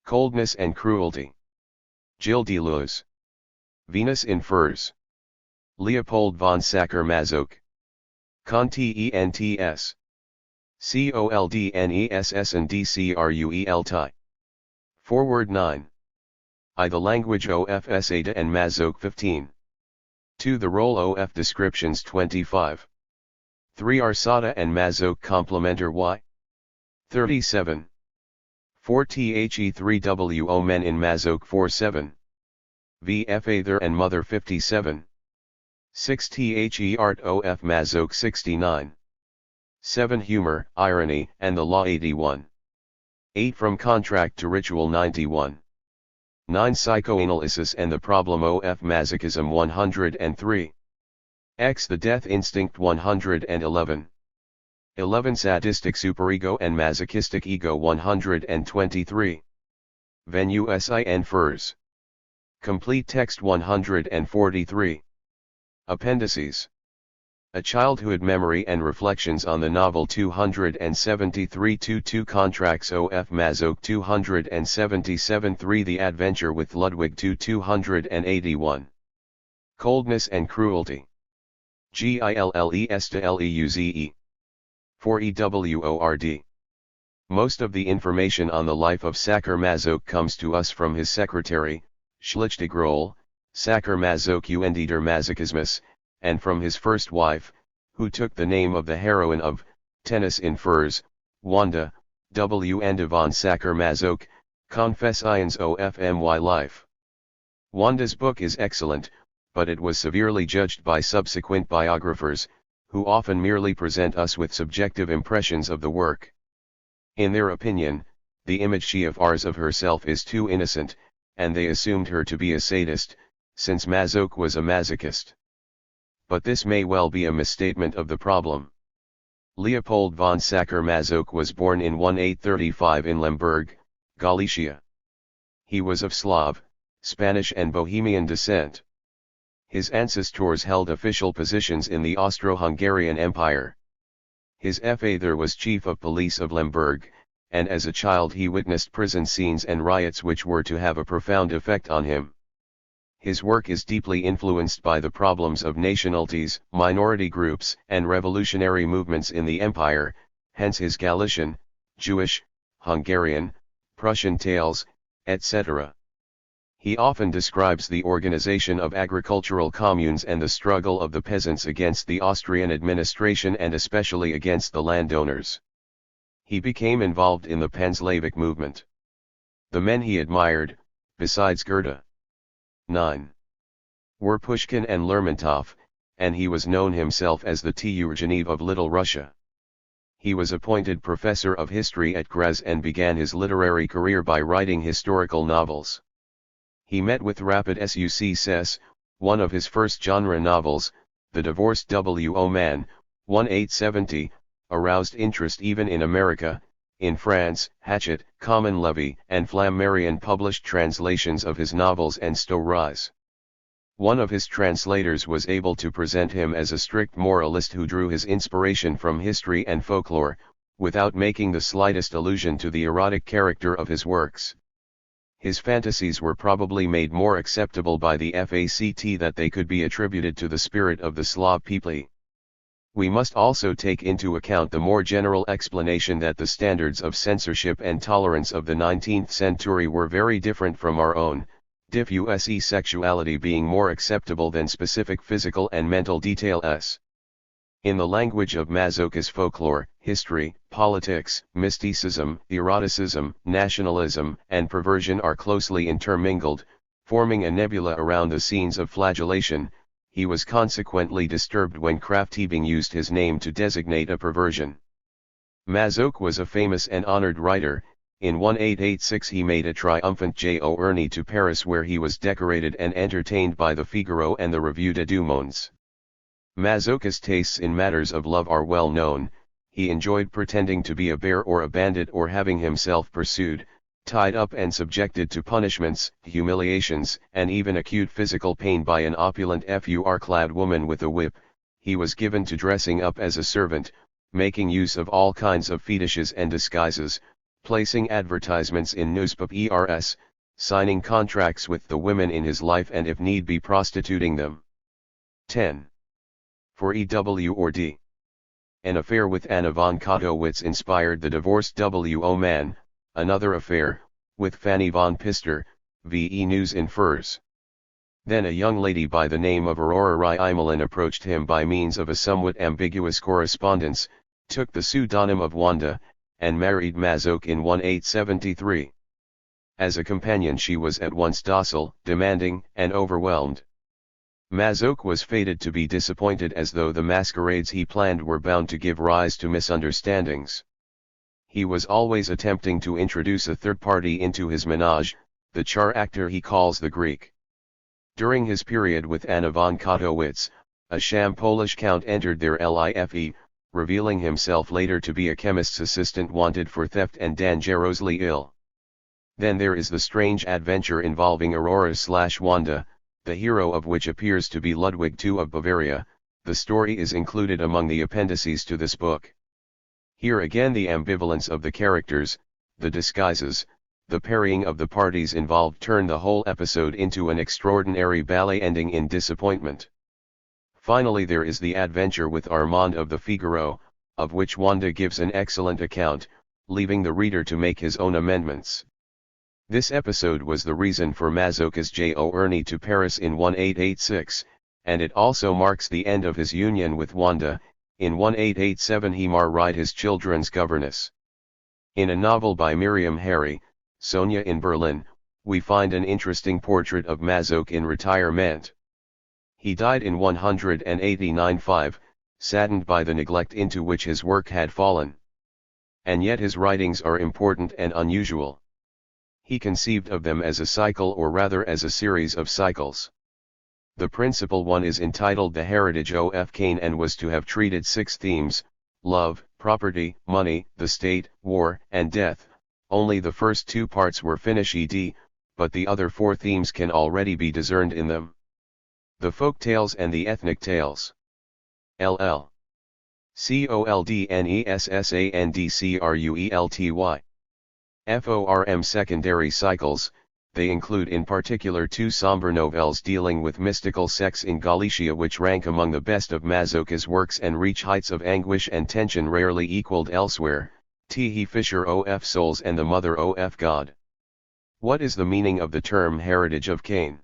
Coldness and Cruelty. Gilles Deleuze. Venus in Furs. Leopold von Sacher Masoch. Coldness. Coldness and Dcruel. Forward 9. I. The language of Ada and Masoch 15. 2. The role of descriptions 25. 3. Arsada and Masoch complementer y. 37. 4. The3wo men in Masoch 47. V. Father and mother 57. 6. The art of Masoch 69. 7. Humor, irony, and the law 81. 8. From contract to ritual 91. 9. Psychoanalysis and the problem of Masochism 103. X. The death instinct 111. 11. Sadistic superego and masochistic ego 123. Venus in Furs. Complete text 143. Appendices. A Childhood Memory and Reflections on the Novel 273 2 Contracts of Masoch 277 3 The Adventure with Ludwig 281. Coldness and Cruelty. Gilles to Leuze. 4 EWORD. Most of the information on the life of Sacher Masoch comes to us from his secretary, Schlichtigrol, Sacher Masoch und der Masochismus, and from his first wife, who took the name of the heroine of Tennis in Furs, Wanda, and von Sacher Masoch, Confessions of my Life. Wanda's book is excellent, but it was severely judged by subsequent biographers, who often merely present us with subjective impressions of the work. In their opinion, the image she offers of herself is too innocent, and they assumed her to be a sadist, since Masoch was a masochist. But this may well be a misstatement of the problem. Leopold von Sacher Masoch was born in 1835 in Lemberg, Galicia. He was of Slav, Spanish and Bohemian descent. His ancestors held official positions in the Austro-Hungarian Empire. His father was chief of police of Lemberg, and as a child he witnessed prison scenes and riots which were to have a profound effect on him. His work is deeply influenced by the problems of nationalities, minority groups, and revolutionary movements in the empire, hence his Galician, Jewish, Hungarian, Prussian tales, etc. He often describes the organization of agricultural communes and the struggle of the peasants against the Austrian administration and especially against the landowners. He became involved in the Pan-Slavic movement. The men he admired, besides Goethe, 9. were Pushkin and Lermontov, and he was known himself as the Turgenev of Little Russia. He was appointed professor of history at Graz and began his literary career by writing historical novels. He met with rapid success. One of his first genre novels, The Divorced W.O. Man, 1870, aroused interest even in America. In France, Hachette, Common Levy, and Flammarion published translations of his novels and stories. One of his translators was able to present him as a strict moralist who drew his inspiration from history and folklore, without making the slightest allusion to the erotic character of his works. His fantasies were probably made more acceptable by the fact that they could be attributed to the spirit of the Slav people. We must also take into account the more general explanation that the standards of censorship and tolerance of the 19th century were very different from our own, diffuse sexuality being more acceptable than specific physical and mental details. In the language of Masochist folklore, history, politics, mysticism, eroticism, nationalism, and perversion are closely intermingled, forming a nebula around the scenes of flagellation. He was consequently disturbed when Krafft-Ebing used his name to designate a perversion. Masoch was a famous and honored writer. In 1886 he made a triumphant journey to Paris where he was decorated and entertained by the Figaro and the Revue des Deux Mondes. Masoch's tastes in matters of love are well known. He enjoyed pretending to be a bear or a bandit or having himself pursued, tied up and subjected to punishments, humiliations, and even acute physical pain by an opulent fur-clad woman with a whip. He was given to dressing up as a servant, making use of all kinds of fetishes and disguises, placing advertisements in newspapers, signing contracts with the women in his life and if need be prostituting them. 10. For E.W. or D. An affair with Anna von Kotowitz inspired the divorced W.O. Mann. Another affair, with Fanny von Pister, VE News infers. Then a young lady by the name of Aurora Riemelin approached him by means of a somewhat ambiguous correspondence, took the pseudonym of Wanda, and married Masoch in 1873. As a companion she was at once docile, demanding, and overwhelmed. Masoch was fated to be disappointed as though the masquerades he planned were bound to give rise to misunderstandings. He was always attempting to introduce a third party into his menage, the character he calls the Greek. During his period with Anna von Kotowitz, a sham Polish count entered their life, revealing himself later to be a chemist's assistant wanted for theft and dangerously ill. Then there is the strange adventure involving Aurora/Wanda, the hero of which appears to be Ludwig II of Bavaria. The story is included among the appendices to this book. Here again the ambivalence of the characters, the disguises, the parrying of the parties involved turn the whole episode into an extraordinary ballet ending in disappointment. Finally there is the adventure with Armand of the Figaro, of which Wanda gives an excellent account, leaving the reader to make his own amendments. This episode was the reason for Masoch's journey to Paris in 1886, and it also marks the end of his union with Wanda. In 1887 he married his children's governess. In a novel by Miriam Harry, Sonia in Berlin, we find an interesting portrait of Masoch in retirement. He died in 189, saddened by the neglect into which his work had fallen. And yet his writings are important and unusual. He conceived of them as a cycle or rather as a series of cycles. The principal one is entitled The Heritage of Cain and was to have treated 6 themes: love, property, money, the state, war, and death. Only the first 2 parts were finished, but the other 4 themes can already be discerned in them. The folk tales and the ethnic tales. LL. Coldnessandcruelty. FORM secondary cycles. They include in particular 2 somber novels dealing with mystical sects in Galicia which rank among the best of Masoch's works and reach heights of anguish and tension rarely equaled elsewhere, T. Fisher of Souls and the Mother of God. What is the meaning of the term Heritage of Cain?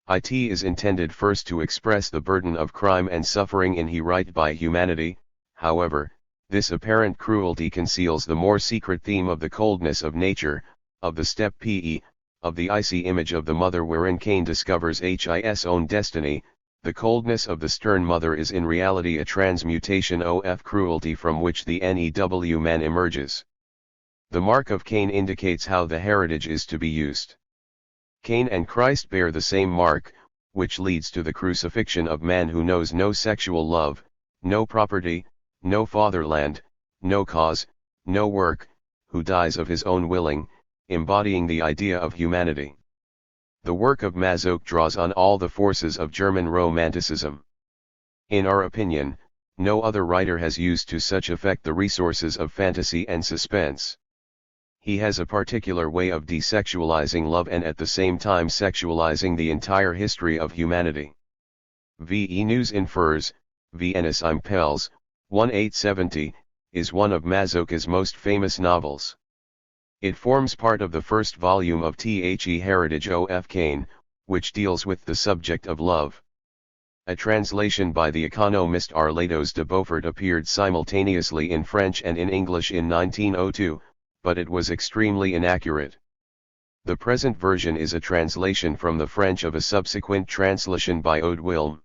It is intended first to express the burden of crime and suffering inherent by humanity. However, this apparent cruelty conceals the more secret theme of the coldness of nature, of the steppe, of the icy image of the mother wherein Cain discovers his own destiny. The coldness of the stern mother is in reality a transmutation of cruelty from which the new man emerges. The mark of Cain indicates how the heritage is to be used. Cain and Christ bear the same mark, which leads to the crucifixion of man who knows no sexual love, no property, no fatherland, no cause, no work, who dies of his own willing, embodying the idea of humanity. The work of Masoch draws on all the forces of German Romanticism. In our opinion, no other writer has used to such effect the resources of fantasy and suspense. He has a particular way of desexualizing love and at the same time sexualizing the entire history of humanity. VE News infers, Vienna's Impels, 1870, is one of Masoch's most famous novels. It forms part of the first volume of The Heritage of Cain, which deals with the subject of love. A translation by the economist Arlados de Beaufort appeared simultaneously in French and in English in 1902, but it was extremely inaccurate. The present version is a translation from the French of a subsequent translation by Aude Wilm.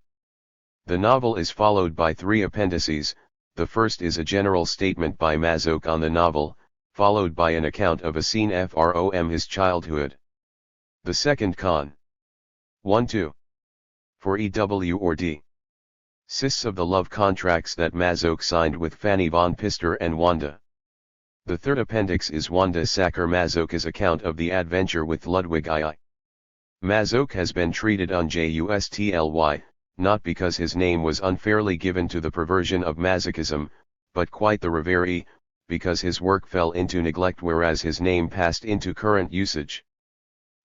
The novel is followed by 3 appendices. The first is a general statement by Masoch on the novel, followed by an account of a scene from his childhood. The second con. 1-2. For E.W. or D. Sists of the love contracts that Masoch signed with Fanny von Pister and Wanda. The third appendix is Wanda Sacher Masoch's account of the adventure with Ludwig II. Masoch has been treated unjustly, not because his name was unfairly given to the perversion of Masochism, but quite the reverse, because his work fell into neglect whereas his name passed into current usage.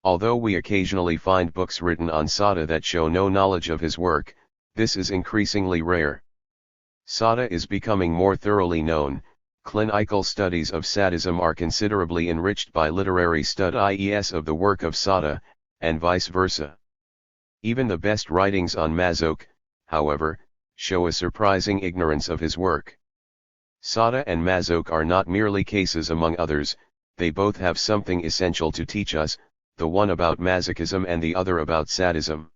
Although we occasionally find books written on Sacher that show no knowledge of his work, this is increasingly rare. Sacher is becoming more thoroughly known. Clinical studies of sadism are considerably enriched by literary studies of the work of Sacher, and vice versa. Even the best writings on Masoch, however, show a surprising ignorance of his work. Sacher and Masoch are not merely cases among others, they both have something essential to teach us, the one about Masochism and the other about sadism.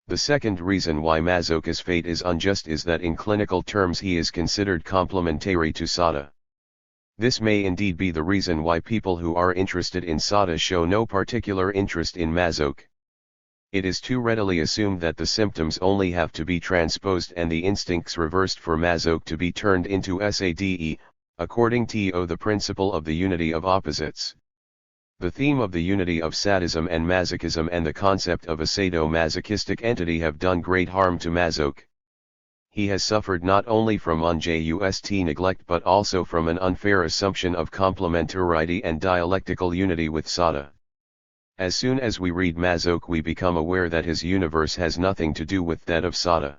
The second reason why Masoch's fate is unjust is that in clinical terms he is considered complementary to Sacher. This may indeed be the reason why people who are interested in Sacher show no particular interest in Masoch. It is too readily assumed that the symptoms only have to be transposed and the instincts reversed for Masoch to be turned into SADE, according to the principle of the unity of opposites. The theme of the unity of sadism and masochism and the concept of a sadomasochistic entity have done great harm to Masoch. He has suffered not only from unjust neglect but also from an unfair assumption of complementarity and dialectical unity with Sacher. As soon as we read Masoch we become aware that his universe has nothing to do with that of Sacher.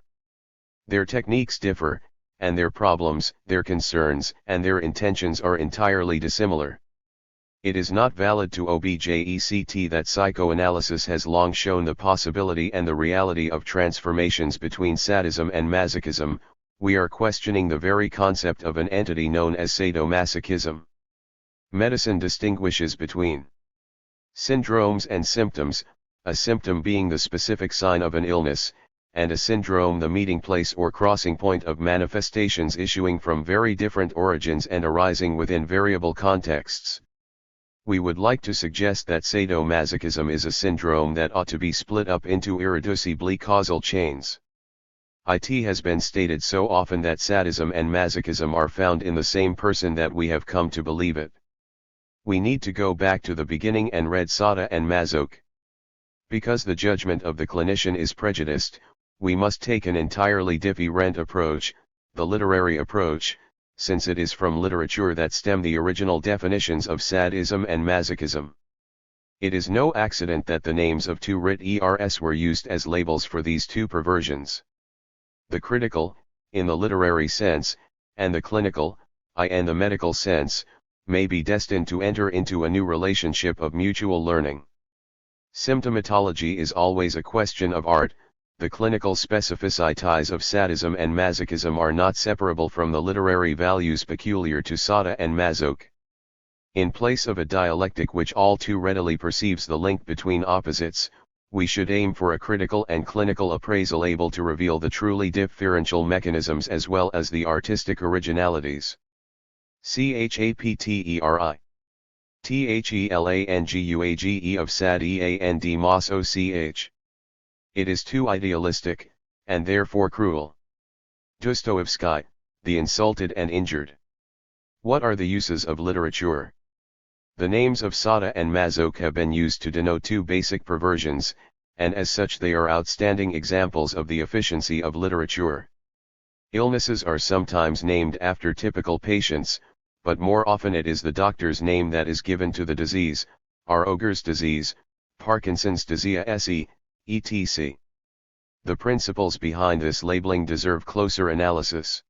Their techniques differ, and their problems, their concerns, and their intentions are entirely dissimilar. It is not valid to object that psychoanalysis has long shown the possibility and the reality of transformations between sadism and masochism. We are questioning the very concept of an entity known as sadomasochism. Medicine distinguishes between syndromes and symptoms, a symptom being the specific sign of an illness, and a syndrome the meeting place or crossing point of manifestations issuing from very different origins and arising within variable contexts. We would like to suggest that sadomasochism is a syndrome that ought to be split up into irreducibly causal chains. It has been stated so often that sadism and masochism are found in the same person that we have come to believe it. We need to go back to the beginning and read Sacher and Masoch. Because the judgment of the clinician is prejudiced, we must take an entirely different approach, the literary approach, since it is from literature that stem the original definitions of sadism and masochism. It is no accident that the names of two writ-ers were used as labels for these two perversions. The critical, in the literary sense, and the clinical, in the medical sense, may be destined to enter into a new relationship of mutual learning. Symptomatology is always a question of art. The clinical specificities of sadism and masochism are not separable from the literary values peculiar to Sacher and Masoch. In place of a dialectic which all too readily perceives the link between opposites, we should aim for a critical and clinical appraisal able to reveal the truly differential mechanisms as well as the artistic originalities. Chapteri. Thelanguage of sad and Masoch. It is too idealistic, and therefore cruel. Dostoevsky, the insulted and injured. What are the uses of literature? The names of Sacher and Masoch have been used to denote two basic perversions, and as such they are outstanding examples of the efficiency of literature. Illnesses are sometimes named after typical patients, but more often it is the doctor's name that is given to the disease, Auger's disease, Parkinson's disease, etc. The principles behind this labeling deserve closer analysis.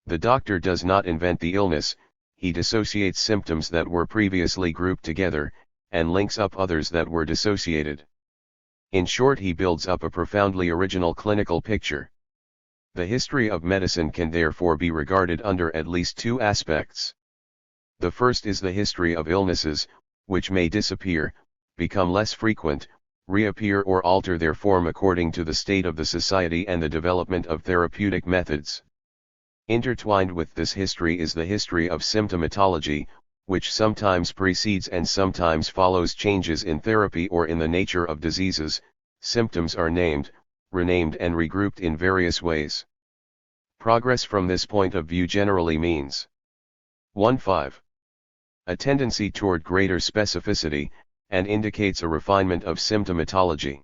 The doctor does not invent the illness, he dissociates symptoms that were previously grouped together, and links up others that were dissociated. In short, he builds up a profoundly original clinical picture. The history of medicine can therefore be regarded under at least two aspects. The first is the history of illnesses, which may disappear, become less frequent, reappear or alter their form according to the state of the society and the development of therapeutic methods. Intertwined with this history is the history of symptomatology, which sometimes precedes and sometimes follows changes in therapy or in the nature of diseases. Symptoms are named, renamed and regrouped in various ways. Progress from this point of view generally means 1.5. A tendency toward greater specificity, and indicates a refinement of symptomatology.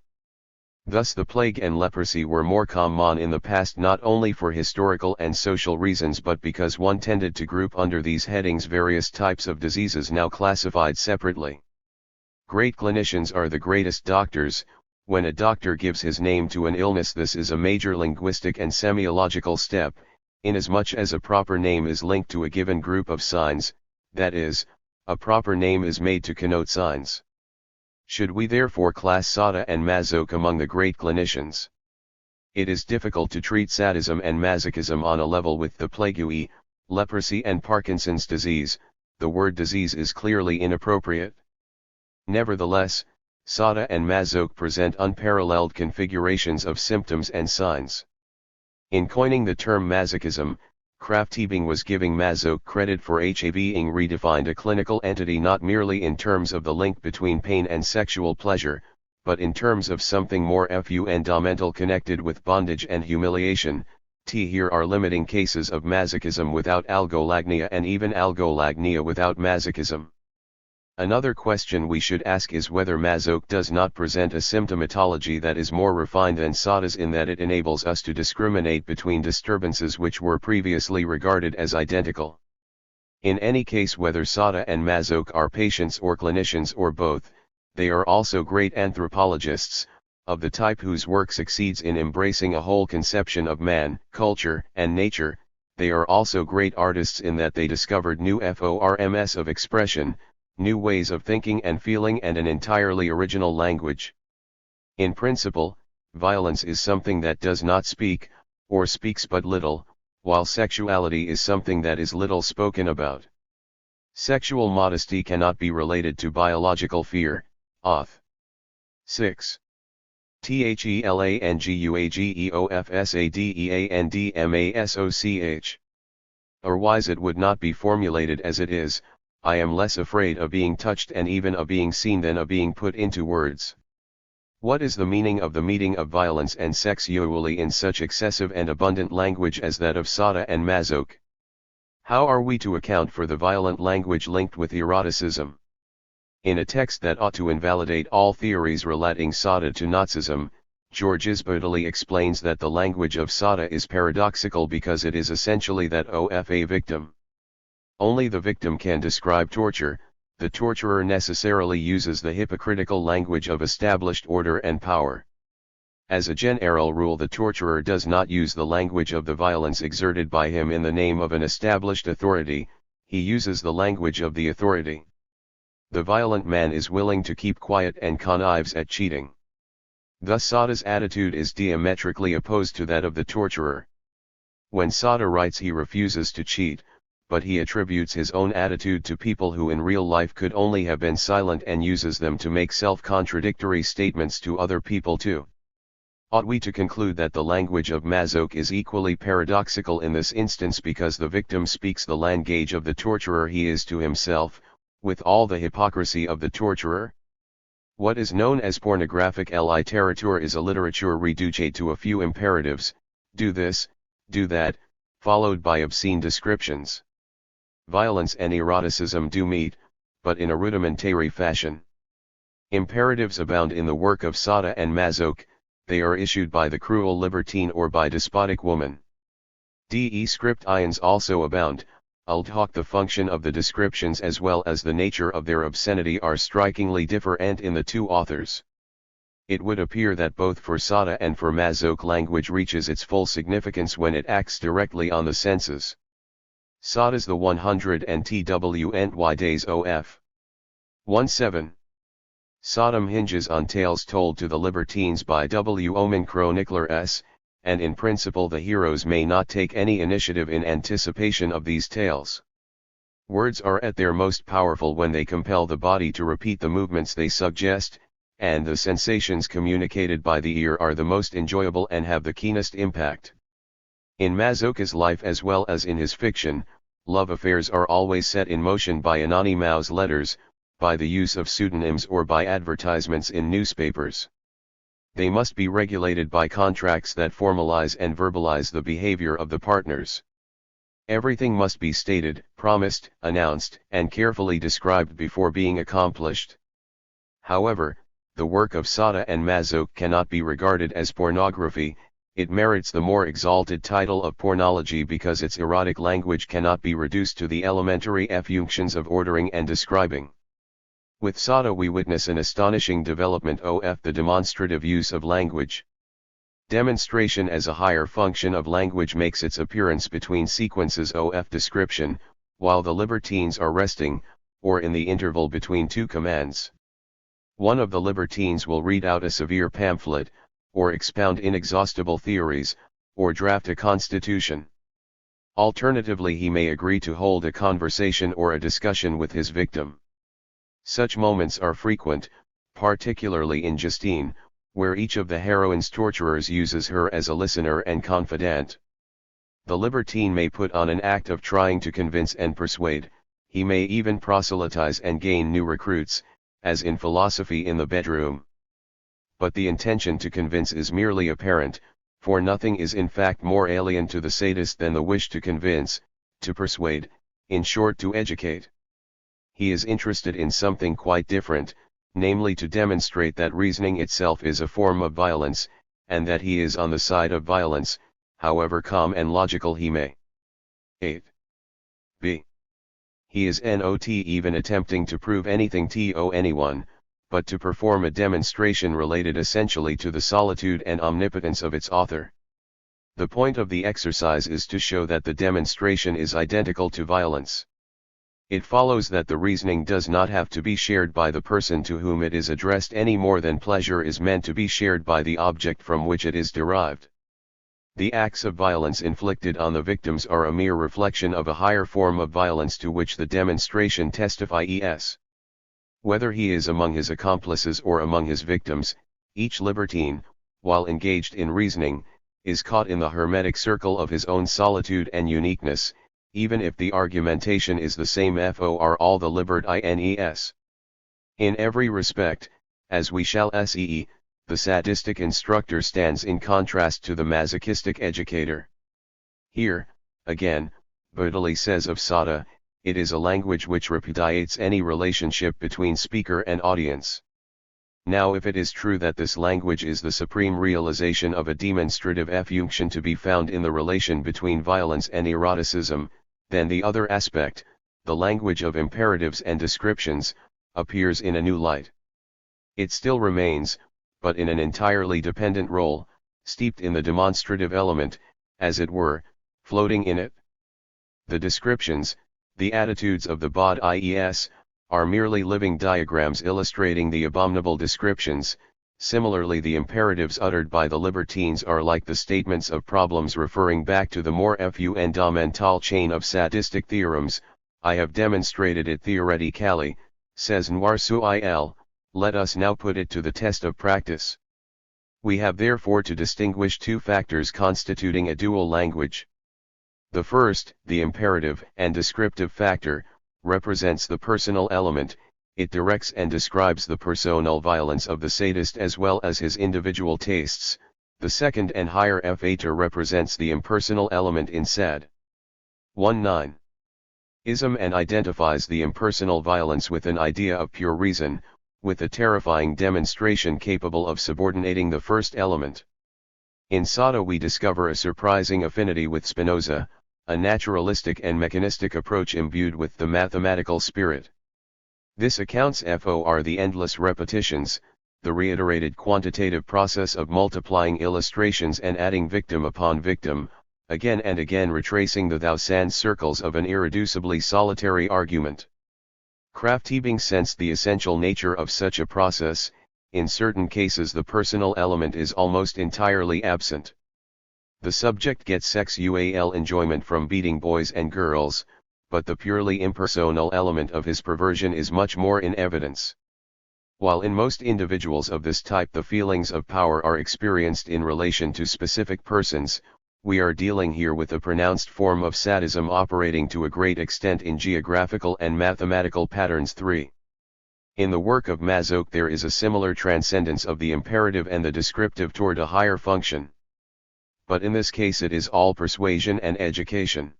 Thus the plague and leprosy were more common in the past, not only for historical and social reasons but because one tended to group under these headings various types of diseases now classified separately. Great clinicians are the greatest doctors. When a doctor gives his name to an illness, this is a major linguistic and semiological step, inasmuch as a proper name is linked to a given group of signs, that is, a proper name is made to connote signs. Should we therefore class Sacher and Masoch among the great clinicians? It is difficult to treat sadism and masochism on a level with the plague, leprosy and Parkinson's disease. The word disease is clearly inappropriate. Nevertheless, Sacher and Masoch present unparalleled configurations of symptoms and signs. In coining the term masochism, Krafft-Ebing was giving Masoch credit for having redefined a clinical entity not merely in terms of the link between pain and sexual pleasure, but in terms of something more fundamental connected with bondage and humiliation. Here are limiting cases of masochism without algolagnia and even algolagnia without masochism. Another question we should ask is whether Masoch does not present a symptomatology that is more refined than Sacher's, in that it enables us to discriminate between disturbances which were previously regarded as identical. In any case, whether Sacher and Masoch are patients or clinicians or both, they are also great anthropologists, of the type whose work succeeds in embracing a whole conception of man, culture, and nature. They are also great artists in that they discovered new forms of expression, new ways of thinking and feeling, and an entirely original language. In principle, violence is something that does not speak, or speaks but little, while sexuality is something that is little spoken about. Sexual modesty cannot be related to biological fear. Auth. 6. THELANGUAGEOFSADEANDMASOCH. Otherwise it would not be formulated as it is: I am less afraid of being touched and even of being seen than of being put into words. What is the meaning of the meeting of violence and sexuality in such excessive and abundant language as that of Sacher and Masoch? How are we to account for the violent language linked with eroticism? In a text that ought to invalidate all theories relating Sacher to Nazism, Gilles explains that the language of Sacher is paradoxical because it is essentially that of a victim. Only the victim can describe torture. The torturer necessarily uses the hypocritical language of established order and power. As a general rule, the torturer does not use the language of the violence exerted by him in the name of an established authority, he uses the language of the authority. The violent man is willing to keep quiet and connives at cheating. Thus Sacher's attitude is diametrically opposed to that of the torturer. When Sacher writes, he refuses to cheat, but he attributes his own attitude to people who in real life could only have been silent, and uses them to make self-contradictory statements to other people too. Ought we to conclude that the language of Masoch is equally paradoxical in this instance because the victim speaks the language of the torturer he is to himself, with all the hypocrisy of the torturer? What is known as pornographic literature is a literature reduced to a few imperatives: do this, do that, followed by obscene descriptions. Violence and eroticism do meet, but in a rudimentary fashion. Imperatives abound in the work of Sacher and Masoch. They are issued by the cruel libertine or by despotic woman. Descriptions also abound, although the function of the descriptions as well as the nature of their obscenity are strikingly different in the two authors. It would appear that both for Sacher and for Masoch language reaches its full significance when it acts directly on the senses. Sacher's the 100 and TWNY days of 17. Sodom hinges on tales told to the libertines by Omen chroniclers, and in principle the heroes may not take any initiative in anticipation of these tales. Words are at their most powerful when they compel the body to repeat the movements they suggest, and the sensations communicated by the ear are the most enjoyable and have the keenest impact. In Masoch's life as well as in his fiction, love affairs are always set in motion by anonymous letters, by the use of pseudonyms or by advertisements in newspapers. They must be regulated by contracts that formalize and verbalize the behavior of the partners. Everything must be stated, promised, announced, and carefully described before being accomplished. However, the work of Sacher and Masoch cannot be regarded as pornography. It merits the more exalted title of pornology because its erotic language cannot be reduced to the elementary functions of ordering and describing. With Sacher we witness an astonishing development of the demonstrative use of language. Demonstration as a higher function of language makes its appearance between sequences of description, while the libertines are resting, or in the interval between two commands. One of the libertines will read out a severe pamphlet, or expound inexhaustible theories, or draft a constitution. Alternatively, he may agree to hold a conversation or a discussion with his victim. Such moments are frequent, particularly in Justine, where each of the heroine's torturers uses her as a listener and confidant. The libertine may put on an act of trying to convince and persuade, he may even proselytize and gain new recruits, as in philosophy in the bedroom. But the intention to convince is merely apparent, for nothing is in fact more alien to the sadist than the wish to convince, to persuade, in short to educate. He is interested in something quite different, namely to demonstrate that reasoning itself is a form of violence, and that he is on the side of violence, however calm and logical he may. 8. b. He is not even attempting to prove anything to anyone, but to perform a demonstration related essentially to the solitude and omnipotence of its author. The point of the exercise is to show that the demonstration is identical to violence. It follows that the reasoning does not have to be shared by the person to whom it is addressed any more than pleasure is meant to be shared by the object from which it is derived. The acts of violence inflicted on the victims are a mere reflection of a higher form of violence to which the demonstration testifies. Whether he is among his accomplices or among his victims, each libertine, while engaged in reasoning, is caught in the hermetic circle of his own solitude and uniqueness, even if the argumentation is the same for all the libertines. In every respect, as we shall see, the sadistic instructor stands in contrast to the masochistic educator. Here, again, Deleuze says of Sacher, it is a language which repudiates any relationship between speaker and audience. Now if it is true that this language is the supreme realization of a demonstrative function to be found in the relation between violence and eroticism, then the other aspect, the language of imperatives and descriptions, appears in a new light. It still remains, but in an entirely dependent role, steeped in the demonstrative element, as it were, floating in it. The descriptions, the attitudes of the bodies, are merely living diagrams illustrating the abominable descriptions. Similarly, the imperatives uttered by the libertines are like the statements of problems referring back to the more fundamental chain of sadistic theorems. I have demonstrated it theoretically, says Noirsuil, let us now put it to the test of practice. We have therefore to distinguish two factors constituting a dual language. The first, the imperative and descriptive factor, represents the personal element. It directs and describes the personal violence of the sadist as well as his individual tastes. The second and higher factor represents the impersonal element in sad. 1-9. Ism and identifies the impersonal violence with an idea of pure reason, with a terrifying demonstration capable of subordinating the first element. In Sacher we discover a surprising affinity with Spinoza, a naturalistic and mechanistic approach imbued with the mathematical spirit. This accounts for the endless repetitions, the reiterated quantitative process of multiplying illustrations and adding victim upon victim, again and again retracing the thou-sans circles of an irreducibly solitary argument. Krafft-Ebing sensed the essential nature of such a process. In certain cases the personal element is almost entirely absent. The subject gets sexual enjoyment from beating boys and girls, but the purely impersonal element of his perversion is much more in evidence. While in most individuals of this type the feelings of power are experienced in relation to specific persons, we are dealing here with a pronounced form of sadism operating to a great extent in geographical and mathematical patterns. 3. In the work of Masoch there is a similar transcendence of the imperative and the descriptive toward a higher function. But in this case it is all persuasion and education.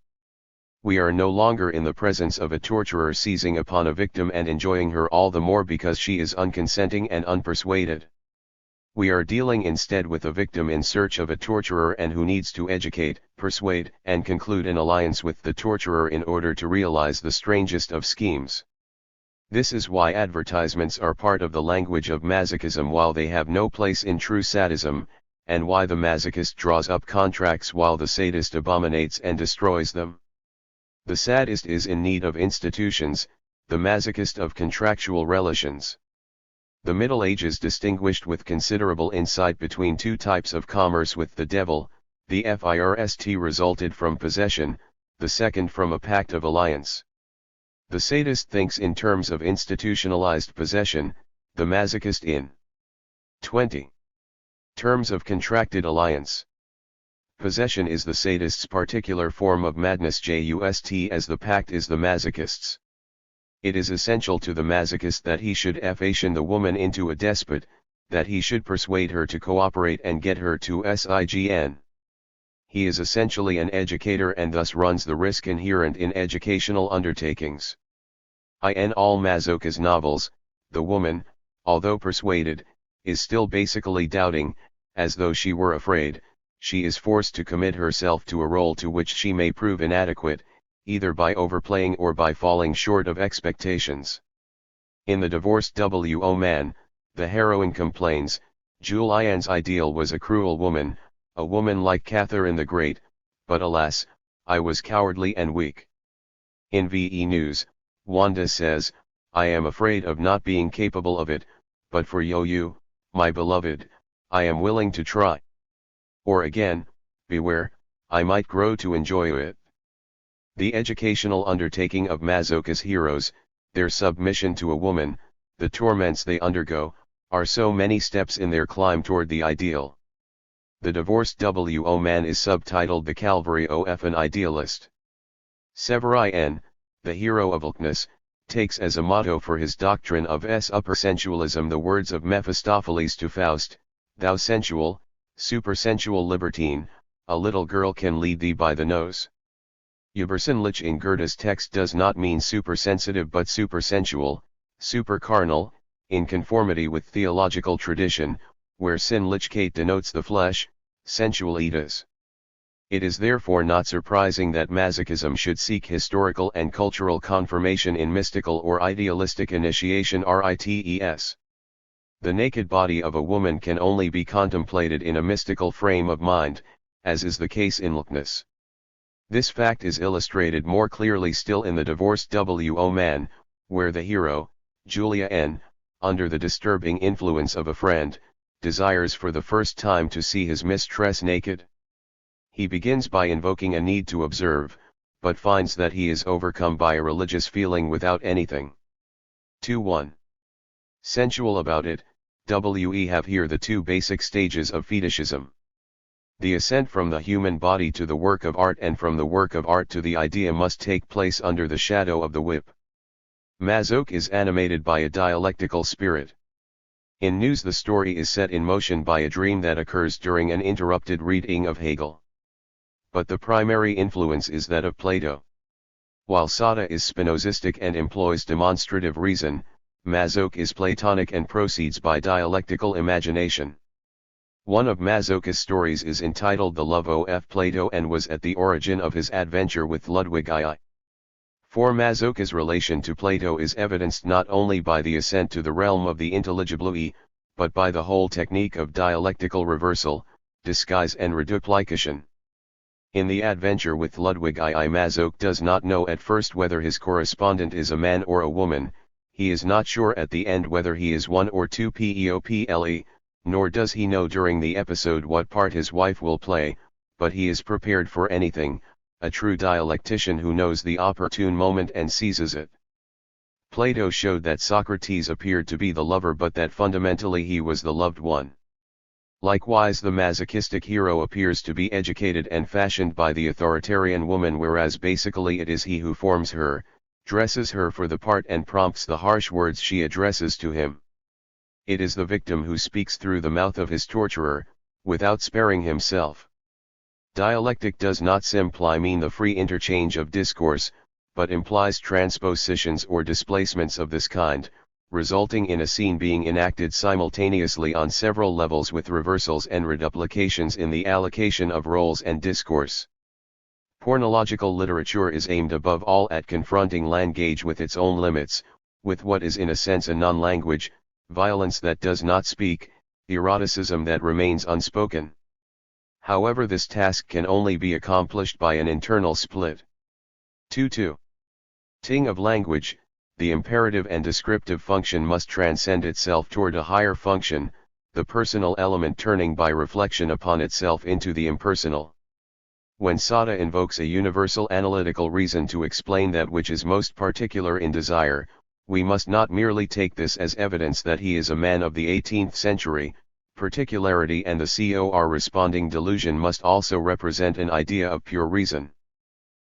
We are no longer in the presence of a torturer seizing upon a victim and enjoying her all the more because she is unconsenting and unpersuaded. We are dealing instead with a victim in search of a torturer and who needs to educate, persuade, and conclude an alliance with the torturer in order to realize the strangest of schemes. This is why advertisements are part of the language of masochism while they have no place in true sadism, and why the masochist draws up contracts while the sadist abominates and destroys them. The sadist is in need of institutions, the masochist of contractual relations. The Middle Ages distinguished with considerable insight between two types of commerce with the devil. The first resulted from possession, the second from a pact of alliance. The sadist thinks in terms of institutionalized possession, the masochist in 20 terms of contracted alliance. Possession is the sadist's particular form of madness just as the pact is the masochist's. It is essential to the masochist that he should fashion the woman into a despot, that he should persuade her to cooperate and get her to sign. He is essentially an educator and thus runs the risk inherent in educational undertakings. In all Masochist novels, the woman, although persuaded, is still basically doubting, as though she were afraid. She is forced to commit herself to a role to which she may prove inadequate, either by overplaying or by falling short of expectations. In The Divorced W.O. Man, the heroine complains, Julian's ideal was a cruel woman, a woman like Catherine the Great, but alas, I was cowardly and weak. In VE News, Wanda says, I am afraid of not being capable of it, but for you, my beloved, I am willing to try. Or again, beware, I might grow to enjoy it. The educational undertaking of Masochist heroes, their submission to a woman, the torments they undergo, are so many steps in their climb toward the ideal. The Divorced W.O. Man is subtitled The Calvary of an Idealist. Severin, the hero of Coldness, takes as a motto for his doctrine of supersensualism the words of Mephistopheles to Faust, Thou sensual, supersensual libertine, a little girl can lead thee by the nose. Übersinnlich in Goethe's text does not mean supersensitive but supersensual, supercarnal, in conformity with theological tradition, where Sinnlichkeit denotes the flesh, sensualitas. It is therefore not surprising that Masochism should seek historical and cultural confirmation in mystical or idealistic initiation rites. The naked body of a woman can only be contemplated in a mystical frame of mind, as is the case in Coldness. This fact is illustrated more clearly still in The Divorced W.O. Man, where the hero, Julian, under the disturbing influence of a friend, desires for the first time to see his mistress naked. He begins by invoking a need to observe, but finds that he is overcome by a religious feeling without anything. 2-1. Sensual about it, we have here the two basic stages of fetishism. The ascent from the human body to the work of art and from the work of art to the idea must take place under the shadow of the whip. Masoch is animated by a dialectical spirit. In News the story is set in motion by a dream that occurs during an interrupted reading of Hegel. But the primary influence is that of Plato. While Sada is Spinozistic and employs demonstrative reason, Masoch is Platonic and proceeds by dialectical imagination. One of Masoch's stories is entitled The Love of Plato and was at the origin of his adventure with Ludwig II. For Masoch's relation to Plato is evidenced not only by the ascent to the realm of the intelligible, but by the whole technique of dialectical reversal, disguise and reduplication. In the adventure with Ludwig II, Masoch does not know at first whether his correspondent is a man or a woman, he is not sure at the end whether he is one or two people, nor does he know during the episode what part his wife will play, but he is prepared for anything, a true dialectician who knows the opportune moment and seizes it. Plato showed that Socrates appeared to be the lover but that fundamentally he was the loved one. Likewise the masochistic hero appears to be educated and fashioned by the authoritarian woman, whereas basically it is he who forms her, dresses her for the part and prompts the harsh words she addresses to him. It is the victim who speaks through the mouth of his torturer, without sparing himself. Dialectic does not simply mean the free interchange of discourse, but implies transpositions or displacements of this kind, resulting in a scene being enacted simultaneously on several levels with reversals and reduplications in the allocation of roles and discourse. Pornological literature is aimed above all at confronting language with its own limits, with what is in a sense a non-language, violence that does not speak, eroticism that remains unspoken. However, this task can only be accomplished by an internal split. 2. Ting of language, the imperative and descriptive function must transcend itself toward a higher function, the personal element turning by reflection upon itself into the impersonal. When Sada invokes a universal analytical reason to explain that which is most particular in desire, we must not merely take this as evidence that he is a man of the 18th century. Particularity and the corresponding delusion must also represent an idea of pure reason.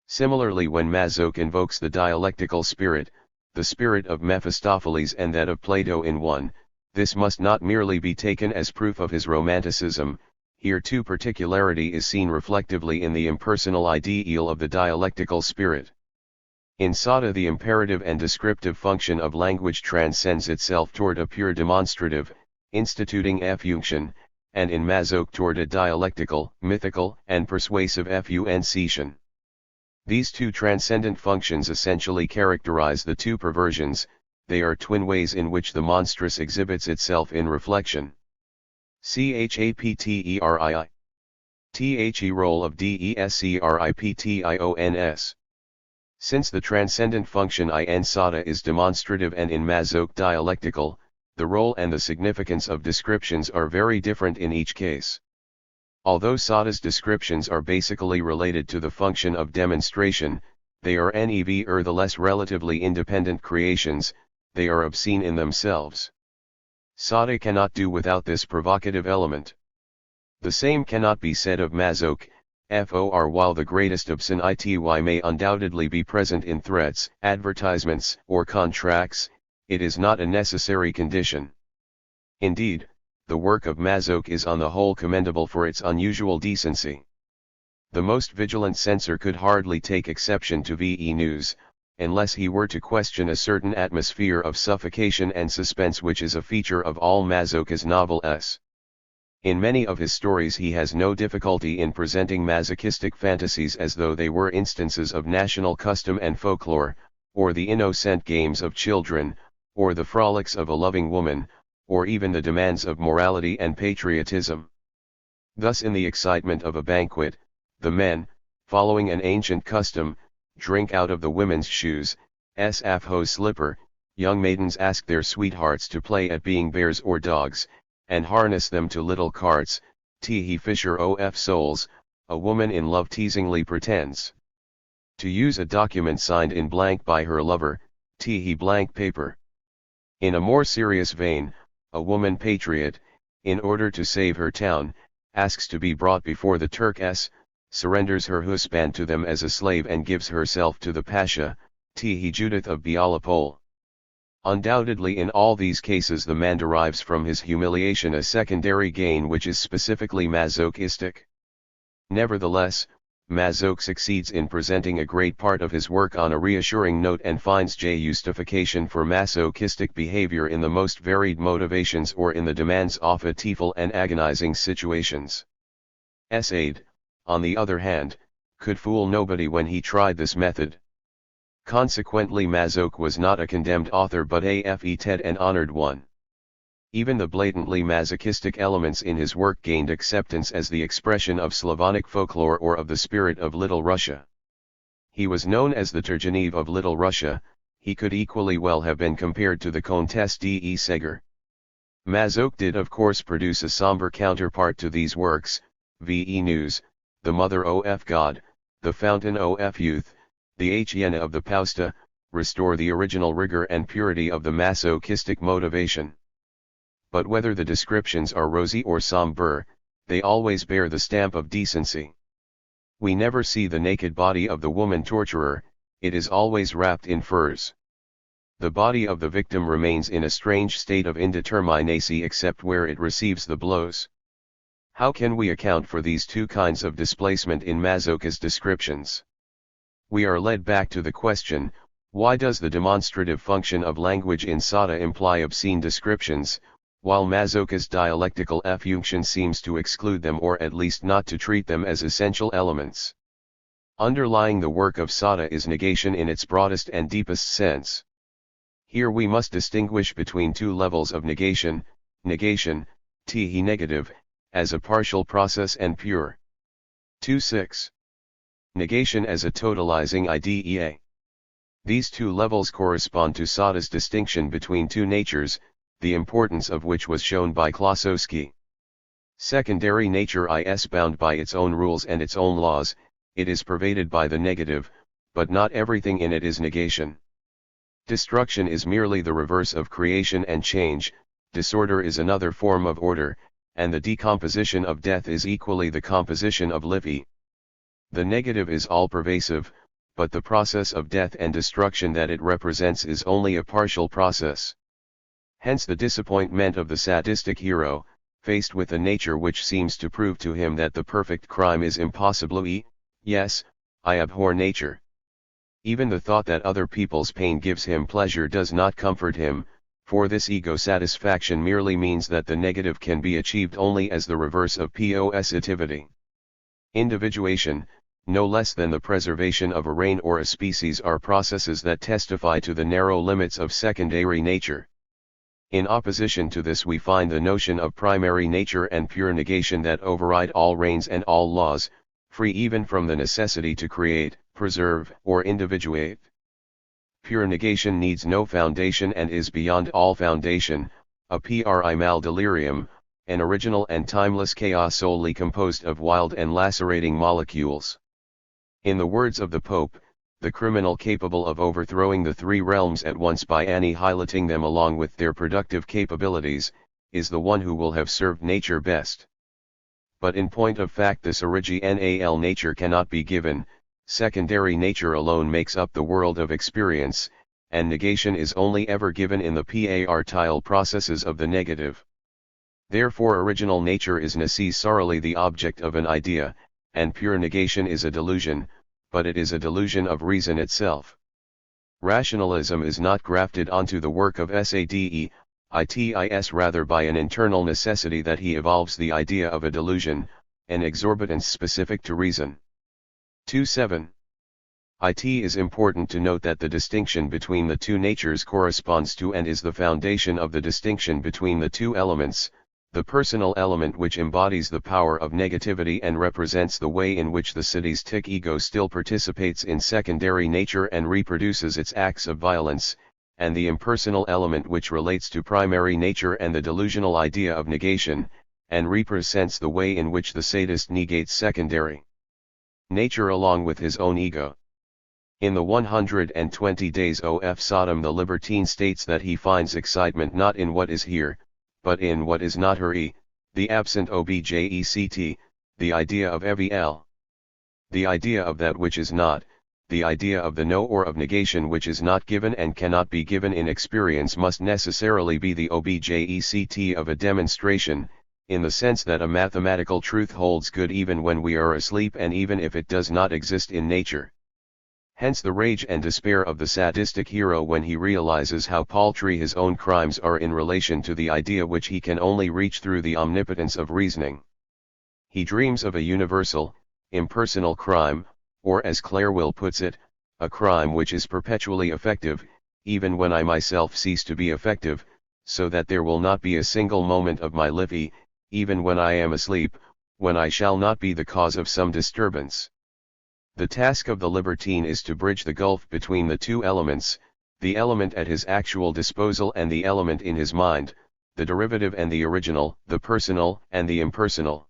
Similarly, when Masoch invokes the dialectical spirit, the spirit of Mephistopheles and that of Plato in one, this must not merely be taken as proof of his romanticism. Here too particularity is seen reflectively in the impersonal ideal of the dialectical spirit. In Sada, the imperative and descriptive function of language transcends itself toward a pure demonstrative, instituting function, and in Masoch toward a dialectical, mythical, and persuasive funciation. These two transcendent functions essentially characterize the two perversions. They are twin ways in which the monstrous exhibits itself in reflection. Chapterii. The role of descriptions. Since the transcendent function in Sada is demonstrative and in Masoch dialectical, the role and the significance of descriptions are very different in each case. Although Sada's descriptions are basically related to the function of demonstration, they are nevertheless relatively independent creations. They are obscene in themselves. Sada cannot do without this provocative element. The same cannot be said of Masoch, for while the greatest obscenity may undoubtedly be present in threats, advertisements, or contracts, it is not a necessary condition. Indeed, the work of Masoch is on the whole commendable for its unusual decency. The most vigilant censor could hardly take exception to VE news, unless he were to question a certain atmosphere of suffocation and suspense which is a feature of all Masoch's novels. In many of his stories he has no difficulty in presenting masochistic fantasies as though they were instances of national custom and folklore, or the innocent games of children, or the frolics of a loving woman, or even the demands of morality and patriotism. Thus in the excitement of a banquet, the men, following an ancient custom, drink out of the women's shoes, hose slipper. Young maidens ask their sweethearts to play at being bears or dogs, and harness them to little carts. He Fisher of Souls, a woman in love teasingly pretends to use a document signed in blank by her lover, he blank paper. In a more serious vein, a woman patriot, in order to save her town, asks to be brought before the Turks, surrenders her husband to them as a slave and gives herself to the Pasha, he Judith of Leopold. Undoubtedly in all these cases the man derives from his humiliation a secondary gain which is specifically masochistic. Nevertheless, Masoch succeeds in presenting a great part of his work on a reassuring note and finds justification for masochistic behavior in the most varied motivations or in the demands of pitiful and agonizing situations. Sade, on the other hand, could fool nobody when he tried this method. Consequently Masoch was not a condemned author but a feted and honored one. Even the blatantly masochistic elements in his work gained acceptance as the expression of Slavonic folklore or of the spirit of Little Russia. He was known as the Turgenev of Little Russia. He could equally well have been compared to the Comtesse de Segur. Masoch did of course produce a somber counterpart to these works, VE News, the Mother of God, the Fountain of Youth, the Hyena of the Pausta, restore the original rigor and purity of the masochistic motivation. But whether the descriptions are rosy or somber, they always bear the stamp of decency. We never see the naked body of the woman torturer, it is always wrapped in furs. The body of the victim remains in a strange state of indeterminacy except where it receives the blows. How can we account for these two kinds of displacement in Masoch's descriptions? We are led back to the question, why does the demonstrative function of language in Sada imply obscene descriptions, while Masoch's dialectical function seems to exclude them or at least not to treat them as essential elements? Underlying the work of Sada is negation in its broadest and deepest sense. Here we must distinguish between two levels of negation, t negative, as a partial process and pure. 2.6. Negation as a totalizing idea. These two levels correspond to Sada's distinction between two natures, the importance of which was shown by Klossowski. Secondary nature is bound by its own rules and its own laws, it is pervaded by the negative, but not everything in it is negation. Destruction is merely the reverse of creation and change, disorder is another form of order, and the decomposition of death is equally the composition of life. The negative is all-pervasive, but the process of death and destruction that it represents is only a partial process. Hence the disappointment of the sadistic hero, faced with a nature which seems to prove to him that the perfect crime is impossible. Yes, I abhor nature. Even the thought that other people's pain gives him pleasure does not comfort him, for this ego satisfaction merely means that the negative can be achieved only as the reverse of positivity. Individuation, no less than the preservation of a reign or a species, are processes that testify to the narrow limits of secondary nature. In opposition to this we find the notion of primary nature and pure negation that override all reigns and all laws, free even from the necessity to create, preserve, or individuate. Pure negation needs no foundation and is beyond all foundation, a primal delirium, an original and timeless chaos solely composed of wild and lacerating molecules. In the words of the Pope, the criminal capable of overthrowing the three realms at once by annihilating them along with their productive capabilities, is the one who will have served nature best. But in point of fact this original nature cannot be given, secondary nature alone makes up the world of experience, and negation is only ever given in the partile processes of the negative. Therefore original nature is necessarily the object of an idea, and pure negation is a delusion, but it is a delusion of reason itself. Rationalism is not grafted onto the work of Sadeitis rather by an internal necessity that he evolves the idea of a delusion, an exorbitance specific to reason. 2.7. It is important to note that the distinction between the two natures corresponds to and is the foundation of the distinction between the two elements, the personal element which embodies the power of negativity and represents the way in which the sadistic ego still participates in secondary nature and reproduces its acts of violence, and the impersonal element which relates to primary nature and the delusional idea of negation, and represents the way in which the sadist negates secondary nature along with his own ego. In the 120 Days of Sodom the libertine states that he finds excitement not in what is here, but in what is not her, the absent object, the idea of evl. The idea of that which is not, the idea of the no or of negation which is not given and cannot be given in experience must necessarily be the object of a demonstration, in the sense that a mathematical truth holds good even when we are asleep and even if it does not exist in nature. Hence the rage and despair of the sadistic hero when he realizes how paltry his own crimes are in relation to the idea which he can only reach through the omnipotence of reasoning. He dreams of a universal, impersonal crime, or as Clairville puts it, a crime which is perpetually effective, even when I myself cease to be effective, so that there will not be a single moment of my life, even when I am asleep, when I shall not be the cause of some disturbance. The task of the libertine is to bridge the gulf between the two elements, the element at his actual disposal and the element in his mind, the derivative and the original, the personal and the impersonal.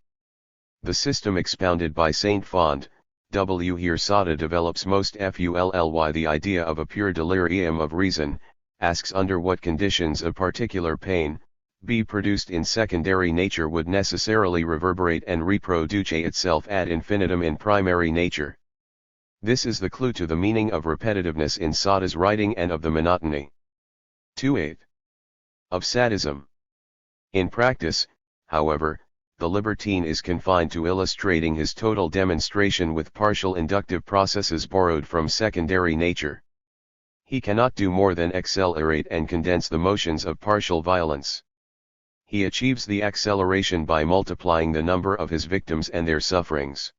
The system expounded by Saint Fond, W. Here Sada develops most fully the idea of a pure delirium of reason, asks under what conditions a particular pain, be produced in secondary nature would necessarily reverberate and reproduce itself ad infinitum in primary nature. This is the clue to the meaning of repetitiveness in Sada's writing and of the monotony. 2.8. Of sadism. In practice, however, the libertine is confined to illustrating his total demonstration with partial inductive processes borrowed from secondary nature. He cannot do more than accelerate and condense the motions of partial violence. He achieves the acceleration by multiplying the number of his victims and their sufferings.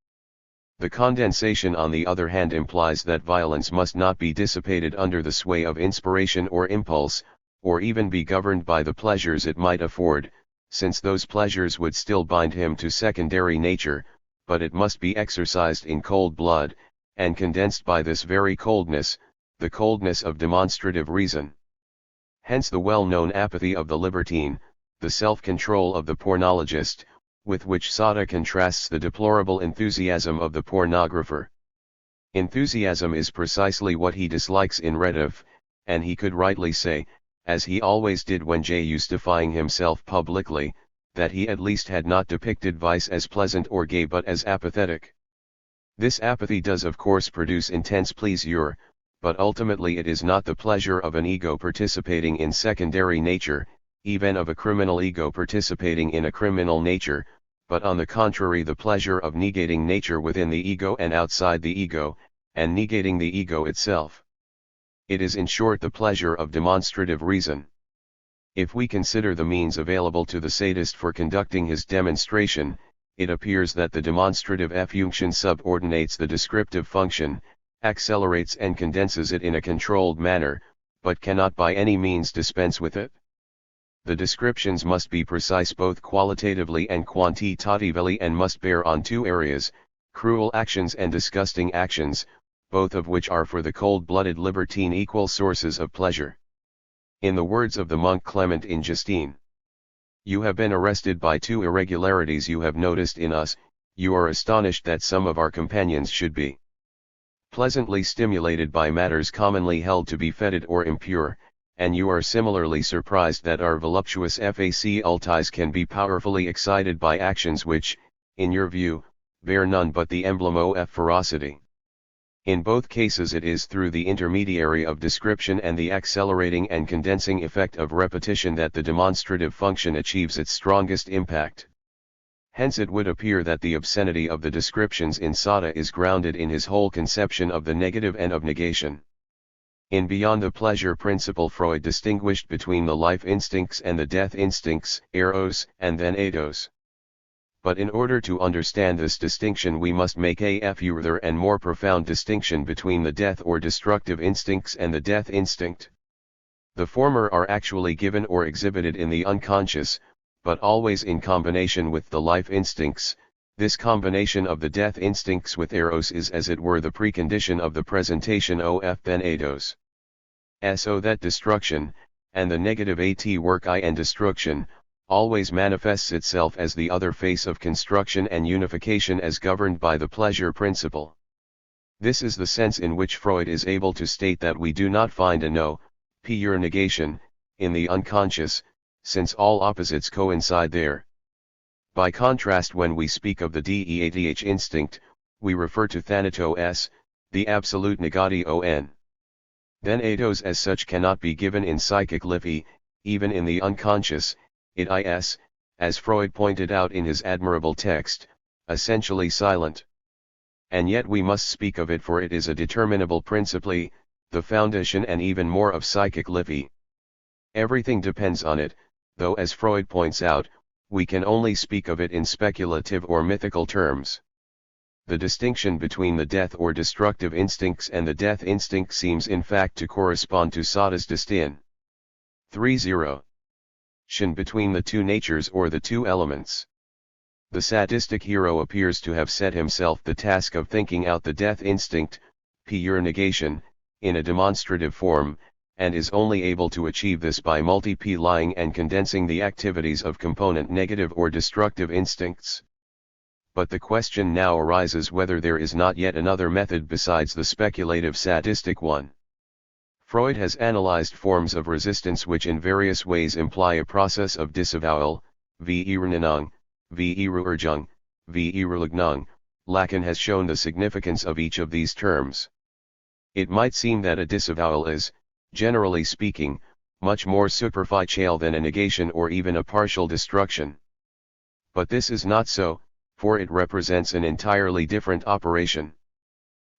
The condensation, on the other hand, implies that violence must not be dissipated under the sway of inspiration or impulse, or even be governed by the pleasures it might afford, since those pleasures would still bind him to secondary nature, but it must be exercised in cold blood, and condensed by this very coldness, the coldness of demonstrative reason. Hence the well-known apathy of the libertine, the self-control of the pornologist, with which Sacher contrasts the deplorable enthusiasm of the pornographer. Enthusiasm is precisely what he dislikes in Redov, and he could rightly say, as he always did when justifying himself publicly, that he at least had not depicted vice as pleasant or gay but as apathetic. This apathy does of course produce intense pleasure, but ultimately it is not the pleasure of an ego participating in secondary nature, even of a criminal ego participating in a criminal nature, but on the contrary the pleasure of negating nature within the ego and outside the ego, and negating the ego itself. It is in short the pleasure of demonstrative reason. If we consider the means available to the sadist for conducting his demonstration, it appears that the demonstrative function subordinates the descriptive function, accelerates and condenses it in a controlled manner, but cannot by any means dispense with it. The descriptions must be precise both qualitatively and quantitatively and must bear on two areas, cruel actions and disgusting actions, both of which are for the cold-blooded libertine equal sources of pleasure. In the words of the monk Clement in Justine, "You have been arrested by two irregularities you have noticed in us. You are astonished that some of our companions should be pleasantly stimulated by matters commonly held to be fetid or impure, and you are similarly surprised that our voluptuous faculties can be powerfully excited by actions which, in your view, bear none but the emblem of ferocity. In both cases it is through the intermediary of description and the accelerating and condensing effect of repetition that the demonstrative function achieves its strongest impact. Hence it would appear that the obscenity of the descriptions in Sacher is grounded in his whole conception of the negative and of negation. In Beyond the Pleasure Principle, Freud distinguished between the life instincts and the death instincts, eros and then eidos. But in order to understand this distinction we must make a further and more profound distinction between the death or destructive instincts and the death instinct. The former are actually given or exhibited in the unconscious, but always in combination with the life instincts. This combination of the death instincts with eros is as it were the precondition of the presentation of then eidos. So that destruction, and the negative at work I and destruction, always manifests itself as the other face of construction and unification as governed by the pleasure principle. This is the sense in which Freud is able to state that we do not find a no, pure negation, in the unconscious, since all opposites coincide there. By contrast, when we speak of the death instinct, we refer to thanatos, the absolute negation. Then eidos as such cannot be given in psychic life, even in the unconscious. It is, as Freud pointed out in his admirable text, essentially silent. And yet we must speak of it, for it is a determinable principle, the foundation and even more of psychic life. Everything depends on it, though as Freud points out, we can only speak of it in speculative or mythical terms. The distinction between the death or destructive instincts and the death instinct seems in fact to correspond to Sacher's distinction. 3-0. Between the two natures or the two elements. The sadistic hero appears to have set himself the task of thinking out the death instinct, pure negation, in a demonstrative form, and is only able to achieve this by multiplying and condensing the activities of component negative or destructive instincts. But the question now arises whether there is not yet another method besides the speculative sadistic one. Freud has analyzed forms of resistance which in various ways imply a process of disavowal, Verernung, Verurgung, Verleughnung. Lacan has shown the significance of each of these terms. It might seem that a disavowal is, generally speaking, much more superficial than a negation or even a partial destruction. But this is not so, for it represents an entirely different operation.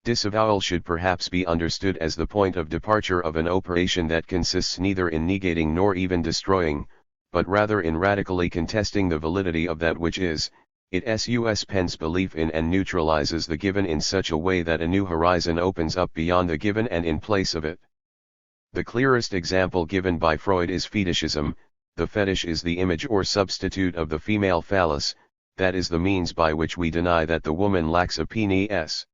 Disavowal should perhaps be understood as the point of departure of an operation that consists neither in negating nor even destroying, but rather in radically contesting the validity of that which is. It suspends belief in and neutralizes the given in such a way that a new horizon opens up beyond the given and in place of it. The clearest example given by Freud is fetishism. The fetish is the image or substitute of the female phallus, that is the means by which we deny that the woman lacks a penis.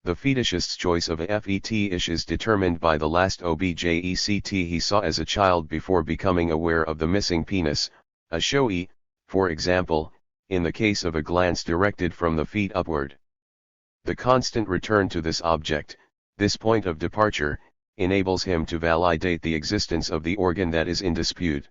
The fetishist's choice of a fetish is determined by the last object he saw as a child before becoming aware of the missing penis, a showy, for example, in the case of a glance directed from the feet upward. The constant return to this object, this point of departure, enables him to validate the existence of the organ that is in dispute.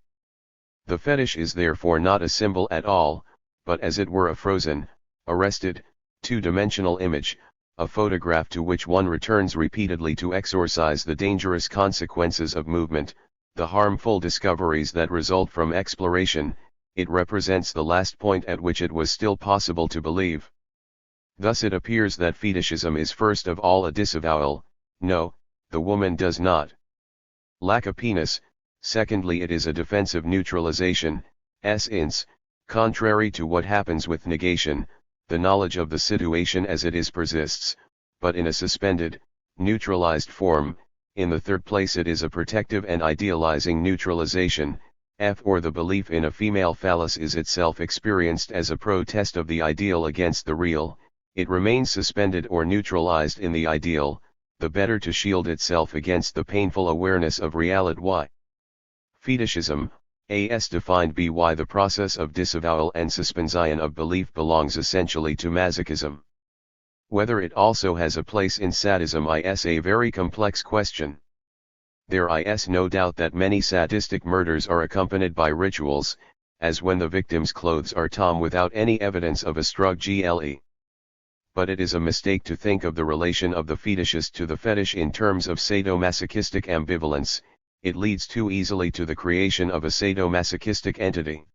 The fetish is therefore not a symbol at all, but as it were a frozen, arrested, two-dimensional image, a photograph to which one returns repeatedly to exorcise the dangerous consequences of movement, the harmful discoveries that result from exploration. It represents the last point at which it was still possible to believe. Thus it appears that fetishism is first of all a disavowal. No, the woman does not lack a penis. Secondly, it is a defensive neutralization, since, contrary to what happens with negation, the knowledge of the situation as it is persists, but in a suspended, neutralized form. In the third place, it is a protective and idealizing neutralization, or the belief in a female phallus is itself experienced as a protest of the ideal against the real. It remains suspended or neutralized in the ideal, the better to shield itself against the painful awareness of reality. Fetishism, as defined by the process of disavowal and suspension of belief, belongs essentially to Masochism. Whether it also has a place in sadism is a very complex question. There is no doubt that many sadistic murders are accompanied by rituals, as when the victim's clothes are torn without any evidence of a struggle. But it is a mistake to think of the relation of the fetishist to the fetish in terms of sadomasochistic ambivalence. It leads too easily to the creation of a sadomasochistic entity.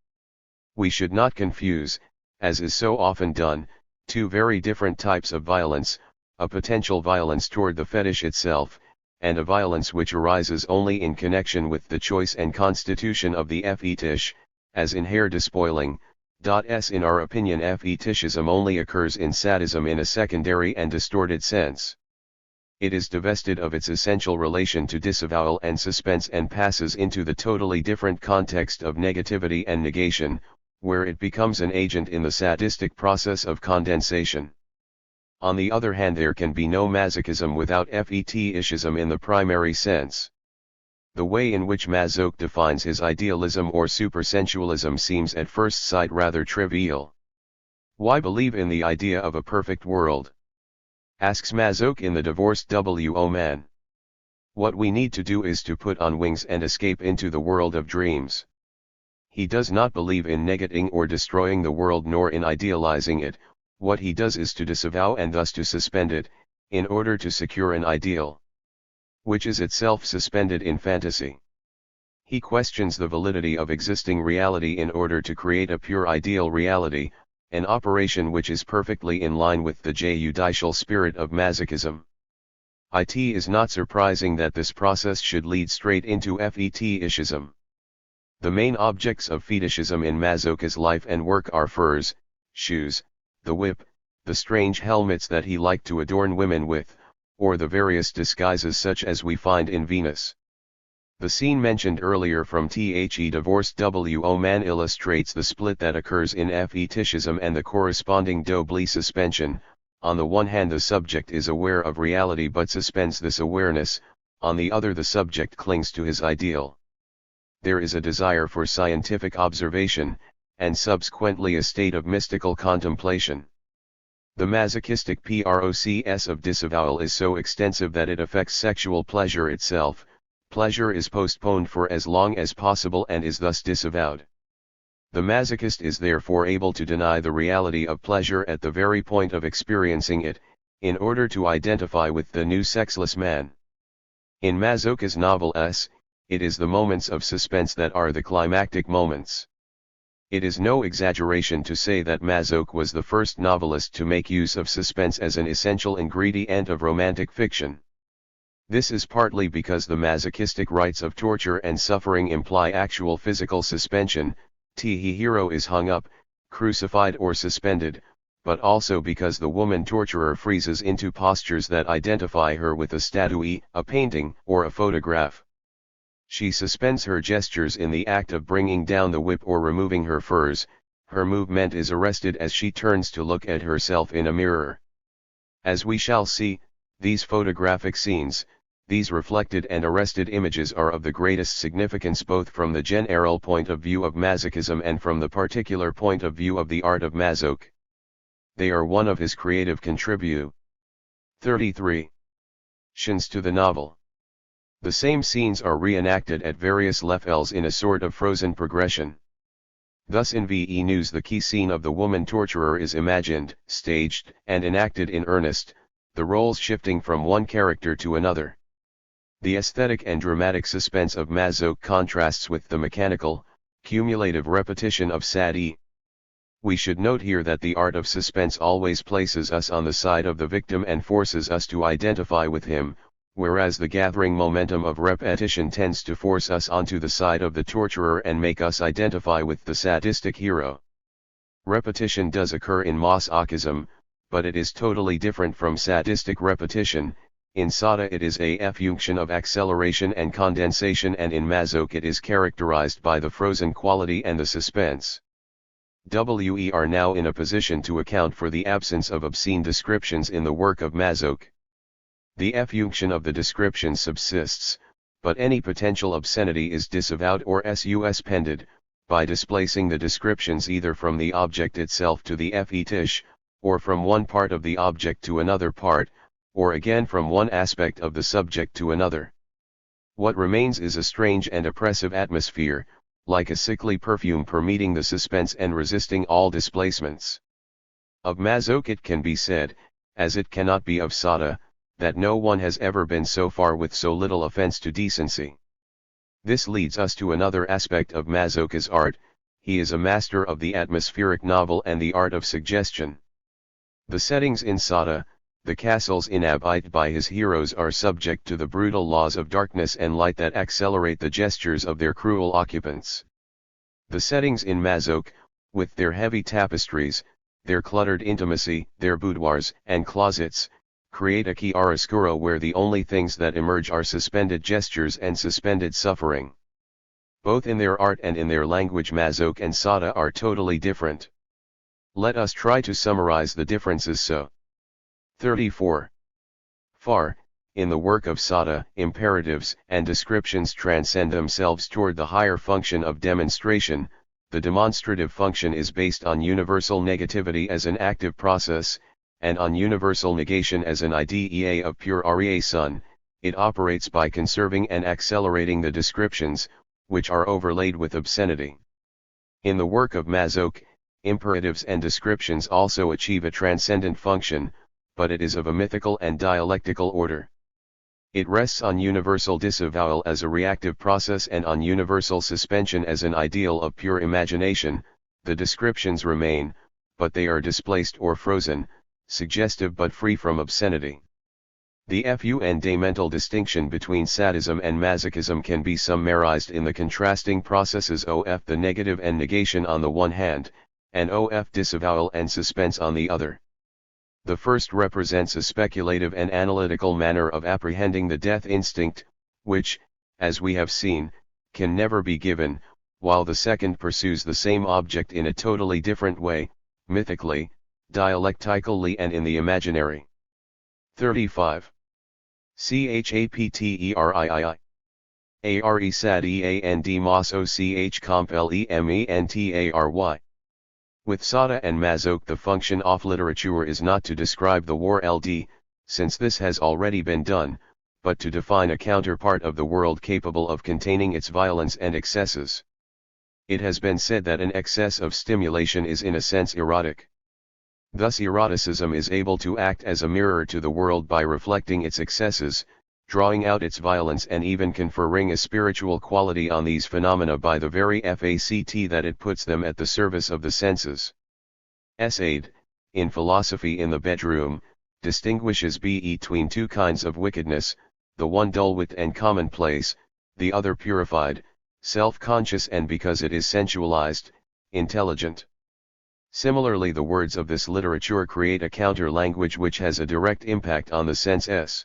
We should not confuse, as is so often done, two very different types of violence, a potential violence toward the fetish itself, and a violence which arises only in connection with the choice and constitution of the fetish, as in hair despoiling. In our opinion, fetishism only occurs in sadism in a secondary and distorted sense. It is divested of its essential relation to disavowal and suspense and passes into the totally different context of negativity and negation, where it becomes an agent in the sadistic process of condensation. On the other hand, there can be no masochism without fetishism in the primary sense. The way in which Masoch defines his idealism or supersensualism seems at first sight rather trivial. Why believe in the idea of a perfect world? Asks Masoch in the divorced man. What we need to do is to put on wings and escape into the world of dreams. He does not believe in negating or destroying the world nor in idealizing it. What he does is to disavow and thus to suspend it, in order to secure an ideal, which is itself suspended in fantasy. He questions the validity of existing reality in order to create a pure ideal reality, an operation which is perfectly in line with the judicial spirit of Masochism. It is not surprising that this process should lead straight into fetishism. The main objects of fetishism in Masoch's life and work are furs, shoes, the whip, the strange helmets that he liked to adorn women with, or the various disguises such as we find in Venus. The scene mentioned earlier from divorced man illustrates the split that occurs in fetishism and the corresponding double suspension. On the one hand, the subject is aware of reality but suspends this awareness, on the other the subject clings to his ideal. There is a desire for scientific observation, and subsequently a state of mystical contemplation. The masochistic process of disavowal is so extensive that it affects sexual pleasure itself. Pleasure is postponed for as long as possible and is thus disavowed. The masochist is therefore able to deny the reality of pleasure at the very point of experiencing it, in order to identify with the new sexless man. In Masoch's novel it is the moments of suspense that are the climactic moments. It is no exaggeration to say that Masoch was the first novelist to make use of suspense as an essential ingredient of romantic fiction. This is partly because the masochistic rites of torture and suffering imply actual physical suspension, the hero is hung up, crucified or suspended, but also because the woman torturer freezes into postures that identify her with a statue, a painting, or a photograph. She suspends her gestures in the act of bringing down the whip or removing her furs, her movement is arrested as she turns to look at herself in a mirror. As we shall see, these photographic scenes, these reflected and arrested images are of the greatest significance both from the general point of view of Masochism and from the particular point of view of the art of Masoch. They are one of his creative contributions. 33. Tions to the novel. The same scenes are reenacted at various levels in a sort of frozen progression. Thus in VE News the key scene of the woman torturer is imagined, staged, and enacted in earnest, the roles shifting from one character to another. The aesthetic and dramatic suspense of Masoch contrasts with the mechanical, cumulative repetition of Sade. We should note here that the art of suspense always places us on the side of the victim and forces us to identify with him, whereas the gathering momentum of repetition tends to force us onto the side of the torturer and make us identify with the sadistic hero. Repetition does occur in Masochism, but it is totally different from sadistic repetition. In Sada it is a function of acceleration and condensation, and in Masoch it is characterized by the frozen quality and the suspense. We are now in a position to account for the absence of obscene descriptions in the work of Masoch. The function of the description subsists, but any potential obscenity is disavowed or suspended, by displacing the descriptions either from the object itself to the fetish, or from one part of the object to another part, or again from one aspect of the subject to another. What remains is a strange and oppressive atmosphere, like a sickly perfume permeating the suspense and resisting all displacements. Of Masoch it can be said, as it cannot be of Sada, that no one has ever been so far with so little offense to decency. This leads us to another aspect of Masoch's art. He is a master of the atmospheric novel and the art of suggestion. The settings in Sada, the castles inhabited by his heroes, are subject to the brutal laws of darkness and light that accelerate the gestures of their cruel occupants. The settings in Masoch, with their heavy tapestries, their cluttered intimacy, their boudoirs and closets, create a chiaroscuro where the only things that emerge are suspended gestures and suspended suffering. Both in their art and in their language Masoch and Sada are totally different. Let us try to summarize the differences so. 34. Far, in the work of Sada, imperatives and descriptions transcend themselves toward the higher function of demonstration. The demonstrative function is based on universal negativity as an active process, and on universal negation as an idea of pure raison. It operates by conserving and accelerating the descriptions, which are overlaid with obscenity. In the work of Masoch, imperatives and descriptions also achieve a transcendent function, but it is of a mythical and dialectical order. It rests on universal disavowal as a reactive process and on universal suspension as an ideal of pure imagination. The descriptions remain, but they are displaced or frozen, suggestive but free from obscenity. The fundamental distinction between sadism and masochism can be summarized in the contrasting processes of the negative and negation on the one hand, and of disavowal and suspense on the other. The first represents a speculative and analytical manner of apprehending the death instinct, which, as we have seen, can never be given, while the second pursues the same object in a totally different way, mythically, dialectically and in the imaginary. 35. Chapterii. Are sad masoch complementary. With Sada and Masoch the function of literature is not to describe the world, since this has already been done, but to define a counterpart of the world capable of containing its violence and excesses. It has been said that an excess of stimulation is in a sense erotic. Thus eroticism is able to act as a mirror to the world by reflecting its excesses, drawing out its violence and even conferring a spiritual quality on these phenomena by the very fact that it puts them at the service of the senses. Said, in Philosophy in the Bedroom, distinguishes between two kinds of wickedness, the one dull-wit and commonplace, the other purified, self-conscious, and because it is sensualized, intelligent. Similarly, the words of this literature create a counter-language which has a direct impact on the senses.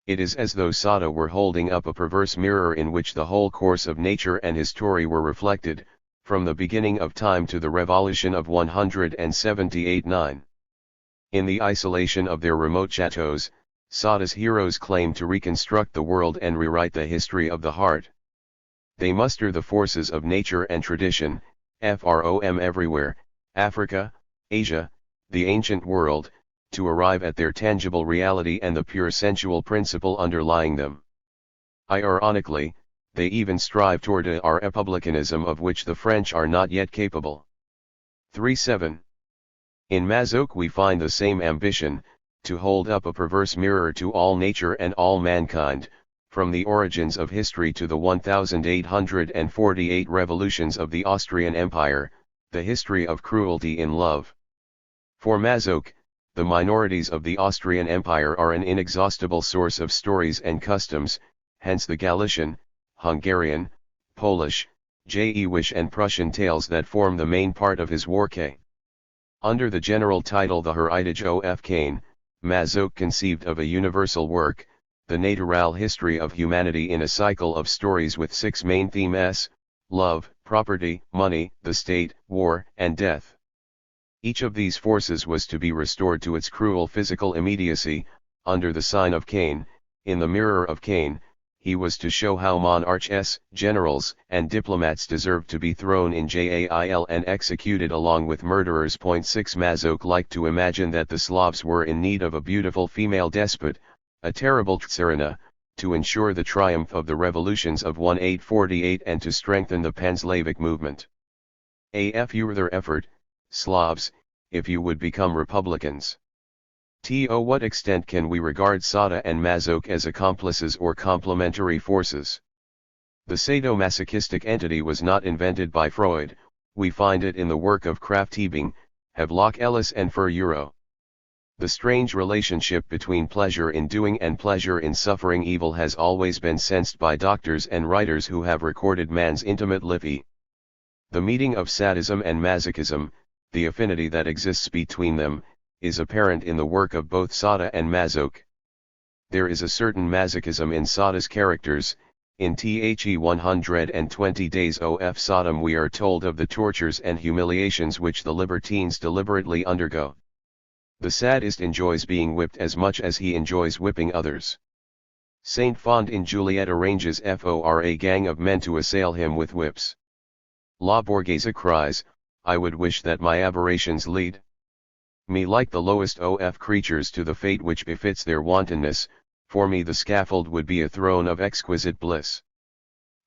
It is as though Sada were holding up a perverse mirror in which the whole course of nature and his story were reflected, from the beginning of time to the revolution of 178-9. In the isolation of their remote chateaus, Sada's heroes claim to reconstruct the world and rewrite the history of the heart. They muster the forces of nature and tradition, from everywhere, Africa, Asia, the ancient world, to arrive at their tangible reality and the pure sensual principle underlying them. Ironically, they even strive toward a republicanism of which the French are not yet capable. 3.7. In Masoch we find the same ambition, to hold up a perverse mirror to all nature and all mankind, from the origins of history to the 1848 revolutions of the Austrian Empire, the history of cruelty in love. For Masoch, the minorities of the Austrian Empire are an inexhaustible source of stories and customs, hence the Galician, Hungarian, Polish, Jewish and Prussian tales that form the main part of his work. Under the general title The Heritage of Cain, Masoch conceived of a universal work, the natural history of humanity in a cycle of stories with 6 main themes: love, property, money, the state, war, and death. Each of these forces was to be restored to its cruel physical immediacy, under the sign of Cain. In the mirror of Cain, he was to show how monarchs, generals, and diplomats deserved to be thrown in jail and executed along with murderers. 6 Masoch liked to imagine that the Slavs were in need of a beautiful female despot, a terrible Tsarina, to ensure the triumph of the revolutions of 1848 and to strengthen the Pan-Slavic movement. A further effort, Slavs, if you would become republicans. To what extent can we regard Sada and Masoch as accomplices or complementary forces? The sadomasochistic entity was not invented by Freud, we find it in the work of Krafft-Ebing, Havelock Ellis and Furero. The strange relationship between pleasure in doing and pleasure in suffering evil has always been sensed by doctors and writers who have recorded man's intimate life. The meeting of sadism and masochism, the affinity that exists between them, is apparent in the work of both Sada and Masoch. There is a certain masochism in Sada's characters. In The 120 Days of Sodom we are told of the tortures and humiliations which the libertines deliberately undergo. The sadist enjoys being whipped as much as he enjoys whipping others. Saint Fond in Juliet arranges for a gang of men to assail him with whips. La Borghese cries, I would wish that my aberrations lead me like the lowest of creatures to the fate which befits their wantonness. For me the scaffold would be a throne of exquisite bliss.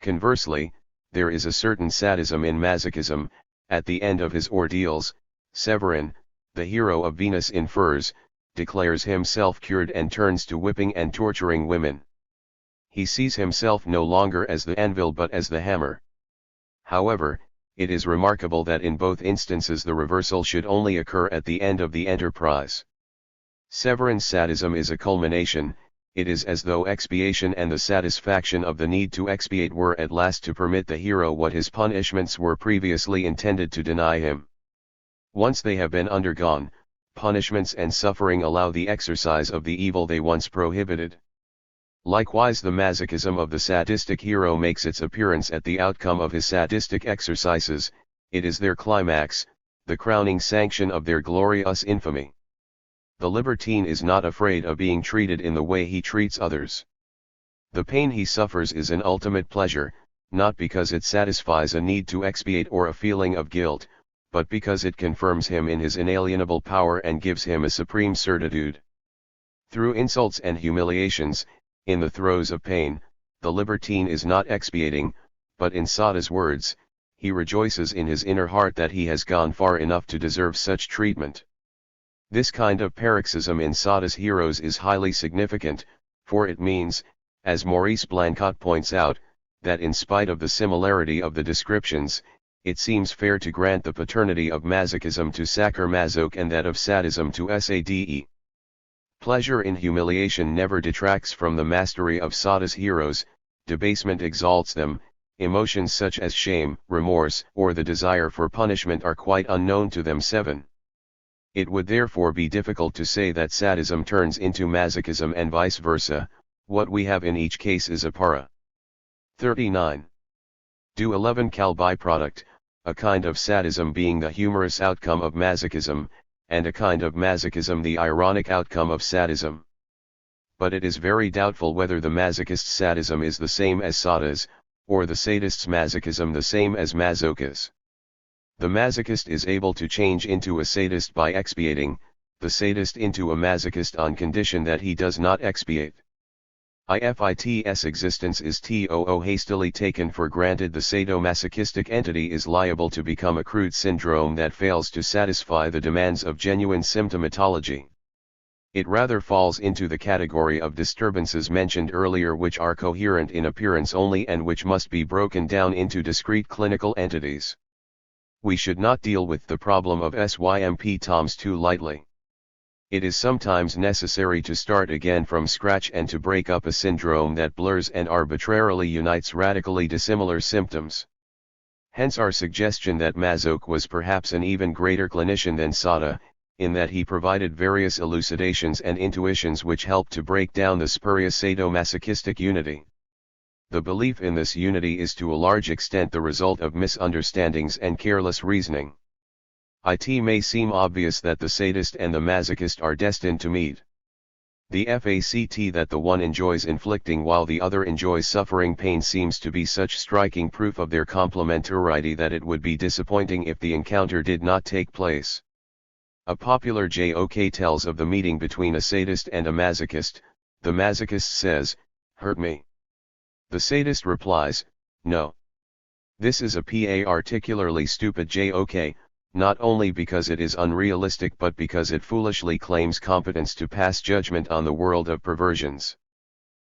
Conversely, there is a certain sadism in masochism. At the end of his ordeals, Severin, the hero of Venus in Furs, declares himself cured and turns to whipping and torturing women. He sees himself no longer as the anvil but as the hammer. However, it is remarkable that in both instances the reversal should only occur at the end of the enterprise. Severin's sadism is a culmination. It is as though expiation and the satisfaction of the need to expiate were at last to permit the hero what his punishments were previously intended to deny him. Once they have been undergone, punishments and suffering allow the exercise of the evil they once prohibited. Likewise the masochism of the sadistic hero makes its appearance at the outcome of his sadistic exercises. It is their climax, the crowning sanction of their glorious infamy. The libertine is not afraid of being treated in the way he treats others. The pain he suffers is an ultimate pleasure, not because it satisfies a need to expiate or a feeling of guilt, but because it confirms him in his inalienable power and gives him a supreme certitude. Through insults and humiliations, in the throes of pain, the libertine is not expiating, but in Sada's words, he rejoices in his inner heart that he has gone far enough to deserve such treatment. This kind of paroxysm in Sada's heroes is highly significant, for it means, as Maurice Blancot points out, that in spite of the similarity of the descriptions, it seems fair to grant the paternity of masochism to Sacher Masoch and that of sadism to Sade. Pleasure in humiliation never detracts from the mastery of Sada's heroes, debasement exalts them, emotions such as shame, remorse, or the desire for punishment are quite unknown to them. 7. It would therefore be difficult to say that sadism turns into masochism and vice versa. What we have in each case is a para. 39. Do 11 Cal byproduct, a kind of sadism being the humorous outcome of masochism, and a kind of masochism the ironic outcome of sadism. But it is very doubtful whether the masochist's sadism is the same as Sada's, or the sadist's masochism the same as Masoch's. The masochist is able to change into a sadist by expiating, the sadist into a masochist on condition that he does not expiate. If its existence is hastily taken for granted, the sadomasochistic entity is liable to become a crude syndrome that fails to satisfy the demands of genuine symptomatology. It rather falls into the category of disturbances mentioned earlier, which are coherent in appearance only and which must be broken down into discrete clinical entities. We should not deal with the problem of symptoms too lightly. It is sometimes necessary to start again from scratch and to break up a syndrome that blurs and arbitrarily unites radically dissimilar symptoms. Hence our suggestion that Masoch was perhaps an even greater clinician than Sada, in that he provided various elucidations and intuitions which helped to break down the spurious sadomasochistic unity. The belief in this unity is to a large extent the result of misunderstandings and careless reasoning. It may seem obvious that the sadist and the masochist are destined to meet. The fact that the one enjoys inflicting while the other enjoys suffering pain seems to be such striking proof of their complementarity that it would be disappointing if the encounter did not take place. A popular joke tells of the meeting between a sadist and a masochist. The masochist says, "Hurt me." The sadist replies, "No." This is a particularly stupid joke, not only because it is unrealistic but because it foolishly claims competence to pass judgment on the world of perversions.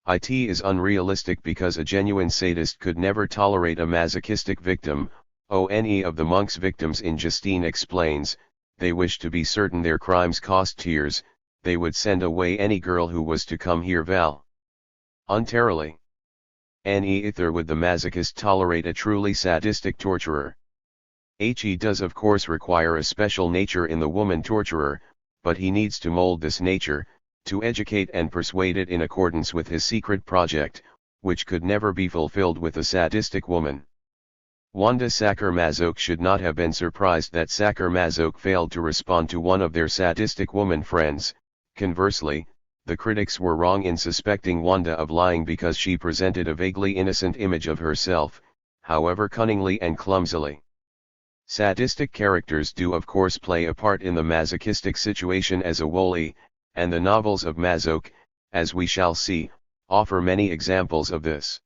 It is unrealistic because a genuine sadist could never tolerate a masochistic victim. One of the monk's victims in Justine explains, they wish to be certain their crimes cost tears, they would send away any girl who was to come here voluntarily. Neither would the masochist tolerate a truly sadistic torturer. He does of course require a special nature in the woman torturer, but he needs to mold this nature, to educate and persuade it in accordance with his secret project, which could never be fulfilled with a sadistic woman. Wanda Sacher Masoch should not have been surprised that Sacher Masoch failed to respond to one of their sadistic woman friends. Conversely, the critics were wrong in suspecting Wanda of lying because she presented a vaguely innocent image of herself, however cunningly and clumsily. Sadistic characters do of course play a part in the masochistic situation as a whole, and the novels of Masoch, as we shall see, offer many examples of this.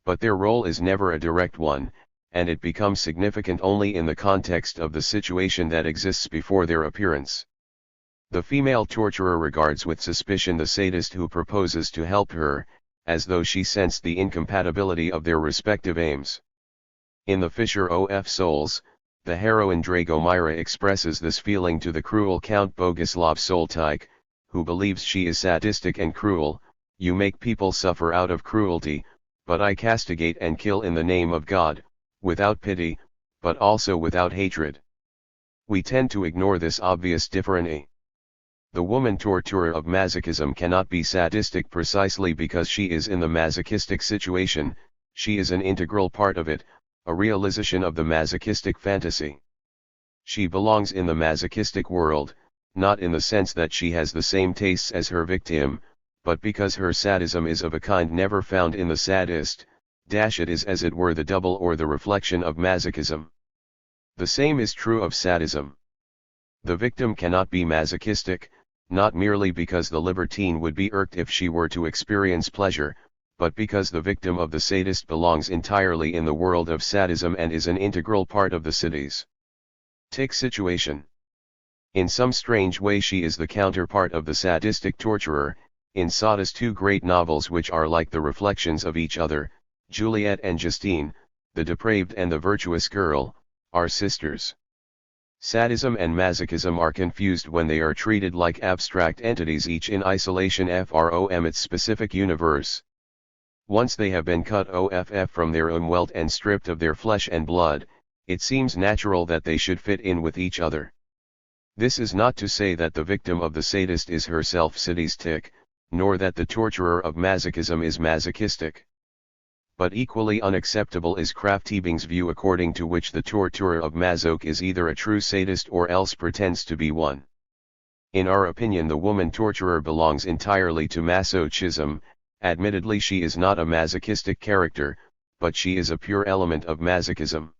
But their role is never a direct one, and it becomes significant only in the context of the situation that exists before their appearance. The female torturer regards with suspicion the sadist who proposes to help her, as though she sensed the incompatibility of their respective aims. In the Fisher of Souls, the heroine Dragomira expresses this feeling to the cruel Count Boguslav Soltike, who believes she is sadistic and cruel. "You make people suffer out of cruelty, but I castigate and kill in the name of God, without pity, but also without hatred." We tend to ignore this obvious difference. The woman torturer of masochism cannot be sadistic precisely because she is in the masochistic situation, she is an integral part of it, a realization of the masochistic fantasy. She belongs in the masochistic world, not in the sense that she has the same tastes as her victim, but because her sadism is of a kind never found in the sadist. It is as it were the double or the reflection of masochism. The same is true of sadism. The victim cannot be masochistic, not merely because the libertine would be irked if she were to experience pleasure, but because the victim of the sadist belongs entirely in the world of sadism and is an integral part of the sadistic situation. In some strange way she is the counterpart of the sadistic torturer, In Sada's two great novels, which are like the reflections of each other, Juliet and Justine, the depraved and the virtuous girl, are sisters. Sadism and masochism are confused when they are treated like abstract entities, each in isolation from its specific universe. Once they have been cut off from their own wealth and stripped of their flesh and blood, it seems natural that they should fit in with each other. This is not to say that the victim of the sadist is herself sadistic, nor that the torturer of masochism is masochistic. But equally unacceptable is Krafft-Ebing's view, according to which the torturer of Masoch is either a true sadist or else pretends to be one. In our opinion, the woman torturer belongs entirely to Masochism. Admittedly, she is not a masochistic character, but she is a pure element of Masochism.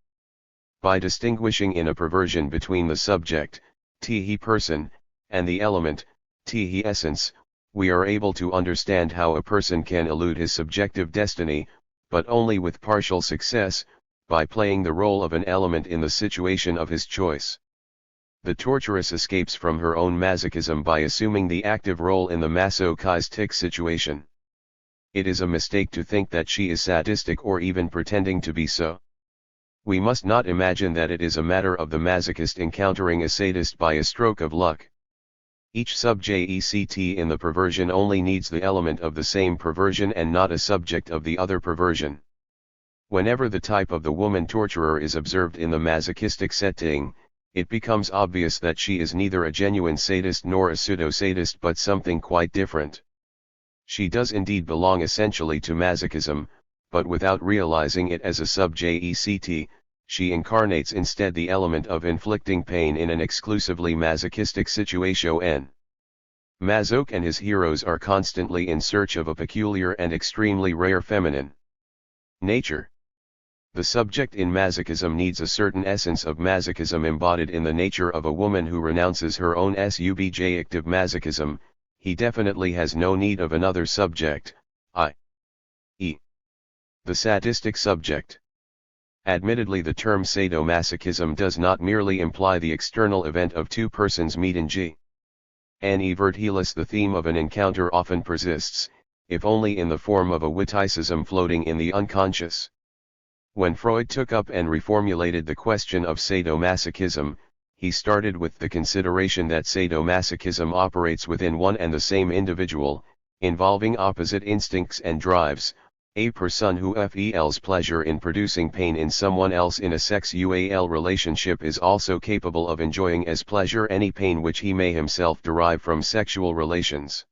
By distinguishing in a perversion between the subject, he person, and the element, he essence, we are able to understand how a person can elude his subjective destiny, but only with partial success, by playing the role of an element in the situation of his choice. The torturess escapes from her own masochism by assuming the active role in the masochistic situation. It is a mistake to think that she is sadistic or even pretending to be so. We must not imagine that it is a matter of the masochist encountering a sadist by a stroke of luck. Each subject in the perversion only needs the element of the same perversion and not a subject of the other perversion. Whenever the type of the woman torturer is observed in the masochistic setting, it becomes obvious that she is neither a genuine sadist nor a pseudo-sadist but something quite different. She does indeed belong essentially to masochism, but without realizing it as a subject, she incarnates instead the element of inflicting pain in an exclusively masochistic situation. Masoch and his heroes are constantly in search of a peculiar and extremely rare feminine nature. The subject in masochism needs a certain essence of masochism embodied in the nature of a woman who renounces her own subjective masochism. He definitely has no need of another subject, i.e., the sadistic subject. Admittedly, the term sadomasochism does not merely imply the external event of two persons meeting N. Vertilis. The theme of an encounter often persists, if only in the form of a witticism floating in the unconscious. When Freud took up and reformulated the question of sadomasochism, he started with the consideration that sadomasochism operates within one and the same individual, involving opposite instincts and drives. A person who feels pleasure in producing pain in someone else in a sexual relationship is also capable of enjoying as pleasure any pain which he may himself derive from sexual relations.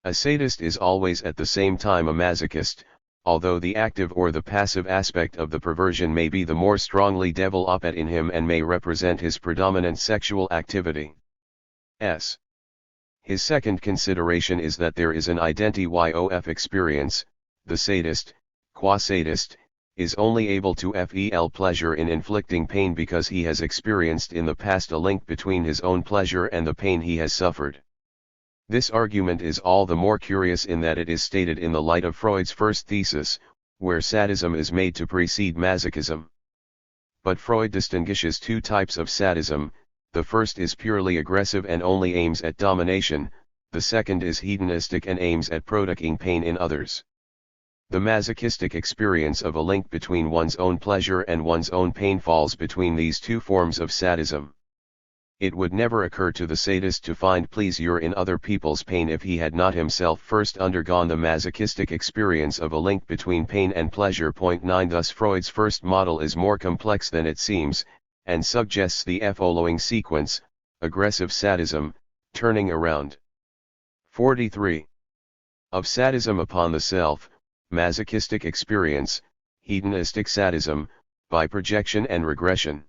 A sadist is always at the same time a masochist, although the active or the passive aspect of the perversion may be the more strongly developed in him and may represent his predominant sexual activity. His second consideration is that there is an identity-of experience. The sadist, qua sadist, is only able to feel pleasure in inflicting pain because he has experienced in the past a link between his own pleasure and the pain he has suffered. This argument is all the more curious in that it is stated in the light of Freud's first thesis, where sadism is made to precede masochism. But Freud distinguishes two types of sadism: the first is purely aggressive and only aims at domination, the second is hedonistic and aims at provoking pain in others. The masochistic experience of a link between one's own pleasure and one's own pain falls between these two forms of sadism. It would never occur to the sadist to find pleasure in other people's pain if he had not himself first undergone the masochistic experience of a link between pain and pleasure. Point 9. Thus Freud's first model is more complex than it seems, and suggests the following sequence: aggressive sadism, turning around. 43. Of sadism upon the self, masochistic experience, hedonistic sadism, by projection and regression.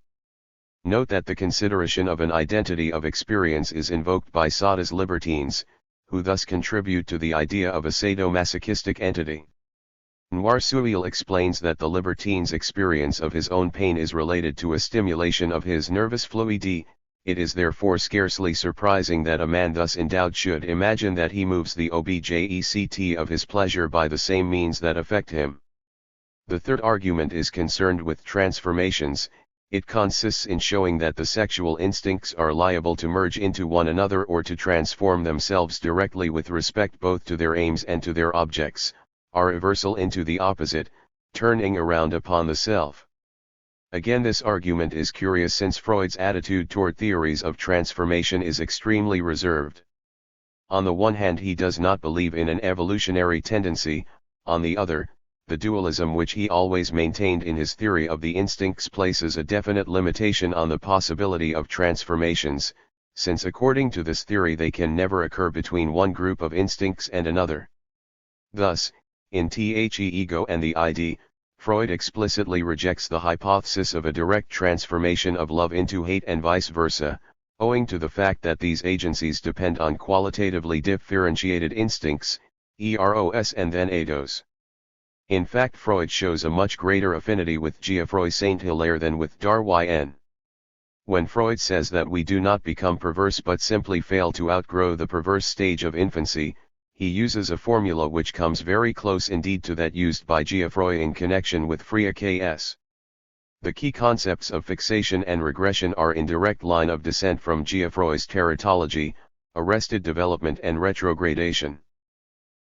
Note that the consideration of an identity of experience is invoked by Sada's libertines, who thus contribute to the idea of a sadomasochistic entity. Noirsuil explains that the libertine's experience of his own pain is related to a stimulation of his nervous fluidity. It is therefore scarcely surprising that a man thus endowed should imagine that he moves the object of his pleasure by the same means that affect him. The third argument is concerned with transformations. It consists in showing that the sexual instincts are liable to merge into one another or to transform themselves directly with respect both to their aims and to their objects, are reversal into the opposite, turning around upon the self. Again, this argument is curious since Freud's attitude toward theories of transformation is extremely reserved. On the one hand, he does not believe in an evolutionary tendency, on the other, the dualism which he always maintained in his theory of the instincts places a definite limitation on the possibility of transformations, since according to this theory they can never occur between one group of instincts and another. Thus, in The Ego and the ID, Freud explicitly rejects the hypothesis of a direct transformation of love into hate and vice versa, owing to the fact that these agencies depend on qualitatively differentiated instincts, eros and then eidos. In fact, Freud shows a much greater affinity with Geoffroy Saint-Hilaire than with Darwin. When Freud says that we do not become perverse but simply fail to outgrow the perverse stage of infancy, he uses a formula which comes very close indeed to that used by Geoffroy in connection with Freya K.S. The key concepts of fixation and regression are in direct line of descent from Geoffroy's teratology, arrested development and retrogradation.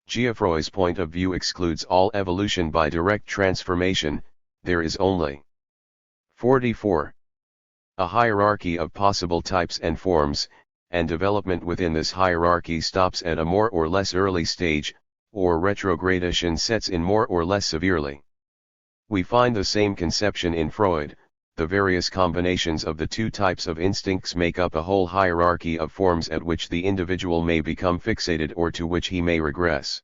Geoffroy's point of view excludes all evolution by direct transformation. There is only 44. A hierarchy of possible types and forms, and development within this hierarchy stops at a more or less early stage, or retrogradation sets in more or less severely. We find the same conception in Freud. The various combinations of the two types of instincts make up a whole hierarchy of forms at which the individual may become fixated or to which he may regress.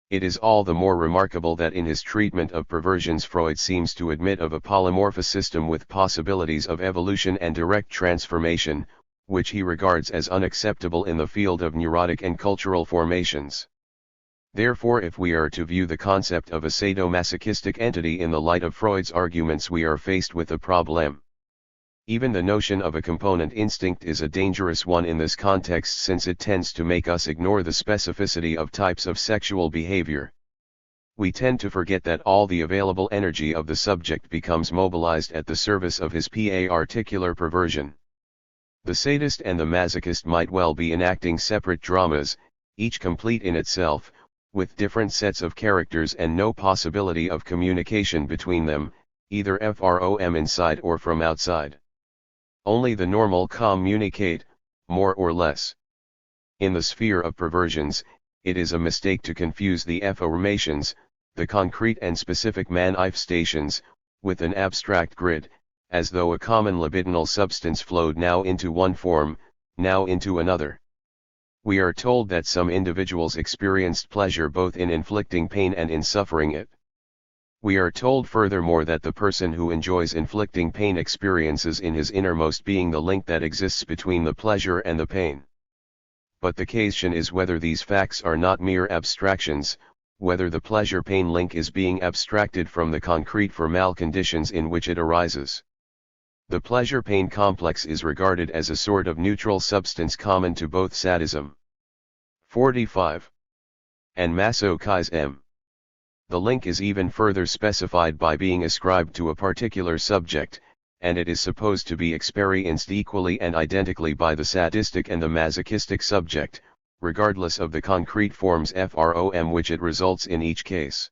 It is all the more remarkable that in his treatment of perversions Freud seems to admit of a polymorphous system with possibilities of evolution and direct transformation, which he regards as unacceptable in the field of neurotic and cultural formations. Therefore, if we are to view the concept of a sadomasochistic entity in the light of Freud's arguments, we are faced with a problem. Even the notion of a component instinct is a dangerous one in this context, since it tends to make us ignore the specificity of types of sexual behavior. We tend to forget that all the available energy of the subject becomes mobilized at the service of his particular perversion. The sadist and the masochist might well be enacting separate dramas, each complete in itself, with different sets of characters and no possibility of communication between them, either from inside or from outside. Only the normal communicate, more or less. In the sphere of perversions, it is a mistake to confuse the formations, the concrete and specific manifestations, with an abstract grid, as though a common libidinal substance flowed now into one form, now into another. We are told that some individuals experienced pleasure both in inflicting pain and in suffering it. We are told furthermore that the person who enjoys inflicting pain experiences in his innermost being the link that exists between the pleasure and the pain. But the question is whether these facts are not mere abstractions, whether the pleasure-pain link is being abstracted from the concrete formal conditions in which it arises. The pleasure-pain complex is regarded as a sort of neutral substance common to both sadism 45 and masochism. The link is even further specified by being ascribed to a particular subject, and it is supposed to be experienced equally and identically by the sadistic and the masochistic subject, regardless of the concrete forms from which it results in each case.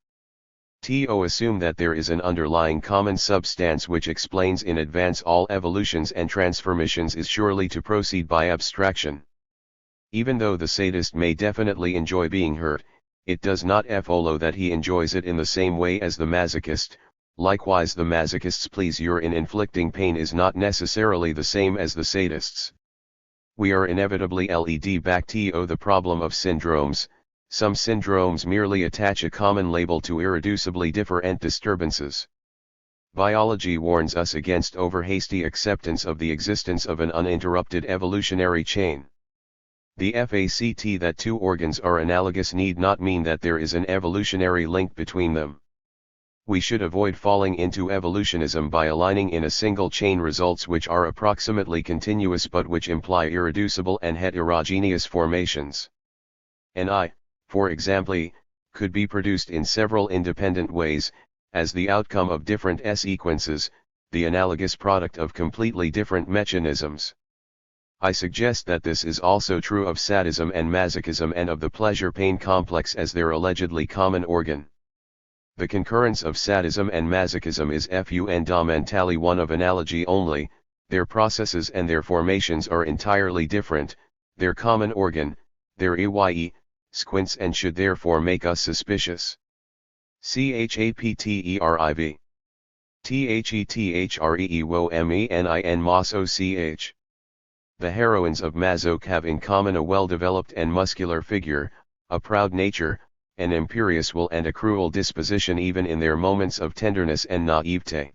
To assume that there is an underlying common substance which explains in advance all evolutions and transformations is surely to proceed by abstraction. Even though the sadist may definitely enjoy being hurt, it does not follow that he enjoys it in the same way as the masochist. Likewise, the masochist's pleasure in inflicting pain is not necessarily the same as the sadist's. We are inevitably led back to the problem of syndromes. Some syndromes merely attach a common label to irreducibly different disturbances. Biology warns us against over-hasty acceptance of the existence of an uninterrupted evolutionary chain. The fact that two organs are analogous need not mean that there is an evolutionary link between them. We should avoid falling into evolutionism by aligning in a single chain results which are approximately continuous but which imply irreducible and heterogeneous formations. An eye, for example, could be produced in several independent ways, as the outcome of different sequences, the analogous product of completely different mechanisms. I suggest that this is also true of sadism and masochism and of the pleasure-pain complex as their allegedly common organ. The concurrence of sadism and masochism is fundamentally one of analogy only, their processes and their formations are entirely different, their common organ, their EYE, squints and should therefore make us suspicious. Chapteriv. Thethreuomenin Masoch. The heroines of Masoch have in common a well-developed and muscular figure, a proud nature, an imperious will and a cruel disposition even in their moments of tenderness and naivete.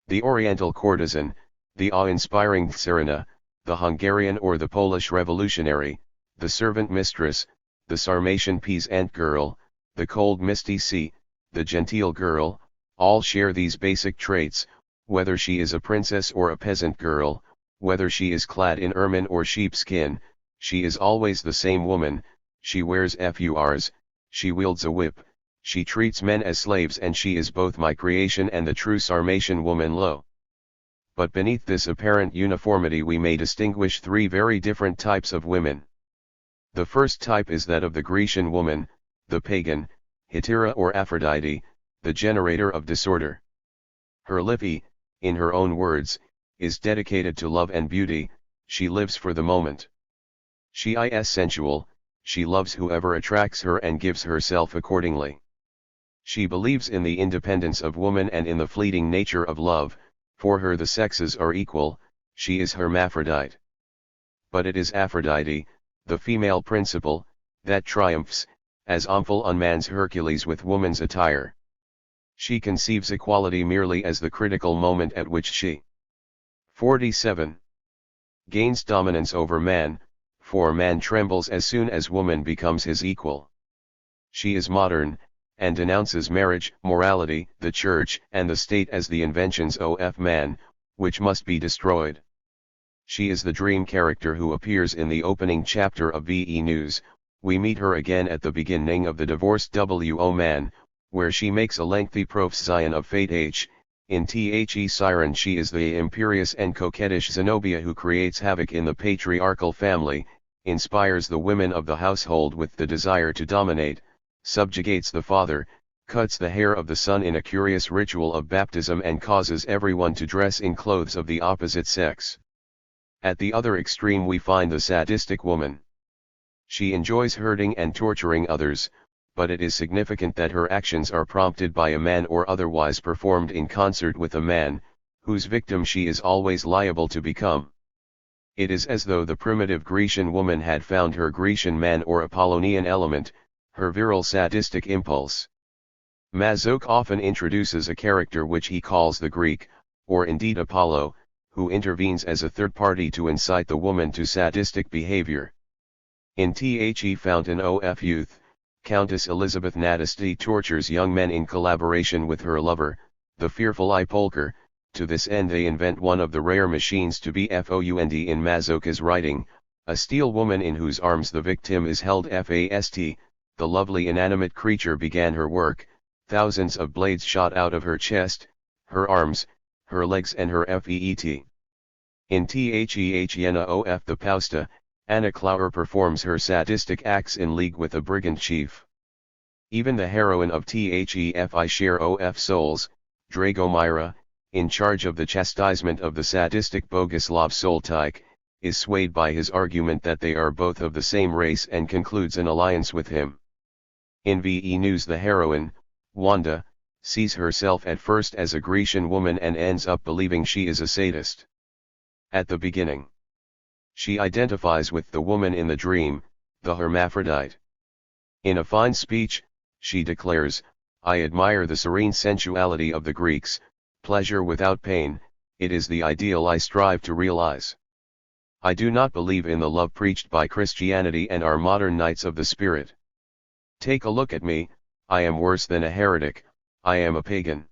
The Oriental courtesan, the awe-inspiring Tsarina, the Hungarian or the Polish revolutionary, the servant mistress, the Sarmatian peasant girl, the cold misty sea, the genteel girl, all share these basic traits, whether she is a princess or a peasant girl, whether she is clad in ermine or sheepskin, she is always the same woman, she wears furs, she wields a whip, she treats men as slaves and she is both my creation and the true Sarmatian woman lo. But beneath this apparent uniformity we may distinguish three very different types of women. The first type is that of the Grecian woman, the pagan, Hetaira or Aphrodite, the generator of disorder. Her life, in her own words, is dedicated to love and beauty, she lives for the moment. She is sensual, she loves whoever attracts her and gives herself accordingly. She believes in the independence of woman and in the fleeting nature of love, for her the sexes are equal, she is hermaphrodite. But it is Aphrodite, the female principle, that triumphs, as Omphale unmans Hercules with woman's attire. She conceives equality merely as the critical moment at which she 47. Gains dominance over man, for man trembles as soon as woman becomes his equal. She is modern, and denounces marriage, morality, the church, and the state as the inventions of man, which must be destroyed. She is the dream character who appears in the opening chapter of VE News. We meet her again at the beginning of the divorced W.O. Man, where she makes a lengthy prophesian of fate. In The Siren she is the imperious and coquettish Zenobia who creates havoc in the patriarchal family, inspires the women of the household with the desire to dominate, subjugates the father, cuts the hair of the son in a curious ritual of baptism and causes everyone to dress in clothes of the opposite sex. At the other extreme we find the sadistic woman. She enjoys hurting and torturing others, but it is significant that her actions are prompted by a man or otherwise performed in concert with a man, whose victim she is always liable to become. It is as though the primitive Grecian woman had found her Grecian man or Apollonian element, her virile sadistic impulse. Masoch often introduces a character which he calls the Greek, or indeed Apollo, who intervenes as a third party to incite the woman to sadistic behavior. In The Fountain of Youth, Countess Elizabeth Natasti tortures young men in collaboration with her lover, the fearful Ipolker. To this end they invent one of the rare machines to be found in Masoch's writing, a steel woman in whose arms the victim is held fast. The lovely inanimate creature began her work, thousands of blades shot out of her chest, her arms, her legs and her feet. In The Hyena of the Pausta, Anna Clower performs her sadistic acts in league with a brigand chief. Even the heroine of The Share of Souls, Dragomira, in charge of the chastisement of the sadistic Boguslav Soltike, is swayed by his argument that they are both of the same race and concludes an alliance with him. In VE News the heroine, Wanda, sees herself at first as a Grecian woman and ends up believing she is a sadist. At the beginning, she identifies with the woman in the dream, the hermaphrodite. In a fine speech, she declares, "I admire the serene sensuality of the Greeks, pleasure without pain, it is the ideal I strive to realize. I do not believe in the love preached by Christianity and our modern knights of the spirit. Take a look at me, I am worse than a heretic, I am a pagan.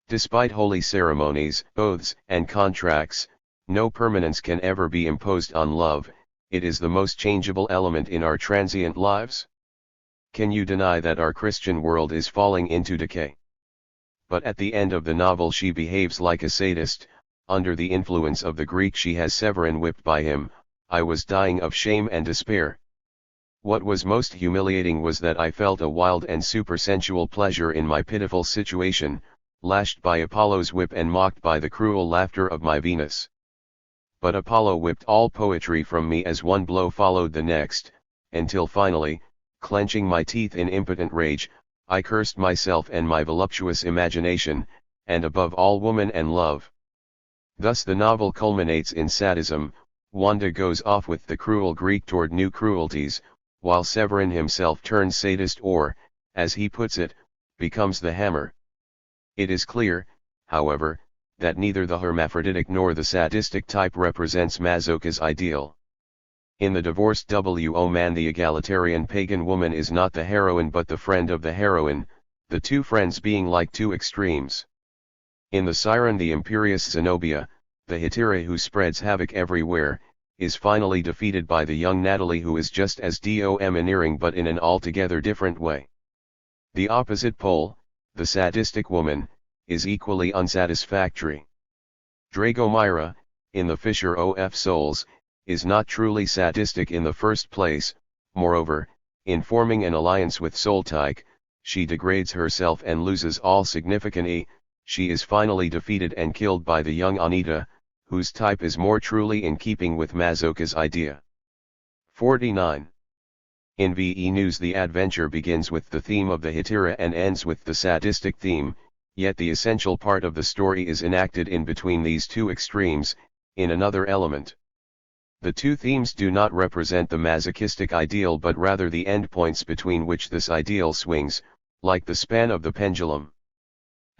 Despite holy ceremonies, oaths, and contracts, no permanence can ever be imposed on love, it is the most changeable element in our transient lives. Can you deny that our Christian world is falling into decay? but at the end of the novel she behaves like a sadist. Under the influence of the Greek she has Severin whipped by him. I was dying of shame and despair. What was most humiliating was that I felt a wild and supersensual pleasure in my pitiful situation, lashed by Apollo's whip and mocked by the cruel laughter of my Venus. But Apollo whipped all poetry from me as one blow followed the next, until finally, clenching my teeth in impotent rage, I cursed myself and my voluptuous imagination, and above all woman and love. Thus the novel culminates in sadism. Wanda goes off with the cruel Greek toward new cruelties, while Severin himself turns sadist or, as he puts it, becomes the hammer. It is clear, however, that neither the hermaphroditic nor the sadistic type represents Masoch's ideal. In the divorced W.O. man, the egalitarian pagan woman is not the heroine but the friend of the heroine, the two friends being like two extremes. In the Siren, the imperious Zenobia, the hetaira who spreads havoc everywhere, is finally defeated by the young Natalie, who is just as domineering but in an altogether different way. The opposite pole, the sadistic woman, is equally unsatisfactory. Dragomira, in the Fisher of Souls, is not truly sadistic in the first place. Moreover, in forming an alliance with Soltike, she degrades herself and loses all significance. She is finally defeated and killed by the young Anita, whose type is more truly in keeping with Masoch's idea. 49. In VE News, the adventure begins with the theme of the hetaira and ends with the sadistic theme, yet the essential part of the story is enacted in between these two extremes, in another element. The two themes do not represent the masochistic ideal but rather the endpoints between which this ideal swings, like the span of the pendulum.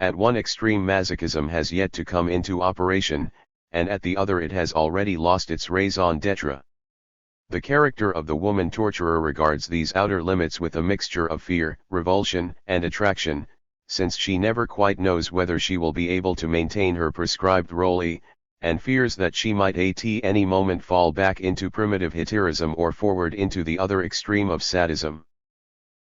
At one extreme masochism has yet to come into operation, and at the other it has already lost its raison d'etre. The character of the woman torturer regards these outer limits with a mixture of fear, revulsion, and attraction, since she never quite knows whether she will be able to maintain her prescribed role, and fears that she might at any moment fall back into primitive hetairism or forward into the other extreme of sadism.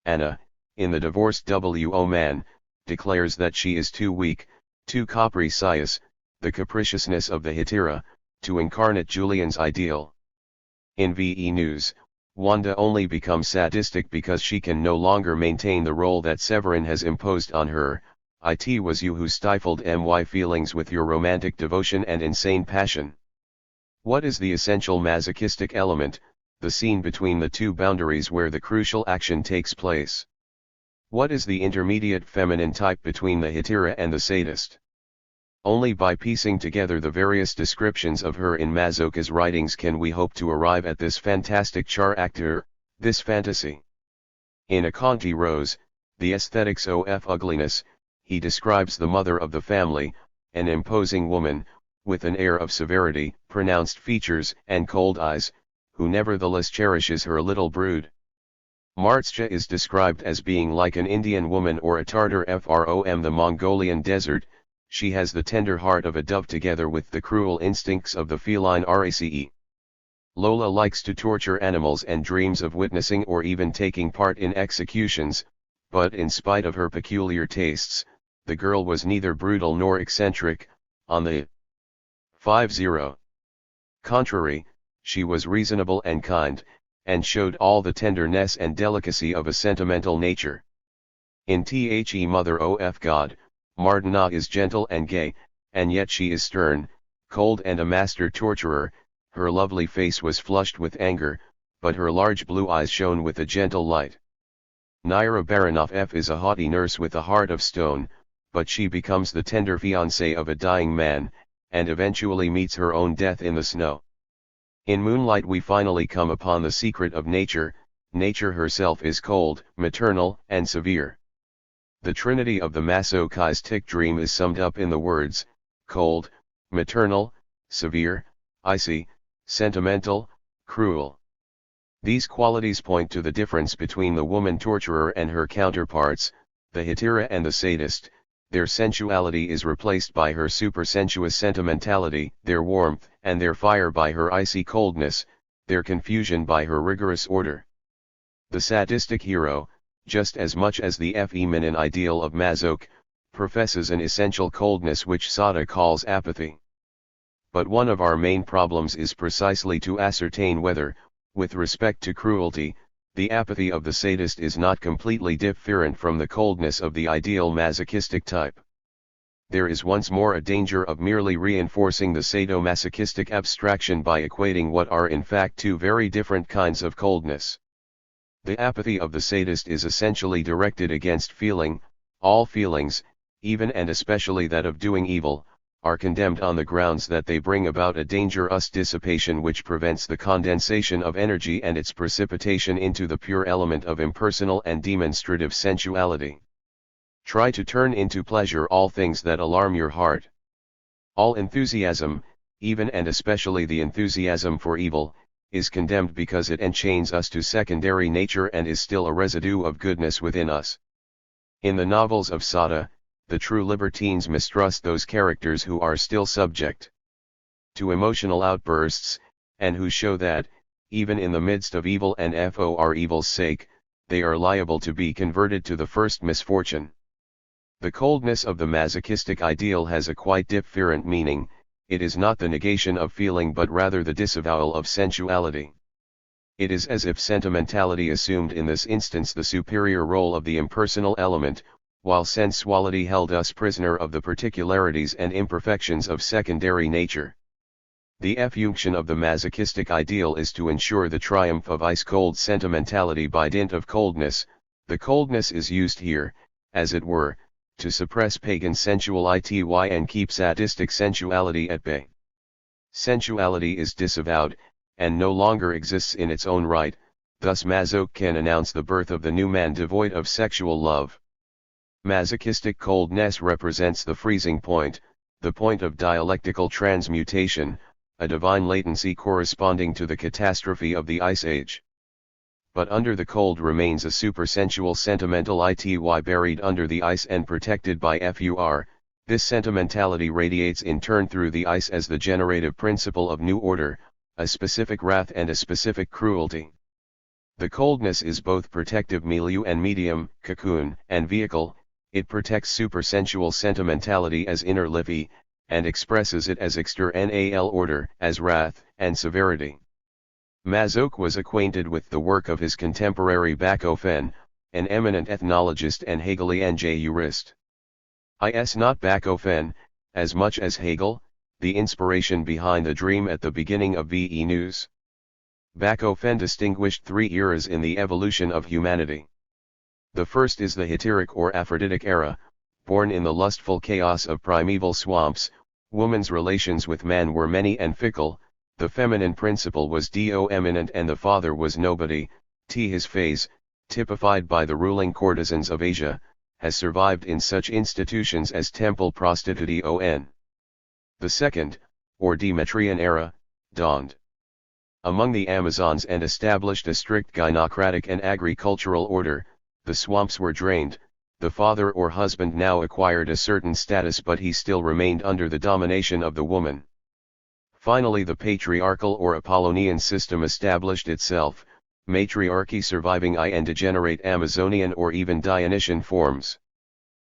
Anna, in the divorced W.O. man, declares that she is too weak, too capricious, the capriciousness of the hetaira, to incarnate Julian's ideal. In VE News, Wanda only becomes sadistic because she can no longer maintain the role that Severin has imposed on her. It was you who stifled my feelings with your romantic devotion and insane passion. What is the essential masochistic element, the scene between the two boundaries where the crucial action takes place? What is the intermediate feminine type between the hetaira and the sadist? Only by piecing together the various descriptions of her in Masoch's writings can we hope to arrive at this fantastic character, this fantasy. In A Conti Rose, the aesthetics of ugliness, he describes the mother of the family, an imposing woman, with an air of severity, pronounced features, and cold eyes, who nevertheless cherishes her little brood. Martscha is described as being like an Indian woman or a Tartar from the Mongolian desert. She has the tender heart of a dove together with the cruel instincts of the feline race. Lola likes to torture animals and dreams of witnessing or even taking part in executions, but in spite of her peculiar tastes, the girl was neither brutal nor eccentric. On the 50 contrary, she was reasonable and kind, and showed all the tenderness and delicacy of a sentimental nature. In The Mother of God, Martina is gentle and gay, and yet she is stern, cold and a master torturer. Her lovely face was flushed with anger, but her large blue eyes shone with a gentle light. Naira Baranov is a haughty nurse with a heart of stone, but she becomes the tender fiancée of a dying man, and eventually meets her own death in the snow. In Moonlight we finally come upon the secret of nature. Nature herself is cold, maternal, and severe. The trinity of the masochistic dream is summed up in the words, cold, maternal, severe, icy, sentimental, cruel. These qualities point to the difference between the woman torturer and her counterparts, the hetaira and the sadist. Their sensuality is replaced by her supersensuous sentimentality, their warmth and their fire by her icy coldness, their confusion by her rigorous order. The sadistic hero, just as much as the feminine ideal of Masoch, professes an essential coldness which Sacher calls apathy. But one of our main problems is precisely to ascertain whether, with respect to cruelty, the apathy of the sadist is not completely different from the coldness of the ideal masochistic type. There is once more a danger of merely reinforcing the sadomasochistic abstraction by equating what are in fact two very different kinds of coldness. The apathy of the sadist is essentially directed against feeling. All feelings, even and especially that of doing evil, are condemned on the grounds that they bring about a dangerous dissipation which prevents the condensation of energy and its precipitation into the pure element of impersonal and demonstrative sensuality. Try to turn into pleasure all things that alarm your heart. All enthusiasm, even and especially the enthusiasm for evil, is condemned because it enchains us to secondary nature and is still a residue of goodness within us. In the novels of Sacher, the true libertines mistrust those characters who are still subject to emotional outbursts, and who show that, even in the midst of evil and for evil's sake, they are liable to be converted to the first misfortune. The coldness of the masochistic ideal has a quite different meaning. It is not the negation of feeling but rather the disavowal of sensuality. It is as if sentimentality assumed in this instance the superior role of the impersonal element, while sensuality held us prisoner of the particularities and imperfections of secondary nature. The function of the masochistic ideal is to ensure the triumph of ice-cold sentimentality by dint of coldness. The coldness is used here, as it were, to suppress pagan sensuality and keep sadistic sensuality at bay. Sensuality is disavowed, and no longer exists in its own right, thus Masoch can announce the birth of the new man devoid of sexual love. Masochistic coldness represents the freezing point, the point of dialectical transmutation, a divine latency corresponding to the catastrophe of the Ice Age. But under the cold remains a supersensual sentimentality buried under the ice and protected by FUR. This sentimentality radiates in turn through the ice as the generative principle of new order, a specific wrath and a specific cruelty. The coldness is both protective milieu and medium, cocoon, and vehicle. It protects supersensual sentimentality as inner livy, and expresses it as external order, as wrath and severity. Masoch was acquainted with the work of his contemporary Bachofen, an eminent ethnologist and Hegelian jurist. Not Bachofen, as much as Hegel, the inspiration behind the dream at the beginning of VE News. Bachofen distinguished three eras in the evolution of humanity. The first is the Hitteric or Aphroditic era. Born in the lustful chaos of primeval swamps, woman's relations with man were many and fickle. The feminine principle was dominant and the father was nobody. His phase, typified by the ruling courtesans of Asia, has survived in such institutions as temple prostitution. The second, or Demetrian era, dawned among the Amazons and established a strict gynocratic and agricultural order. The swamps were drained. The father or husband now acquired a certain status, but he still remained under the domination of the woman. Finally, the patriarchal or Apollonian system established itself, matriarchy surviving and degenerate Amazonian or even Dionysian forms.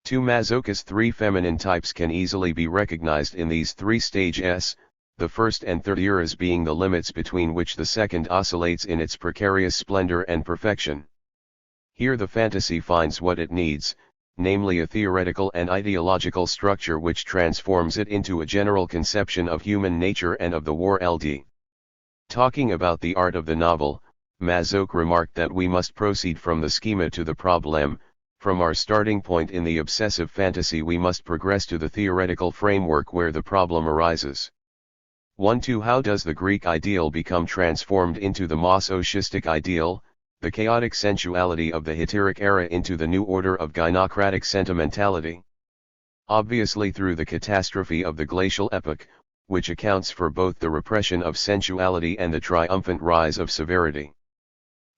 To Masoch's three feminine types can easily be recognized in these three stages, the first and third eras being the limits between which the second oscillates in its precarious splendor and perfection. Here the fantasy finds what it needs, namely a theoretical and ideological structure which transforms it into a general conception of human nature and of the world. Talking about the art of the novel, Masoch remarked that we must proceed from the schema to the problem. From our starting point in the obsessive fantasy we must progress to the theoretical framework where the problem arises. 1-2 How does the Greek ideal become transformed into the Masochistic ideal, the chaotic sensuality of the Hitteric era into the new order of gynocratic sentimentality? Obviously through the catastrophe of the glacial epoch, which accounts for both the repression of sensuality and the triumphant rise of severity.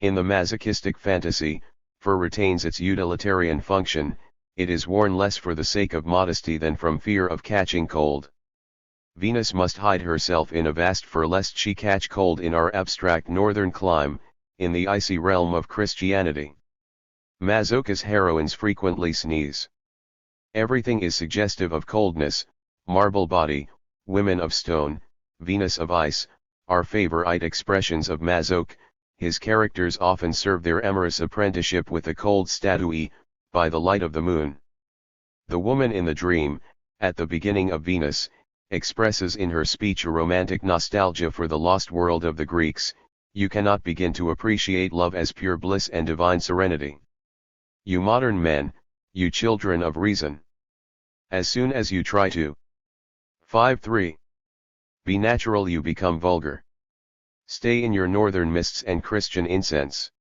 In the masochistic fantasy, fur retains its utilitarian function, it is worn less for the sake of modesty than from fear of catching cold. Venus must hide herself in a vast fur lest she catch cold in our abstract northern clime, in the icy realm of Christianity. Masoch's heroines frequently sneeze. Everything is suggestive of coldness: marble body, women of stone, Venus of ice, are favorite expressions of Masoch. His characters often serve their amorous apprenticeship with a cold statue, by the light of the moon. The woman in the dream, at the beginning of Venus, expresses in her speech a romantic nostalgia for the lost world of the Greeks. You cannot begin to appreciate love as pure bliss and divine serenity. You modern men, you children of reason. As soon as you try to 5-3. Be natural, you become vulgar. Stay in your northern mists and Christian incense.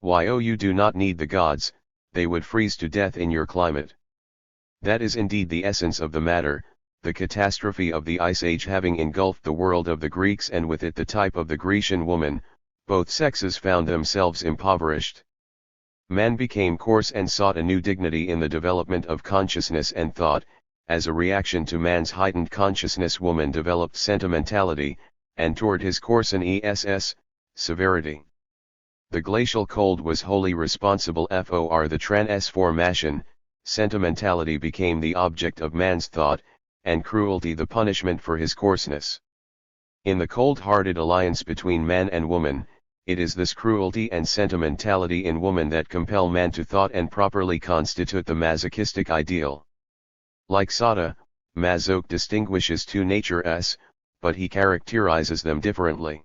Why, oh, you do not need the gods, they would freeze to death in your climate. That is indeed the essence of the matter, the catastrophe of the Ice Age having engulfed the world of the Greeks, and with it the type of the Grecian woman. Both sexes found themselves impoverished. Man became coarse and sought a new dignity in the development of consciousness and thought. As a reaction to man's heightened consciousness, woman developed sentimentality, and toward his coarseness, severity. The glacial cold was wholly responsible for the transformation. Sentimentality became the object of man's thought, and cruelty the punishment for his coarseness. In the cold-hearted alliance between man and woman, it is this cruelty and sentimentality in woman that compel man to thought and properly constitute the masochistic ideal. Like Sacher, Masoch distinguishes two natures, but he characterizes them differently.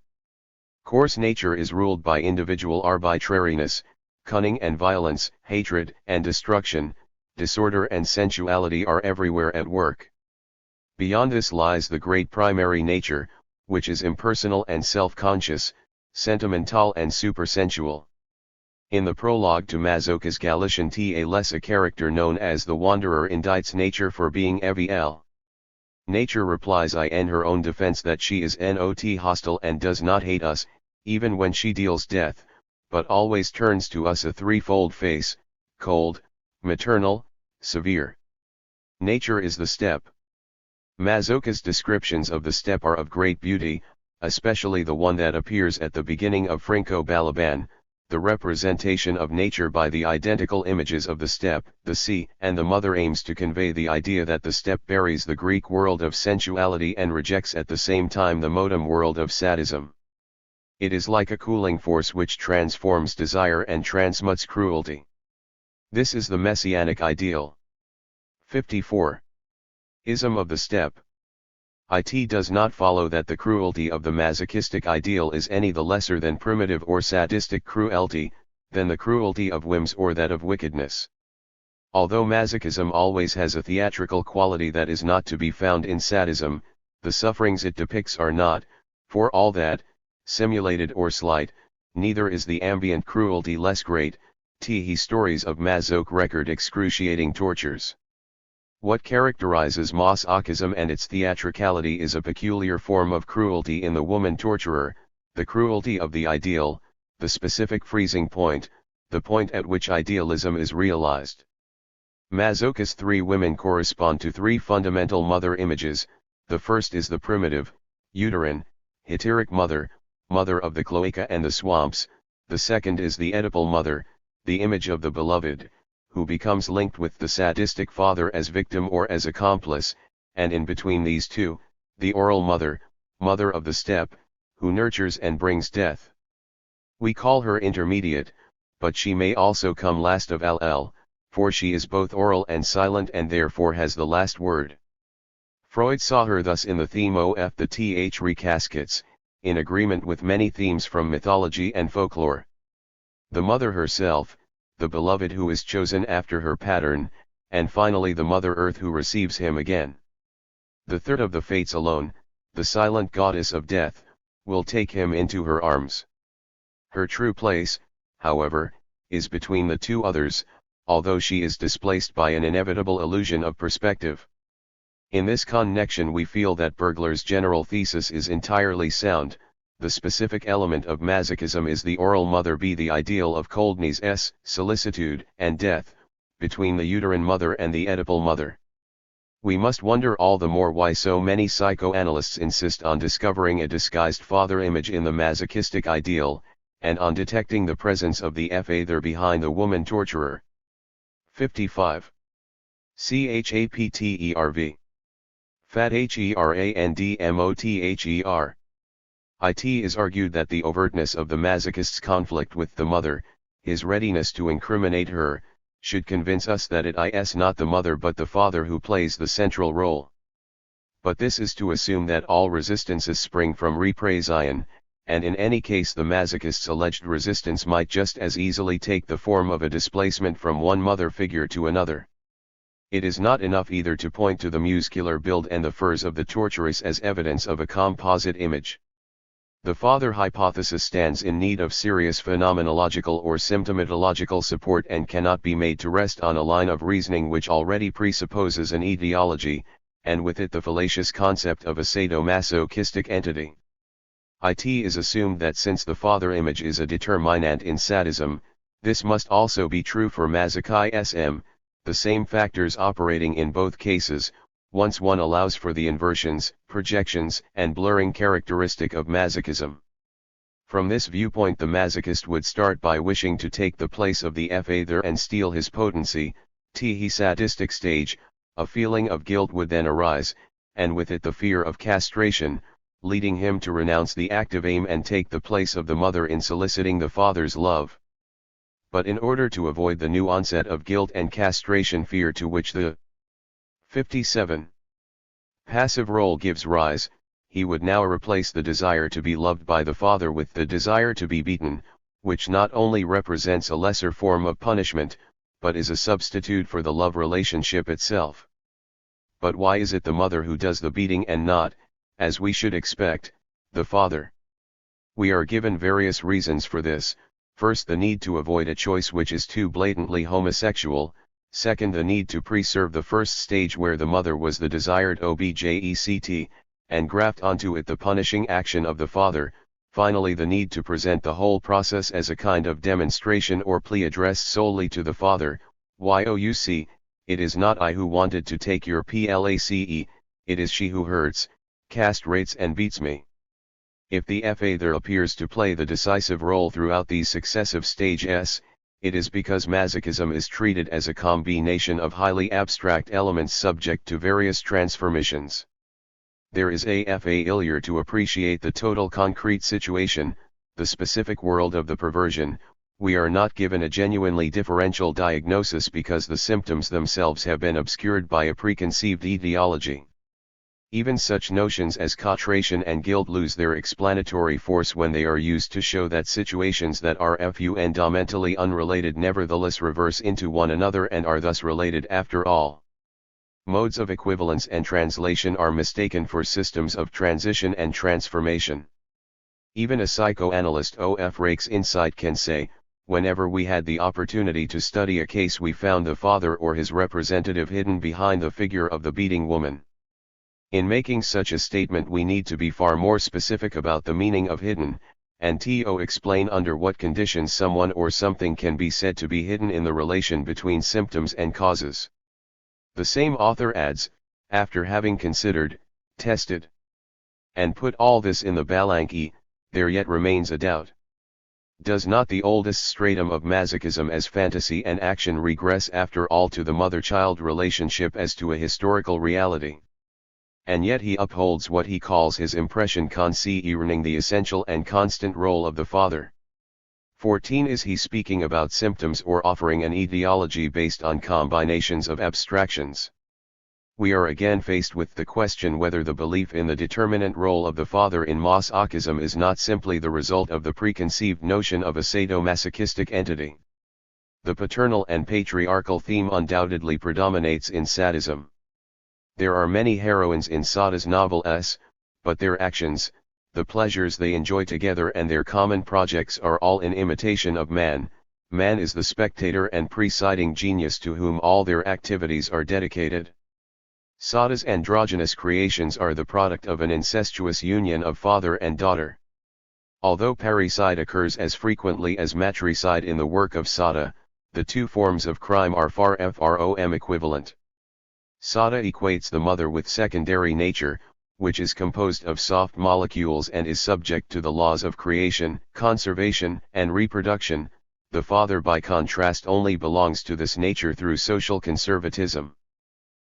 Coarse nature is ruled by individual arbitrariness, cunning and violence, hatred and destruction, disorder and sensuality are everywhere at work. Beyond this lies the great primary nature, which is impersonal and self-conscious, sentimental and supersensual. In the prologue to Masoch's Galician TALES, a character known as the Wanderer indicts nature for being evil. Nature replies in her own defense that she is not hostile and does not hate us, even when she deals death, but always turns to us a threefold face: cold, maternal, severe. Nature is the steppe. Masoch's descriptions of the steppe are of great beauty, especially the one that appears at the beginning of Franco Balaban, the representation of nature by the identical images of the steppe, the sea, and the mother aims to convey the idea that the steppe buries the Greek world of sensuality and rejects at the same time the modern world of sadism. It is like a cooling force which transforms desire and transmutes cruelty. This is the messianic ideal. 54. Ism of the steppe. It does not follow that the cruelty of the masochistic ideal is any the lesser than primitive or sadistic cruelty, than the cruelty of whims or that of wickedness. Although masochism always has a theatrical quality that is not to be found in sadism, the sufferings it depicts are not, for all that, simulated or slight. Neither is the ambient cruelty less great. Stories of Masoch record excruciating tortures. What characterizes Masochism and its theatricality is a peculiar form of cruelty in the woman torturer, the cruelty of the ideal, the specific freezing point, the point at which idealism is realized. Masoch's three women correspond to three fundamental mother images. The first is the primitive, uterine, heteric mother, mother of the cloaca and the swamps. The second is the Oedipal mother, the image of the beloved, who becomes linked with the sadistic father as victim or as accomplice, and in between these two, the oral mother, mother of the steppe, who nurtures and brings death. We call her intermediate, but she may also come last of all, for she is both oral and silent and therefore has the last word. Freud saw her thus in the theme of the THIRD-WORLDISM, in agreement with many themes from mythology and folklore. The mother herself, the beloved who is chosen after her pattern, and finally the Mother Earth who receives him again. The third of the Fates alone, the silent goddess of death, will take him into her arms. Her true place, however, is between the two others, although she is displaced by an inevitable illusion of perspective. In this connection we feel that Bergler's general thesis is entirely sound. The specific element of masochism is the oral mother, the ideal of coldness, solicitude, and death, between the uterine mother and the Oedipal mother. We must wonder all the more why so many psychoanalysts insist on discovering a disguised father image in the masochistic ideal, and on detecting the presence of the father behind the woman torturer. 55. CHAPTERV. FATHERANDMOTHER. It is argued that the overtness of the masochist's conflict with the mother, his readiness to incriminate her, should convince us that it is not the mother but the father who plays the central role. But this is to assume that all resistances spring from repression, and in any case the masochist's alleged resistance might just as easily take the form of a displacement from one mother figure to another. It is not enough either to point to the muscular build and the furs of the torturess as evidence of a composite image. The father hypothesis stands in need of serious phenomenological or symptomatological support and cannot be made to rest on a line of reasoning which already presupposes an etiology, and with it the fallacious concept of a sadomasochistic entity. It is assumed that since the father image is a determinant in sadism, this must also be true for masochism, the same factors operating in both cases, once one allows for the inversions, projections, and blurring characteristic of masochism. From this viewpoint the masochist would start by wishing to take the place of the father and steal his potency, the sadistic stage, a feeling of guilt would then arise, and with it the fear of castration, leading him to renounce the active aim and take the place of the mother in soliciting the father's love. But in order to avoid the new onset of guilt and castration fear to which the 57. Passive role gives rise, he would now replace the desire to be loved by the father with the desire to be beaten, which not only represents a lesser form of punishment, but is a substitute for the love relationship itself. But why is it the mother who does the beating and not, as we should expect, the father? We are given various reasons for this. First, the need to avoid a choice which is too blatantly homosexual. Second, the need to preserve the first stage where the mother was the desired object, and graft onto it the punishing action of the father. Finally, the need to present the whole process as a kind of demonstration or plea addressed solely to the father. Youc, it is not I who wanted to take your place, it is she who hurts, castrates and beats me. If the father appears to play the decisive role throughout these successive stages, it is because masochism is treated as a combination of highly abstract elements subject to various transformations. There is a failure to appreciate the total concrete situation, the specific world of the perversion. We are not given a genuinely differential diagnosis because the symptoms themselves have been obscured by a preconceived etiology. Even such notions as castration and guilt lose their explanatory force when they are used to show that situations that are fundamentally unrelated nevertheless reverse into one another and are thus related after all. Modes of equivalence and translation are mistaken for systems of transition and transformation. Even a psychoanalyst of Rake's insight can say, whenever we had the opportunity to study a case we found the father or his representative hidden behind the figure of the beating woman. In making such a statement we need to be far more specific about the meaning of hidden, and to explain under what conditions someone or something can be said to be hidden in the relation between symptoms and causes. The same author adds, after having considered, tested, and put all this in the balance, there yet remains a doubt. Does not the oldest stratum of masochism as fantasy and action regress after all to the mother-child relationship as to a historical reality? And yet he upholds what he calls his impression concerning the essential and constant role of the father. 14. Is he speaking about symptoms or offering an etiology based on combinations of abstractions? We are again faced with the question whether the belief in the determinant role of the father in Masochism is not simply the result of the preconceived notion of a sadomasochistic entity. The paternal and patriarchal theme undoubtedly predominates in sadism. There are many heroines in Sada's novels, but their actions, the pleasures they enjoy together and their common projects are all in imitation of man. Man is the spectator and presiding genius to whom all their activities are dedicated. Sada's androgynous creations are the product of an incestuous union of father and daughter. Although parricide occurs as frequently as matricide in the work of Sada, the two forms of crime are far from equivalent. Sada equates the mother with secondary nature, which is composed of soft molecules and is subject to the laws of creation, conservation, and reproduction. The father by contrast only belongs to this nature through social conservatism.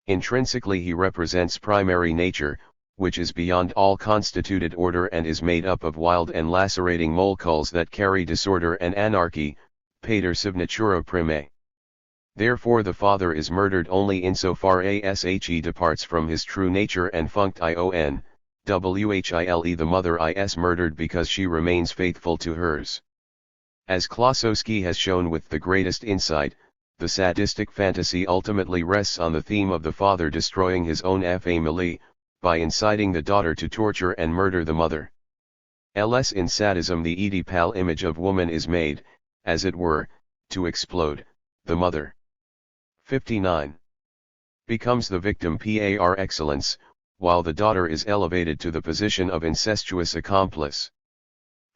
Intrinsically he represents primary nature, which is beyond all constituted order and is made up of wild and lacerating molecules that carry disorder and anarchy, pater sub natura primae. Therefore the father is murdered only insofar as he departs from his true nature, and funct ion, while the mother is murdered because she remains faithful to hers. As Klossowski has shown with the greatest insight, the sadistic fantasy ultimately rests on the theme of the father destroying his own family, by inciting the daughter to torture and murder the mother. Ls in sadism the Oedipal image of woman is made, as it were, to explode, the mother. 59. Becomes the victim par excellence, while the daughter is elevated to the position of incestuous accomplice.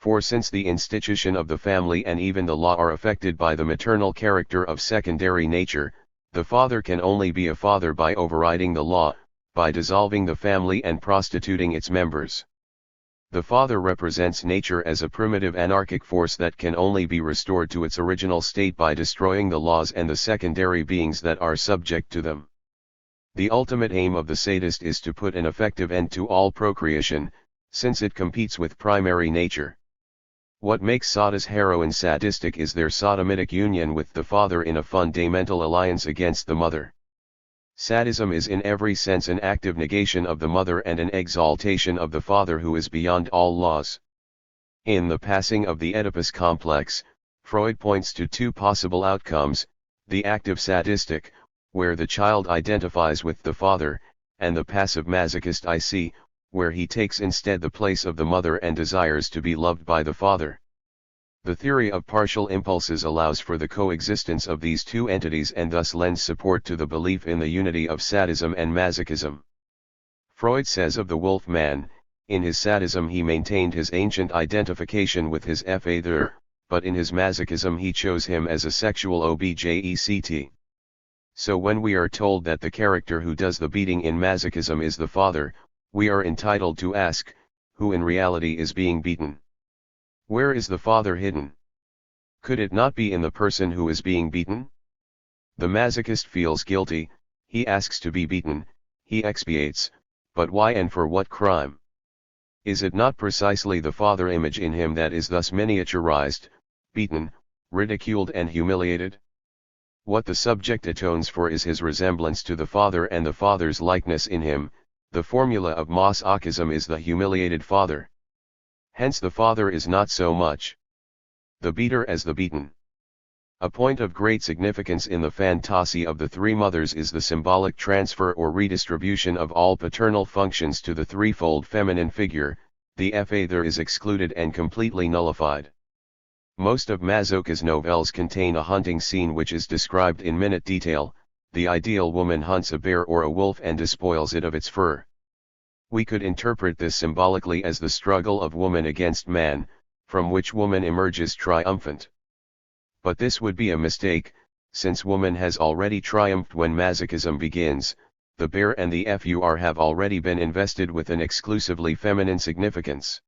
For since the institution of the family and even the law are affected by the maternal character of secondary nature, the father can only be a father by overriding the law, by dissolving the family and prostituting its members. The father represents nature as a primitive anarchic force that can only be restored to its original state by destroying the laws and the secondary beings that are subject to them. The ultimate aim of the sadist is to put an effective end to all procreation, since it competes with primary nature. What makes Sada's heroine sadistic is their sodomitic union with the father in a fundamental alliance against the mother. Sadism is in every sense an active negation of the mother and an exaltation of the father who is beyond all laws. In The Passing of the Oedipus Complex, Freud points to two possible outcomes, the active sadistic, where the child identifies with the father, and the passive masochist IC, where he takes instead the place of the mother and desires to be loved by the father. The theory of partial impulses allows for the coexistence of these two entities and thus lends support to the belief in the unity of sadism and masochism. Freud says of the wolf man, in his sadism he maintained his ancient identification with his father, but in his masochism he chose him as a sexual object. So when we are told that the character who does the beating in masochism is the father, we are entitled to ask, who in reality is being beaten? Where is the father hidden? Could it not be in the person who is being beaten? The masochist feels guilty, he asks to be beaten, he expiates, but why and for what crime? Is it not precisely the father image in him that is thus miniaturized, beaten, ridiculed and humiliated? What the subject atones for is his resemblance to the father and the father's likeness in him. The formula of Masochism is the humiliated father. Hence the father is not so much the beater as the beaten. A point of great significance in the fantasy of the three mothers is the symbolic transfer or redistribution of all paternal functions to the threefold feminine figure. The father is excluded and completely nullified. Most of Masoch's novels contain a hunting scene which is described in minute detail. The ideal woman hunts a bear or a wolf and despoils it of its fur. We could interpret this symbolically as the struggle of woman against man, from which woman emerges triumphant. But this would be a mistake, since woman has already triumphed when masochism begins. The bear and the fur have already been invested with an exclusively feminine significance.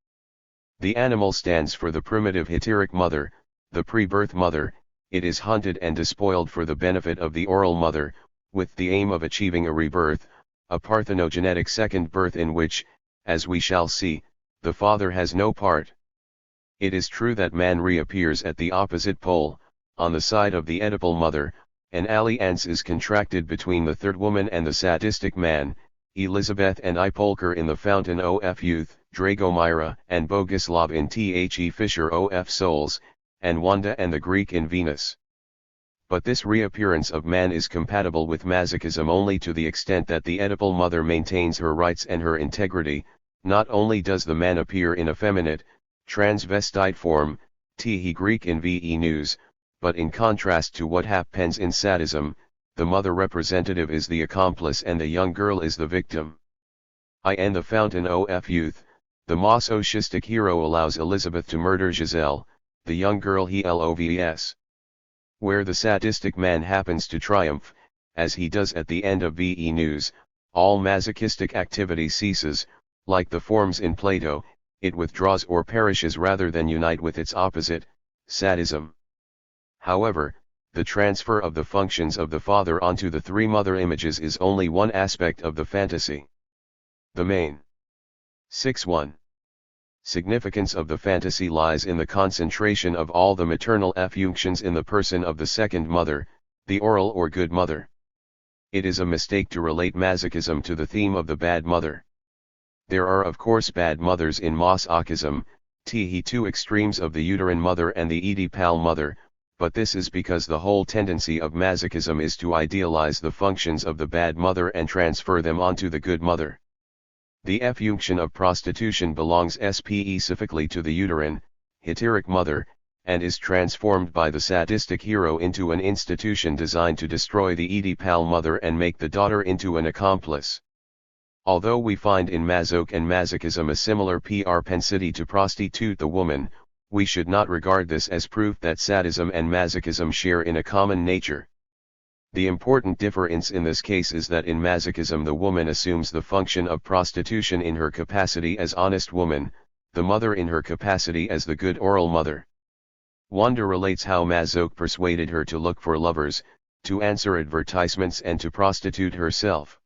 The animal stands for the primitive heteric mother, the pre-birth mother. It is hunted and despoiled for the benefit of the oral mother, with the aim of achieving a rebirth, a parthenogenetic second birth in which, as we shall see, the father has no part. It is true that man reappears at the opposite pole, on the side of the Oedipal mother. An alliance is contracted between the third woman and the sadistic man, Elizabeth and Ipolker in The Fountain of Youth, Dragomira and Bogislav in The Fisher of Souls, and Wanda and the Greek in Venus. But this reappearance of man is compatible with masochism only to the extent that the Oedipal mother maintains her rights and her integrity. Not only does the man appear in effeminate, transvestite form, he Greek in VE News, but in contrast to what happens in sadism, the mother representative is the accomplice and the young girl is the victim. In The Fountain of Youth, the masochistic hero allows Elizabeth to murder Giselle, the young girl he loves. Where the sadistic man happens to triumph, as he does at the end of VE News, all masochistic activity ceases. Like the forms in Plato, it withdraws or perishes rather than unite with its opposite, sadism. However, the transfer of the functions of the father onto the three mother images is only one aspect of the fantasy. The main 6.1 significance of the fantasy lies in the concentration of all the maternal functions in the person of the second mother, the oral or good mother. It is a mistake to relate masochism to the theme of the bad mother. There are of course bad mothers in Masochism, the two extremes of the uterine mother and the Oedipal mother, but this is because the whole tendency of masochism is to idealize the functions of the bad mother and transfer them onto the good mother. The function of prostitution belongs specifically to the uterine, heteric mother, and is transformed by the sadistic hero into an institution designed to destroy the Oedipal mother and make the daughter into an accomplice. Although we find in Masoch and Masochism a similar propensity to prostitute the woman, we should not regard this as proof that sadism and masochism share in a common nature. The important difference in this case is that in masochism the woman assumes the function of prostitution in her capacity as honest woman, the mother in her capacity as the good oral mother. Wanda relates how Masoch persuaded her to look for lovers, to answer advertisements and to prostitute herself.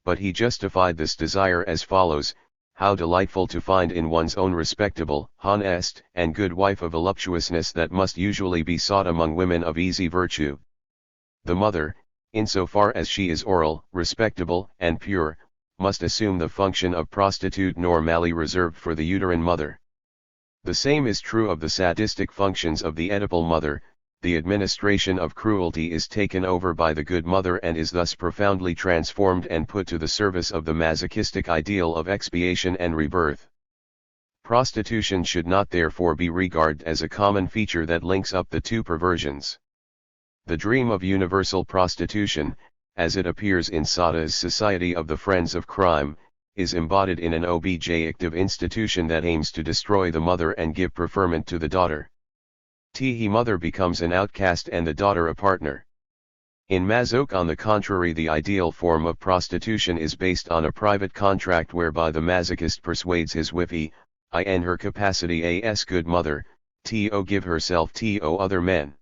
But he justified this desire as follows: how delightful to find in one's own respectable, honest, and good wife a voluptuousness that must usually be sought among women of easy virtue. The mother, insofar as she is oral, respectable, and pure, must assume the function of prostitute normally reserved for the uterine mother. The same is true of the sadistic functions of the Oedipal mother. The administration of cruelty is taken over by the good mother and is thus profoundly transformed and put to the service of the masochistic ideal of expiation and rebirth. Prostitution should not therefore be regarded as a common feature that links up the two perversions. The dream of universal prostitution, as it appears in Sada's Society of the Friends of Crime, is embodied in an objective institution that aims to destroy the mother and give preferment to the daughter. The mother becomes an outcast and the daughter a partner. In Masoch, on the contrary, the ideal form of prostitution is based on a private contract whereby the masochist persuades his wife, in her capacity as good mother, to give herself to other men.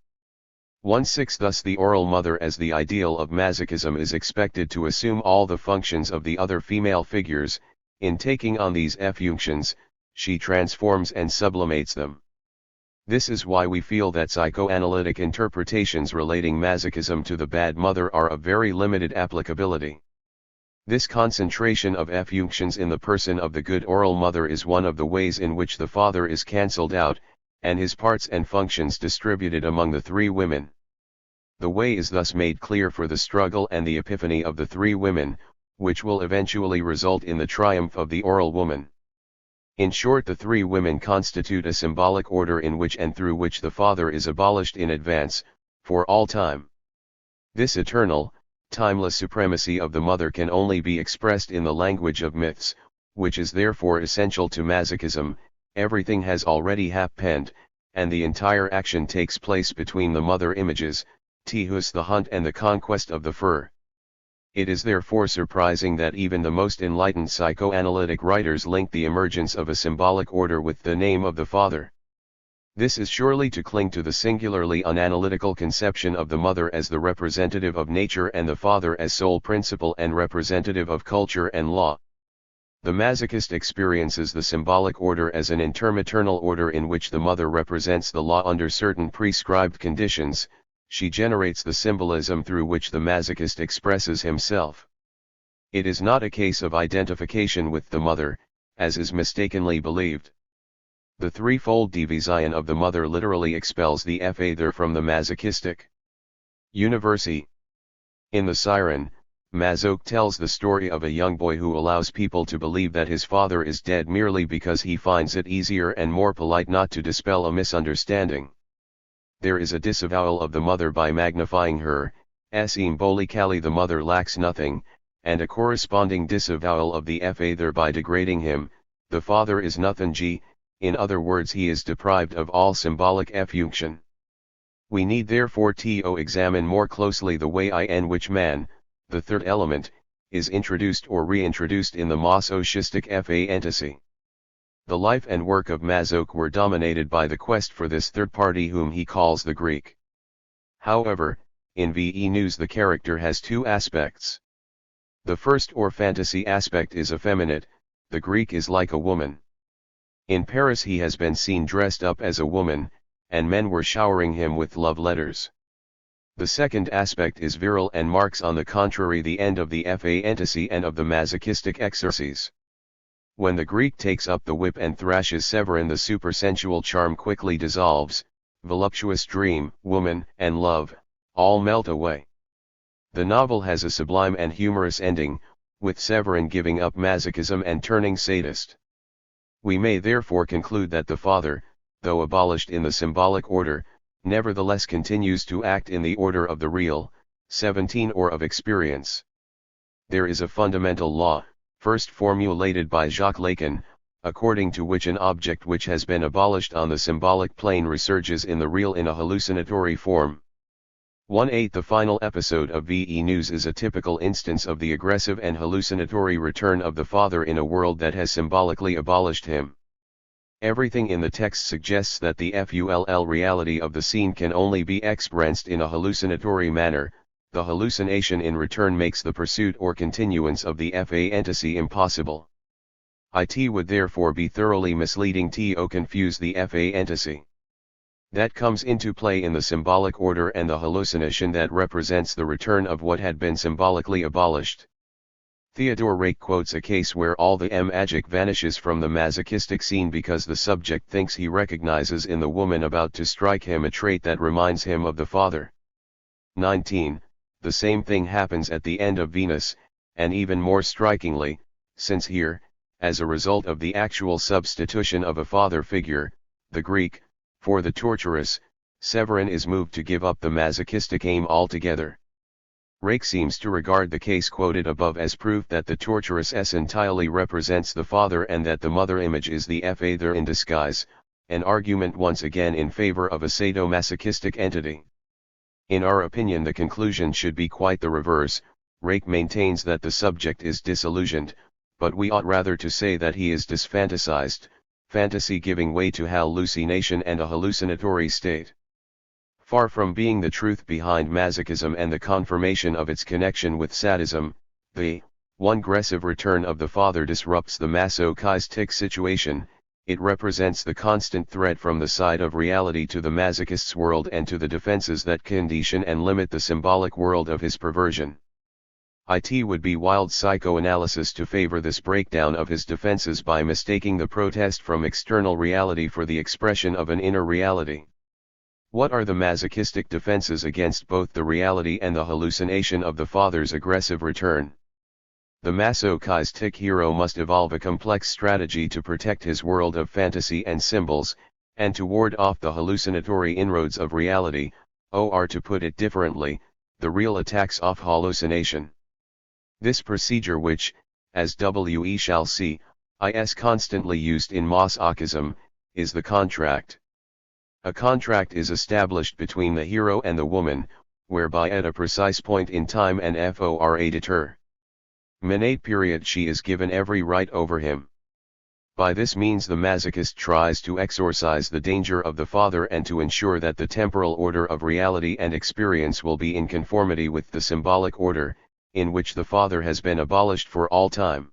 1/6 Thus the oral mother as the ideal of masochism is expected to assume all the functions of the other female figures. In taking on these functions, she transforms and sublimates them. This is why we feel that psychoanalytic interpretations relating masochism to the bad mother are of very limited applicability. This concentration of functions in the person of the good oral mother is one of the ways in which the father is cancelled out, and his parts and functions distributed among the three women. The way is thus made clear for the struggle and the epiphany of the three women, which will eventually result in the triumph of the oral woman. In short, the three women constitute a symbolic order in which and through which the father is abolished in advance, for all time. This eternal, timeless supremacy of the mother can only be expressed in the language of myths, which is therefore essential to masochism. Everything has already happened, and the entire action takes place between the mother images, Tehus the hunt and the conquest of the fur. It is therefore surprising that even the most enlightened psychoanalytic writers link the emergence of a symbolic order with the name of the father. This is surely to cling to the singularly unanalytical conception of the mother as the representative of nature and the father as sole principle and representative of culture and law. The masochist experiences the symbolic order as an intermaternal order in which the mother represents the law under certain prescribed conditions. She generates the symbolism through which the masochist expresses himself. It is not a case of identification with the mother, as is mistakenly believed. The threefold division of the mother literally expels the father from the masochistic universe. In The Siren, Masoch tells the story of a young boy who allows people to believe that his father is dead merely because he finds it easier and more polite not to dispel a misunderstanding. There is a disavowal of the mother by magnifying her, symbolically the mother lacks nothing, and a corresponding disavowal of the father by degrading him, the father is nothing. In other words, he is deprived of all symbolic function. We need therefore to examine more closely the way in which man, the third element, is introduced or reintroduced in the masochistic fantasy. The life and work of Masoch were dominated by the quest for this third party whom he calls the Greek. However, in VE News the character has two aspects. The first or fantasy aspect is effeminate, the Greek is like a woman. In Paris he has been seen dressed up as a woman, and men were showering him with love letters. The second aspect is virile and marks on the contrary the end of the fantasy and of the masochistic exercise. When the Greek takes up the whip and thrashes Severin, the supersensual charm quickly dissolves, voluptuous dream, woman, and love, all melt away. The novel has a sublime and humorous ending, with Severin giving up masochism and turning sadist. We may therefore conclude that the father, though abolished in the symbolic order, nevertheless continues to act in the order of the real, 17 or of experience. There is a fundamental law, first formulated by Jacques Lacan, according to which an object which has been abolished on the symbolic plane resurges in the real in a hallucinatory form. 1-8 The final episode of VE News is a typical instance of the aggressive and hallucinatory return of the father in a world that has symbolically abolished him. Everything in the text suggests that the full reality of the scene can only be experienced in a hallucinatory manner. The hallucination in return makes the pursuit or continuance of the fantasy impossible. It would therefore be thoroughly misleading to confuse the fantasy that comes into play in the symbolic order and the hallucination that represents the return of what had been symbolically abolished. Theodore Rake quotes a case where all the magic vanishes from the masochistic scene because the subject thinks he recognizes in the woman about to strike him a trait that reminds him of the father. 19. The same thing happens at the end of Venus, and even more strikingly, since here, as a result of the actual substitution of a father figure, the Greek, for the torturous, Severin is moved to give up the masochistic aim altogether. Rake seems to regard the case quoted above as proof that the torturous entirely represents the father and that the mother image is the father in disguise, an argument once again in favor of a sadomasochistic entity. In our opinion the conclusion should be quite the reverse. Rake maintains that the subject is disillusioned, but we ought rather to say that he is disfantasized, fantasy giving way to hallucination and a hallucinatory state. Far from being the truth behind masochism and the confirmation of its connection with sadism, the one-aggressive return of the father disrupts the masochistic situation. It represents the constant threat from the side of reality to the masochist's world and to the defenses that condition and limit the symbolic world of his perversion. It would be wild psychoanalysis to favor this breakdown of his defenses by mistaking the protest from external reality for the expression of an inner reality. What are the masochistic defenses against both the reality and the hallucination of the father's aggressive return? The masochistic hero must evolve a complex strategy to protect his world of fantasy and symbols, and to ward off the hallucinatory inroads of reality, or to put it differently, the real attacks of hallucination. This procedure which, as we shall see, is constantly used in Masochism, is the contract. A contract is established between the hero and the woman, whereby at a precise point in time and for a determinate period she is given every right over him. By this means the masochist tries to exorcise the danger of the father and to ensure that the temporal order of reality and experience will be in conformity with the symbolic order, in which the father has been abolished for all time.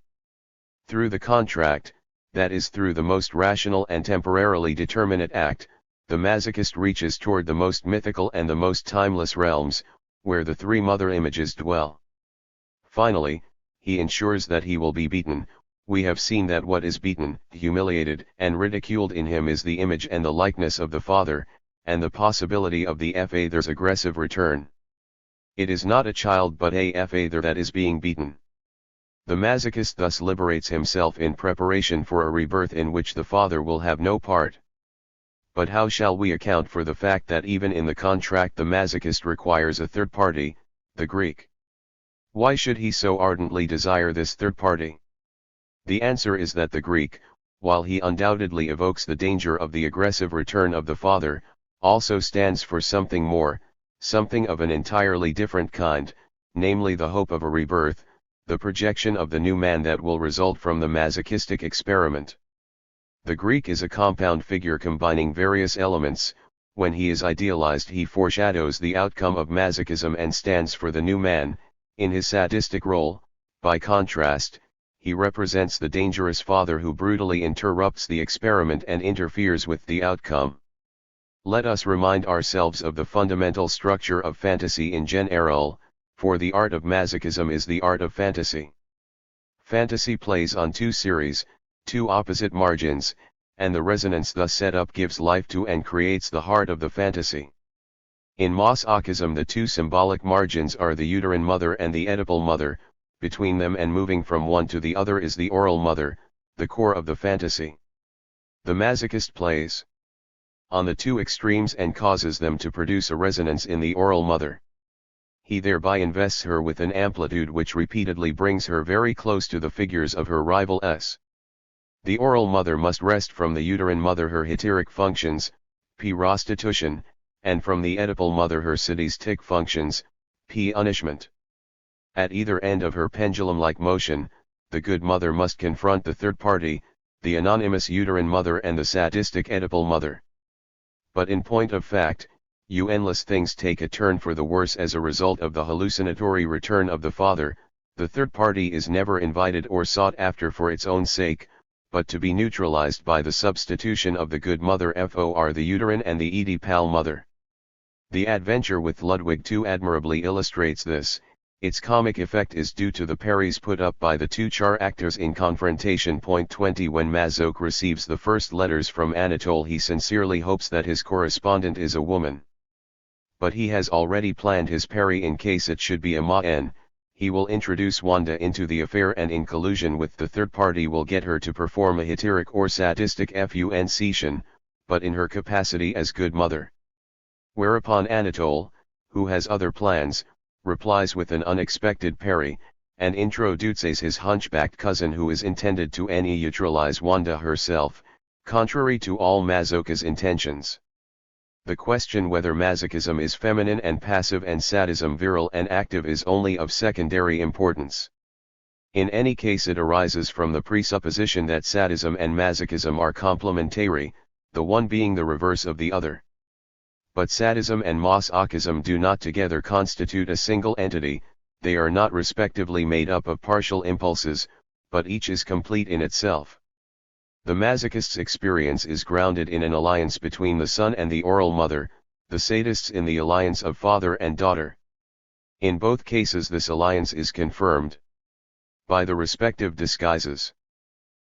Through the contract, that is through the most rational and temporarily determinate act, the masochist reaches toward the most mythical and the most timeless realms, where the three mother images dwell. Finally, he ensures that he will be beaten. We have seen that what is beaten, humiliated, and ridiculed in him is the image and the likeness of the father, and the possibility of the father's aggressive return. It is not a child but a father that is being beaten. The masochist thus liberates himself in preparation for a rebirth in which the father will have no part. But how shall we account for the fact that even in the contract the masochist requires a third party, the Greek? Why should he so ardently desire this third party? The answer is that the Greek, while he undoubtedly evokes the danger of the aggressive return of the father, also stands for something more, something of an entirely different kind, namely the hope of a rebirth, the projection of the new man that will result from the masochistic experiment. The Greek is a compound figure combining various elements, When he is idealized, he foreshadows the outcome of masochism and stands for the new man. In his sadistic role, by contrast, he represents the dangerous father who brutally interrupts the experiment and interferes with the outcome. Let us remind ourselves of the fundamental structure of fantasy in general, for the art of masochism is the art of fantasy. Fantasy plays on two series, two opposite margins, and the resonance thus set up gives life to and creates the heart of the fantasy. In Masochism, the two symbolic margins are the uterine mother and the Oedipal mother. Between them and moving from one to the other is the oral mother, the core of the fantasy. The masochist plays on the two extremes and causes them to produce a resonance in the oral mother. He thereby invests her with an amplitude which repeatedly brings her very close to the figures of her rival S. The oral mother must wrest from the uterine mother her heteric functions, p. prostitution, and from the Oedipal mother her sadistic functions, p. punishment. At either end of her pendulum-like motion, the good mother must confront the third party, the anonymous uterine mother and the sadistic Oedipal mother. But in point of fact, endless things take a turn for the worse as a result of the hallucinatory return of the father. The third party is never invited or sought after for its own sake, but to be neutralized by the substitution of the good mother for the uterine and the Oedipal mother. The adventure with Ludwig II admirably illustrates this. Its comic effect is due to the parries put up by the two char actors in confrontation. Point 20 When Masoch receives the first letters from Anatole, he sincerely hopes that his correspondent is a woman. But he has already planned his parry in case it should be a man. He will introduce Wanda into the affair and in collusion with the third party will get her to perform a heteric or sadistic functionation, but in her capacity as good mother. Whereupon Anatole, who has other plans, replies with an unexpected parry, and introduces his hunchbacked cousin who is intended to neutralize Wanda herself, contrary to all Masoch's intentions. The question whether masochism is feminine and passive and sadism virile and active is only of secondary importance. In any case, it arises from the presupposition that sadism and masochism are complementary, the one being the reverse of the other. But sadism and masochism do not together constitute a single entity, they are not respectively made up of partial impulses, but each is complete in itself. The masochist's experience is grounded in an alliance between the son and the oral mother, the sadist's in the alliance of father and daughter. In both cases this alliance is confirmed by the respective disguises.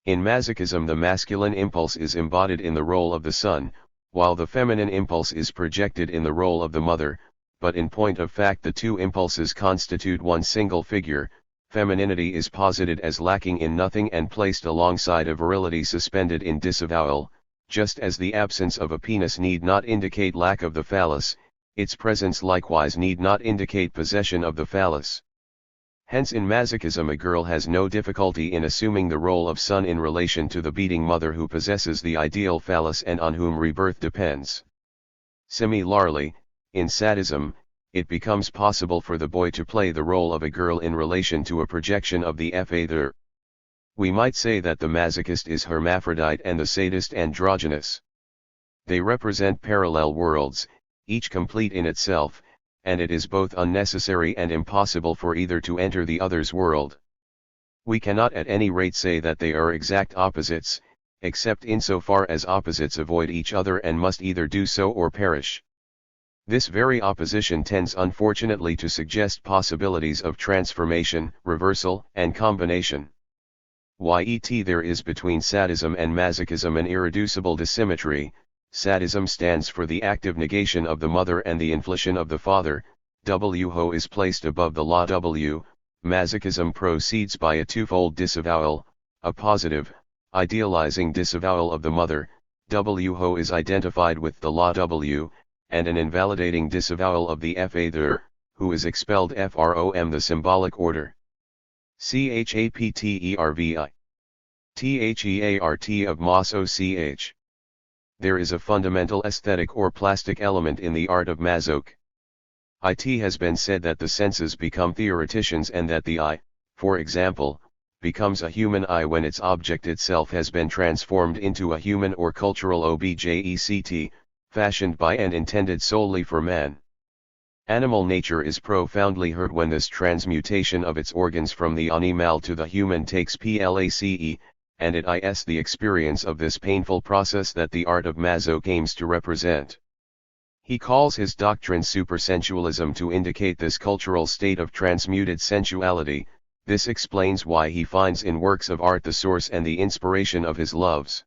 In masochism the masculine impulse is embodied in the role of the son, while the feminine impulse is projected in the role of the mother, but in point of fact the two impulses constitute one single figure. Femininity is posited as lacking in nothing and placed alongside a virility suspended in disavowal, just as the absence of a penis need not indicate lack of the phallus, its presence likewise need not indicate possession of the phallus. Hence in masochism a girl has no difficulty in assuming the role of son in relation to the beating mother who possesses the ideal phallus and on whom rebirth depends. Similarly, in sadism, it becomes possible for the boy to play the role of a girl in relation to a projection of the father. We might say that the masochist is hermaphrodite and the sadist androgynous. They represent parallel worlds, each complete in itself, and it is both unnecessary and impossible for either to enter the other's world. We cannot at any rate say that they are exact opposites, except insofar as opposites avoid each other and must either do so or perish. This very opposition tends unfortunately to suggest possibilities of transformation, reversal, and combination. Yet there is between sadism and masochism an irreducible dissymmetry. Sadism stands for the active negation of the mother and the inflation of the father, who is placed above the law w. Masochism proceeds by a twofold disavowal, a positive, idealizing disavowal of the mother, who is identified with the law w, and an invalidating disavowal of the father, who is expelled from the symbolic order. Chaptervi. Theart of Masoch. There is a fundamental aesthetic or plastic element in the art of Masoch. It has been said that the senses become theoreticians and that the eye, for example, becomes a human eye when its object itself has been transformed into a human or cultural object. fashioned by and intended solely for man. Animal nature is profoundly hurt when this transmutation of its organs from the animal to the human takes place, and it is the experience of this painful process that the art of Masoch aims to represent. He calls his doctrine supersensualism to indicate this cultural state of transmuted sensuality. This explains why he finds in works of art the source and the inspiration of his loves.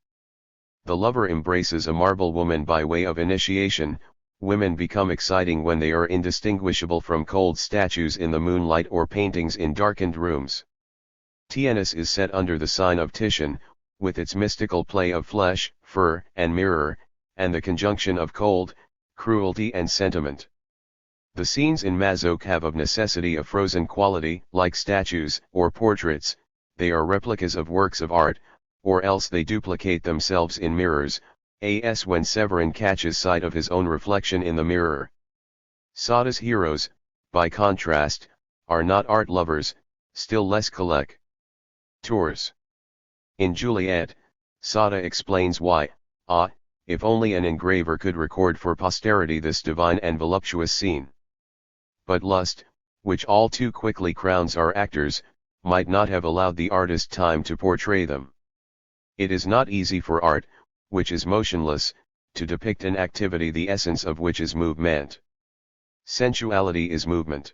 The lover embraces a marble woman by way of initiation. Women become exciting when they are indistinguishable from cold statues in the moonlight or paintings in darkened rooms. Tianus is set under the sign of Titian, with its mystical play of flesh, fur, and mirror, and the conjunction of cold, cruelty and sentiment. The scenes in Masoch have of necessity a frozen quality, like statues, or portraits. They are replicas of works of art, or else they duplicate themselves in mirrors, as when Severin catches sight of his own reflection in the mirror. Sada's heroes, by contrast, are not art lovers, still less collectors. In Juliet, Sada explains why, if only an engraver could record for posterity this divine and voluptuous scene. But lust, which all too quickly crowns our actors, might not have allowed the artist time to portray them. It is not easy for art, which is motionless, to depict an activity the essence of which is movement. Sensuality is movement.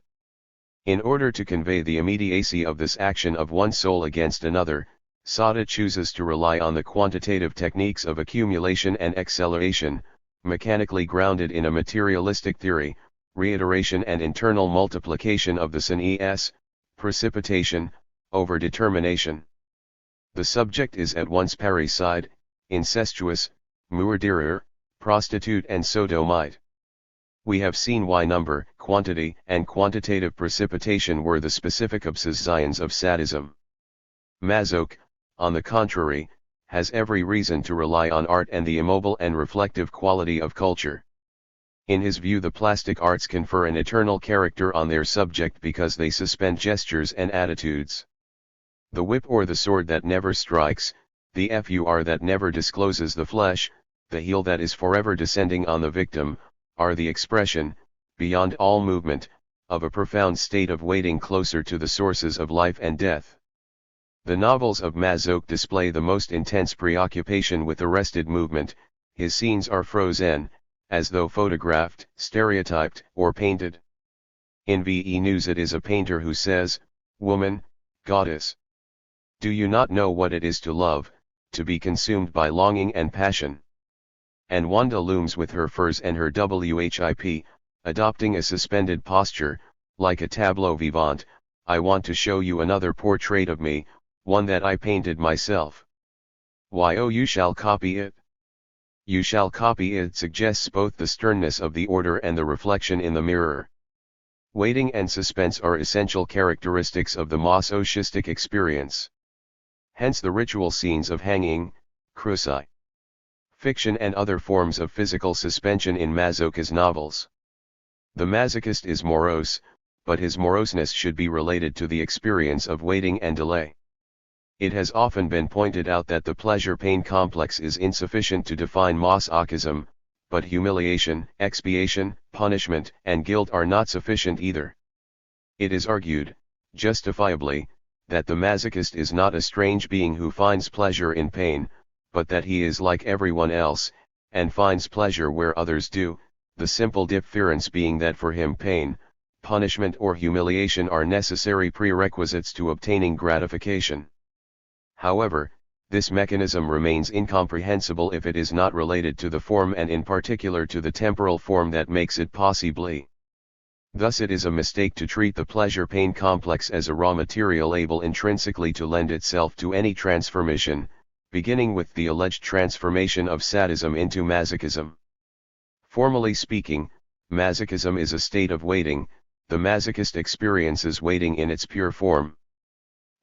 In order to convey the immediacy of this action of one soul against another, Sada chooses to rely on the quantitative techniques of accumulation and acceleration, mechanically grounded in a materialistic theory, reiteration and internal multiplication of the signs, precipitation, over determination. The subject is at once parricide, incestuous, murderer, prostitute and sodomite. We have seen why number, quantity, and quantitative precipitation were the specific obsessions of sadism. Masoch, on the contrary, has every reason to rely on art and the immobile and reflective quality of culture. In his view, the plastic arts confer an eternal character on their subject because they suspend gestures and attitudes. The whip or the sword that never strikes, the fur that never discloses the flesh, the heel that is forever descending on the victim, are the expression, beyond all movement, of a profound state of waiting closer to the sources of life and death. The novels of Masoch display the most intense preoccupation with arrested movement. His scenes are frozen, as though photographed, stereotyped, or painted. In VE News it is a painter who says, "Woman, goddess. Do you not know what it is to love, to be consumed by longing and passion?" And Wanda looms with her furs and her WHIP, adopting a suspended posture, like a tableau vivant. "I want to show you another portrait of me, one that I painted myself. Why, oh, you shall copy it. You shall copy it" suggests both the sternness of the order and the reflection in the mirror. Waiting and suspense are essential characteristics of the masochistic experience. Hence the ritual scenes of hanging, cruci, fiction and other forms of physical suspension in Masoch's novels. The masochist is morose, but his moroseness should be related to the experience of waiting and delay. It has often been pointed out that the pleasure-pain complex is insufficient to define masochism, but humiliation, expiation, punishment, and guilt are not sufficient either. It is argued, justifiably, that the masochist is not a strange being who finds pleasure in pain, but that he is like everyone else, and finds pleasure where others do, the simple difference being that for him pain, punishment or humiliation are necessary prerequisites to obtaining gratification. However, this mechanism remains incomprehensible if it is not related to the form and in particular to the temporal form that makes it possible. Thus it is a mistake to treat the pleasure-pain complex as a raw material able intrinsically to lend itself to any transformation, beginning with the alleged transformation of sadism into masochism. Formally speaking, masochism is a state of waiting. The masochist experiences waiting in its pure form.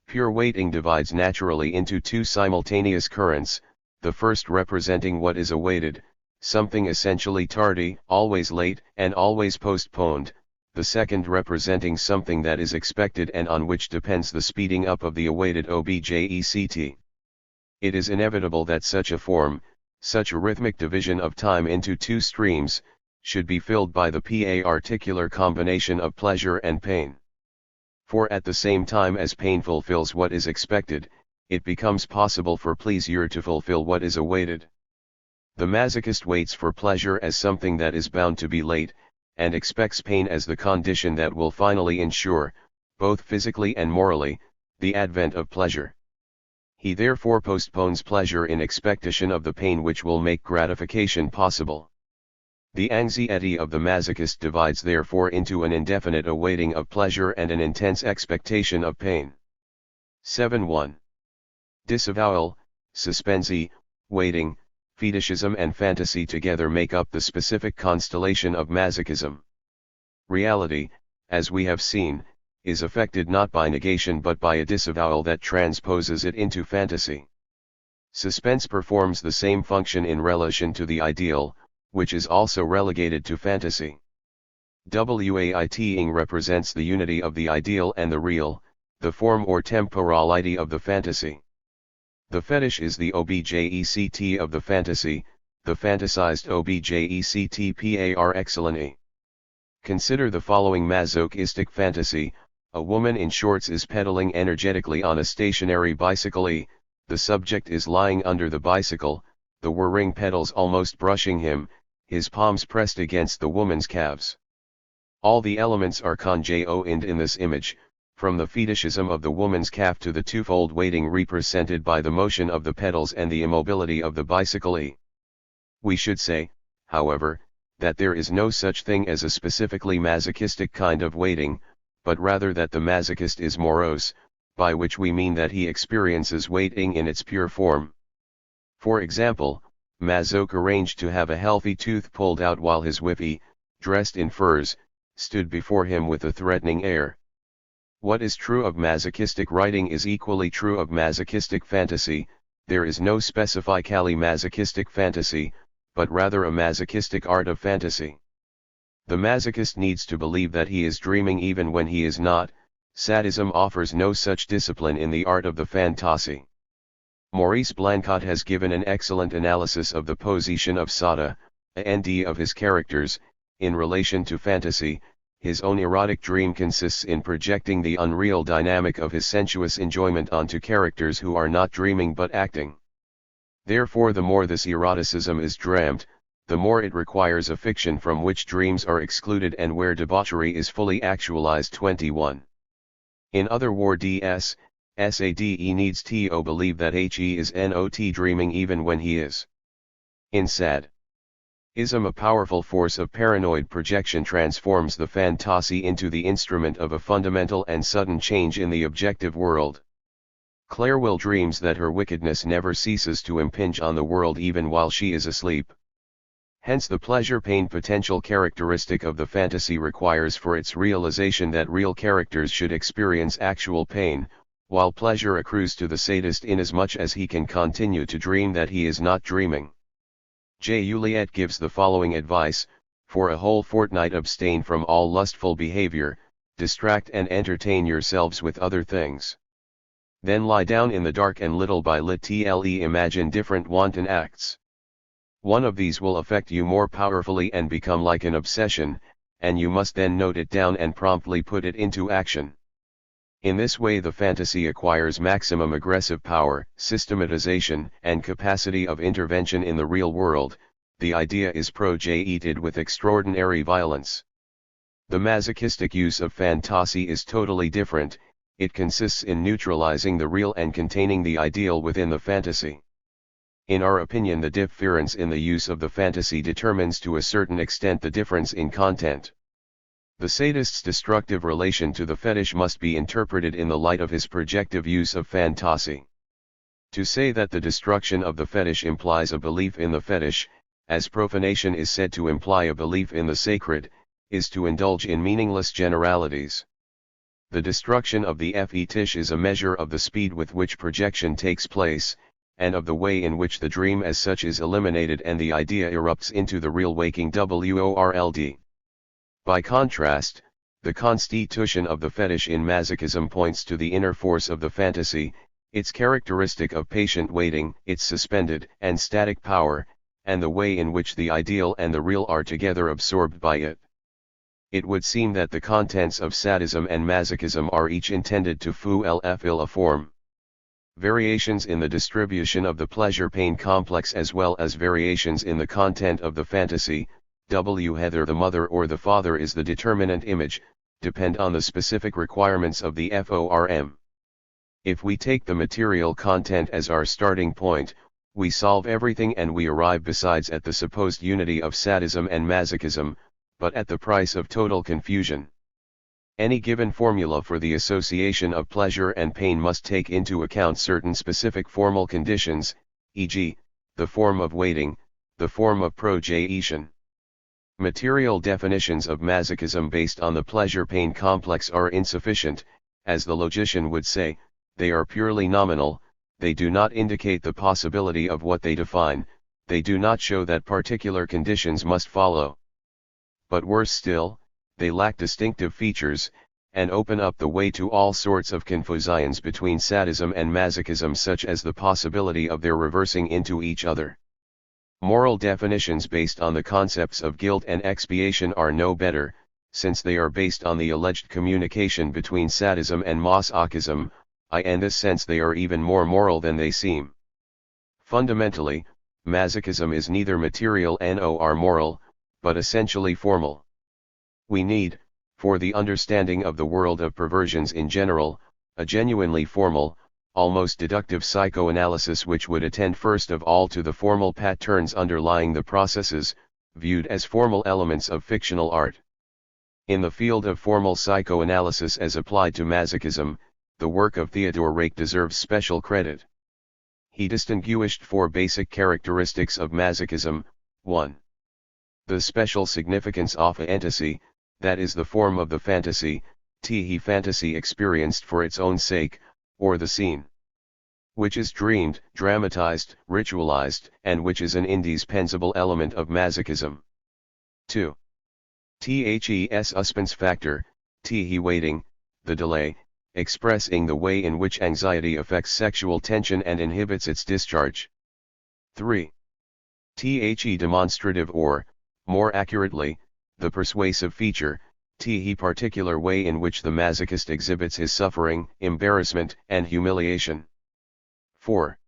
Pure waiting divides naturally into two simultaneous currents, the first representing what is awaited, something essentially tardy, always late, and always postponed, the second representing something that is expected and on which depends the speeding up of the awaited object. It is inevitable that such a form, Such a rhythmic division of time into two streams, should be filled by the particular combination of pleasure and pain. For at the same time as pain fulfills what is expected, it becomes possible for pleasure to fulfill what is awaited. The masochist waits for pleasure as something that is bound to be late, and expects pain as the condition that will finally ensure, both physically and morally, the advent of pleasure. He therefore postpones pleasure in expectation of the pain which will make gratification possible. The anxiety of the masochist divides therefore into an indefinite awaiting of pleasure and an intense expectation of pain. 7.1. Disavowal, suspense, waiting, fetishism and fantasy together make up the specific constellation of masochism. Reality, as we have seen, is affected not by negation but by a disavowal that transposes it into fantasy. Suspense performs the same function in relation to the ideal, which is also relegated to fantasy. Waiting represents the unity of the ideal and the real, the form or temporality of the fantasy. The fetish is the object of the fantasy, the fantasized object par excellence. Consider the following masochistic fantasy: a woman in shorts is pedaling energetically on a stationary bicycle. The subject is lying under the bicycle, the whirring pedals almost brushing him, his palms pressed against the woman's calves. All the elements are conjoined in this image, from the fetishism of the woman's calf to the twofold waiting represented by the motion of the pedals and the immobility of the bicycle. We should say, however, that there is no such thing as a specifically masochistic kind of waiting, but rather that the masochist is morose, by which we mean that he experiences waiting in its pure form. For example, Masoch arranged to have a healthy tooth pulled out while his wife, dressed in furs, stood before him with a threatening air. What is true of masochistic writing is equally true of masochistic fantasy. There is no specifically masochistic fantasy, but rather a masochistic art of fantasy. The masochist needs to believe that he is dreaming even when he is not. Sadism offers no such discipline in the art of the fantasy. Maurice Blanquat has given an excellent analysis of the position of Sada, and of his characters, in relation to fantasy. His own erotic dream consists in projecting the unreal dynamic of his sensuous enjoyment onto characters who are not dreaming but acting. Therefore the more this eroticism is dreamt, the more it requires a fiction from which dreams are excluded and where debauchery is fully actualized. 21. In other words, Sade needs to believe that he is not dreaming even when he is. In Sadism, a powerful force of paranoid projection transforms the fantasy into the instrument of a fundamental and sudden change in the objective world. Clairville dreams that her wickedness never ceases to impinge on the world even while she is asleep. Hence the pleasure-pain potential characteristic of the fantasy requires for its realization that real characters should experience actual pain, while pleasure accrues to the sadist inasmuch as he can continue to dream that he is not dreaming. Juliet gives the following advice: for a whole fortnight abstain from all lustful behavior, distract and entertain yourselves with other things. Then lie down in the dark and little by little imagine different wanton acts. One of these will affect you more powerfully and become like an obsession, and you must then note it down and promptly put it into action. In this way the fantasy acquires maximum aggressive power, systematization, and capacity of intervention in the real world. The idea is projected with extraordinary violence. The masochistic use of fantasy is totally different. It consists in neutralizing the real and containing the ideal within the fantasy. In our opinion, the difference in the use of the fantasy determines to a certain extent the difference in content. The sadist's destructive relation to the fetish must be interpreted in the light of his projective use of fantasy. To say that the destruction of the fetish implies a belief in the fetish, as profanation is said to imply a belief in the sacred, is to indulge in meaningless generalities. The destruction of the fetish is a measure of the speed with which projection takes place, and of the way in which the dream as such is eliminated and the idea erupts into the real waking world. By contrast, the constitution of the fetish in masochism points to the inner force of the fantasy, its characteristic of patient waiting, its suspended and static power, and the way in which the ideal and the real are together absorbed by it. It would seem that the contents of sadism and masochism are each intended to fulfill a form. Variations in the distribution of the pleasure-pain complex as well as variations in the content of the fantasy, whether the mother or the father is the determinant image, depend on the specific requirements of the form. If we take the material content as our starting point, we solve everything and we arrive besides at the supposed unity of sadism and masochism, but at the price of total confusion. Any given formula for the association of pleasure and pain must take into account certain specific formal conditions, e.g., the form of waiting, the form of projection. Material definitions of masochism based on the pleasure-pain complex are insufficient, as the logician would say, they are purely nominal, they do not indicate the possibility of what they define, they do not show that particular conditions must follow. But worse still, they lack distinctive features, and open up the way to all sorts of confusions between sadism and masochism, such as the possibility of their reversing into each other. Moral definitions based on the concepts of guilt and expiation are no better, since they are based on the alleged communication between sadism and masochism, in this sense they are even more moral than they seem. Fundamentally, masochism is neither material nor moral, but essentially formal. We need, for the understanding of the world of perversions in general, a genuinely formal, almost deductive psychoanalysis which would attend first of all to the formal patterns underlying the processes, viewed as formal elements of fictional art. In the field of formal psychoanalysis as applied to masochism, the work of Theodor Reik deserves special credit. He distinguished four basic characteristics of masochism. 1. The special significance of a fantasy, that is the form of the fantasy, fantasy experienced for its own sake, or the scene, which is dreamed, dramatized, ritualized, and which is an indispensable element of masochism. 2. The suspense factor, waiting, the delay, expressing the way in which anxiety affects sexual tension and inhibits its discharge. 3. The demonstrative or, more accurately, the persuasive feature, the particular way in which the masochist exhibits his suffering, embarrassment, and humiliation. 4.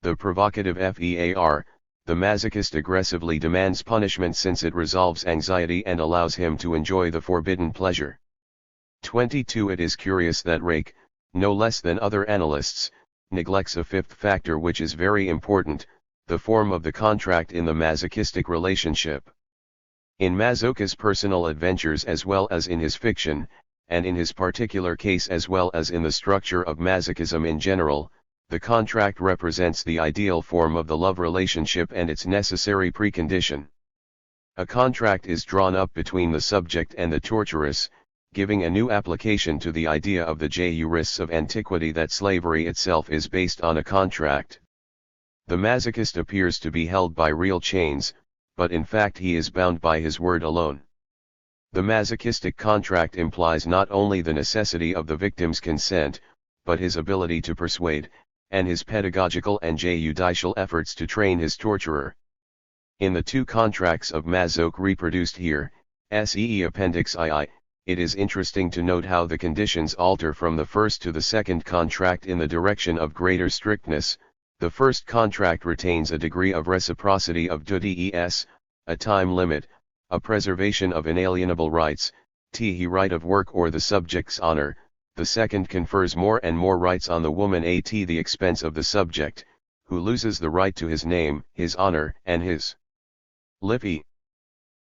The provocative fear, the masochist aggressively demands punishment since it resolves anxiety and allows him to enjoy the forbidden pleasure. 22. It is curious that Reik, no less than other analysts, neglects a fifth factor which is very important, the form of the contract in the masochistic relationship. In Masoch's personal adventures as well as in his fiction, and in his particular case as well as in the structure of masochism in general, the contract represents the ideal form of the love relationship and its necessary precondition. A contract is drawn up between the subject and the torturess, giving a new application to the idea of the jurists of antiquity that slavery itself is based on a contract. The masochist appears to be held by real chains, but in fact he is bound by his word alone. The masochistic contract implies not only the necessity of the victim's consent, but his ability to persuade, and his pedagogical and judicial efforts to train his torturer. In the two contracts of Masoch reproduced here, see Appendix II, it is interesting to note how the conditions alter from the first to the second contract in the direction of greater strictness. The first contract retains a degree of reciprocity of duties, a time limit, a preservation of inalienable rights, the right of work or the subject's honor. The second confers more and more rights on the woman at the expense of the subject, who loses the right to his name, his honor, and his life.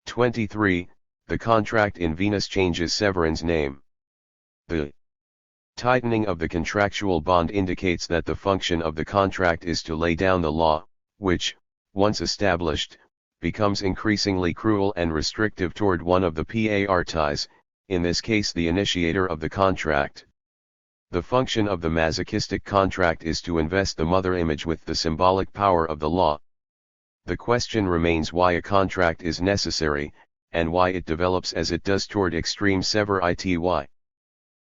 23. The contract in Venus changes Severin's name. The tightening of the contractual bond indicates that the function of the contract is to lay down the law, which, once established, becomes increasingly cruel and restrictive toward one of the parties, in this case the initiator of the contract. The function of the masochistic contract is to invest the mother image with the symbolic power of the law. The question remains why a contract is necessary, and why it develops as it does toward extreme severity.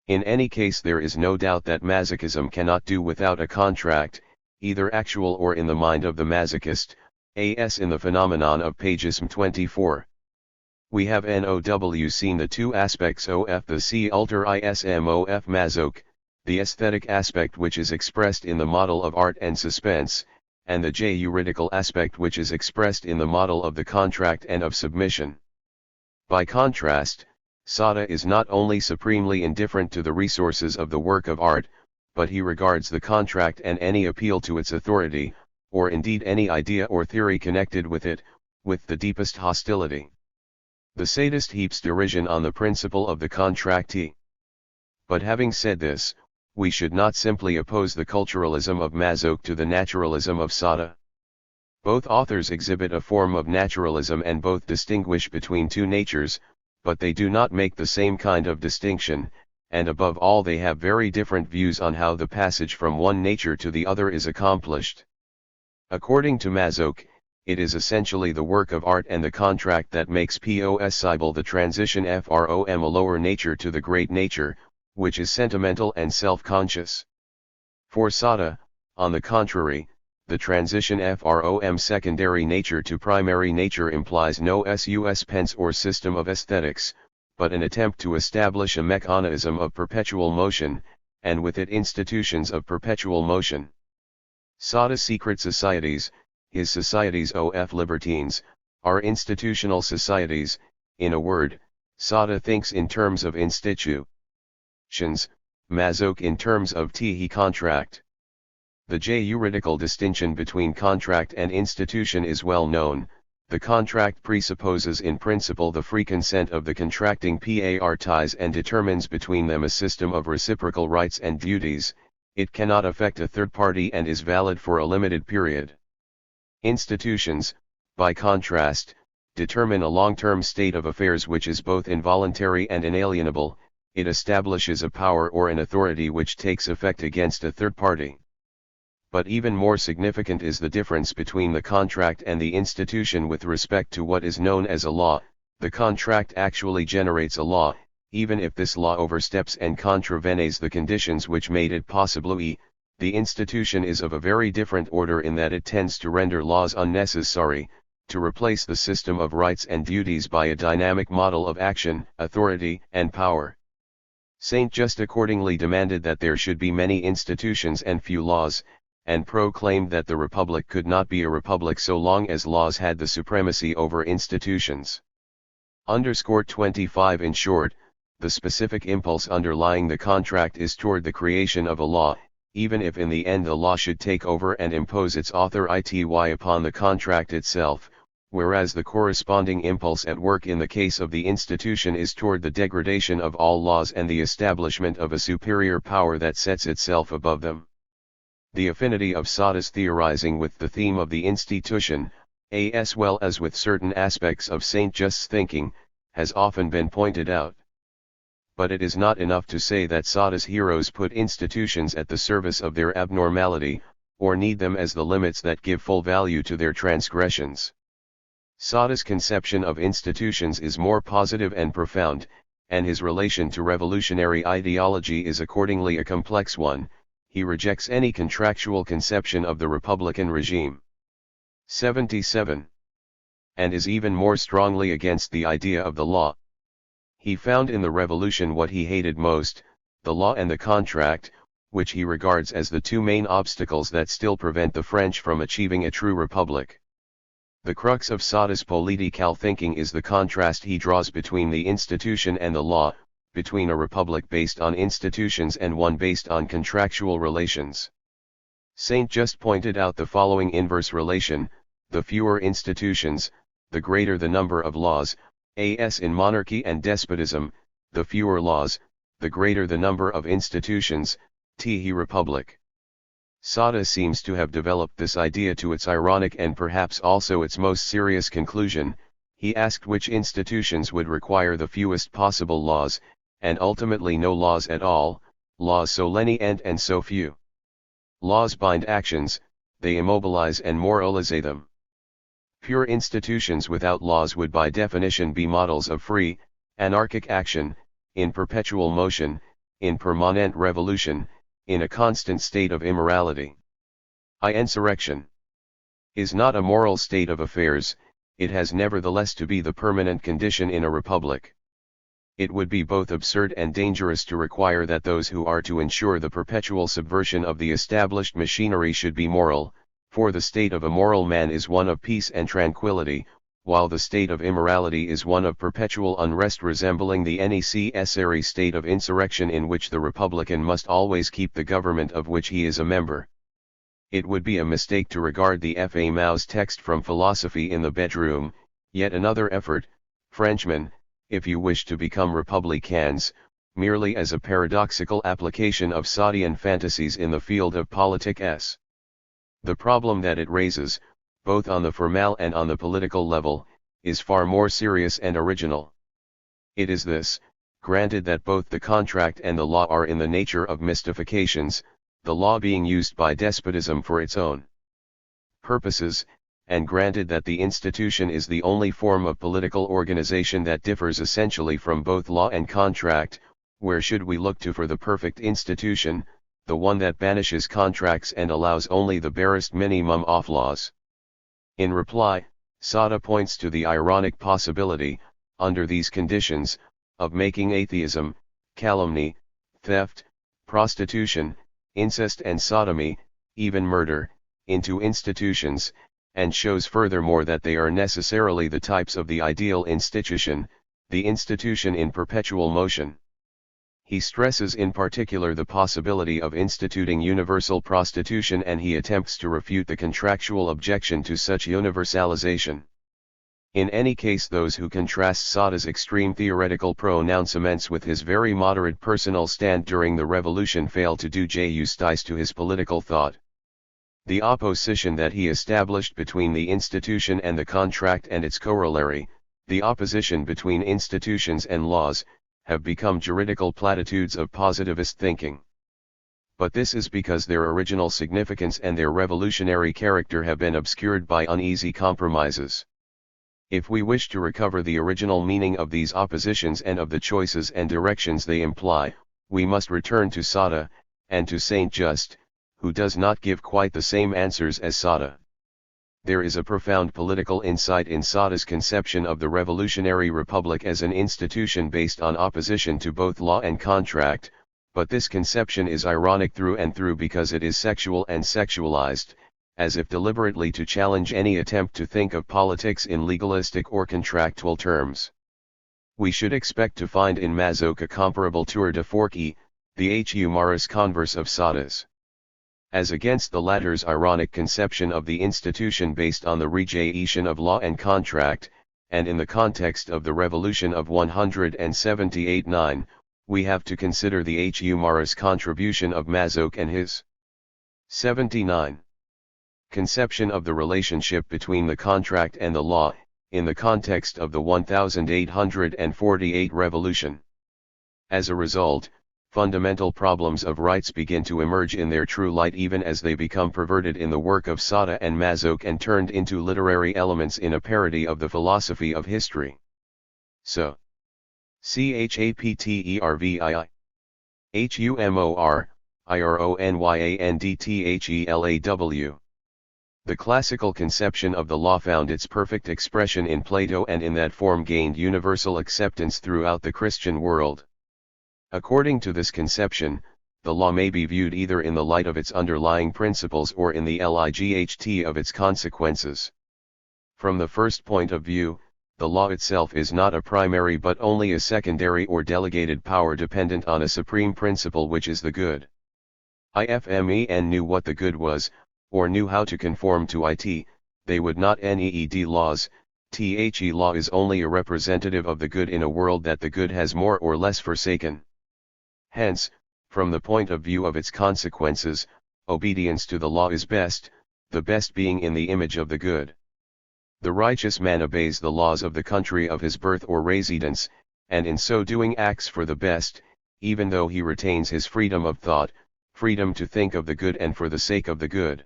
In any case, there is no doubt that masochism cannot do without a contract, either actual or in the mind of the masochist, as in the phenomenon of pagism 24. We have now seen the two aspects of the c alter ism of Masoch, the aesthetic aspect which is expressed in the model of art and suspense, and the juridical aspect which is expressed in the model of the contract and of submission. By contrast, Sacher is not only supremely indifferent to the resources of the work of art, but he regards the contract and any appeal to its authority, or indeed any idea or theory connected with it, with the deepest hostility. The sadist heaps derision on the principle of the contractee. But having said this, we should not simply oppose the culturalism of Masoch to the naturalism of Sacher. Both authors exhibit a form of naturalism and both distinguish between two natures, but they do not make the same kind of distinction, and above all they have very different views on how the passage from one nature to the other is accomplished. According to Masoch, it is essentially the work of art and the contract that makes possible the transition from a lower nature to the great nature, which is sentimental and self-conscious. For Sacher, on the contrary, the transition from secondary nature to primary nature implies no suspense or system of aesthetics, but an attempt to establish a mechanism of perpetual motion, and with it institutions of perpetual motion. Sacher's secret societies, his societies of libertines, are institutional societies. In a word, Sacher thinks in terms of institutions, Masoch in terms of contract. The juridical distinction between contract and institution is well known. The contract presupposes in principle the free consent of the contracting parties and determines between them a system of reciprocal rights and duties. It cannot affect a third party and is valid for a limited period. Institutions, by contrast, determine a long-term state of affairs which is both involuntary and inalienable. It establishes a power or an authority which takes effect against a third party. But even more significant is the difference between the contract and the institution with respect to what is known as a law. The contract actually generates a law, even if this law oversteps and contravenes the conditions which made it possible. The institution is of a very different order in that it tends to render laws unnecessary, to replace the system of rights and duties by a dynamic model of action, authority, and power. Saint Just accordingly demanded that there should be many institutions and few laws, and proclaimed that the republic could not be a republic so long as laws had the supremacy over institutions. 25 In short, the specific impulse underlying the contract is toward the creation of a law, even if in the end the law should take over and impose its authority upon the contract itself, whereas the corresponding impulse at work in the case of the institution is toward the degradation of all laws and the establishment of a superior power that sets itself above them. The affinity of Sacher's theorizing with the theme of the institution, as well as with certain aspects of Saint Just's thinking, has often been pointed out. But it is not enough to say that Sacher's heroes put institutions at the service of their abnormality, or need them as the limits that give full value to their transgressions. Sacher's conception of institutions is more positive and profound, and his relation to revolutionary ideology is accordingly a complex one. He rejects any contractual conception of the republican regime. 77. And is even more strongly against the idea of the law. He found in the revolution what he hated most, the law and the contract, which he regards as the two main obstacles that still prevent the French from achieving a true republic. The crux of Sacher's political thinking is the contrast he draws between the institution and the law, between a republic based on institutions and one based on contractual relations. Saint Just pointed out the following inverse relation: the fewer institutions, the greater the number of laws, as in monarchy and despotism; the fewer laws, the greater the number of institutions, t.e. republic. Sacher seems to have developed this idea to its ironic and perhaps also its most serious conclusion. He asked which institutions would require the fewest possible laws, and ultimately no laws at all, laws so lenient and so few. Laws bind actions, they immobilize and moralize them. Pure institutions without laws would by definition be models of free, anarchic action, in perpetual motion, in permanent revolution, in a constant state of immorality. Insurrection. is not a moral state of affairs, it has nevertheless to be the permanent condition in a republic. It would be both absurd and dangerous to require that those who are to ensure the perpetual subversion of the established machinery should be moral, for the state of a moral man is one of peace and tranquility, while the state of immorality is one of perpetual unrest resembling the necessary state of insurrection in which the republican must always keep the government of which he is a member. It would be a mistake to regard the F.A. Mao's text from Philosophy in the Bedroom, yet another effort, Frenchmen, if you wish to become republicans, merely as a paradoxical application of Sadian fantasies in the field of politics. The problem that it raises, both on the formal and on the political level, is far more serious and original. It is this: granted that both the contract and the law are in the nature of mystifications, the law being used by despotism for its own purposes, and granted that the institution is the only form of political organization that differs essentially from both law and contract, where should we look to for the perfect institution, the one that banishes contracts and allows only the barest minimum of laws? In reply, Sada points to the ironic possibility, under these conditions, of making atheism, calumny, theft, prostitution, incest and sodomy, even murder, into institutions, and shows furthermore that they are necessarily the types of the ideal institution, the institution in perpetual motion. He stresses in particular the possibility of instituting universal prostitution, and he attempts to refute the contractual objection to such universalization. In any case, those who contrast Sada's extreme theoretical pronouncements with his very moderate personal stand during the revolution fail to do justice to his political thought. The opposition that he established between the institution and the contract and its corollary, the opposition between institutions and laws, have become juridical platitudes of positivist thinking. But this is because their original significance and their revolutionary character have been obscured by uneasy compromises. If we wish to recover the original meaning of these oppositions and of the choices and directions they imply, we must return to Sada, and to Saint Just, who does not give quite the same answers as Sada. There is a profound political insight in Sada's conception of the revolutionary republic as an institution based on opposition to both law and contract, but this conception is ironic through and through because it is sexual and sexualized, as if deliberately to challenge any attempt to think of politics in legalistic or contractual terms. We should expect to find in Masoch a comparable tour de force, the humorous converse of Sada's. As against the latter's ironic conception of the institution based on the rejection of law and contract, and in the context of the revolution of 178-9, we have to consider the humorous contribution of Masoch and his 79 conception of the relationship between the contract and the law, in the context of the 1848 revolution. As a result, fundamental problems of rights begin to emerge in their true light even as they become perverted in the work of Sada and Masoch and turned into literary elements in a parody of the philosophy of history. So, chaptervii. Humor, The classical conception of the law found its perfect expression in Plato and in that form gained universal acceptance throughout the Christian world. According to this conception, the law may be viewed either in the light of its underlying principles or in the light of its consequences. From the first point of view, the law itself is not a primary but only a secondary or delegated power dependent on a supreme principle which is the good. If men knew what the good was, or knew how to conform to it, they would not need laws. Law is only a representative of the good in a world that the good has more or less forsaken. Hence, from the point of view of its consequences, obedience to the law is best, the best being in the image of the good. The righteous man obeys the laws of the country of his birth or residence, and in so doing acts for the best, even though he retains his freedom of thought, freedom to think of the good and for the sake of the good.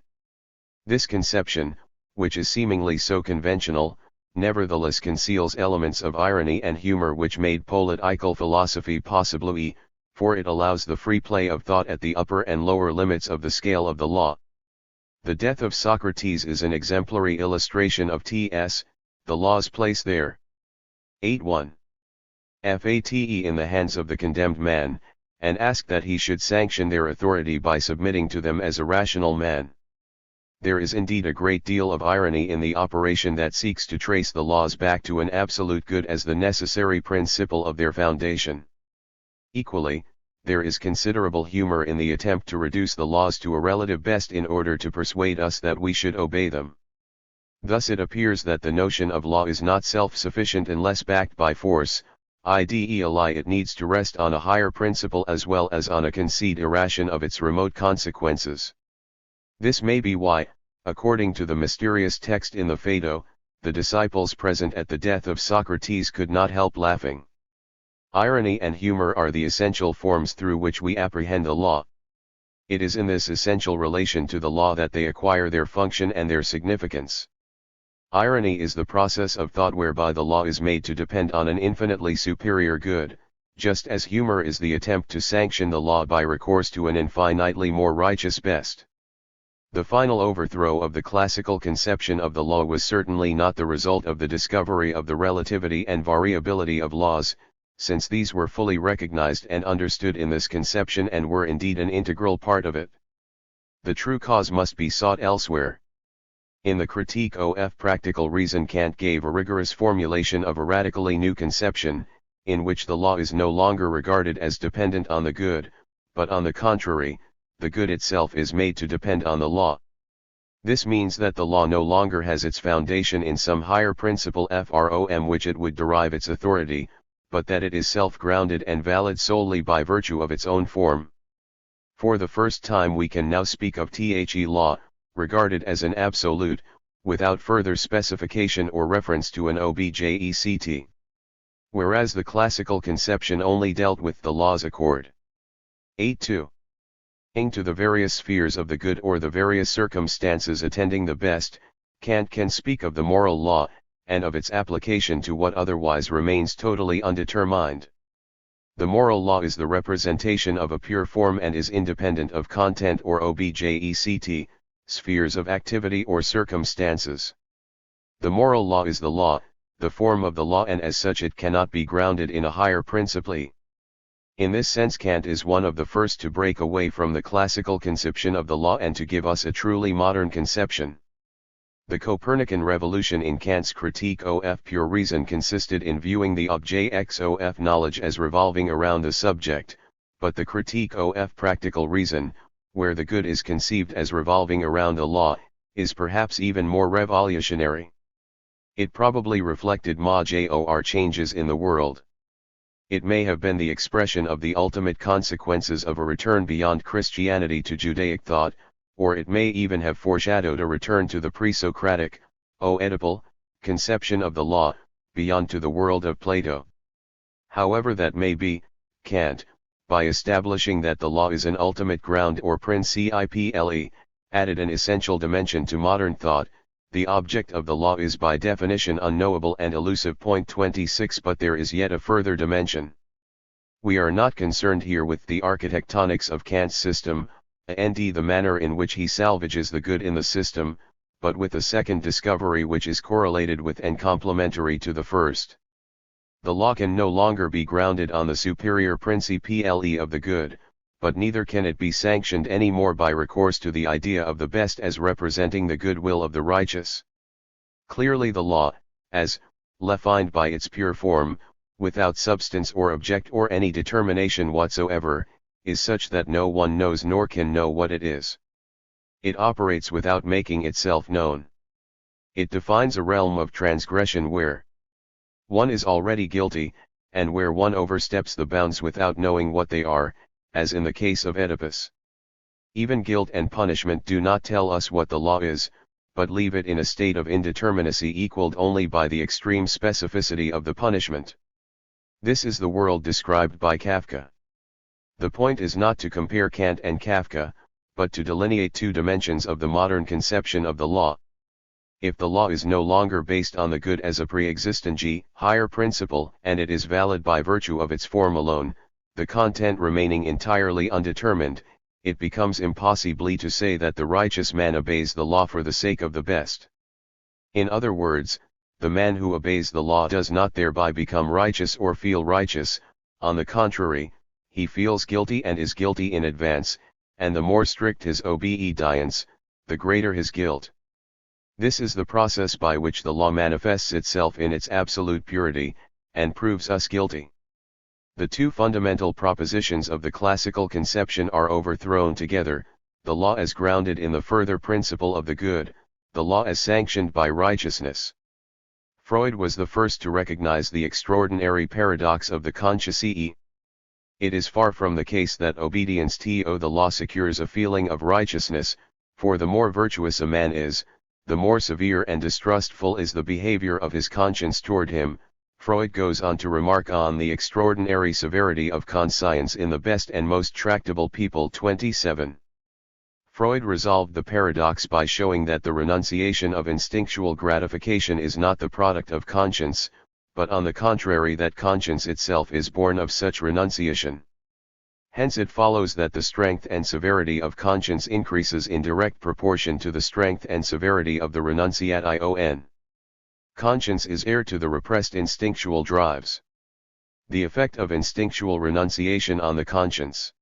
This conception, which is seemingly so conventional, nevertheless conceals elements of irony and humor which made political philosophy possible, for it allows the free play of thought at the upper and lower limits of the scale of the law. The death of Socrates is an exemplary illustration of the law's place there. 8.1. Fate in the hands of the condemned man, and ask that he should sanction their authority by submitting to them as a rational man. There is indeed a great deal of irony in the operation that seeks to trace the laws back to an absolute good as the necessary principle of their foundation. Equally, there is considerable humor in the attempt to reduce the laws to a relative best in order to persuade us that we should obey them. Thus it appears that the notion of law is not self-sufficient unless backed by force, ideally it needs to rest on a higher principle as well as on a consideration of its remote consequences. This may be why, according to the mysterious text in the Phaedo, the disciples present at the death of Socrates could not help laughing. Irony and humor are the essential forms through which we apprehend the law. It is in this essential relation to the law that they acquire their function and their significance. Irony is the process of thought whereby the law is made to depend on an infinitely superior good, just as humor is the attempt to sanction the law by recourse to an infinitely more righteous best. The final overthrow of the classical conception of the law was certainly not the result of the discovery of the relativity and variability of laws, since these were fully recognized and understood in this conception and were indeed an integral part of it. The true cause must be sought elsewhere. In the Critique of Practical Reason, Kant gave a rigorous formulation of a radically new conception, in which the law is no longer regarded as dependent on the good, but on the contrary, the good itself is made to depend on the law. This means that the law no longer has its foundation in some higher principle from which it would derive its authority, but that it is self-grounded and valid solely by virtue of its own form. For the first time we can now speak of the law, regarded as an absolute, without further specification or reference to an object. Whereas the classical conception only dealt with the law's accord. 8.2. To the various spheres of the good or the various circumstances attending the best, Kant can speak of the moral law, and of its application to what otherwise remains totally undetermined. The moral law is the representation of a pure form and is independent of content or object, spheres of activity or circumstances. The moral law is the law, the form of the law, and as such it cannot be grounded in a higher principle. In this sense Kant is one of the first to break away from the classical conception of the law and to give us a truly modern conception. The Copernican revolution in Kant's Critique of Pure Reason consisted in viewing the objects of knowledge as revolving around the subject, but the Critique of Practical Reason, where the good is conceived as revolving around the law, is perhaps even more revolutionary. It probably reflected major changes in the world. It may have been the expression of the ultimate consequences of a return beyond Christianity to Judaic thought, or it may even have foreshadowed a return to the pre-Socratic, Oedipal, conception of the law, beyond to the world of Plato. However that may be, Kant, by establishing that the law is an ultimate ground or principle, added an essential dimension to modern thought. The object of the law is by definition unknowable and elusive. 26 But there is yet a further dimension. We are not concerned here with the architectonics of Kant's system, and the manner in which he salvages the good in the system, but with a second discovery which is correlated with and complementary to the first. The law can no longer be grounded on the superior principle of the good, but neither can it be sanctioned any more by recourse to the idea of the best as representing the good will of the righteous. Clearly the law, as defined by its pure form, without substance or object or any determination whatsoever, is such that no one knows nor can know what it is. It operates without making itself known. It defines a realm of transgression where one is already guilty, and where one oversteps the bounds without knowing what they are, as in the case of Oedipus. Even guilt and punishment do not tell us what the law is, but leave it in a state of indeterminacy equaled only by the extreme specificity of the punishment. This is the world described by Kafka. The point is not to compare Kant and Kafka, but to delineate two dimensions of the modern conception of the law. If the law is no longer based on the good as a pre-existent higher principle and it is valid by virtue of its form alone, the content remaining entirely undetermined, it becomes impossible to say that the righteous man obeys the law for the sake of the best. In other words, the man who obeys the law does not thereby become righteous or feel righteous, on the contrary, he feels guilty and is guilty in advance, and the more strict his obedience, the greater his guilt. This is the process by which the law manifests itself in its absolute purity, and proves us guilty. The two fundamental propositions of the classical conception are overthrown together, the law as grounded in the further principle of the good, the law as sanctioned by righteousness. Freud was the first to recognize the extraordinary paradox of the conscience. It is far from the case that obedience to the law secures a feeling of righteousness, for the more virtuous a man is, the more severe and distrustful is the behavior of his conscience toward him. Freud goes on to remark on the extraordinary severity of conscience in the best and most tractable people. 27. Freud resolved the paradox by showing that the renunciation of instinctual gratification is not the product of conscience, but on the contrary that conscience itself is born of such renunciation. Hence it follows that the strength and severity of conscience increases in direct proportion to the strength and severity of the renunciation. Conscience is heir to the repressed instinctual drives. The effect of instinctual renunciation on the conscience,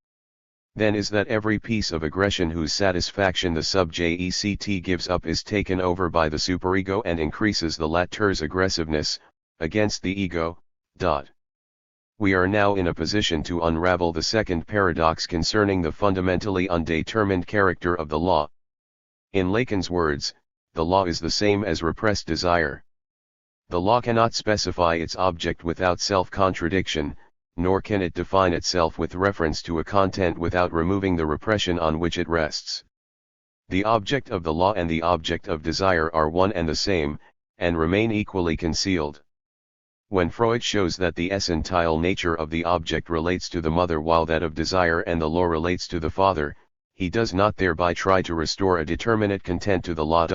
then, is that every piece of aggression whose satisfaction the subject gives up is taken over by the superego and increases the latter's aggressiveness against the ego. We are now in a position to unravel the second paradox concerning the fundamentally undetermined character of the law. In Lacan's words, the law is the same as repressed desire. The law cannot specify its object without self-contradiction, nor can it define itself with reference to a content without removing the repression on which it rests. The object of the law and the object of desire are one and the same, and remain equally concealed. When Freud shows that the essential nature of the object relates to the mother while that of desire and the law relates to the father, he does not thereby try to restore a determinate content to the law.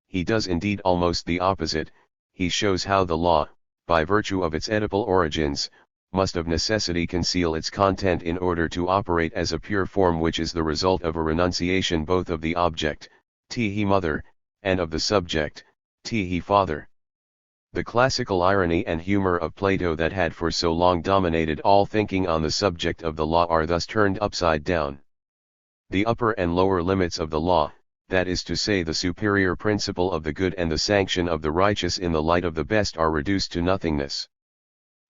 He does indeed almost the opposite. He shows how the law, by virtue of its Oedipal origins, must of necessity conceal its content in order to operate as a pure form which is the result of a renunciation both of the object, he mother, and of the subject, he father. The classical irony and humor of Plato that had for so long dominated all thinking on the subject of the law are thus turned upside down. The upper and lower limits of the law, that is to say the superior principle of the good and the sanction of the righteous in the light of the best, are reduced to nothingness.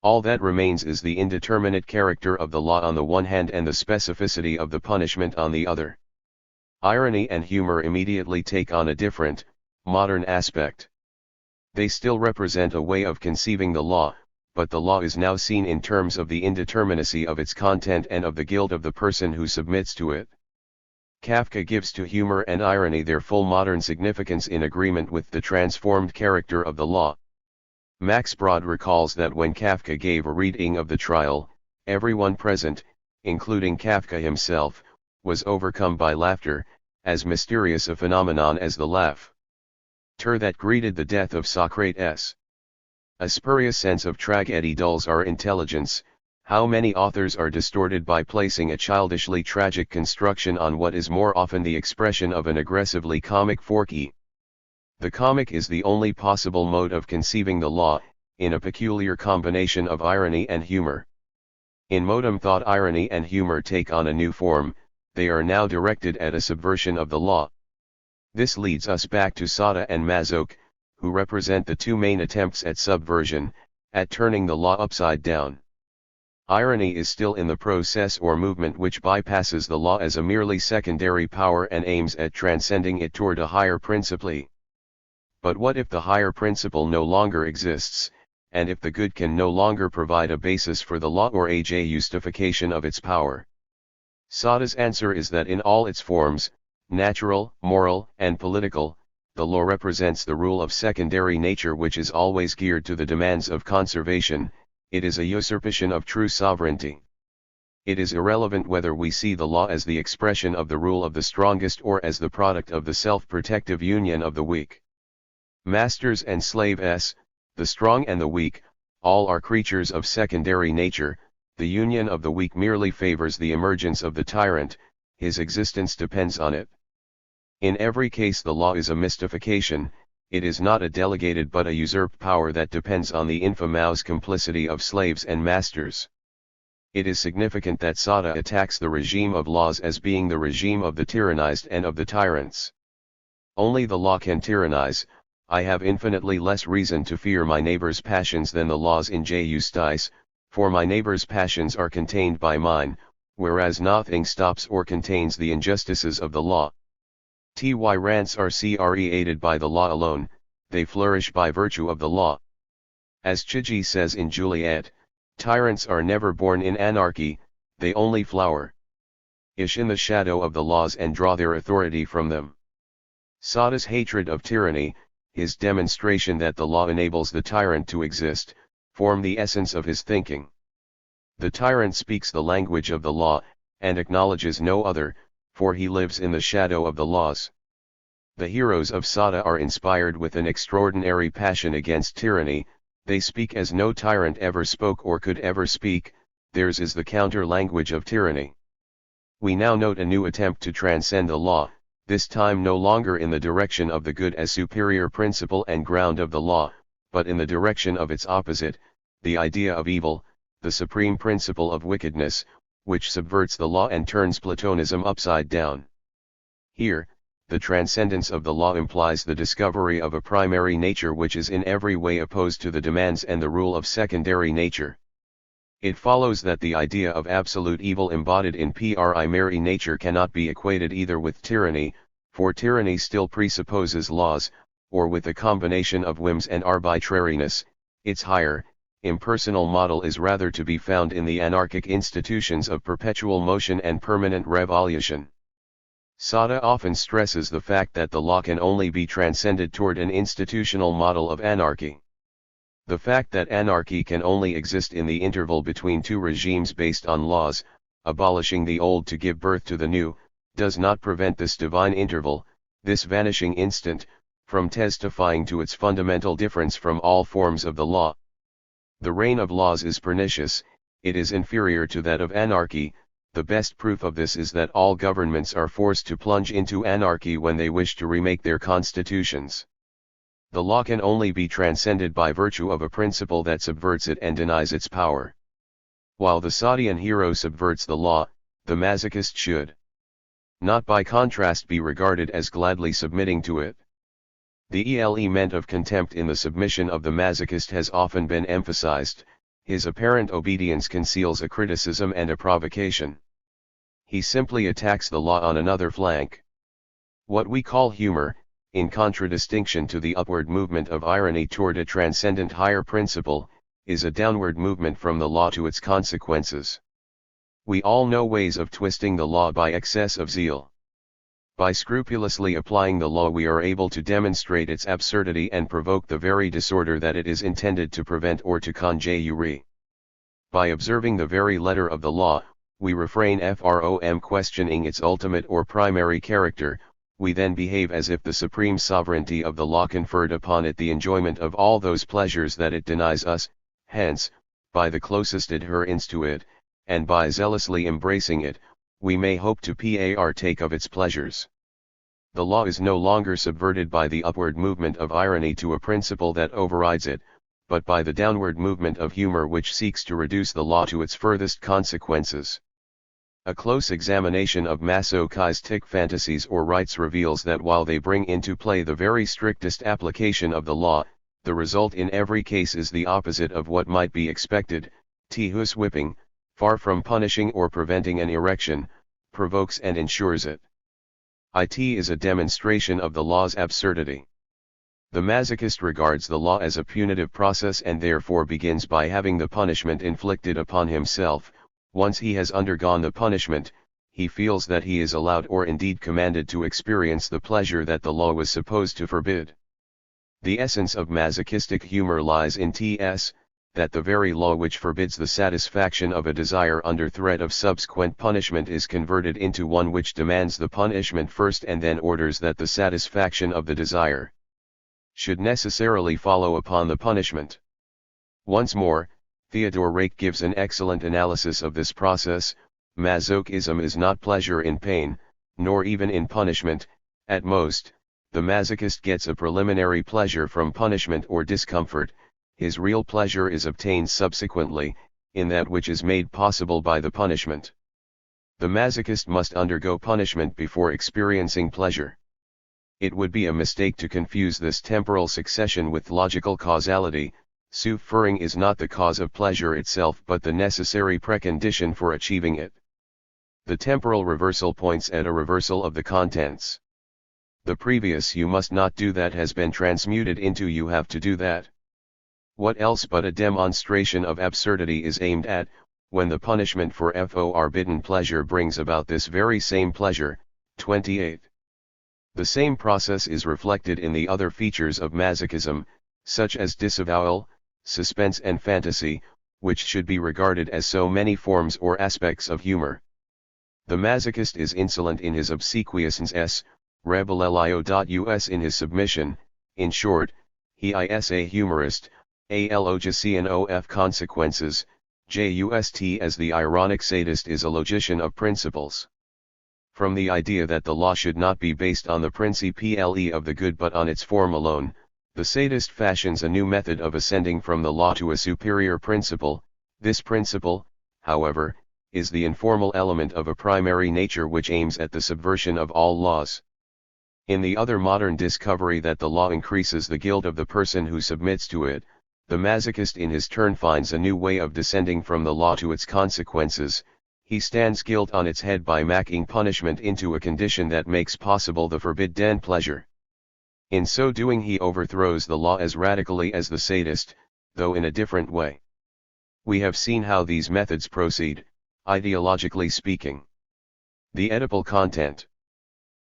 All that remains is the indeterminate character of the law on the one hand and the specificity of the punishment on the other. Irony and humor immediately take on a different, modern aspect. They still represent a way of conceiving the law, but the law is now seen in terms of the indeterminacy of its content and of the guilt of the person who submits to it. Kafka gives to humor and irony their full modern significance in agreement with the transformed character of the law. Max Brod recalls that when Kafka gave a reading of the trial, everyone present, including Kafka himself, was overcome by laughter, as mysterious a phenomenon as the laugh that greeted the death of Socrates. A spurious sense of tragedy dulls our intelligence. How many authors are distorted by placing a childishly tragic construction on what is more often the expression of an aggressively comic forky. The comic is the only possible mode of conceiving the law, in a peculiar combination of irony and humor. In modem thought, irony and humor take on a new form. They are now directed at a subversion of the law. This leads us back to Sacher and Masoch, who represent the two main attempts at subversion, at turning the law upside down. Irony is still in the process or movement which bypasses the law as a merely secondary power and aims at transcending it toward a higher principle. But what if the higher principle no longer exists, and if the good can no longer provide a basis for the law or a justification of its power? Sacher's answer is that in all its forms, natural, moral, and political, the law represents the rule of secondary nature which is always geared to the demands of conservation. It is a usurpation of true sovereignty. It is irrelevant whether we see the law as the expression of the rule of the strongest or as the product of the self-protective union of the weak. Masters and slaves, the strong and the weak, all are creatures of secondary nature. The union of the weak merely favors the emergence of the tyrant, his existence depends on it. In every case the law is a mystification, it is not a delegated but a usurped power that depends on the infamous complicity of slaves and masters. It is significant that Sacher attacks the regime of laws as being the regime of the tyrannized and of the tyrants. Only the law can tyrannize. I have infinitely less reason to fear my neighbor's passions than the laws in justice, for my neighbor's passions are contained by mine, whereas nothing stops or contains the injustices of the law. Tyrants are created by the law alone, they flourish by virtue of the law. As Gilles says in Juliet, tyrants are never born in anarchy, they only flower in the shadow of the laws and draw their authority from them. Sacher's hatred of tyranny, his demonstration that the law enables the tyrant to exist, form the essence of his thinking. The tyrant speaks the language of the law, and acknowledges no other, for he lives in the shadow of the laws. The heroes of Sacher are inspired with an extraordinary passion against tyranny, they speak as no tyrant ever spoke or could ever speak, theirs is the counter-language of tyranny. We now note a new attempt to transcend the law, this time no longer in the direction of the good as superior principle and ground of the law, but in the direction of its opposite, the idea of evil, the supreme principle of wickedness, which subverts the law and turns Platonism upside down. Here, the transcendence of the law implies the discovery of a primary nature which is in every way opposed to the demands and the rule of secondary nature. It follows that the idea of absolute evil embodied in primary nature cannot be equated either with tyranny, for tyranny still presupposes laws, or with a combination of whims and arbitrariness. Its higher, impersonal model is rather to be found in the anarchic institutions of perpetual motion and permanent revolution. Sacher often stresses the fact that the law can only be transcended toward an institutional model of anarchy. The fact that anarchy can only exist in the interval between two regimes based on laws, abolishing the old to give birth to the new, does not prevent this divine interval, this vanishing instant, from testifying to its fundamental difference from all forms of the law. The reign of laws is pernicious, it is inferior to that of anarchy. The best proof of this is that all governments are forced to plunge into anarchy when they wish to remake their constitutions. The law can only be transcended by virtue of a principle that subverts it and denies its power. While the Sachean hero subverts the law, the masochist should not by contrast be regarded as gladly submitting to it. The element of contempt in the submission of the masochist has often been emphasized, his apparent obedience conceals a criticism and a provocation. He simply attacks the law on another flank. What we call humor, in contradistinction to the upward movement of irony toward a transcendent higher principle, is a downward movement from the law to its consequences. We all know ways of twisting the law by excess of zeal. By scrupulously applying the law we are able to demonstrate its absurdity and provoke the very disorder that it is intended to prevent or to conjure. By observing the very letter of the law, we refrain from questioning its ultimate or primary character. We then behave as if the supreme sovereignty of the law conferred upon it the enjoyment of all those pleasures that it denies us. Hence, by the closest adherence to it, and by zealously embracing it, we may hope to partake of its pleasures. The law is no longer subverted by the upward movement of irony to a principle that overrides it, but by the downward movement of humor which seeks to reduce the law to its furthest consequences. A close examination of masochistic fantasies or rites reveals that while they bring into play the very strictest application of the law, the result in every case is the opposite of what might be expected. Thus whipping, far from punishing or preventing an erection, provokes and ensures it. It is a demonstration of the law's absurdity. The masochist regards the law as a punitive process and therefore begins by having the punishment inflicted upon himself. Once he has undergone the punishment, he feels that he is allowed or indeed commanded to experience the pleasure that the law was supposed to forbid. The essence of masochistic humor lies in that the very law which forbids the satisfaction of a desire under threat of subsequent punishment is converted into one which demands the punishment first and then orders that the satisfaction of the desire should necessarily follow upon the punishment. Once more, Theodore Rake gives an excellent analysis of this process, Masochism is not pleasure in pain, nor even in punishment. At most, the masochist gets a preliminary pleasure from punishment or discomfort. His real pleasure is obtained subsequently, in that which is made possible by the punishment. The masochist must undergo punishment before experiencing pleasure. It would be a mistake to confuse this temporal succession with logical causality. Suffering is not the cause of pleasure itself but the necessary precondition for achieving it. The temporal reversal points at a reversal of the contents. The previous "you must not do that" has been transmuted into "you have to do that." What else but a demonstration of absurdity is aimed at, when the punishment for forbidden pleasure brings about this very same pleasure? 28. The same process is reflected in the other features of masochism, such as disavowal, suspense and fantasy, which should be regarded as so many forms or aspects of humor. The masochist is insolent in his obsequiousness, rebellio.us in his submission. In short, he is a humorist, a logician of consequences. Just as the ironic sadist is a logician of principles. From the idea that the law should not be based on the principle of the good but on its form alone, the sadist fashions a new method of ascending from the law to a superior principle. This principle, however, is the informal element of a primary nature which aims at the subversion of all laws. In the other modern discovery that the law increases the guilt of the person who submits to it, the masochist in his turn finds a new way of descending from the law to its consequences. He stands guilt on its head by making punishment into a condition that makes possible the forbidden pleasure. In so doing he overthrows the law as radically as the sadist, though in a different way. We have seen how these methods proceed, ideologically speaking. The Oedipal content,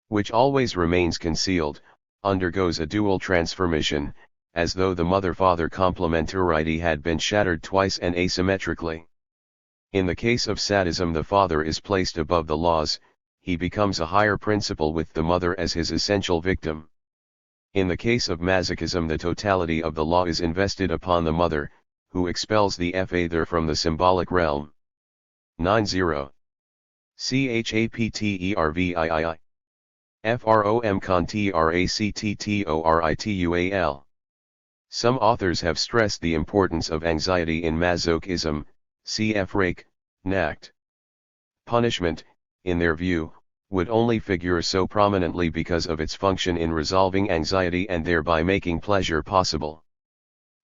which always remains concealed, undergoes a dual transformation, as though the mother-father complementarity had been shattered twice and asymmetrically. In the case of sadism the father is placed above the laws, he becomes a higher principle with the mother as his essential victim. In the case of masochism the totality of the law is invested upon the mother, who expels the father from the symbolic realm. 90. Chaptervii. From contracttorital. Some authors have stressed the importance of anxiety in masochism, cf. Rake, Nacht. Punishment, in their view, would only figure so prominently because of its function in resolving anxiety and thereby making pleasure possible.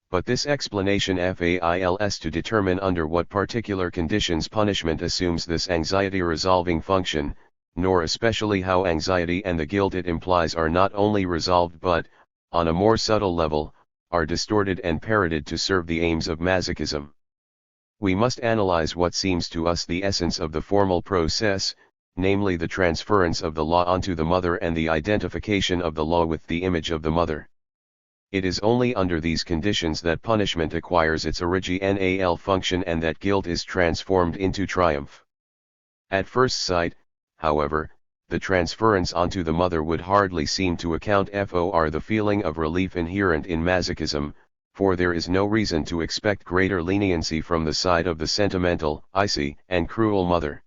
But this explanation fails to determine under what particular conditions punishment assumes this anxiety-resolving function, nor especially how anxiety and the guilt it implies are not only resolved but, on a more subtle level, are distorted and parroted to serve the aims of masochism. We must analyze what seems to us the essence of the formal process, namely the transference of the law onto the mother and the identification of the law with the image of the mother. It is only under these conditions that punishment acquires its original function and that guilt is transformed into triumph. At first sight, however, the transference onto the mother would hardly seem to account for the feeling of relief inherent in masochism, for there is no reason to expect greater leniency from the side of the sentimental, icy, and cruel mother.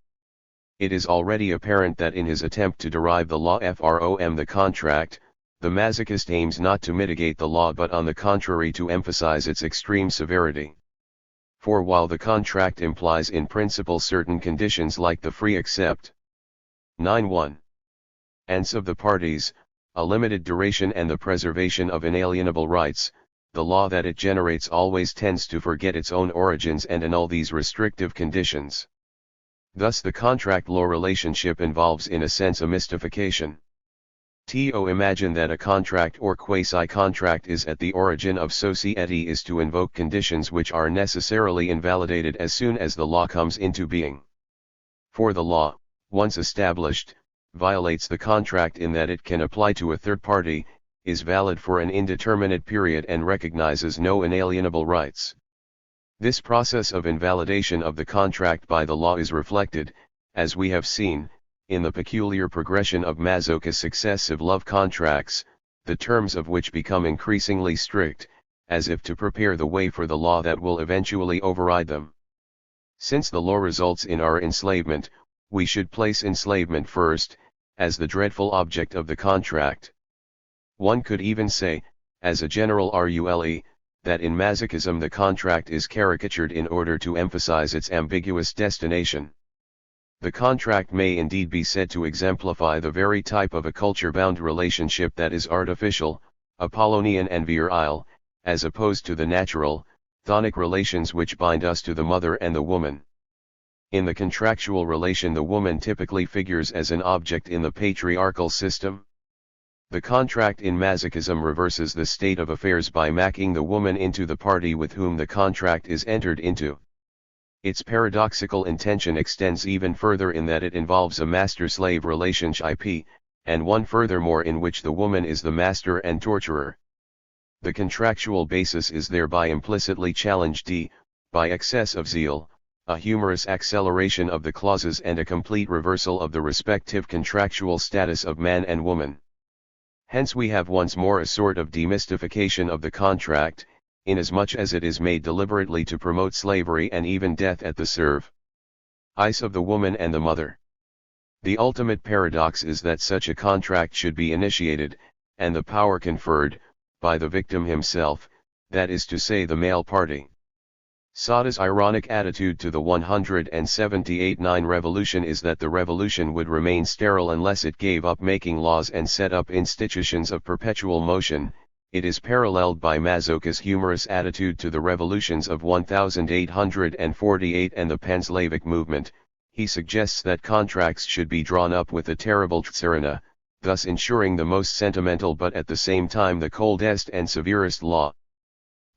It is already apparent that in his attempt to derive the law from the contract, the masochist aims not to mitigate the law but on the contrary to emphasize its extreme severity. For while the contract implies in principle certain conditions like the free accept 9.1. ance of the parties, a limited duration and the preservation of inalienable rights, the law that it generates always tends to forget its own origins and annul these restrictive conditions. Thus the contract law relationship involves in a sense a mystification. To imagine that a contract or quasi-contract is at the origin of society is to invoke conditions which are necessarily invalidated as soon as the law comes into being. For the law, once established, violates the contract in that it can apply to a third party, is valid for an indeterminate period and recognizes no inalienable rights. This process of invalidation of the contract by the law is reflected, as we have seen, in the peculiar progression of masochist successive love contracts, the terms of which become increasingly strict, as if to prepare the way for the law that will eventually override them. Since the law results in our enslavement, we should place enslavement first, as the dreadful object of the contract. One could even say, as a general rule, that in Masochism the contract is caricatured in order to emphasize its ambiguous destination. The contract may indeed be said to exemplify the very type of a culture-bound relationship that is artificial, Apollonian and virile, as opposed to the natural, chthonic relations which bind us to the mother and the woman. In the contractual relation the woman typically figures as an object in the patriarchal system. The contract in Masochism reverses the state of affairs by making the woman into the party with whom the contract is entered into. Its paradoxical intention extends even further in that it involves a master-slave relationship, and one furthermore in which the woman is the master and torturer. The contractual basis is thereby implicitly challenged by excess of zeal, a humorous acceleration of the clauses and a complete reversal of the respective contractual status of man and woman. Hence we have once more a sort of demystification of the contract, inasmuch as it is made deliberately to promote slavery and even death at the service of the woman and the mother. The ultimate paradox is that such a contract should be initiated, and the power conferred, by the victim himself, that is to say the male party. Sada's ironic attitude to the 178-9 revolution is that the revolution would remain sterile unless it gave up making laws and set up institutions of perpetual motion. It is paralleled by Masoch's humorous attitude to the revolutions of 1848 and the Pan-Slavic movement. He suggests that contracts should be drawn up with a terrible tsarina, thus ensuring the most sentimental but at the same time the coldest and severest law.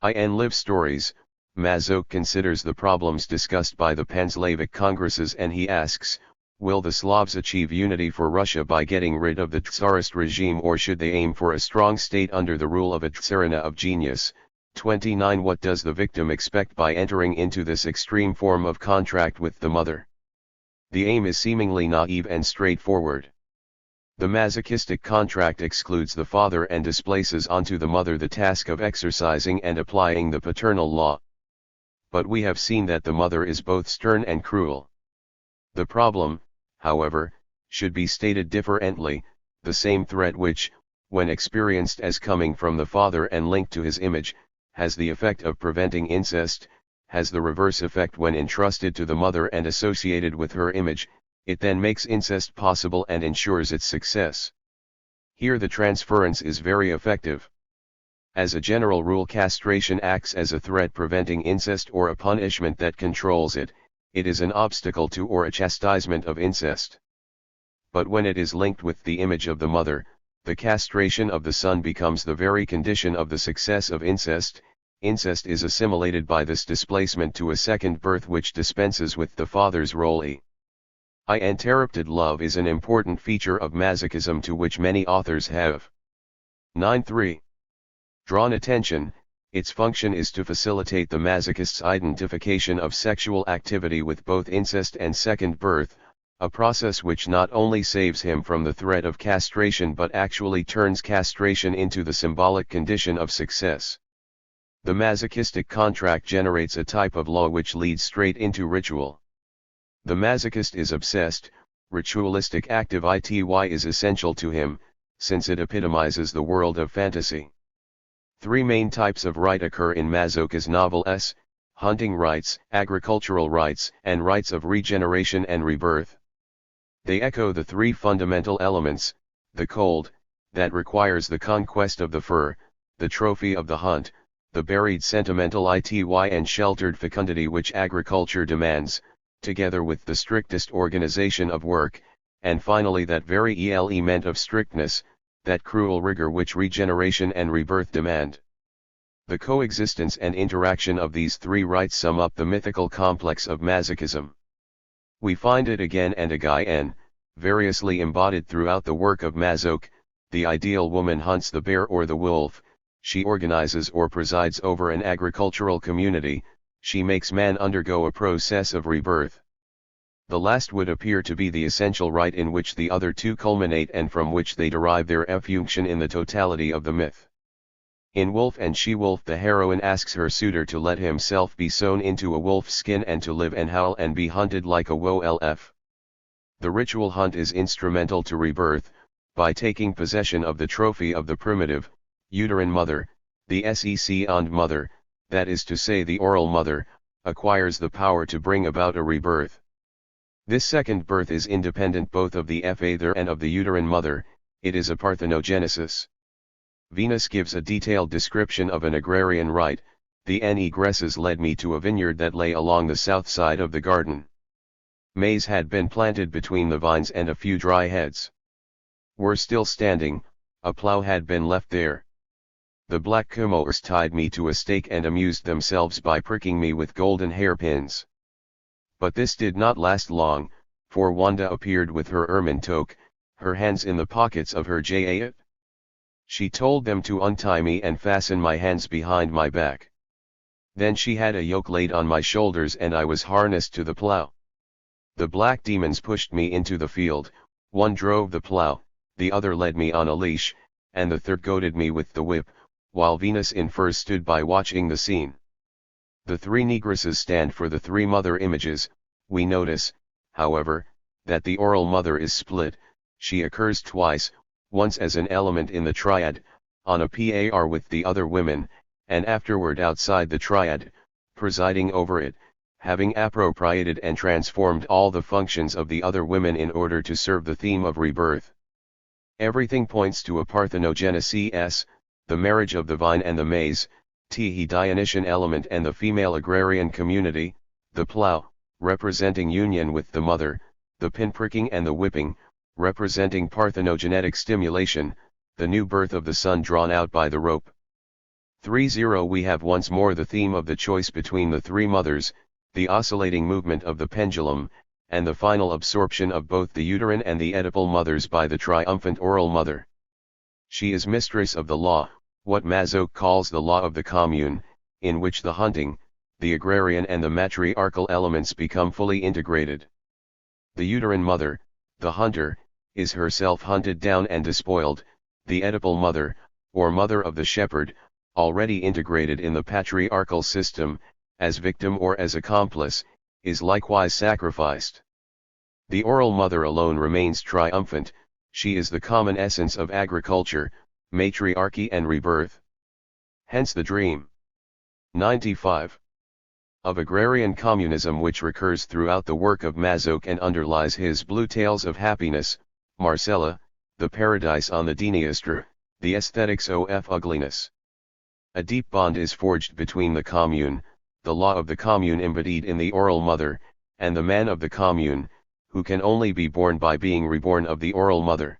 In Live Stories, Masoch considers the problems discussed by the Pan-Slavic Congresses and he asks, will the Slavs achieve unity for Russia by getting rid of the Tsarist regime or should they aim for a strong state under the rule of a tsarina of genius? 29 What does the victim expect by entering into this extreme form of contract with the mother? The aim is seemingly naive and straightforward. The masochistic contract excludes the father and displaces onto the mother the task of exercising and applying the paternal law. But we have seen that the mother is both stern and cruel. The problem, however, should be stated differently. The same threat which, when experienced as coming from the father and linked to his image, has the effect of preventing incest, has the reverse effect when entrusted to the mother and associated with her image. It then makes incest possible and ensures its success. Here the transference is very effective. As a general rule, castration acts as a threat preventing incest or a punishment that controls it. It is an obstacle to or a chastisement of incest. But when it is linked with the image of the mother, the castration of the son becomes the very condition of the success of incest. Incest is assimilated by this displacement to a second birth which dispenses with the father's role. Uninterrupted love is an important feature of Masochism to which many authors have 9.3 drawn attention. Its function is to facilitate the masochist's identification of sexual activity with both incest and second birth, a process which not only saves him from the threat of castration but actually turns castration into the symbolic condition of success. The masochistic contract generates a type of law which leads straight into ritual. The masochist is obsessed. Ritualistic active ity is essential to him, since it epitomizes the world of fantasy. Three main types of right occur in Masoch's novels: hunting rites, agricultural rites, and rites of regeneration and rebirth. They echo the three fundamental elements: the cold, that requires the conquest of the fur, the trophy of the hunt, the buried sentimental ity and sheltered fecundity which agriculture demands, together with the strictest organization of work, and finally that very element of strictness, that cruel rigor which regeneration and rebirth demand. The coexistence and interaction of these three rites sum up the mythical complex of Masochism. We find it again and again, variously embodied throughout the work of Masoch. The ideal woman hunts the bear or the wolf, she organizes or presides over an agricultural community, she makes man undergo a process of rebirth. The last would appear to be the essential rite in which the other two culminate and from which they derive their function in the totality of the myth. In Wolf and She-Wolf the heroine asks her suitor to let himself be sewn into a wolf's skin and to live and howl and be hunted like a wolf. The ritual hunt is instrumental to rebirth, by taking possession of the trophy of the primitive, uterine mother, the second mother, that is to say the oral mother, acquires the power to bring about a rebirth. This second birth is independent both of the father and of the uterine mother, it is a parthenogenesis. Venus gives a detailed description of an agrarian rite. The egresses led me to a vineyard that lay along the south side of the garden. Maize had been planted between the vines and a few dry heads were still standing, a plough had been left there. The black kumars tied me to a stake and amused themselves by pricking me with golden hairpins. But this did not last long, for Wanda appeared with her ermine toque, her hands in the pockets of her jacket. She told them to untie me and fasten my hands behind my back. Then she had a yoke laid on my shoulders and I was harnessed to the plough. The black demons pushed me into the field, one drove the plough, the other led me on a leash, and the third goaded me with the whip, while Venus in furs stood by watching the scene. The three negresses stand for the three mother images. We notice, however, that the oral mother is split. She occurs twice, once as an element in the triad, on a par with the other women, and afterward outside the triad, presiding over it, having appropriated and transformed all the functions of the other women in order to serve the theme of rebirth. Everything points to a parthenogenesis, the marriage of the vine and the maize, the Dionysian element and the female agrarian community, the plough, representing union with the mother, the pinpricking and the whipping, representing parthenogenetic stimulation, the new birth of the son drawn out by the rope. 3-0 We have once more the theme of the choice between the three mothers, the oscillating movement of the pendulum, and the final absorption of both the uterine and the Oedipal mothers by the triumphant oral mother. She is mistress of the law, what Masoch calls the law of the commune, in which the hunting, the agrarian and the matriarchal elements become fully integrated. The uterine mother, the hunter, is herself hunted down and despoiled, the Oedipal mother, or mother of the shepherd, already integrated in the patriarchal system, as victim or as accomplice, is likewise sacrificed. The oral mother alone remains triumphant, she is the common essence of agriculture, matriarchy and rebirth. Hence the dream. 95. Of agrarian communism which recurs throughout the work of Masoch and underlies his Blue Tales of Happiness, Marcella, the Paradise on the Dniester, the Aesthetics of Ugliness. A deep bond is forged between the commune, the law of the commune embodied in the oral mother, and the man of the commune, who can only be born by being reborn of the oral mother.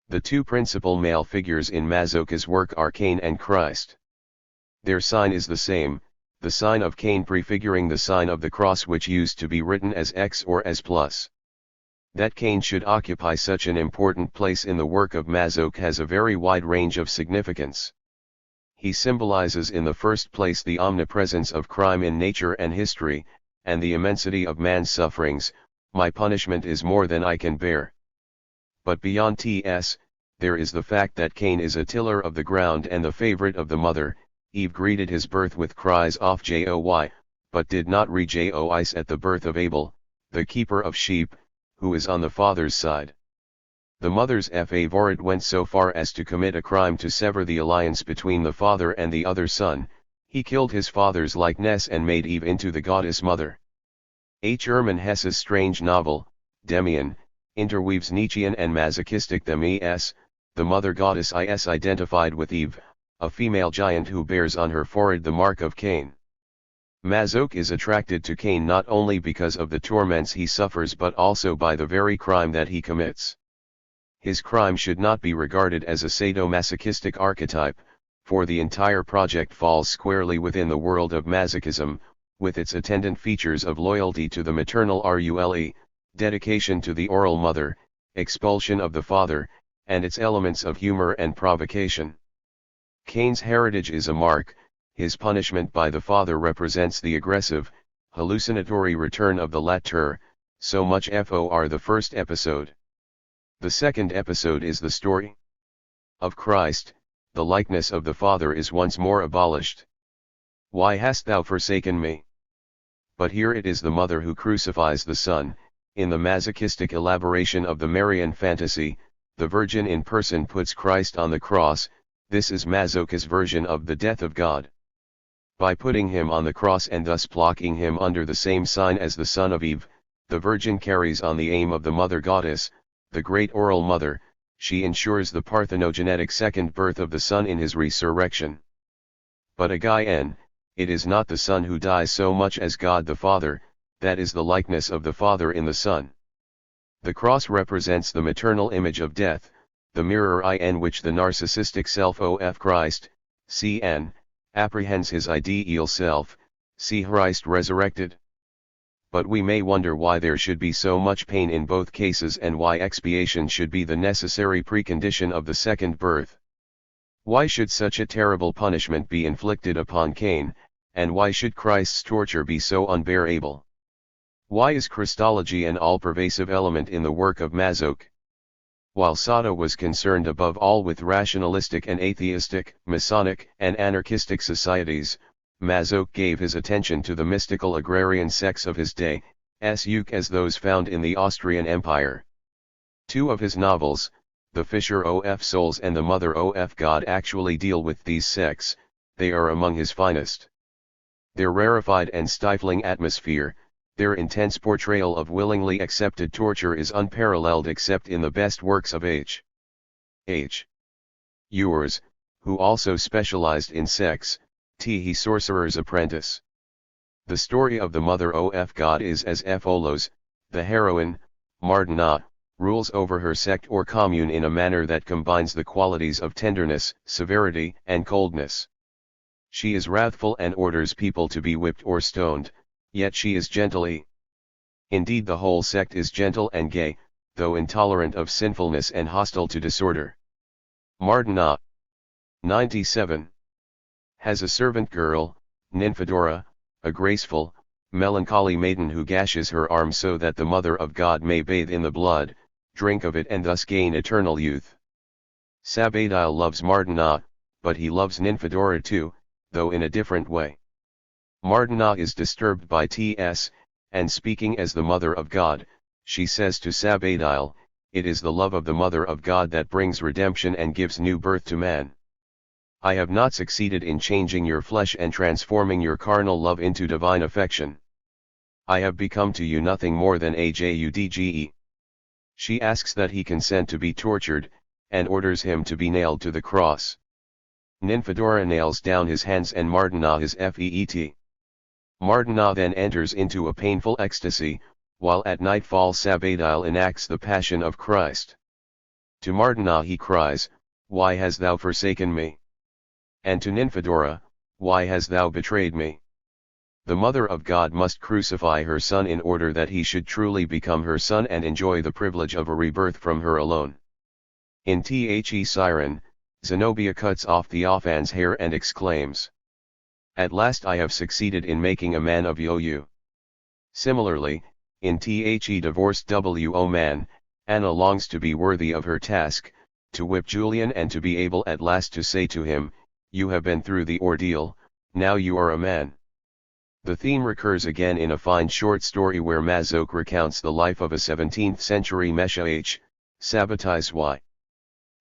The two principal male figures in Masoch's work are Cain and Christ. Their sign is the same, the sign of Cain prefiguring the sign of the cross which used to be written as X or as plus. That Cain should occupy such an important place in the work of Masoch has a very wide range of significance. He symbolizes in the first place the omnipresence of crime in nature and history, and the immensity of man's sufferings. My punishment is more than I can bear. But beyond TS, there is the fact that Cain is a tiller of the ground and the favorite of the mother. Eve greeted his birth with cries of joy, but did not rejoice at the birth of Abel, the keeper of sheep, who is on the father's side. The mother's favorite went so far as to commit a crime to sever the alliance between the father and the other son. He killed his father's likeness and made Eve into the goddess mother. Hermann Hesse's strange novel, Demian, interweaves Nietzschean and masochistic themes. The mother goddess is identified with Eve, a female giant who bears on her forehead the mark of Cain. Masoch is attracted to Cain not only because of the torments he suffers but also by the very crime that he commits. His crime should not be regarded as a sadomasochistic archetype, for the entire project falls squarely within the world of Masochism, with its attendant features of loyalty to the maternal rule, dedication to the oral mother, expulsion of the father, and its elements of humor and provocation. Cain's heritage is a mark, his punishment by the father represents the aggressive, hallucinatory return of the latter, so much for the first episode. The second episode is the story of Christ. The likeness of the Father is once more abolished. Why hast thou forsaken me? But here it is the mother who crucifies the Son, In the masochistic elaboration of the Marian fantasy, the Virgin in person puts Christ on the cross. This is Masoch's version of the death of God. By putting him on the cross and thus placing him under the same sign as the Son of Eve, the Virgin carries on the aim of the Mother Goddess, the Great Oral Mother. She ensures the parthenogenetic second birth of the Son in his resurrection. But again, it is not the Son who dies so much as God the Father, that is the likeness of the Father in the Son. The cross represents the maternal image of death, the mirror in which the narcissistic self of Christ, cn, apprehends his ideal self, see Christ resurrected. But we may wonder why there should be so much pain in both cases and why expiation should be the necessary precondition of the second birth. Why should such a terrible punishment be inflicted upon Cain, and why should Christ's torture be so unbearable? Why is Christology an all-pervasive element in the work of Masoch? While Sada was concerned above all with rationalistic and atheistic, Masonic and anarchistic societies, Masoch gave his attention to the mystical agrarian sects of his day, as those found in the Austrian Empire. Two of his novels, The Fisher of Souls and The Mother of God, actually deal with these sects. They are among his finest. Their rarefied and stifling atmosphere, their intense portrayal of willingly accepted torture is unparalleled except in the best works of H. Ewers, who also specialized in sex, he Sorcerer's Apprentice. The story of the Mother of God is as follows: the heroine, Mardana, rules over her sect or commune in a manner that combines the qualities of tenderness, severity, and coldness. She is wrathful and orders people to be whipped or stoned, yet she is gentle. Indeed, the whole sect is gentle and gay, though intolerant of sinfulness and hostile to disorder. Mardana, 97. Has a servant girl, Nymphadora, a graceful, melancholy maiden who gashes her arm so that the Mother of God may bathe in the blood, drink of it and thus gain eternal youth. Sabadile loves Mardana, but he loves Nymphadora too, though in a different way. Mardana is disturbed by T.S., and speaking as the Mother of God, she says to Sabadile, "It is the love of the Mother of God that brings redemption and gives new birth to man. I have not succeeded in changing your flesh and transforming your carnal love into divine affection. I have become to you nothing more than a judge." She asks that he consent to be tortured, and orders him to be nailed to the cross. Nymphadora nails down his hands and Mardana his feet. Mardana then enters into a painful ecstasy, while at nightfall Sabadile enacts the Passion of Christ. To Mardana he cries, "Why hast thou forsaken me?" And to Nymphadora, "Why hast thou betrayed me?" The Mother of God must crucify her Son in order that he should truly become her Son and enjoy the privilege of a rebirth from her alone. In The Siren, Zenobia cuts off Theophan's hair and exclaims, "At last I have succeeded in making a man of you." Similarly, in The Divorced W.O. Man, Anna longs to be worthy of her task, to whip Julian and to be able at last to say to him, "You have been through the ordeal, now you are a man." The theme recurs again in a fine short story where Masoch recounts the life of a 17th century Masochism, Sabbatai Y.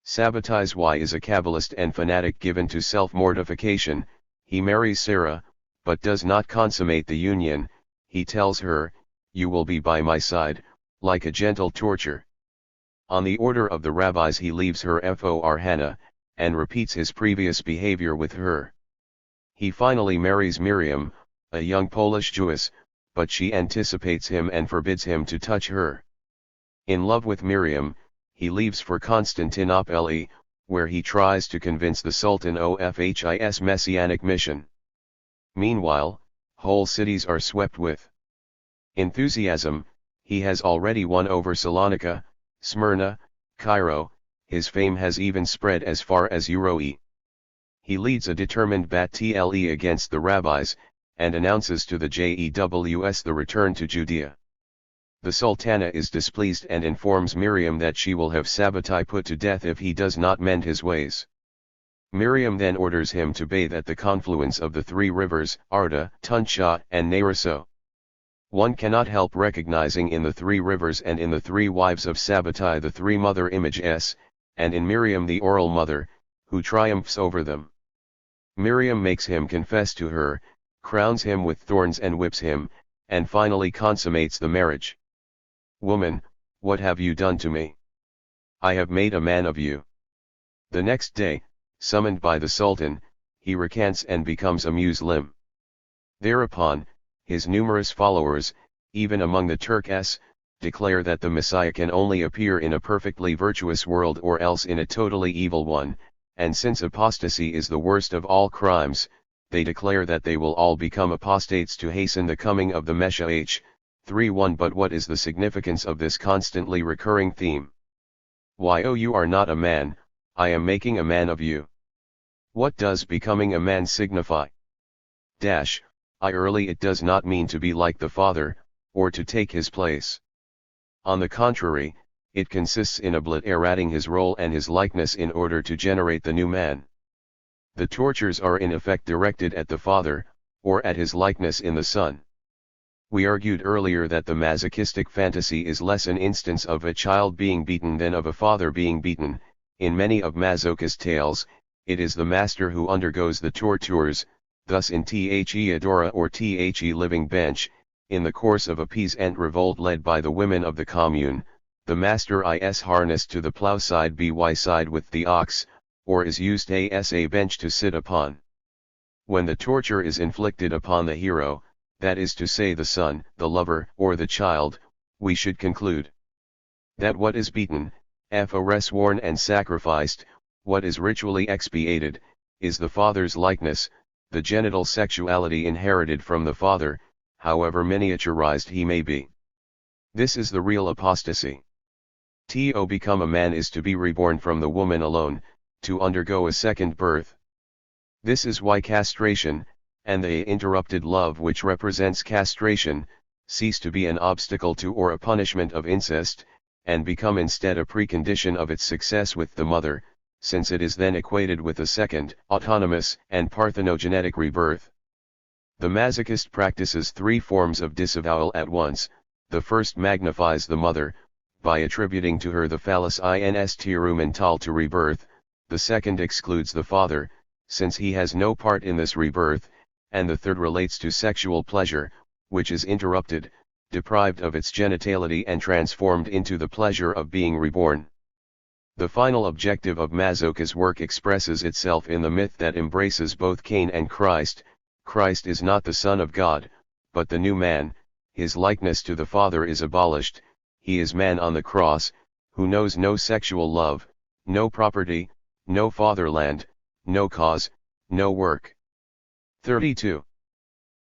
Sabbatai Y is a Kabbalist and fanatic given to self-mortification. He marries Sarah, but does not consummate the union. He tells her, "You will be by my side, like a gentle torture." On the order of the rabbis he leaves her for Hannah, and repeats his previous behavior with her. He finally marries Miriam, a young Polish Jewess, but she anticipates him and forbids him to touch her. In love with Miriam, he leaves for Constantinople, where he tries to convince the Sultan of his messianic mission. Meanwhile, whole cities are swept with enthusiasm. He has already won over Salonika, Smyrna, Cairo. His fame has even spread as far as Europe. He leads a determined battle against the rabbis, and announces to the JEWS the return to Judea. The Sultana is displeased and informs Miriam that she will have Sabbatai put to death if he does not mend his ways. Miriam then orders him to bathe at the confluence of the three rivers, Arda, Tuncha, and Naraso. One cannot help recognizing in the three rivers and in the three wives of Sabbatai the three mother images, and in Miriam the oral mother, who triumphs over them. Miriam makes him confess to her, crowns him with thorns and whips him, and finally consummates the marriage. Woman, what have you done to me? I have made a man of you. The next day, summoned by the Sultan, he recants and becomes a Muslim. Thereupon, his numerous followers, even among the Turks, declare that the Messiah can only appear in a perfectly virtuous world or else in a totally evil one, and since apostasy is the worst of all crimes, they declare that they will all become apostates to hasten the coming of the Messiah. 3:1 But what is the significance of this constantly recurring theme? Why, oh, you are not a man, I am making a man of you. What does becoming a man signify? It does not mean to be like the Father, or to take his place. On the contrary, it consists in obliterating his role and his likeness in order to generate the new man. The tortures are in effect directed at the Father, or at his likeness in the Son. We argued earlier that the masochistic fantasy is less an instance of a child being beaten than of a father being beaten. In many of Masochist tales, it is the master who undergoes the tortures, thus in The Adora or The Living Bench, in the course of a peasant revolt led by the women of the commune, the master is harnessed to the plough side by side with the ox, or is used as a bench to sit upon. When the torture is inflicted upon the hero, that is to say the son, the lover, or the child, we should conclude that what is beaten, sworn and sacrificed, what is ritually expiated, is the father's likeness, the genital sexuality inherited from the father, however miniaturized he may be. This is the real apostasy. To become a man is to be reborn from the woman alone, to undergo a second birth. This is why castration, and the interrupted love which represents castration, cease to be an obstacle to or a punishment of incest, and become instead a precondition of its success with the mother, since it is then equated with a second, autonomous, and parthenogenetic rebirth. The masochist practices three forms of disavowal at once. The first magnifies the mother, by attributing to her the phallus instrumental to rebirth. The second excludes the father, since he has no part in this rebirth, and the third relates to sexual pleasure, which is interrupted, deprived of its genitality and transformed into the pleasure of being reborn. The final objective of Masoch's work expresses itself in the myth that embraces both Cain and Christ. Christ is not the Son of God, but the new man. His likeness to the Father is abolished. He is man on the cross, who knows no sexual love, no property, no fatherland, no cause, no work. 32.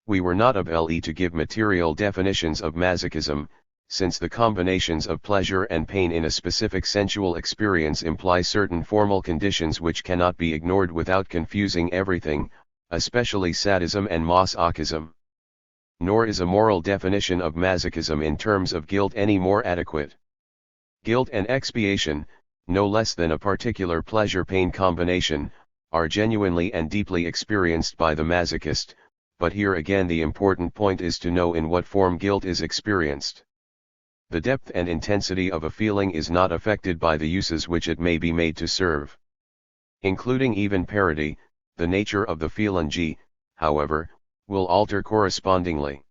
We were not able to give material definitions of masochism, since the combinations of pleasure and pain in a specific sensual experience imply certain formal conditions which cannot be ignored without confusing everything, especially sadism and masochism. Nor is a moral definition of masochism in terms of guilt any more adequate. Guilt and expiation, no less than a particular pleasure-pain combination, are genuinely and deeply experienced by the masochist, but here again the important point is to know in what form guilt is experienced. The depth and intensity of a feeling is not affected by the uses which it may be made to serve. Including even parody, the nature of the feeling, however, will alter correspondingly.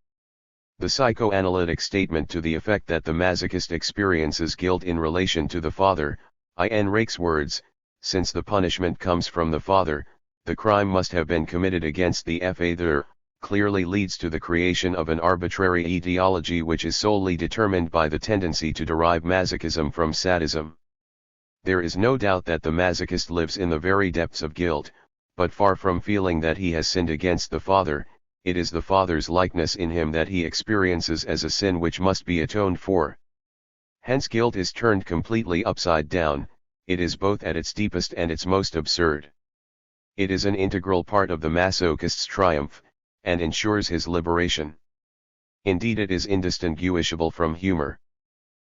The psychoanalytic statement to the effect that the masochist experiences guilt in relation to the father, in Rake's words, since the punishment comes from the father, the crime must have been committed against the father, clearly leads to the creation of an arbitrary etiology which is solely determined by the tendency to derive masochism from sadism. There is no doubt that the masochist lives in the very depths of guilt, but far from feeling that he has sinned against the father, it is the father's likeness in him that he experiences as a sin which must be atoned for. Hence guilt is turned completely upside down. It is both at its deepest and its most absurd. It is an integral part of the masochist's triumph, and ensures his liberation. Indeed, it is indistinguishable from humor.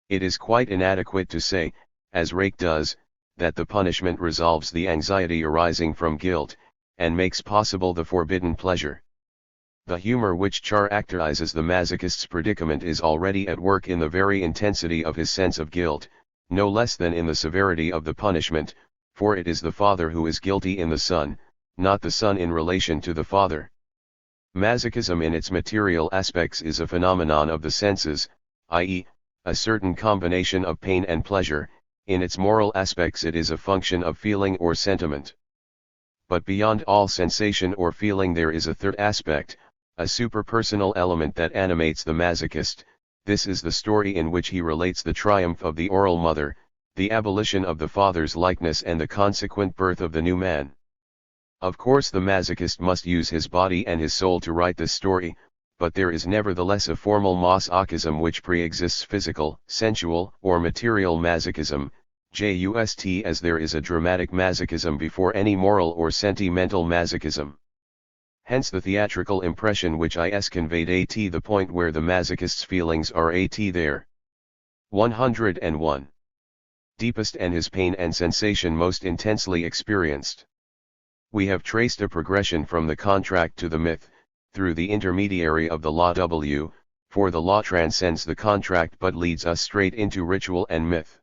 It is quite inadequate to say, as Rake does, that the punishment resolves the anxiety arising from guilt, and makes possible the forbidden pleasure. The humor which characterizes the masochist's predicament is already at work in the very intensity of his sense of guilt, no less than in the severity of the punishment, for it is the father who is guilty in the son, not the son in relation to the father. Masochism in its material aspects is a phenomenon of the senses, i.e., a certain combination of pain and pleasure. In its moral aspects it is a function of feeling or sentiment. But beyond all sensation or feeling there is a third aspect, a superpersonal element that animates the masochist. This is the story in which he relates the triumph of the oral mother, the abolition of the father's likeness and the consequent birth of the new man. Of course the masochist must use his body and his soul to write this story, but there is nevertheless a formal masochism which pre-exists physical, sensual, or material masochism, just as there is a dramatic masochism before any moral or sentimental masochism. Hence the theatrical impression which is conveyed at the point where the masochist's feelings are at there. 101. Deepest and his pain and sensation most intensely experienced. We have traced a progression from the contract to the myth, through the intermediary of the law for the law transcends the contract but leads us straight into ritual and myth.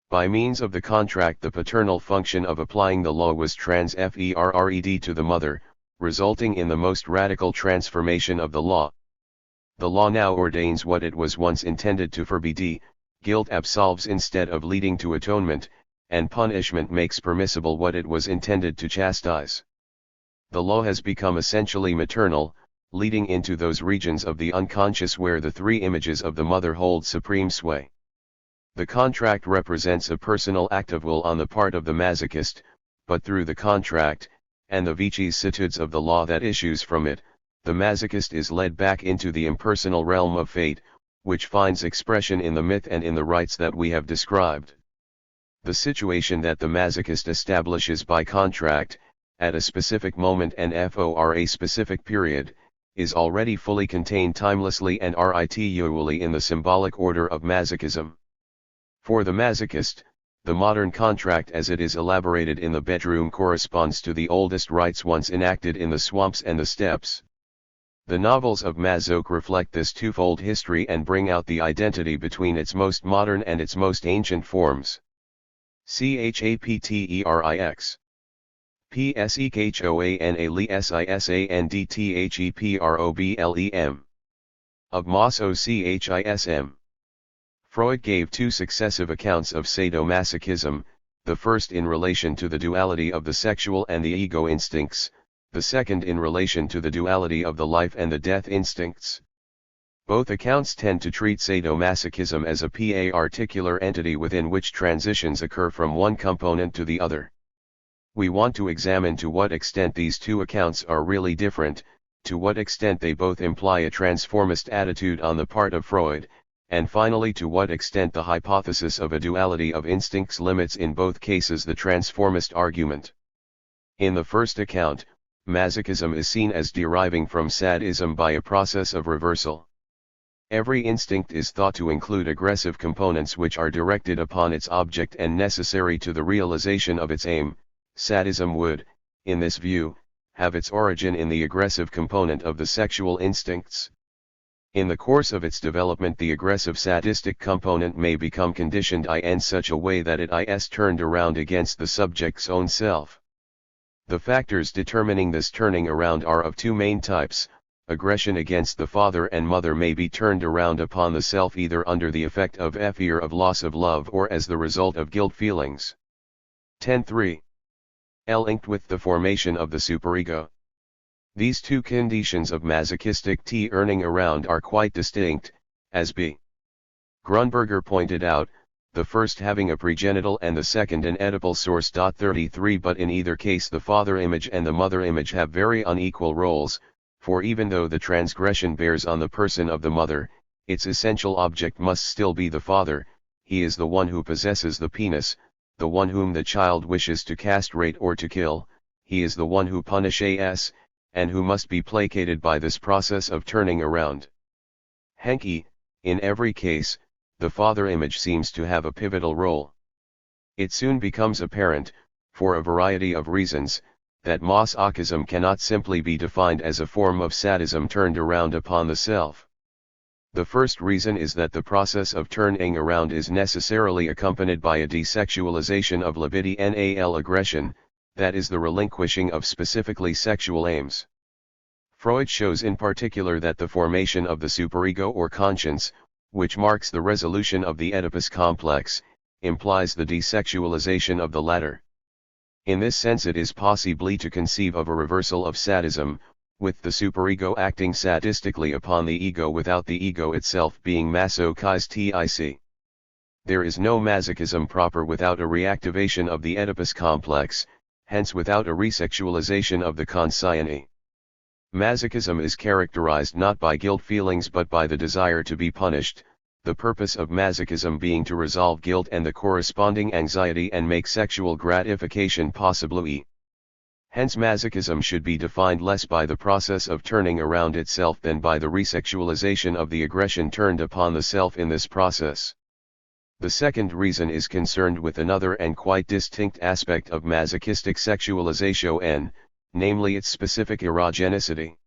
By means of the contract the paternal function of applying the law was transferred to the mother, resulting in the most radical transformation of the law. The law now ordains what it was once intended to forbid, guilt absolves instead of leading to atonement, and punishment makes permissible what it was intended to chastise. The law has become essentially maternal, leading into those regions of the unconscious where the three images of the mother hold supreme sway. The contract represents a personal act of will on the part of the masochist, but through the contract, and the vicissitudes of the law that issues from it, the masochist is led back into the impersonal realm of fate, which finds expression in the myth and in the rites that we have described. The situation that the masochist establishes by contract, at a specific moment and for a specific period, is already fully contained timelessly and ritually in the symbolic order of masochism. For the masochist, the modern contract as it is elaborated in the bedroom corresponds to the oldest rites once enacted in the swamps and the steppes. The novels of Masoch reflect this twofold history and bring out the identity between its most modern and its most ancient forms. Chapterix. Psekhoanalisisandtheproblem. Of Masochism. Freud gave two successive accounts of sadomasochism, the first in relation to the duality of the sexual and the ego instincts, the second in relation to the duality of the life and the death instincts. Both accounts tend to treat sadomasochism as a particular entity within which transitions occur from one component to the other. We want to examine to what extent these two accounts are really different, to what extent they both imply a transformist attitude on the part of Freud, and finally to what extent the hypothesis of a duality of instincts limits in both cases the transformist argument. In the first account, masochism is seen as deriving from sadism by a process of reversal. Every instinct is thought to include aggressive components which are directed upon its object and necessary to the realization of its aim. Sadism would, in this view, have its origin in the aggressive component of the sexual instincts. In the course of its development the aggressive sadistic component may become conditioned in such a way that it is turned around against the subject's own self. The factors determining this turning around are of two main types. Aggression against the father and mother may be turned around upon the self either under the effect of fear of loss of love or as the result of guilt feelings. 10.3. Linked with the formation of the superego. These two conditions of masochistic turning around are quite distinct, as B. Grunberger pointed out, the first having a pregenital and the second an Oedipal source. 33 But in either case the father image and the mother image have very unequal roles, for even though the transgression bears on the person of the mother, its essential object must still be the father. He is the one who possesses the penis, the one whom the child wishes to castrate or to kill, he is the one who punishes, and who must be placated by this process of turning around. Henke, in every case, the father image seems to have a pivotal role. It soon becomes apparent, for a variety of reasons, that Masochism cannot simply be defined as a form of sadism turned around upon the self. The first reason is that the process of turning around is necessarily accompanied by a desexualization of libidinal aggression, that is the relinquishing of specifically sexual aims. Freud shows in particular that the formation of the superego or conscience, which marks the resolution of the Oedipus complex, implies the desexualization of the latter. In this sense it is possible to conceive of a reversal of sadism, with the superego acting sadistically upon the ego without the ego itself being masochized. There is no masochism proper without a reactivation of the Oedipus complex, hence without a resexualization of the conscience. Masochism is characterized not by guilt feelings but by the desire to be punished, the purpose of masochism being to resolve guilt and the corresponding anxiety and make sexual gratification possible. Hence masochism should be defined less by the process of turning around itself than by the resexualization of the aggression turned upon the self in this process. The second reason is concerned with another and quite distinct aspect of masochistic sexualization, namely its specific erogenicity.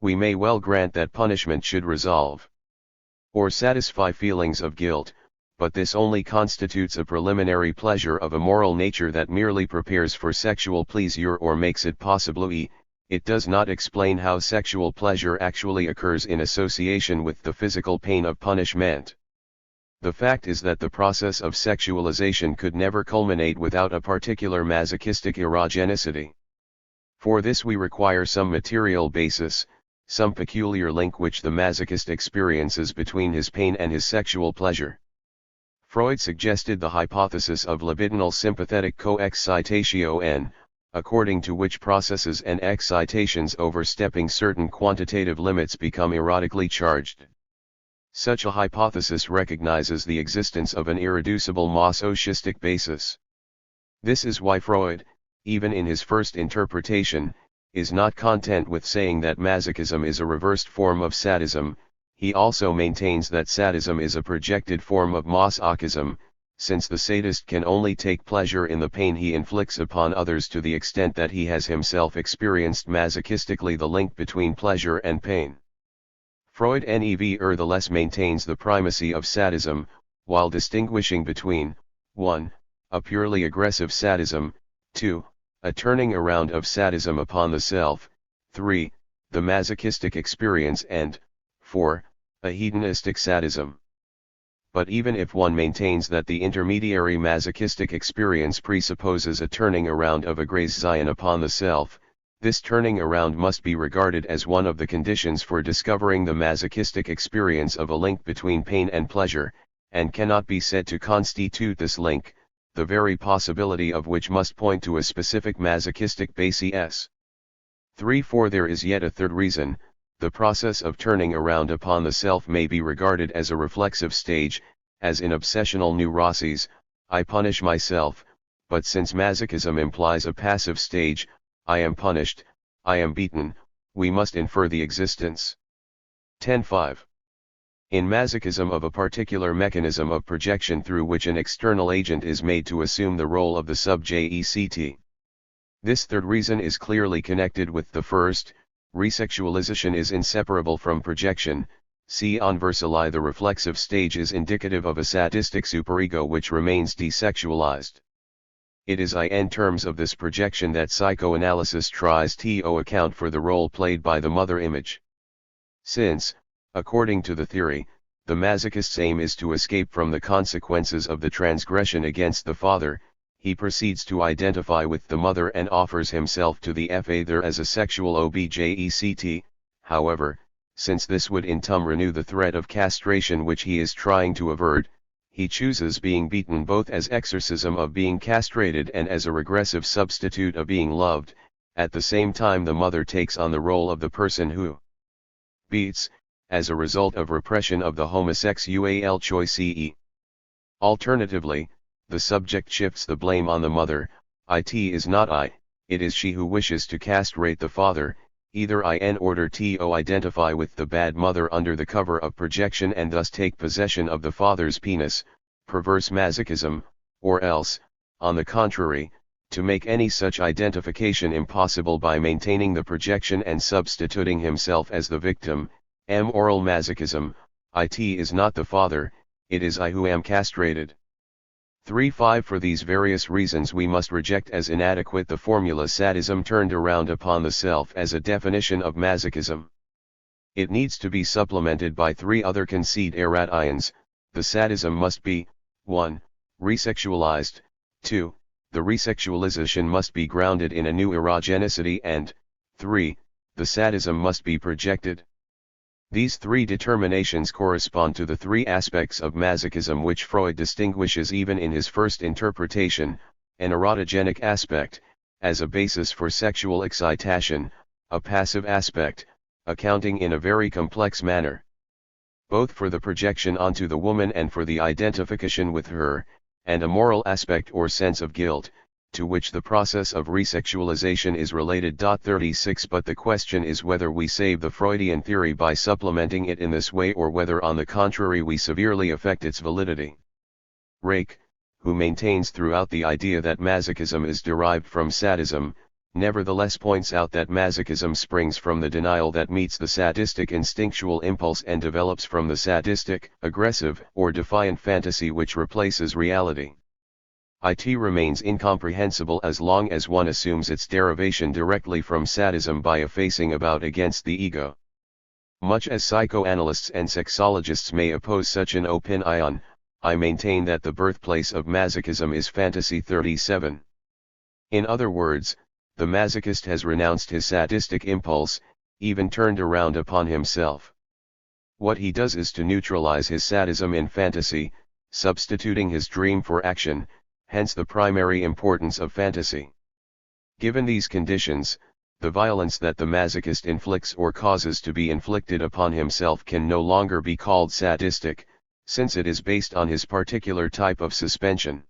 We may well grant that punishment should resolve or satisfy feelings of guilt, but this only constitutes a preliminary pleasure of a moral nature that merely prepares for sexual pleasure or makes it possible. It does not explain how sexual pleasure actually occurs in association with the physical pain of punishment. The fact is that the process of sexualization could never culminate without a particular masochistic erogenicity. For this we require some material basis, some peculiar link which the masochist experiences between his pain and his sexual pleasure. Freud suggested the hypothesis of libidinal sympathetic co-excitation, according to which processes and excitations overstepping certain quantitative limits become erotically charged. Such a hypothesis recognizes the existence of an irreducible masochistic basis. This is why Freud, even in his first interpretation, is not content with saying that masochism is a reversed form of sadism. He also maintains that sadism is a projected form of masochism, since the sadist can only take pleasure in the pain he inflicts upon others to the extent that he has himself experienced masochistically the link between pleasure and pain. Freud nevertheless maintains the primacy of sadism, while distinguishing between 1. A purely aggressive sadism, 2. A turning around of sadism upon the self, 3. The masochistic experience and 4. A hedonistic sadism. But even if one maintains that the intermediary masochistic experience presupposes a turning around of aggression upon the self, this turning around must be regarded as one of the conditions for discovering the masochistic experience of a link between pain and pleasure, and cannot be said to constitute this link, the very possibility of which must point to a specific masochistic basis. 3. For there is yet a third reason. The process of turning around upon the self may be regarded as a reflexive stage, as in obsessional neuroses, I punish myself, but since masochism implies a passive stage, I am punished, I am beaten, we must infer the existence. 10.5. In masochism of a particular mechanism of projection through which an external agent is made to assume the role of the subject. This third reason is clearly connected with the first. Resexualization is inseparable from projection. See conversely, the reflexive stage is indicative of a sadistic superego which remains desexualized. It is in terms of this projection that psychoanalysis tries to account for the role played by the mother image. Since, according to the theory, the masochist's aim is to escape from the consequences of the transgression against the father, he proceeds to identify with the mother and offers himself to the father as a sexual object. However, since this would in turn renew the threat of castration which he is trying to avert, he chooses being beaten both as exorcism of being castrated and as a regressive substitute of being loved. At the same time the mother takes on the role of the person who beats, as a result of repression of the homosexual choice. Alternatively, the subject shifts the blame on the mother. It is not I, it is she who wishes to castrate the father, either in order to identify with the bad mother under the cover of projection and thus take possession of the father's penis, perverse masochism, or else, on the contrary, to make any such identification impossible by maintaining the projection and substituting himself as the victim, moral masochism, it is not the father, it is I who am castrated. 3.5 For these various reasons we must reject as inadequate the formula sadism turned around upon the self as a definition of masochism. It needs to be supplemented by 3 other considerations. The sadism must be, 1. Resexualized, 2. The resexualization must be grounded in a new erogenicity, and 3. The sadism must be projected. These 3 determinations correspond to the 3 aspects of masochism which Freud distinguishes even in his first interpretation: an erotogenic aspect, as a basis for sexual excitation, a passive aspect, accounting in a very complex manner both for the projection onto the woman and for the identification with her, and a moral aspect or sense of guilt, to which the process of resexualization is related. 36 But the question is whether we save the Freudian theory by supplementing it in this way or whether on the contrary we severely affect its validity. Rake, who maintains throughout the idea that masochism is derived from sadism, nevertheless points out that masochism springs from the denial that meets the sadistic instinctual impulse and develops from the sadistic, aggressive, or defiant fantasy which replaces reality. It remains incomprehensible as long as one assumes its derivation directly from sadism by effacing about against the ego. Much as psychoanalysts and sexologists may oppose such an opinion, I maintain that the birthplace of masochism is fantasy. 37. In other words, the masochist has renounced his sadistic impulse, even turned around upon himself. What he does is to neutralize his sadism in fantasy, substituting his dream for action, hence the primary importance of fantasy. Given these conditions, the violence that the masochist inflicts or causes to be inflicted upon himself can no longer be called sadistic, since it is based on his particular type of suspension.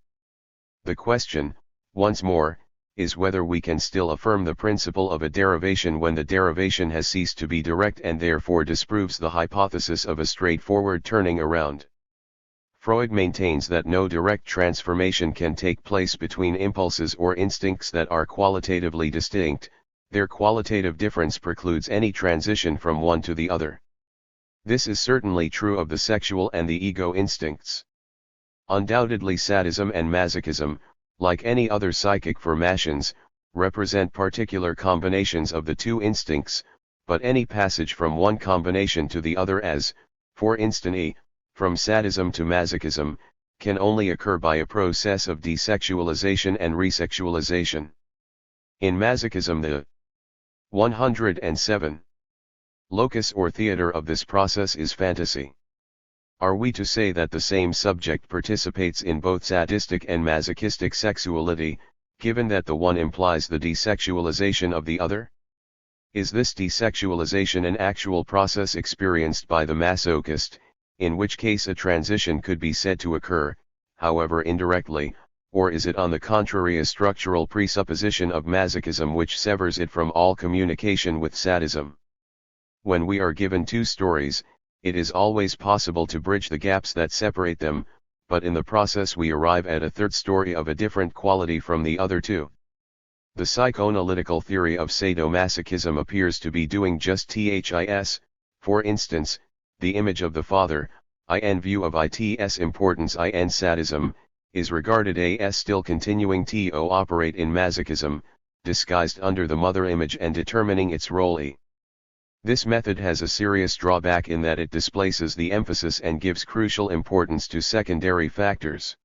The question, once more, is whether we can still affirm the principle of a derivation when the derivation has ceased to be direct and therefore disproves the hypothesis of a straightforward turning around. Freud maintains that no direct transformation can take place between impulses or instincts that are qualitatively distinct. Their qualitative difference precludes any transition from one to the other. This is certainly true of the sexual and the ego instincts. Undoubtedly sadism and masochism, like any other psychic formations, represent particular combinations of the two instincts, but any passage from one combination to the other as, for instance, from sadism to masochism, can only occur by a process of desexualization and resexualization. In masochism the 107. Locus or theater of this process is fantasy. Are we to say that the same subject participates in both sadistic and masochistic sexuality, given that the one implies the desexualization of the other? Is this desexualization an actual process experienced by the masochist, in which case a transition could be said to occur, however indirectly, or is it on the contrary a structural presupposition of masochism which severs it from all communication with sadism? When we are given two stories, it is always possible to bridge the gaps that separate them, but in the process we arrive at a third story of a different quality from the other two. The psychoanalytical theory of sadomasochism appears to be doing just this. For instance, the image of the father, in view of its importance in sadism, is regarded as still continuing to operate in masochism, disguised under the mother image and determining its role. This method has a serious drawback in that it displaces the emphasis and gives crucial importance to secondary factors.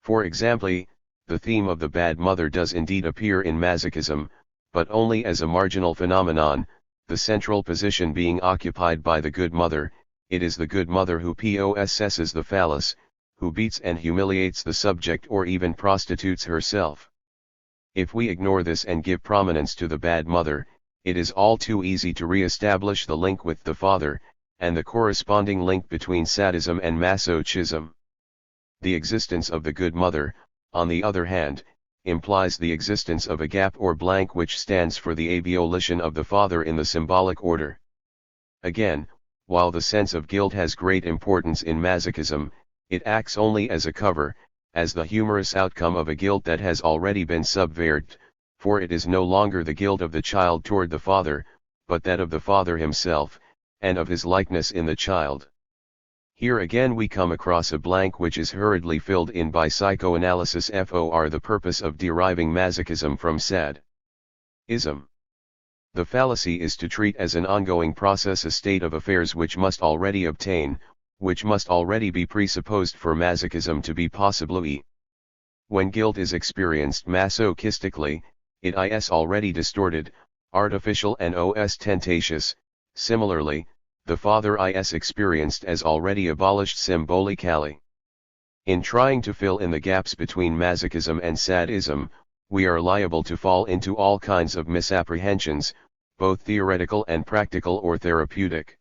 For example, the theme of the bad mother does indeed appear in masochism, but only as a marginal phenomenon, the central position being occupied by the good mother. It is the good mother who possesses the phallus, who beats and humiliates the subject or even prostitutes herself. If we ignore this and give prominence to the bad mother, it is all too easy to re-establish the link with the father, and the corresponding link between sadism and masochism. The existence of the good mother, on the other hand, implies the existence of a gap or blank which stands for the abolition of the father in the symbolic order. Again, while the sense of guilt has great importance in masochism, it acts only as a cover, as the humorous outcome of a guilt that has already been subverted, for it is no longer the guilt of the child toward the father, but that of the father himself, and of his likeness in the child. Here again we come across a blank which is hurriedly filled in by psychoanalysis for the purpose of deriving masochism from sadism. The fallacy is to treat as an ongoing process a state of affairs which must already obtain, which must already be presupposed for masochism to be possible. When guilt is experienced masochistically, it is already distorted, artificial and ostentatious. Similarly, the father is experienced as already abolished symbolically. In trying to fill in the gaps between masochism and sadism, we are liable to fall into all kinds of misapprehensions, both theoretical and practical or therapeutic.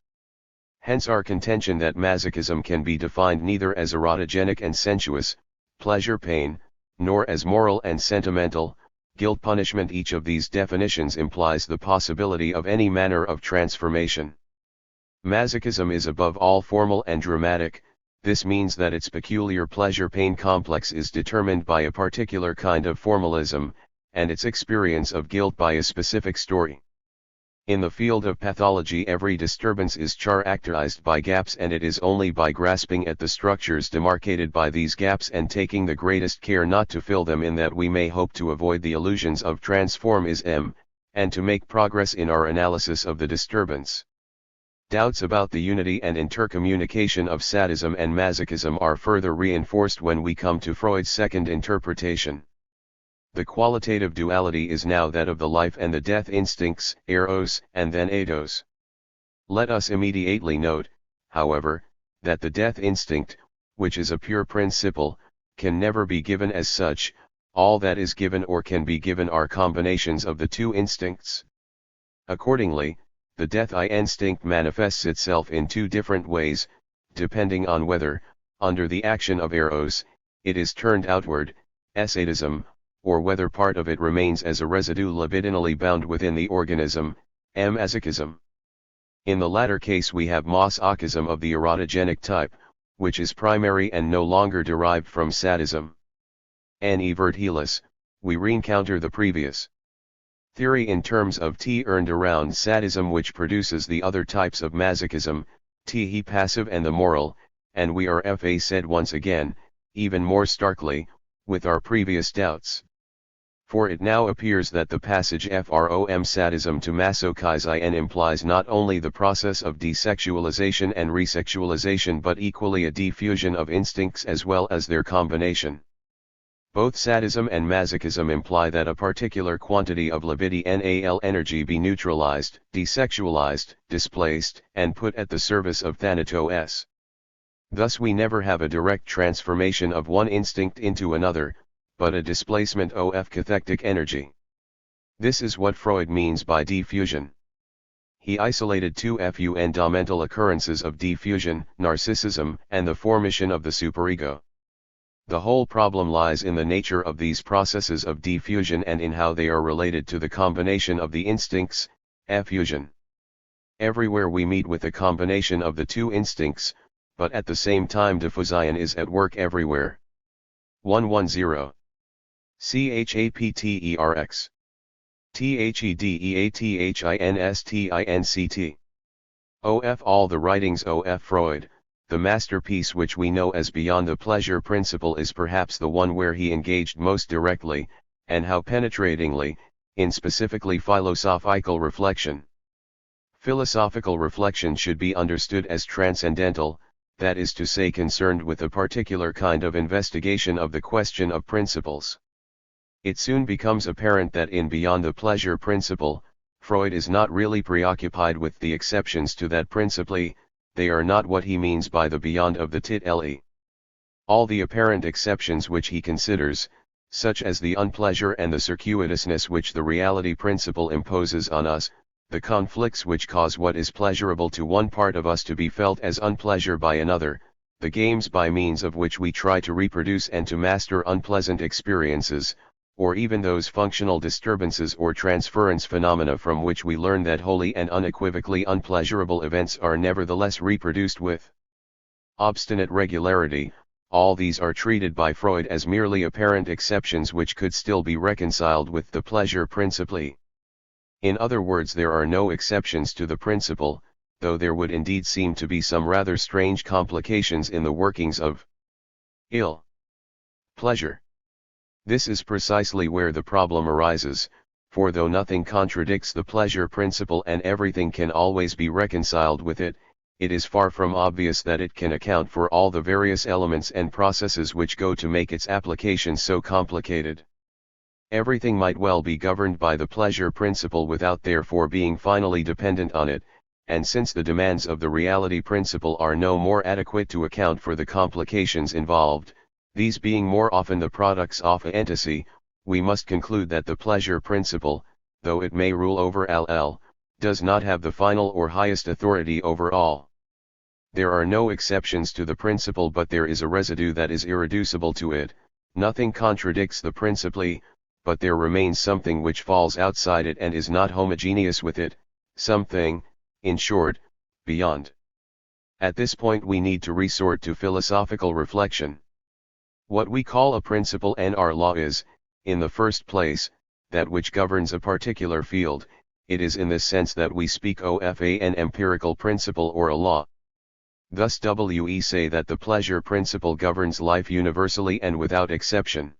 Hence our contention that masochism can be defined neither as erotogenic and sensuous, pleasure-pain, nor as moral and sentimental, guilt-punishment. Each of these definitions implies the possibility of any manner of transformation. Masochism is above all formal and dramatic. This means that its peculiar pleasure-pain complex is determined by a particular kind of formalism, and its experience of guilt by a specific story. In the field of pathology, every disturbance is characterized by gaps, and it is only by grasping at the structures demarcated by these gaps and taking the greatest care not to fill them in that we may hope to avoid the illusions of transformism, and to make progress in our analysis of the disturbance. Doubts about the unity and intercommunication of sadism and masochism are further reinforced when we come to Freud's second interpretation. The qualitative duality is now that of the life and the death instincts, eros, and then eidos. Let us immediately note, however, that the death instinct, which is a pure principle, can never be given as such. All that is given or can be given are combinations of the two instincts. Accordingly, the death instinct manifests itself in two different ways, depending on whether, under the action of eros, it is turned outward, sadism, or whether part of it remains as a residue libidinally bound within the organism, masochism. In the latter case we have masochism of the erotogenic type, which is primary and no longer derived from sadism. Vertilis, we reencounter the previous theory in terms of T earned around sadism, which produces the other types of masochism, T passive and the moral, and we are said once again, even more starkly, with our previous doubts. For it now appears that the passage from sadism to masochism implies not only the process of desexualization and resexualization but equally a diffusion of instincts as well as their combination. Both sadism and masochism imply that a particular quantity of libidinal energy be neutralized, desexualized, displaced, and put at the service of thanatos. Thus we never have a direct transformation of one instinct into another, but a displacement of cathectic energy. This is what Freud means by diffusion. He isolated two fundamental occurrences of diffusion, narcissism, and the formation of the superego. The whole problem lies in the nature of these processes of diffusion and in how they are related to the combination of the instincts, effusion. Everywhere we meet with a combination of the two instincts, but at the same time diffusion is at work everywhere. 110. Chapterx. Thedeatinstinct. All the writings of Freud, the masterpiece which we know as Beyond the Pleasure Principle is perhaps the one where he engaged most directly, and how penetratingly, in specifically philosophical reflection. Philosophical reflection should be understood as transcendental, that is to say concerned with a particular kind of investigation of the question of principles. It soon becomes apparent that in Beyond the Pleasure Principle, Freud is not really preoccupied with the exceptions to that principle. They are not what he means by the beyond of the title. All the apparent exceptions which he considers, such as the unpleasure and the circuitousness which the reality principle imposes on us, the conflicts which cause what is pleasurable to one part of us to be felt as unpleasure by another, the games by means of which we try to reproduce and to master unpleasant experiences, or even those functional disturbances or transference phenomena from which we learn that wholly and unequivocally unpleasurable events are nevertheless reproduced with obstinate regularity, all these are treated by Freud as merely apparent exceptions which could still be reconciled with the pleasure principle. In other words, there are no exceptions to the principle, though there would indeed seem to be some rather strange complications in the workings of ill pleasure. This is precisely where the problem arises, for though nothing contradicts the pleasure principle and everything can always be reconciled with it, it is far from obvious that it can account for all the various elements and processes which go to make its application so complicated. Everything might well be governed by the pleasure principle without therefore being finally dependent on it, and since the demands of the reality principle are no more adequate to account for the complications involved, these being more often the products of entity, we must conclude that the pleasure principle, though it may rule over all, does not have the final or highest authority over all. There are no exceptions to the principle, but there is a residue that is irreducible to it. Nothing contradicts the principle, but there remains something which falls outside it and is not homogeneous with it, something, in short, beyond. At this point we need to resort to philosophical reflection. What we call a principle and our law is, in the first place, that which governs a particular field. It is in this sense that we speak of an empirical principle or a law. Thus we say that the pleasure principle governs life universally and without exception.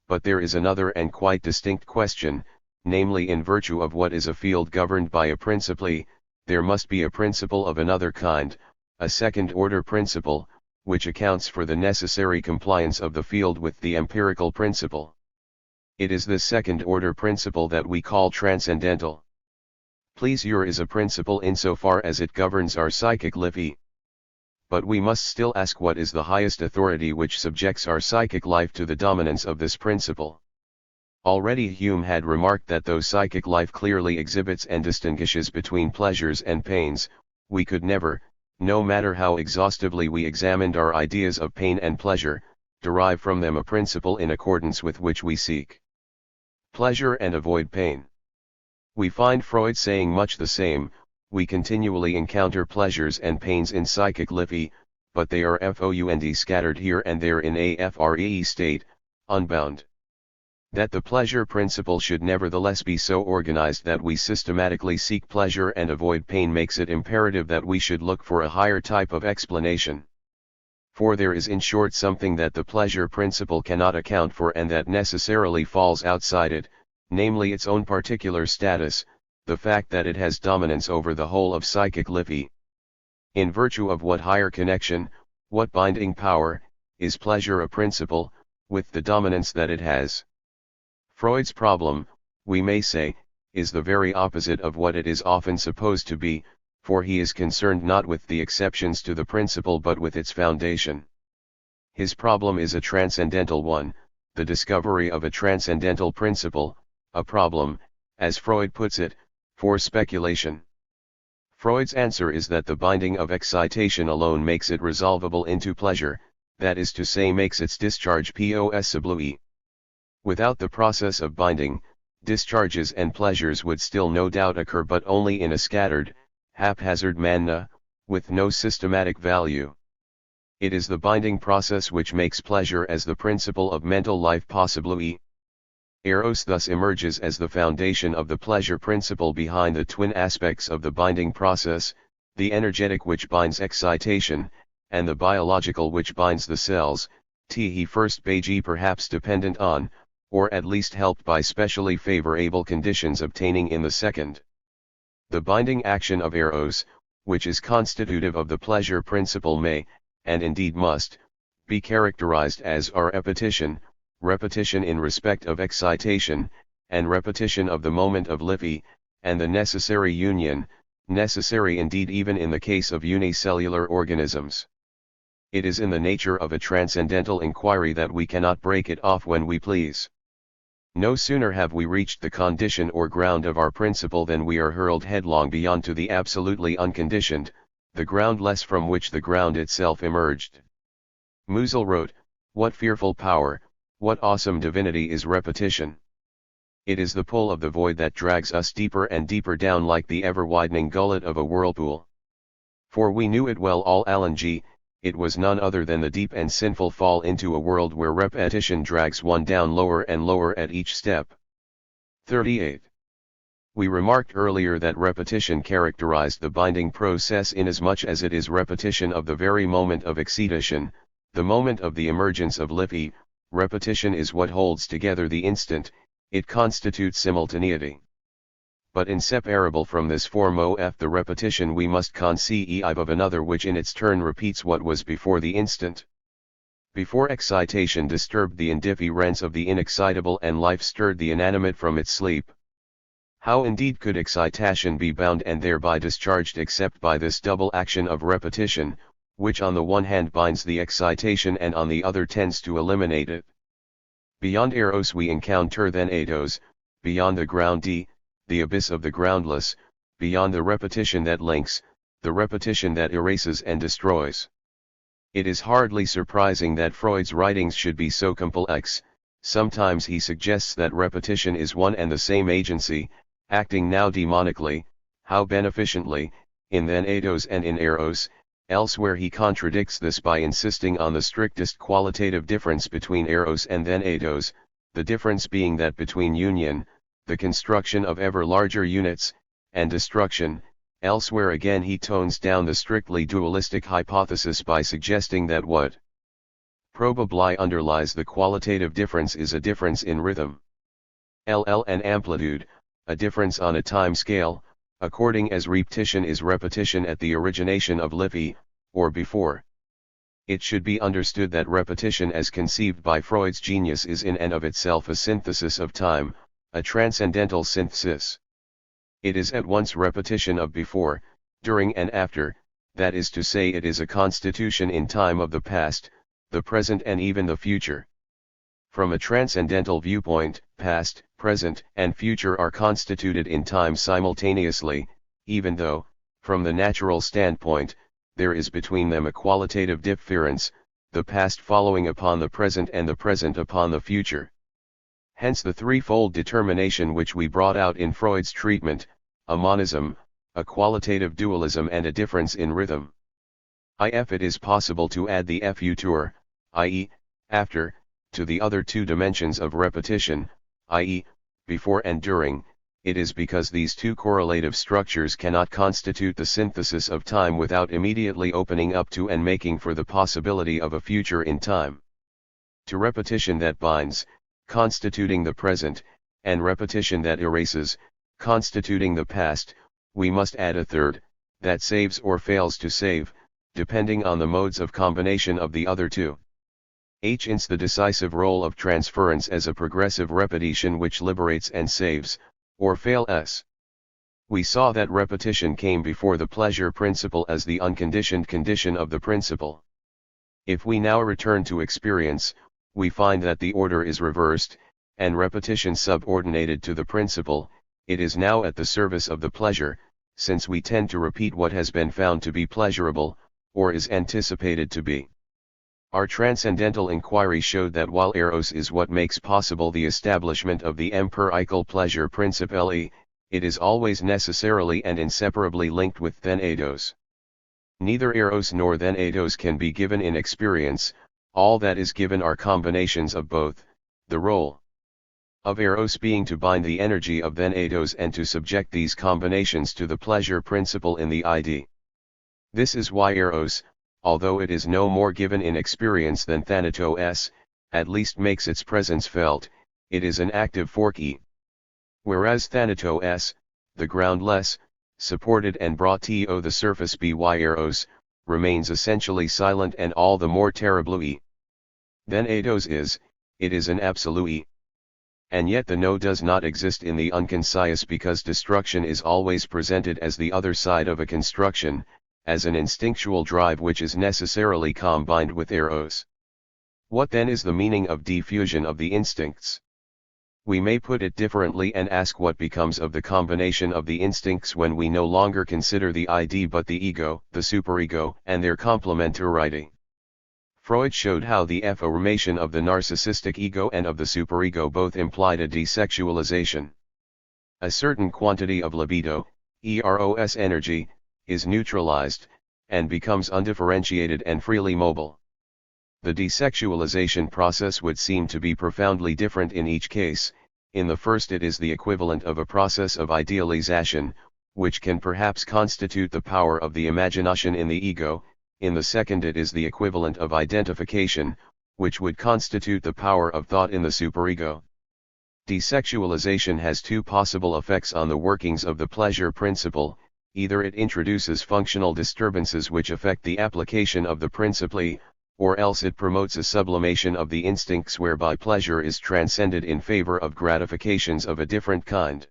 But there is another and quite distinct question, namely, in virtue of what is a field governed by a principle, there must be a principle of another kind, a second-order principle, which accounts for the necessary compliance of the field with the empirical principle. It is this second-order principle that we call transcendental. Pleasure is a principle insofar as it governs our psychic life. But we must still ask what is the highest authority which subjects our psychic life to the dominance of this principle. Already Hume had remarked that though psychic life clearly exhibits and distinguishes between pleasures and pains, we could never, no matter how exhaustively we examined our ideas of pain and pleasure, derive from them a principle in accordance with which we seek pleasure and avoid pain. We find Freud saying much the same. We continually encounter pleasures and pains in psychic life, but they are found scattered here and there in a free state, unbound. That the pleasure principle should nevertheless be so organized that we systematically seek pleasure and avoid pain makes it imperative that we should look for a higher type of explanation. For there is in short something that the pleasure principle cannot account for and that necessarily falls outside it, namely its own particular status, the fact that it has dominance over the whole of psychic life. In virtue of what higher connection, what binding power, is pleasure a principle, with the dominance that it has? Freud's problem, we may say, is the very opposite of what it is often supposed to be, for he is concerned not with the exceptions to the principle but with its foundation. His problem is a transcendental one, the discovery of a transcendental principle, a problem, as Freud puts it, for speculation. Freud's answer is that the binding of excitation alone makes it resolvable into pleasure, that is to say makes its discharge possible. Without the process of binding, discharges and pleasures would still no doubt occur but only in a scattered, haphazard manner, with no systematic value. It is the binding process which makes pleasure as the principle of mental life possible. Eros thus emerges as the foundation of the pleasure principle behind the twin aspects of the binding process, the energetic which binds excitation, and the biological which binds the cells, he first beige perhaps dependent on, or at least helped by specially favorable conditions obtaining in the second. The binding action of Eros, which is constitutive of the pleasure principle may, and indeed must, be characterized as repetition in respect of excitation, and repetition of the moment of life, and the necessary union, necessary indeed even in the case of unicellular organisms. It is in the nature of a transcendental inquiry that we cannot break it off when we please. No sooner have we reached the condition or ground of our principle than we are hurled headlong beyond to the absolutely unconditioned, the groundless from which the ground itself emerged. Musil wrote, "What fearful power, what awesome divinity is repetition! It is the pull of the void that drags us deeper and deeper down like the ever-widening gullet of a whirlpool. For we knew it well all along, it was none other than the deep and sinful fall into a world where repetition drags one down lower and lower at each step. 38. We remarked earlier that repetition characterized the binding process inasmuch as it is repetition of the very moment of excitation, the moment of the emergence of life. Repetition is what holds together the instant, it constitutes simultaneity. But inseparable from this form of the repetition we must conceive of another which in its turn repeats what was before the instant. Before excitation disturbed the indifference of the inexcitable and life stirred the inanimate from its sleep. How indeed could excitation be bound and thereby discharged except by this double action of repetition, which on the one hand binds the excitation and on the other tends to eliminate it? Beyond eros we encounter then eidos, beyond the ground the abyss of the groundless, beyond the repetition that links, the repetition that erases and destroys. It is hardly surprising that Freud's writings should be so complex. Sometimes he suggests that repetition is one and the same agency, acting now demonically, how beneficently, in then eidos and in eros. Elsewhere he contradicts this by insisting on the strictest qualitative difference between eros and then eidos, the difference being that between union, the construction of ever larger units, and destruction. Elsewhere again he tones down the strictly dualistic hypothesis by suggesting that what probably underlies the qualitative difference is a difference in rhythm. And amplitude, a difference on a time scale, according as repetition is repetition at the origination of life, or before. It should be understood that repetition as conceived by Freud's genius is in and of itself a synthesis of time, a transcendental synthesis. It is at once repetition of before, during and after, that is to say it is a constitution in time of the past, the present and even the future. From a transcendental viewpoint, past, present, and future are constituted in time simultaneously, even though, from the natural standpoint, there is between them a qualitative difference, the past following upon the present and the present upon the future. Hence the threefold determination which we brought out in Freud's treatment, a monism, a qualitative dualism and a difference in rhythm. If it is possible to add the futur, i.e., after, to the other two dimensions of repetition, i.e., before and during, it is because these two correlative structures cannot constitute the synthesis of time without immediately opening up to and making for the possibility of a future in time. To repetition that binds, constituting the present, and repetition that erases, constituting the past, we must add a third, that saves or fails to save, depending on the modes of combination of the other two. Hence the decisive role of transference as a progressive repetition which liberates and saves, or fails. We saw that repetition came before the pleasure principle as the unconditioned condition of the principle. If we now return to experience, we find that the order is reversed, and repetition subordinated to the principle. It is now at the service of the pleasure, since we tend to repeat what has been found to be pleasurable, or is anticipated to be. Our transcendental inquiry showed that while eros is what makes possible the establishment of the empirical pleasure principle, it is always necessarily and inseparably linked with then eidos. Neither eros nor then eidos can be given in experience, all that is given are combinations of both, the role of eros being to bind the energy of then eidos and to subject these combinations to the pleasure principle in the id. This is why eros, although it is no more given in experience than thanatos, at least makes its presence felt, it is an active force. Whereas thanatos, the groundless, supported and brought to the surface by eros, remains essentially silent and all the more terribly. Then eidos it is an absolute. And yet the no does not exist in the unconcise because destruction is always presented as the other side of a construction, as an instinctual drive which is necessarily combined with eros. What then is the meaning of diffusion of the instincts? We may put it differently and ask what becomes of the combination of the instincts when we no longer consider the id but the ego, the superego, and their complementarity. Freud showed how the formation of the narcissistic ego and of the superego both implied a desexualization. A certain quantity of libido, eros energy, is neutralized, and becomes undifferentiated and freely mobile. The desexualization process would seem to be profoundly different in each case. In the first it is the equivalent of a process of idealization, which can perhaps constitute the power of the imagination in the ego. In the second it is the equivalent of identification, which would constitute the power of thought in the superego. Desexualization has two possible effects on the workings of the pleasure principle. Either it introduces functional disturbances which affect the application of the principle, or else it promotes a sublimation of the instincts whereby pleasure is transcended in favor of gratifications of a different kind.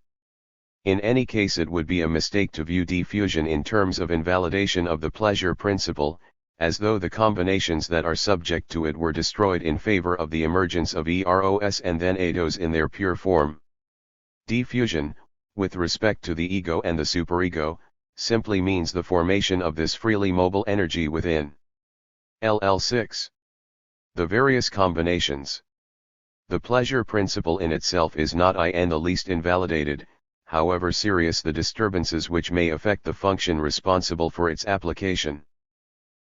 In any case it would be a mistake to view diffusion in terms of invalidation of the pleasure principle, as though the combinations that are subject to it were destroyed in favor of the emergence of eros and then eidos in their pure form. Diffusion, with respect to the ego and the superego, simply means the formation of this freely mobile energy within. LL6. The various combinations. The pleasure principle in itself is not in the least invalidated, however serious the disturbances which may affect the function responsible for its application.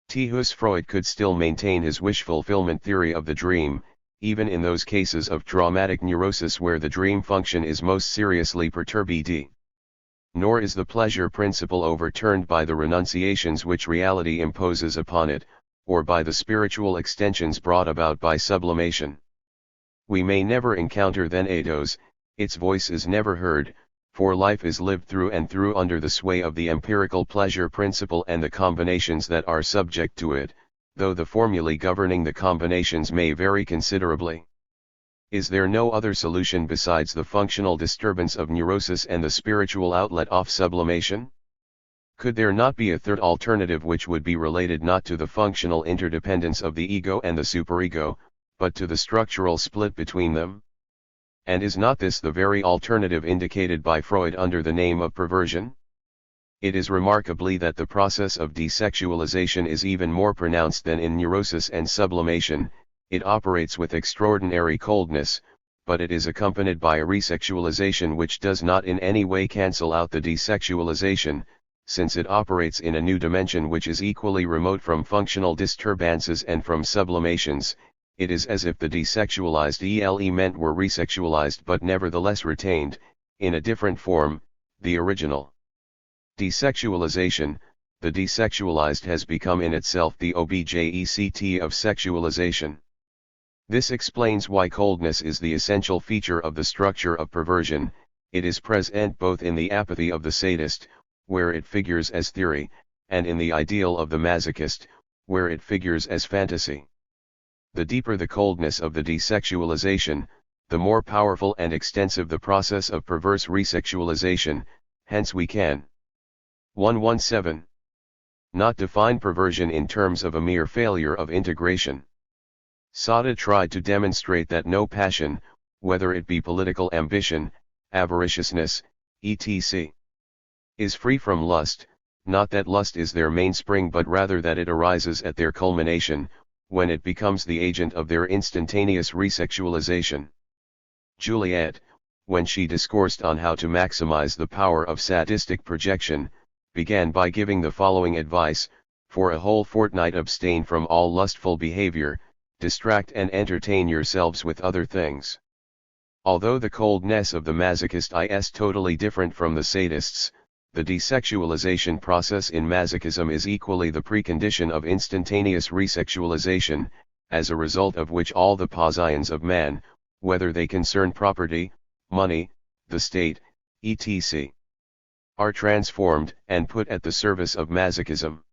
Thus Freud could still maintain his wish fulfillment theory of the dream, even in those cases of traumatic neurosis where the dream function is most seriously perturbed. Nor is the pleasure principle overturned by the renunciations which reality imposes upon it, or by the spiritual extensions brought about by sublimation. We may never encounter then eidos, its voice is never heard, for life is lived through and through under the sway of the empirical pleasure principle and the combinations that are subject to it, though the formulae governing the combinations may vary considerably. Is there no other solution besides the functional disturbance of neurosis and the spiritual outlet of sublimation? Could there not be a third alternative which would be related not to the functional interdependence of the ego and the superego, but to the structural split between them? And is not this the very alternative indicated by Freud under the name of perversion? It is remarkably that the process of desexualization is even more pronounced than in neurosis and sublimation. It operates with extraordinary coldness, but it is accompanied by a resexualization which does not in any way cancel out the desexualization, since it operates in a new dimension which is equally remote from functional disturbances and from sublimations. It is as if the desexualized element were resexualized but nevertheless retained, in a different form, the original. Desexualization, the desexualized has become in itself the object of sexualization. This explains why coldness is the essential feature of the structure of perversion. It is present both in the apathy of the sadist, where it figures as theory, and in the ideal of the masochist, where it figures as fantasy. The deeper the coldness of the desexualization, the more powerful and extensive the process of perverse resexualization, hence we can 117. Not define perversion in terms of a mere failure of integration. Sacher tried to demonstrate that no passion, whether it be political ambition, avariciousness, etc., is free from lust, not that lust is their mainspring but rather that it arises at their culmination, when it becomes the agent of their instantaneous resexualization. Juliet, when she discoursed on how to maximize the power of sadistic projection, began by giving the following advice: for a whole fortnight abstain from all lustful behavior, distract and entertain yourselves with other things. Although the coldness of the masochist is totally different from the sadists, the desexualization process in masochism is equally the precondition of instantaneous resexualization, as a result of which all the passions of man, whether they concern property, money, the state, etc., are transformed and put at the service of masochism.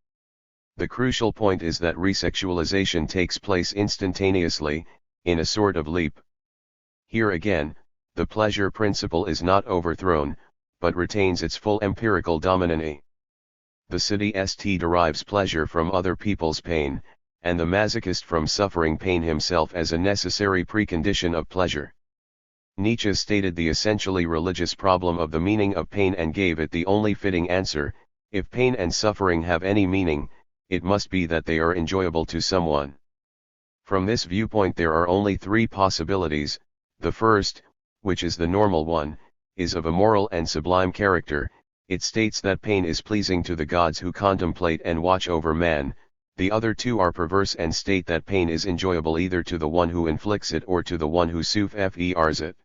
The crucial point is that resexualization takes place instantaneously, in a sort of leap. Here again, the pleasure principle is not overthrown, but retains its full empirical dominancy. The sadist derives pleasure from other people's pain, and the masochist from suffering pain himself as a necessary precondition of pleasure. Nietzsche stated the essentially religious problem of the meaning of pain and gave it the only fitting answer: if pain and suffering have any meaning, it must be that they are enjoyable to someone. From this viewpoint there are only three possibilities. The first, which is the normal one, is of a moral and sublime character. it states that pain is pleasing to the gods who contemplate and watch over man. The other two are perverse and state that pain is enjoyable either to the one who inflicts it or to the one who suffers it.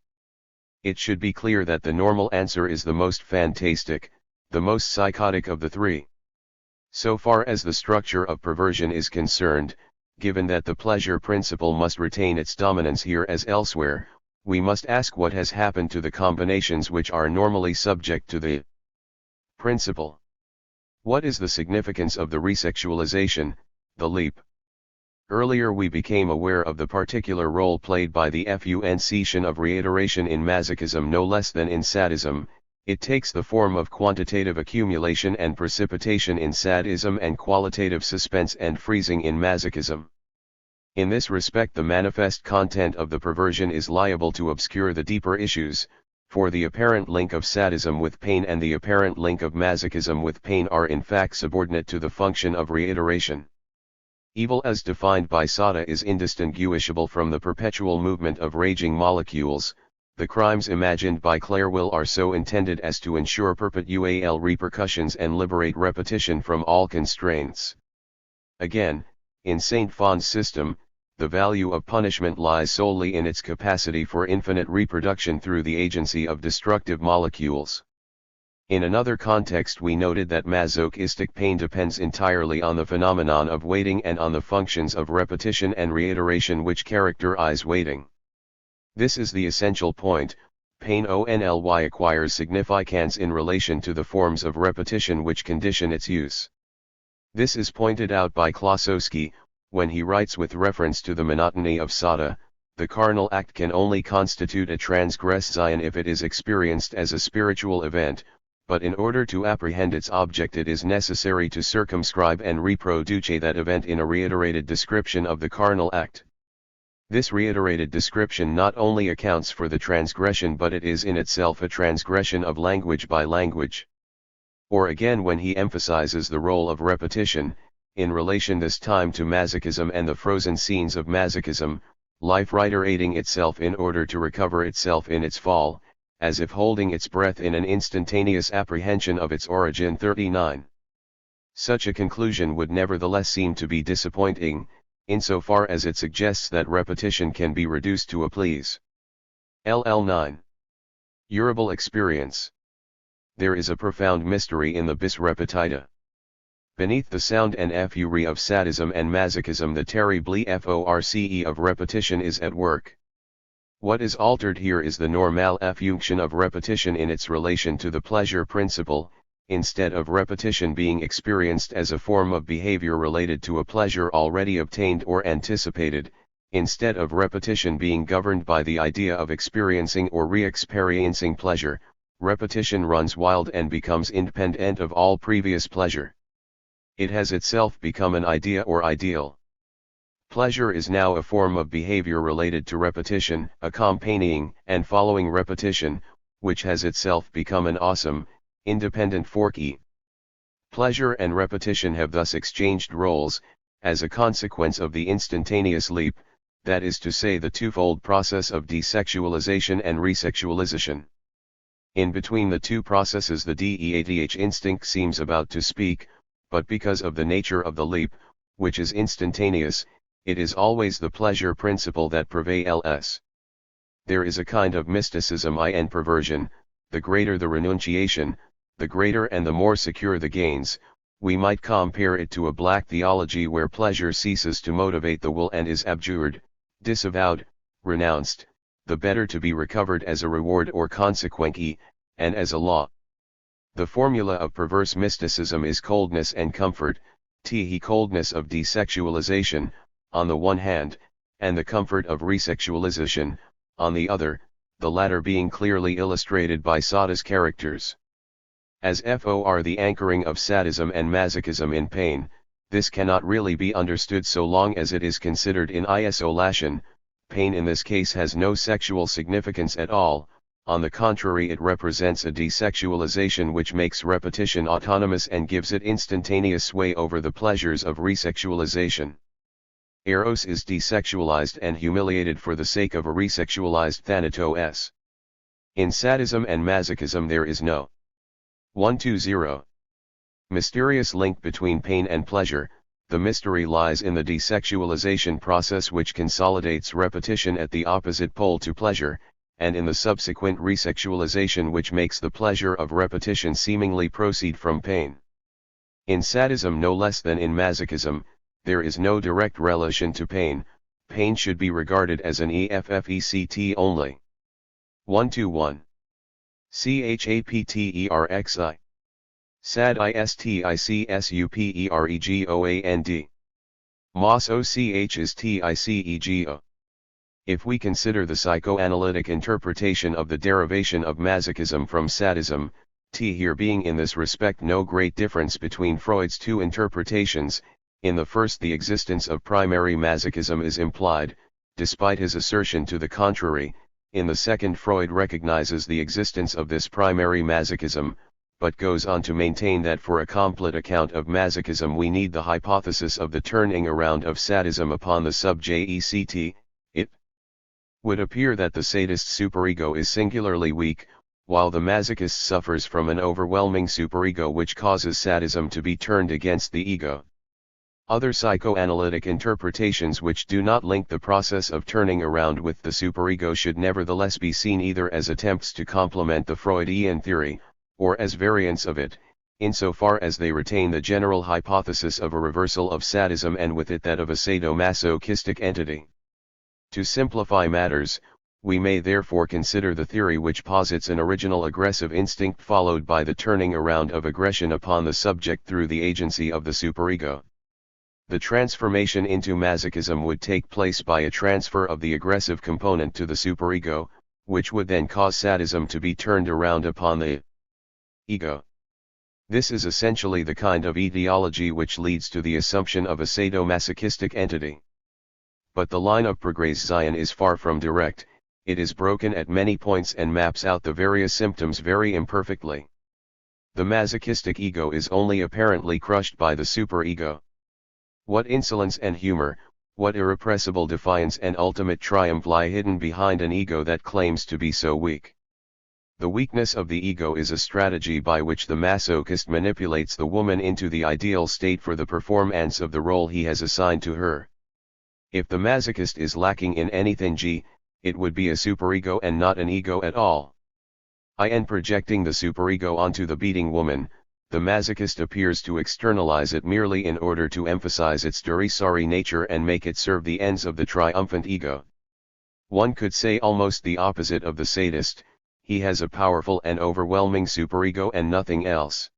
It should be clear that the normal answer is the most fantastic, the most psychotic of the three. So far as the structure of perversion is concerned, given that the pleasure principle must retain its dominance here as elsewhere, we must ask what has happened to the combinations which are normally subject to the principle. What is the significance of the resexualization, the leap? Earlier we became aware of the particular role played by the function of reiteration in masochism no less than in sadism. It takes the form of quantitative accumulation and precipitation in sadism and qualitative suspense and freezing in masochism. In this respect the manifest content of the perversion is liable to obscure the deeper issues, for the apparent link of sadism with pain and the apparent link of masochism with pain are in fact subordinate to the function of reiteration. Evil as defined by Sacher is indistinguishable from the perpetual movement of raging molecules. The crimes imagined by Clairville are so intended as to ensure perpetual repercussions and liberate repetition from all constraints. Again, in Saint Faun's system, the value of punishment lies solely in its capacity for infinite reproduction through the agency of destructive molecules. In another context we noted that masochistic pain depends entirely on the phenomenon of waiting and on the functions of repetition and reiteration which characterize waiting. This is the essential point. Pain only acquires significance in relation to the forms of repetition which condition its use. This is pointed out by Klossowski, when he writes with reference to the monotony of Sacher, the carnal act can only constitute a transgression if it is experienced as a spiritual event, but in order to apprehend its object it is necessary to circumscribe and reproduce that event in a reiterated description of the carnal act. This reiterated description not only accounts for the transgression but it is in itself a transgression of language by language. Or again when he emphasizes the role of repetition, in relation this time to masochism and the frozen scenes of masochism, life reiterating itself in order to recover itself in its fall, as if holding its breath in an instantaneous apprehension of its origin. 39. Such a conclusion would nevertheless seem to be disappointing, insofar as it suggests that repetition can be reduced to a please. LL9. Urable experience. There is a profound mystery in the bis repetita. Beneath the sound and fury of sadism and masochism the terrible force of repetition is at work. What is altered here is the normal function of repetition in its relation to the pleasure principle, instead of repetition being experienced as a form of behavior related to a pleasure already obtained or anticipated, instead of repetition being governed by the idea of experiencing or re-experiencing pleasure, repetition runs wild and becomes independent of all previous pleasure. It has itself become an idea or ideal. Pleasure is now a form of behavior related to repetition, accompanying and following repetition, which has itself become an awesome, independent force. Pleasure and repetition have thus exchanged roles, as a consequence of the instantaneous leap, that is to say the twofold process of desexualization and resexualization. In between the two processes the DEATH instinct seems about to speak, but because of the nature of the leap, which is instantaneous, it is always the pleasure principle that prevails. There is a kind of mysticism in perversion. The greater the renunciation, the greater and the more secure the gains. We might compare it to a black theology where pleasure ceases to motivate the will and is abjured, disavowed, renounced, the better to be recovered as a reward or consequence, and as a law. The formula of perverse mysticism is coldness and comfort, the coldness of desexualization, on the one hand, and the comfort of resexualization, on the other, the latter being clearly illustrated by Sacher's characters. As for the anchoring of sadism and masochism in pain, this cannot really be understood so long as it is considered in isolation. Pain in this case has no sexual significance at all. On the contrary, it represents a desexualization which makes repetition autonomous and gives it instantaneous sway over the pleasures of resexualization. Eros is desexualized and humiliated for the sake of a resexualized thanatos. In sadism and masochism there is no 120. Mysterious link between pain and pleasure. The mystery lies in the desexualization process which consolidates repetition at the opposite pole to pleasure, and in the subsequent resexualization which makes the pleasure of repetition seemingly proceed from pain. In sadism no less than in masochism, there is no direct relation to pain. Pain should be regarded as an effect only. 121. Chapterexi. Sad isticsuperegoand. Masoch is ticego. If we consider the psychoanalytic interpretation of the derivation of masochism from sadism, here being in this respect no great difference between Freud's two interpretations, in the first the existence of primary masochism is implied, despite his assertion to the contrary. In the second Freud recognizes the existence of this primary masochism, but goes on to maintain that for a complete account of masochism we need the hypothesis of the turning around of sadism upon the subject. It would appear that the sadist superego is singularly weak, while the masochist suffers from an overwhelming superego which causes sadism to be turned against the ego. Other psychoanalytic interpretations which do not link the process of turning around with the superego should nevertheless be seen either as attempts to complement the Freudian theory, or as variants of it, insofar as they retain the general hypothesis of a reversal of sadism and with it that of a sadomasochistic entity. To simplify matters, we may therefore consider the theory which posits an original aggressive instinct followed by the turning around of aggression upon the subject through the agency of the superego. The transformation into masochism would take place by a transfer of the aggressive component to the superego, which would then cause sadism to be turned around upon the ego. This is essentially the kind of etiology which leads to the assumption of a sadomasochistic entity. But the line of progression is far from direct, it is broken at many points and maps out the various symptoms very imperfectly. The masochistic ego is only apparently crushed by the superego. What insolence and humor, what irrepressible defiance and ultimate triumph lie hidden behind an ego that claims to be so weak. The weakness of the ego is a strategy by which the masochist manipulates the woman into the ideal state for the performance of the role he has assigned to her. If the masochist is lacking in anything, it would be a superego and not an ego at all. In projecting the superego onto the beating woman, the masochist appears to externalize it merely in order to emphasize its derisory nature and make it serve the ends of the triumphant ego. One could say almost the opposite of the sadist. He has a powerful and overwhelming superego and nothing else.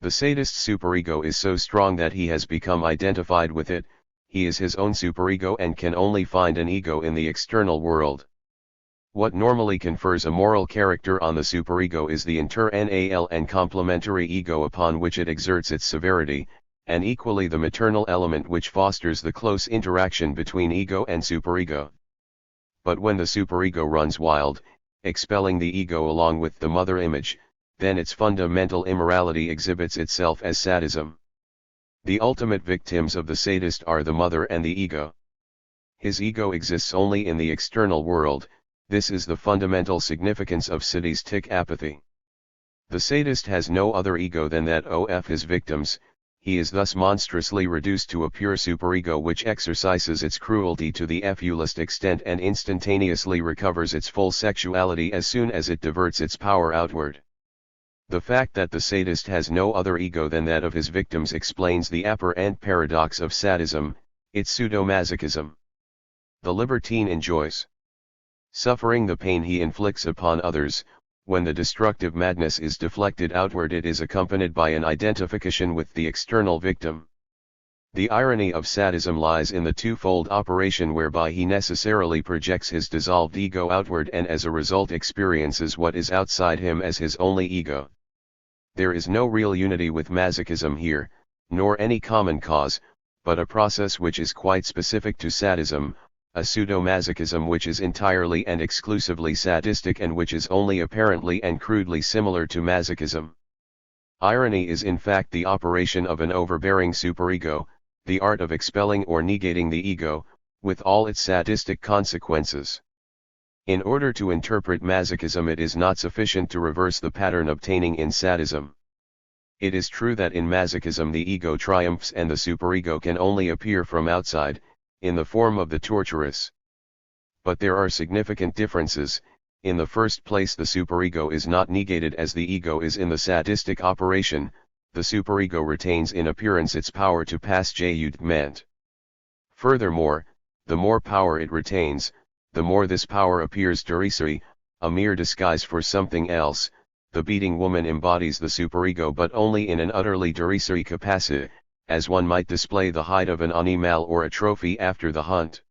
The sadist superego is so strong that he has become identified with it, he is his own superego and can only find an ego in the external world. What normally confers a moral character on the superego is the internal and complementary ego upon which it exerts its severity, and equally the maternal element which fosters the close interaction between ego and superego. But when the superego runs wild, expelling the ego along with the mother image, then its fundamental immorality exhibits itself as sadism. The ultimate victims of the sadist are the mother and the ego. His ego exists only in the external world. This is the fundamental significance of sadistic apathy. The sadist has no other ego than that of his victims. He is thus monstrously reduced to a pure superego which exercises its cruelty to the fullest extent and instantaneously recovers its full sexuality as soon as it diverts its power outward. The fact that the sadist has no other ego than that of his victims explains the apparent paradox of sadism, its pseudomasochism. The libertine enjoys suffering the pain he inflicts upon others. When the destructive madness is deflected outward, it is accompanied by an identification with the external victim. The irony of sadism lies in the twofold operation whereby he necessarily projects his dissolved ego outward and as a result experiences what is outside him as his only ego. There is no real unity with masochism here, nor any common cause, but a process which is quite specific to sadism, a pseudo-masochism which is entirely and exclusively sadistic and which is only apparently and crudely similar to masochism. Irony is in fact the operation of an overbearing superego, the art of expelling or negating the ego, with all its sadistic consequences. In order to interpret Masochism, it is not sufficient to reverse the pattern obtaining in sadism. It is true that in Masochism the ego triumphs and the superego can only appear from outside, in the form of the torturous. But there are significant differences. In the first place, the superego is not negated as the ego is in the sadistic operation. The superego retains in appearance its power to pass judgment. Furthermore, the more power it retains, the more this power appears derisory, a mere disguise for something else. The beating woman embodies the superego, but only in an utterly derisory capacity, as one might display the hide of an animal or a trophy after the hunt.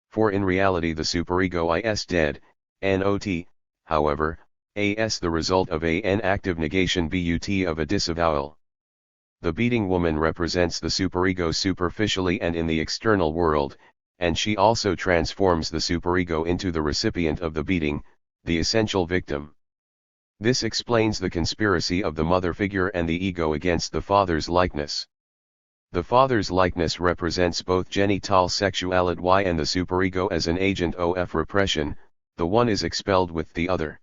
For in reality the superego is dead, not, however, as the result of an active negation but of a disavowal. The beating woman represents the superego superficially and in the external world, and she also transforms the superego into the recipient of the beating, the essential victim. This explains the conspiracy of the mother figure and the ego against the father's likeness. The father's likeness represents both genital sexuality and the superego as an agent of repression. The one is expelled with the other.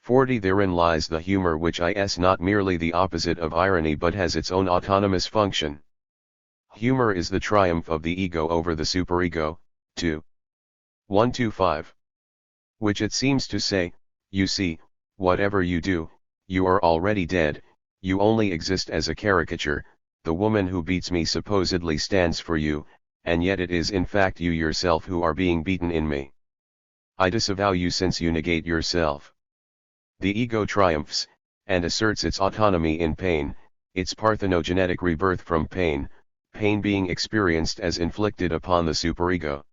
40. Therein lies the humor, which is not merely the opposite of irony but has its own autonomous function. Humor is the triumph of the ego over the superego. 2. 125. Which it seems to say, you see, whatever you do, you are already dead, you only exist as a caricature. The woman who beats me supposedly stands for you, and yet it is in fact you yourself who are being beaten in me. I disavow you since you negate yourself. The ego triumphs, and asserts its autonomy in pain, its parthenogenetic rebirth from pain, pain being experienced as inflicted upon the superego.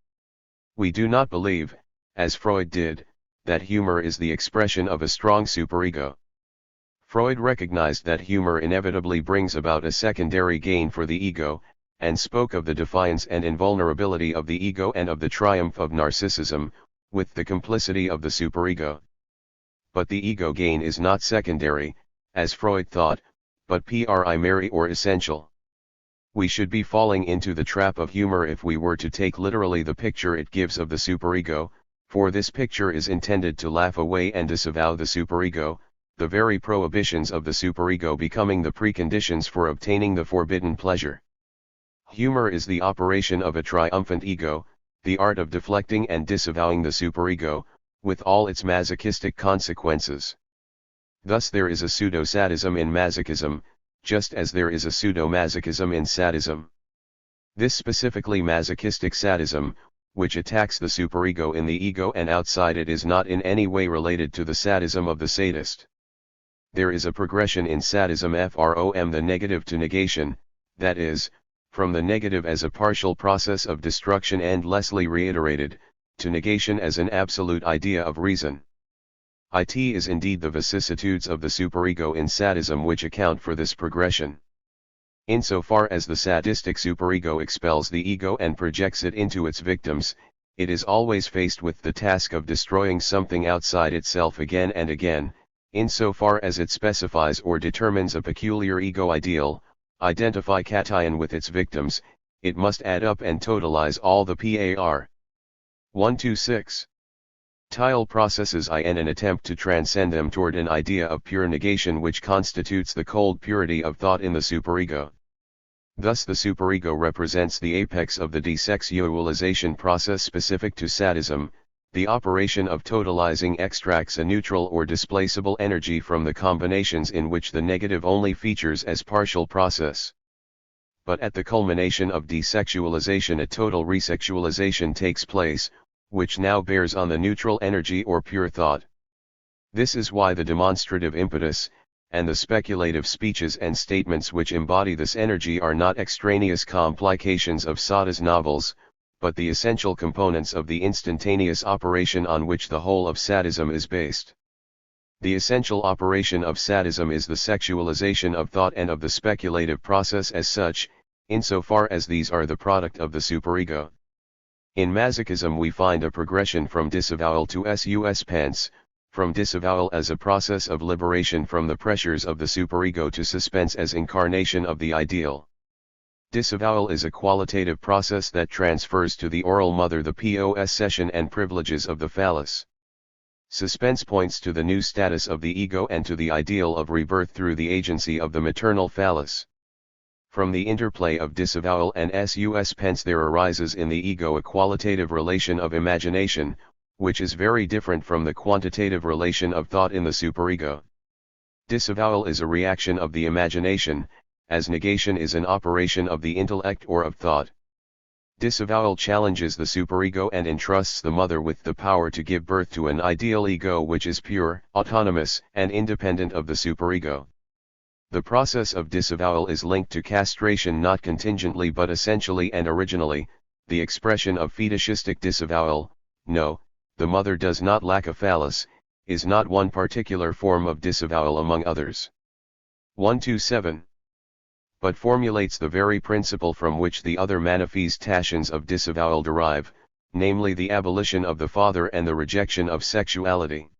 We do not believe, as Freud did, that humor is the expression of a strong superego. Freud recognized that humor inevitably brings about a secondary gain for the ego, and spoke of the defiance and invulnerability of the ego and of the triumph of narcissism, with the complicity of the superego. But the ego gain is not secondary, as Freud thought, but primary or essential. We should be falling into the trap of humor if we were to take literally the picture it gives of the superego, for this picture is intended to laugh away and disavow the superego, the very prohibitions of the superego becoming the preconditions for obtaining the forbidden pleasure. Humor is the operation of a triumphant ego, the art of deflecting and disavowing the superego, with all its masochistic consequences. Thus there is a pseudo-sadism in masochism, just as there is a pseudo-masochism in sadism. This specifically masochistic sadism, which attacks the superego in the ego and outside it, is not in any way related to the sadism of the sadist. There is a progression in sadism from the negative to negation, that is, from the negative as a partial process of destruction endlessly reiterated, to negation as an absolute idea of reason. It is indeed the vicissitudes of the superego in sadism which account for this progression. Insofar as the sadistic superego expels the ego and projects it into its victims, it is always faced with the task of destroying something outside itself again and again. Insofar as it specifies or determines a peculiar ego ideal, identify cation with its victims, it must add up and totalize all the par. 126. Tile processes in an attempt to transcend them toward an idea of pure negation which constitutes the cold purity of thought in the superego. Thus the superego represents the apex of the desexualization process specific to sadism. The operation of totalizing extracts a neutral or displaceable energy from the combinations in which the negative only features as partial process. But at the culmination of desexualization a total resexualization takes place, which now bears on the neutral energy or pure thought. This is why the demonstrative impetus, and the speculative speeches and statements which embody this energy are not extraneous complications of Sada's novels, but the essential components of the instantaneous operation on which the whole of sadism is based. The essential operation of sadism is the sexualization of thought and of the speculative process as such, insofar as these are the product of the superego. In Masochism we find a progression from disavowal to suspense, from disavowal as a process of liberation from the pressures of the superego to suspense as incarnation of the ideal. Disavowal is a qualitative process that transfers to the oral mother the possession and privileges of the phallus. Suspense points to the new status of the ego and to the ideal of rebirth through the agency of the maternal phallus. From the interplay of disavowal and suspense there arises in the ego a qualitative relation of imagination, which is very different from the quantitative relation of thought in the superego. Disavowal is a reaction of the imagination, as negation is an operation of the intellect or of thought. Disavowal challenges the superego and entrusts the mother with the power to give birth to an ideal ego which is pure, autonomous, and independent of the superego. The process of disavowal is linked to castration not contingently but essentially and originally, the expression of fetishistic disavowal, no, the mother does not lack a phallus, is not one particular form of disavowal among others. 127. But formulates the very principle from which the other manifestations of disavowal derive, namely the abolition of the father and the rejection of sexuality.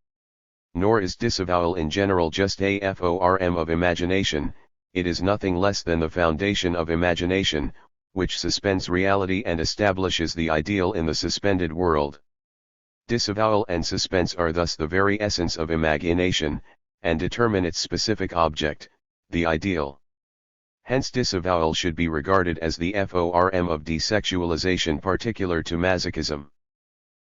Nor is disavowal in general just a form of imagination, it is nothing less than the foundation of imagination, which suspends reality and establishes the ideal in the suspended world. Disavowal and suspense are thus the very essence of imagination, and determine its specific object, the ideal. Hence disavowal should be regarded as the form of desexualization particular to Masochism.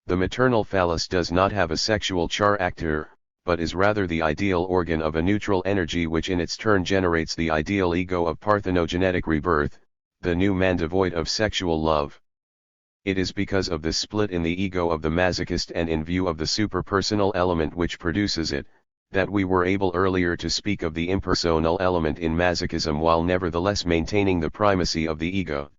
The maternal phallus does not have a sexual character, but is rather the ideal organ of a neutral energy which in its turn generates the ideal ego of parthenogenetic rebirth, the new man devoid of sexual love. It is because of this split in the ego of the masochist and in view of the superpersonal element which produces it, that we were able earlier to speak of the impersonal element in Masochism while nevertheless maintaining the primacy of the ego.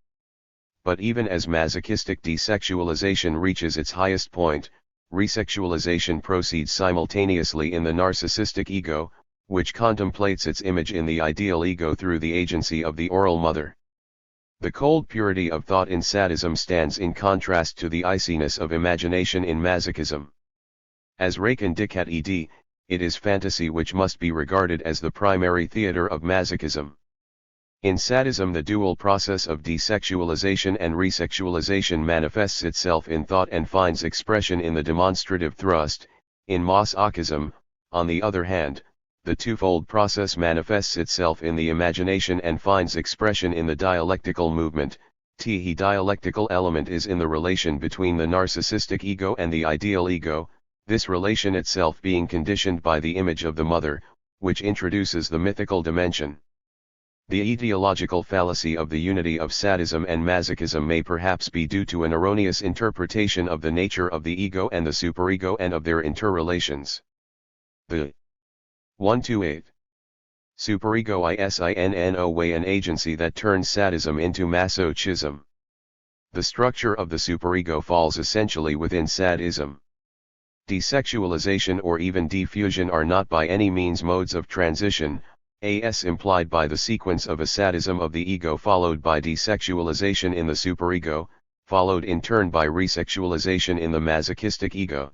But even as masochistic desexualization reaches its highest point, resexualization proceeds simultaneously in the narcissistic ego, which contemplates its image in the ideal ego through the agency of the oral mother. The cold purity of thought in sadism stands in contrast to the iciness of imagination in Masochism. As Rake and Dickhat ed., it is fantasy which must be regarded as the primary theater of Masochism. In sadism the dual process of desexualization and resexualization manifests itself in thought and finds expression in the demonstrative thrust. In Masochism, on the other hand, the twofold process manifests itself in the imagination and finds expression in the dialectical movement. The dialectical element is in the relation between the narcissistic ego and the ideal ego, this relation itself being conditioned by the image of the mother, which introduces the mythical dimension. The etiological fallacy of the unity of sadism and masochism may perhaps be due to an erroneous interpretation of the nature of the ego and the superego and of their interrelations. The 128. Superego is in no way an agency that turns sadism into masochism. The structure of the superego falls essentially within sadism. Desexualization or even diffusion are not by any means modes of transition, as implied by the sequence of a sadism of the ego followed by desexualization in the superego, followed in turn by resexualization in the masochistic ego.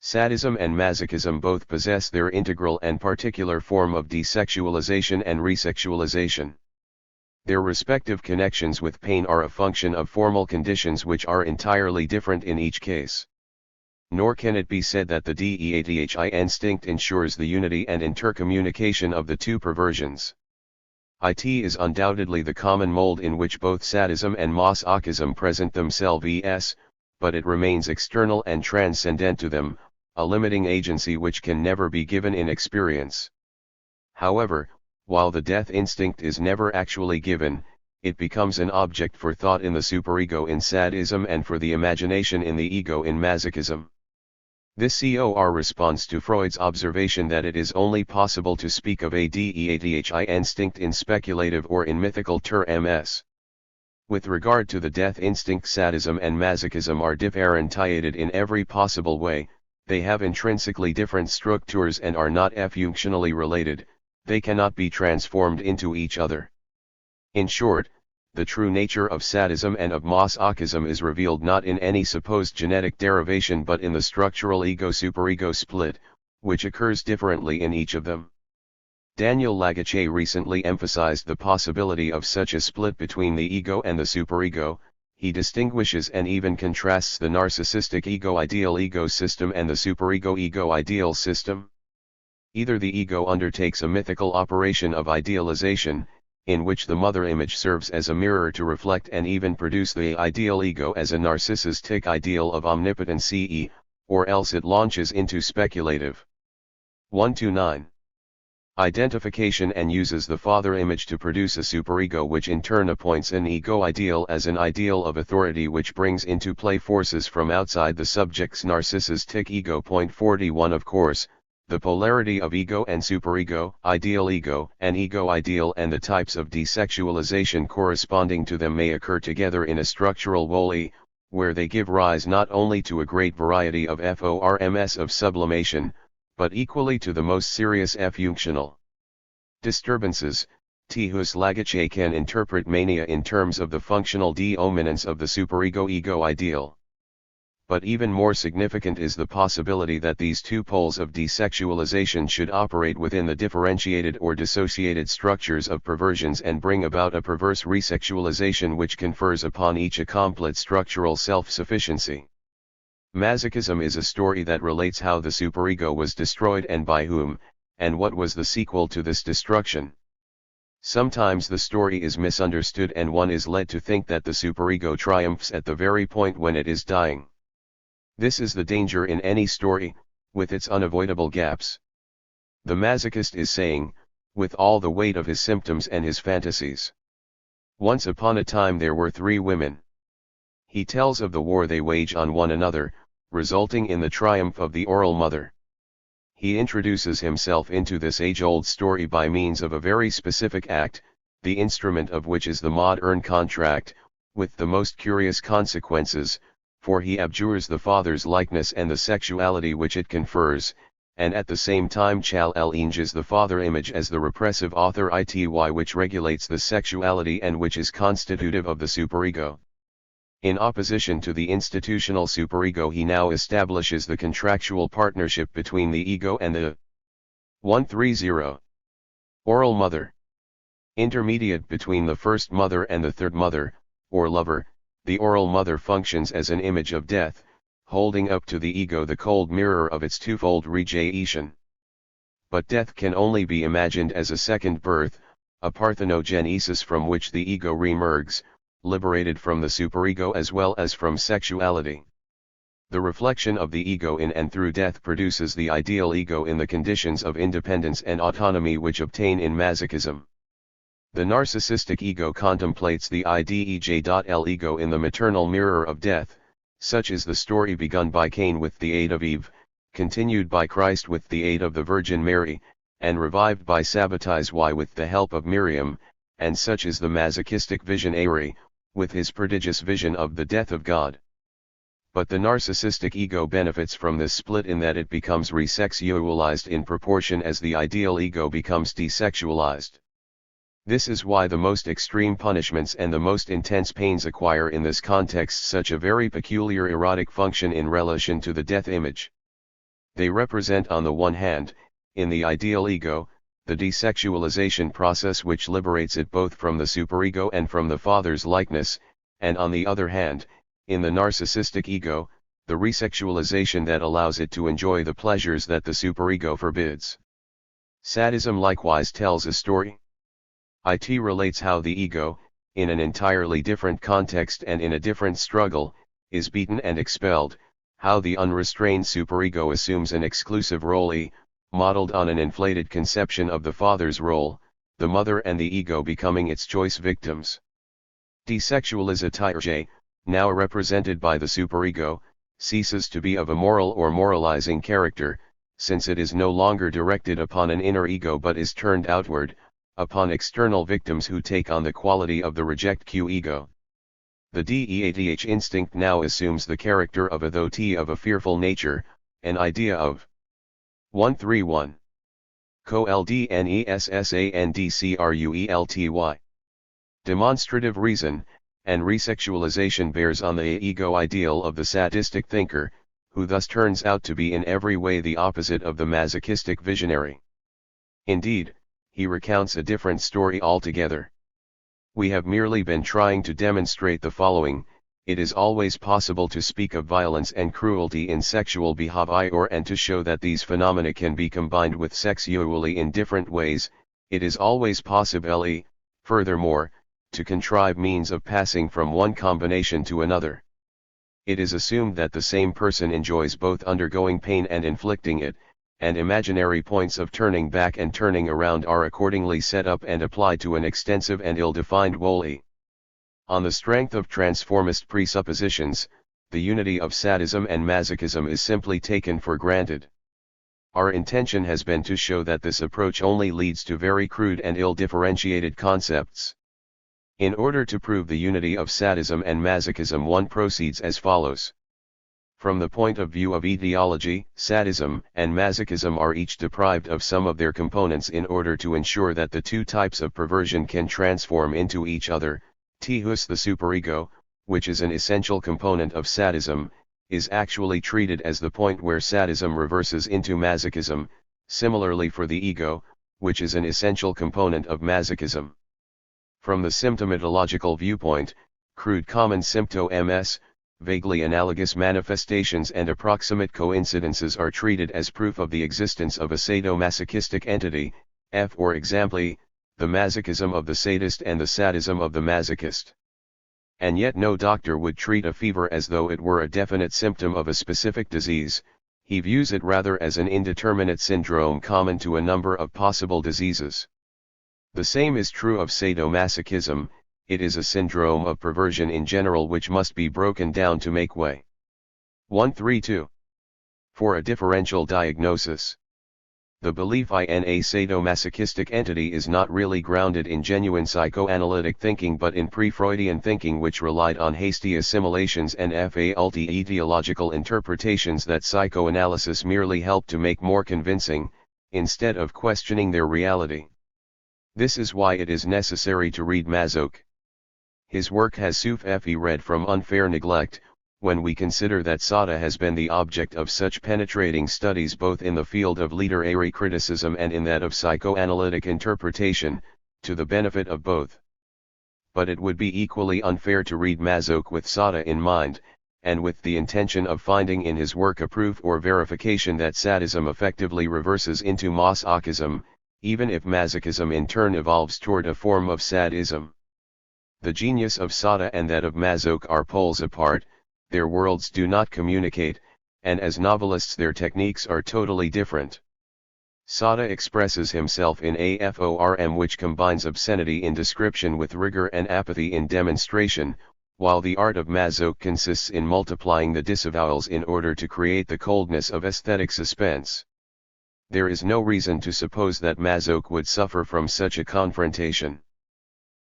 Sadism and masochism both possess their integral and particular form of desexualization and resexualization. Their respective connections with pain are a function of formal conditions which are entirely different in each case. Nor can it be said that the DEATHI instinct ensures the unity and intercommunication of the two perversions. It is undoubtedly the common mold in which both sadism and masochism present themselves, but it remains external and transcendent to them, a limiting agency which can never be given in experience. However, while the death instinct is never actually given, it becomes an object for thought in the superego in sadism and for the imagination in the ego in masochism. This responds to Freud's observation that it is only possible to speak of a DEATHI instinct in speculative or in mythical terms. With regard to the death instinct, sadism and masochism are differentiated in every possible way, they have intrinsically different structures and are not functionally related, they cannot be transformed into each other. In short, the true nature of sadism and of masochism is revealed not in any supposed genetic derivation but in the structural ego-superego split, which occurs differently in each of them. Daniel Lagache recently emphasized the possibility of such a split between the ego and the superego. He distinguishes and even contrasts the narcissistic ego-ideal ego system and the superego ego-ideal system. Either the ego undertakes a mythical operation of idealization, in which the mother image serves as a mirror to reflect and even produce the ideal ego as a narcissistic ideal of omnipotency, or else it launches into speculative 129 identification and uses the father image to produce a superego, which in turn appoints an ego ideal as an ideal of authority, which brings into play forces from outside the subject's narcissistic ego. 41 Of course, the polarity of ego and superego, ideal ego and ego ideal, and the types of desexualization corresponding to them may occur together in a structural wholly, where they give rise not only to a great variety of forms of sublimation, but equally to the most serious functional disturbances. Thus Lagache can interpret mania in terms of the functional dominance of the superego ego ideal. But even more significant is the possibility that these two poles of desexualization should operate within the differentiated or dissociated structures of perversions and bring about a perverse resexualization which confers upon each a complete structural self-sufficiency. Masochism is a story that relates how the superego was destroyed and by whom, and what was the sequel to this destruction. Sometimes the story is misunderstood and one is led to think that the superego triumphs at the very point when it is dying. This is the danger in any story, with its unavoidable gaps. The masochist is saying, with all the weight of his symptoms and his fantasies, once upon a time there were 3 women. He tells of the war they wage on one another, resulting in the triumph of the oral mother. He introduces himself into this age-old story by means of a very specific act, the instrument of which is the modern contract, with the most curious consequences, for he abjures the father's likeness and the sexuality which it confers, and at the same time challenges the father image as the repressive author ity which regulates the sexuality and which is constitutive of the superego. In opposition to the institutional superego, he now establishes the contractual partnership between the ego and the 130 oral mother. Intermediate between the first mother and the third mother, or lover, the oral mother functions as an image of death, holding up to the ego the cold mirror of its twofold regeneration. But death can only be imagined as a second birth, a parthenogenesis from which the ego reemerges, liberated from the superego as well as from sexuality. The reflection of the ego in and through death produces the ideal ego in the conditions of independence and autonomy which obtain in masochism. The narcissistic ego contemplates the idej.l ego in the maternal mirror of death. Such is the story begun by Cain with the aid of Eve, continued by Christ with the aid of the Virgin Mary, and revived by Sabbatai with the help of Miriam, and such is the masochistic visionary, with his prodigious vision of the death of God. But the narcissistic ego benefits from this split in that it becomes resexualized in proportion as the ideal ego becomes desexualized. This is why the most extreme punishments and the most intense pains acquire in this context such a very peculiar erotic function in relation to the death image. They represent on the one hand, in the ideal ego, the desexualization process which liberates it both from the superego and from the father's likeness, and on the other hand, in the narcissistic ego, the resexualization that allows it to enjoy the pleasures that the superego forbids. Sadism likewise tells a story. It relates how the ego, in an entirely different context and in a different struggle, is beaten and expelled, how the unrestrained superego assumes an exclusive role, modeled on an inflated conception of the father's role, the mother and the ego becoming its choice victims. Desexualization, now represented by the superego, ceases to be of a moral or moralizing character, since it is no longer directed upon an inner ego but is turned outward, upon external victims who take on the quality of the reject Q ego. The death instinct now assumes the character of a devotee of a fearful nature, an idea of 131. Coldnessandcruelty. Demonstrative reason, and resexualization bears on the ego ideal of the sadistic thinker, who thus turns out to be in every way the opposite of the masochistic visionary. Indeed, he recounts a different story altogether. We have merely been trying to demonstrate the following: it is always possible to speak of violence and cruelty in sexual behavior and to show that these phenomena can be combined with sexually in different ways. It is always possible, furthermore, to contrive means of passing from one combination to another. It is assumed that the same person enjoys both undergoing pain and inflicting it, and imaginary points of turning back and turning around are accordingly set up and applied to an extensive and ill-defined whole. On the strength of transformist presuppositions, the unity of sadism and masochism is simply taken for granted. Our intention has been to show that this approach only leads to very crude and ill-differentiated concepts. In order to prove the unity of sadism and masochism, one proceeds as follows. From the point of view of etiology, sadism and masochism are each deprived of some of their components in order to ensure that the two types of perversion can transform into each other. Thus the superego, which is an essential component of sadism, is actually treated as the point where sadism reverses into masochism, similarly for the ego, which is an essential component of masochism. From the symptomatological viewpoint, crude common symptoms, vaguely analogous manifestations and approximate coincidences are treated as proof of the existence of a sadomasochistic entity, for example, the masochism of the sadist and the sadism of the masochist. And yet no doctor would treat a fever as though it were a definite symptom of a specific disease. He views it rather as an indeterminate syndrome common to a number of possible diseases. The same is true of sadomasochism. It is a syndrome of perversion in general which must be broken down to make way. 132. For a differential diagnosis. The belief in a sadomasochistic entity is not really grounded in genuine psychoanalytic thinking but in pre-Freudian thinking which relied on hasty assimilations and faulty etiological interpretations that psychoanalysis merely helped to make more convincing, instead of questioning their reality. This is why it is necessary to read Masoch. His work has sufficiently read from unfair neglect, when we consider that Sacher has been the object of such penetrating studies both in the field of literary criticism and in that of psychoanalytic interpretation, to the benefit of both. But it would be equally unfair to read Masoch with Sacher in mind, and with the intention of finding in his work a proof or verification that sadism effectively reverses into masochism, even if masochism in turn evolves toward a form of sadism. The genius of Sacher and that of Masoch are poles apart, their worlds do not communicate, and as novelists their techniques are totally different. Sacher expresses himself in a form which combines obscenity in description with rigor and apathy in demonstration, while the art of Masoch consists in multiplying the disavowals in order to create the coldness of aesthetic suspense. There is no reason to suppose that Masoch would suffer from such a confrontation.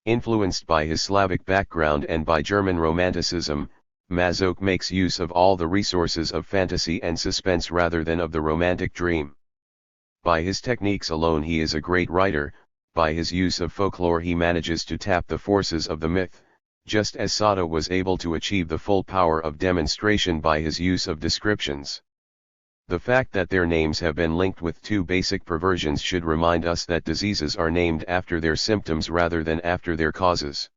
Influenced by his Slavic background and by German Romanticism, Masoch makes use of all the resources of fantasy and suspense rather than of the romantic dream. By his techniques alone he is a great writer, by his use of folklore he manages to tap the forces of the myth, just as Sacher was able to achieve the full power of demonstration by his use of descriptions. The fact that their names have been linked with two basic perversions should remind us that diseases are named after their symptoms rather than after their causes.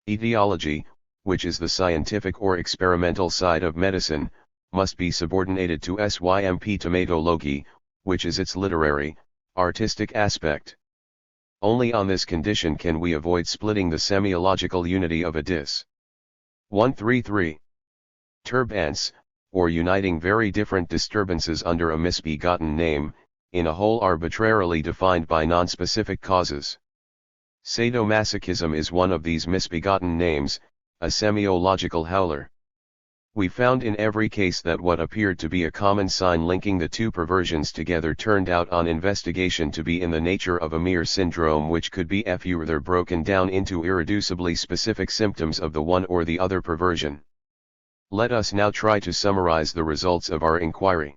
Etiology, which is the scientific or experimental side of medicine, must be subordinated to symptomatology, which is its literary, artistic aspect. Only on this condition can we avoid splitting the semiological unity of a dis. 133. Turbance, or uniting very different disturbances under a misbegotten name, in a whole arbitrarily defined by nonspecific causes. Sadomasochism is one of these misbegotten names, a semiological howler. We found in every case that what appeared to be a common sign linking the two perversions together turned out on investigation to be in the nature of a mere syndrome which could be further broken down into irreducibly specific symptoms of the one or the other perversion. Let us now try to summarize the results of our inquiry.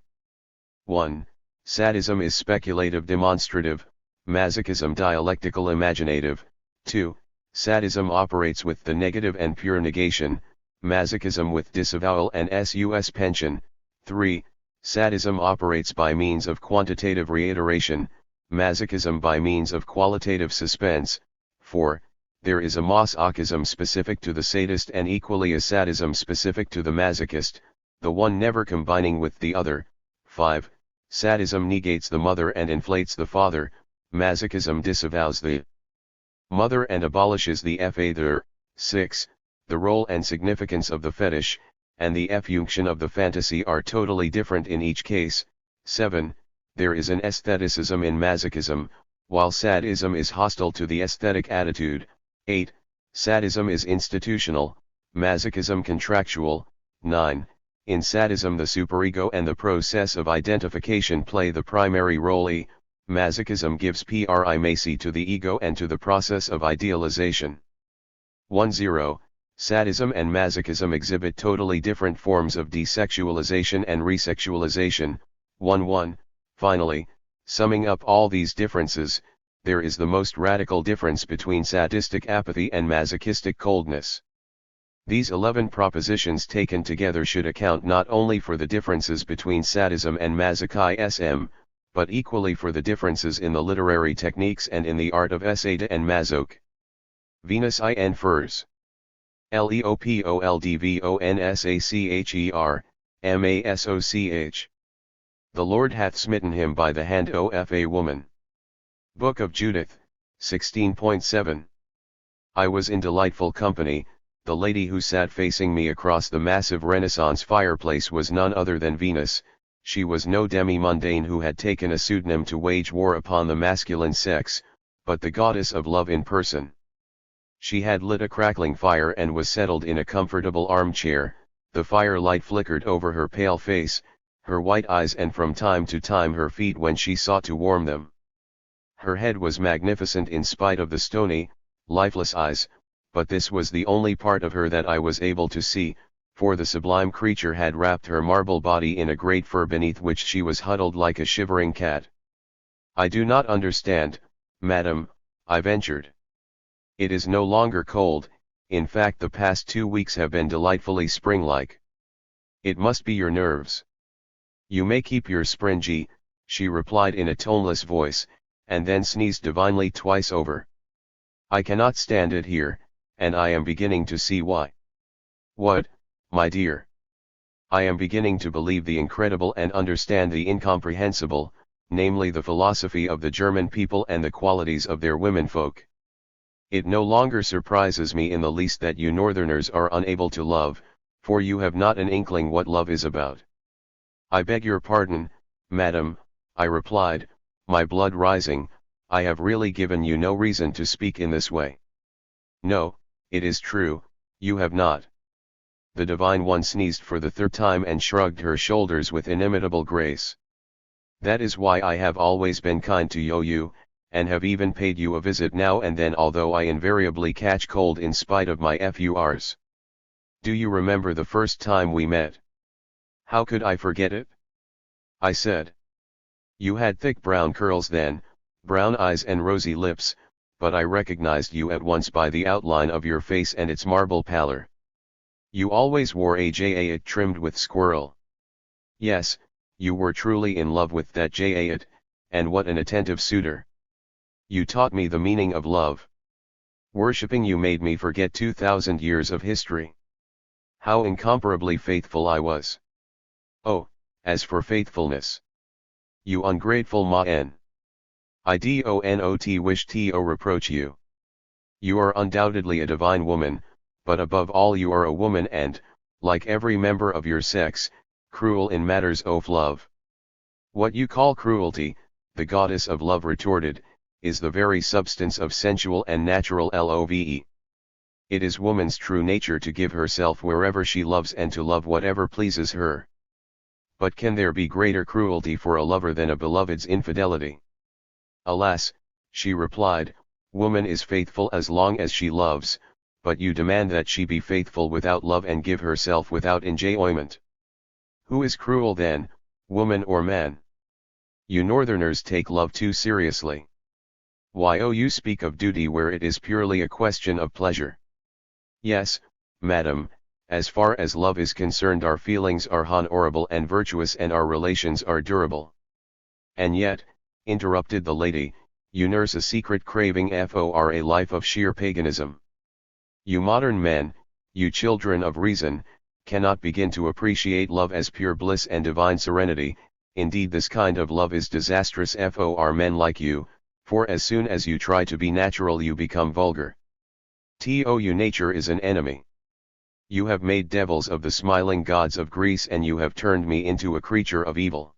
1. Sadism is speculative demonstrative, masochism dialectical imaginative. 2. Sadism operates with the negative and pure negation, masochism with disavowal and suspension. 3. Sadism operates by means of quantitative reiteration, Masochism by means of qualitative suspense. 4. There is a Masochism specific to the sadist and equally a sadism specific to the masochist, the one never combining with the other. 5. Sadism negates the mother and inflates the father, masochism disavows the mother and abolishes the father. 6. The role and significance of the fetish, and the function of the fantasy are totally different in each case. 7. There is an aestheticism in masochism, while sadism is hostile to the aesthetic attitude. 8. Sadism is institutional, masochism contractual. 9. In sadism the superego and the process of identification play the primary role. Masochism gives primacy to the ego and to the process of idealization. 10. Sadism and masochism exhibit totally different forms of desexualization and resexualization. 11. Finally, summing up all these differences, there is the most radical difference between sadistic apathy and masochistic coldness. These 11 propositions taken together should account not only for the differences between sadism and masochism, but equally for the differences in the literary techniques and in the art of Sacher and Masoch. Venus in Furs. Leopoldvonsacher, Masoch. The Lord hath smitten him by the hand of a woman. Book of Judith, 16.7. I was in delightful company. The lady who sat facing me across the massive Renaissance fireplace was none other than Venus. She was no demi-mondaine who had taken a pseudonym to wage war upon the masculine sex, but the goddess of love in person. She had lit a crackling fire and was settled in a comfortable armchair. The firelight flickered over her pale face, her white eyes, and from time to time her feet when she sought to warm them. Her head was magnificent in spite of the stony, lifeless eyes, but this was the only part of her that I was able to see, for the sublime creature had wrapped her marble body in a great fur beneath which she was huddled like a shivering cat. I do not understand, madam, I ventured. It is no longer cold, in fact the past 2 weeks have been delightfully spring-like. It must be your nerves. You may keep your springy, she replied in a toneless voice, and then sneezed divinely twice over. I cannot stand it here, and I am beginning to see why. What, my dear? I am beginning to believe the incredible and understand the incomprehensible, namely the philosophy of the German people and the qualities of their womenfolk. It no longer surprises me in the least that you Northerners are unable to love, for you have not an inkling what love is about. I beg your pardon, madam, I replied, my blood rising, I have really given you no reason to speak in this way. No, it is true, you have not. The Divine One sneezed for the 3rd time and shrugged her shoulders with inimitable grace. That is why I have always been kind to you, and have even paid you a visit now and then, although I invariably catch cold in spite of my furs. Do you remember the first time we met? How could I forget it? I said. You had thick brown curls then, brown eyes and rosy lips, but I recognized you at once by the outline of your face and its marble pallor. You always wore a jacket trimmed with squirrel. Yes, you were truly in love with that jacket, and what an attentive suitor. You taught me the meaning of love. Worshipping you made me forget 2,000 years of history. How incomparably faithful I was. Oh, as for faithfulness. You ungrateful ma-en. I don't wish to reproach you. You are undoubtedly a divine woman, but above all you are a woman and, like every member of your sex, cruel in matters of love. What you call cruelty, the goddess of love retorted, is the very substance of sensual and natural love. It is woman's true nature to give herself wherever she loves and to love whatever pleases her. But can there be greater cruelty for a lover than a beloved's infidelity? Alas, she replied, woman is faithful as long as she loves, but you demand that she be faithful without love and give herself without enjoyment. Who is cruel then, woman or man? You Northerners take love too seriously. Why you speak of duty where it is purely a question of pleasure. Yes, madam, as far as love is concerned our feelings are honorable and virtuous and our relations are durable. And yet, interrupted the lady, you nurse a secret craving for a life of sheer paganism. You modern men, you children of reason, cannot begin to appreciate love as pure bliss and divine serenity. Indeed, this kind of love is disastrous for men like you, for as soon as you try to be natural you become vulgar. To nature is an enemy. You have made devils of the smiling gods of Greece and you have turned me into a creature of evil.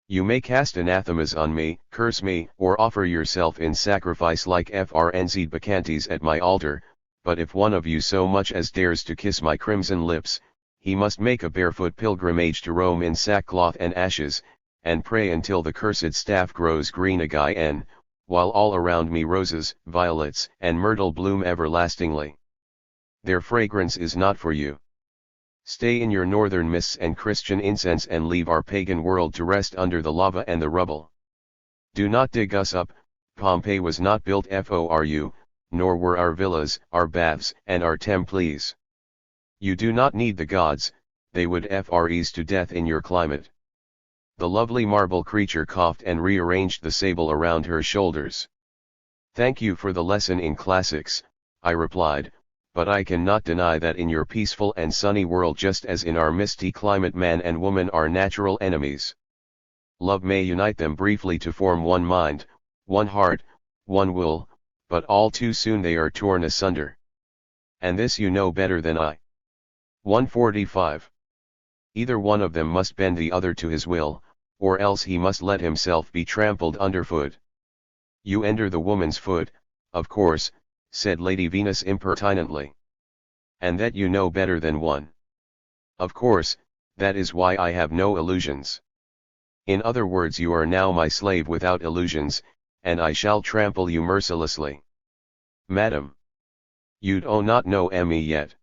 You may cast anathemas on me, curse me, or offer yourself in sacrifice like frnz bacchantes at my altar, but if one of you so much as dares to kiss my crimson lips, he must make a barefoot pilgrimage to Rome in sackcloth and ashes, and pray until the cursed staff grows green again, while all around me roses, violets, and myrtle bloom everlastingly. Their fragrance is not for you. Stay in your northern mists and Christian incense and leave our pagan world to rest under the lava and the rubble. Do not dig us up, Pompeii was not built for you, nor were our villas, our baths, and our temples. You do not need the gods, they would freeze to death in your climate. The lovely marble creature coughed and rearranged the sable around her shoulders. Thank you for the lesson in classics, I replied, but I cannot deny that in your peaceful and sunny world just as in our misty climate man and woman are natural enemies. Love may unite them briefly to form one mind, one heart, one will, but all too soon they are torn asunder. And this you know better than I. 145. Either one of them must bend the other to his will, or else he must let himself be trampled underfoot. You enter the woman's foot, of course, said Lady Venus impertinently. And that you know better than one. Of course, that is why I have no illusions. In other words, you are now my slave without illusions, and I shall trample you mercilessly. Madam. You do not know me yet.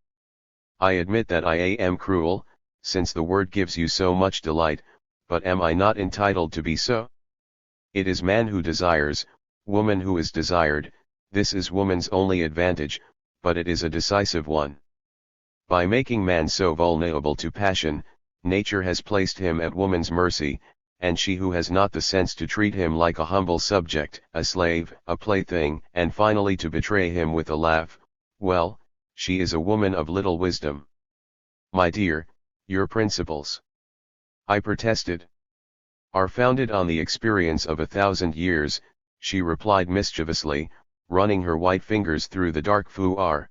I admit that I am cruel, since the word gives you so much delight, but am I not entitled to be so? It is man who desires, woman who is desired, this is woman's only advantage, but it is a decisive one. By making man so vulnerable to passion, nature has placed him at woman's mercy, and she who has not the sense to treat him like a humble subject, a slave, a plaything, and finally to betray him with a laugh, well, she is a woman of little wisdom. My dear, your principles, I protested, are founded on the experience of 1,000 years, she replied mischievously, running her white fingers through the dark foulard.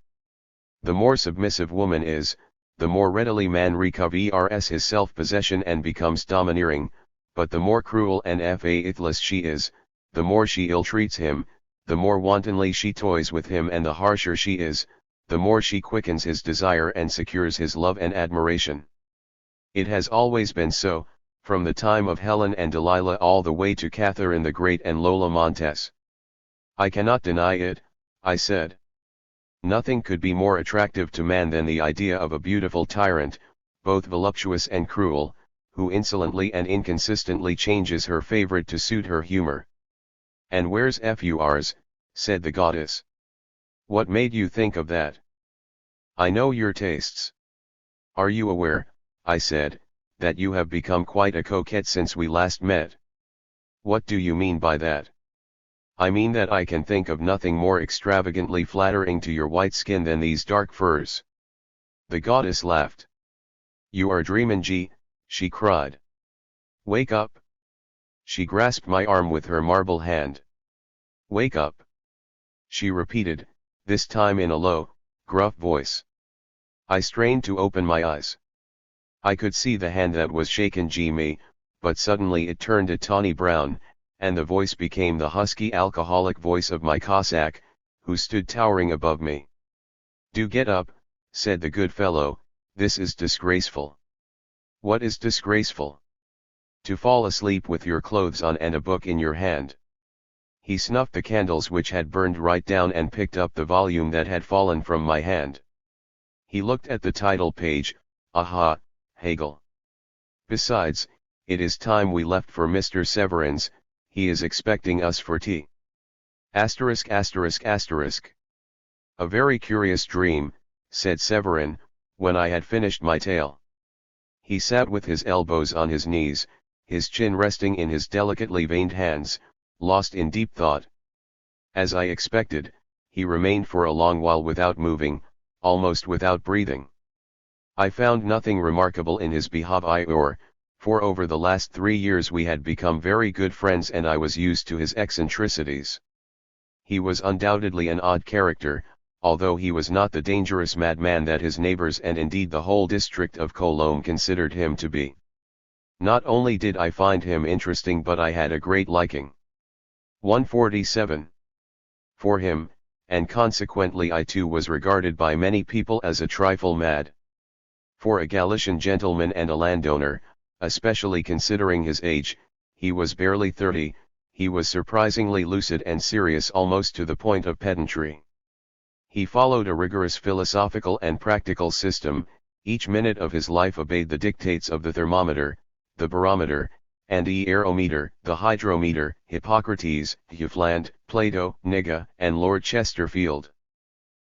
The more submissive woman is, the more readily man recovers his self-possession and becomes domineering, but the more cruel and faithless she is, the more she ill-treats him, the more wantonly she toys with him, and the harsher she is, the more she quickens his desire and secures his love and admiration. It has always been so, from the time of Helen and Delilah all the way to Catherine the Great and Lola Montez. I cannot deny it, I said. Nothing could be more attractive to man than the idea of a beautiful tyrant, both voluptuous and cruel, who insolently and inconsistently changes her favorite to suit her humor. And where's yours, said the goddess. What made you think of that? I know your tastes. Are you aware, I said, that you have become quite a coquette since we last met? What do you mean by that? I mean that I can think of nothing more extravagantly flattering to your white skin than these dark furs. The goddess laughed. You are dreamin', G, she cried. Wake up. She grasped my arm with her marble hand. Wake up. She repeated, this time in a low, gruff voice. I strained to open my eyes. I could see the hand that was shaken me, but suddenly it turned a tawny brown, and the voice became the husky alcoholic voice of my Cossack, who stood towering above me. Do get up, said the good fellow, this is disgraceful. What is disgraceful? To fall asleep with your clothes on and a book in your hand. He snuffed the candles which had burned right down and picked up the volume that had fallen from my hand. He looked at the title page, aha, Hegel. Besides, it is time we left for Mr. Severin's, he is expecting us for tea. Asterisk. A very curious dream, said Severin, when I had finished my tale. He sat with his elbows on his knees, his chin resting in his delicately veined hands, lost in deep thought. As I expected, he remained for a long while without moving, almost without breathing. I found nothing remarkable in his behavior, for over the last 3 years we had become very good friends and I was used to his eccentricities. He was undoubtedly an odd character, although he was not the dangerous madman that his neighbors and indeed the whole district of Cologne considered him to be. Not only did I find him interesting but I had a great liking. 147. For him, and consequently I too was regarded by many people as a trifle mad. For a Galician gentleman and a landowner, especially considering his age, he was barely 30, he was surprisingly lucid and serious almost to the point of pedantry. He followed a rigorous philosophical and practical system, each minute of his life obeyed the dictates of the thermometer, the barometer, and the aerometer, the hydrometer, Hippocrates, Hufeland, Plato, Nigga, and Lord Chesterfield.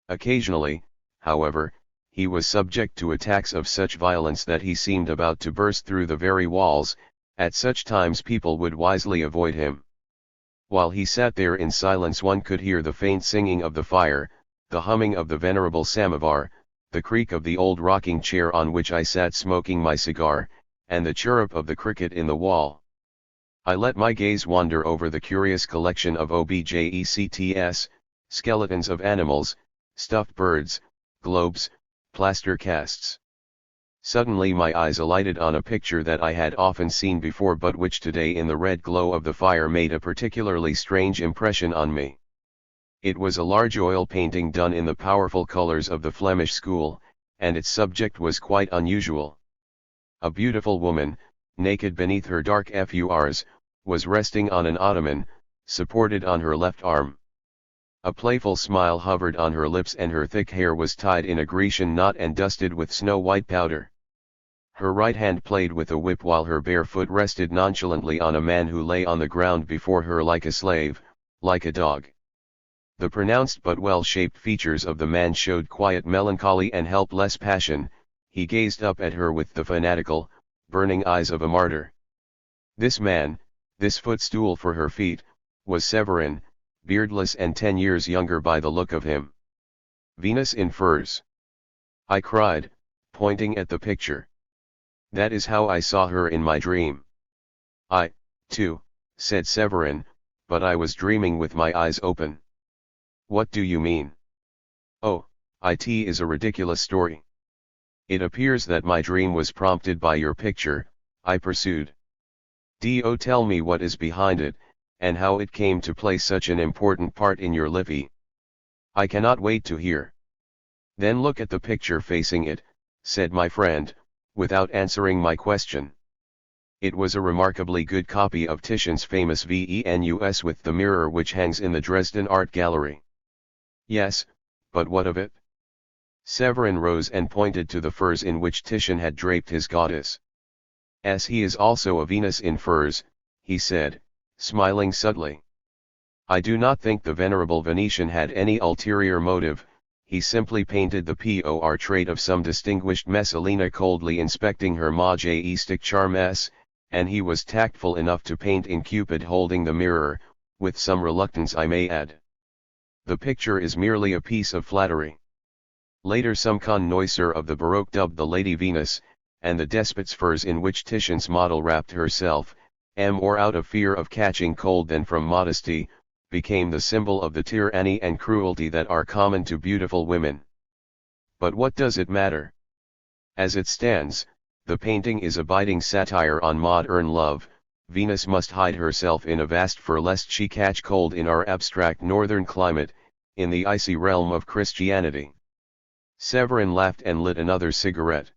Occasionally, however, he was subject to attacks of such violence that he seemed about to burst through the very walls. At such times people would wisely avoid him. While he sat there in silence one could hear the faint singing of the fire, the humming of the venerable samovar, the creak of the old rocking chair on which I sat smoking my cigar, and the chirrup of the cricket in the wall. I let my gaze wander over the curious collection of objects, skeletons of animals, stuffed birds, globes, plaster casts. Suddenly my eyes alighted on a picture that I had often seen before but which today in the red glow of the fire made a particularly strange impression on me. It was a large oil painting done in the powerful colors of the Flemish school, and its subject was quite unusual. A beautiful woman, naked beneath her dark furs, was resting on an ottoman, supported on her left arm. A playful smile hovered on her lips and her thick hair was tied in a Grecian knot and dusted with snow-white powder. Her right hand played with a whip while her bare foot rested nonchalantly on a man who lay on the ground before her like a slave, like a dog. The pronounced but well-shaped features of the man showed quiet melancholy and helpless passion. He gazed up at her with the fanatical, burning eyes of a martyr. This man, this footstool for her feet, was Severin, beardless and 10 years younger by the look of him. Venus in furs! I cried, pointing at the picture. That is how I saw her in my dream. I, too, said Severin, but I was dreaming with my eyes open. What do you mean? Oh, it is a ridiculous story. It appears that my dream was prompted by your picture, I pursued. Do tell me what is behind it, and how it came to play such an important part in your life. I cannot wait to hear. Then look at the picture facing it, said my friend, without answering my question. It was a remarkably good copy of Titian's famous Venus with the mirror which hangs in the Dresden Art Gallery. Yes, but what of it? Severin rose and pointed to the furs in which Titian had draped his goddess. As he is also a Venus in furs, he said, smiling subtly. I do not think the venerable Venetian had any ulterior motive, he simply painted the portrait of some distinguished Messalina coldly inspecting her majestic charms, and he was tactful enough to paint in Cupid holding the mirror, with some reluctance I may add. The picture is merely a piece of flattery. Later some connoisseur of the Baroque dubbed the Lady Venus, and the despot's furs in which Titian's model wrapped herself, more out of fear of catching cold than from modesty, became the symbol of the tyranny and cruelty that are common to beautiful women. But what does it matter? As it stands, the painting is a biting satire on modern love. Venus must hide herself in a vast fur lest she catch cold in our abstract northern climate, in the icy realm of Christianity. Severin laughed and lit another cigarette.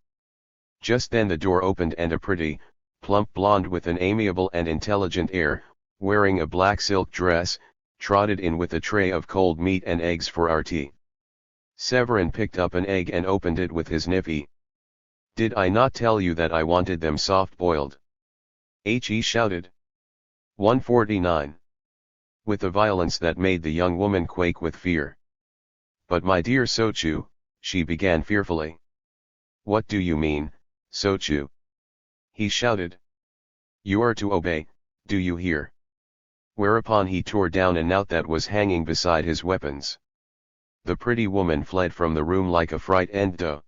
Just then the door opened and a pretty, plump blonde with an amiable and intelligent air, wearing a black silk dress, trotted in with a tray of cold meat and eggs for our tea. Severin picked up an egg and opened it with his nippy. Did I not tell you that I wanted them soft-boiled? He shouted. 149. With a violence that made the young woman quake with fear. But my dear Sochu, she began fearfully. What do you mean, Sochu? He shouted. You are to obey, do you hear? Whereupon he tore down a knout that was hanging beside his weapons. The pretty woman fled from the room like a frightened doe.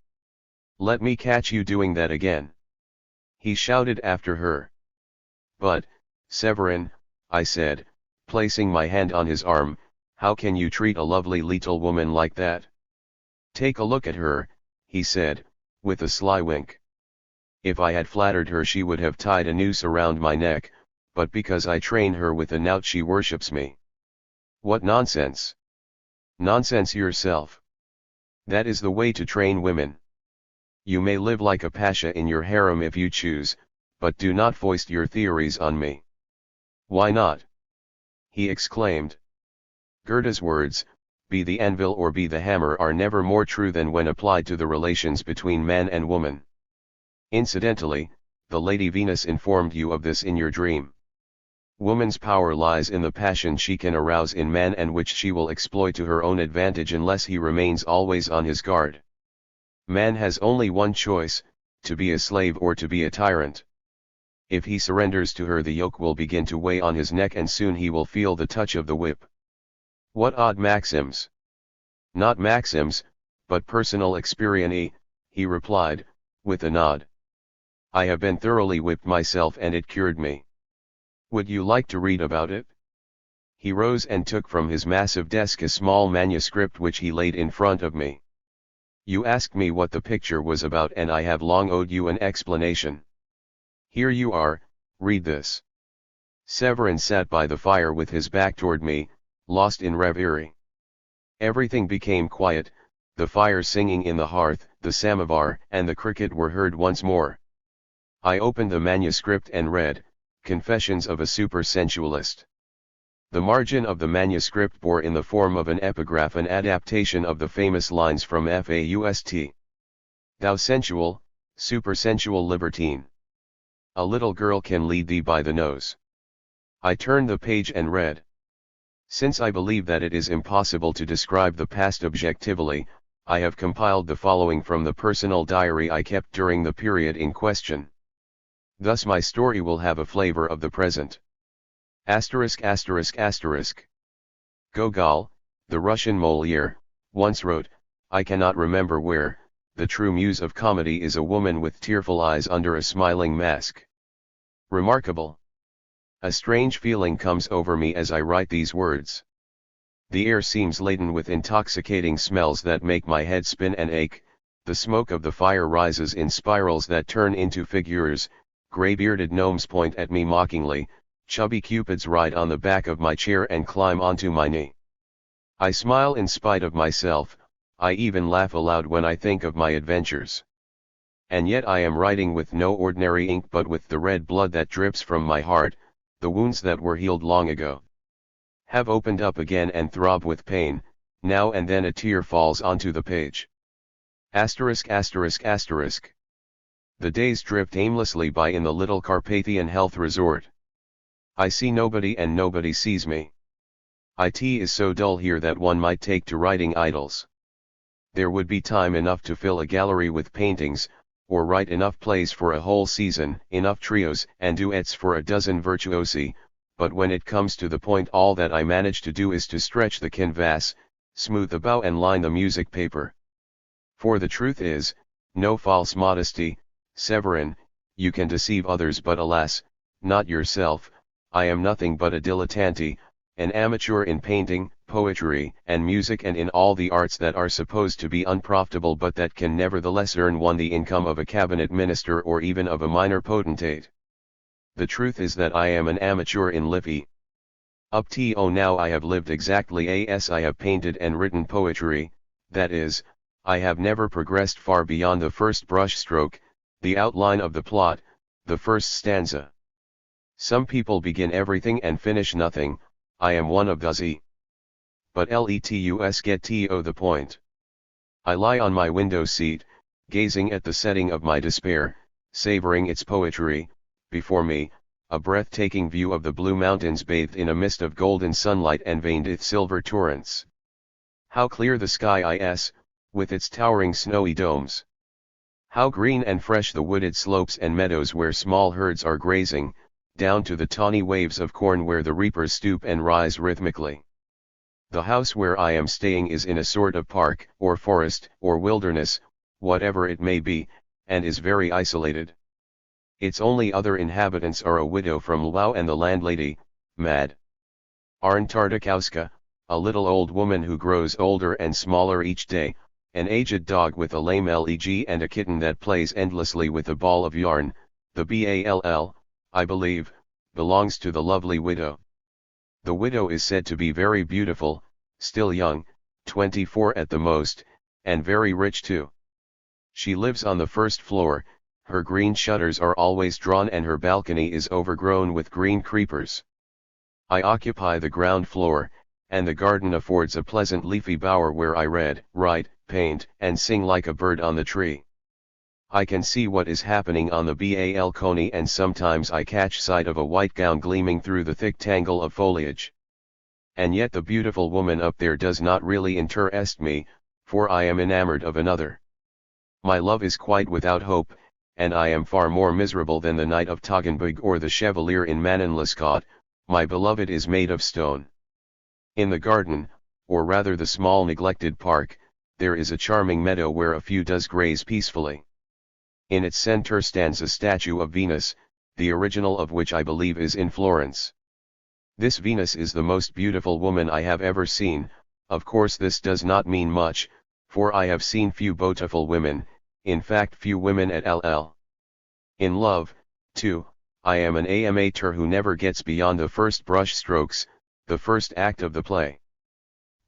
"Let me catch you doing that again," he shouted after her. "But, Severin," I said, placing my hand on his arm, "how can you treat a lovely little woman like that? Take a look at her," he said, with a sly wink. "If I had flattered her she would have tied a noose around my neck, but because I train her with a knout she worships me. What nonsense! Nonsense yourself. That is the way to train women. You may live like a pasha in your harem if you choose, but do not foist your theories on me." "Why not?" he exclaimed. Goethe's words, "Be the anvil or be the hammer," are never more true than when applied to the relations between man and woman. Incidentally, the Lady Venus informed you of this in your dream. Woman's power lies in the passion she can arouse in man and which she will exploit to her own advantage unless he remains always on his guard. Man has only one choice, to be a slave or to be a tyrant. If he surrenders to her, the yoke will begin to weigh on his neck and soon he will feel the touch of the whip. What odd maxims! Not maxims, but personal experience, he replied, with a nod. I have been thoroughly whipped myself and it cured me. Would you like to read about it? He rose and took from his massive desk a small manuscript which he laid in front of me. You asked me what the picture was about and I have long owed you an explanation. Here you are, read this. Severin sat by the fire with his back toward me, lost in reverie. Everything became quiet, the fire singing in the hearth, the samovar and the cricket were heard once more. I opened the manuscript and read, Confessions of a Supersensualist. The margin of the manuscript bore in the form of an epigraph an adaptation of the famous lines from Faust. Thou sensual, supersensual libertine. A little girl can lead thee by the nose. I turned the page and read. Since I believe that it is impossible to describe the past objectively, I have compiled the following from the personal diary I kept during the period in question. Thus my story will have a flavor of the present. Gogol, the Russian Molière, once wrote, I cannot remember where, the true muse of comedy is a woman with tearful eyes under a smiling mask. Remarkable. A strange feeling comes over me as I write these words. The air seems laden with intoxicating smells that make my head spin and ache, the smoke of the fire rises in spirals that turn into figures, gray-bearded gnomes point at me mockingly, chubby cupids ride on the back of my chair and climb onto my knee. I smile in spite of myself, I even laugh aloud when I think of my adventures. And yet I am writing with no ordinary ink but with the red blood that drips from my heart, the wounds that were healed long ago have opened up again and throb with pain, now and then a tear falls onto the page. The days drift aimlessly by in the little Carpathian health resort. I see nobody and nobody sees me. It is so dull here that one might take to writing idylls. There would be time enough to fill a gallery with paintings, or write enough plays for a whole season, enough trios and duets for a dozen virtuosi, but when it comes to the point all that I manage to do is to stretch the canvas, smooth the bow and line the music paper. For the truth is, no false modesty, Severin, you can deceive others but alas, not yourself. I am nothing but a dilettante, an amateur in painting, poetry, and music and in all the arts that are supposed to be unprofitable but that can nevertheless earn one the income of a cabinet minister or even of a minor potentate. The truth is that I am an amateur in livy. Up to now I have lived exactly as I have painted and written poetry, that is, I have never progressed far beyond the first brush stroke, the outline of the plot, the first stanza. Some people begin everything and finish nothing, I am one of those. But let's get to the point. I lie on my window seat, gazing at the setting of my despair, savoring its poetry, before me, a breathtaking view of the blue mountains bathed in a mist of golden sunlight and veined with silver torrents. How clear the sky is, with its towering snowy domes. How green and fresh the wooded slopes and meadows where small herds are grazing, down to the tawny waves of corn where the reapers stoop and rise rhythmically. The house where I am staying is in a sort of park, or forest, or wilderness, whatever it may be, and is very isolated. Its only other inhabitants are a widow from Lwów and the landlady, Mad. Arn Tartakowska, a little old woman who grows older and smaller each day, an aged dog with a lame leg and a kitten that plays endlessly with a ball of yarn. The ball, I believe, belongs to the lovely widow. The widow is said to be very beautiful, still young, 24 at the most, and very rich too. She lives on the first floor, her green shutters are always drawn and her balcony is overgrown with green creepers. I occupy the ground floor, and the garden affords a pleasant leafy bower where I read, write, paint, and sing like a bird on the tree. I can see what is happening on the balcony, and sometimes I catch sight of a white gown gleaming through the thick tangle of foliage. And yet the beautiful woman up there does not really interest me, for I am enamored of another. My love is quite without hope, and I am far more miserable than the Knight of Toggenburg or the Chevalier in Manenlescott. My beloved is made of stone. In the garden, or rather the small neglected park, there is a charming meadow where a few does graze peacefully. In its center stands a statue of Venus, the original of which I believe is in Florence. This Venus is the most beautiful woman I have ever seen. Of course this does not mean much, for I have seen few beautiful women, in fact few women at all. In love, too, I am an amateur who never gets beyond the first brush strokes, the first act of the play.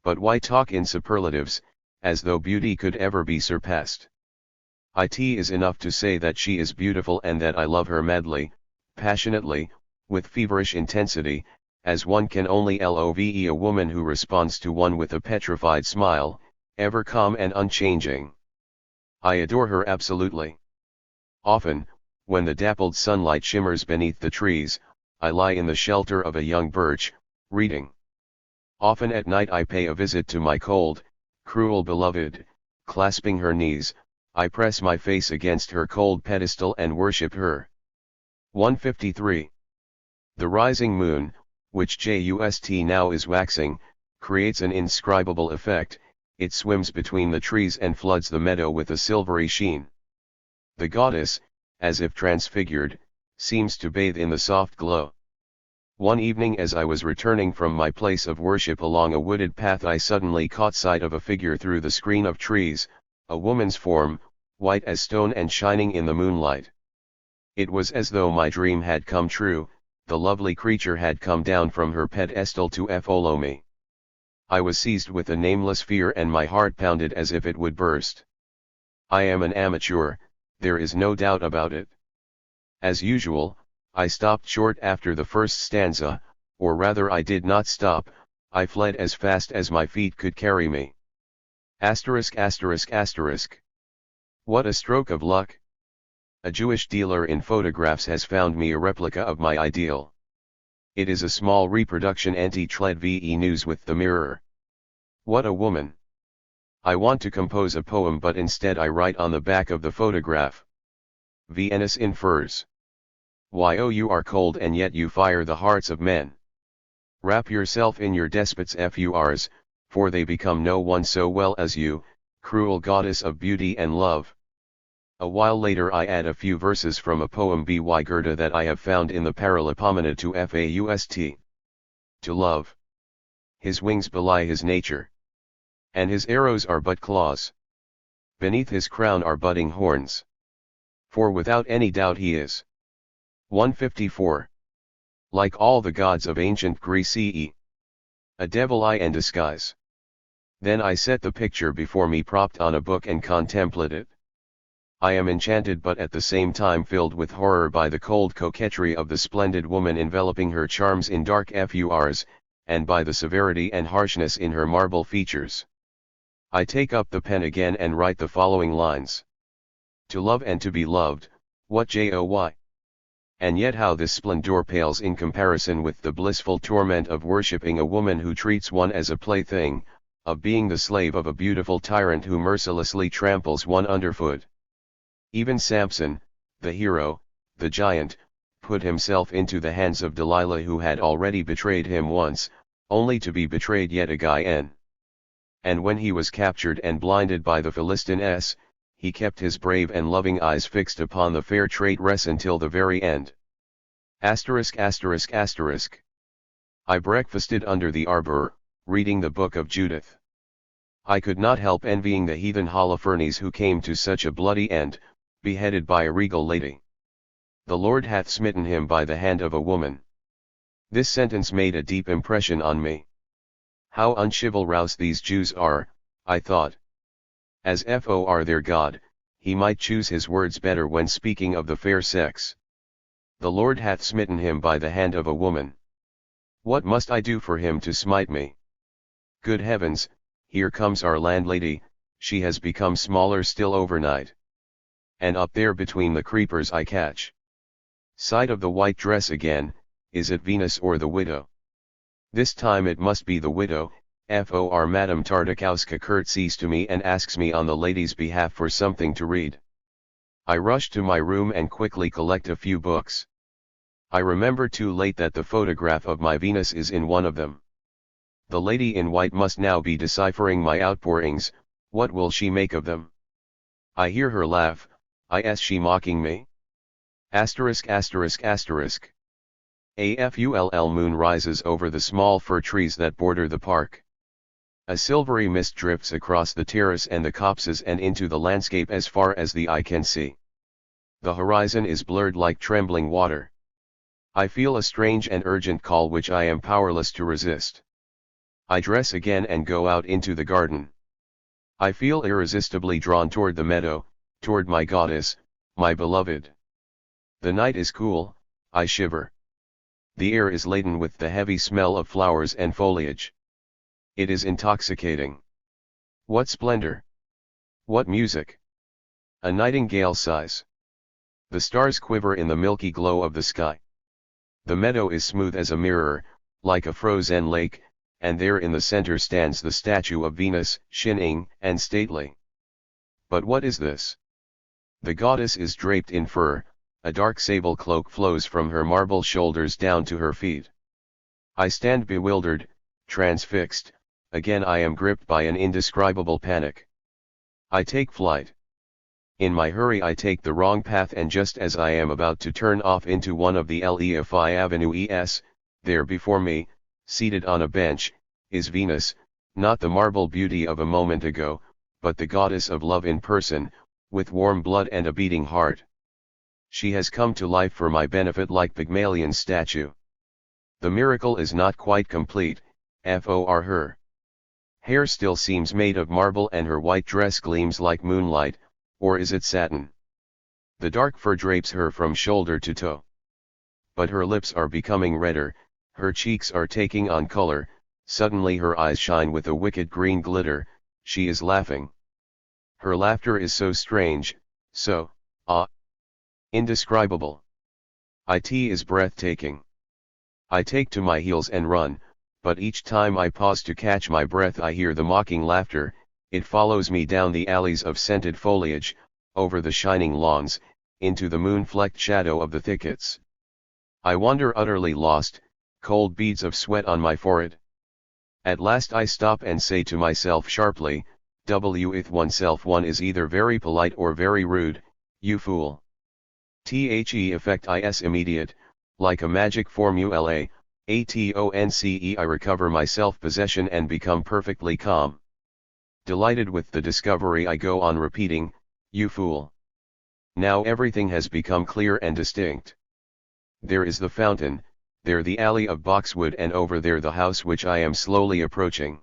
But why talk in superlatives, as though beauty could ever be surpassed? It is enough to say that she is beautiful and that I love her madly, passionately, with feverish intensity, as one can only love a woman who responds to one with a petrified smile, ever calm and unchanging. I adore her absolutely. Often, when the dappled sunlight shimmers beneath the trees, I lie in the shelter of a young birch, reading. Often at night I pay a visit to my cold, cruel beloved, clasping her knees, I press my face against her cold pedestal and worship her. 153. The rising moon, which just now is waxing, creates an indescribable effect. It swims between the trees and floods the meadow with a silvery sheen. The goddess, as if transfigured, seems to bathe in the soft glow. One evening as I was returning from my place of worship along a wooded path, I suddenly caught sight of a figure through the screen of trees, a woman's form, white as stone and shining in the moonlight. It was as though my dream had come true. The lovely creature had come down from her pedestal to follow me. I was seized with a nameless fear and my heart pounded as if it would burst. I am an amateur, there is no doubt about it. As usual, I stopped short after the first stanza, or rather I did not stop, I fled as fast as my feet could carry me. Asterisk asterisk asterisk. What a stroke of luck! A Jewish dealer in photographs has found me a replica of my ideal. It is a small reproduction anti-THIRD news with the mirror. What a woman! I want to compose a poem, but instead I write on the back of the photograph. Venus in furs. Why oh, you are cold and yet you fire the hearts of men. Wrap yourself in your despots' furs, for they become no one so well as you, cruel goddess of beauty and love. A while later I add a few verses from a poem by Goethe that I have found in the Paralipomena to Faust. To love. His wings belie his nature. And his arrows are but claws. Beneath his crown are budding horns. For without any doubt he is. 154. Like all the gods of ancient Greece, a devil I in disguise. Then I set the picture before me propped on a book and contemplate it. I am enchanted but at the same time filled with horror by the cold coquetry of the splendid woman enveloping her charms in dark furs, and by the severity and harshness in her marble features. I take up the pen again and write the following lines. To love and to be loved, what joy! And yet how this splendor pales in comparison with the blissful torment of worshipping a woman who treats one as a plaything, of being the slave of a beautiful tyrant who mercilessly tramples one underfoot. Even Samson, the hero, the giant, put himself into the hands of Delilah, who had already betrayed him once, only to be betrayed yet again. And when he was captured and blinded by the Philistines, he kept his brave and loving eyes fixed upon the fair traitress until the very end. *******. I breakfasted under the arbor, reading the book of Judith. I could not help envying the heathen Holofernes who came to such a bloody end, beheaded by a regal lady. The Lord hath smitten him by the hand of a woman. This sentence made a deep impression on me. How unchivalrous these Jews are, I thought. As for their God, he might choose his words better when speaking of the fair sex. The Lord hath smitten him by the hand of a woman. What must I do for him to smite me? Good heavens, here comes our landlady, she has become smaller still overnight. And up there between the creepers I catch sight of the white dress again. Is it Venus or the widow? This time it must be the widow. For Madame Tartakowska curtsies to me and asks me on the lady's behalf for something to read. I rush to my room and quickly collect a few books. I remember too late that the photograph of my Venus is in one of them. The lady in white must now be deciphering my outpourings. What will she make of them? I hear her laugh. Is she mocking me? *******. A full moon rises over the small fir trees that border the park. A silvery mist drifts across the terrace and the copses and into the landscape as far as the eye can see. The horizon is blurred like trembling water. I feel a strange and urgent call which I am powerless to resist. I dress again and go out into the garden. I feel irresistibly drawn toward the meadow, toward my goddess, my beloved. The night is cool, I shiver. The air is laden with the heavy smell of flowers and foliage. It is intoxicating. What splendor! What music! A nightingale sighs. The stars quiver in the milky glow of the sky. The meadow is smooth as a mirror, like a frozen lake, and there in the center stands the statue of Venus, shining and stately. But what is this? The goddess is draped in fur, a dark sable cloak flows from her marble shoulders down to her feet. I stand bewildered, transfixed, again I am gripped by an indescribable panic. I take flight. In my hurry I take the wrong path, and just as I am about to turn off into one of the Lefi Avenues, there before me, seated on a bench, is Venus, not the marble beauty of a moment ago, but the goddess of love in person, with warm blood and a beating heart. She has come to life for my benefit like Pygmalion's statue. The miracle is not quite complete. For her hair still seems made of marble and her white dress gleams like moonlight, or is it satin? The dark fur drapes her from shoulder to toe. But her lips are becoming redder, her cheeks are taking on color, suddenly her eyes shine with a wicked green glitter, she is laughing. Her laughter is so strange, so, indescribable. It is breathtaking. I take to my heels and run, but each time I pause to catch my breath I hear the mocking laughter. It follows me down the alleys of scented foliage, over the shining lawns, into the moon-flecked shadow of the thickets. I wander utterly lost, cold beads of sweat on my forehead. At last I stop and say to myself sharply, with oneself one is either very polite or very rude, you fool. The effect is immediate, like a magic formula, atonce I recover my self-possession and become perfectly calm. Delighted with the discovery I go on repeating, you fool. Now everything has become clear and distinct. There is the fountain, there the alley of boxwood, and over there the house which I am slowly approaching.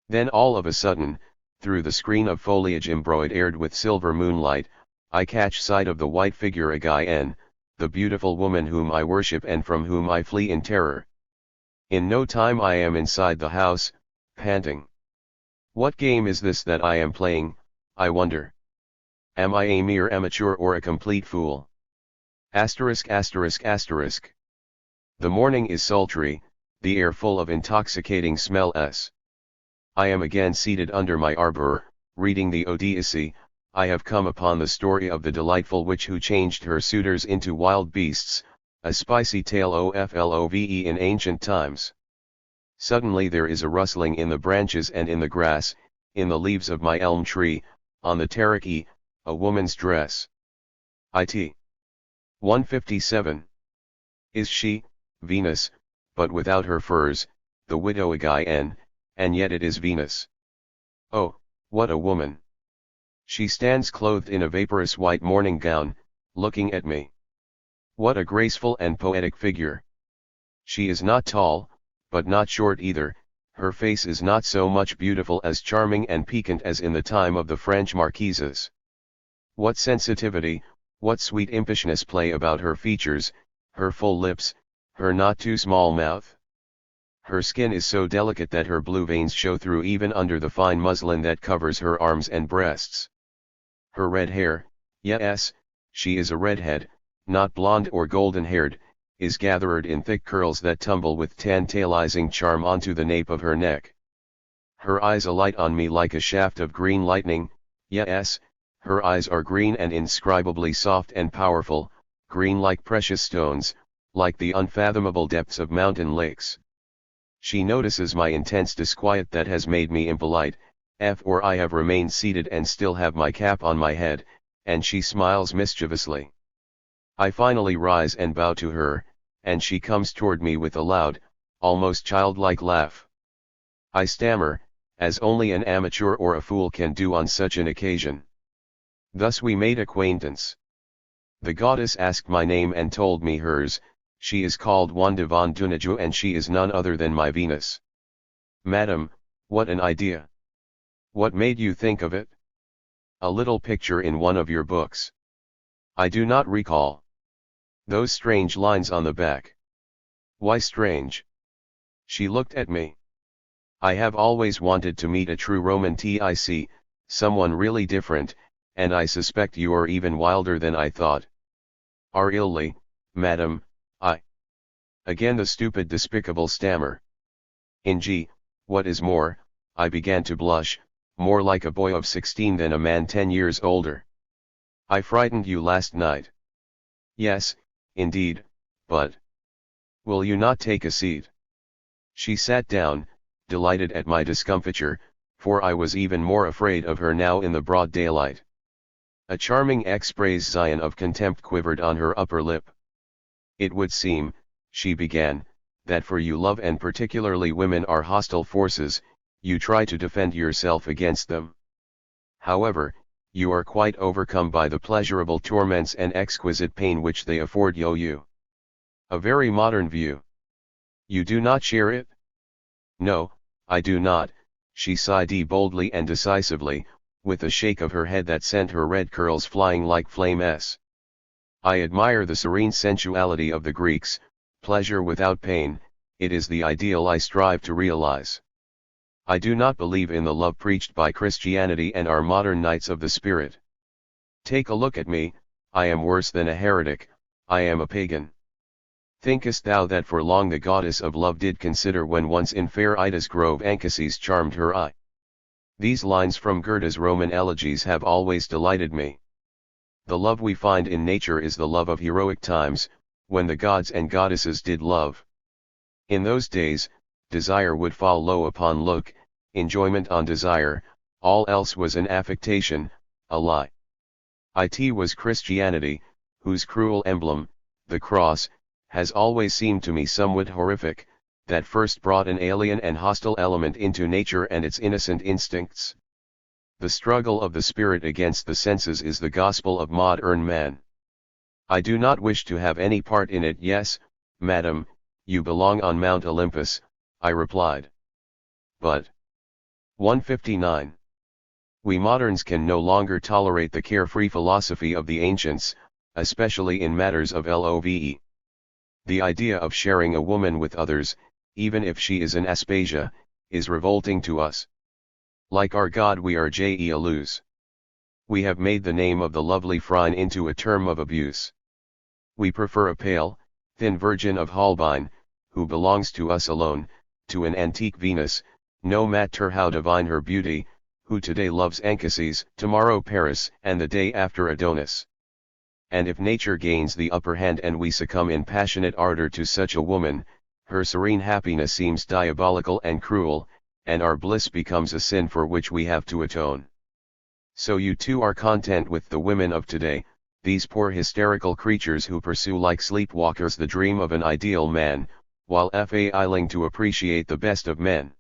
Then all of a sudden, through the screen of foliage embroidered with silver moonlight, I catch sight of the white figure again, the beautiful woman whom I worship and from whom I flee in terror. In no time I am inside the house, panting. What game is this that I am playing, I wonder? Am I a mere amateur or a complete fool? ******. The morning is sultry, the air full of intoxicating smells. I am again seated under my arbor, reading the Odyssey. I have come upon the story of the delightful witch who changed her suitors into wild beasts, a spicy tale oflove in ancient times. Suddenly there is a rustling in the branches and in the grass, in the leaves of my elm tree, on the terrace, a woman's dress. It. 157. Is she, Venus, but without her furs, the widow Aegean, and yet it is Venus. Oh, what a woman! She stands clothed in a vaporous white morning gown, looking at me. What a graceful and poetic figure! She is not tall, but not short either. Her face is not so much beautiful as charming and piquant as in the time of the French marquises. What sensitivity, what sweet impishness play about her features, her full lips, her not too small mouth. Her skin is so delicate that her blue veins show through even under the fine muslin that covers her arms and breasts. Her red hair, yes, she is a redhead, not blonde or golden-haired, is gathered in thick curls that tumble with tantalizing charm onto the nape of her neck. Her eyes alight on me like a shaft of green lightning, yes, her eyes are green and inscribably soft and powerful, green like precious stones, like the unfathomable depths of mountain lakes. She notices my intense disquiet that has made me impolite, for I have remained seated and still have my cap on my head, and she smiles mischievously. I finally rise and bow to her, and she comes toward me with a loud, almost childlike laugh. I stammer, as only an amateur or a fool can do on such an occasion. Thus we made acquaintance. The goddess asked my name and told me hers. She is called Wanda von Dunaju and she is none other than my Venus. Madam, what an idea! What made you think of it? A little picture in one of your books. I do not recall. Those strange lines on the back. Why strange? She looked at me. I have always wanted to meet a true Roman tic, someone really different, and I suspect you are even wilder than I thought. Are illy, madam, I. Again the stupid despicable stammer. What is more, I began to blush, more like a boy of 16 than a man 10 years older. I frightened you last night. Yes, indeed, but... Will you not take a seat? She sat down, delighted at my discomfiture, for I was even more afraid of her now in the broad daylight. A charming expression of contempt quivered on her upper lip. It would seem, she began, that for you love and particularly women are hostile forces, you try to defend yourself against them. However, you are quite overcome by the pleasurable torments and exquisite pain which they afford you. A very modern view. You do not share it? No, I do not, she sighed boldly and decisively, with a shake of her head that sent her red curls flying like flames. I admire the serene sensuality of the Greeks, pleasure without pain, it is the ideal I strive to realize. I do not believe in the love preached by Christianity and our modern knights of the spirit. Take a look at me, I am worse than a heretic, I am a pagan. Thinkest thou that for long the goddess of love did consider when once in fair Ida's grove Anchises charmed her eye? These lines from Goethe's Roman elegies have always delighted me. The love we find in nature is the love of heroic times, when the gods and goddesses did love. In those days, desire would fall low upon look, enjoyment on desire, all else was an affectation, a lie. It was Christianity, whose cruel emblem, the cross, has always seemed to me somewhat horrific, that first brought an alien and hostile element into nature and its innocent instincts. The struggle of the spirit against the senses is the gospel of modern man. I do not wish to have any part in it. Yes, madam, you belong on Mount Olympus, I replied. But 159. We moderns can no longer tolerate the carefree philosophy of the ancients, especially in matters of love. The idea of sharing a woman with others, even if she is an Aspasia, is revolting to us. Like our God we are jealous. We have made the name of the lovely Phryne into a term of abuse. We prefer a pale, thin virgin of Holbein, who belongs to us alone, to an antique Venus, no matter how divine her beauty, who today loves Anchises, tomorrow Paris, and the day after Adonis. and if nature gains the upper hand and we succumb in passionate ardor to such a woman, her serene happiness seems diabolical and cruel, and our bliss becomes a sin for which we have to atone. So you too are content with the women of today, these poor hysterical creatures who pursue like sleepwalkers the dream of an ideal man, while failing to appreciate the best of men.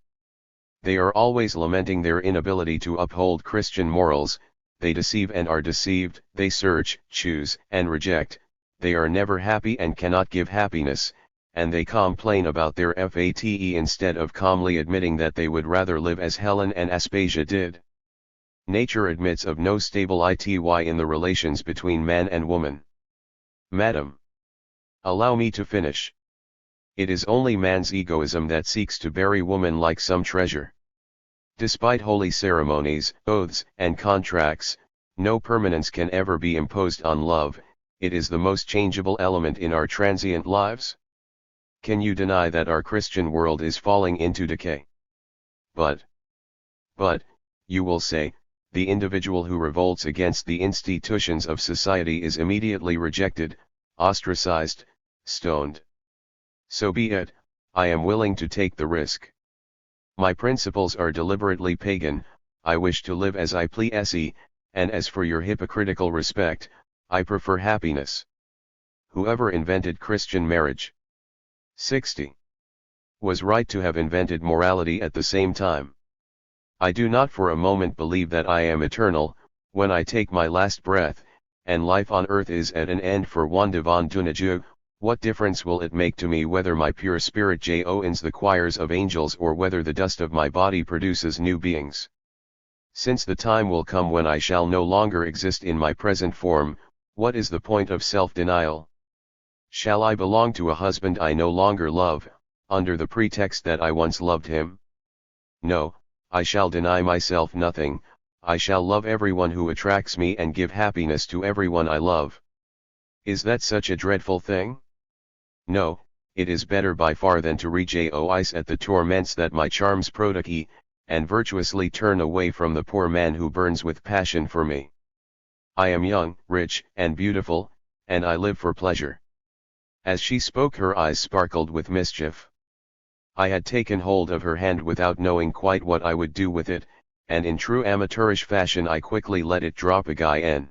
They are always lamenting their inability to uphold Christian morals, they deceive and are deceived, they search, choose, and reject, they are never happy and cannot give happiness, and they complain about their fate instead of calmly admitting that they would rather live as Helen and Aspasia did. Nature admits of no stable ity in the relations between man and woman. Madam, allow me to finish. It is only man's egoism that seeks to bury woman like some treasure. Despite holy ceremonies, oaths, and contracts, no permanence can ever be imposed on love, it is the most changeable element in our transient lives. Can you deny that our Christian world is falling into decay? But, you will say, the individual who revolts against the institutions of society is immediately rejected, ostracized, stoned. So be it, I am willing to take the risk. My principles are deliberately pagan, I wish to live as I please, and as for your hypocritical respect, I prefer happiness. Whoever invented Christian marriage 60. Was right to have invented morality at the same time. I do not for a moment believe that I am eternal, when I take my last breath, and life on earth is at an end for one devant d'un adieu. What difference will it make to me whether my pure spirit joins the choirs of angels or whether the dust of my body produces new beings? Since the time will come when I shall no longer exist in my present form, what is the point of self-denial? Shall I belong to a husband I no longer love, under the pretext that I once loved him? No, I shall deny myself nothing, I shall love everyone who attracts me and give happiness to everyone I love. Is that such a dreadful thing? No, it is better by far than to rejoice at the torments that my charms prodigy, and virtuously turn away from the poor man who burns with passion for me. I am young, rich, and beautiful, and I live for pleasure. As she spoke her eyes sparkled with mischief. I had taken hold of her hand without knowing quite what I would do with it, and in true amateurish fashion I quickly let it drop again.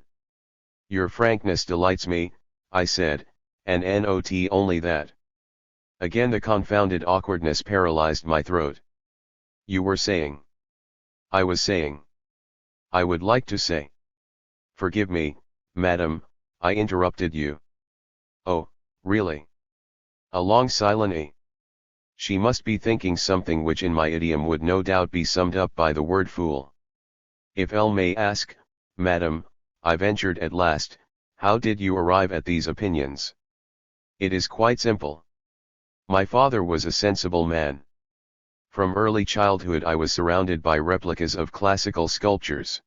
Your frankness delights me, I said, and not only that. Again the confounded awkwardness paralyzed my throat. You were saying. I was saying. I would like to say. Forgive me, madam, I interrupted you. Oh, really? A long silence. She must be thinking something which in my idiom would no doubt be summed up by the word fool. If I may ask, madam, I ventured at last, how did you arrive at these opinions? It is quite simple. My father was a sensible man. From early childhood I was surrounded by replicas of classical sculptures.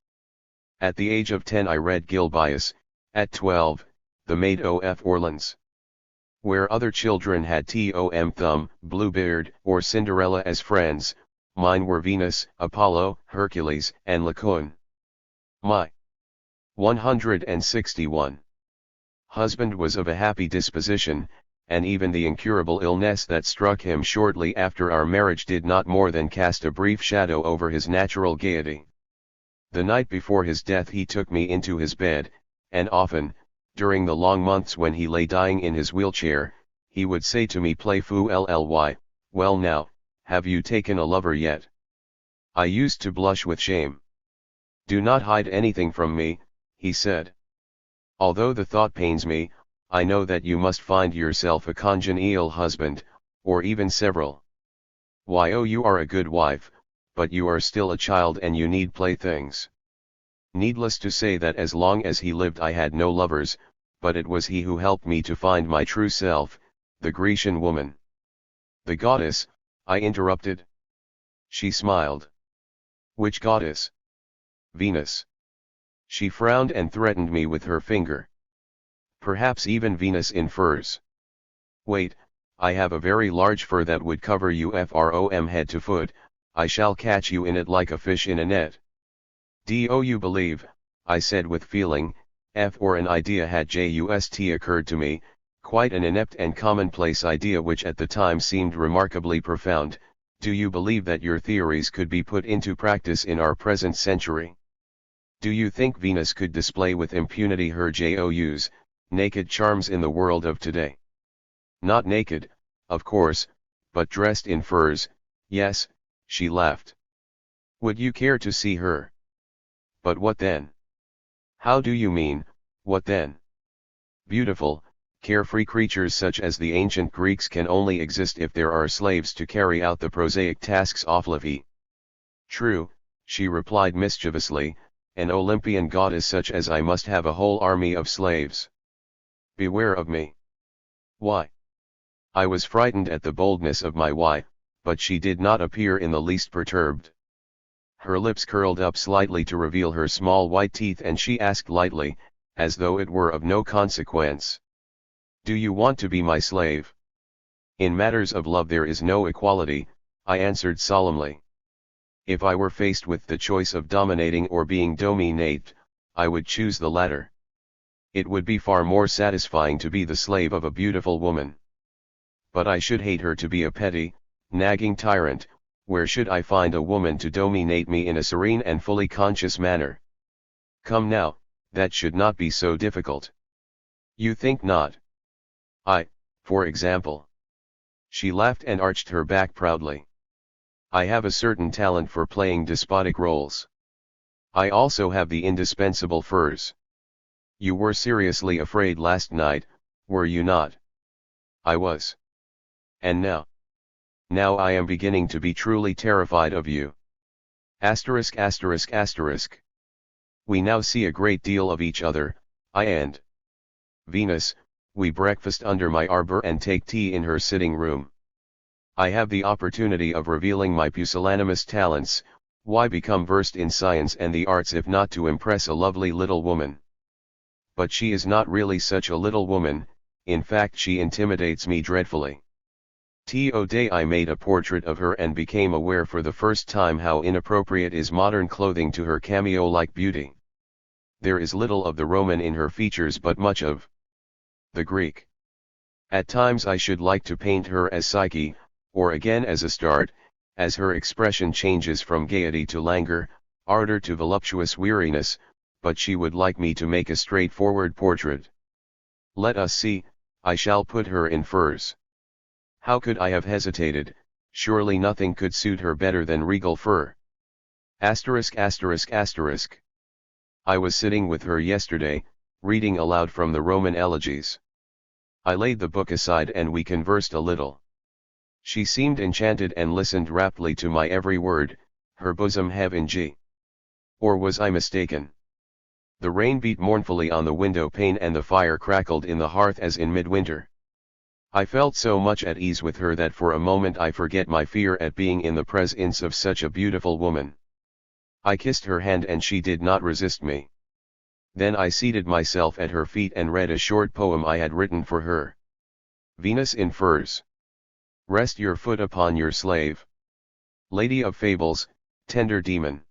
At the age of 10 I read Gilles, at 12, The Maid of Orleans. Where other children had Tom Thumb, Bluebeard, or Cinderella as friends, mine were Venus, Apollo, Hercules, and Laocoon. My 161 husband was of a happy disposition, and even the incurable illness that struck him shortly after our marriage did not more than cast a brief shadow over his natural gaiety. The night before his death he took me into his bed, and often, during the long months when he lay dying in his wheelchair, he would say to me playfully, "Well now, have you taken a lover yet?" I used to blush with shame. "Do not hide anything from me," he said. "Although the thought pains me, I know that you must find yourself a congenial husband, or even several. Why, oh, you are a good wife, but you are still a child and you need playthings." Needless to say that as long as he lived I had no lovers, but it was he who helped me to find my true self, the Grecian woman. "The goddess," I interrupted. She smiled. "Which goddess?" "Venus." She frowned and threatened me with her finger. "Perhaps even Venus in furs." "Wait, I have a very large fur that would cover you from head to foot, I shall catch you in it like a fish in a net." "Do you believe," I said with feeling, or an idea had just occurred to me, quite an inept and commonplace idea which at the time seemed remarkably profound. Do you believe that your theories could be put into practice in our present century? Do you think Venus could display with impunity her naked charms in the world of today? Not naked, of course, but dressed in furs, yes, she laughed. Would you care to see her? But what then? How do you mean, what then? Beautiful, carefree creatures such as the ancient Greeks can only exist if there are slaves to carry out the prosaic tasks of life. True, she replied mischievously, an Olympian goddess such as I must have a whole army of slaves. Beware of me. Why? I was frightened at the boldness of my why, but she did not appear in the least perturbed. Her lips curled up slightly to reveal her small white teeth and she asked lightly, as though it were of no consequence. Do you want to be my slave? In matters of love there is no equality, I answered solemnly. If I were faced with the choice of dominating or being dominated, I would choose the latter. It would be far more satisfying to be the slave of a beautiful woman. But I should hate her to be a petty, nagging tyrant. Where should I find a woman to dominate me in a serene and fully conscious manner? Come now, that should not be so difficult. You think not? For example. She laughed and arched her back proudly. I have a certain talent for playing despotic roles. I also have the indispensable furs. You were seriously afraid last night, were you not? I was. And now? Now I am beginning to be truly terrified of you. ******. We now see a great deal of each other, I and Venus. We breakfast under my arbor and take tea in her sitting room. I have the opportunity of revealing my pusillanimous talents. Why become versed in science and the arts if not to impress a lovely little woman? But she is not really such a little woman, in fact she intimidates me dreadfully. Today I made a portrait of her and became aware for the first time how inappropriate is modern clothing to her cameo-like beauty. There is little of the Roman in her features but much of the Greek. At times I should like to paint her as Psyche, or again as Astarte, as her expression changes from gaiety to languor, ardor to voluptuous weariness, but she would like me to make a straightforward portrait. Let us see, I shall put her in furs. How could I have hesitated? Surely nothing could suit her better than regal fur. ******. I was sitting with her yesterday, reading aloud from the Roman elegies. I laid the book aside and we conversed a little. She seemed enchanted and listened raptly to my every word, her bosom heaving. Or was I mistaken? The rain beat mournfully on the window pane and the fire crackled in the hearth as in midwinter. I felt so much at ease with her that for a moment I forget my fear at being in the presence of such a beautiful woman. I kissed her hand and she did not resist me. Then I seated myself at her feet and read a short poem I had written for her. Venus in Furs. Rest your foot upon your slave. Lady of fables, tender demon.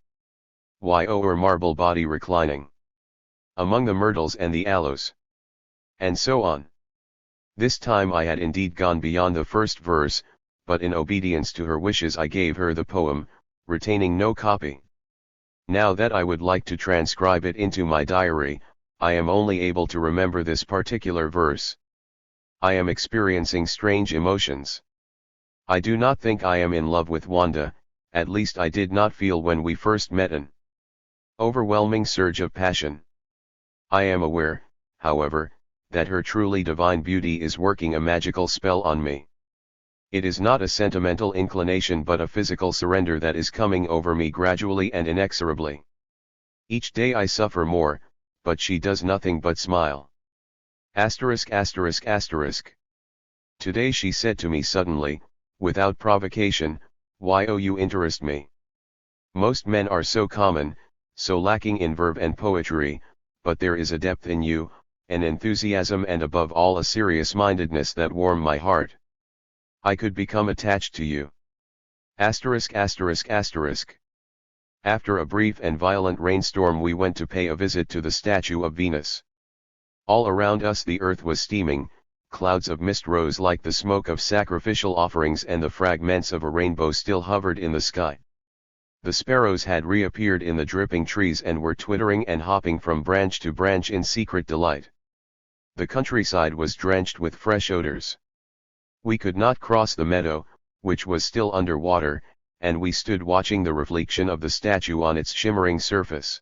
Why o'er marble body reclining? Among the myrtles and the aloes. And so on. This time I had indeed gone beyond the first verse, but in obedience to her wishes I gave her the poem, retaining no copy. Now that I would like to transcribe it into my diary, I am only able to remember this particular verse. I am experiencing strange emotions. I do not think I am in love with Wanda, at least I did not feel when we first met an overwhelming surge of passion. I am aware, however, that her truly divine beauty is working a magical spell on me. It is not a sentimental inclination but a physical surrender that is coming over me gradually and inexorably. Each day I suffer more, but she does nothing but smile. Today she said to me suddenly, without provocation, "Why oh you interest me. Most men are so common, so lacking in verve and poetry, but there is a depth in you, an enthusiasm and above all a serious-mindedness that warm my heart. I could become attached to you." After a brief and violent rainstorm we went to pay a visit to the statue of Venus. All around us the earth was steaming, clouds of mist rose like the smoke of sacrificial offerings, and the fragments of a rainbow still hovered in the sky. The sparrows had reappeared in the dripping trees and were twittering and hopping from branch to branch in secret delight. The countryside was drenched with fresh odors. We could not cross the meadow, which was still under water, and we stood watching the reflection of the statue on its shimmering surface.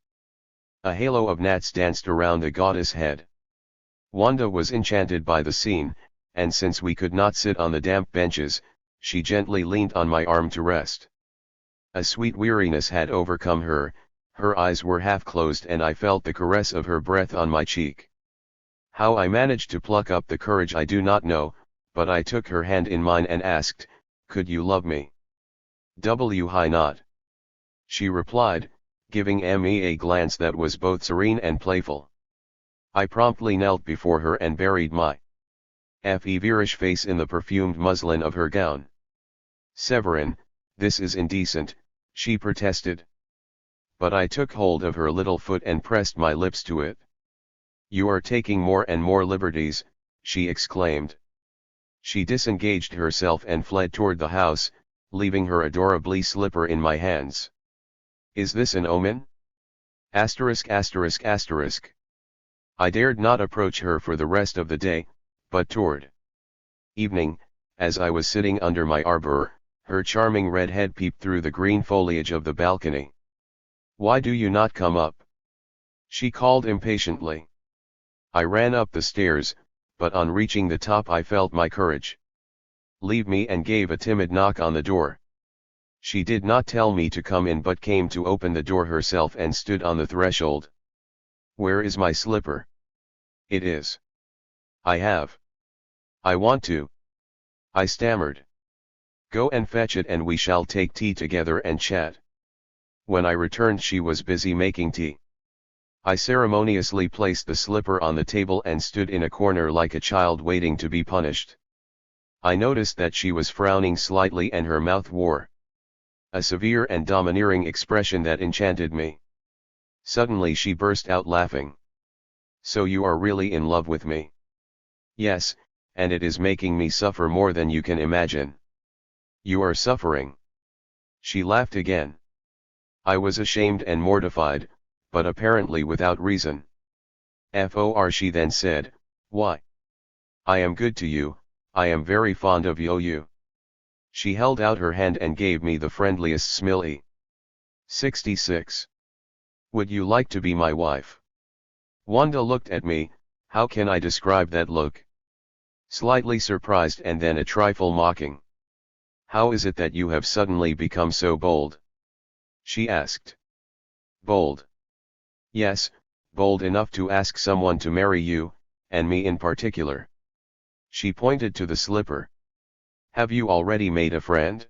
A halo of gnats danced around the goddess' head. Wanda was enchanted by the scene, and since we could not sit on the damp benches, she gently leaned on my arm to rest. A sweet weariness had overcome her, her eyes were half closed, and I felt the caress of her breath on my cheek. How I managed to pluck up the courage I do not know, but I took her hand in mine and asked, "Could you love me?" Why not? She replied, giving me a glance that was both serene and playful. I promptly knelt before her and buried my feverish face in the perfumed muslin of her gown. "Severin, this is indecent," she protested. But I took hold of her little foot and pressed my lips to it. "You are taking more and more liberties," she exclaimed. She disengaged herself and fled toward the house, leaving her adorably slipper in my hands. Is this an omen? Asterisk asterisk asterisk. I dared not approach her for the rest of the day, but toward evening, as I was sitting under my arbor, her charming red head peeped through the green foliage of the balcony. "Why do you not come up?" she called impatiently. I ran up the stairs, but on reaching the top I felt my courage leave me and gave a timid knock on the door. She did not tell me to come in but came to open the door herself and stood on the threshold. "Where is my slipper?" "It is. I want to," I stammered. "Go and fetch it and we shall take tea together and chat." When I returned she was busy making tea. I ceremoniously placed the slipper on the table and stood in a corner like a child waiting to be punished. I noticed that she was frowning slightly and her mouth wore a severe and domineering expression that enchanted me. Suddenly she burst out laughing. "So you are really in love with me?" "Yes, and it is making me suffer more than you can imagine." "You are suffering?" She laughed again. I was ashamed and mortified, but apparently without reason. She then said, "Why? I am good to you, I am very fond of you." She held out her hand and gave me the friendliest smile. 66. "Would you like to be my wife?" Wanda looked at me. How can I describe that look? Slightly surprised and then a trifle mocking. "How is it that you have suddenly become so bold?" she asked. "Bold?" "Yes, bold enough to ask someone to marry you, and me in particular." She pointed to the slipper. "Have you already made a friend?"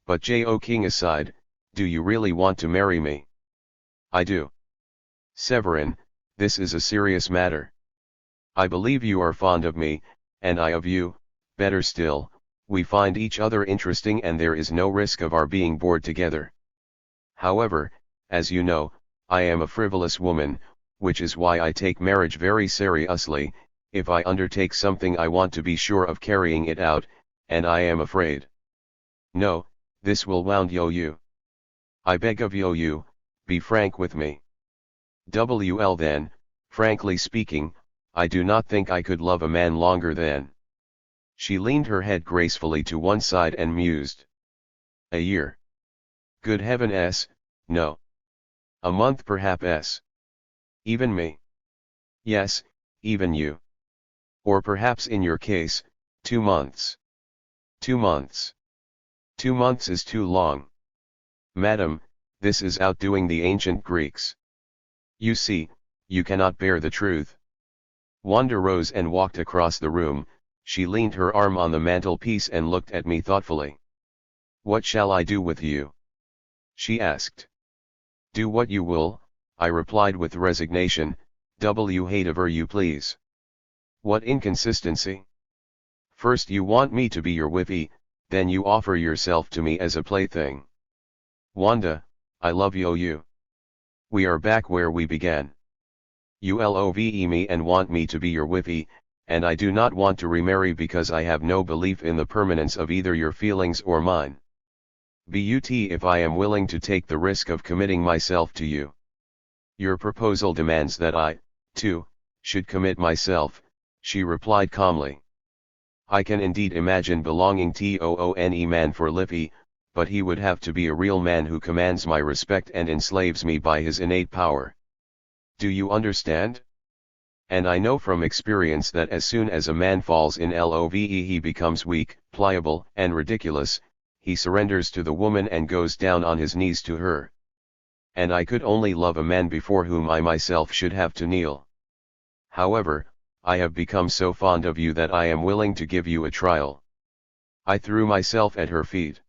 "But King aside, do you really want to marry me?" "I do." "Severin, this is a serious matter. I believe you are fond of me, and I of you. Better still, we find each other interesting and there is no risk of our being bored together. However, as you know, I am a frivolous woman, which is why I take marriage very seriously. If I undertake something I want to be sure of carrying it out, and I am afraid. No, this will wound you. I beg of you, be frank with me." Then, frankly speaking, I do not think I could love a man longer than. She leaned her head gracefully to one side and mused. "A year? Good heavens, no. A month perhaps. Even me?" "Yes, even you. Or perhaps in your case, 2 months. 2 months. 2 months is too long. Madam, this is outdoing the ancient Greeks. You see, you cannot bear the truth." Wanda rose and walked across the room. She leaned her arm on the mantelpiece and looked at me thoughtfully. "What shall I do with you?" she asked. "Do what you will," I replied with resignation. Whatever you please." "What inconsistency! First you want me to be your wife, then you offer yourself to me as a plaything." "Wanda, I love you. We are back where we began. You love me and want me to be your wifey, and I do not want to remarry because I have no belief in the permanence of either your feelings or mine. But if I am willing to take the risk of committing myself to you. Your proposal demands that I, too, should commit myself, she replied calmly. I can indeed imagine belonging to a man for Liffey, but he would have to be a real man who commands my respect and enslaves me by his innate power. Do you understand? And I know from experience that as soon as a man falls in love he becomes weak, pliable, and ridiculous, he surrenders to the woman and goes down on his knees to her. And I could only love a man before whom I myself should have to kneel. However, I have become so fond of you that I am willing to give you a trial. I threw myself at her feet.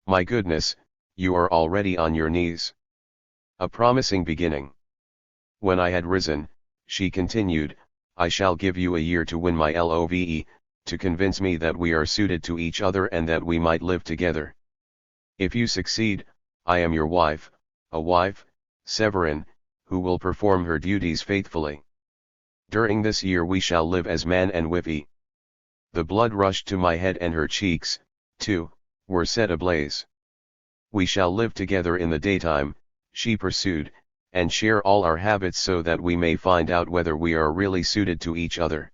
My goodness, you are already on your knees. A promising beginning. When I had risen, she continued, I shall give you a year to win my love, to convince me that we are suited to each other and that we might live together. If you succeed, I am your wife, a wife, Severin, who will perform her duties faithfully. During this year we shall live as man and wifey. The blood rushed to my head and her cheeks, too, were set ablaze. We shall live together in the daytime, she pursued, and share all our habits so that we may find out whether we are really suited to each other.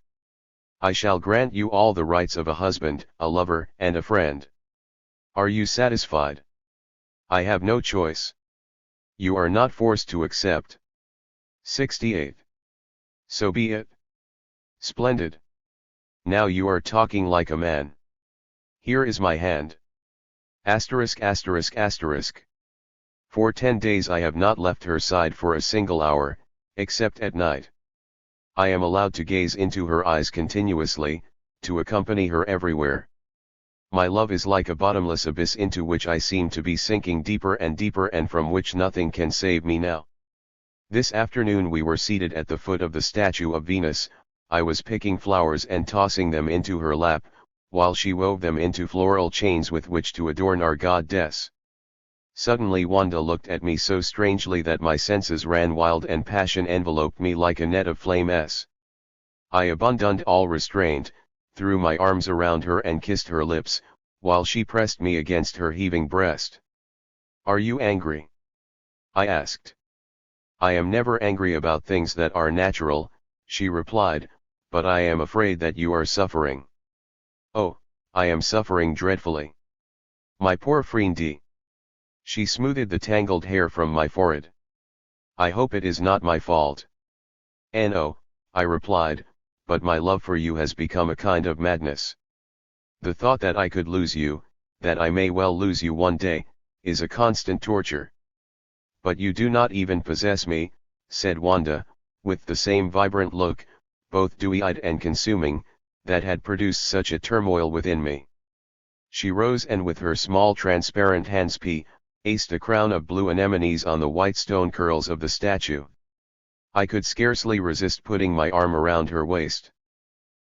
I shall grant you all the rights of a husband, a lover, and a friend. Are you satisfied? I have no choice. You are not forced to accept. 68. So be it. Splendid. Now you are talking like a man. Here is my hand. Asterisk asterisk asterisk. For 10 days I have not left her side for a single hour, except at night. I am allowed to gaze into her eyes continuously, to accompany her everywhere. My love is like a bottomless abyss into which I seem to be sinking deeper and deeper and from which nothing can save me now. This afternoon we were seated at the foot of the statue of Venus, I was picking flowers and tossing them into her lap, while she wove them into floral chains with which to adorn our goddess. Suddenly Wanda looked at me so strangely that my senses ran wild and passion enveloped me like a net of flame. I abandoned all restraint, threw my arms around her and kissed her lips, while she pressed me against her heaving breast. Are you angry? I asked. I am never angry about things that are natural, she replied, but I am afraid that you are suffering. Oh, I am suffering dreadfully. My poor friend. She smoothed the tangled hair from my forehead. I hope it is not my fault. No, I replied, but my love for you has become a kind of madness. The thought that I could lose you, that I may well lose you one day, is a constant torture. But you do not even possess me, said Wanda, with the same vibrant look, both dewy-eyed and consuming, that had produced such a turmoil within me. She rose and with her small transparent hands placed a crown of blue anemones on the white stone curls of the statue. I could scarcely resist putting my arm around her waist.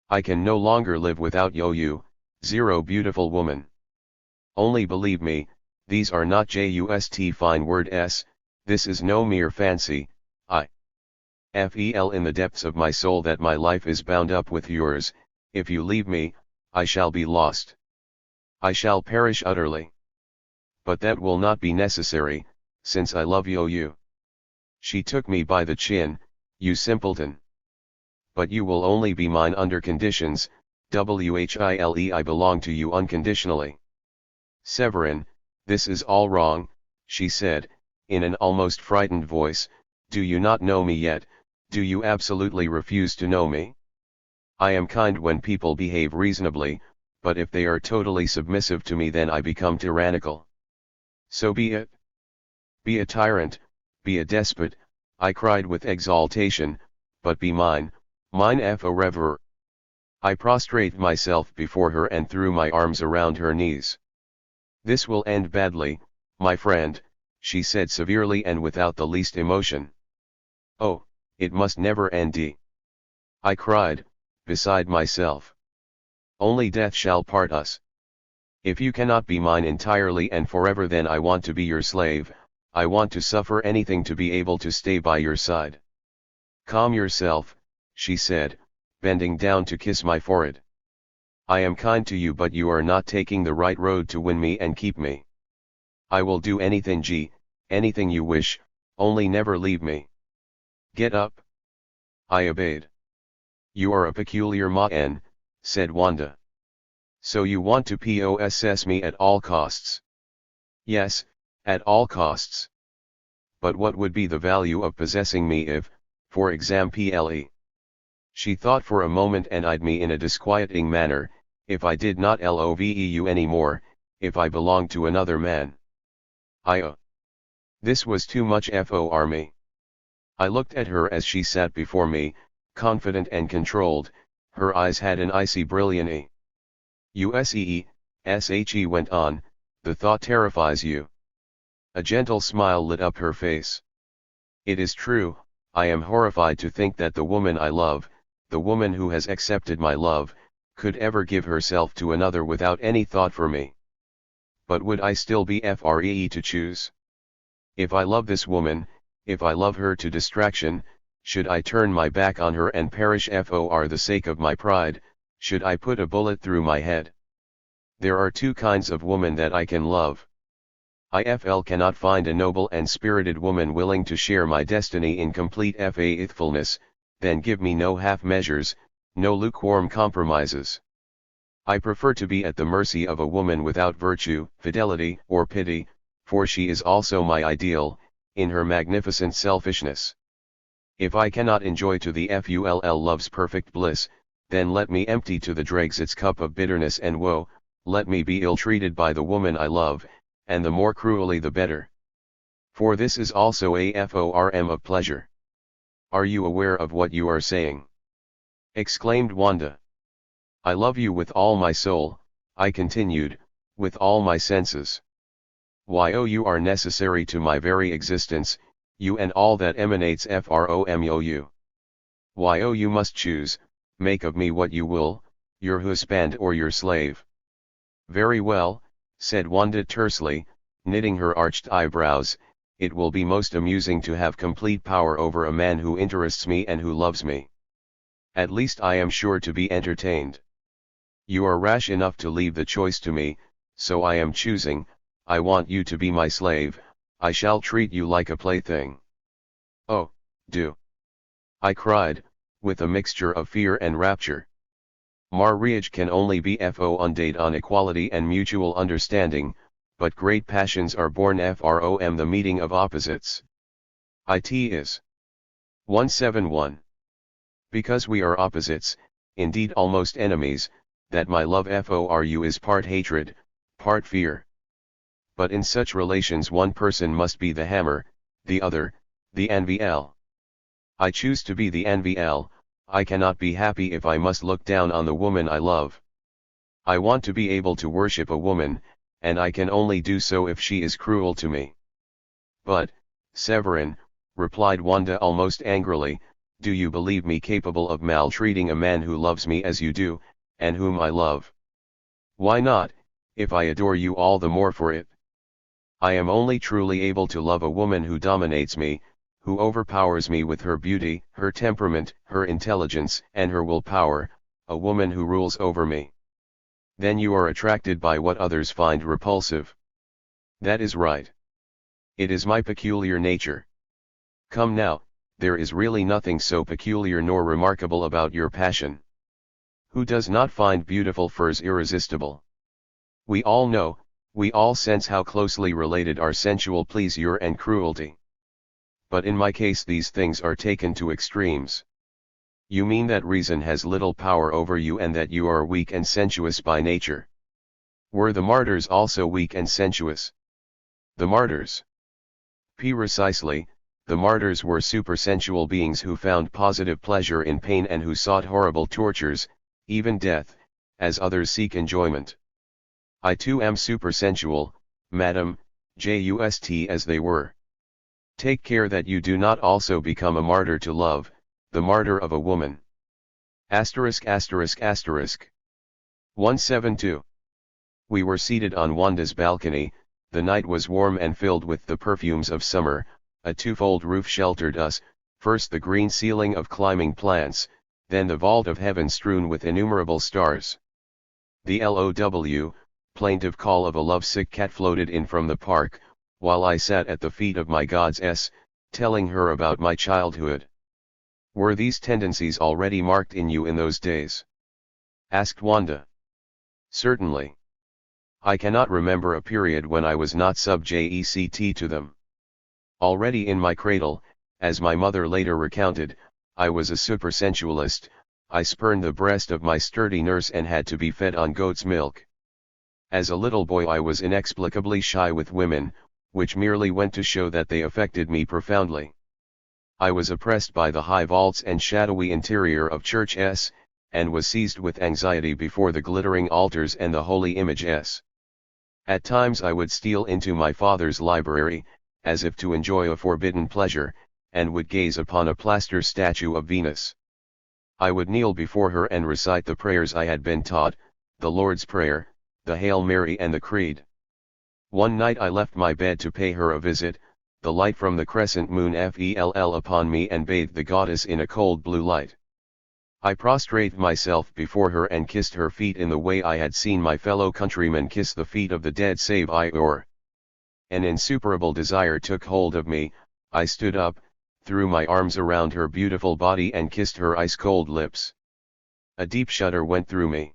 I can no longer live without you, zero beautiful woman. Only believe me, these are not just fine words, this is no mere fancy, I feel in the depths of my soul that my life is bound up with yours, if you leave me, I shall be lost. I shall perish utterly. But that will not be necessary, since I love you. She took me by the chin, you simpleton. But you will only be mine under conditions, while I belong to you unconditionally. Severin, this is all wrong, she said, in an almost frightened voice, do you not know me yet, do you absolutely refuse to know me? I am kind when people behave reasonably, but if they are totally submissive to me then I become tyrannical. So be it. Be a tyrant, be a despot, I cried with exaltation, but be mine, mine forever. I prostrate myself before her and threw my arms around her knees. This will end badly, my friend, she said severely and without the least emotion. Oh, it must never end. I cried, beside myself. Only death shall part us. If you cannot be mine entirely and forever then I want to be your slave, I want to suffer anything to be able to stay by your side. Calm yourself, she said, bending down to kiss my forehead. I am kind to you, but you are not taking the right road to win me and keep me. I will do anything, G, anything you wish, only never leave me. Get up. I obeyed. You are a peculiar man, said Wanda. So you want to possess me at all costs? Yes, at all costs. But what would be the value of possessing me if, for example, she thought for a moment and eyed me in a disquieting manner, if I did not love you anymore, if I belonged to another man? This was too much for me. I looked at her as she sat before me, confident and controlled. Her eyes had an icy brilliancy. She went on, the thought terrifies you. A gentle smile lit up her face. It is true, I am horrified to think that the woman I love, the woman who has accepted my love, could ever give herself to another without any thought for me. But would I still be free to choose? If I love this woman, if I love her to distraction, should I turn my back on her and perish for the sake of my pride? Should I put a bullet through my head? There are two kinds of woman that I can love. I cannot find a noble and spirited woman willing to share my destiny in complete faithfulness, then give me no half measures, no lukewarm compromises. I prefer to be at the mercy of a woman without virtue, fidelity, or pity, for she is also my ideal, in her magnificent selfishness. If I cannot enjoy to the full love's perfect bliss, then let me empty to the dregs its cup of bitterness and woe, let me be ill-treated by the woman I love, and the more cruelly the better. For this is also a form of pleasure. Are you aware of what you are saying? Exclaimed Wanda. I love you with all my soul, I continued, with all my senses. You are necessary to my very existence, you and all that emanates from you. You must choose, make of me what you will, your husband or your slave. Very well, said Wanda tersely, knitting her arched eyebrows, it will be most amusing to have complete power over a man who interests me and who loves me. At least I am sure to be entertained. You are rash enough to leave the choice to me, so I am choosing. I want you to be my slave, I shall treat you like a plaything. Oh, do! I cried, with a mixture of fear and rapture. Marriage can only be founded on equality and mutual understanding, but great passions are born from the meeting of opposites. It is 171. Because we are opposites, indeed almost enemies, that my love for you is part hatred, part fear. But in such relations one person must be the hammer, the other, the anvil. I choose to be the anvil. I cannot be happy if I must look down on the woman I love. I want to be able to worship a woman, and I can only do so if she is cruel to me. But, Severin, replied Wanda almost angrily, do you believe me capable of maltreating a man who loves me as you do, and whom I love? Why not, if I adore you all the more for it? I am only truly able to love a woman who dominates me, who overpowers me with her beauty, her temperament, her intelligence, and her willpower, a woman who rules over me. Then you are attracted by what others find repulsive. That is right. It is my peculiar nature. Come now, there is really nothing so peculiar nor remarkable about your passion. Who does not find beautiful furs irresistible? We all know, we all sense how closely related are sensual pleasure and cruelty. But in my case these things are taken to extremes. You mean that reason has little power over you and that you are weak and sensuous by nature. Were the martyrs also weak and sensuous? The martyrs? Precisely, the martyrs were supersensual beings who found positive pleasure in pain and who sought horrible tortures, even death, as others seek enjoyment. I too am supersensual, madam, just as they were. Take care that you do not also become a martyr to love, the martyr of a woman. ******. 172. We were seated on Wanda's balcony, the night was warm and filled with the perfumes of summer, a twofold roof sheltered us, First the green ceiling of climbing plants, then the vault of heaven strewn with innumerable stars. The LOW, plaintive call of a lovesick cat floated in from the park, while I sat at the feet of my goddess, telling her about my childhood. Were these tendencies already marked in you in those days? Asked Wanda. Certainly. I cannot remember a period when I was not subject to them. Already in my cradle, as my mother later recounted, I was a supersensualist. I spurned the breast of my sturdy nurse and had to be fed on goat's milk. As a little boy I was inexplicably shy with women, which merely went to show that they affected me profoundly. I was oppressed by the high vaults and shadowy interior of churches, and was seized with anxiety before the glittering altars and the holy images. At times I would steal into my father's library, as if to enjoy a forbidden pleasure, and would gaze upon a plaster statue of Venus. I would kneel before her and recite the prayers I had been taught, the Lord's Prayer, the Hail Mary and the Creed. One night I left my bed to pay her a visit, the light from the crescent moon fell upon me and bathed the goddess in a cold blue light. I prostrated myself before her and kissed her feet in the way I had seen my fellow countrymen kiss the feet of the dead save I or. An insuperable desire took hold of me. I stood up, threw my arms around her beautiful body and kissed her ice-cold lips. A deep shudder went through me.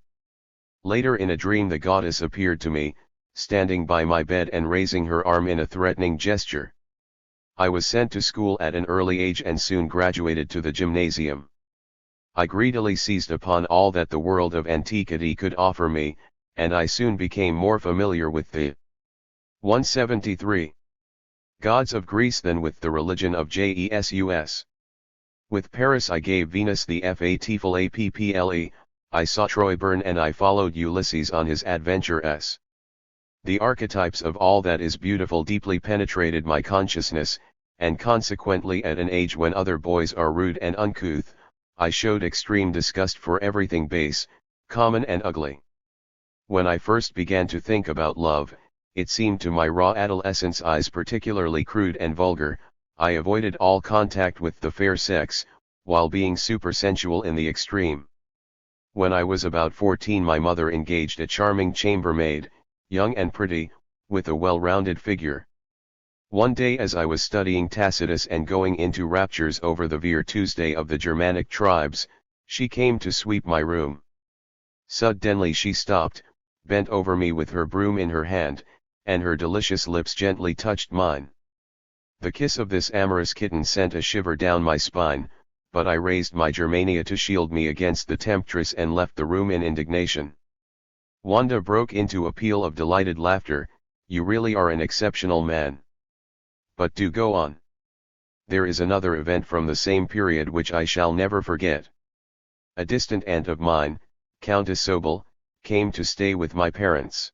Later in a dream the goddess appeared to me, standing by my bed and raising her arm in a threatening gesture. I was sent to school at an early age and soon graduated to the gymnasium. I greedily seized upon all that the world of antiquity could offer me, and I soon became more familiar with the 173 gods of Greece than with the religion of Jesus. With Paris I gave Venus the fateful apple, I saw Troy burn and I followed Ulysses on his adventures. The archetypes of all that is beautiful deeply penetrated my consciousness, and consequently at an age when other boys are rude and uncouth, I showed extreme disgust for everything base, common and ugly. When I first began to think about love, it seemed to my raw adolescence eyes particularly crude and vulgar. I avoided all contact with the fair sex, while being supersensual in the extreme. When I was about 14 my mother engaged a charming chambermaid, young and pretty, with a well-rounded figure. One day as I was studying Tacitus and going into raptures over the Virtues of the Germanic tribes, she came to sweep my room. Suddenly she stopped, bent over me with her broom in her hand, and her delicious lips gently touched mine. The kiss of this amorous kitten sent a shiver down my spine, but I raised my Germania to shield me against the temptress and left the room in indignation. Wanda broke into a peal of delighted laughter. You really are an exceptional man. But do go on. There is another event from the same period which I shall never forget. A distant aunt of mine, Countess Sobel, came to stay with my parents.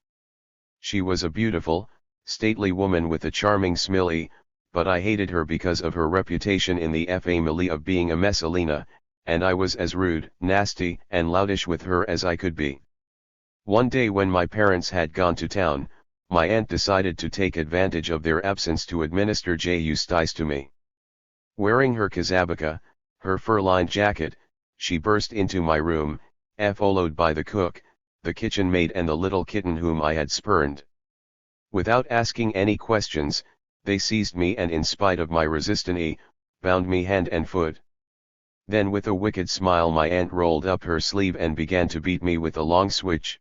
She was a beautiful, stately woman with a charming smile, but I hated her because of her reputation in the family of being a Messalina, and I was as rude, nasty, and loutish with her as I could be. One day when my parents had gone to town, my aunt decided to take advantage of their absence to administer justice to me. Wearing her kazabaka, her fur-lined jacket, she burst into my room, followed by the cook, the kitchen maid and the little kitten whom I had spurned. Without asking any questions, they seized me and in spite of my resistance, bound me hand and foot. Then with a wicked smile my aunt rolled up her sleeve and began to beat me with a long switch.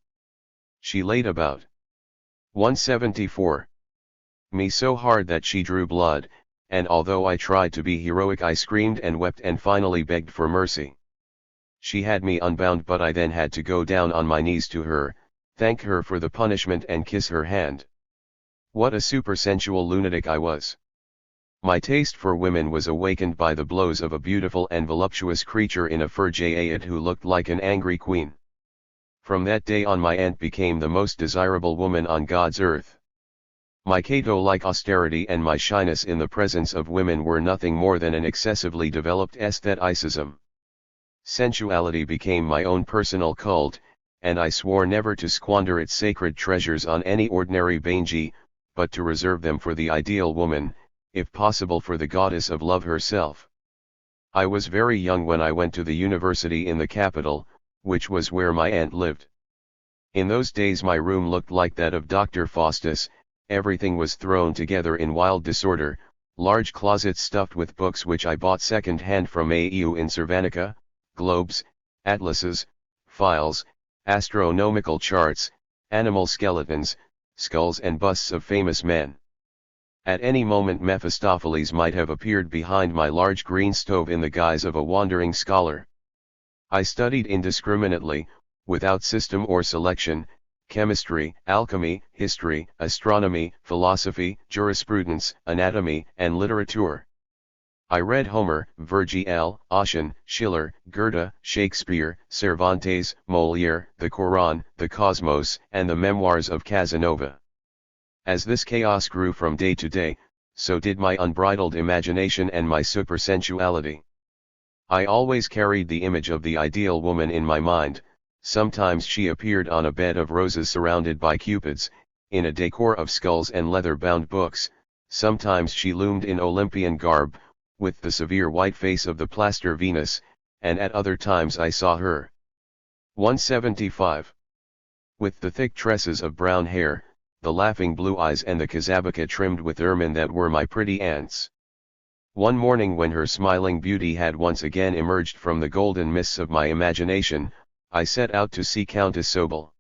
She laid about 174 me so hard that she drew blood, and although I tried to be heroic I screamed and wept and finally begged for mercy. She had me unbound but I then had to go down on my knees to her, thank her for the punishment and kiss her hand. What a supersensual lunatic I was. My taste for women was awakened by the blows of a beautiful and voluptuous creature in a fur jacket who looked like an angry queen. From that day on my aunt became the most desirable woman on God's earth. My Cato-like austerity and my shyness in the presence of women were nothing more than an excessively developed aestheticism. Sensuality became my own personal cult, and I swore never to squander its sacred treasures on any ordinary banji, but to reserve them for the ideal woman, if possible for the goddess of love herself. I was very young when I went to the university in the capital, which was where my aunt lived. In those days my room looked like that of Dr. Faustus. Everything was thrown together in wild disorder, large closets stuffed with books which I bought second-hand from AU in Cervanica, globes, atlases, files, astronomical charts, animal skeletons, skulls and busts of famous men. At any moment Mephistopheles might have appeared behind my large green stove in the guise of a wandering scholar. I studied indiscriminately, without system or selection, chemistry, alchemy, history, astronomy, philosophy, jurisprudence, anatomy, and literature. I read Homer, Virgil, Ossian, Schiller, Goethe, Shakespeare, Cervantes, Molière, the Koran, the Cosmos, and the memoirs of Casanova. As this chaos grew from day to day, so did my unbridled imagination and my supersensuality. I always carried the image of the ideal woman in my mind. Sometimes she appeared on a bed of roses surrounded by cupids, in a decor of skulls and leather-bound books. Sometimes she loomed in Olympian garb, with the severe white face of the plaster Venus, and at other times I saw her. 175. With the thick tresses of brown hair, the laughing blue eyes and the kazabaka trimmed with ermine that were my pretty aunt's. One morning when her smiling beauty had once again emerged from the golden mists of my imagination, I set out to see Countess Sobel.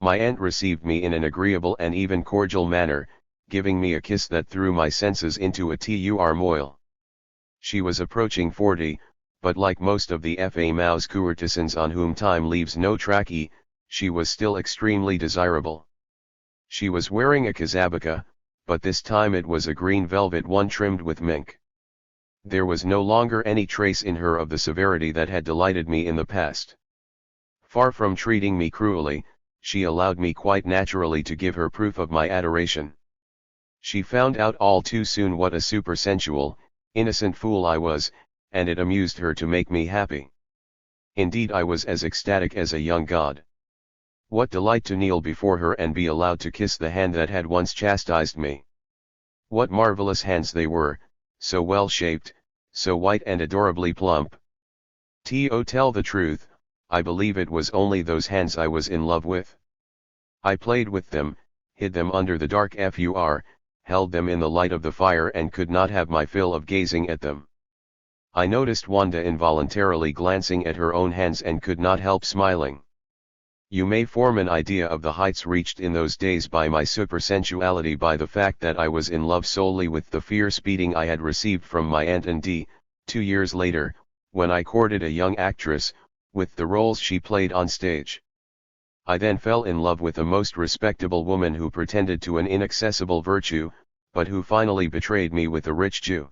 My aunt received me in an agreeable and even cordial manner, giving me a kiss that threw my senses into a turmoil. She was approaching 40, but like most of the famous courtesans on whom time leaves no trace, she was still extremely desirable. She was wearing a kazabaka, but this time it was a green velvet one trimmed with mink. There was no longer any trace in her of the severity that had delighted me in the past. Far from treating me cruelly, she allowed me quite naturally to give her proof of my adoration. She found out all too soon what a supersensual, innocent fool I was, and it amused her to make me happy. Indeed, I was as ecstatic as a young god. What delight to kneel before her and be allowed to kiss the hand that had once chastised me. What marvelous hands they were, so well shaped, so white and adorably plump. To tell the truth, I believe it was only those hands I was in love with. I played with them, hid them under the dark fur, held them in the light of the fire and could not have my fill of gazing at them. I noticed Wanda involuntarily glancing at her own hands and could not help smiling. You may form an idea of the heights reached in those days by my supersensuality by the fact that I was in love solely with the fierce beating I had received from my aunt, and 2 years later, when I courted a young actress, with the roles she played on stage. I then fell in love with a most respectable woman who pretended to an inaccessible virtue, but who finally betrayed me with a rich Jew.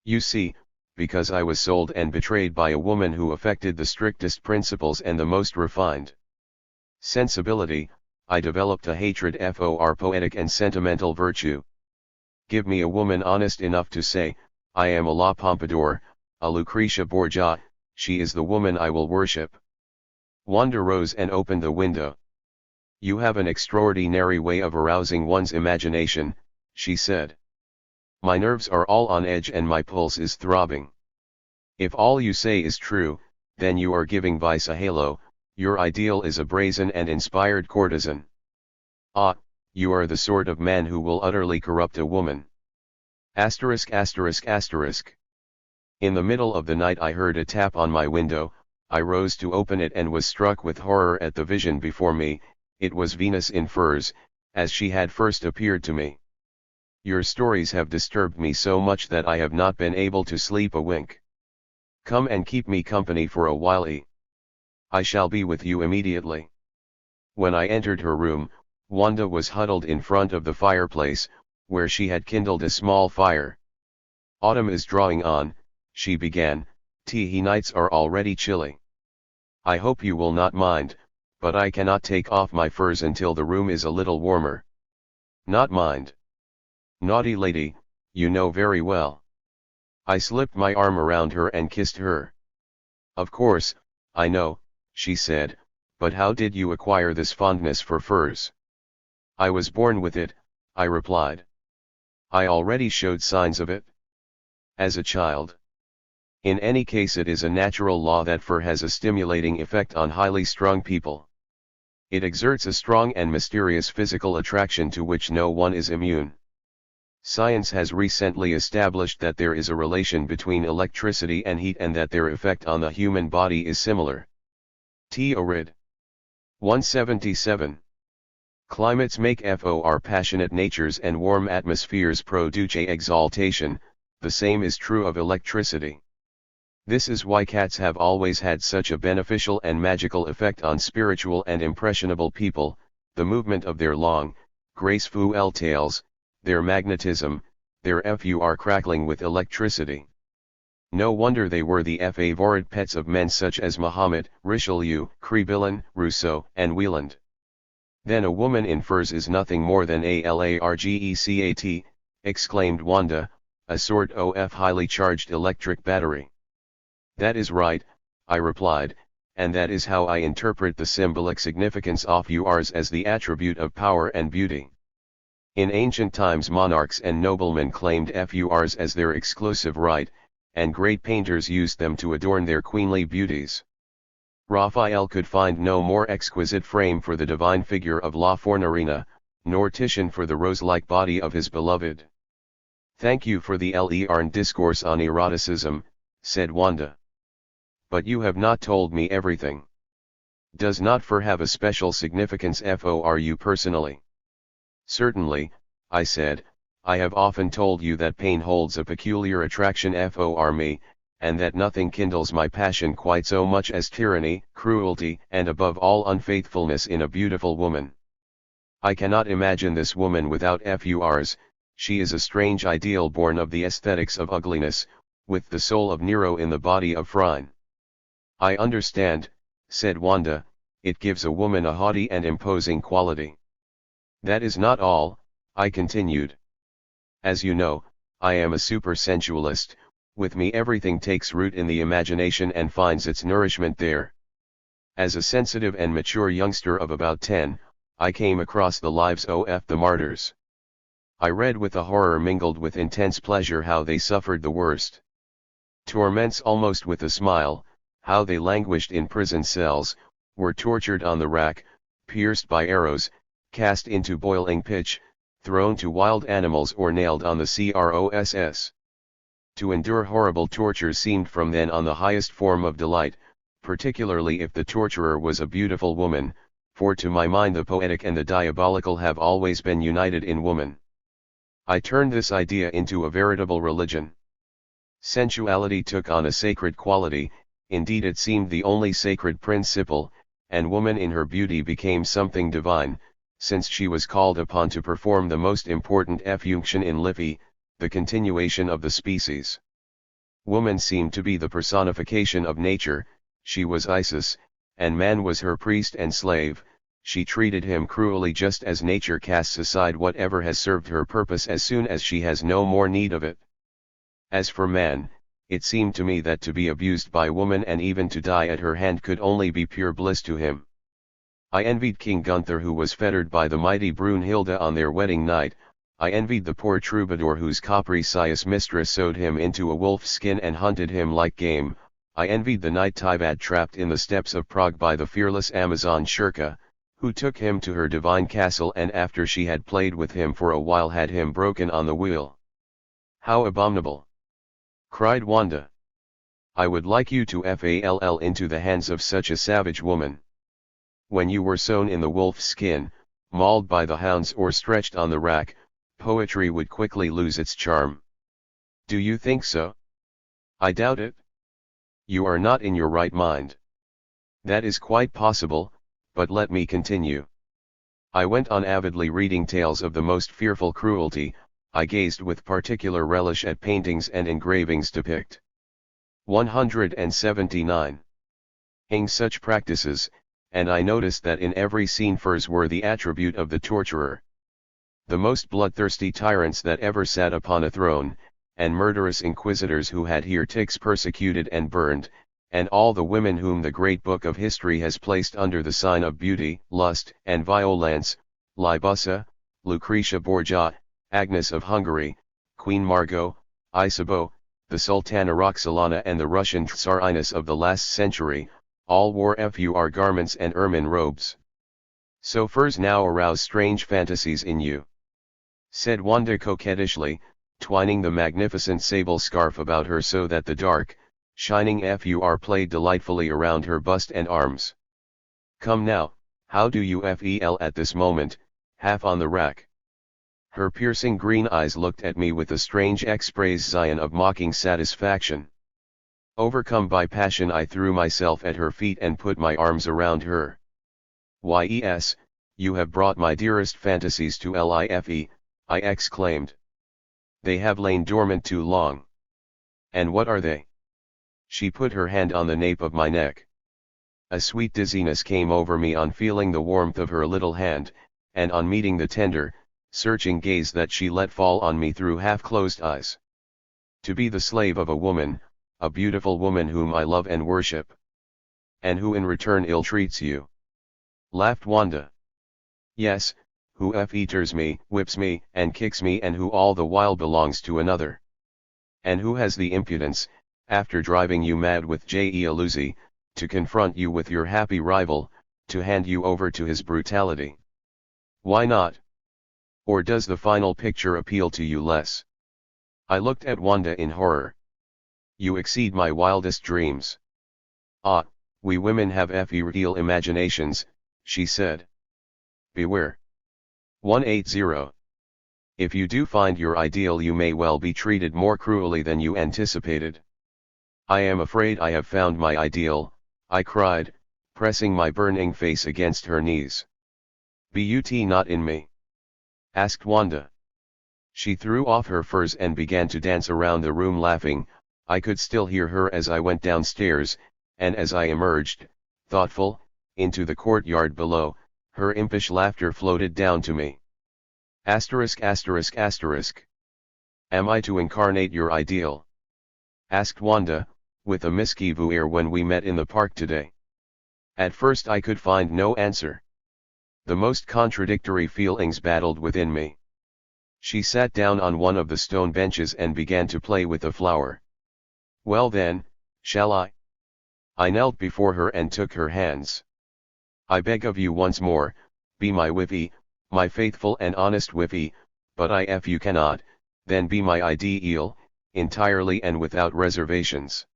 You see, because I was sold and betrayed by a woman who affected the strictest principles and the most refined sensibility, I developed a hatred for poetic and sentimental virtue. Give me a woman honest enough to say, I am a La Pompadour, a Lucretia Borgia, she is the woman I will worship. Wanda rose and opened the window. You have an extraordinary way of arousing one's imagination, she said. My nerves are all on edge and my pulse is throbbing. If all you say is true, then you are giving vice a halo. Your ideal is a brazen and inspired courtesan. Ah, you are the sort of man who will utterly corrupt a woman. ******. In the middle of the night I heard a tap on my window. I rose to open it and was struck with horror at the vision before me. It was Venus in furs, as she had first appeared to me. Your stories have disturbed me so much that I have not been able to sleep a wink. Come and keep me company for a while. I shall be with you immediately. When I entered her room, Wanda was huddled in front of the fireplace, where she had kindled a small fire. Autumn is drawing on, she began, nights are already chilly. I hope you will not mind, but I cannot take off my furs until the room is a little warmer. Not mind. Naughty lady, you know very well. I slipped my arm around her and kissed her. Of course, I know, she said, but how did you acquire this fondness for furs? I was born with it, I replied. I already showed signs of it. As a child. In any case, it is a natural law that fur has a stimulating effect on highly strung people. It exerts a strong and mysterious physical attraction to which no one is immune. Science has recently established that there is a relation between electricity and heat and that their effect on the human body is similar. THIRD. 177. Climates make for passionate natures and warm atmospheres produce exaltation, the same is true of electricity. This is why cats have always had such a beneficial and magical effect on spiritual and impressionable people, the movement of their long, graceful tails, their magnetism, their fur crackling with electricity. No wonder they were the favorite pets of men such as Mahomet, Richelieu, Crébillon, Rousseau, and Wieland. Then a woman in furs is nothing more than a largecat, exclaimed Wanda, a sort of highly charged electric battery. That is right, I replied, and that is how I interpret the symbolic significance of yours as the attribute of power and beauty. In ancient times monarchs and noblemen claimed furs as their exclusive right, and great painters used them to adorn their queenly beauties. Raphael could find no more exquisite frame for the divine figure of La Fornarina, nor Titian for the rose-like body of his beloved. Thank you for the Learned discourse on eroticism, said Wanda. But you have not told me everything. Does not fur have a special significance for you personally? Certainly, I said, I have often told you that pain holds a peculiar attraction for me, and that nothing kindles my passion quite so much as tyranny, cruelty, and above all unfaithfulness in a beautiful woman. I cannot imagine this woman without furs, she is a strange ideal born of the aesthetics of ugliness, with the soul of Nero in the body of Phryne. I understand, said Wanda, it gives a woman a haughty and imposing quality. That is not all, I continued. As you know, I am a supersensualist, with me everything takes root in the imagination and finds its nourishment there. As a sensitive and mature youngster of about 10, I came across the lives of the martyrs. I read with a horror mingled with intense pleasure how they suffered the worst torments almost with a smile, how they languished in prison cells, were tortured on the rack, pierced by arrows, cast into boiling pitch, thrown to wild animals or nailed on the cross. To endure horrible torture seemed from then on the highest form of delight, particularly if the torturer was a beautiful woman, for to my mind the poetic and the diabolical have always been united in woman. I turned this idea into a veritable religion. Sensuality took on a sacred quality, indeed it seemed the only sacred principle, and woman in her beauty became something divine, since she was called upon to perform the most important function in life, the continuation of the species. Woman seemed to be the personification of nature, she was Isis, and man was her priest and slave. She treated him cruelly just as nature casts aside whatever has served her purpose as soon as she has no more need of it. As for man, it seemed to me that to be abused by woman and even to die at her hand could only be pure bliss to him. I envied King Gunther who was fettered by the mighty Brunhilde on their wedding night. I envied the poor troubadour whose capricious mistress sewed him into a wolf's skin and hunted him like game. I envied the knight Tivat trapped in the steppes of Prague by the fearless Amazon Shurka, who took him to her divine castle and after she had played with him for a while had him broken on the wheel. How abominable! Cried Wanda. I would like you to fall into the hands of such a savage woman. When you were sewn in the wolf's skin, mauled by the hounds or stretched on the rack, poetry would quickly lose its charm. Do you think so? I doubt it. You are not in your right mind. That is quite possible, but let me continue. I went on avidly reading tales of the most fearful cruelty. I gazed with particular relish at paintings and engravings depict 179. Such practices, and I noticed that in every scene furs were the attribute of the torturer. The most bloodthirsty tyrants that ever sat upon a throne, and murderous inquisitors who had heretics persecuted and burned, and all the women whom the great book of history has placed under the sign of beauty, lust, and violence, Libussa, Lucretia Borgia, Agnes of Hungary, Queen Margot, Isabeau, the Sultana Roxolana and the Russian Tsarines of the last century, all wore fur garments and ermine robes. So furs now arouse strange fantasies in you," said Wanda coquettishly, twining the magnificent sable scarf about her so that the dark, shining fur played delightfully around her bust and arms. "Come now, how do you feel at this moment, half on the rack?" Her piercing green eyes looked at me with a strange expression of mocking satisfaction. Overcome by passion, I threw myself at her feet and put my arms around her. "Yes, you have brought my dearest fantasies to life," I exclaimed. "They have lain dormant too long." "And what are they?" She put her hand on the nape of my neck. A sweet dizziness came over me on feeling the warmth of her little hand, and on meeting the tender, searching gaze that she let fall on me through half-closed eyes. To be the slave of a woman, a beautiful woman whom I love and worship. "And who in return ill-treats you," laughed Wanda. "Yes, who fetters me, whips me, and kicks me, and who all the while belongs to another. And who has the impudence, after driving you mad with jealousy, to confront you with your happy rival, to hand you over to his brutality. Why not? Or does the final picture appeal to you less?" I looked at Wanda in horror. "You exceed my wildest dreams." "Ah, we women have ethereal imaginations," she said. "Beware. 180. If you do find your ideal, you may well be treated more cruelly than you anticipated." "I am afraid I have found my ideal," I cried, pressing my burning face against her knees. "But not in me?" asked Wanda. She threw off her furs and began to dance around the room laughing. I could still hear her as I went downstairs, and as I emerged, thoughtful, into the courtyard below, her impish laughter floated down to me. Asterisk asterisk asterisk. "Am I to incarnate your ideal?" asked Wanda, with a mischievous air when we met in the park today. At first I could find no answer. The most contradictory feelings battled within me. She sat down on one of the stone benches and began to play with a flower. "Well then, shall I?" I knelt before her and took her hands. "I beg of you once more, be my wifey, my faithful and honest wifey, but if you cannot, then be my ideal, entirely and without reservations.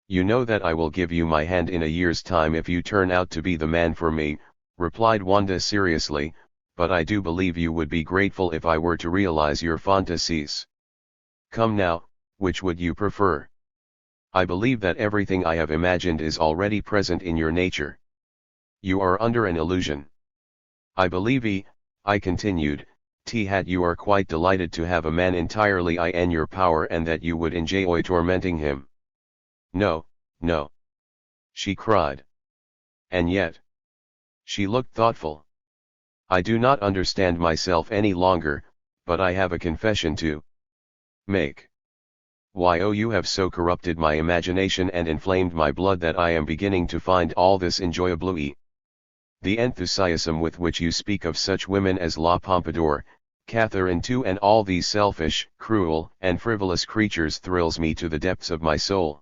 You know that I will give you my hand in a year's time if you turn out to be the man for me," replied Wanda seriously, "but I do believe you would be grateful if I were to realize your fantasies. Come now, which would you prefer? I believe that everything I have imagined is already present in your nature. You are under an illusion. I believe, I continued, that you are quite delighted to have a man entirely in your power and that you would enjoy tormenting him." "No, no," she cried. "And yet," she looked thoughtful, "I do not understand myself any longer, but I have a confession to make. You have so corrupted my imagination and inflamed my blood that I am beginning to find all this enjoyable. The enthusiasm with which you speak of such women as La Pompadour, Catherine too, and all these selfish, cruel, and frivolous creatures thrills me to the depths of my soul.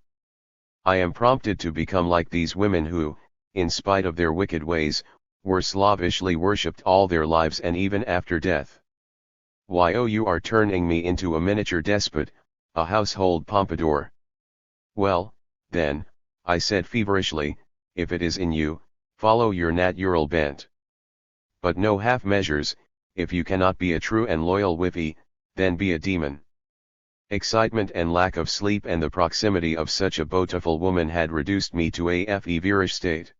I am prompted to become like these women who, in spite of their wicked ways, were slavishly worshipped all their lives and even after death. You are turning me into a miniature despot, a household Pompadour." "Well, then," I said feverishly, "if it is in you, follow your natural bent. But no half measures. If you cannot be a true and loyal wifey, then be a demon." Excitement and lack of sleep and the proximity of such a beautiful woman had reduced me to a feverish state.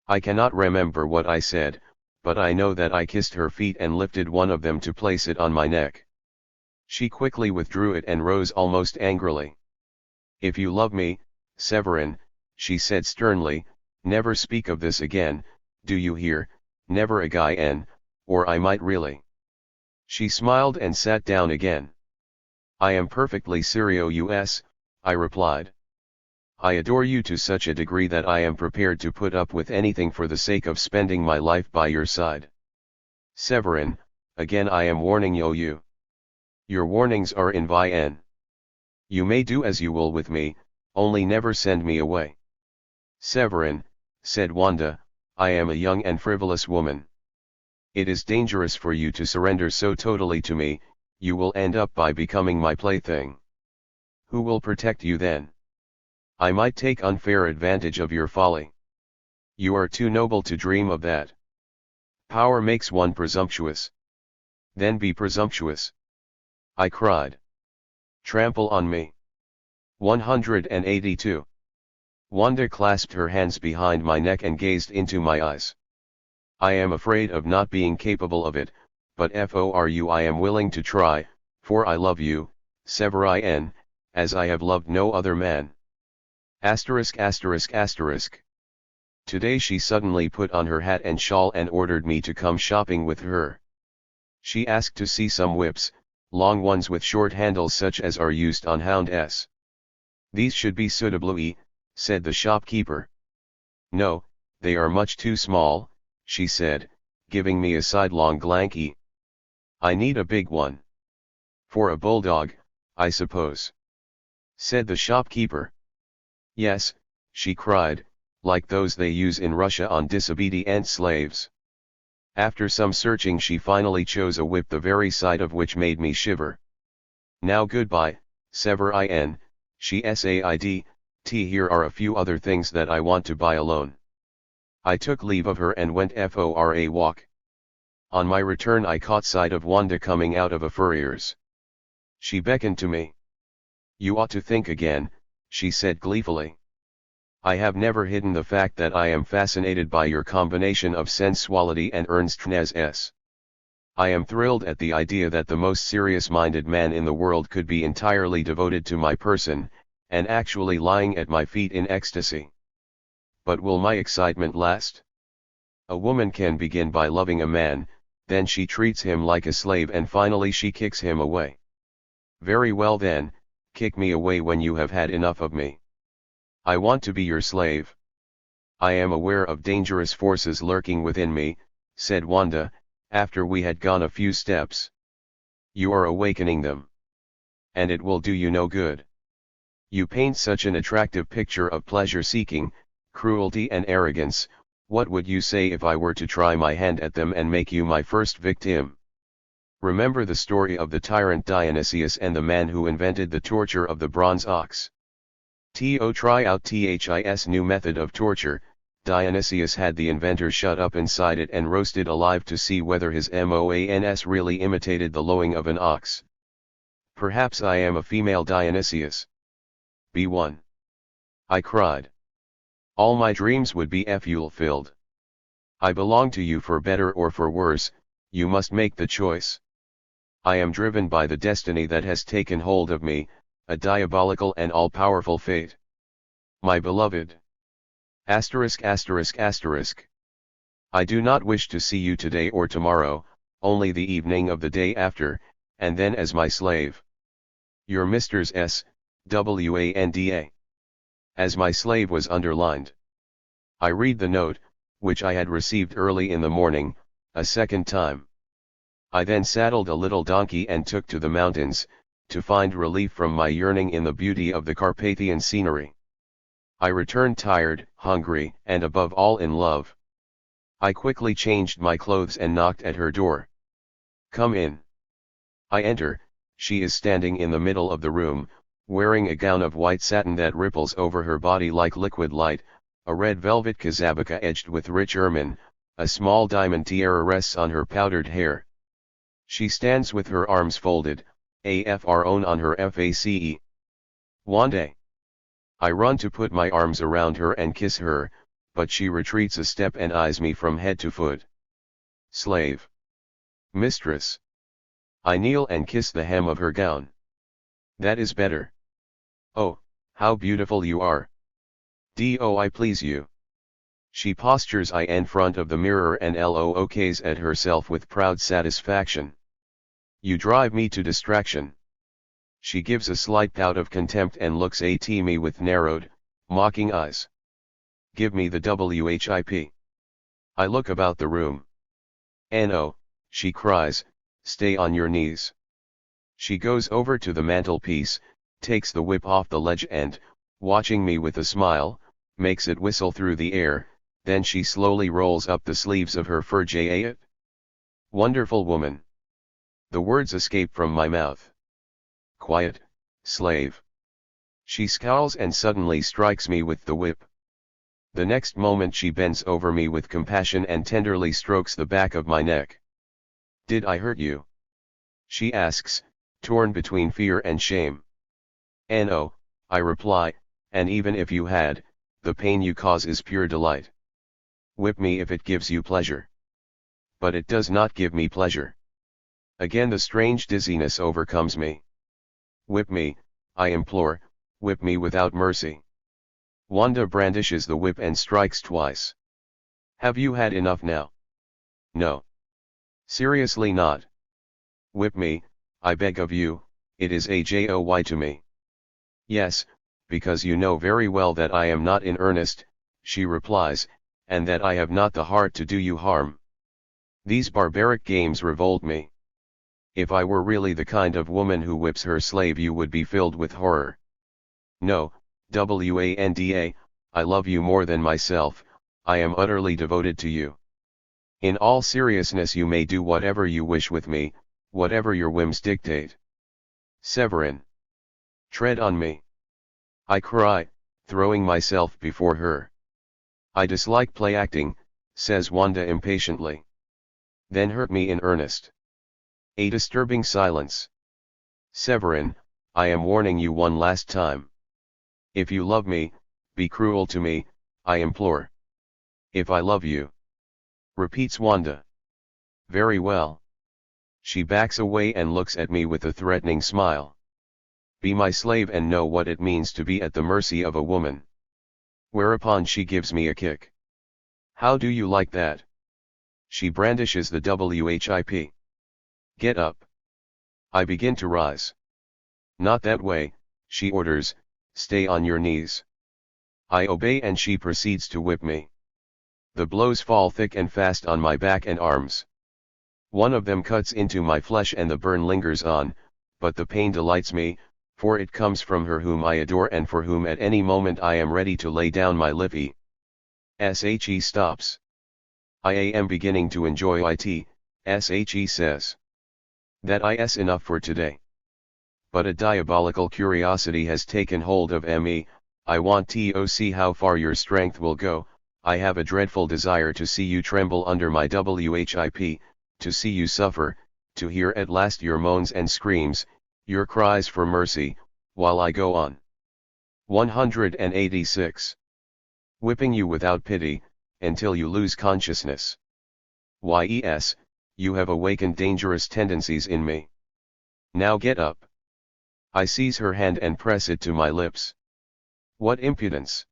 I cannot remember what I said, but I know that I kissed her feet and lifted one of them to place it on my neck. She quickly withdrew it and rose almost angrily. "If you love me, Severin," she said sternly, "never speak of this again, do you hear, never again, or I might really." She smiled and sat down again. "I am perfectly serious," I replied. "I adore you to such a degree that I am prepared to put up with anything for the sake of spending my life by your side. Severin, again I am warning you. Your warnings are in vain. You may do as you will with me, only never send me away. Severin, said Wanda, I am a young and frivolous woman. It is dangerous for you to surrender so totally to me, you will end up by becoming my plaything. Who will protect you then? I might take unfair advantage of your folly. You are too noble to dream of that. Power makes one presumptuous. Then be presumptuous. I cried. Trample on me. 182. Wanda clasped her hands behind my neck and gazed into my eyes. I am afraid of not being capable of it, but for you I am willing to try, for I love you, Severin, as I have loved no other man. Asterisk asterisk asterisk. Today she suddenly put on her hat and shawl and ordered me to come shopping with her. She asked to see some whips, long ones with short handles such as are used on hounds. These should be suitably, said the shopkeeper. No, they are much too small, she said, giving me a sidelong glanky. I need a big one. For a bulldog, I suppose, said the shopkeeper. Yes, she cried, like those they use in Russia on disobedient slaves. After some searching she finally chose a whip the very sight of which made me shiver. Now goodbye, Severin, she said, here are a few other things that I want to buy alone. I took leave of her and went for a walk. On my return I caught sight of Wanda coming out of a furrier's. She beckoned to me. You ought to think again, she said gleefully. I have never hidden the fact that I am fascinated by your combination of sensuality and earnestness. I am thrilled at the idea that the most serious-minded man in the world could be entirely devoted to my person, and actually lying at my feet in ecstasy. But will my excitement last? A woman can begin by loving a man, then she treats him like a slave and finally she kicks him away. Very well then, kick me away when you have had enough of me. I want to be your slave. I am aware of dangerous forces lurking within me, said Wanda, after we had gone a few steps. You are awakening them. And it will do you no good. You paint such an attractive picture of pleasure-seeking, cruelty and arrogance. What would you say if I were to try my hand at them and make you my first victim? Remember the story of the tyrant Dionysius and the man who invented the torture of the bronze ox. To try out his new method of torture, Dionysius had the inventor shut up inside it and roasted alive to see whether his mons really imitated the lowing of an ox. Perhaps I am a female Dionysius. Be one. I cried. All my dreams would be fulfilled. I belong to you for better or for worse, you must make the choice. I am driven by the destiny that has taken hold of me, a diabolical and all-powerful fate. My beloved. Asterisk asterisk asterisk. I do not wish to see you today or tomorrow, only the evening of the day after, and then as my slave. Your Mr. S. Wanda. As my slave was underlined. I read the note, which I had received early in the morning, a second time. I then saddled a little donkey and took to the mountains, to find relief from my yearning in the beauty of the Carpathian scenery. I returned tired, hungry, and above all in love. I quickly changed my clothes and knocked at her door. Come in. I enter, she is standing in the middle of the room, wearing a gown of white satin that ripples over her body like liquid light, a red velvet kazabaka edged with rich ermine, a small diamond tiara rests on her powdered hair. She stands with her arms folded, on her face. Wanda. I run to put my arms around her and kiss her, but she retreats a step and eyes me from head to foot. Slave. Mistress. I kneel and kiss the hem of her gown. That is better. Oh, how beautiful you are. I please you. She postures in front of the mirror and looks at herself with proud satisfaction. You drive me to distraction. She gives a slight pout of contempt and looks at me with narrowed, mocking eyes. Give me the whip. I look about the room. No, she cries, stay on your knees. She goes over to the mantelpiece, takes the whip off the ledge and, watching me with a smile, makes it whistle through the air, then she slowly rolls up the sleeves of her fur jacket. Wonderful woman. The words escape from my mouth. Quiet, slave. She scowls and suddenly strikes me with the whip. The next moment she bends over me with compassion and tenderly strokes the back of my neck. Did I hurt you? She asks, torn between fear and shame. No, I reply, and even if you had, the pain you cause is pure delight. Whip me if it gives you pleasure. But it does not give me pleasure. Again the strange dizziness overcomes me. Whip me, I implore, whip me without mercy. Wanda brandishes the whip and strikes twice. Have you had enough now? No. Seriously not. Whip me, I beg of you, it is a joy to me. Yes, because you know very well that I am not in earnest, she replies, and that I have not the heart to do you harm. These barbaric games revolt me. If I were really the kind of woman who whips her slave, you would be filled with horror. No, Wanda, I love you more than myself, I am utterly devoted to you. In all seriousness, you may do whatever you wish with me, whatever your whims dictate. Severin. Tread on me. I cry, throwing myself before her. I dislike play acting, says Wanda impatiently. Then hurt me in earnest. A disturbing silence. Severin, I am warning you one last time. If you love me, be cruel to me, I implore. If I love you, repeats Wanda. Very well. She backs away and looks at me with a threatening smile. Be my slave and know what it means to be at the mercy of a woman. Whereupon she gives me a kick. How do you like that? She brandishes the whip. Get up. I begin to rise. Not that way, she orders, stay on your knees. I obey and she proceeds to whip me. The blows fall thick and fast on my back and arms. One of them cuts into my flesh and the burn lingers on, but the pain delights me, for it comes from her whom I adore and for whom at any moment I am ready to lay down my life. She stops. I am beginning to enjoy it, She says. That is enough for today. But a diabolical curiosity has taken hold of me, I want to see how far your strength will go, I have a dreadful desire to see you tremble under my whip, to see you suffer, to hear at last your moans and screams, your cries for mercy, while I go on. 186. Whipping you without pity, until you lose consciousness. Yes, you have awakened dangerous tendencies in me. Now get up. I seize her hand and press it to my lips. What impudence!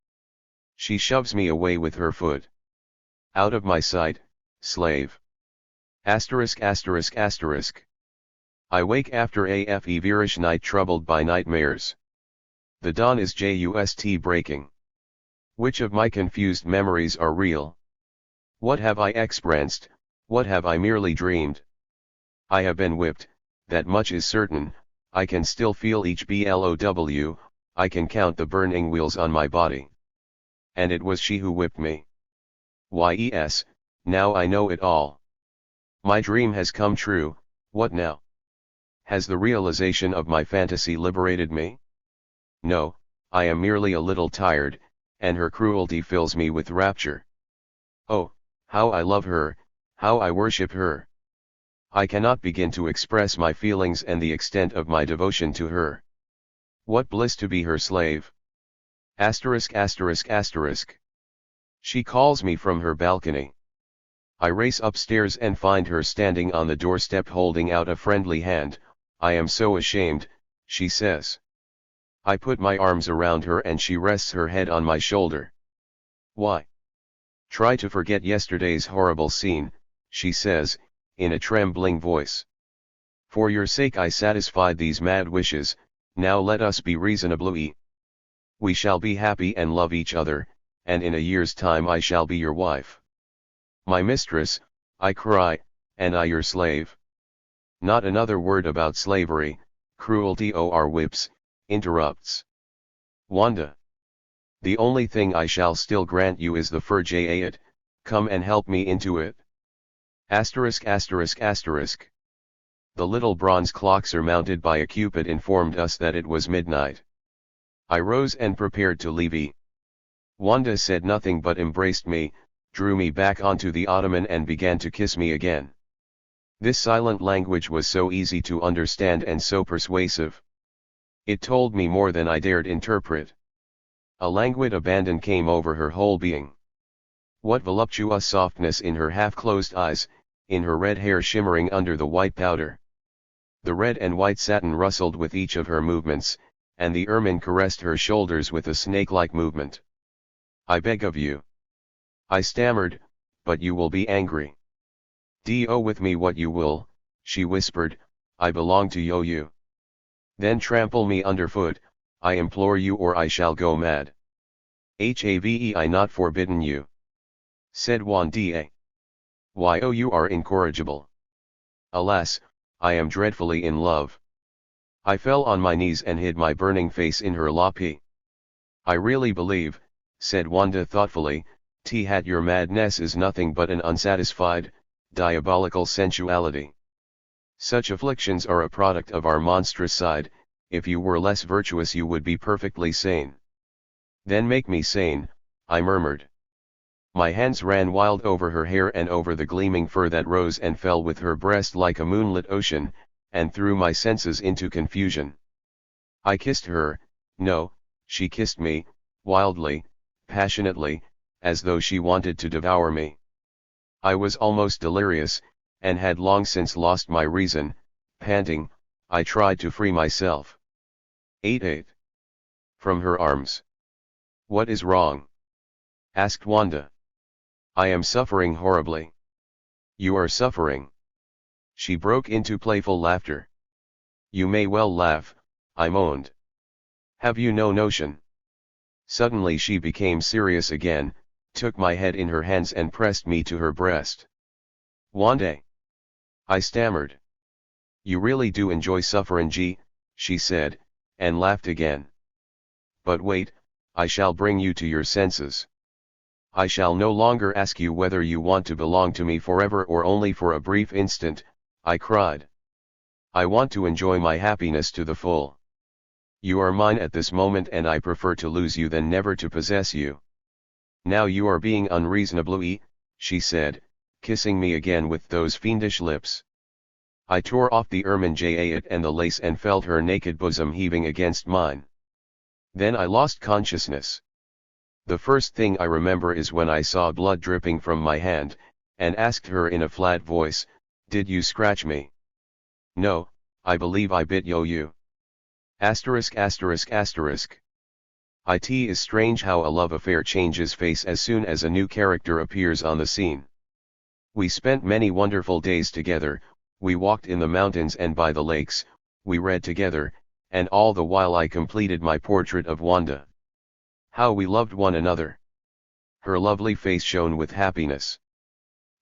She shoves me away with her foot. Out of my sight, slave. Asterisk. I wake after a feverish night troubled by nightmares. The dawn is just breaking. Which of my confused memories are real? What have I experienced, what have I merely dreamed? I have been whipped, that much is certain, I can still feel each blow, I can count the burning wheels on my body. And it was she who whipped me. Yes, now I know it all. My dream has come true, what now? Has the realization of my fantasy liberated me? No, I am merely a little tired, and her cruelty fills me with rapture. Oh, how I love her, how I worship her. I cannot begin to express my feelings and the extent of my devotion to her. What bliss to be her slave. Asterisk. She calls me from her balcony. I race upstairs and find her standing on the doorstep holding out a friendly hand. I am so ashamed, she says. I put my arms around her and she rests her head on my shoulder. Why? Try to forget yesterday's horrible scene, she says, in a trembling voice. For your sake I satisfied these mad wishes, now let us be reasonable. We shall be happy and love each other, and in a year's time I shall be your wife. My mistress, I cry, and I your slave. Not another word about slavery, cruelty or whips, interrupts. Wanda. The only thing I shall still grant you is the THIRD-WORLDISM, come and help me into it. Asterisk asterisk asterisk. The little bronze clock surmounted by a cupid informed us that it was midnight. I rose and prepared to leave. Wanda said nothing but embraced me, drew me back onto the ottoman and began to kiss me again. This silent language was so easy to understand and so persuasive. It told me more than I dared interpret. A languid abandon came over her whole being. What voluptuous softness in her half-closed eyes, in her red hair shimmering under the white powder. The red and white satin rustled with each of her movements, and the ermine caressed her shoulders with a snake-like movement. I beg of you. I stammered, but you will be angry. Do with me what you will, she whispered, I belong to you. Then trample me underfoot, I implore you, or I shall go mad. Have I not forbidden you? Said Wanda. Why you are incorrigible. Alas, I am dreadfully in love. I fell on my knees and hid my burning face in her lap. I really believe, said Wanda thoughtfully, that your madness is nothing but an unsatisfied, diabolical sensuality. Such afflictions are a product of our monstrous side. If you were less virtuous you would be perfectly sane. Then make me sane, I murmured. My hands ran wild over her hair and over the gleaming fur that rose and fell with her breast like a moonlit ocean, and threw my senses into confusion. I kissed her, no, she kissed me, wildly, passionately, as though she wanted to devour me. I was almost delirious, and had long since lost my reason. Panting, I tried to free myself. 8. From her arms. What is wrong? Asked Wanda. I am suffering horribly. You are suffering. She broke into playful laughter. You may well laugh, I moaned. Have you no notion? Suddenly she became serious again, took my head in her hands and pressed me to her breast. Wanda. I stammered. You really do enjoy suffering, she said, and laughed again. But wait, I shall bring you to your senses. I shall no longer ask you whether you want to belong to me forever or only for a brief instant, I cried. I want to enjoy my happiness to the full. You are mine at this moment and I prefer to lose you than never to possess you. Now you are being unreasonable, she said, kissing me again with those fiendish lips. I tore off the ermine jacket and the lace and felt her naked bosom heaving against mine. Then I lost consciousness. The first thing I remember is when I saw blood dripping from my hand, and asked her in a flat voice, did you scratch me? No, I believe I bit you. Asterisk asterisk asterisk. It is strange how a love affair changes face as soon as a new character appears on the scene. We spent many wonderful days together, we walked in the mountains and by the lakes, we read together, and all the while I completed my portrait of Wanda. How we loved one another. Her lovely face shone with happiness.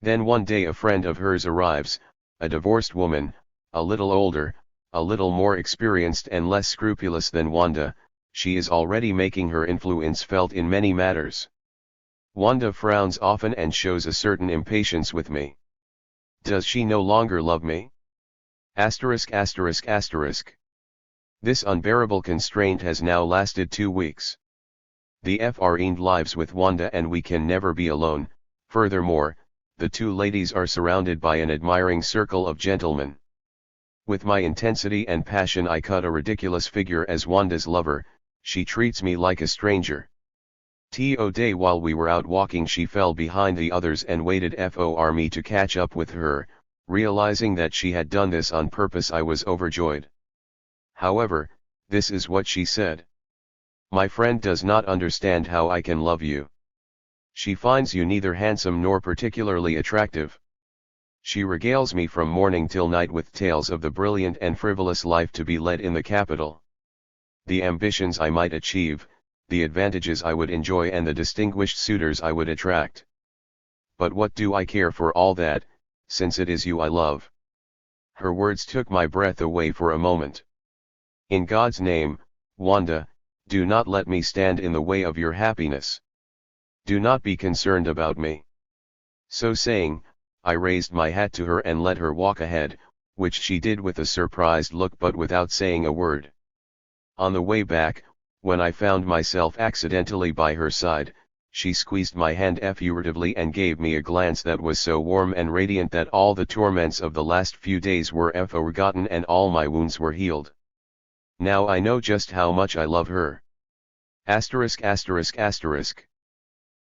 Then one day a friend of hers arrives, a divorced woman, a little older, a little more experienced and less scrupulous than Wanda. She is already making her influence felt in many matters. Wanda frowns often and shows a certain impatience with me. Does she no longer love me? Asterisk asterisk asterisk. This unbearable constraint has now lasted 2 weeks. The friend lives with Wanda and we can never be alone. Furthermore, the two ladies are surrounded by an admiring circle of gentlemen. With my intensity and passion I cut a ridiculous figure as Wanda's lover. She treats me like a stranger. Today while we were out walking she fell behind the others and waited for me to catch up with her. Realizing that she had done this on purpose I was overjoyed. However, this is what she said. My friend does not understand how I can love you. She finds you neither handsome nor particularly attractive. She regales me from morning till night with tales of the brilliant and frivolous life to be led in the capital. The ambitions I might achieve, the advantages I would enjoy and the distinguished suitors I would attract. But what do I care for all that, since it is you I love? Her words took my breath away for a moment. In God's name, Wanda, do not let me stand in the way of your happiness. Do not be concerned about me. So saying, I raised my hat to her and let her walk ahead, which she did with a surprised look but without saying a word. On the way back, when I found myself accidentally by her side, she squeezed my hand furtively and gave me a glance that was so warm and radiant that all the torments of the last few days were forgotten and all my wounds were healed. Now I know just how much I love her. Asterisk asterisk asterisk.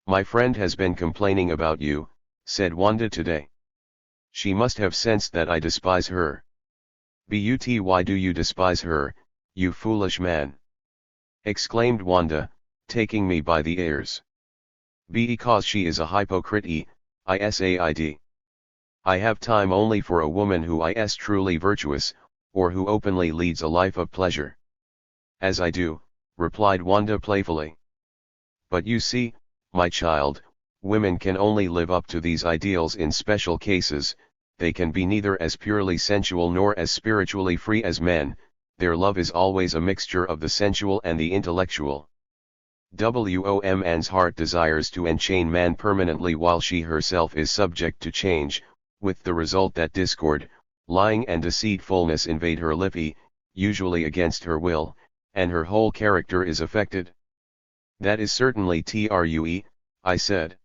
My friend has been complaining about you, said Wanda today. She must have sensed that I despise her. But why do you despise her, you foolish man? Exclaimed Wanda, taking me by the ears. Because she is a hypocrite, isaid. I have time only for a woman who is truly virtuous, or who openly leads a life of pleasure. As I do, replied Wanda playfully. But you see, my child, women can only live up to these ideals in special cases. They can be neither as purely sensual nor as spiritually free as men. Their love is always a mixture of the sensual and the intellectual. Woman's heart desires to enchain man permanently while she herself is subject to change, with the result that discord, lying and deceitfulness invade her life, usually against her will, and her whole character is affected. That is certainly true, I said.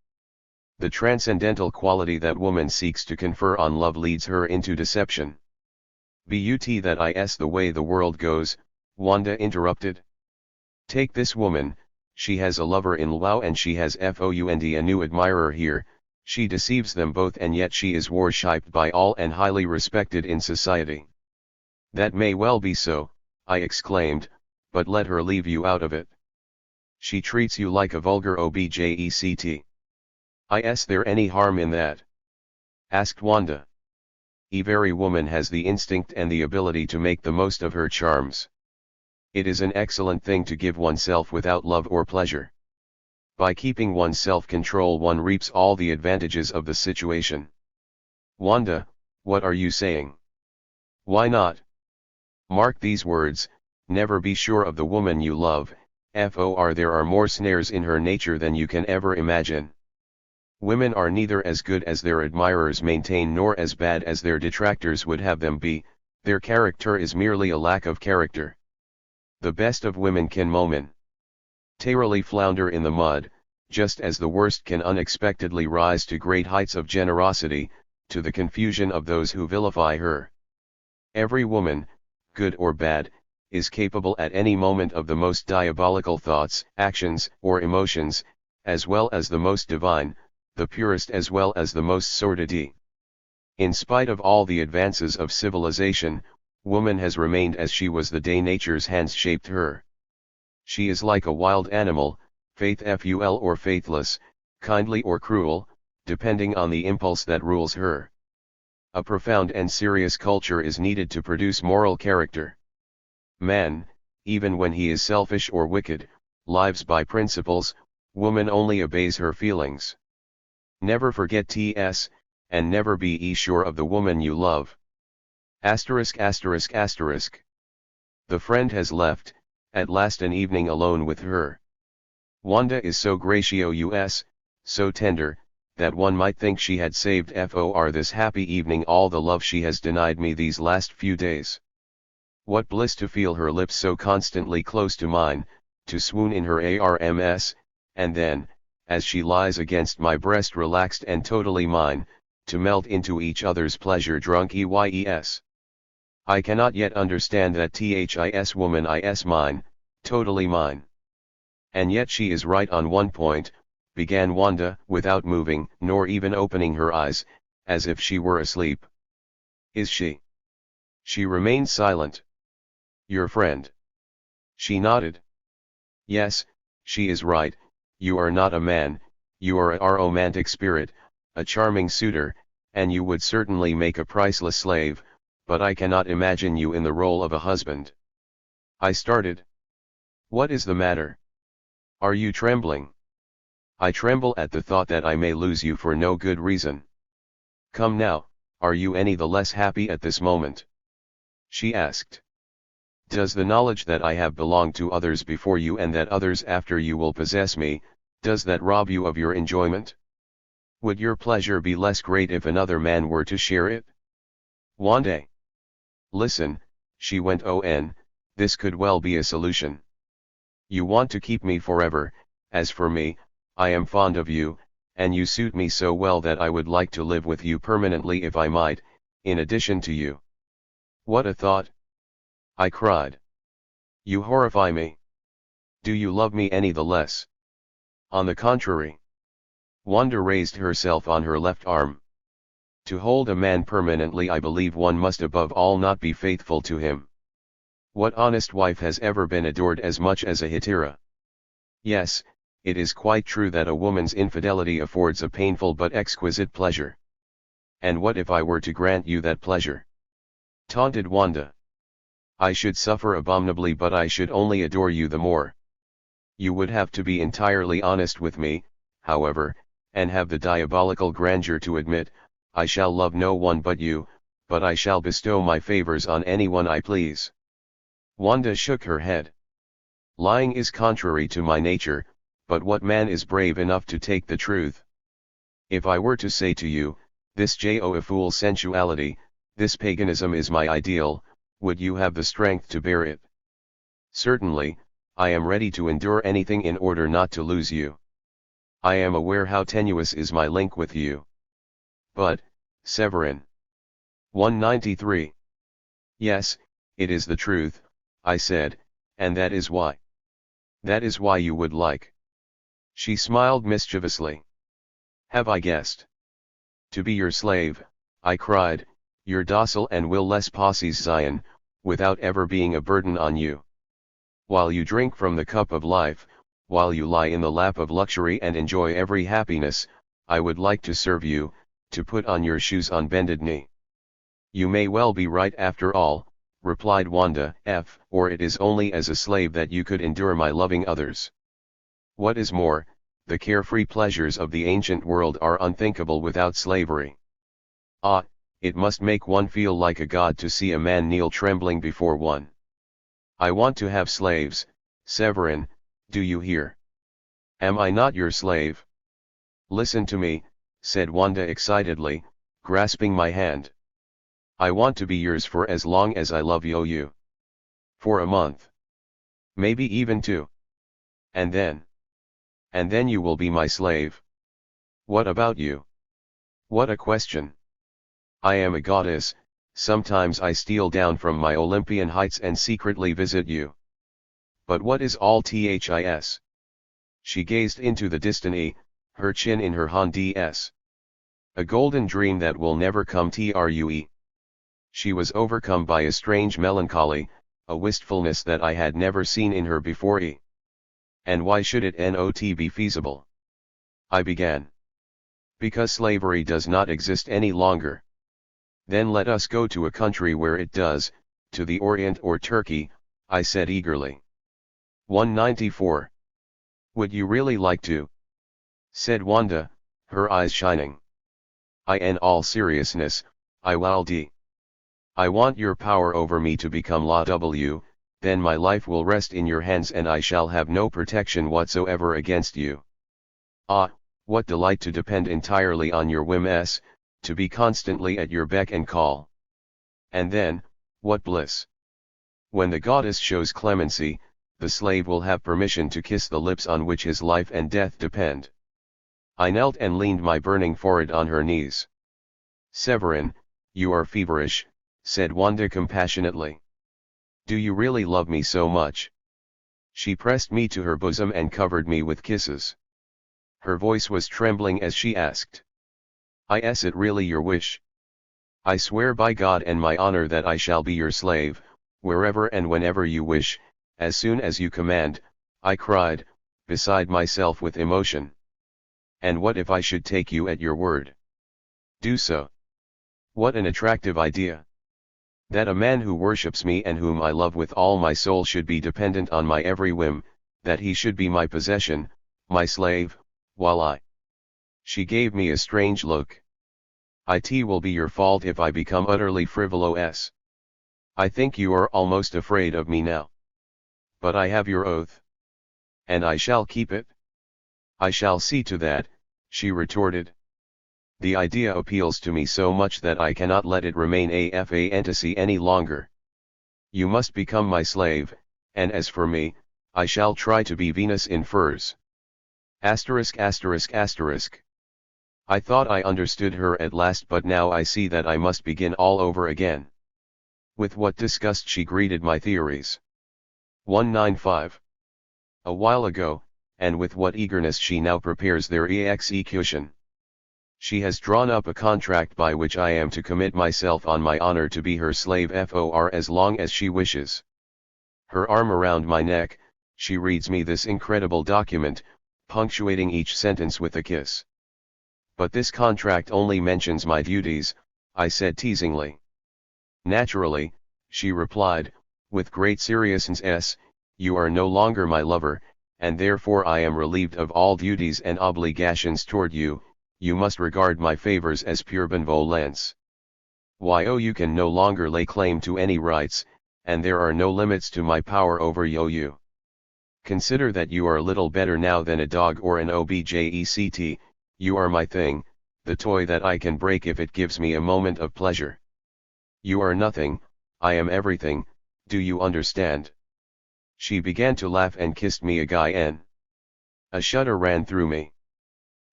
The transcendental quality that woman seeks to confer on love leads her into deception. But that is the way the world goes, Wanda interrupted. Take this woman, she has a lover in Lao and she has found a new admirer here, she deceives them both and yet she is worshipped by all and highly respected in society. That may well be so, I exclaimed, but let her leave you out of it. She treats you like a vulgar object. Is there any harm in that? Asked Wanda. Every woman has the instinct and the ability to make the most of her charms. It is an excellent thing to give oneself without love or pleasure. By keeping one's self-control one reaps all the advantages of the situation. Wanda, what are you saying? Why not? Mark these words, never be sure of the woman you love, for there are more snares in her nature than you can ever imagine. Women are neither as good as their admirers maintain nor as bad as their detractors would have them be, their character is merely a lack of character. The best of women can momentarily flounder in the mud, just as the worst can unexpectedly rise to great heights of generosity, to the confusion of those who vilify her. Every woman, good or bad, is capable at any moment of the most diabolical thoughts, actions, or emotions, as well as the most divine, the purest as well as the most sordid. In spite of all the advances of civilization, woman has remained as she was the day nature's hands shaped her. She is like a wild animal, faithful or faithless, kindly or cruel, depending on the impulse that rules her. A profound and serious culture is needed to produce moral character. Man, even when he is selfish or wicked, lives by principles, woman only obeys her feelings. Never forget TS, and never be sure of the woman you love. Asterisk asterisk asterisk. The friend has left, at last an evening alone with her. Wanda is so gracious, so tender, that one might think she had saved for this happy evening all the love she has denied me these last few days. What bliss to feel her lips so constantly close to mine, to swoon in her arms, and then, as she lies against my breast relaxed and totally mine, to melt into each other's pleasure-drunk eyes. I cannot yet understand that this woman is mine, totally mine. And yet she is right on one point, began Wanda, without moving, nor even opening her eyes, as if she were asleep. Is she? She remained silent. Your friend? She nodded. Yes, she is right, you are not a man, you are a romantic spirit, a charming suitor, and you would certainly make a priceless slave, but I cannot imagine you in the role of a husband. I started. What is the matter? Are you trembling? I tremble at the thought that I may lose you for no good reason. Come now, are you any the less happy at this moment? She asked. Does the knowledge that I have belonged to others before you and that others after you will possess me, does that rob you of your enjoyment? Would your pleasure be less great if another man were to share it? Wanda. Listen, she went on, this could well be a solution. You want to keep me forever, as for me, I am fond of you, and you suit me so well that I would like to live with you permanently if I might, in addition to you. What a thought! I cried. You horrify me. Do you love me any the less? On the contrary. Wanda raised herself on her left arm. To hold a man permanently, I believe one must above all not be faithful to him. What honest wife has ever been adored as much as a hetaira? Yes, it is quite true that a woman's infidelity affords a painful but exquisite pleasure. And what if I were to grant you that pleasure? Taunted Wanda. I should suffer abominably, but I should only adore you the more. You would have to be entirely honest with me, however, and have the diabolical grandeur to admit, I shall love no one but you, but I shall bestow my favors on anyone I please. Wanda shook her head. Lying is contrary to my nature, but what man is brave enough to take the truth? If I were to say to you, this a fool sensuality, this paganism is my ideal, would you have the strength to bear it? Certainly, I am ready to endure anything in order not to lose you. I am aware how tenuous is my link with you. But, Severin. 193. Yes, it is the truth, I said, and that is why. That is why you would like. She smiled mischievously. Have I guessed? To be your slave, I cried, your docile and will-less posses Zion, without ever being a burden on you. While you drink from the cup of life, while you lie in the lap of luxury and enjoy every happiness, I would like to serve you, to put on your shoes on bended knee. You may well be right after all, replied Wanda, or it is only as a slave that you could endure my loving others. What is more, the carefree pleasures of the ancient world are unthinkable without slavery. Ah, it must make one feel like a god to see a man kneel trembling before one. I want to have slaves, Severin, do you hear? Am I not your slave? Listen to me, said Wanda excitedly, grasping my hand. I want to be yours for as long as I love you. For a month. Maybe even 2. And then? And then you will be my slave. What about you? What a question. I am a goddess, sometimes I steal down from my Olympian heights and secretly visit you. But what is all this? She gazed into the distance, her chin in her hand. A golden dream that will never come true. She was overcome by a strange melancholy, a wistfulness that I had never seen in her before. And why should it not be feasible? I began. Because slavery does not exist any longer. Then let us go to a country where it does, to the Orient or Turkey, I said eagerly. 194. Would you really like to? Said Wanda, her eyes shining. In all seriousness, I will. I want your power over me to become law, then my life will rest in your hands and I shall have no protection whatsoever against you. Ah, what delight to depend entirely on your whims, to be constantly at your beck and call. And then, what bliss! When the goddess shows clemency, the slave will have permission to kiss the lips on which his life and death depend. I knelt and leaned my burning forehead on her knees. Severin, you are feverish, said Wanda compassionately. Do you really love me so much? She pressed me to her bosom and covered me with kisses. Her voice was trembling as she asked. Is it really your wish? I swear by God and my honor that I shall be your slave, wherever and whenever you wish, as soon as you command, I cried, beside myself with emotion. And what if I should take you at your word? Do so. What an attractive idea! That a man who worships me and whom I love with all my soul should be dependent on my every whim, that he should be my possession, my slave, while I... She gave me a strange look. It will be your fault if I become utterly frivolous. I think you are almost afraid of me now. But I have your oath. And I shall keep it. I shall see to that, she retorted. The idea appeals to me so much that I cannot let it remain a fantasy any longer. You must become my slave, and as for me, I shall try to be Venus in furs. Asterisk asterisk asterisk. I thought I understood her at last, but now I see that I must begin all over again. With what disgust she greeted my theories. 195. A while ago, and with what eagerness she now prepares their execution. She has drawn up a contract by which I am to commit myself on my honor to be her slave for as long as she wishes. Her arm around my neck, she reads me this incredible document, punctuating each sentence with a kiss. But this contract only mentions my duties, I said teasingly. Naturally, she replied, with great seriousness, you are no longer my lover, and therefore I am relieved of all duties and obligations toward you. You must regard my favors as pure benevolence. You can no longer lay claim to any rights, and there are no limits to my power over you. Consider that you are little better now than a dog or an object, you are my thing, the toy that I can break if it gives me a moment of pleasure. You are nothing, I am everything, do you understand? She began to laugh and kissed me again. A shudder ran through me.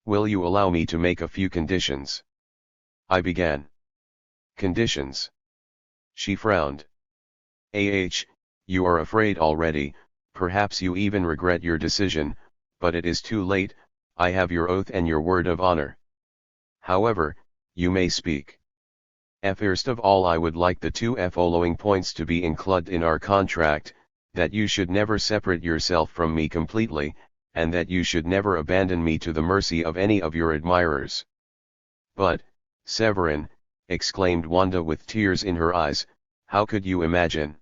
Will you allow me to make a few conditions? I began. Conditions. She frowned. You are afraid already, perhaps you even regret your decision, but it is too late, I have your oath and your word of honor. However, you may speak. First of all, I would like the two following points to be included in our contract, that you should never separate yourself from me completely, and that you should never abandon me to the mercy of any of your admirers. But, Severin, exclaimed Wanda with tears in her eyes, how could you imagine?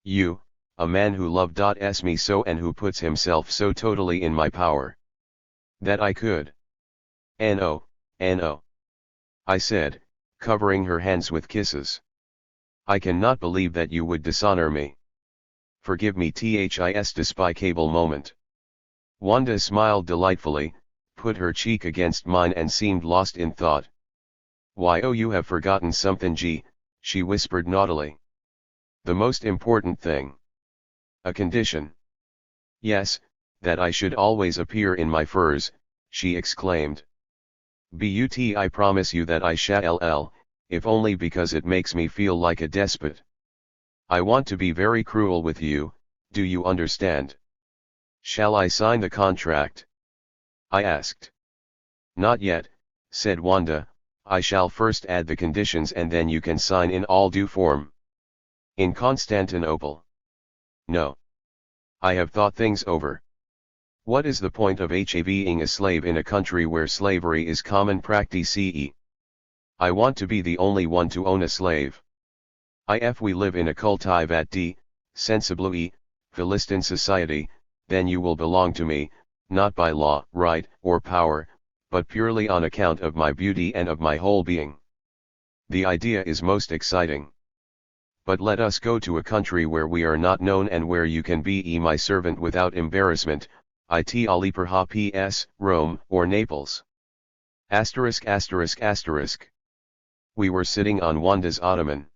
You, a man who loved me so and who puts himself so totally in my power. That I could. No, I said, covering her hands with kisses. I cannot believe that you would dishonor me. Forgive me this despicable moment. Wanda smiled delightfully, put her cheek against mine and seemed lost in thought. You have forgotten something, G, she whispered naughtily. The most important thing. A condition. Yes, that I should always appear in my furs, she exclaimed. But I promise you that I shall, if only because it makes me feel like a despot. I want to be very cruel with you, do you understand? Shall I sign the contract? I asked. Not yet, said Wanda, I shall first add the conditions and then you can sign in all due form. In Constantinople? No. I have thought things over. What is the point of being a slave in a country where slavery is common practice? I want to be the only one to own a slave. If we live in a cultivated, sensible, Philistine society, then you will belong to me, not by law, right, or power, but purely on account of my beauty and of my whole being. The idea is most exciting. But let us go to a country where we are not known and where you can be my servant without embarrassment, perhaps Rome or Naples. Asterisk asterisk asterisk. We were sitting on Wanda's ottoman.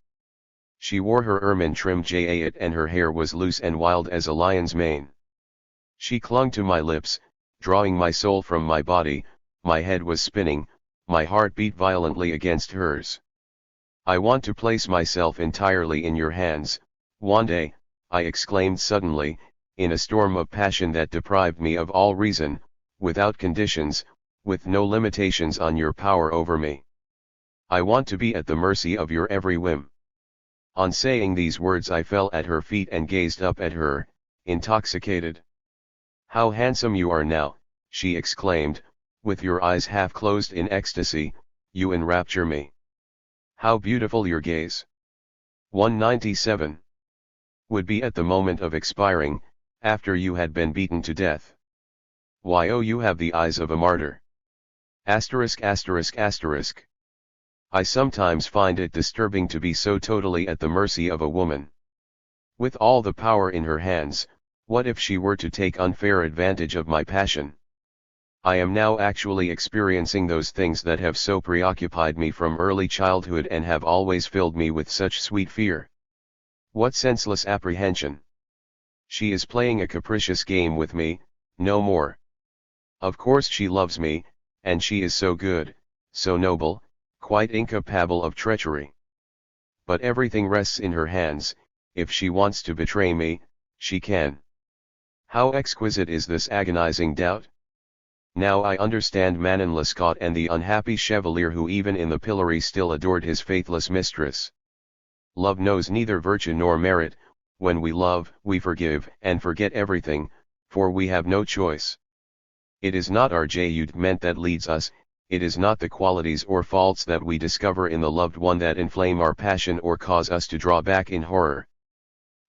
She wore her ermine-trimmed jacket and her hair was loose and wild as a lion's mane. She clung to my lips, drawing my soul from my body, my head was spinning, my heart beat violently against hers. I want to place myself entirely in your hands, Wanda, I exclaimed suddenly, in a storm of passion that deprived me of all reason, without conditions, with no limitations on your power over me. I want to be at the mercy of your every whim. On saying these words I fell at her feet and gazed up at her, intoxicated. How handsome you are now, she exclaimed, with your eyes half closed in ecstasy, you enrapture me. How beautiful your gaze. 197. Would be at the moment of expiring, after you had been beaten to death. You have the eyes of a martyr. Asterisk asterisk asterisk. I sometimes find it disturbing to be so totally at the mercy of a woman. With all the power in her hands, what if she were to take unfair advantage of my passion? I am now actually experiencing those things that have so preoccupied me from early childhood and have always filled me with such sweet fear. What senseless apprehension! She is playing a capricious game with me, no more. Of course she loves me, and she is so good, so noble, quite incapable of treachery. But everything rests in her hands. If she wants to betray me, she can. How exquisite is this agonizing doubt? Now I understand Manon Lescaut and the unhappy chevalier who even in the pillory still adored his faithless mistress. Love knows neither virtue nor merit. When we love, we forgive and forget everything, for we have no choice. It is not our judgment that leads us, it is not the qualities or faults that we discover in the loved one that inflame our passion or cause us to draw back in horror.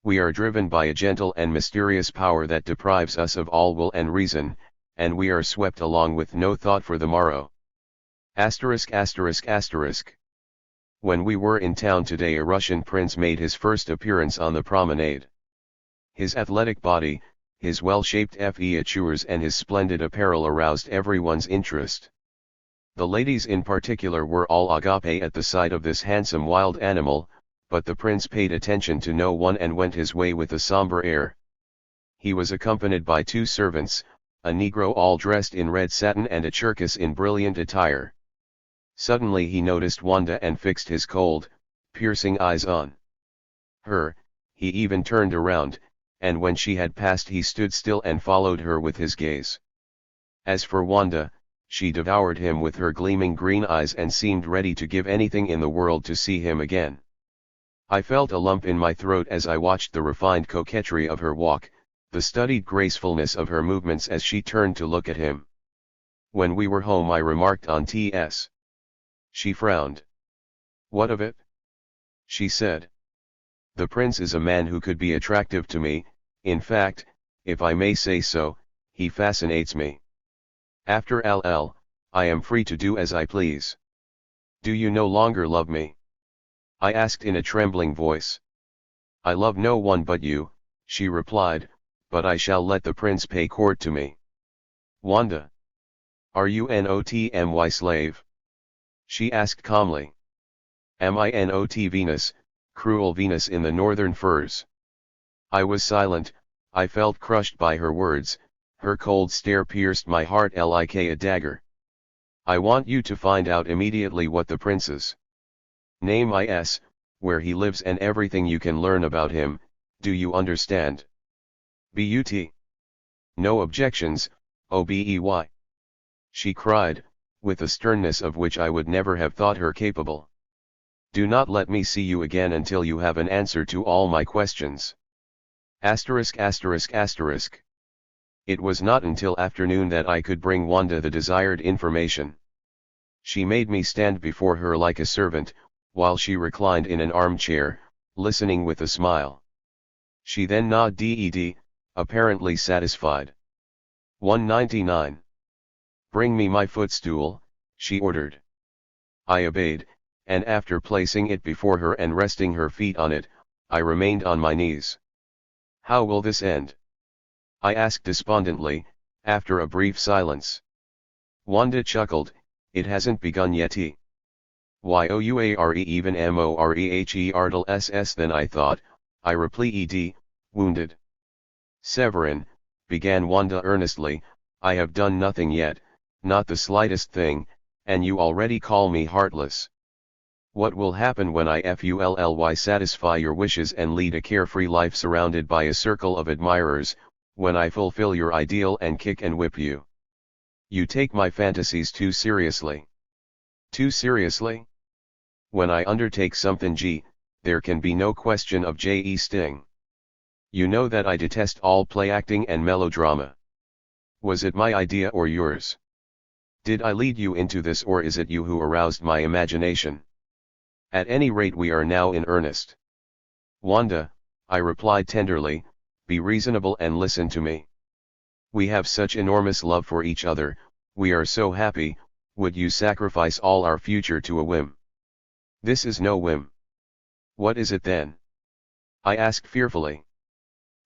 We are driven by a gentle and mysterious power that deprives us of all will and reason, and we are swept along with no thought for the morrow. *******. When we were in town today, a Russian prince made his first appearance on the promenade. His athletic body, his well-shaped features and his splendid apparel aroused everyone's interest. The ladies in particular were all agape at the sight of this handsome wild animal, but the prince paid attention to no one and went his way with a somber air. He was accompanied by 2 servants, a Negro all dressed in red satin and a Cherkess in brilliant attire. Suddenly he noticed Wanda and fixed his cold, piercing eyes on her. He even turned around, and when she had passed he stood still and followed her with his gaze. As for Wanda, she devoured him with her gleaming green eyes and seemed ready to give anything in the world to see him again. I felt a lump in my throat as I watched the refined coquetry of her walk, the studied gracefulness of her movements as she turned to look at him. When we were home I remarked on T.S. She frowned. "What of it?" she said. "The prince is a man who could be attractive to me. In fact, if I may say so, he fascinates me. After LL, I am free to do as I please." "Do you no longer love me?" I asked in a trembling voice. "I love no one but you," she replied, "but I shall let the prince pay court to me." "Wanda, are you not my slave?" she asked calmly. "Am I not Venus, cruel Venus in the northern firs?" I was silent. I felt crushed by her words. Her cold stare pierced my heart like a dagger. "I want you to find out immediately what the prince's name is, where he lives and everything you can learn about him. Do you understand?" "But no objections, Obey," she cried, with a sternness of which I would never have thought her capable. "Do not let me see you again until you have an answer to all my questions." ******. It was not until afternoon that I could bring Wanda the desired information. She made me stand before her like a servant, while she reclined in an armchair, listening with a smile. She then nodded, apparently satisfied. 199. "Bring me my footstool," she ordered. I obeyed, and after placing it before her and resting her feet on it, I remained on my knees. "How will this end?" I asked despondently, after a brief silence. Wanda chuckled. "It hasn't begun yet. Youare even moreher than I thought," I replied, wounded. "Severin," began Wanda earnestly, "I have done nothing yet, not the slightest thing, and you already call me heartless. What will happen when I fully satisfy your wishes and lead a carefree life surrounded by a circle of admirers, when I fulfill your ideal and kick and whip you? You take my fantasies too seriously." "Too seriously? When I undertake something, there can be no question of sting. You know that I detest all play acting and melodrama. Was it my idea or yours? Did I lead you into this, or is it you who aroused my imagination? At any rate, we are now in earnest." "Wanda," I replied tenderly, "be reasonable and listen to me. We have such enormous love for each other, we are so happy, would you sacrifice all our future to a whim? This is no whim. What is it then? I asked fearfully.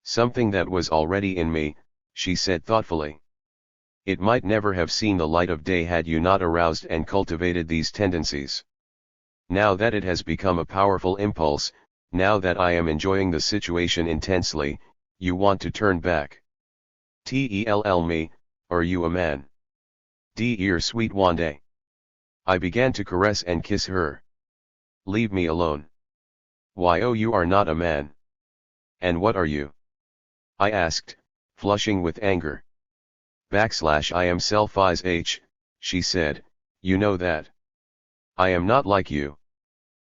Something that was already in me, she said thoughtfully. It might never have seen the light of day had you not aroused and cultivated these tendencies. Now that it has become a powerful impulse, now that I am enjoying the situation intensely, you want to turn back. Tell me, are you a man? Dear sweet Wanda. I began to caress and kiss her. Leave me alone. Why, oh, you are not a man. And what are you? I asked, flushing with anger. I am self-is, she said, you know that. I am not like you.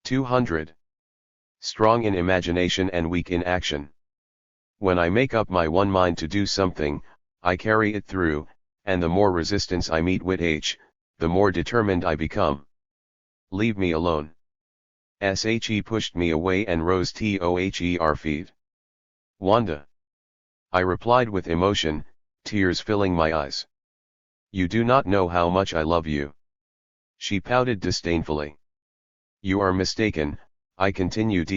200. Strong in imagination and weak in action. When I make up my one mind to do something, I carry it through, and the more resistance I meet with the more determined I become. Leave me alone. She pushed me away and rose to her feet. Wanda. I replied with emotion, tears filling my eyes. You do not know how much I love you. She pouted disdainfully. You are mistaken, I continued.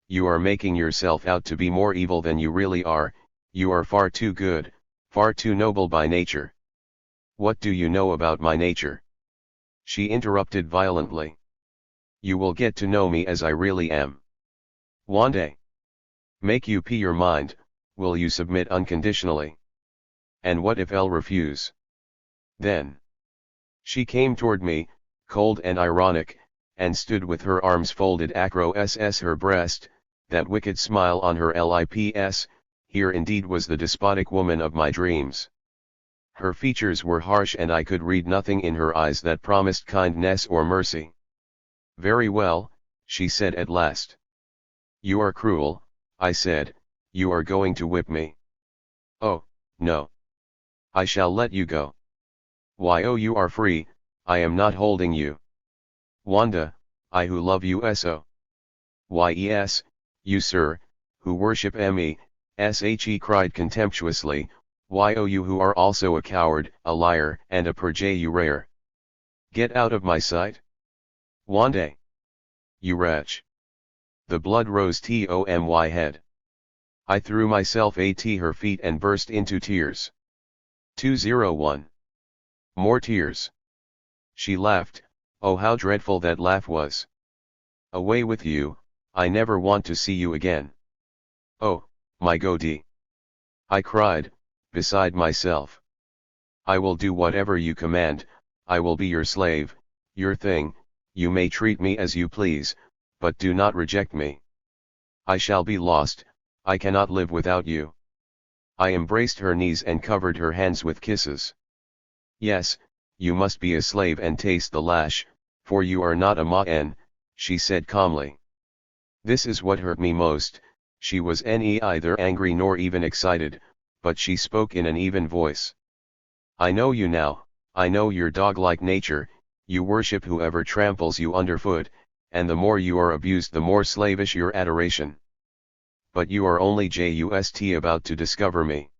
You are making yourself out to be more evil than you really are. You are far too good, far too noble by nature. What do you know about my nature? She interrupted violently. You will get to know me as I really am. One day. Make you pee your mind, will you submit unconditionally? And what if I'll refuse? Then. She came toward me, cold and ironic, and stood with her arms folded across her breast, that wicked smile on her lips. Here indeed was the despotic woman of my dreams. Her features were harsh and I could read nothing in her eyes that promised kindness or mercy. Very well, she said at last. You are cruel, I said, you are going to whip me. Oh, no. I shall let you go. Why, oh, you are free, I am not holding you. Wanda, I who love you so. Why yes, you sir, who worship me, he cried contemptuously, why oh, you who are also a coward, a liar and a perjurer. Get out of my sight. Wanda. You wretch. The blood rose to my head. I threw myself at her feet and burst into tears. 201. More tears. She laughed, oh how dreadful that laugh was. Away with you, I never want to see you again. Oh, my God. I cried, beside myself. I will do whatever you command, I will be your slave, your thing, you may treat me as you please, but do not reject me. I shall be lost, I cannot live without you. I embraced her knees and covered her hands with kisses. Yes, you must be a slave and taste the lash, for you are not a man, she said calmly. This is what hurt me most, she was neither angry nor even excited, but she spoke in an even voice. I know you now, I know your dog-like nature, you worship whoever tramples you underfoot, and the more you are abused the more slavish your adoration. But you are only just about to discover me.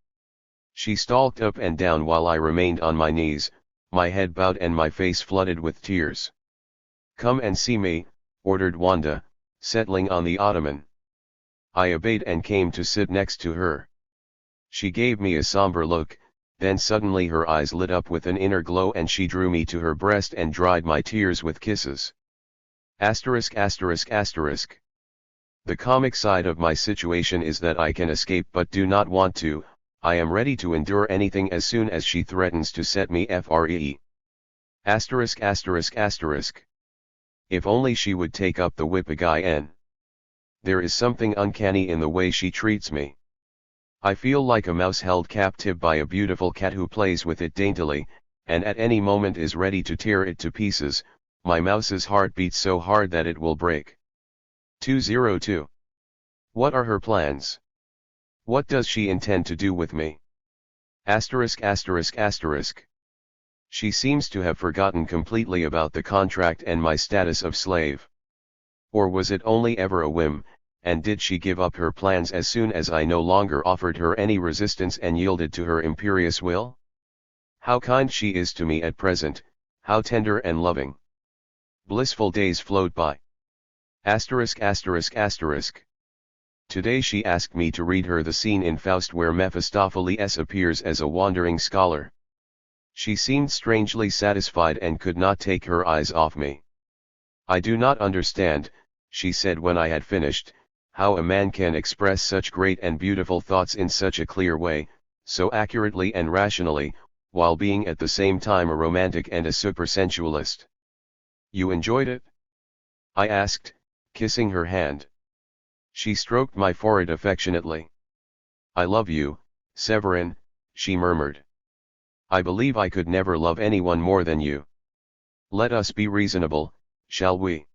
She stalked up and down while I remained on my knees, my head bowed and my face flooded with tears. Come and see me, ordered Wanda, settling on the ottoman. I obeyed and came to sit next to her. She gave me a somber look, then suddenly her eyes lit up with an inner glow and she drew me to her breast and dried my tears with kisses. *****. The comic side of my situation is that I can escape but do not want to. I am ready to endure anything as soon as she threatens to set me free. *****. If only she would take up the whip again. There is something uncanny in the way she treats me. I feel like a mouse held captive by a beautiful cat who plays with it daintily, and at any moment is ready to tear it to pieces. My mouse's heart beats so hard that it will break. 202. What are her plans? What does she intend to do with me? *****. She seems to have forgotten completely about the contract and my status of slave. Or was it only ever a whim, and did she give up her plans as soon as I no longer offered her any resistance and yielded to her imperious will? How kind she is to me at present, how tender and loving. Blissful days float by. Asterisk asterisk asterisk. Today she asked me to read her the scene in Faust where Mephistopheles appears as a wandering scholar. She seemed strangely satisfied and could not take her eyes off me. I do not understand, she said when I had finished, how a man can express such great and beautiful thoughts in such a clear way, so accurately and rationally, while being at the same time a romantic and a supersensualist. You enjoyed it? I asked, kissing her hand. She stroked my forehead affectionately. I love you, Severin, she murmured. I believe I could never love anyone more than you. Let us be reasonable, shall we?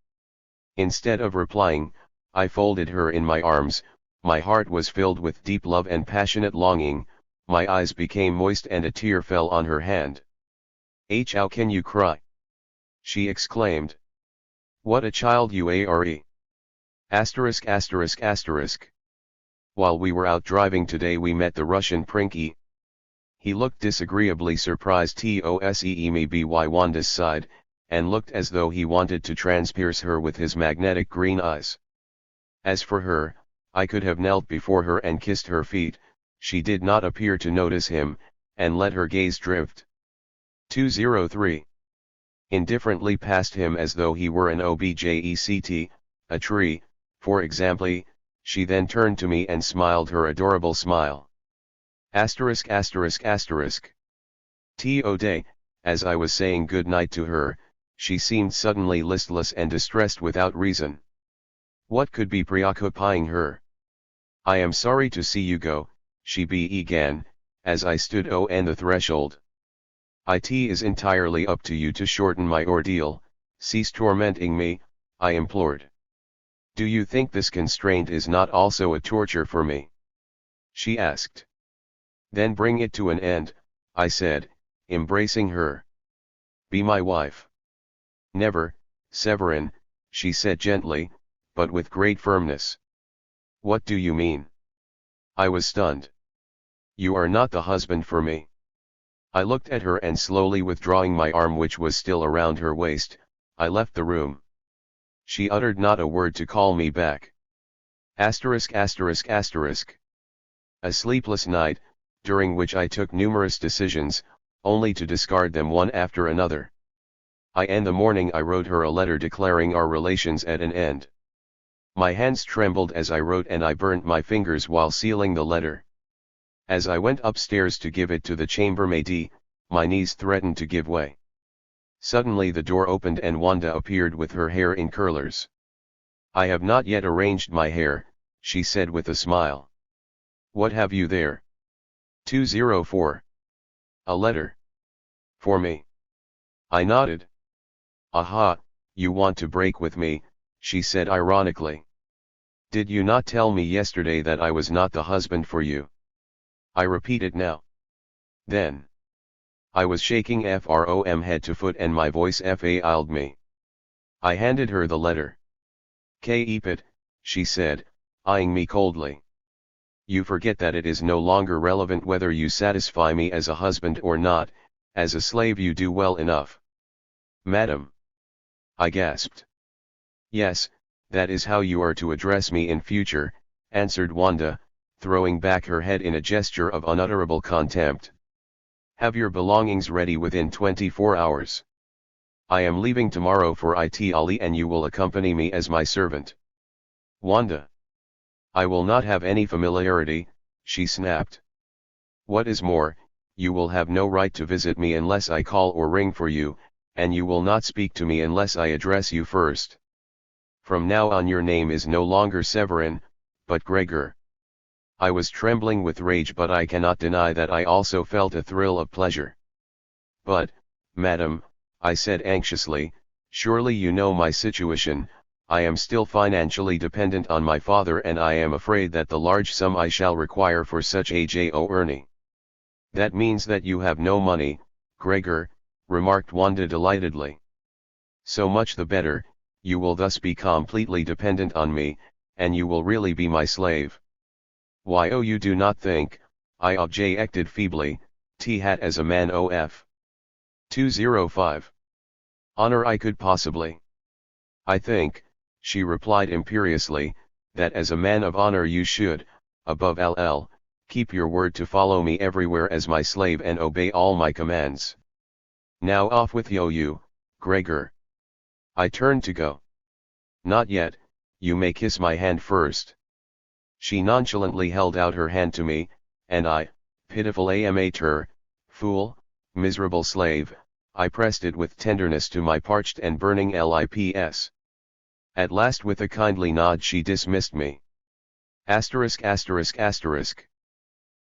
Instead of replying, I folded her in my arms, my heart was filled with deep love and passionate longing, my eyes became moist and a tear fell on her hand. How can you cry? She exclaimed. What a child you are! Asterisk asterisk asterisk. While we were out driving today we met the Russian Prinky. He looked disagreeably surprised TOSEE by Wanda's side, and looked as though he wanted to transpierce her with his magnetic green eyes. As for her, I could have knelt before her and kissed her feet, she did not appear to notice him, and let her gaze drift. 203. Indifferently past him as though he were an object, a tree, for example, she then turned to me and smiled her adorable smile. Asterisk asterisk asterisk. Day, as I was saying good night to her, she seemed suddenly listless and distressed without reason. What could be preoccupying her? I am sorry to see you go, she began, as I stood on the threshold. It is entirely up to you to shorten my ordeal, cease tormenting me, I implored. Do you think this constraint is not also a torture for me? She asked. Then bring it to an end, I said, embracing her. Be my wife. Never, Severin, she said gently, but with great firmness. What do you mean? I was stunned. You are not the husband for me. I looked at her and slowly withdrawing my arm which was still around her waist, I left the room. She uttered not a word to call me back. Asterisk asterisk asterisk. A sleepless night, during which I took numerous decisions, only to discard them one after another. In the morning I wrote her a letter declaring our relations at an end. My hands trembled as I wrote and I burnt my fingers while sealing the letter. As I went upstairs to give it to the chambermaid, my knees threatened to give way. Suddenly the door opened and Wanda appeared with her hair in curlers. I have not yet arranged my hair, she said with a smile. What have you there? 204. A letter. For me. I nodded. Aha, you want to break with me, she said ironically. Did you not tell me yesterday that I was not the husband for you? I repeat it now. Then. I was shaking from head to foot and my voice failed me. I handed her the letter. Keep it, she said, eyeing me coldly. You forget that it is no longer relevant whether you satisfy me as a husband or not, as a slave you do well enough. Madam. I gasped. Yes, that is how you are to address me in future, answered Wanda, throwing back her head in a gesture of unutterable contempt. Have your belongings ready within 24 hours. I am leaving tomorrow for Italy and you will accompany me as my servant. Wanda. I will not have any familiarity, she snapped. What is more, you will have no right to visit me unless I call or ring for you, and you will not speak to me unless I address you first. From now on your name is no longer Severin, but Gregor. I was trembling with rage but I cannot deny that I also felt a thrill of pleasure. But, madam, I said anxiously, surely you know my situation, I am still financially dependent on my father and I am afraid that the large sum I shall require for such a journey. That means that you have no money, Gregor, remarked Wanda delightedly. So much the better, you will thus be completely dependent on me, and you will really be my slave. Why you do not think, I objected feebly, T-hat as a man of 205. Honor I could possibly. I think, She replied imperiously, that as a man of honor you should, above all, keep your word to follow me everywhere as my slave and obey all my commands. Now off with you, Gregor. I turned to go. Not yet, you may kiss my hand first. She nonchalantly held out her hand to me, and I, pitiful amateur, fool, miserable slave, I pressed it with tenderness to my parched and burning lips. At last with a kindly nod she dismissed me. Asterisk asterisk asterisk.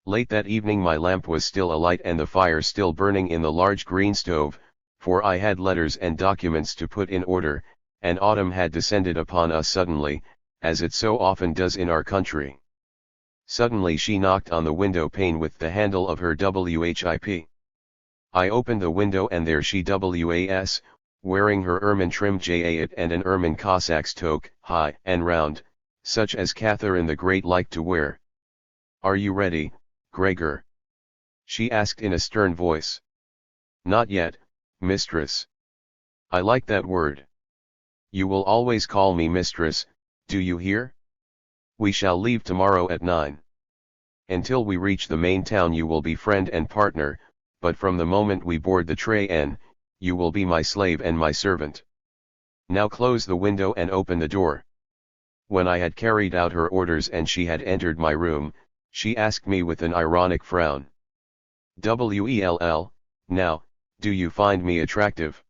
Late that evening my lamp was still alight and the fire still burning in the large green stove, for I had letters and documents to put in order, and autumn had descended upon us suddenly, as it so often does in our country. Suddenly she knocked on the window pane with the handle of her whip. I opened the window and there she was, wearing her ermine-trimmed jacket and an ermine Cossack's toque, high and round, such as Catherine the Great liked to wear. "Are you ready, Gregor?" she asked in a stern voice. "Not yet, mistress." "I like that word. You will always call me mistress, do you hear? We shall leave tomorrow at 9. Until we reach the main town you will be friend and partner, but from the moment we board the train, you will be my slave and my servant. Now close the window and open the door." When I had carried out her orders and she had entered my room, she asked me with an ironic frown. "Well, now, do you find me attractive?"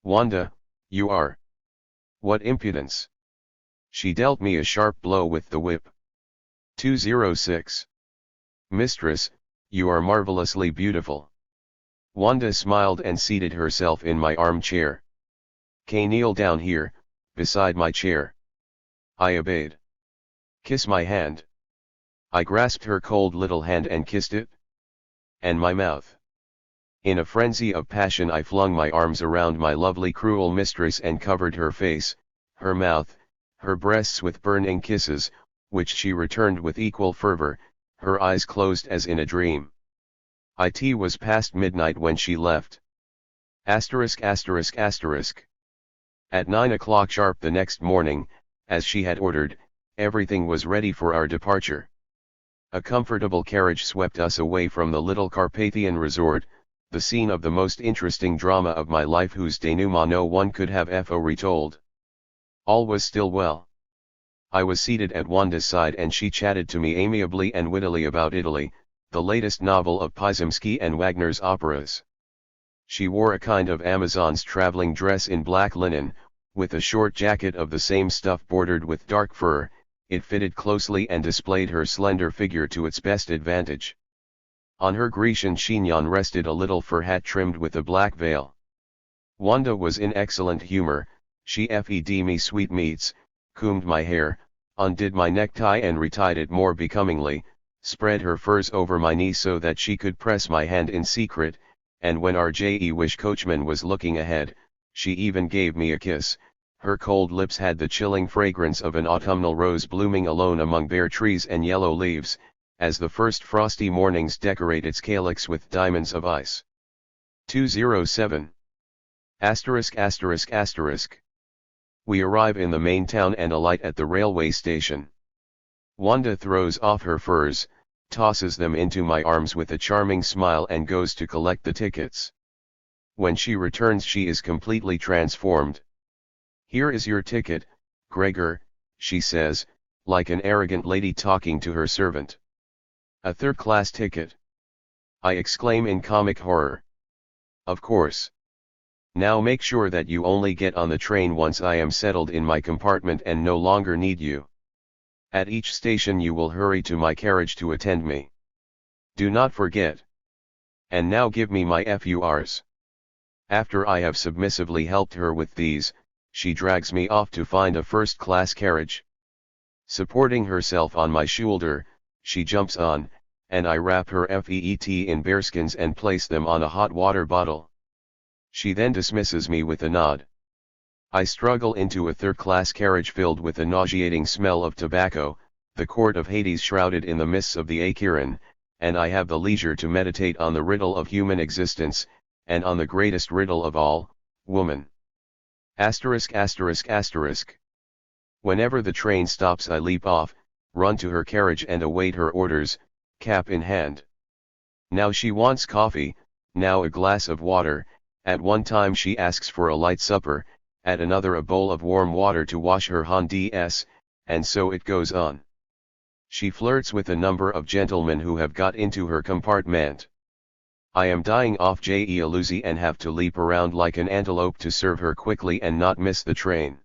"Wanda, you are. What impudence!" She dealt me a sharp blow with the whip. 206. "Mistress, you are marvelously beautiful." Wanda smiled and seated herself in my armchair. "Kneel down here, beside my chair." I obeyed. "Kiss my hand." I grasped her cold little hand and kissed it. "And my mouth." In a frenzy of passion I flung my arms around my lovely cruel mistress and covered her face, her mouth, her breasts with burning kisses, which she returned with equal fervor, her eyes closed as in a dream. It was past midnight when she left. Asterisk asterisk asterisk. At 9 o'clock sharp the next morning, as she had ordered, everything was ready for our departure. A comfortable carriage swept us away from the little Carpathian resort, the scene of the most interesting drama of my life whose denouement no one could have retold. All was still well. I was seated at Wanda's side and she chatted to me amiably and wittily about Italy, the latest novel of Pysomsky and Wagner's operas. She wore a kind of Amazon's traveling dress in black linen, with a short jacket of the same stuff bordered with dark fur. It fitted closely and displayed her slender figure to its best advantage. On her Grecian chignon rested a little fur hat trimmed with a black veil. Wanda was in excellent humor. She fed me sweetmeats, combed my hair, undid my necktie and retied it more becomingly, spread her furs over my knee so that she could press my hand in secret, and when our Jewish coachman was looking ahead, she even gave me a kiss. Her cold lips had the chilling fragrance of an autumnal rose blooming alone among bare trees and yellow leaves, as the first frosty mornings decorate its calyx with diamonds of ice. 207. Asterisk asterisk asterisk. We arrive in the main town and alight at the railway station. Wanda throws off her furs, tosses them into my arms with a charming smile and goes to collect the tickets. When she returns she is completely transformed. "Here is your ticket, Gregor," she says, like an arrogant lady talking to her servant. "A third-class ticket?" I exclaim in comic horror. "Of course. Now make sure that you only get on the train once I am settled in my compartment and no longer need you. At each station you will hurry to my carriage to attend me. Do not forget. And now give me my furs." After I have submissively helped her with these, she drags me off to find a first-class carriage. Supporting herself on my shoulder, she jumps on, and I wrap her feet in bearskins and place them on a hot water bottle. She then dismisses me with a nod. I struggle into a third-class carriage filled with a nauseating smell of tobacco, the court of Hades shrouded in the mists of the Acheron, and I have the leisure to meditate on the riddle of human existence, and on the greatest riddle of all, woman. Asterisk asterisk asterisk. Whenever the train stops I leap off, run to her carriage and await her orders, cap in hand. Now she wants coffee, now a glass of water, at one time she asks for a light supper, at another a bowl of warm water to wash her hands, and so it goes on. She flirts with a number of gentlemen who have got into her compartment. I am dying off jealousy and have to leap around like an antelope to serve her quickly and not miss the train.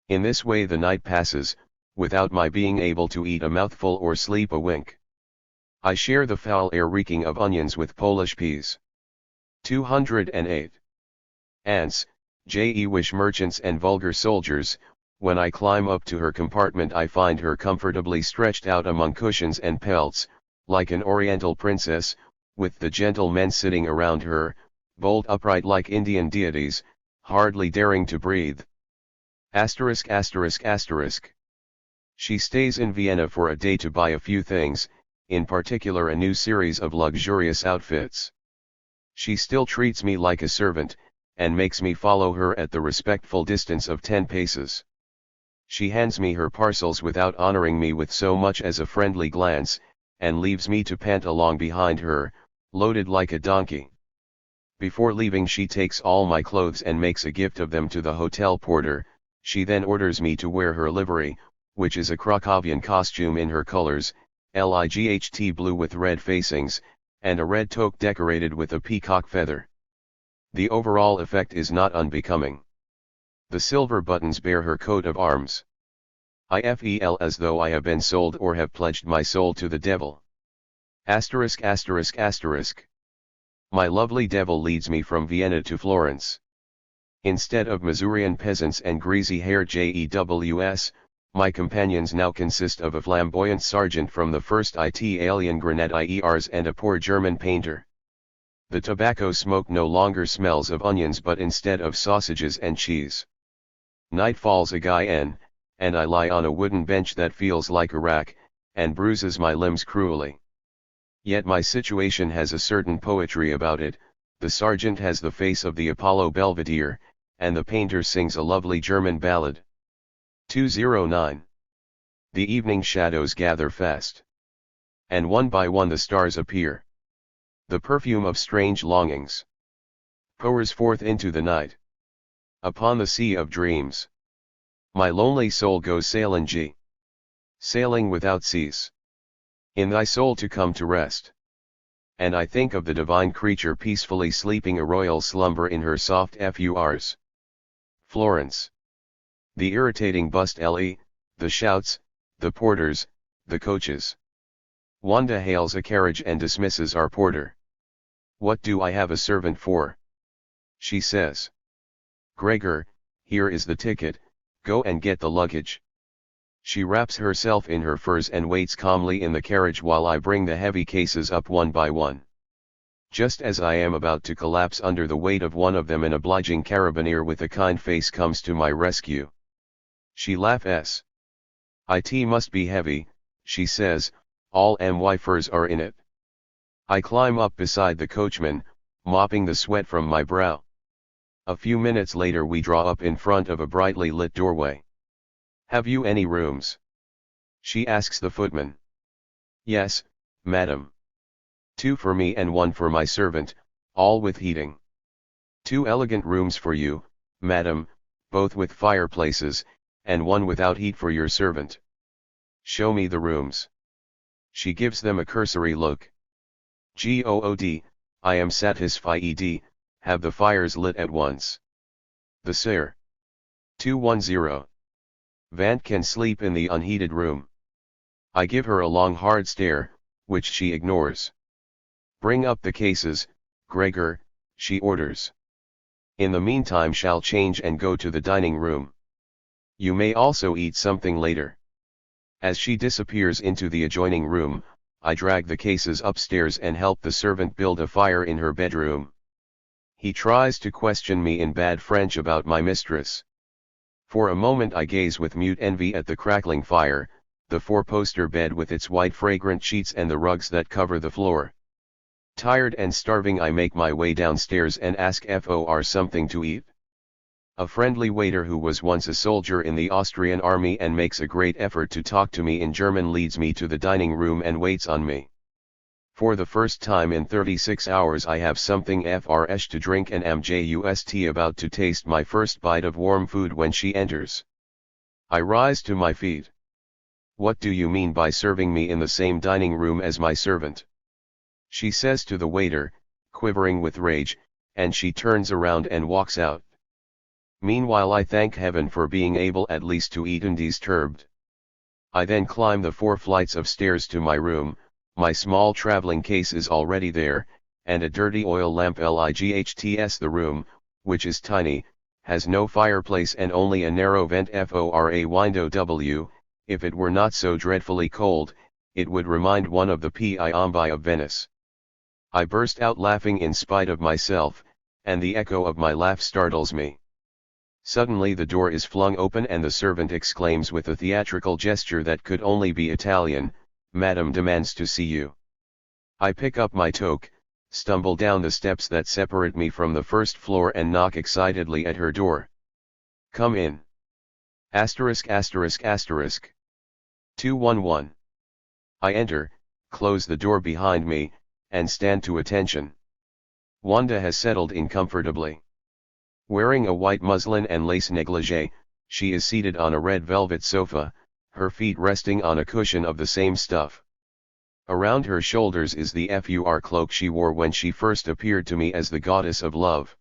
In this way the night passes, without my being able to eat a mouthful or sleep a wink. I share the foul air reeking of onions with Polish peas. 208. Ants, wish merchants and vulgar soldiers. When I climb up to her compartment I find her comfortably stretched out among cushions and pelts, like an oriental princess, with the gentlemen sitting around her, bolt upright like Indian deities, hardly daring to breathe. ******. She stays in Vienna for a day to buy a few things, in particular a new series of luxurious outfits. She still treats me like a servant, and makes me follow her at the respectful distance of 10 paces. She hands me her parcels without honoring me with so much as a friendly glance, and leaves me to pant along behind her, loaded like a donkey. Before leaving she takes all my clothes and makes a gift of them to the hotel porter. She then orders me to wear her livery, which is a Cracovia costume in her colors, light blue with red facings, and a red toque decorated with a peacock feather. The overall effect is not unbecoming. The silver buttons bear her coat of arms. I feel as though I have been sold or have pledged my soul to the devil. ******. My lovely devil leads me from Vienna to Florence. Instead of Masurian peasants and greasy-haired JEWs, my companions now consist of a flamboyant sergeant from the 1st Italian Grenadiers and a poor German painter. The tobacco smoke no longer smells of onions but instead of sausages and cheese. Night falls again, and I lie on a wooden bench that feels like a rack, and bruises my limbs cruelly. Yet my situation has a certain poetry about it. The sergeant has the face of the Apollo Belvedere, and the painter sings a lovely German ballad. 209. The evening shadows gather fast. And one by one the stars appear. The perfume of strange longings pours forth into the night. Upon the sea of dreams, my lonely soul goes sailing sailing without cease. In thy soul to come to rest. And I think of the divine creature peacefully sleeping a royal slumber in her soft furs. Florence. The irritating bust le, the shouts, the porters, the coaches. Wanda hails a carriage and dismisses our porter. What do I have a servant for? She says. Gregor, here is the ticket, go and get the luggage. She wraps herself in her furs and waits calmly in the carriage while I bring the heavy cases up one by one. Just as I am about to collapse under the weight of one of them, an obliging carabiner with a kind face comes to my rescue. She laughs. It must be heavy, she says, all my furs are in it. I climb up beside the coachman, mopping the sweat from my brow. A few minutes later we draw up in front of a brightly lit doorway. Have you any rooms? She asks the footman. Yes, madam. 2 for me and 1 for my servant, all with heating. 2 elegant rooms for you, madam, both with fireplaces, and 1 without heat for your servant. Show me the rooms. She gives them a cursory look. Good, I am satisfied, have the fires lit at once. The Sir. 210. Vant can sleep in the unheated room. I give her a long hard stare, which she ignores. Bring up the cases, Gregor, she orders. In the meantime shall change and go to the dining room. You may also eat something later. As she disappears into the adjoining room, I drag the cases upstairs and help the servant build a fire in her bedroom. He tries to question me in bad French about my mistress. For a moment I gaze with mute envy at the crackling fire, the 4-poster bed with its white fragrant sheets and the rugs that cover the floor. Tired and starving I make my way downstairs and ask for something to eat. A friendly waiter who was once a soldier in the Austrian army and makes a great effort to talk to me in German leads me to the dining room and waits on me. For the first time in 36 hours I have something fresh to drink and am just about to taste my first bite of warm food when she enters. I rise to my feet. What do you mean by serving me in the same dining room as my servant? She says to the waiter, quivering with rage, and she turns around and walks out. Meanwhile I thank heaven for being able at least to eat undisturbed. I then climb the 4 flights of stairs to my room. My small traveling case is already there, and a dirty oil lamp lights the room, which is tiny, has no fireplace and only a narrow vent for a window w. If it were not so dreadfully cold, it would remind one of the Piombi of Venice. I burst out laughing in spite of myself, and the echo of my laugh startles me. Suddenly the door is flung open and the servant exclaims with a theatrical gesture that could only be Italian, "Madam demands to see you." I pick up my toque, stumble down the steps that separate me from the first floor and knock excitedly at her door. "Come in." ******. 211. I enter, close the door behind me, and stand to attention. Wanda has settled in comfortably. Wearing a white muslin and lace negligee, she is seated on a red velvet sofa, her feet resting on a cushion of the same stuff. Around her shoulders is the fur cloak she wore when she first appeared to me as the goddess of love.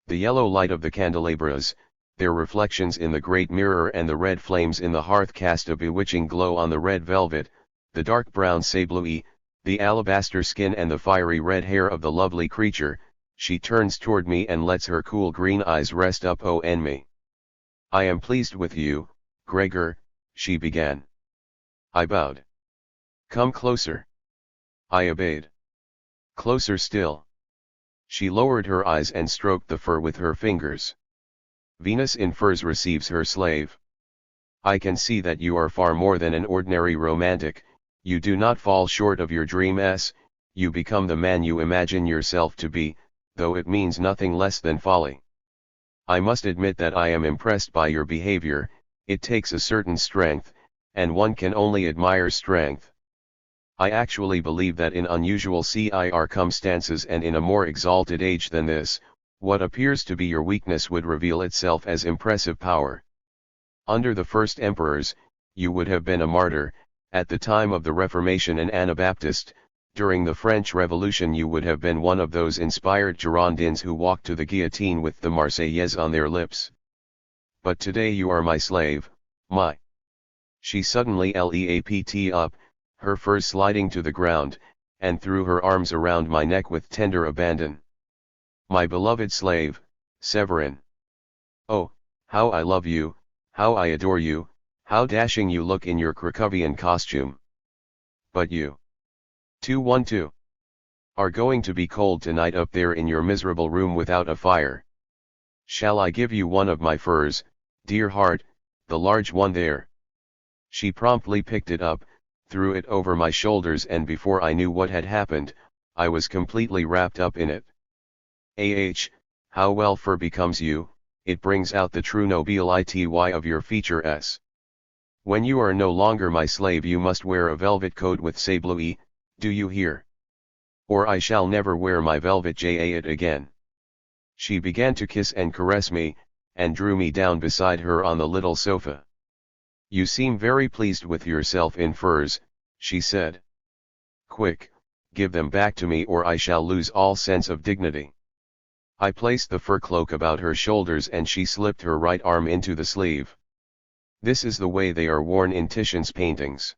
The yellow light of the candelabras, their reflections in the great mirror and the red flames in the hearth cast a bewitching glow on the red velvet, the dark brown sableux, the alabaster skin and the fiery red hair of the lovely creature. She turns toward me and lets her cool green eyes rest upon me. "I am pleased with you, Gregor," she began. I bowed. "Come closer." I obeyed. "Closer still." She lowered her eyes and stroked the fur with her fingers. "Venus in furs receives her slave. I can see that you are far more than an ordinary romantic, you do not fall short of your dreams, you become the man you imagine yourself to be, though it means nothing less than folly. I must admit that I am impressed by your behavior, it takes a certain strength, and one can only admire strength. I actually believe that in unusual circumstances and in a more exalted age than this, what appears to be your weakness would reveal itself as impressive power. Under the first emperors, you would have been a martyr, at the time of the Reformation an Anabaptist, during the French Revolution you would have been one of those inspired Girondins who walked to the guillotine with the Marseillaise on their lips. But today you are my slave, my—" She suddenly leapt up, her furs sliding to the ground, and threw her arms around my neck with tender abandon. "My beloved slave, Severin. Oh, how I love you, how I adore you, how dashing you look in your Cracovia costume. But you, 212, are going to be cold tonight up there in your miserable room without a fire. Shall I give you one of my furs, dear heart, the large one there?" She promptly picked it up, threw it over my shoulders, and before I knew what had happened, I was completely wrapped up in it. How well fur becomes you, it brings out the true nobility of your features. When you are no longer my slave you must wear a velvet coat with sableux, do you hear? Or I shall never wear my velvet jacket again. She began to kiss and caress me, and drew me down beside her on the little sofa. "You seem very pleased with yourself in furs," she said. "Quick, give them back to me or I shall lose all sense of dignity." I placed the fur cloak about her shoulders and she slipped her right arm into the sleeve. This is the way they are worn in Titian's paintings.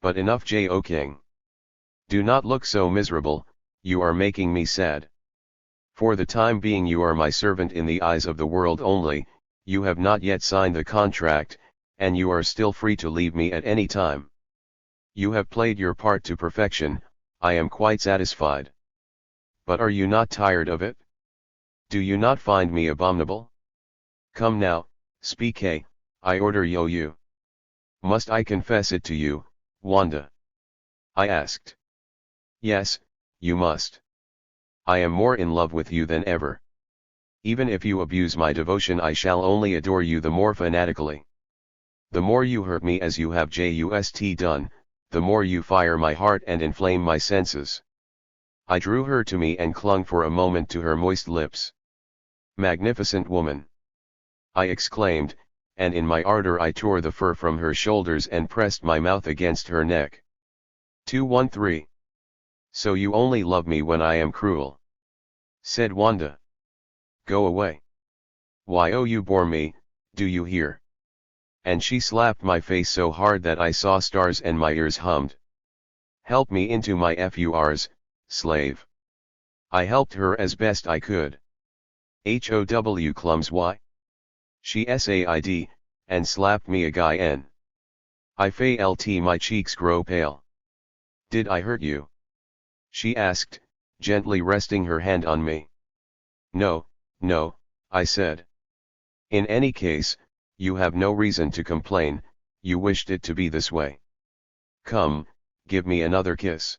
But enough joking. Do not look so miserable, you are making me sad. For the time being you are my servant in the eyes of the world only, you have not yet signed the contract, and you are still free to leave me at any time. You have played your part to perfection, I am quite satisfied. But are you not tired of it? Do you not find me abominable? Come now, speak, I order you. Must I confess it to you, Wanda? I asked. Yes, you must. I am more in love with you than ever. Even if you abuse my devotion, I shall only adore you the more fanatically. The more you hurt me as you have just done, the more you fire my heart and inflame my senses. I drew her to me and clung for a moment to her moist lips. Magnificent woman! I exclaimed, and in my ardor I tore the fur from her shoulders and pressed my mouth against her neck. 213. So you only love me when I am cruel? Said Wanda. Go away. Why, oh, you bore me, do you hear? And she slapped my face so hard that I saw stars and my ears hummed. Help me into my FURs, slave. I helped her as best I could. HOW clums why? She said, and slapped me again. I felt my cheeks grow pale. Did I hurt you? She asked, gently resting her hand on me. No, no, I said. In any case, you have no reason to complain, you wished it to be this way. Come, give me another kiss.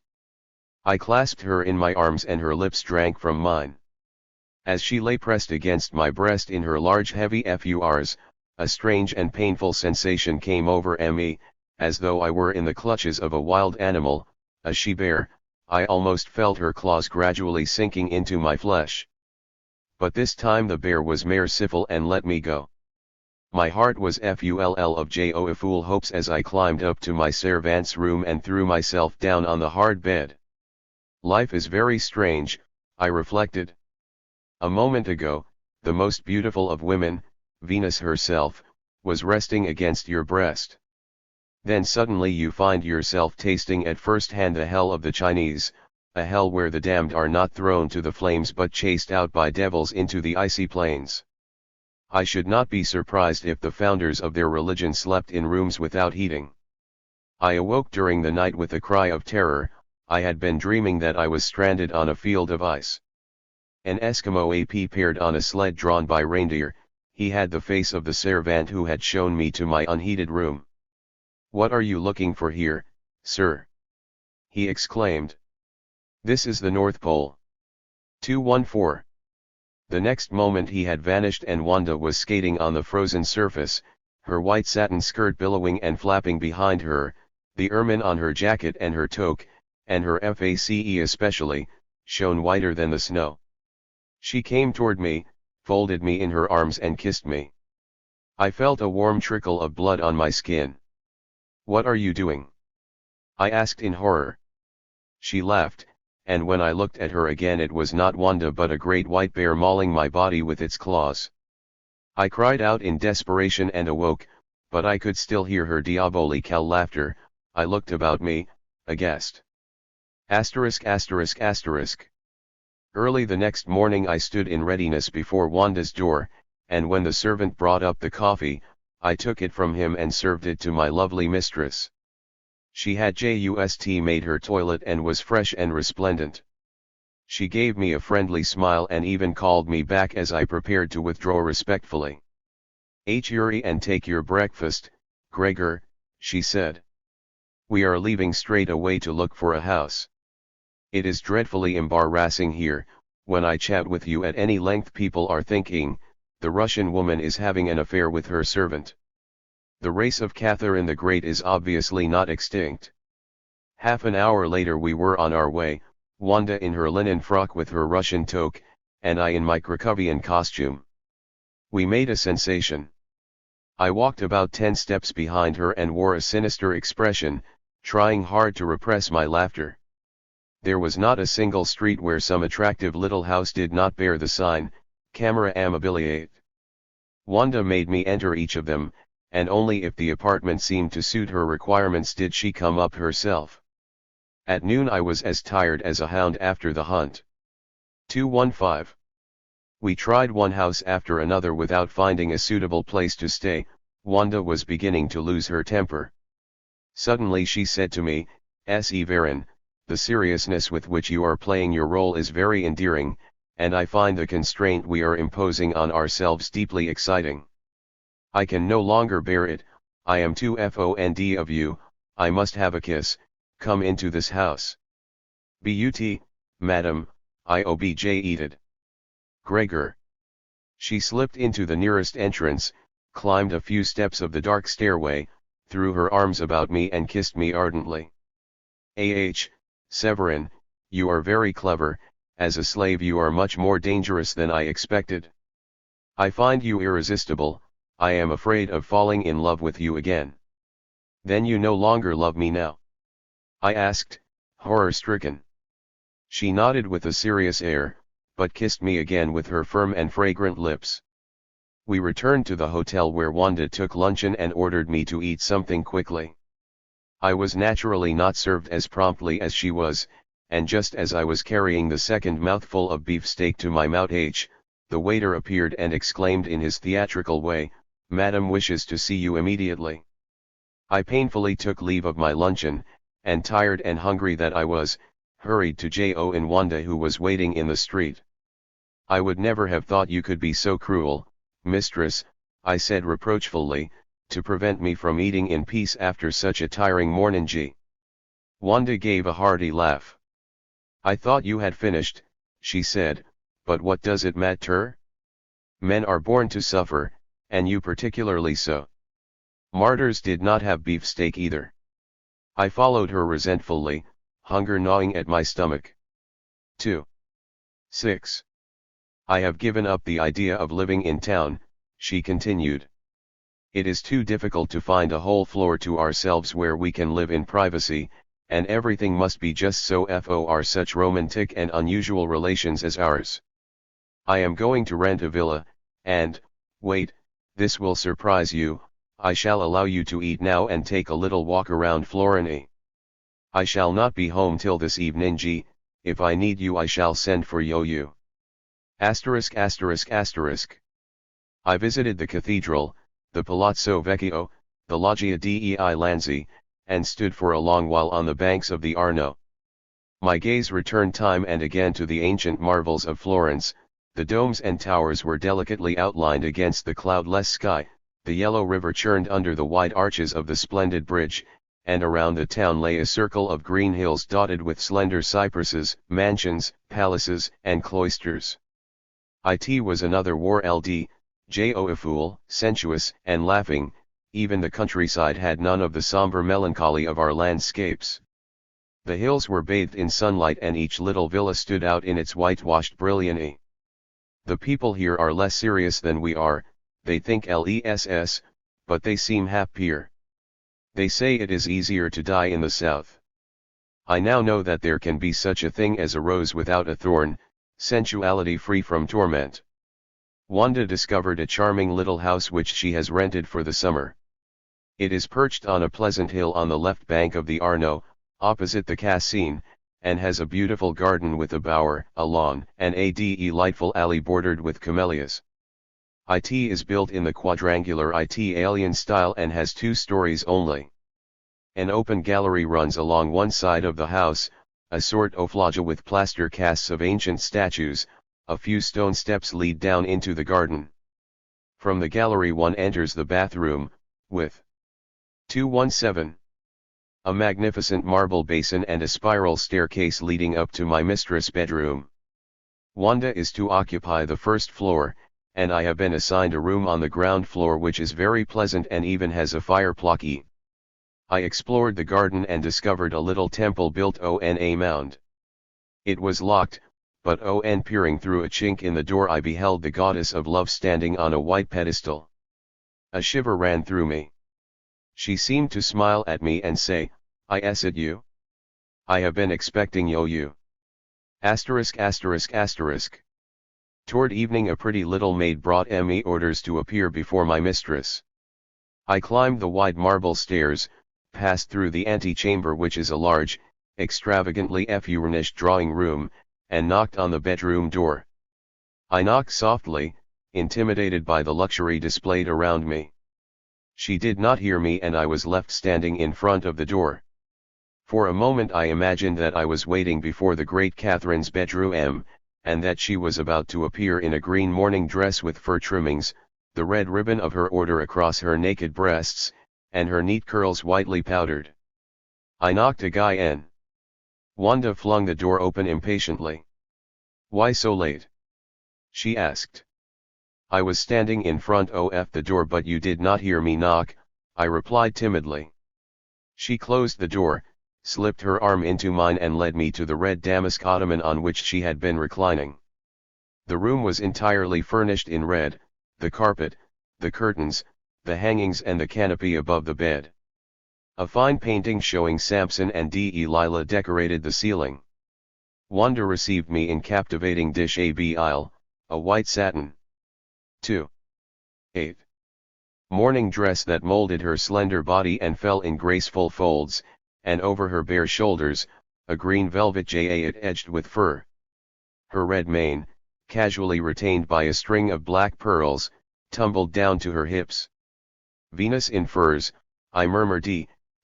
I clasped her in my arms and her lips drank from mine. As she lay pressed against my breast in her large heavy FURs, a strange and painful sensation came over me, as though I were in the clutches of a wild animal, a she-bear. I almost felt her claws gradually sinking into my flesh. But this time the bear was merciful and let me go. My heart was full of joyful hopes as I climbed up to my servant's room and threw myself down on the hard bed. Life is very strange, I reflected. A moment ago, the most beautiful of women, Venus herself, was resting against your breast. Then suddenly you find yourself tasting at first hand the hell of the Chinese, a hell where the damned are not thrown to the flames but chased out by devils into the icy plains. I should not be surprised if the founders of their religion slept in rooms without heating. I awoke during the night with a cry of terror. I had been dreaming that I was stranded on a field of ice. An Eskimo appeared on a sled drawn by reindeer. He had the face of the servant who had shown me to my unheated room. What are you looking for here, sir? He exclaimed. This is the North Pole. 214. The next moment he had vanished and Wanda was skating on the frozen surface, her white satin skirt billowing and flapping behind her, the ermine on her jacket and her toque, and her face especially, shone whiter than the snow. She came toward me, folded me in her arms and kissed me. I felt a warm trickle of blood on my skin. What are you doing? I asked in horror. She laughed, and when I looked at her again it was not Wanda but a great white bear mauling my body with its claws. I cried out in desperation and awoke, but I could still hear her diabolical laughter. I looked about me, aghast. Asterisk asterisk asterisk. Early the next morning I stood in readiness before Wanda's door, and when the servant brought up the coffee, I took it from him and served it to my lovely mistress. She had just made her toilet and was fresh and resplendent. She gave me a friendly smile and even called me back as I prepared to withdraw respectfully. Hurry and take your breakfast, Gregor, she said. We are leaving straight away to look for a house. It is dreadfully embarrassing here. When I chat with you at any length people are thinking, the Russian woman is having an affair with her servant. The race of Catherine the Great is obviously not extinct. Half an hour later we were on our way, Wanda in her linen frock with her Russian toque, and I in my Krakowian costume. We made a sensation. I walked about 10 steps behind her and wore a sinister expression, trying hard to repress my laughter. There was not a single street where some attractive little house did not bear the sign, Camera Amabiliate. Wanda made me enter each of them, and only if the apartment seemed to suit her requirements did she come up herself. At noon I was as tired as a hound after the hunt. 215. We tried one house after another without finding a suitable place to stay. Wanda was beginning to lose her temper. Suddenly she said to me, "S.E. Varin, the seriousness with which you are playing your role is very endearing, and I find the constraint we are imposing on ourselves deeply exciting. I can no longer bear it. I am too fond of you. I must have a kiss. Come into this house." "But, madam, I objected. Gregor." She slipped into the nearest entrance, climbed a few steps of the dark stairway, threw her arms about me and kissed me ardently. Severin, you are very clever. As a slave you are much more dangerous than I expected. I find you irresistible. I am afraid of falling in love with you again. Then you no longer love me now? I asked, horror-stricken. She nodded with a serious air, but kissed me again with her firm and fragrant lips. We returned to the hotel where Wanda took luncheon and ordered me to eat something quickly. I was naturally not served as promptly as she was, and just as I was carrying the second mouthful of beefsteak to my mouth, the waiter appeared and exclaimed in his theatrical way, "Madam wishes to see you immediately." I painfully took leave of my luncheon, and tired and hungry that I was, hurried to Jo and Wanda, who was waiting in the street. "I would never have thought you could be so cruel, mistress," I said reproachfully, "to prevent me from eating in peace after such a tiring morning." Wanda gave a hearty laugh. "I thought you had finished," she said, "but what does it matter? Men are born to suffer, and you particularly so. Martyrs did not have beefsteak either." I followed her resentfully, hunger gnawing at my stomach. 2. 6. "I have given up the idea of living in town," she continued. "It is too difficult to find a whole floor to ourselves where we can live in privacy, and everything must be just so for such romantic and unusual relations as ours. I am going to rent a villa, and, wait, this will surprise you, I shall allow you to eat now and take a little walk around Florence. I shall not be home till this evening. If I need you I shall send for you. I visited the cathedral, the Palazzo Vecchio, the Loggia dei Lanzi, and stood for a long while on the banks of the Arno. My gaze returned time and again to the ancient marvels of Florence. The domes and towers were delicately outlined against the cloudless sky, the yellow river churned under the wide arches of the splendid bridge, and around the town lay a circle of green hills dotted with slender cypresses, mansions, palaces, and cloisters. It was another world, joyful, sensuous, and laughing. Even the countryside had none of the somber melancholy of our landscapes. The hills were bathed in sunlight and each little villa stood out in its whitewashed brilliancy. The people here are less serious than we are, they think less, but they seem happier. They say it is easier to die in the south. I now know that there can be such a thing as a rose without a thorn, sensuality free from torment. Wanda discovered a charming little house which she has rented for the summer. It is perched on a pleasant hill on the left bank of the Arno, opposite the Cascine, and has a beautiful garden with a bower, a lawn, and a delightful alley bordered with camellias. It is built in the quadrangular Italian style and has 2 stories only. An open gallery runs along one side of the house, a sort of loggia with plaster casts of ancient statues. A few stone steps lead down into the garden. From the gallery one enters the bathroom, with 217. A magnificent marble basin and a spiral staircase leading up to my mistress' bedroom. Wanda is to occupy the first floor, and I have been assigned a room on the ground floor which is very pleasant and even has a fireplace. I explored the garden and discovered a little temple built on a mound. It was locked, but on peering through a chink in the door I beheld the goddess of love standing on a white pedestal. A shiver ran through me. She seemed to smile at me and say, "Is it you? I have been expecting you." Toward evening a pretty little maid brought me orders to appear before my mistress. I climbed the wide marble stairs, passed through the antechamber which is a large, extravagantly furnished drawing room, and knocked on the bedroom door. I knocked softly, intimidated by the luxury displayed around me. She did not hear me and I was left standing in front of the door. For a moment I imagined that I was waiting before the great Catherine's bedroom, and that she was about to appear in a green morning dress with fur trimmings, the red ribbon of her order across her naked breasts, and her neat curls whitely powdered. I knocked again. Wanda flung the door open impatiently. "Why so late?" she asked. I was standing in front of the door, but you did not hear me knock, I replied timidly. She closed the door, slipped her arm into mine and led me to the red damask ottoman on which she had been reclining. The room was entirely furnished in red, the carpet, the curtains, the hangings and the canopy above the bed. A fine painting showing Samson and Delilah decorated the ceiling. Wanda received me in captivating dishabille, a white satin 2.8 morning dress that molded her slender body and fell in graceful folds, and over her bare shoulders, a green velvet jacket edged with fur. Her red mane, casually retained by a string of black pearls, tumbled down to her hips. Venus in furs, I murmured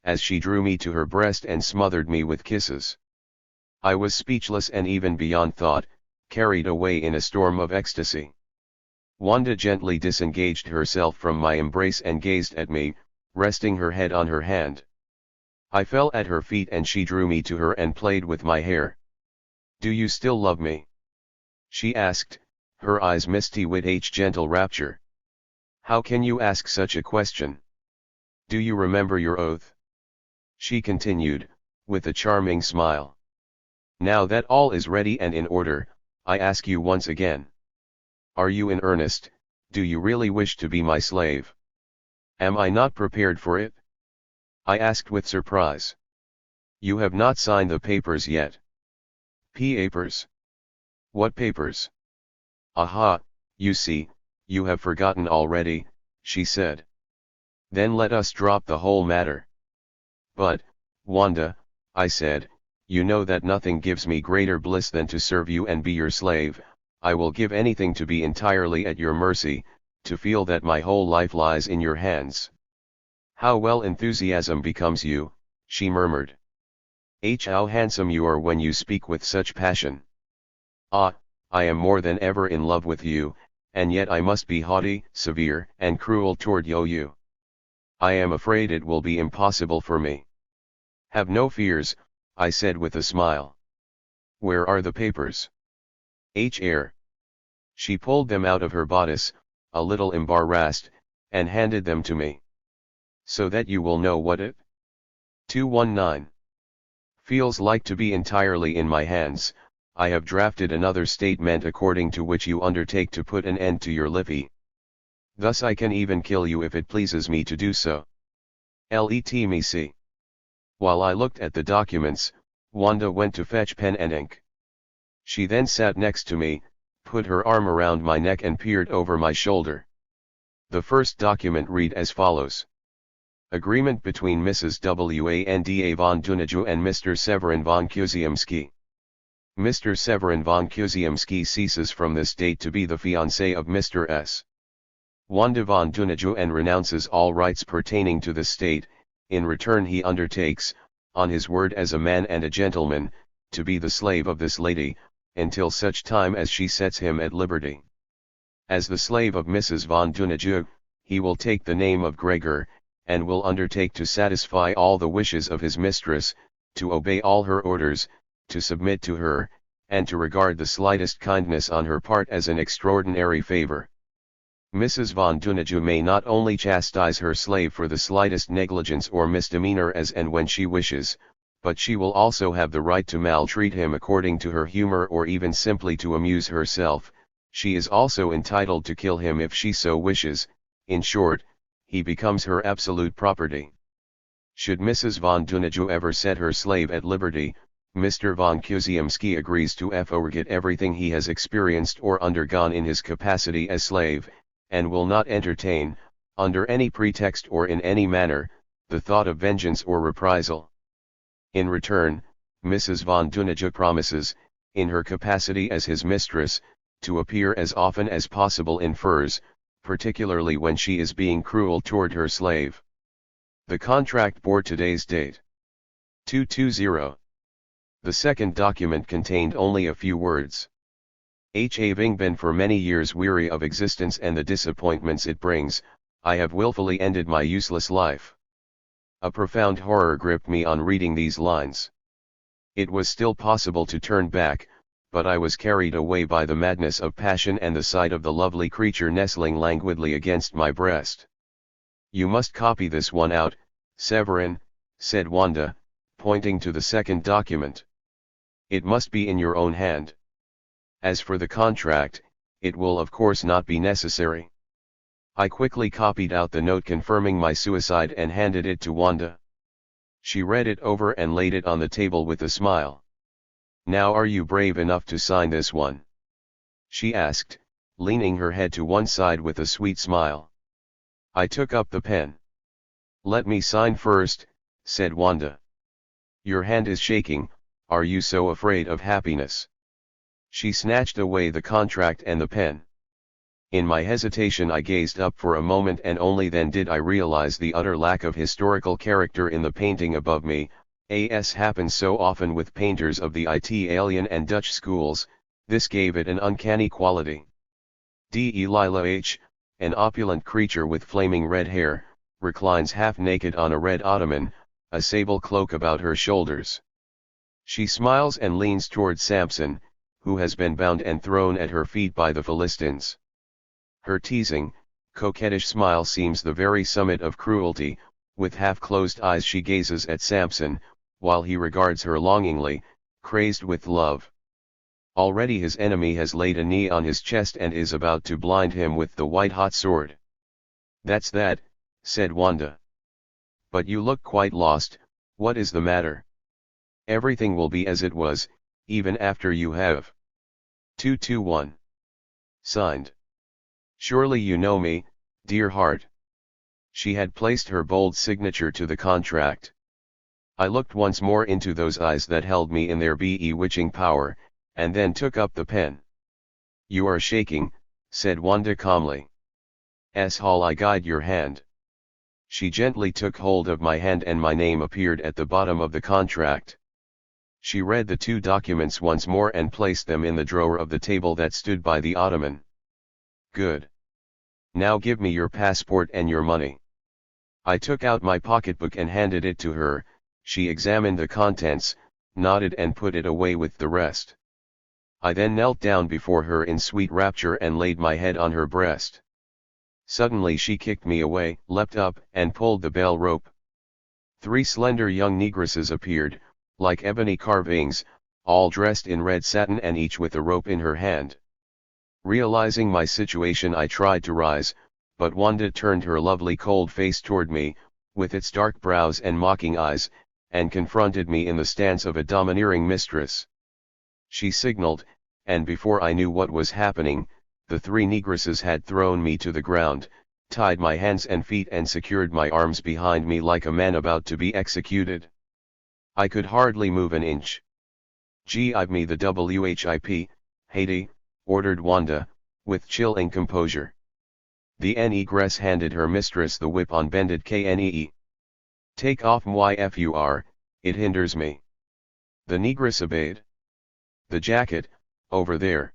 as she drew me to her breast and smothered me with kisses. I was speechless and even beyond thought, carried away in a storm of ecstasy. Wanda gently disengaged herself from my embrace and gazed at me, resting her head on her hand. I fell at her feet and she drew me to her and played with my hair. "Do you still love me?" she asked, her eyes misty with gentle rapture. "How can you ask such a question? Do you remember your oath?" she continued, with a charming smile. "Now that all is ready and in order, I ask you once again. Are you in earnest? Do you really wish to be my slave? Am I not prepared for it?" I asked with surprise. "You have not signed the papers yet." "Papers? What papers?" "Aha, you see, you have forgotten already," she said. "Then let us drop the whole matter." "But, Wanda," I said, "you know that nothing gives me greater bliss than to serve you and be your slave. I will give anything to be entirely at your mercy, to feel that my whole life lies in your hands." "How well enthusiasm becomes you," she murmured. "How handsome you are when you speak with such passion." "Ah, I am more than ever in love with you, and yet I must be haughty, severe, and cruel toward you. I am afraid it will be impossible for me." "Have no fears," I said with a smile. "Where are the papers?" "Here." She pulled them out of her bodice, a little embarrassed, and handed them to me. "So that you will know what it 219 feels like to be entirely in my hands, I have drafted another statement according to which you undertake to put an end to your life. Thus I can even kill you if it pleases me to do so. Let me see." While I looked at the documents, Wanda went to fetch pen and ink. She then sat next to me, put her arm around my neck and peered over my shoulder. The first document read as follows. Agreement between Mrs. Wanda von Dunaju and Mr. Severin von Kuziemski. Mr. Severin von Kuziemski ceases from this date to be the fiancé of Mr. S. Wanda von Dunaju and renounces all rights pertaining to the state. In return he undertakes, on his word as a man and a gentleman, to be the slave of this lady, until such time as she sets him at liberty. As the slave of Mrs. von Dunaju, he will take the name of Gregor, and will undertake to satisfy all the wishes of his mistress, to obey all her orders, to submit to her, and to regard the slightest kindness on her part as an extraordinary favor. Mrs. von Dunaju may not only chastise her slave for the slightest negligence or misdemeanor as and when she wishes, but she will also have the right to maltreat him according to her humor or even simply to amuse herself. She is also entitled to kill him if she so wishes. In short, he becomes her absolute property. Should Mrs. von Dunaju ever set her slave at liberty, Mr. von Kuziemski agrees to forget everything he has experienced or undergone in his capacity as slave, and will not entertain, under any pretext or in any manner, the thought of vengeance or reprisal. In return, Mrs. von Dunaju promises, in her capacity as his mistress, to appear as often as possible in furs, particularly when she is being cruel toward her slave. The contract bore today's date. 220. The second document contained only a few words. Having been for many years weary of existence and the disappointments it brings, I have willfully ended my useless life. A profound horror gripped me on reading these lines. It was still possible to turn back, but I was carried away by the madness of passion and the sight of the lovely creature nestling languidly against my breast. "You must copy this one out, Severin," said Wanda, pointing to the second document. "It must be in your own hand. As for the contract, it will of course not be necessary." I quickly copied out the note confirming my suicide and handed it to Wanda. She read it over and laid it on the table with a smile. "Now are you brave enough to sign this one?" she asked, leaning her head to one side with a sweet smile. I took up the pen. "Let me sign first," said Wanda. "Your hand is shaking, are you so afraid of happiness?" She snatched away the contract and the pen. In my hesitation I gazed up for a moment, and only then did I realize the utter lack of historical character in the painting above me, as happens so often with painters of the Italian and Dutch schools. This gave it an uncanny quality. Delilah H., an opulent creature with flaming red hair, reclines half-naked on a red ottoman, a sable cloak about her shoulders. She smiles and leans toward Samson, who has been bound and thrown at her feet by the Philistines. Her teasing, coquettish smile seems the very summit of cruelty. With half-closed eyes she gazes at Samson, while he regards her longingly, crazed with love. Already his enemy has laid a knee on his chest and is about to blind him with the white-hot sword. "That's that," said Wanda. "But you look quite lost, what is the matter?" "Everything will be as it was, even after you have." 221. Signed. "Surely you know me, dear heart." She had placed her bold signature to the contract. I looked once more into those eyes that held me in their bewitching power, and then took up the pen. "You are shaking," said Wanda calmly. "Shall I guide your hand?" She gently took hold of my hand and my name appeared at the bottom of the contract. She read the two documents once more and placed them in the drawer of the table that stood by the ottoman. "Good. Now give me your passport and your money." I took out my pocketbook and handed it to her. She examined the contents, nodded and put it away with the rest. I then knelt down before her in sweet rapture and laid my head on her breast. Suddenly she kicked me away, leapt up, and pulled the bell rope. 3 slender young negresses appeared, like ebony carvings, all dressed in red satin and each with a rope in her hand. Realizing my situation I tried to rise, but Wanda turned her lovely cold face toward me, with its dark brows and mocking eyes, and confronted me in the stance of a domineering mistress. She signaled, and before I knew what was happening, the 3 negresses had thrown me to the ground, tied my hands and feet and secured my arms behind me like a man about to be executed. I could hardly move an inch. "Give me the WHIP, Haiti," ordered Wanda, with chilling composure. The negress handed her mistress the whip on bended knee. "Take off my fur, it hinders me." The negress obeyed. "The jacket, over there."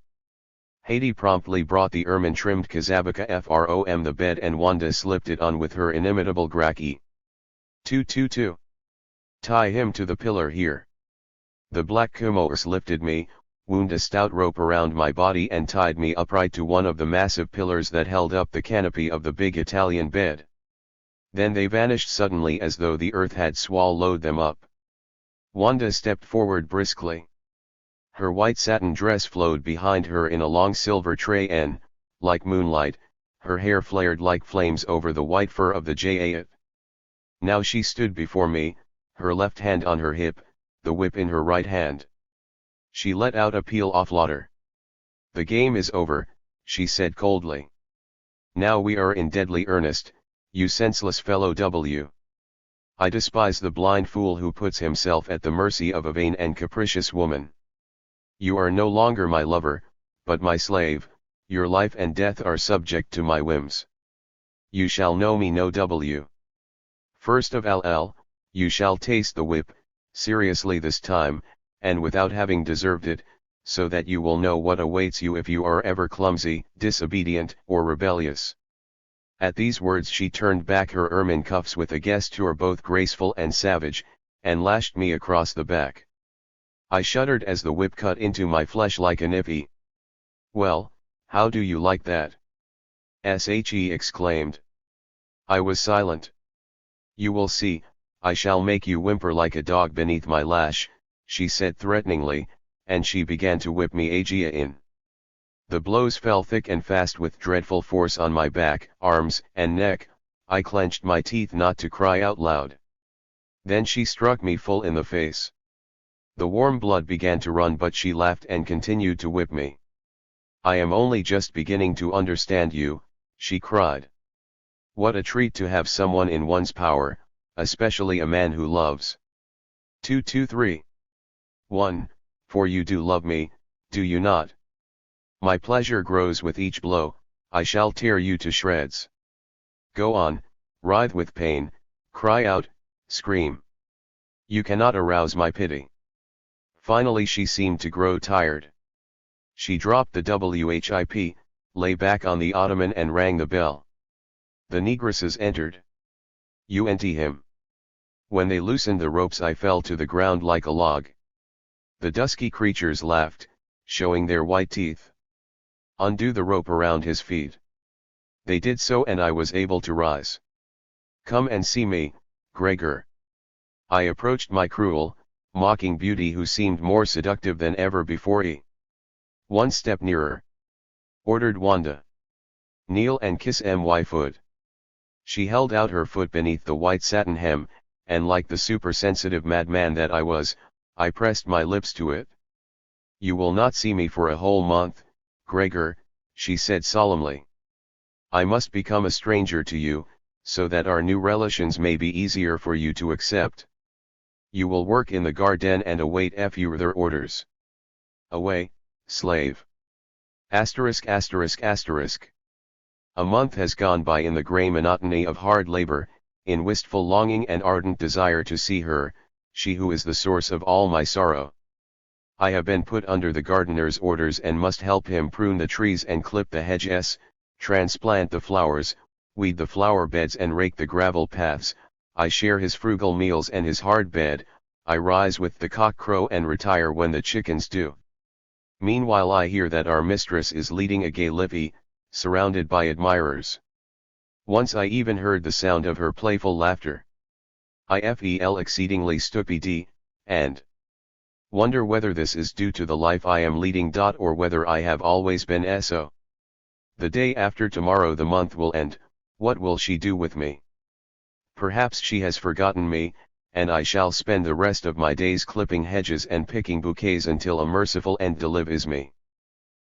Haiti promptly brought the ermine-trimmed kazabaka from the bed and Wanda slipped it on with her inimitable graki. 222. "Tie him to the pillar here." The black kumars lifted me, wound a stout rope around my body and tied me upright to one of the massive pillars that held up the canopy of the big Italian bed. Then they vanished suddenly as though the earth had swallowed them up. Wanda stepped forward briskly. Her white satin dress flowed behind her in a long silver train and, like moonlight, her hair flared like flames over the white fur of the jayat. Now she stood before me, her left hand on her hip, the whip in her right hand. She let out a peal of laughter. "The game is over," she said coldly. "Now we are in deadly earnest, you senseless fellow W. I despise the blind fool who puts himself at the mercy of a vain and capricious woman. You are no longer my lover, but my slave, your life and death are subject to my whims. You shall know me no W. First of all, you shall taste the whip, seriously this time, and without having deserved it, so that you will know what awaits you if you are ever clumsy, disobedient, or rebellious." At these words she turned back her ermine cuffs with a gesture both graceful and savage, and lashed me across the back. I shuddered as the whip cut into my flesh like a nippy. "Well, how do you like that?" She exclaimed. I was silent. "You will see, I shall make you whimper like a dog beneath my lash," she said threateningly, and she began to whip me in. The blows fell thick and fast with dreadful force on my back, arms, and neck. I clenched my teeth not to cry out loud. Then she struck me full in the face. The warm blood began to run, but she laughed and continued to whip me. "I am only just beginning to understand you," she cried. "What a treat to have someone in one's power, especially a man who loves." 223. 1. For you do love me, do you not? My pleasure grows with each blow, I shall tear you to shreds. Go on, writhe with pain, cry out, scream. You cannot arouse my pity. Finally she seemed to grow tired. She dropped the whip, lay back on the ottoman and rang the bell. The negresses entered. "You untie him." When they loosened the ropes I fell to the ground like a log. The dusky creatures laughed, showing their white teeth. "Undo the rope around his feet." They did so and I was able to rise. "Come and see me, Gregor." I approached my cruel, mocking beauty who seemed more seductive than ever before. "One step nearer," ordered Wanda. "Kneel and kiss my foot." She held out her foot beneath the white satin hem, and like the supersensitive madman that I was, I pressed my lips to it. "You will not see me for a whole month, Gregor," she said solemnly. "I must become a stranger to you, so that our new relations may be easier for you to accept. You will work in the garden and await further orders. Away, slave." ******. A month has gone by in the grey monotony of hard labor, in wistful longing and ardent desire to see her, she who is the source of all my sorrow. I have been put under the gardener's orders and must help him prune the trees and clip the hedges, transplant the flowers, weed the flower beds and rake the gravel paths. I share his frugal meals and his hard bed. I rise with the cock crow and retire when the chickens do. Meanwhile I hear that our mistress is leading a gay livy, surrounded by admirers. Once I even heard the sound of her playful laughter. I feel exceedingly stupid, and wonder whether this is due to the life I am leading. Or whether I have always been so. The day after tomorrow the month will end. What will she do with me? Perhaps she has forgotten me, and I shall spend the rest of my days clipping hedges and picking bouquets until a merciful end delivers me.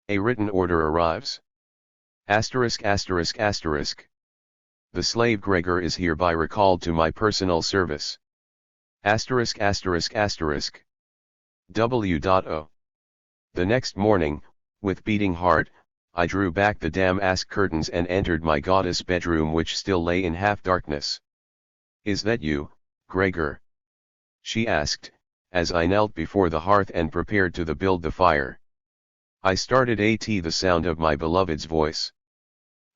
A written order arrives. ******. The slave Gregor is hereby recalled to my personal service. W.O. The next morning, with beating heart, I drew back the damask curtains and entered my goddess' bedroom, which still lay in half darkness. "Is that you, Gregor?" she asked, as I knelt before the hearth and prepared to build the fire. I started at the sound of my beloved's voice.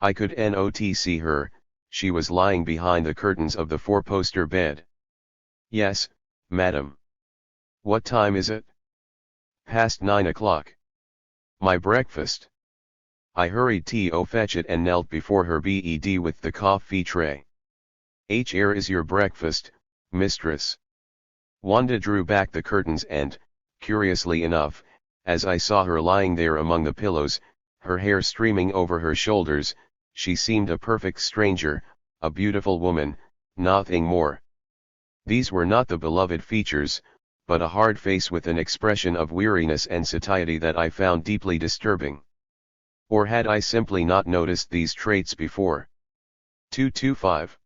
I could not see her. She was lying behind the curtains of the four-poster bed. "Yes, madam." "What time is it?" "Past 9 o'clock. "My breakfast." I hurried to fetch it and knelt before her bed with the coffee tray. "Here is your breakfast, mistress." Wanda drew back the curtains and, curiously enough, as I saw her lying there among the pillows, her hair streaming over her shoulders, she seemed a perfect stranger, a beautiful woman, nothing more. These were not the beloved features, but a hard face with an expression of weariness and satiety that I found deeply disturbing. Or had I simply not noticed these traits before? 225.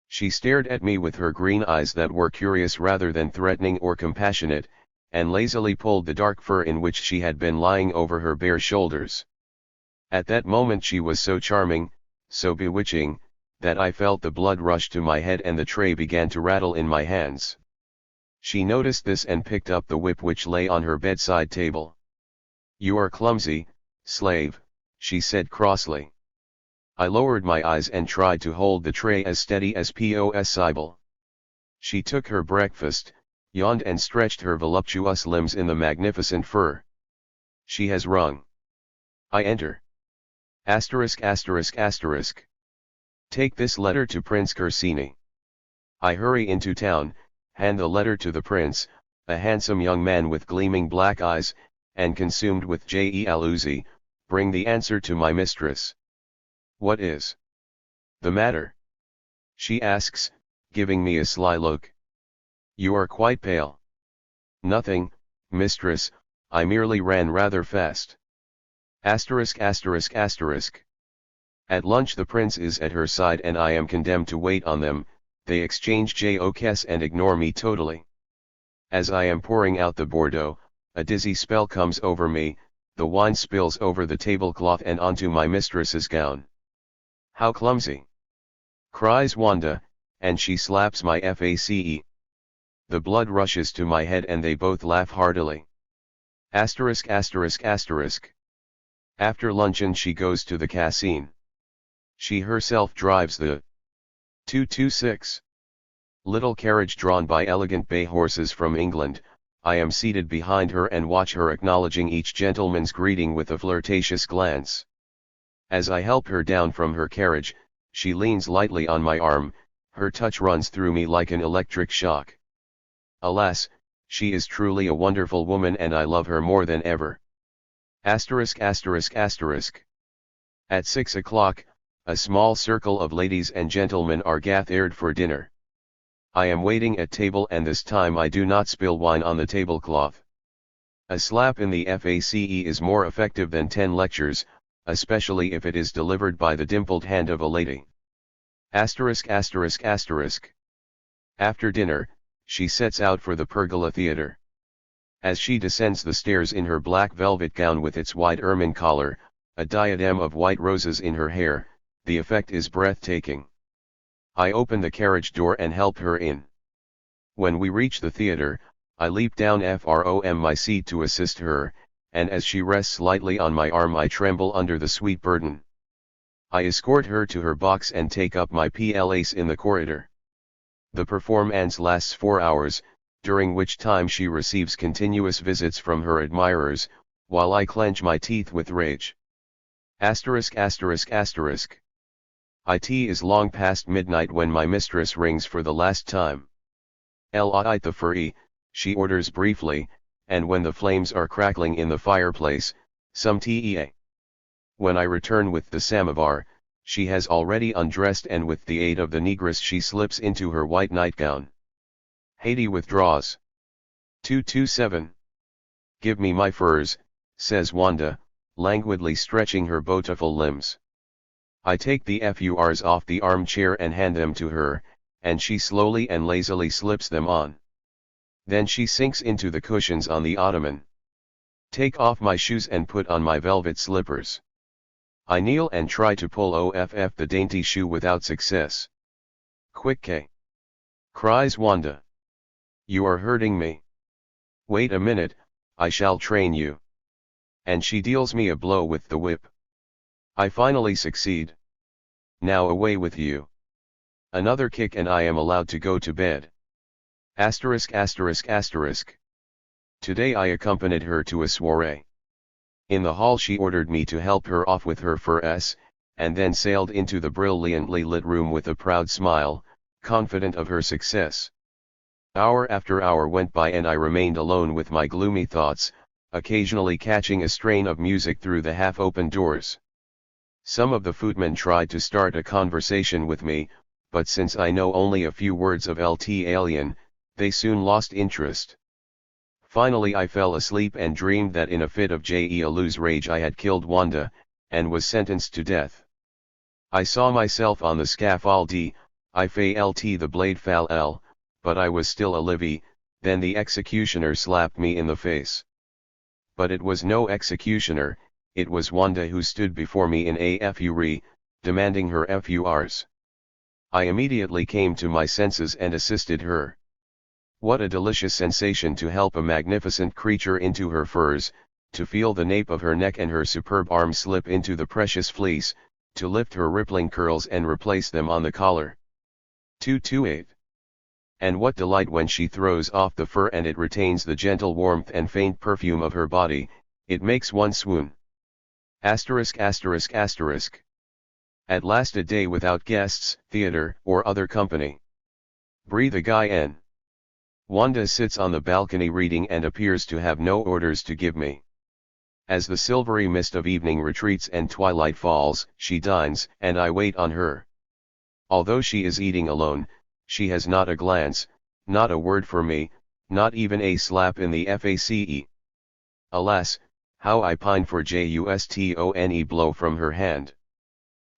She stared at me with her green eyes that were curious rather than threatening or compassionate, and lazily pulled the dark fur in which she had been lying over her bare shoulders. At that moment she was so charming, so bewitching, that I felt the blood rush to my head and the tray began to rattle in my hands. She noticed this and picked up the whip which lay on her bedside table. "You are clumsy, slave," she said crossly. I lowered my eyes and tried to hold the tray as steady as possible. She took her breakfast, yawned and stretched her voluptuous limbs in the magnificent fur. She has rung. I enter. Asterisk asterisk asterisk. Take this letter to Prince Corsini. I hurry into town, hand the letter to the prince, a handsome young man with gleaming black eyes, and consumed with jealousy, bring the answer to my mistress. What is the matter? She asks, giving me a sly look. You are quite pale. Nothing, mistress, I merely ran rather fast. Asterisk asterisk asterisk. At lunch the prince is at her side and I am condemned to wait on them, they exchange jokes and ignore me totally. As I am pouring out the Bordeaux, a dizzy spell comes over me, the wine spills over the tablecloth and onto my mistress's gown. How clumsy! Cries Wanda, and she slaps my face. The blood rushes to my head and they both laugh heartily. Asterisk asterisk asterisk. After luncheon she goes to the casino. She herself drives the 226 little carriage drawn by elegant bay horses from England. I am seated behind her and watch her acknowledging each gentleman's greeting with a flirtatious glance. As I help her down from her carriage, she leans lightly on my arm, her touch runs through me like an electric shock. Alas, she is truly a wonderful woman and I love her more than ever. Asterisk asterisk asterisk. At 6 o'clock, a small circle of ladies and gentlemen are gathered for dinner. I am waiting at table and this time I do not spill wine on the tablecloth. A slap in the face is more effective than 10 lectures, especially if it is delivered by the dimpled hand of a lady. Asterisk asterisk asterisk. After dinner, she sets out for the Pergola Theatre. As she descends the stairs in her black velvet gown with its wide ermine collar, a diadem of white roses in her hair, the effect is breathtaking. I open the carriage door and help her in. When we reach the theatre, I leap down from my seat to assist her, and as she rests lightly on my arm I tremble under the sweet burden. I escort her to her box and take up my place in the corridor. The performance lasts 4 hours, during which time she receives continuous visits from her admirers, while I clench my teeth with rage. Asterisk asterisk asterisk. It is long past midnight when my mistress rings for the last time. Light the fire, she orders briefly, and when the flames are crackling in the fireplace, some tea. When I return with the samovar, she has already undressed and with the aid of the negress she slips into her white nightgown. Haiti withdraws. 227. Give me my furs, says Wanda, languidly stretching her beautiful limbs. I take the furs off the armchair and hand them to her, and she slowly and lazily slips them on. Then she sinks into the cushions on the ottoman. Take off my shoes and put on my velvet slippers. I kneel and try to pull off the dainty shoe without success. Quick K! Cries Wanda. You are hurting me. Wait a minute, I shall train you. And she deals me a blow with the whip. I finally succeed. Now away with you. Another kick and I am allowed to go to bed. Asterisk asterisk asterisk. Today I accompanied her to a soirée. In the hall she ordered me to help her off with her furs, and then sailed into the brilliantly lit room with a proud smile, confident of her success. Hour after hour went by and I remained alone with my gloomy thoughts, occasionally catching a strain of music through the half-open doors. Some of the footmen tried to start a conversation with me, but since I know only a few words of Italian, they soon lost interest. Finally I fell asleep and dreamed that in a fit of jealous rage I had killed Wanda, and was sentenced to death. I saw myself on the scaffold, I felt the blade fall, but I was still alive. Then the executioner slapped me in the face. But it was no executioner, it was Wanda who stood before me in a fury, demanding her furs. I immediately came to my senses and assisted her. What a delicious sensation to help a magnificent creature into her furs, to feel the nape of her neck and her superb arm slip into the precious fleece, to lift her rippling curls and replace them on the collar. 228. And what delight when she throws off the fur and it retains the gentle warmth and faint perfume of her body, it makes one swoon. Asterisk asterisk asterisk. At last a day without guests, theater, or other company. Breathe a guy in. Wanda sits on the balcony reading and appears to have no orders to give me. As the silvery mist of evening retreats and twilight falls, she dines, and I wait on her. Although she is eating alone, she has not a glance, not a word for me, not even a slap in the face. Alas, how I pine for justone blow from her hand.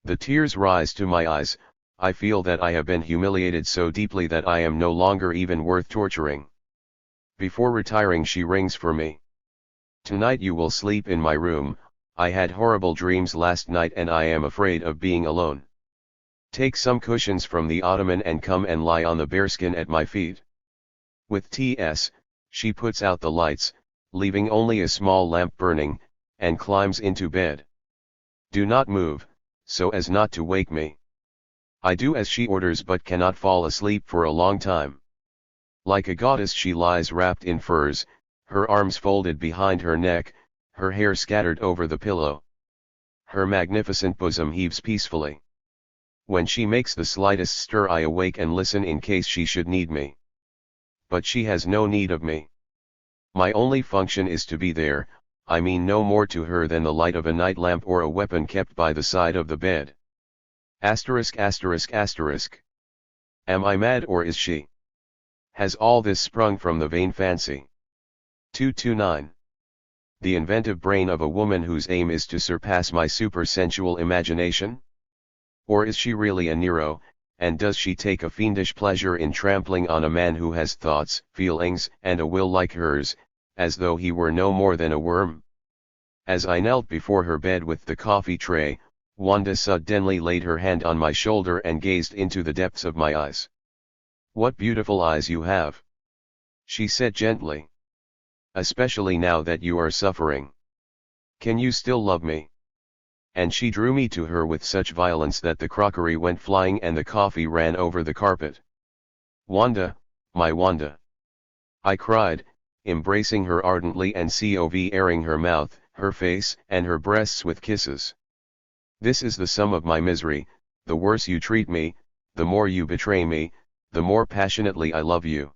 The tears rise to my eyes. I feel that I have been humiliated so deeply that I am no longer even worth torturing. Before retiring she rings for me. Tonight you will sleep in my room. I had horrible dreams last night and I am afraid of being alone. Take some cushions from the ottoman and come and lie on the bearskin at my feet. With T.S., she puts out the lights, leaving only a small lamp burning, and climbs into bed. Do not move, so as not to wake me. I do as she orders but cannot fall asleep for a long time. Like a goddess she lies wrapped in furs, her arms folded behind her neck, her hair scattered over the pillow. Her magnificent bosom heaves peacefully. When she makes the slightest stir I awake and listen in case she should need me. But she has no need of me. My only function is to be there, I mean no more to her than the light of a night lamp or a weapon kept by the side of the bed. Asterisk asterisk asterisk. Am I mad or is she? Has all this sprung from the vain fancy? 229. The inventive brain of a woman whose aim is to surpass my supersensual imagination? Or is she really a Nero, and does she take a fiendish pleasure in trampling on a man who has thoughts, feelings, and a will like hers, as though he were no more than a worm? As I knelt before her bed with the coffee tray, Wanda suddenly laid her hand on my shoulder and gazed into the depths of my eyes. "What beautiful eyes you have," she said gently. "Especially now that you are suffering. Can you still love me?" And she drew me to her with such violence that the crockery went flying and the coffee ran over the carpet. "Wanda, my Wanda!" I cried, embracing her ardently and covering her mouth, her face, and her breasts with kisses. "This is the sum of my misery, the worse you treat me, the more you betray me, the more passionately I love you.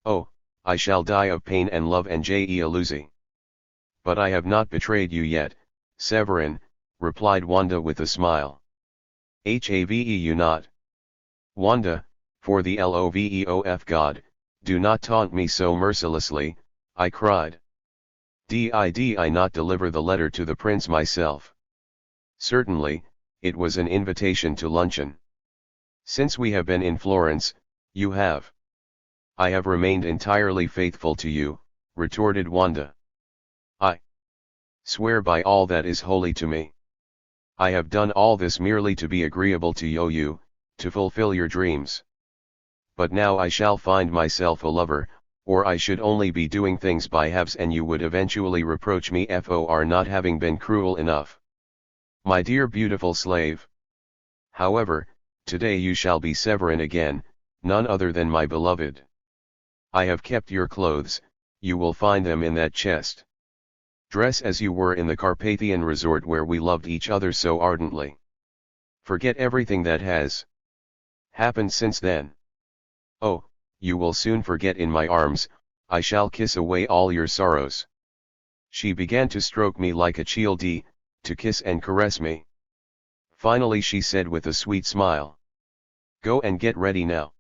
Oh, I shall die of pain and love and jealousy. But I have not betrayed you yet, Severin," replied Wanda with a smile. "Have you not?" "Wanda, for the Loveof God, do not taunt me so mercilessly," I cried. "Did I not deliver the letter to the prince myself?" "Certainly, it was an invitation to luncheon." "Since we have been in Florence, you have." "I have remained entirely faithful to you," retorted Wanda. "I swear by all that is holy to me. I have done all this merely to be agreeable to you, to fulfill your dreams. But now I shall find myself a lover, or I should only be doing things by halves and you would eventually reproach me for not having been cruel enough. My dear beautiful slave. However, today you shall be Severin again, none other than my beloved. I have kept your clothes, you will find them in that chest. Dress as you were in the Carpathian resort where we loved each other so ardently. Forget everything that has happened since then. Oh, you will soon forget in my arms, I shall kiss away all your sorrows." She began to stroke me like a child, to kiss and caress me. Finally she said with a sweet smile, "Go and get ready now.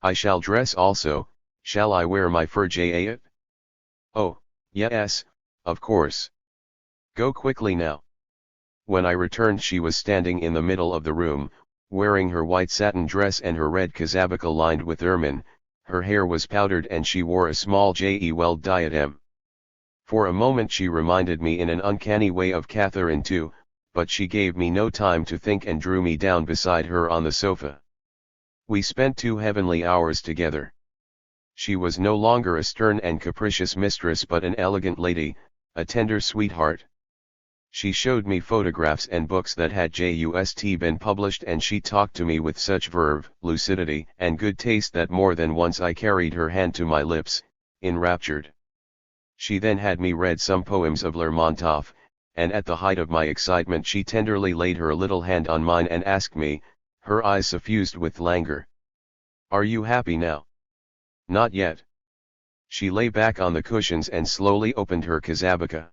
I shall dress also. Shall I wear my fur jacket?" "Oh, yes, of course. Go quickly now." When I returned she was standing in the middle of the room, wearing her white satin dress and her red kazabaka lined with ermine. Her hair was powdered and she wore a small jeweled diadem. For a moment she reminded me in an uncanny way of Catherine too, but she gave me no time to think and drew me down beside her on the sofa. We spent 2 heavenly hours together. She was no longer a stern and capricious mistress but an elegant lady, a tender sweetheart. She showed me photographs and books that had just been published, and she talked to me with such verve, lucidity, and good taste that more than once I carried her hand to my lips, enraptured. She then had me read some poems of Lermontov, and at the height of my excitement she tenderly laid her little hand on mine and asked me, her eyes suffused with languor, "Are you happy now?" "Not yet." She lay back on the cushions and slowly opened her kazabaka.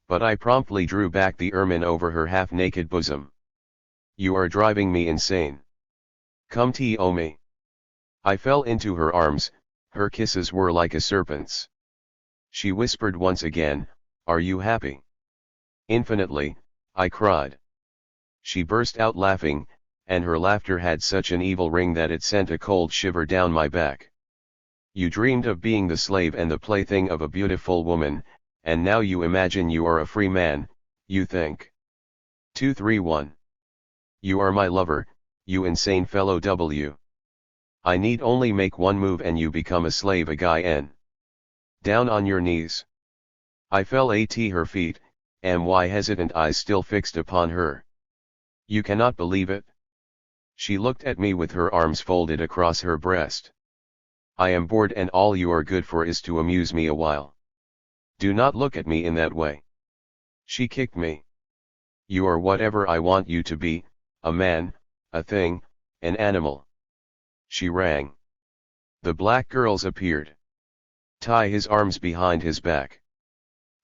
But I promptly drew back the ermine over her half-naked bosom. "You are driving me insane. Come to me." I fell into her arms, her kisses were like a serpent's. She whispered once again, "Are you happy?" "Infinitely," I cried. She burst out laughing, and her laughter had such an evil ring that it sent a cold shiver down my back. "You dreamed of being the slave and the plaything of a beautiful woman, and now you imagine you are a free man, you think. 231. You are my lover, you insane fellow W. I need only make one move and you become a slave again. Down on your knees." I fell at her feet, my hesitant eyes still fixed upon her. "You cannot believe it?" She looked at me with her arms folded across her breast. "I am bored and all you are good for is to amuse me a while. Do not look at me in that way." She kicked me. "You are whatever I want you to be, a man, a thing, an animal." She rang. The black girls appeared. "Tie his arms behind his back."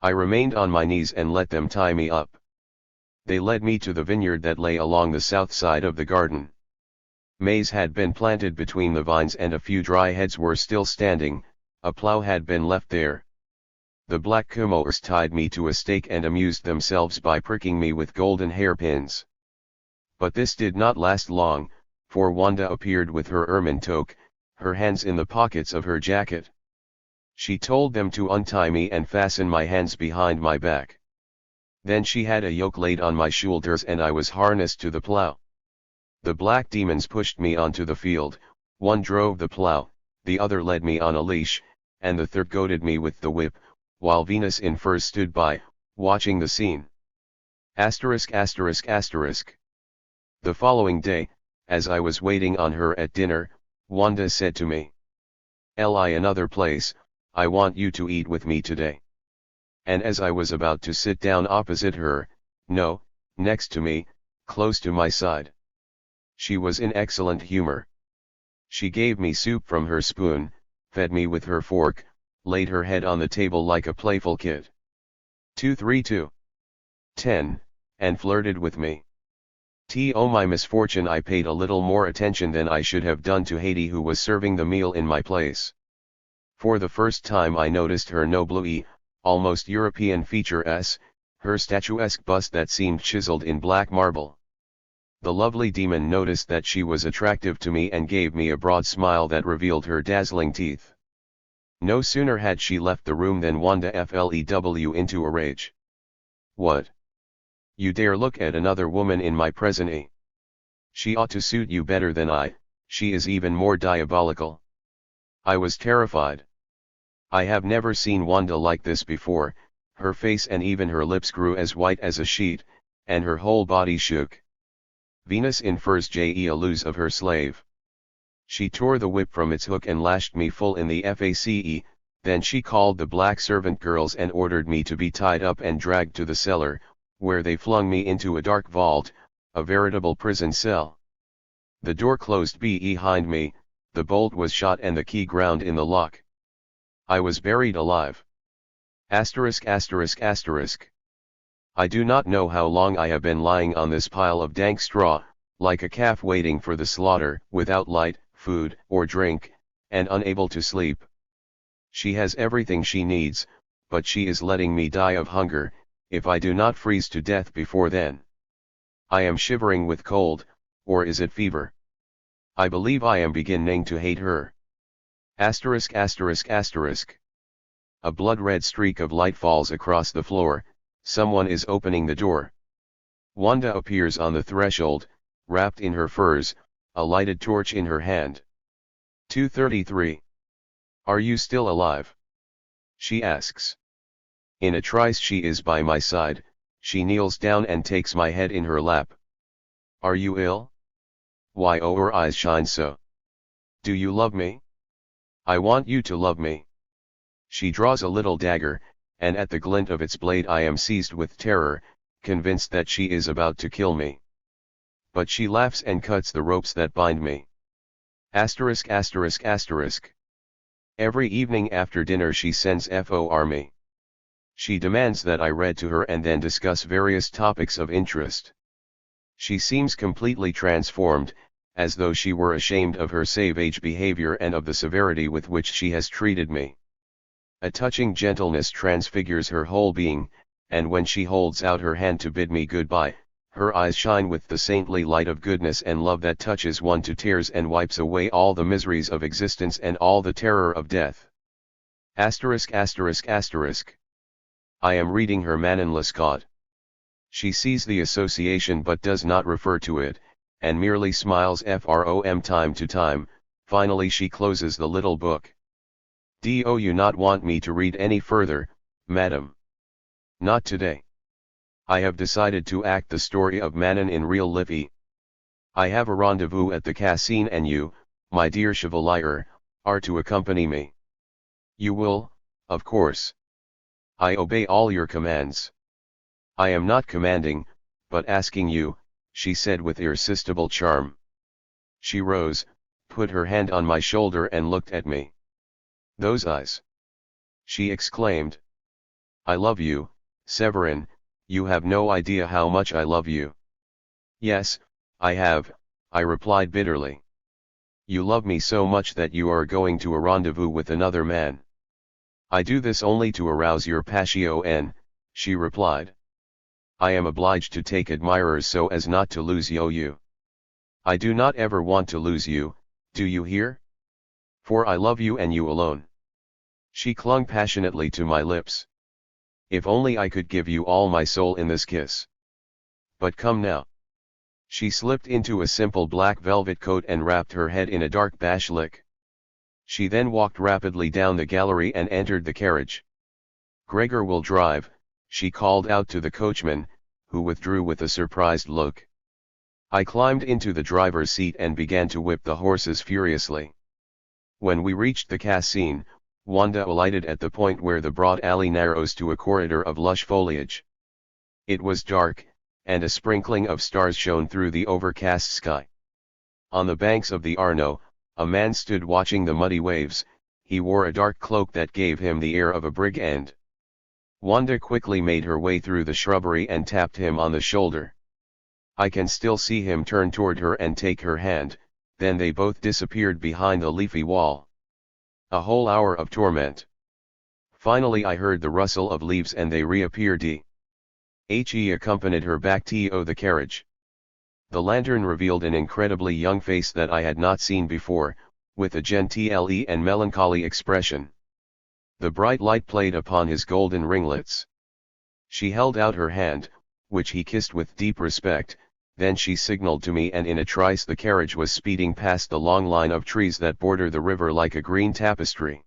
I remained on my knees and let them tie me up. They led me to the vineyard that lay along the south side of the garden. Maize had been planted between the vines and a few dry heads were still standing, a plough had been left there. The black Kumors tied me to a stake and amused themselves by pricking me with golden hairpins. But this did not last long, for Wanda appeared with her ermine toque, her hands in the pockets of her jacket. She told them to untie me and fasten my hands behind my back. Then she had a yoke laid on my shoulders and I was harnessed to the plough. The black demons pushed me onto the field, one drove the plough, the other led me on a leash, and the third goaded me with the whip, while Venus in furs stood by, watching the scene. *******. The following day, as I was waiting on her at dinner, Wanda said to me, "Li another place, I want you to eat with me today." And as I was about to sit down opposite her, no, next to me, close to my side. She was in excellent humor. She gave me soup from her spoon, fed me with her fork, laid her head on the table like a playful kid. 232. 10, and flirted with me. To my misfortune I paid a little more attention than I should have done to Haiti, who was serving the meal in my place. For the first time I noticed her noble, almost European features, her statuesque bust that seemed chiseled in black marble. The lovely demon noticed that she was attractive to me and gave me a broad smile that revealed her dazzling teeth. No sooner had she left the room than Wanda flew into a rage. "What? You dare look at another woman in my presence? She ought to suit you better than I, she is even more diabolical." I was terrified. I have never seen Wanda like this before, her face and even her lips grew as white as a sheet, and her whole body shook. Venus in furs jealous of her slave. She tore the whip from its hook and lashed me full in the face, then she called the black servant girls and ordered me to be tied up and dragged to the cellar, where they flung me into a dark vault, a veritable prison cell. The door closed behind me, the bolt was shot and the key ground in the lock. I was buried alive. *****. I do not know how long I have been lying on this pile of dank straw, like a calf waiting for the slaughter, without light, food, or drink, and unable to sleep. She has everything she needs, but she is letting me die of hunger, if I do not freeze to death before then. I am shivering with cold, or is it fever? I believe I am beginning to hate her. *****. A blood-red streak of light falls across the floor, someone is opening the door. Wanda appears on the threshold, wrapped in her furs, a lighted torch in her hand. 233. "Are you still alive?" she asks. In a trice she is by my side, She kneels down and takes my head in her lap. Are you ill? Why oh her eyes shine so? Do you love me? I want you to love me. She draws a little dagger, and at the glint of its blade I am seized with terror, convinced that she is about to kill me. But she laughs and cuts the ropes that bind me. Asterisk asterisk asterisk. Every evening after dinner she sends for me. She demands that I read to her and then discuss various topics of interest. She seems completely transformed, as though she were ashamed of her savage behavior and of the severity with which she has treated me. A touching gentleness transfigures her whole being, and when she holds out her hand to bid me goodbye, her eyes shine with the saintly light of goodness and love that touches one to tears and wipes away all the miseries of existence and all the terror of death. Asterisk asterisk asterisk. I am reading her Manonless God. She sees the association but does not refer to it, and merely smiles from time to time. Finally she closes the little book. Do you not want me to read any further, madam? Not today. I have decided to act the story of Manon in real life. I have a rendezvous at the casino and you, my dear chevalier, are to accompany me. You will, of course. I obey all your commands. I am not commanding, but asking you, she said with irresistible charm. She rose, put her hand on my shoulder and looked at me. Those eyes! She exclaimed. I love you, Severin, you have no idea how much I love you. Yes, I have, I replied bitterly. You love me so much that you are going to a rendezvous with another man. I do this only to arouse your passion, she replied. I am obliged to take admirers so as not to lose you. I do not ever want to lose you, do you hear? For I love you and you alone. She clung passionately to my lips. If only I could give you all my soul in this kiss. But come now. She slipped into a simple black velvet coat and wrapped her head in a dark bashlik. She then walked rapidly down the gallery and entered the carriage. Gregor will drive, she called out to the coachman, who withdrew with a surprised look. I climbed into the driver's seat and began to whip the horses furiously. When we reached the casino, Wanda alighted at the point where the broad alley narrows to a corridor of lush foliage. It was dark, and a sprinkling of stars shone through the overcast sky. On the banks of the Arno, a man stood watching the muddy waves. He wore a dark cloak that gave him the air of a brigand. Wanda quickly made her way through the shrubbery and tapped him on the shoulder. I can still see him turn toward her and take her hand, then they both disappeared behind the leafy wall. A whole hour of torment. Finally I heard the rustle of leaves and they reappeared. He accompanied her back to the carriage. The lantern revealed an incredibly young face that I had not seen before, with a genteel and melancholy expression. The bright light played upon his golden ringlets. She held out her hand, which he kissed with deep respect, then she signaled to me and in a trice the carriage was speeding past the long line of trees that border the river like a green tapestry.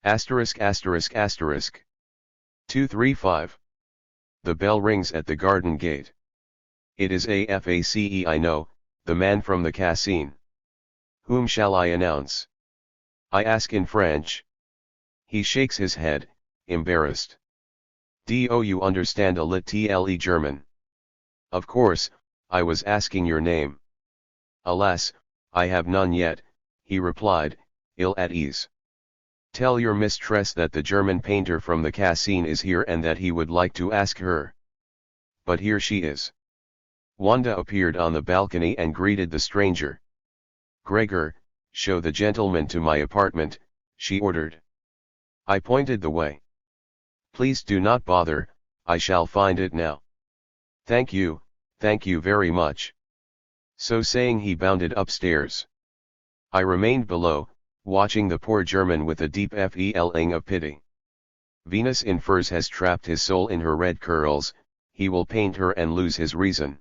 Asterisk asterisk asterisk. 235. The bell rings at the garden gate. It is AFACE I know, the man from the casino. Whom shall I announce? I ask in French. He shakes his head, embarrassed. Do you understand a little German? Of course, I was asking your name. Alas, I have none yet, he replied, ill at ease. Tell your mistress that the German painter from the casino is here and that he would like to ask her. But here she is. Wanda appeared on the balcony and greeted the stranger. Gregor, show the gentleman to my apartment, she ordered. I pointed the way. Please do not bother, I shall find it now. Thank you very much. So saying he bounded upstairs. I remained below, watching the poor German with a deep feeling of pity. Venus in furs has trapped his soul in her red curls, he will paint her and lose his reason.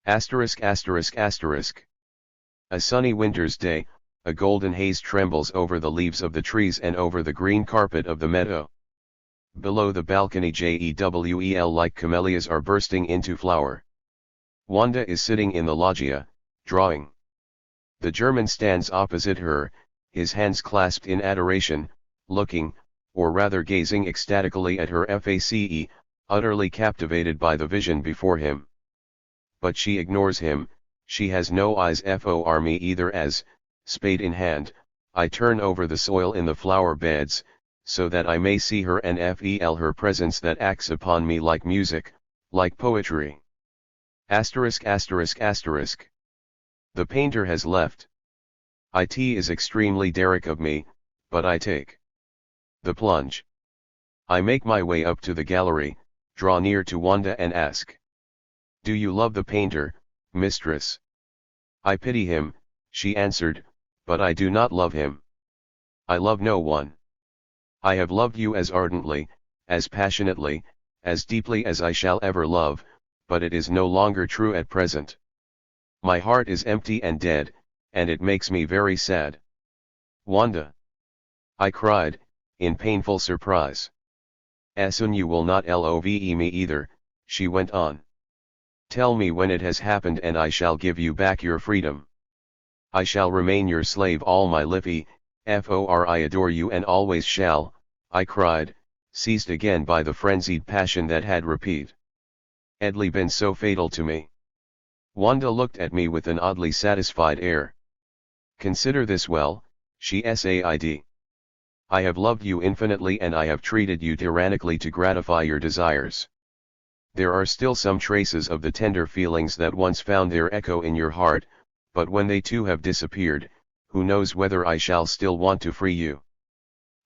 Asterisk asterisk asterisk. A sunny winter's day, a golden haze trembles over the leaves of the trees and over the green carpet of the meadow. Below the balcony JEWEL like camellias are bursting into flower. Wanda is sitting in the loggia, drawing. The German stands opposite her, his hands clasped in adoration, looking, or rather gazing ecstatically at her face, utterly captivated by the vision before him. But she ignores him, she has no eyes for me either as, spade in hand, I turn over the soil in the flower beds, so that I may see her and feel her presence that acts upon me like music, like poetry. Asterisk asterisk asterisk. The painter has left. It is extremely derrick of me, but I take the plunge. I make my way up to the gallery, draw near to Wanda and ask. Do you love the painter, mistress? I pity him, she answered, but I do not love him. I love no one. I have loved you as ardently, as passionately, as deeply as I shall ever love, but it is no longer true at present. My heart is empty and dead, and it makes me very sad. Wanda! I cried, in painful surprise. Soon you will not love me either, she went on. Tell me when it has happened and I shall give you back your freedom. I shall remain your slave all my life, for I adore you and always shall, I cried, seized again by the frenzied passion that had repeatedly been so fatal to me. Wanda looked at me with an oddly satisfied air. Consider this well, she said. I have loved you infinitely and I have treated you tyrannically to gratify your desires. There are still some traces of the tender feelings that once found their echo in your heart, but when they too have disappeared, who knows whether I shall still want to free you.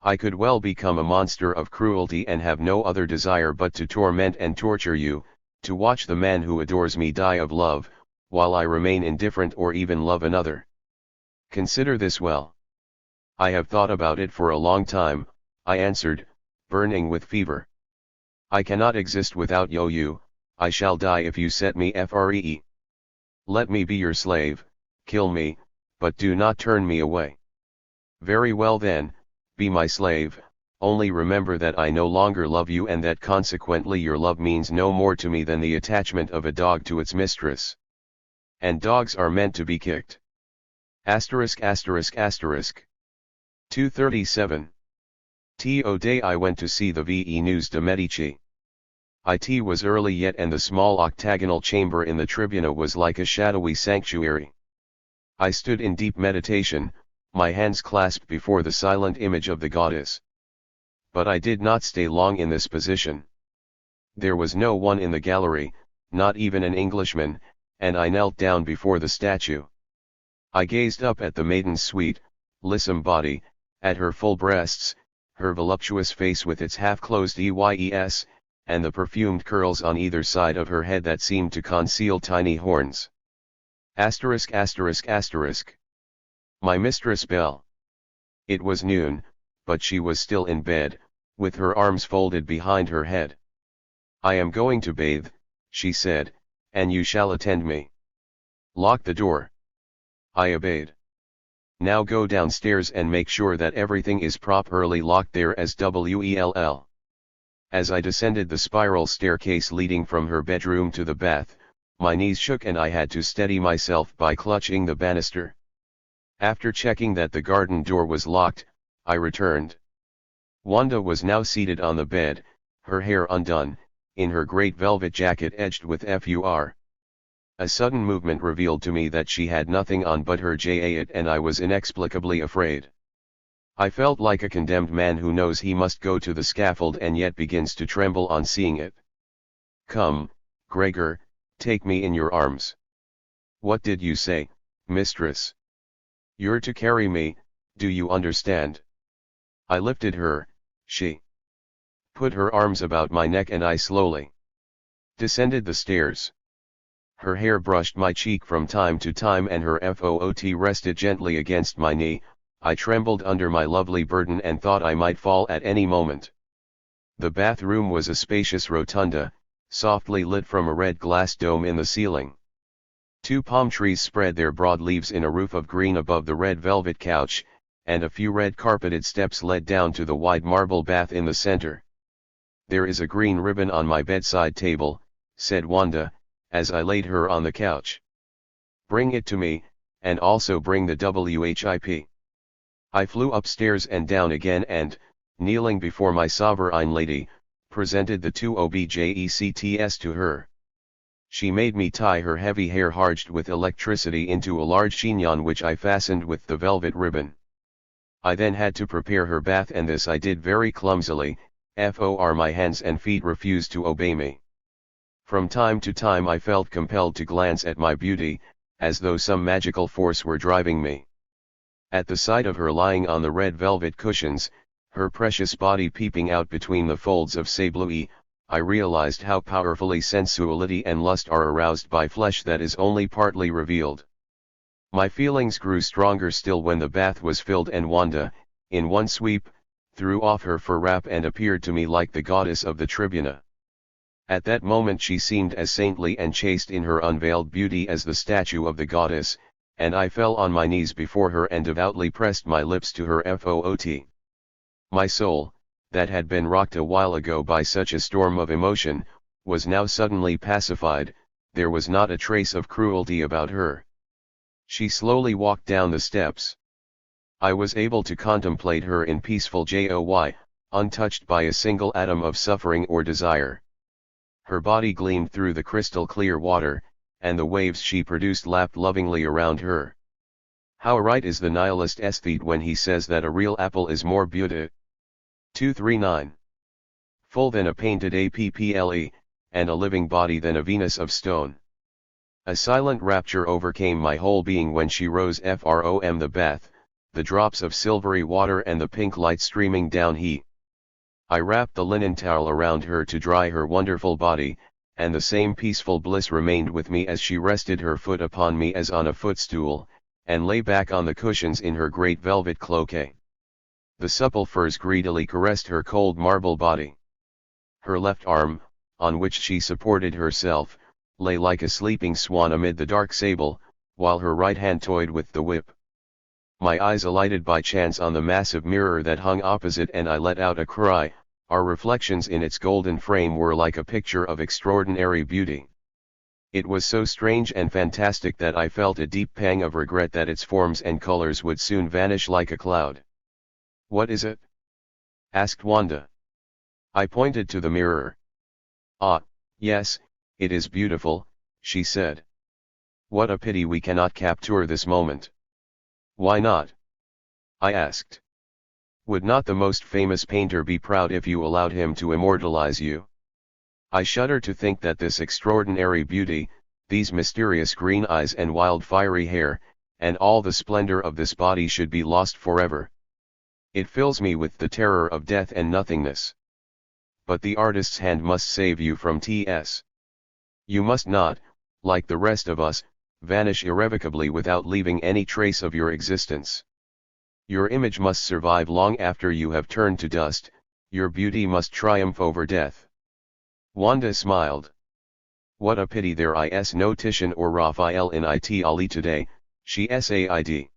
I could well become a monster of cruelty and have no other desire but to torment and torture you, to watch the man who adores me die of love, while I remain indifferent or even love another. Consider this well. I have thought about it for a long time, I answered, burning with fever. I cannot exist without you, I shall die if you set me free. Let me be your slave, kill me, but do not turn me away. Very well then, be my slave, only remember that I no longer love you and that consequently your love means no more to me than the attachment of a dog to its mistress. And dogs are meant to be kicked. Asterisk asterisk asterisk. 237. Today I went to see the VE News de Medici. It was early yet and the small octagonal chamber in the tribuna was like a shadowy sanctuary. I stood in deep meditation, my hands clasped before the silent image of the goddess. But I did not stay long in this position. There was no one in the gallery, not even an Englishman, and I knelt down before the statue. I gazed up at the maiden's sweet, lissom body, at her full breasts, her voluptuous face with its half-closed eyes, and the perfumed curls on either side of her head that seemed to conceal tiny horns. Asterisk asterisk asterisk. My mistress Belle. It was noon, but she was still in bed, with her arms folded behind her head. I am going to bathe, she said, and you shall attend me. Lock the door. I obeyed. Now go downstairs and make sure that everything is properly locked there as well. As I descended the spiral staircase leading from her bedroom to the bath, my knees shook and I had to steady myself by clutching the banister. After checking that the garden door was locked, I returned. Wanda was now seated on the bed, her hair undone, in her great velvet jacket edged with fur. A sudden movement revealed to me that she had nothing on but her jacket and I was inexplicably afraid. I felt like a condemned man who knows he must go to the scaffold and yet begins to tremble on seeing it. Come, Gregor, take me in your arms. What did you say, mistress? You're to carry me, do you understand? I lifted her, she put her arms about my neck and I slowly descended the stairs. Her hair brushed my cheek from time to time and her foot rested gently against my knee. I trembled under my lovely burden and thought I might fall at any moment. The bathroom was a spacious rotunda, softly lit from a red glass dome in the ceiling. 2 palm trees spread their broad leaves in a roof of green above the red velvet couch, and a few red carpeted steps led down to the wide marble bath in the center. "There is a green ribbon on my bedside table," said Wanda, as I laid her on the couch. "Bring it to me, and also bring the WHIP. I flew upstairs and down again and, kneeling before my sovereign lady, presented the two objects to her. She made me tie her heavy hair charged with electricity into a large chignon which I fastened with the velvet ribbon. I then had to prepare her bath, and this I did very clumsily, for my hands and feet refused to obey me. From time to time I felt compelled to glance at my beauty, as though some magical force were driving me. At the sight of her lying on the red velvet cushions, her precious body peeping out between the folds of sableux, I realized how powerfully sensuality and lust are aroused by flesh that is only partly revealed. My feelings grew stronger still when the bath was filled and Wanda, in one sweep, threw off her fur wrap and appeared to me like the goddess of the tribuna. At that moment she seemed as saintly and chaste in her unveiled beauty as the statue of the goddess, and I fell on my knees before her and devoutly pressed my lips to her foot. My soul, that had been rocked a while ago by such a storm of emotion, was now suddenly pacified. There was not a trace of cruelty about her. She slowly walked down the steps. I was able to contemplate her in peaceful joy, untouched by a single atom of suffering or desire. Her body gleamed through the crystal clear water, and the waves she produced lapped lovingly around her. How right is the nihilist aesthete when he says that a real apple is more beautiful. 239. Full than a painted apple, and a living body than a Venus of stone. A silent rapture overcame my whole being when she rose from the bath, the drops of silvery water and the pink light streaming down he. I wrapped the linen towel around her to dry her wonderful body, and the same peaceful bliss remained with me as she rested her foot upon me as on a footstool, and lay back on the cushions in her great velvet cloak. The supple furs greedily caressed her cold marble body. Her left arm, on which she supported herself, lay like a sleeping swan amid the dark sable, while her right hand toyed with the whip. My eyes alighted by chance on the massive mirror that hung opposite, and I let out a cry. Our reflections in its golden frame were like a picture of extraordinary beauty. It was so strange and fantastic that I felt a deep pang of regret that its forms and colors would soon vanish like a cloud. "What is it?" asked Wanda. I pointed to the mirror. "Ah, yes, it is beautiful," she said. "What a pity we cannot capture this moment." "Why not?" I asked. "Would not the most famous painter be proud if you allowed him to immortalize you? I shudder to think that this extraordinary beauty, these mysterious green eyes and wild fiery hair, and all the splendor of this body should be lost forever. It fills me with the terror of death and nothingness. But the artist's hand must save you from T.S. You must not, like the rest of us, vanish irrevocably without leaving any trace of your existence. Your image must survive long after you have turned to dust, your beauty must triumph over death." Wanda smiled. "What a pity there is no Titian or Raphael in Italy today," she said.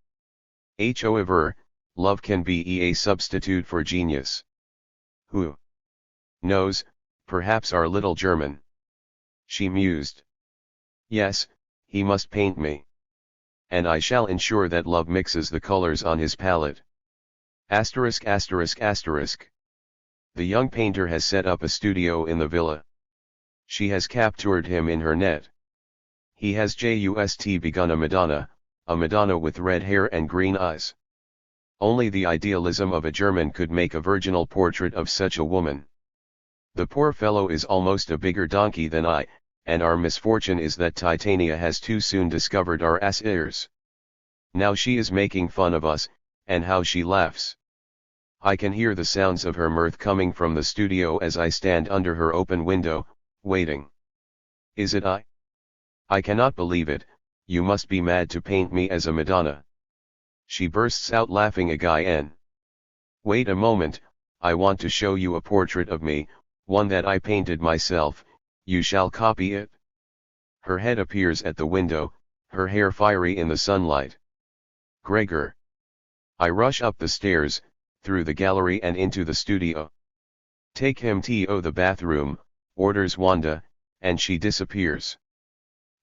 "However, love can be a substitute for genius. Who knows, perhaps our little German." She mused. "Yes, he must paint me. And I shall ensure that love mixes the colors on his palette. ******. The young painter has set up a studio in the villa. She has captured him in her net. He has just begun a Madonna with red hair and green eyes. Only the idealism of a German could make a virginal portrait of such a woman. The poor fellow is almost a bigger donkey than I, and our misfortune is that Titania has too soon discovered our ears. Now she is making fun of us, and how she laughs. I can hear the sounds of her mirth coming from the studio as I stand under her open window, waiting. Is it I? I cannot believe it. You must be mad to paint me as a Madonna." She bursts out laughing again. "Wait a moment, I want to show you a portrait of me, one that I painted myself. You shall copy it." Her head appears at the window, her hair fiery in the sunlight. "Gregor." I rush up the stairs, through the gallery and into the studio. Take him to the bathroom, orders Wanda, and she disappears.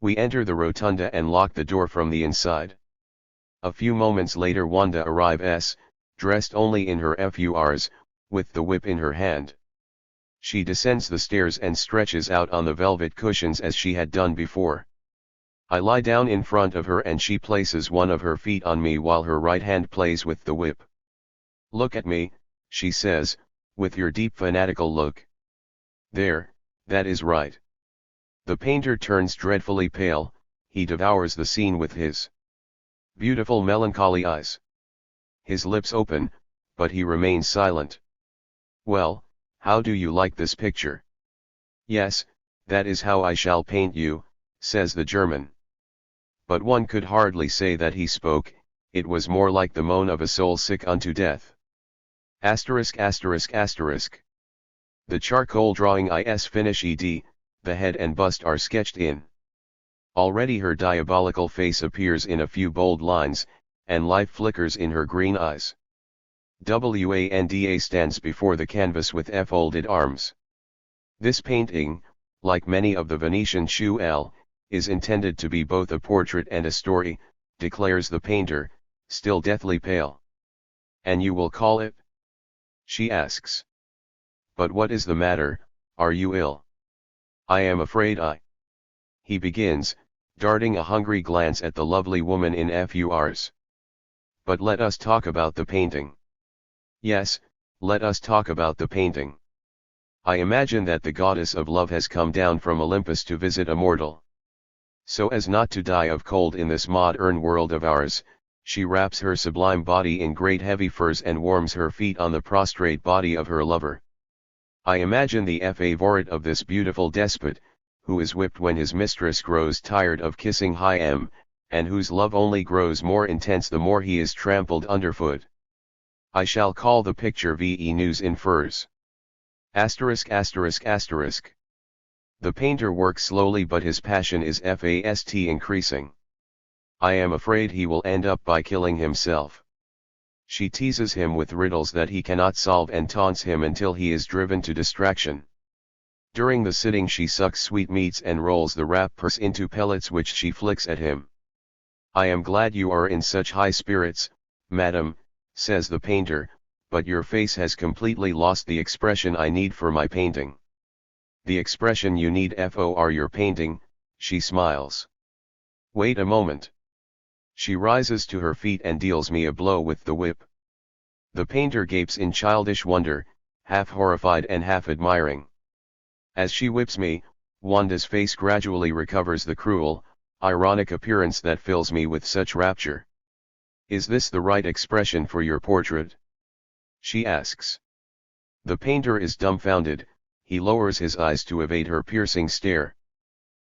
We enter the rotunda and lock the door from the inside. A few moments later Wanda arrives, dressed only in her FURs, with the whip in her hand. She descends the stairs and stretches out on the velvet cushions as she had done before. I lie down in front of her and she places one of her feet on me while her right hand plays with the whip. "Look at me," she says, with your deep fanatical look. "There, that is right." The painter turns dreadfully pale, he devours the scene with his beautiful melancholy eyes. His lips open, but he remains silent. "Well, how do you like this picture?" "Yes, that is how I shall paint you," says the German. But one could hardly say that he spoke, it was more like the moan of a soul sick unto death. ******. The charcoal drawing is finished, the head and bust are sketched in. Already her diabolical face appears in a few bold lines, and life flickers in her green eyes. Wanda stands before the canvas with folded arms. This painting, like many of the Venetian Schuelle, is intended to be both a portrait and a story, declares the painter, still deathly pale. "And you will call it?" she asks. "But what is the matter, are you ill?" "I am afraid he begins, darting a hungry glance at the lovely woman in FURs. "But let us talk about the painting." "Yes, let us talk about the painting. I imagine that the goddess of love has come down from Olympus to visit a mortal. So as not to die of cold in this modern world of ours, she wraps her sublime body in great heavy furs and warms her feet on the prostrate body of her lover. I imagine the favorite of this beautiful despot, who is whipped when his mistress grows tired of kissing him, and whose love only grows more intense the more he is trampled underfoot. I shall call the picture VE News in Furs. *****. The painter works slowly but his passion is fast increasing. I am afraid he will end up by killing himself. She teases him with riddles that he cannot solve and taunts him until he is driven to distraction. During the sitting she sucks sweetmeats and rolls the wrappers into pellets which she flicks at him. "I am glad you are in such high spirits, madam," says the painter, "but your face has completely lost the expression I need for my painting." "The expression you need for your painting," she smiles. "Wait a moment." She rises to her feet and deals me a blow with the whip. The painter gapes in childish wonder, half horrified and half admiring. As she whips me, Wanda's face gradually recovers the cruel, ironic appearance that fills me with such rapture. "Is this the right expression for your portrait?" she asks. The painter is dumbfounded, he lowers his eyes to evade her piercing stare.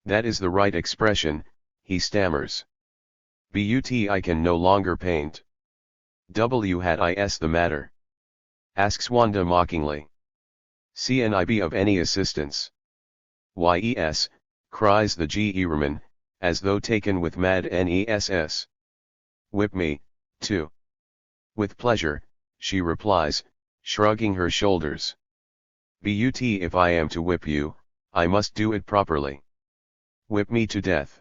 "That is the right expression," he stammers. "But I can no longer paint." "Is the matter?" asks Wanda mockingly. "Can I be of any assistance?" "Yes," cries the German, as though taken with mad ness. "Whip me, too." "With pleasure," she replies, shrugging her shoulders. "But if I am to whip you, I must do it properly." "Whip me to death,"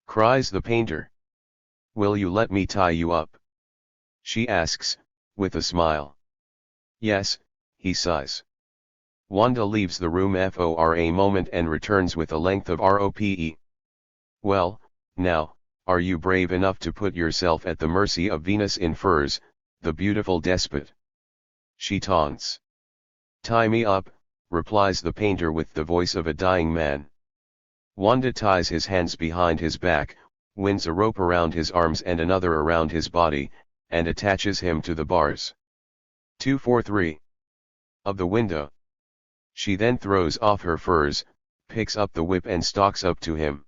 cries the painter. "Will you let me tie you up?" she asks, with a smile. "Yes," he sighs. Wanda leaves the room for a moment and returns with a length of rope. "Well, now, are you brave enough to put yourself at the mercy of Venus in furs, the beautiful despot?" she taunts. "Tie me up," replies the painter with the voice of a dying man. Wanda ties his hands behind his back, winds a rope around his arms and another around his body, and attaches him to the bars. 243. Of the window. She then throws off her furs, picks up the whip and stalks up to him.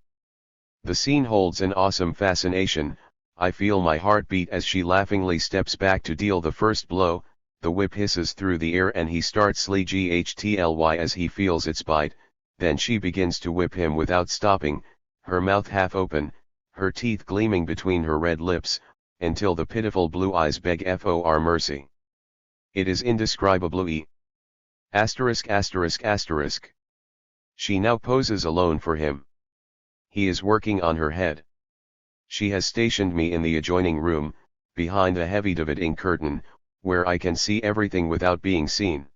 The scene holds an awesome fascination, I feel my heart beat as she laughingly steps back to deal the first blow, the whip hisses through the air and he starts ghtly as he feels its bite, then she begins to whip him without stopping, her mouth half open, her teeth gleaming between her red lips, until the pitiful blue eyes beg for mercy. It is indescribably Asterisk asterisk asterisk. She now poses alone for him. He is working on her head. She has stationed me in the adjoining room, behind a heavy dividing curtain, where I can see everything without being seen.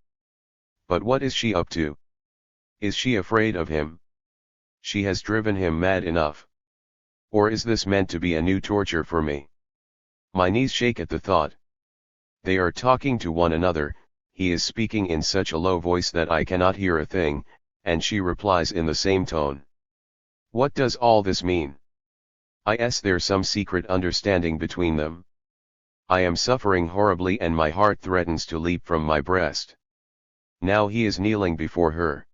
But what is she up to? Is she afraid of him? She has driven him mad enough. Or is this meant to be a new torture for me? My knees shake at the thought. They are talking to one another, he is speaking in such a low voice that I cannot hear a thing, and she replies in the same tone. What does all this mean? There's some secret understanding between them. I am suffering horribly and my heart threatens to leap from my breast. Now he is kneeling before her.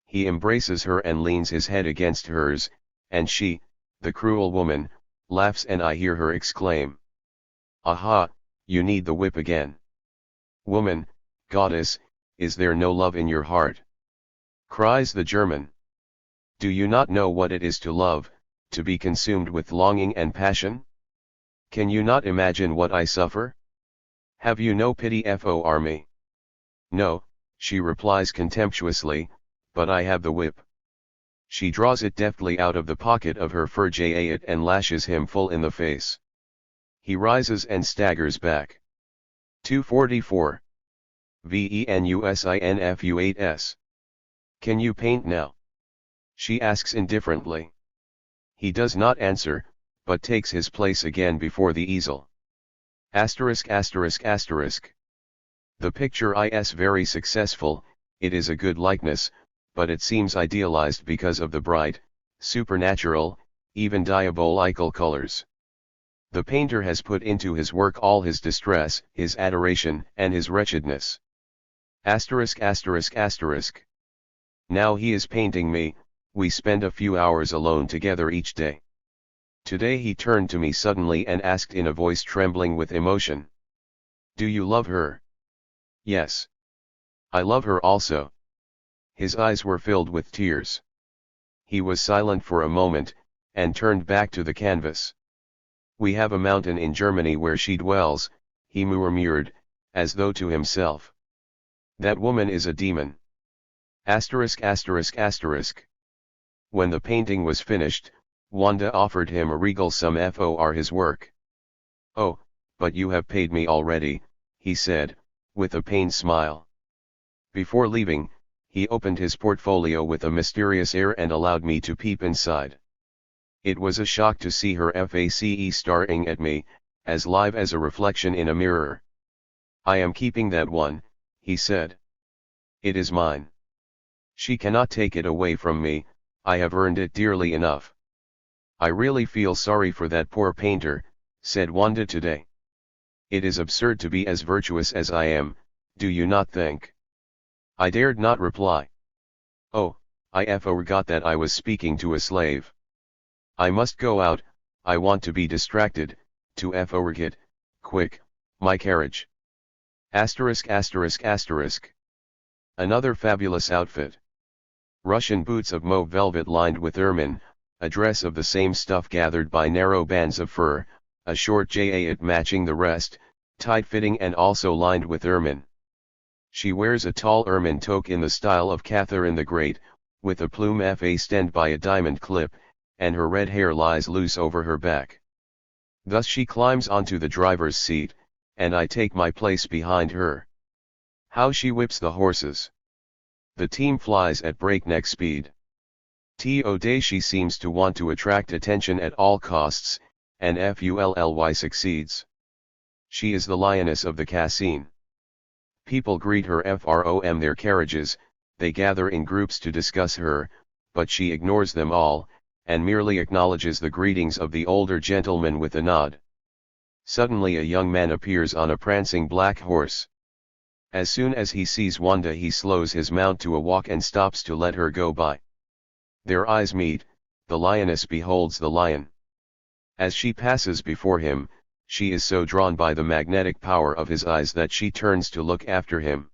He embraces her and leans his head against hers, and she, the cruel woman, laughs and I hear her exclaim. Aha, you need the whip again. Woman, goddess, is there no love in your heart? Cries the German. Do you not know what it is to love, to be consumed with longing and passion? Can you not imagine what I suffer? Have you no pity for me? No, she replies contemptuously, but I have the whip. She draws it deftly out of the pocket of her fur jacket and lashes him full in the face. He rises and staggers back. 244. VENUSINFU8S. Can you paint now? She asks indifferently. He does not answer, but takes his place again before the easel. Asterisk asterisk asterisk. The picture is very successful, it is a good likeness, but it seems idealized because of the bright, supernatural, even diabolical colors. The painter has put into his work all his distress, his adoration, and his wretchedness. Asterisk asterisk asterisk. Now he is painting me, we spend a few hours alone together each day. Today he turned to me suddenly and asked in a voice trembling with emotion. Do you love her? Yes. I love her also. His eyes were filled with tears. He was silent for a moment, and turned back to the canvas. We have a mountain in Germany where she dwells, he murmured, as though to himself. That woman is a demon. Asterisk asterisk asterisk. When the painting was finished, Wanda offered him a regal sum for his work. Oh, but you have paid me already, he said, with a pained smile. Before leaving, he opened his portfolio with a mysterious air and allowed me to peep inside. It was a shock to see her face staring at me, as live as a reflection in a mirror. I am keeping that one, he said. It is mine. She cannot take it away from me, I have earned it dearly enough. I really feel sorry for that poor painter, said Wanda today. It is absurd to be as virtuous as I am, do you not think? I dared not reply. Oh, I forgot that I was speaking to a slave. I must go out, I want to be distracted, to forget, quick, my carriage. Asterisk asterisk asterisk. Another fabulous outfit. Russian boots of mauve velvet lined with ermine, a dress of the same stuff gathered by narrow bands of fur, a short jacket matching the rest, tight-fitting and also lined with ermine. She wears a tall ermine toque in the style of Catherine the Great, with a plume fastened by a diamond clip, and her red hair lies loose over her back. Thus she climbs onto the driver's seat, and I take my place behind her. How she whips the horses! The team flies at breakneck speed. Today she seems to want to attract attention at all costs, and fully succeeds. She is the lioness of the Cassine. People greet her from their carriages, they gather in groups to discuss her, but she ignores them all, and merely acknowledges the greetings of the older gentleman with a nod. Suddenly a young man appears on a prancing black horse. As soon as he sees Wanda he slows his mount to a walk and stops to let her go by. Their eyes meet, the lioness beholds the lion. As she passes before him, she is so drawn by the magnetic power of his eyes that she turns to look after him.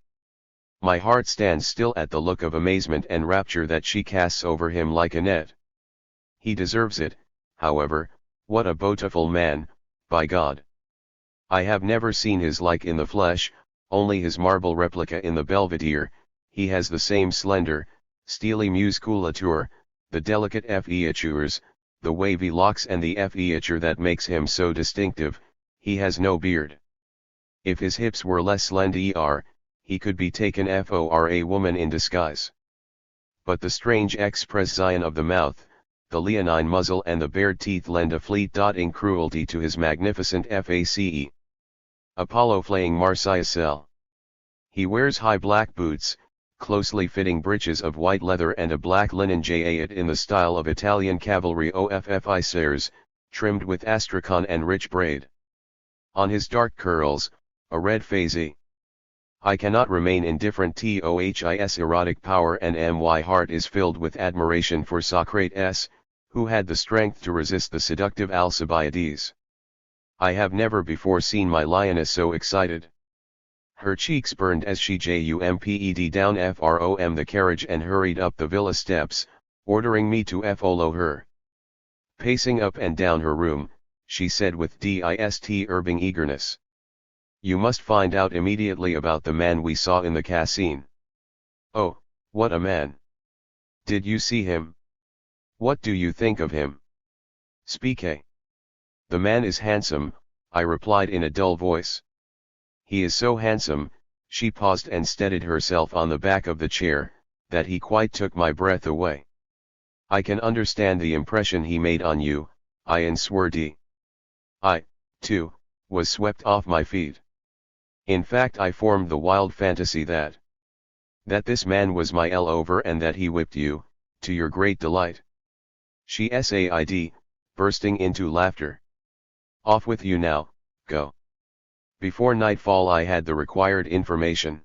My heart stands still at the look of amazement and rapture that she casts over him like a net. He deserves it, however, what a beautiful man, by God! I have never seen his like in the flesh, only his marble replica in the Belvedere, he has the same slender, steely musculature, the delicate features, the wavy locks and the feature that makes him so distinctive. He has no beard. If his hips were less slender, he could be taken for a woman in disguise. But the strange expression of the mouth, the leonine muzzle and the bared teeth lend a fleet-dotting cruelty to his magnificent face. Apollo flaying Marseille. He wears high black boots, closely fitting breeches of white leather and a black linen jacket in the style of Italian cavalry officers, trimmed with astrakhan and rich braid. On his dark curls, a red phase. I cannot remain indifferent to his erotic power, and my heart is filled with admiration for Socrates, who had the strength to resist the seductive Alcibiades. I have never before seen my lioness so excited. Her cheeks burned as she jumped down from the carriage and hurried up the villa steps, ordering me to follow her. Pacing up and down her room, she said with disturbing eagerness, "You must find out immediately about the man we saw in the casino." "Oh, what a man! Did you see him? What do you think of him? Speak." "The man is handsome," I replied in a dull voice. "He is so handsome," she paused and steadied herself on the back of the chair, "that he quite took my breath away. I can understand the impression he made on you, I inswered. I, too, was swept off my feet. In fact, I formed the wild fantasy that this man was my lover and that he whipped you, to your great delight." She said, bursting into laughter. "Off with you now, go." Before nightfall I had the required information.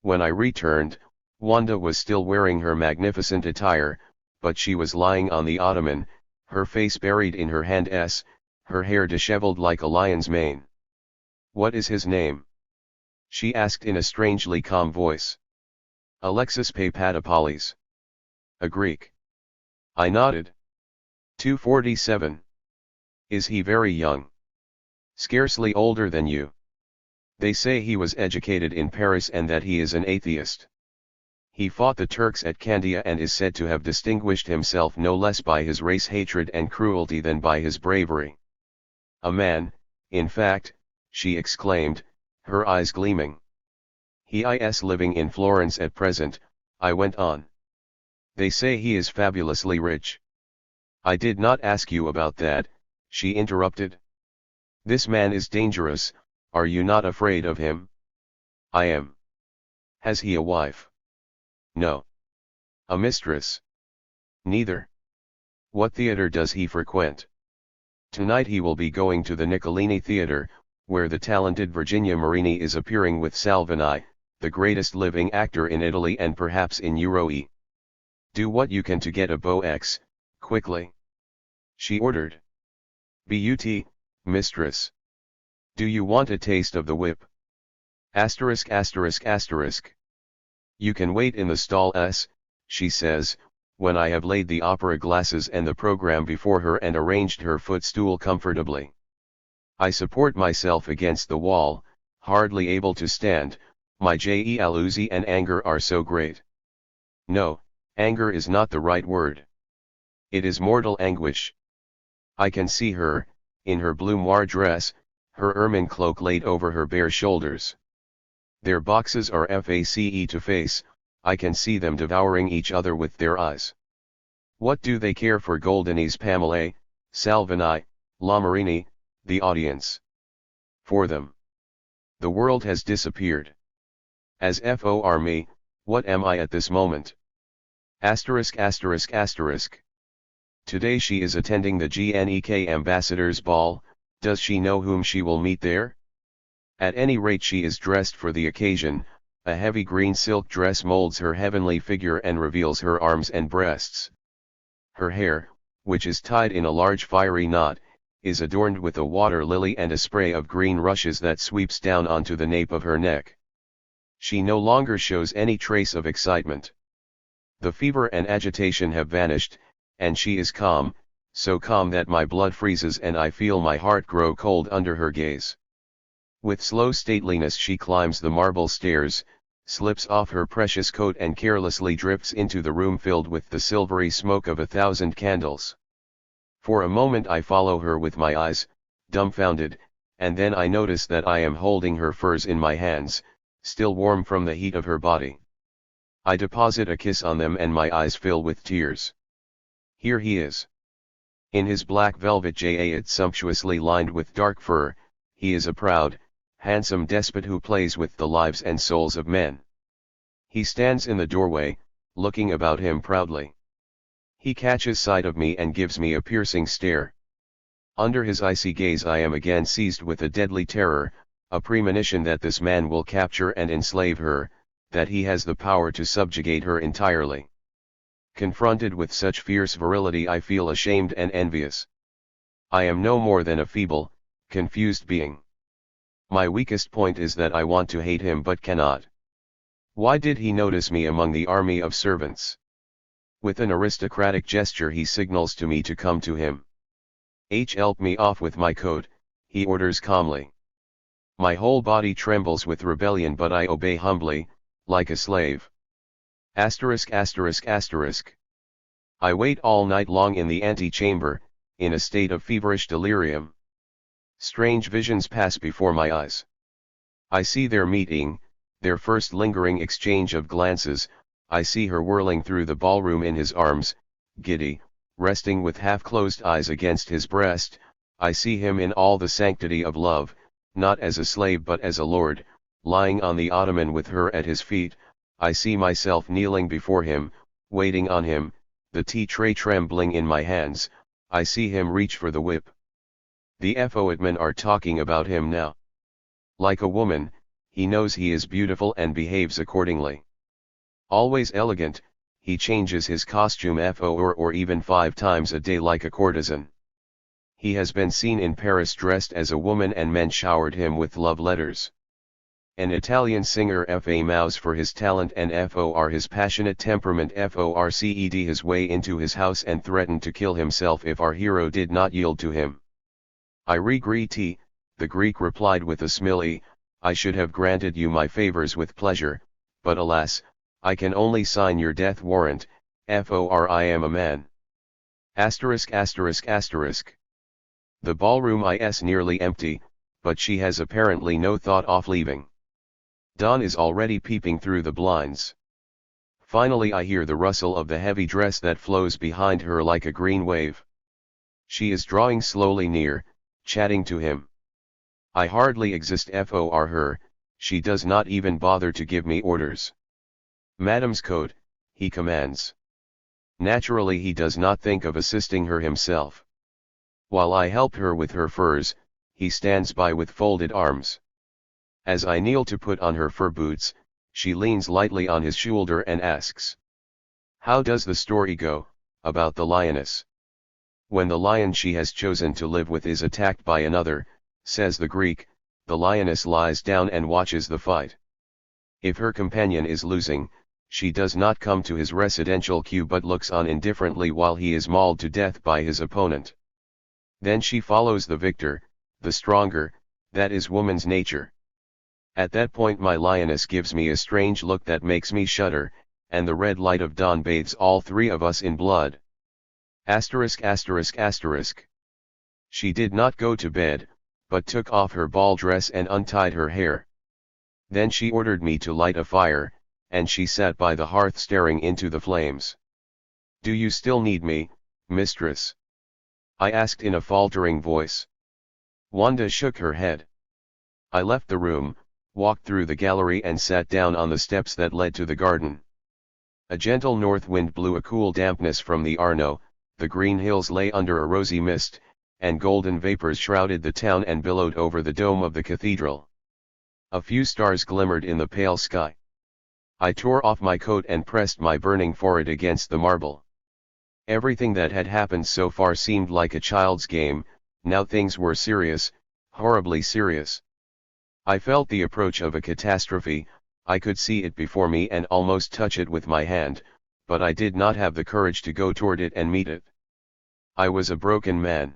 When I returned, Wanda was still wearing her magnificent attire, but she was lying on the ottoman, her face buried in her hands, her hair disheveled like a lion's mane. "What is his name?" she asked in a strangely calm voice. "Alexis Papadopoulos." "A Greek?" I nodded. 247. "Is he very young?" "Scarcely older than you. They say he was educated in Paris and that he is an atheist. He fought the Turks at Candia and is said to have distinguished himself no less by his race hatred and cruelty than by his bravery. A man, in fact," she exclaimed, her eyes gleaming. "He is living in Florence at present," I went on. "They say he is fabulously rich." "I did not ask you about that," she interrupted. "This man is dangerous, are you not afraid of him?" "I am." "Has he a wife?" "No." "A mistress?" "Neither." "What theater does he frequent?" "Tonight he will be going to the Niccolini Theater, where the talented Virginia Marini is appearing with Salvini, the greatest living actor in Italy and perhaps in Europe. Do what you can to get a beau-ex, quickly," she ordered. "But, mistress, do you want a taste of the whip?" ******. "You can wait in the stall she says, when I have laid the opera glasses and the program before her and arranged her footstool comfortably. I support myself against the wall, hardly able to stand, my jealousy and anger are so great. No, anger is not the right word. It is mortal anguish. I can see her, in her blue moire dress, her ermine cloak laid over her bare shoulders. Their boxes are face to face, I can see them devouring each other with their eyes. What do they care for Goldness, Pamela, Salvini, La Marini, the audience? For them, the world has disappeared. As for me, what am I at this moment? Today she is attending the GNEK Ambassadors' Ball. Does she know whom she will meet there? At any rate she is dressed for the occasion, a heavy green silk dress molds her heavenly figure and reveals her arms and breasts. Her hair, which is tied in a large fiery knot, is adorned with a water lily and a spray of green rushes that sweeps down onto the nape of her neck. She no longer shows any trace of excitement. The fever and agitation have vanished, and she is calm, so calm that my blood freezes and I feel my heart grow cold under her gaze. With slow stateliness she climbs the marble stairs, slips off her precious coat and carelessly drifts into the room filled with the silvery smoke of 1,000 candles. For a moment I follow her with my eyes, dumbfounded, and then I notice that I am holding her furs in my hands, still warm from the heat of her body. I deposit a kiss on them and my eyes fill with tears. Here he is. In his black velvet jacket sumptuously lined with dark fur, he is a proud, handsome despot who plays with the lives and souls of men. He stands in the doorway, looking about him proudly. He catches sight of me and gives me a piercing stare. Under his icy gaze I am again seized with a deadly terror, a premonition that this man will capture and enslave her, that he has the power to subjugate her entirely. Confronted with such fierce virility I feel ashamed and envious. I am no more than a feeble, confused being. My weakest point is that I want to hate him but cannot. Why did he notice me among the army of servants? With an aristocratic gesture he signals to me to come to him. Help me off with my coat, he orders calmly. My whole body trembles with rebellion but I obey humbly, like a slave. Asterisk asterisk asterisk. I wait all night long in the ante-chamber, in a state of feverish delirium. Strange visions pass before my eyes. I see their meeting, their first lingering exchange of glances. I see her whirling through the ballroom in his arms, giddy, resting with half-closed eyes against his breast. I see him in all the sanctity of love, not as a slave but as a lord, lying on the ottoman with her at his feet. I see myself kneeling before him, waiting on him, the tea tray trembling in my hands. I see him reach for the whip. The footmen are talking about him now. Like a woman, he knows he is beautiful and behaves accordingly. Always elegant, he changes his costume or even 5 times a day like a courtesan. He has been seen in Paris dressed as a woman and men showered him with love letters. An Italian singer famous for his talent and for his passionate temperament forced his way into his house and threatened to kill himself if our hero did not yield to him. I regret, the Greek replied with a smile, I should have granted you my favors with pleasure, but alas, I can only sign your death warrant, for I am a man. Asterisk asterisk asterisk. The ballroom is nearly empty, but she has apparently no thought of leaving. Dawn is already peeping through the blinds. Finally I hear the rustle of the heavy dress that flows behind her like a green wave. She is drawing slowly near, chatting to him. I hardly exist for her, she does not even bother to give me orders. Madame's coat, he commands. Naturally he does not think of assisting her himself. While I help her with her furs, he stands by with folded arms. As I kneel to put on her fur boots, she leans lightly on his shoulder and asks, how does the story go, about the lioness? When the lion she has chosen to live with is attacked by another, says the Greek, the lioness lies down and watches the fight. If her companion is losing, she does not come to his residential queue but looks on indifferently while he is mauled to death by his opponent. Then she follows the victor, the stronger, that is woman's nature. At that point my lioness gives me a strange look that makes me shudder, and the red light of dawn bathes all 3 of us in blood. Asterisk asterisk asterisk. She did not go to bed, but took off her ball dress and untied her hair. Then she ordered me to light a fire, and she sat by the hearth staring into the flames. Do you still need me, mistress? I asked in a faltering voice. Wanda shook her head. I left the room, walked through the gallery and sat down on the steps that led to the garden. A gentle north wind blew a cool dampness from the Arno, the green hills lay under a rosy mist, and golden vapors shrouded the town and billowed over the dome of the cathedral. A few stars glimmered in the pale sky. I tore off my coat and pressed my burning forehead against the marble. Everything that had happened so far seemed like a child's game, now things were serious, horribly serious. I felt the approach of a catastrophe, I could see it before me and almost touch it with my hand, but I did not have the courage to go toward it and meet it. I was a broken man.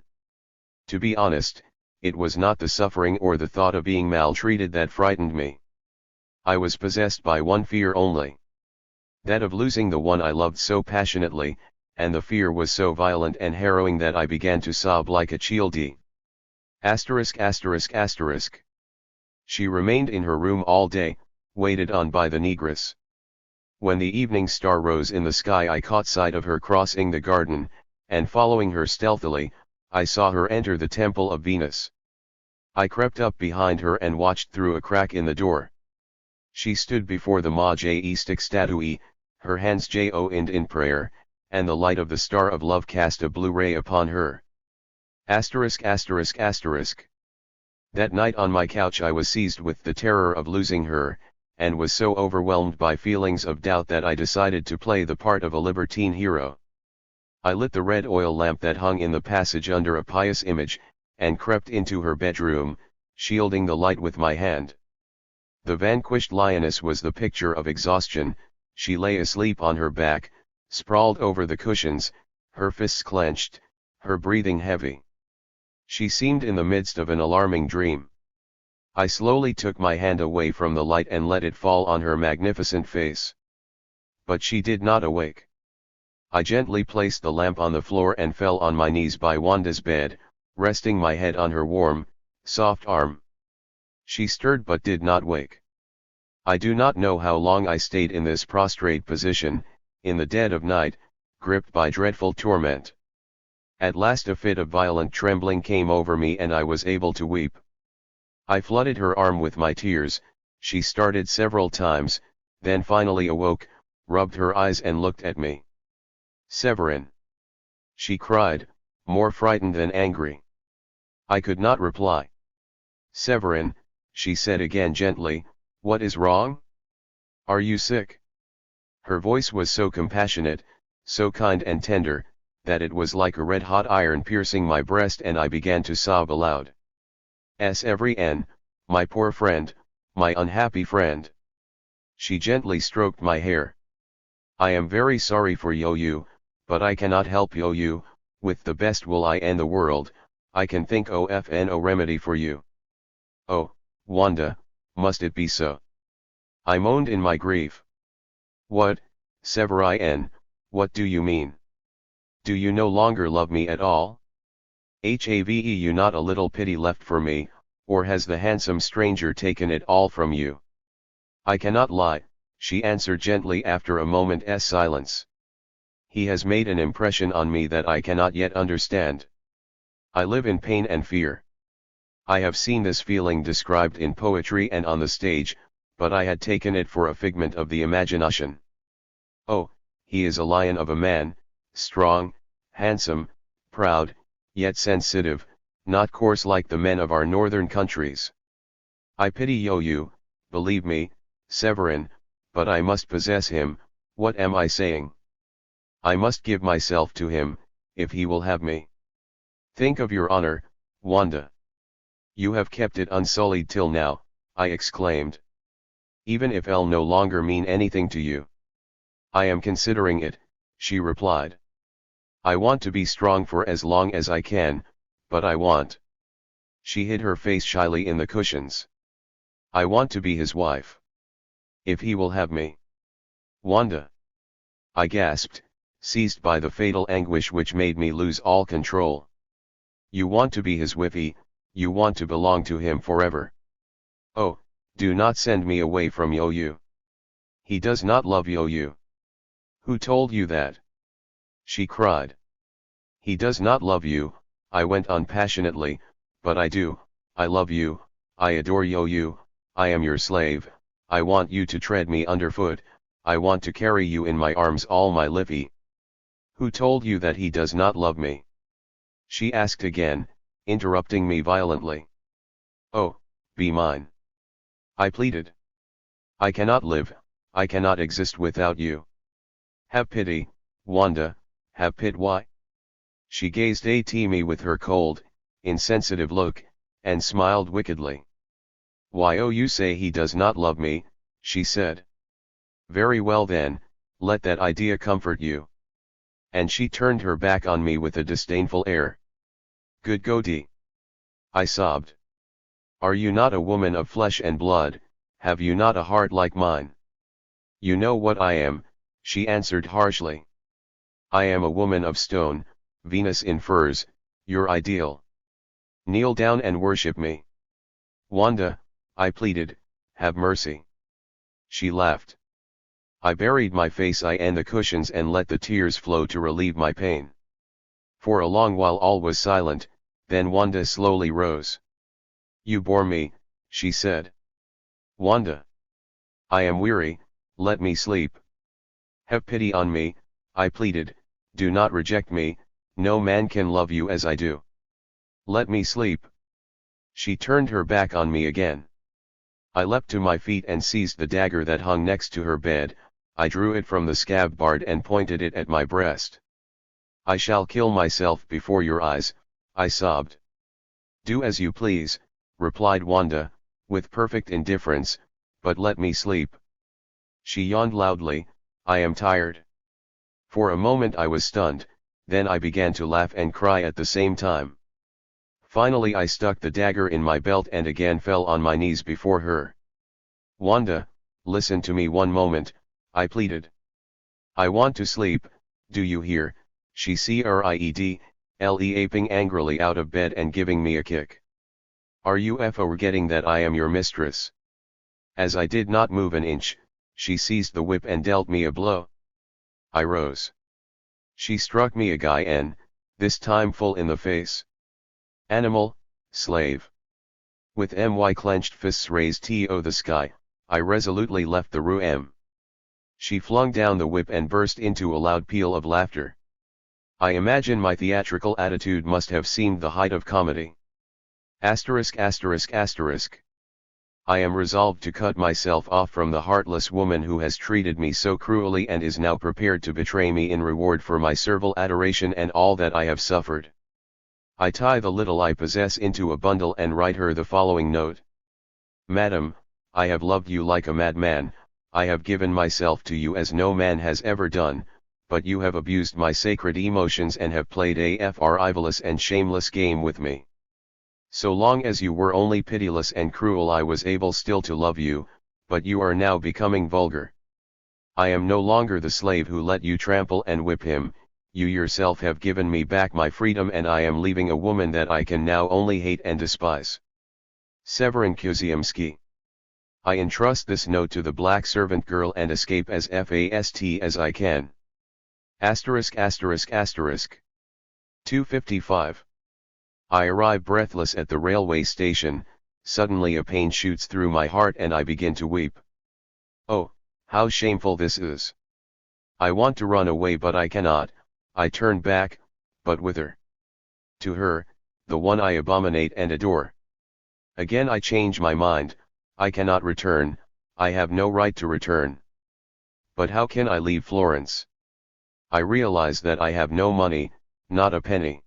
To be honest, it was not the suffering or the thought of being maltreated that frightened me. I was possessed by one fear only. That of losing the one I loved so passionately, and the fear was so violent and harrowing that I began to sob like a child. ******. She remained in her room all day, waited on by the negress. When the evening star rose in the sky I caught sight of her crossing the garden, and following her stealthily, I saw her enter the temple of Venus. I crept up behind her and watched through a crack in the door. She stood before the majestic statue, her hands joined in prayer, and the light of the star of love cast a blue ray upon her. *****. That night on my couch I was seized with the terror of losing her, and was so overwhelmed by feelings of doubt that I decided to play the part of a libertine hero. I lit the red oil lamp that hung in the passage under a pious image, and crept into her bedroom, shielding the light with my hand. The vanquished lioness was the picture of exhaustion. She lay asleep on her back, sprawled over the cushions, her fists clenched, her breathing heavy. She seemed in the midst of an alarming dream. I slowly took my hand away from the light and let it fall on her magnificent face. But she did not awake. I gently placed the lamp on the floor and fell on my knees by Wanda's bed, resting my head on her warm, soft arm. She stirred but did not wake. I do not know how long I stayed in this prostrate position, in the dead of night, gripped by dreadful torment. At last a fit of violent trembling came over me and I was able to weep. I flooded her arm with my tears. She started several times, then finally awoke, rubbed her eyes and looked at me. "Severin!" she cried, more frightened than angry. I could not reply. "Severin," she said again gently, "what is wrong? Are you sick?" Her voice was so compassionate, so kind and tender, that it was like a red-hot iron piercing my breast and I began to sob aloud. "Severin, my poor friend, my unhappy friend." She gently stroked my hair. "I am very sorry for you, but I cannot help you. With the best will in the world, I can think of no remedy for you." "Oh, Wanda, must it be so?" I moaned in my grief. "What, Severin, what do you mean? Do you no longer love me at all? Have you not a little pity left for me, or has the handsome stranger taken it all from you?" "I cannot lie," she answered gently after a moment's silence. "He has made an impression on me that I cannot yet understand. I live in pain and fear. I have seen this feeling described in poetry and on the stage, but I had taken it for a figment of the imagination. Oh, he is a lion of a man, strong, handsome, proud, yet sensitive, not coarse like the men of our northern countries. I pity you, believe me, Severin, but I must possess him. What am I saying? I must give myself to him, if he will have me. Think of your honor, Wanda." "You have kept it unsullied till now," I exclaimed. "Even if I'll no longer mean anything to you." "I am considering it," she replied. "I want to be strong for as long as I can, but I want—" She hid her face shyly in the cushions. "I want to be his wife. If he will have me." "Wanda!" I gasped, seized by the fatal anguish which made me lose all control. "You want to be his wifey, you want to belong to him forever. Oh, do not send me away from you. He does not love you." "Who told you that?" she cried. "He does not love you," I went on passionately, "but I do. I love you, I adore you, I am your slave, I want you to tread me underfoot, I want to carry you in my arms all my life." "Who told you that he does not love me?" she asked again, interrupting me violently. "Oh, be mine," I pleaded. "I cannot live, I cannot exist without you. Have pity, Wanda, have pity." Why? She gazed at me with her cold, insensitive look, and smiled wickedly. "Why, oh, you say he does not love me," she said. "Very well then, let that idea comfort you." And she turned her back on me with a disdainful air. "Good Godi!" I sobbed. "Are you not a woman of flesh and blood, have you not a heart like mine? You know what I am, she answered harshly. I am a woman of stone, Venus in furs, your ideal. Kneel down and worship me. Wanda, I pleaded, have mercy. She laughed. I buried my face in the cushions and let the tears flow to relieve my pain. For a long while all was silent, then Wanda slowly rose. You bore me, she said. Wanda. I am weary, let me sleep. Have pity on me, I pleaded, do not reject me, no man can love you as I do. Let me sleep. She turned her back on me again. I leapt to my feet and seized the dagger that hung next to her bed, I drew it from the scabbard and pointed it at my breast. I shall kill myself before your eyes, I sobbed. Do as you please, replied Wanda, with perfect indifference, but let me sleep. She yawned loudly, I am tired. For a moment I was stunned, then I began to laugh and cry at the same time. Finally I stuck the dagger in my belt and again fell on my knees before her. Wanda, listen to me one moment, I pleaded. I want to sleep, do you hear? She cried, leaping angrily out of bed and giving me a kick. Are you forgetting that I am your mistress? As I did not move an inch, she seized the whip and dealt me a blow. I rose. She struck me again, this time full in the face. Animal, slave. With my clenched fists raised to the sky, I resolutely left the room. She flung down the whip and burst into a loud peal of laughter. I imagine my theatrical attitude must have seemed the height of comedy. Asterisk. I am resolved to cut myself off from the heartless woman who has treated me so cruelly and is now prepared to betray me in reward for my servile adoration and all that I have suffered. I tie the little I possess into a bundle and write her the following note. Madam, I have loved you like a madman, I have given myself to you as no man has ever done, but you have abused my sacred emotions and have played a frivolous and shameless game with me. So long as you were only pitiless and cruel I was able still to love you, but you are now becoming vulgar. I am no longer the slave who let you trample and whip him, you yourself have given me back my freedom and I am leaving a woman that I can now only hate and despise. Severin Kuziemski. I entrust this note to the black servant girl and escape as fast as I can. Asterisk. 255. I arrive breathless at the railway station, suddenly a pain shoots through my heart and I begin to weep. Oh, how shameful this is. I want to run away but I cannot, I turn back, but with her. To her, the one I abominate and adore. Again I change my mind, I cannot return, I have no right to return. But how can I leave Florence? I realize that I have no money, not a penny.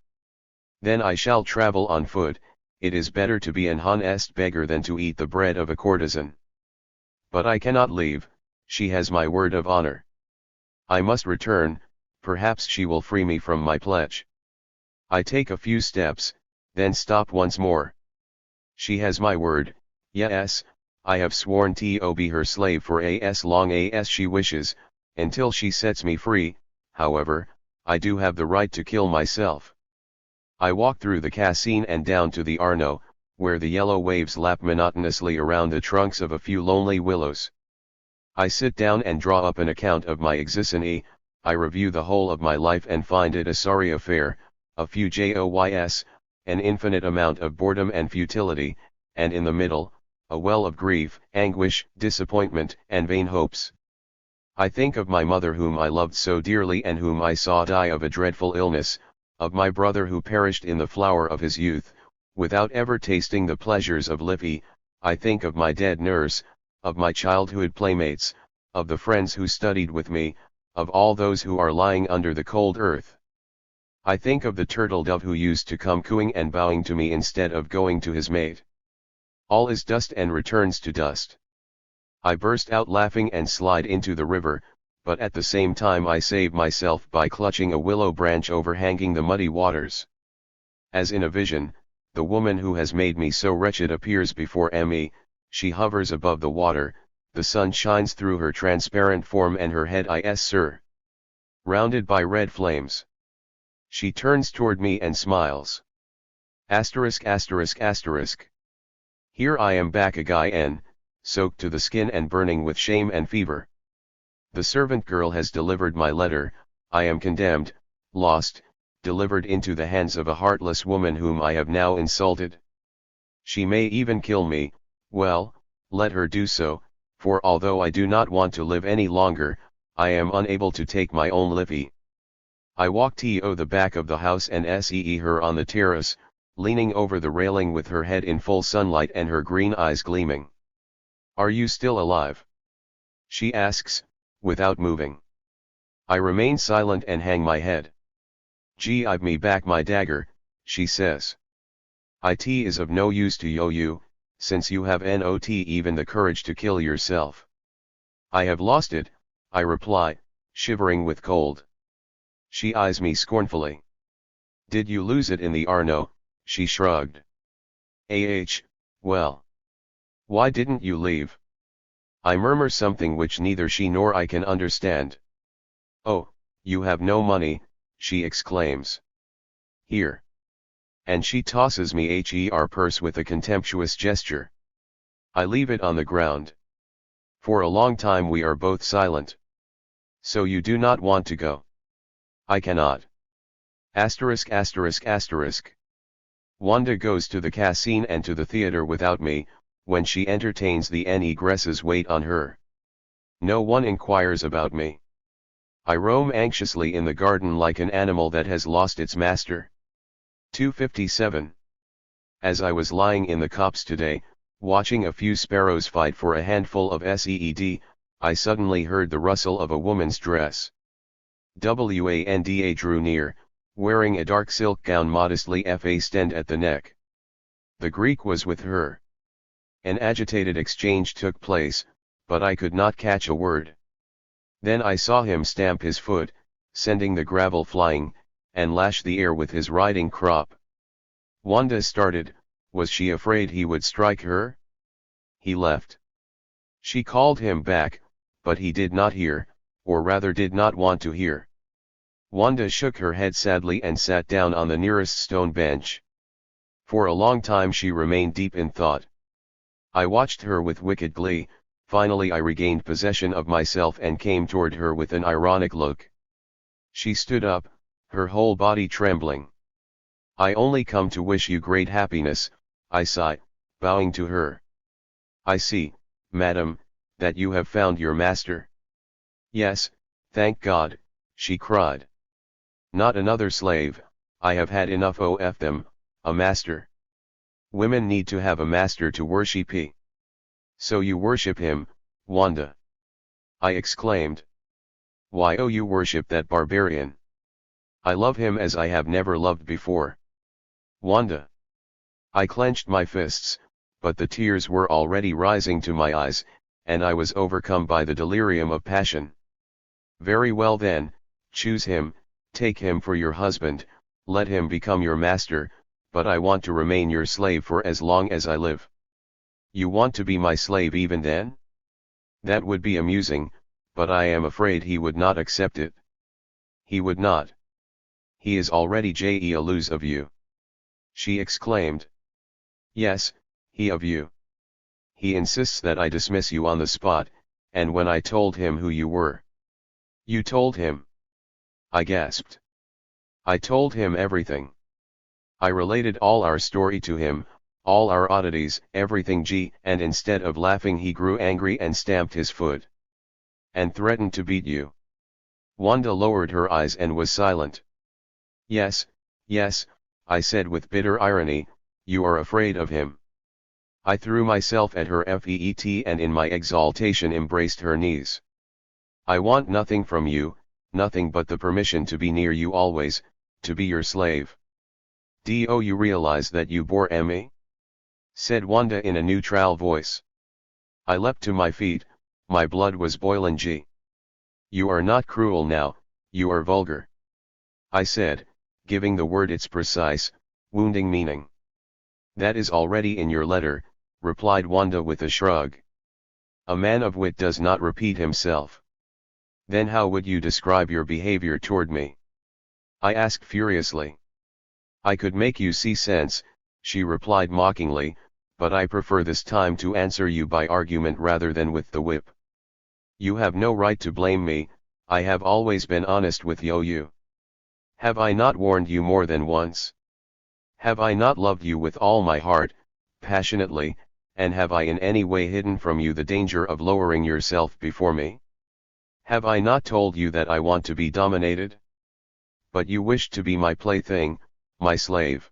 Then I shall travel on foot, it is better to be an honest beggar than to eat the bread of a courtesan. But I cannot leave, she has my word of honor. I must return, perhaps she will free me from my pledge. I take a few steps, then stop once more. She has my word, yes, I have sworn to be her slave for as long as she wishes, until she sets me free, however, I do have the right to kill myself. I walk through the Cassine and down to the Arno, where the yellow waves lap monotonously around the trunks of a few lonely willows. I sit down and draw up an account of my existence. I review the whole of my life and find it a sorry affair, a few joys, an infinite amount of boredom and futility, and in the middle, a well of grief, anguish, disappointment, and vain hopes. I think of my mother whom I loved so dearly and whom I saw die of a dreadful illness, of my brother who perished in the flower of his youth, without ever tasting the pleasures of life. I think of my dead nurse, of my childhood playmates, of the friends who studied with me, of all those who are lying under the cold earth. I think of the turtle dove who used to come cooing and bowing to me instead of going to his mate. All is dust and returns to dust. I burst out laughing and slide into the river, but at the same time I save myself by clutching a willow branch overhanging the muddy waters. As in a vision, the woman who has made me so wretched appears before me, she hovers above the water, the sun shines through her transparent form and her head is surrounded by red flames. She turns toward me and smiles. Asterisk asterisk asterisk. Here I am back again, soaked to the skin and burning with shame and fever. The servant girl has delivered my letter, I am condemned, lost, delivered into the hands of a heartless woman whom I have now insulted. She may even kill me, well, let her do so, for although I do not want to live any longer, I am unable to take my own life. I walk to the back of the house and see her on the terrace, leaning over the railing with her head in full sunlight and her green eyes gleaming. Are you still alive? She asks, without moving. I remain silent and hang my head. Give me back my dagger, she says. It is of no use to you, since you have not even the courage to kill yourself. I have lost it, I reply, shivering with cold. She eyes me scornfully. Did you lose it in the Arno? She shrugged. Well. Why didn't you leave? I murmur something which neither she nor I can understand. Oh, you have no money, she exclaims. Here. And she tosses me her purse with a contemptuous gesture. I leave it on the ground. For a long time we are both silent. So you do not want to go? I cannot. Asterisk asterisk asterisk. Wanda goes to the casino and to the theater without me, when she entertains the negresses wait on her. No one inquires about me. I roam anxiously in the garden like an animal that has lost its master. 257. As I was lying in the copse today, watching a few sparrows fight for a handful of seed, I suddenly heard the rustle of a woman's dress. Wanda drew near, wearing a dark silk gown modestly fastened at the neck. The Greek was with her. An agitated exchange took place, but I could not catch a word. Then I saw him stamp his foot, sending the gravel flying, and lash the air with his riding crop. Wanda started. Was she afraid he would strike her? He left. She called him back, but he did not hear, or rather did not want to hear. Wanda shook her head sadly and sat down on the nearest stone bench. For a long time she remained deep in thought. I watched her with wicked glee. Finally I regained possession of myself and came toward her with an ironic look. She stood up, her whole body trembling. I only come to wish you great happiness, I sighed, bowing to her. I see, madam, that you have found your master. Yes, thank God, she cried. Not another slave, I have had enough of them, a master. Women need to have a master to worship. So you worship him, Wanda? I exclaimed. Why you worship that barbarian? I love him as I have never loved before. Wanda. I clenched my fists, but the tears were already rising to my eyes, and I was overcome by the delirium of passion. Very well then, choose him, take him for your husband, let him become your master, but I want to remain your slave for as long as I live. You want to be my slave even then? That would be amusing, but I am afraid he would not accept it. He would not. He is already jealous of you. She exclaimed. Yes, he of you. He insists that I dismiss you on the spot, and when I told him who you were. You told him? I gasped. I told him everything. I related all our story to him, all our oddities, everything and instead of laughing he grew angry and stamped his foot. And threatened to beat you. Wanda lowered her eyes and was silent. Yes, yes, I said with bitter irony, you are afraid of him. I threw myself at her feet and in my exaltation embraced her knees. I want nothing from you, nothing but the permission to be near you always, to be your slave. Do you realize that you bore me? Said Wanda in a neutral voice. I leapt to my feet, my blood was boiling. You are not cruel now, you are vulgar. I said, giving the word its precise, wounding meaning. That is already in your letter, replied Wanda with a shrug. A man of wit does not repeat himself. Then how would you describe your behavior toward me? I asked furiously. I could make you see sense, she replied mockingly, but I prefer this time to answer you by argument rather than with the whip. You have no right to blame me, I have always been honest with you. Have I not warned you more than once? Have I not loved you with all my heart, passionately, and have I in any way hidden from you the danger of lowering yourself before me? Have I not told you that I want to be dominated? But you wished to be my plaything, my slave.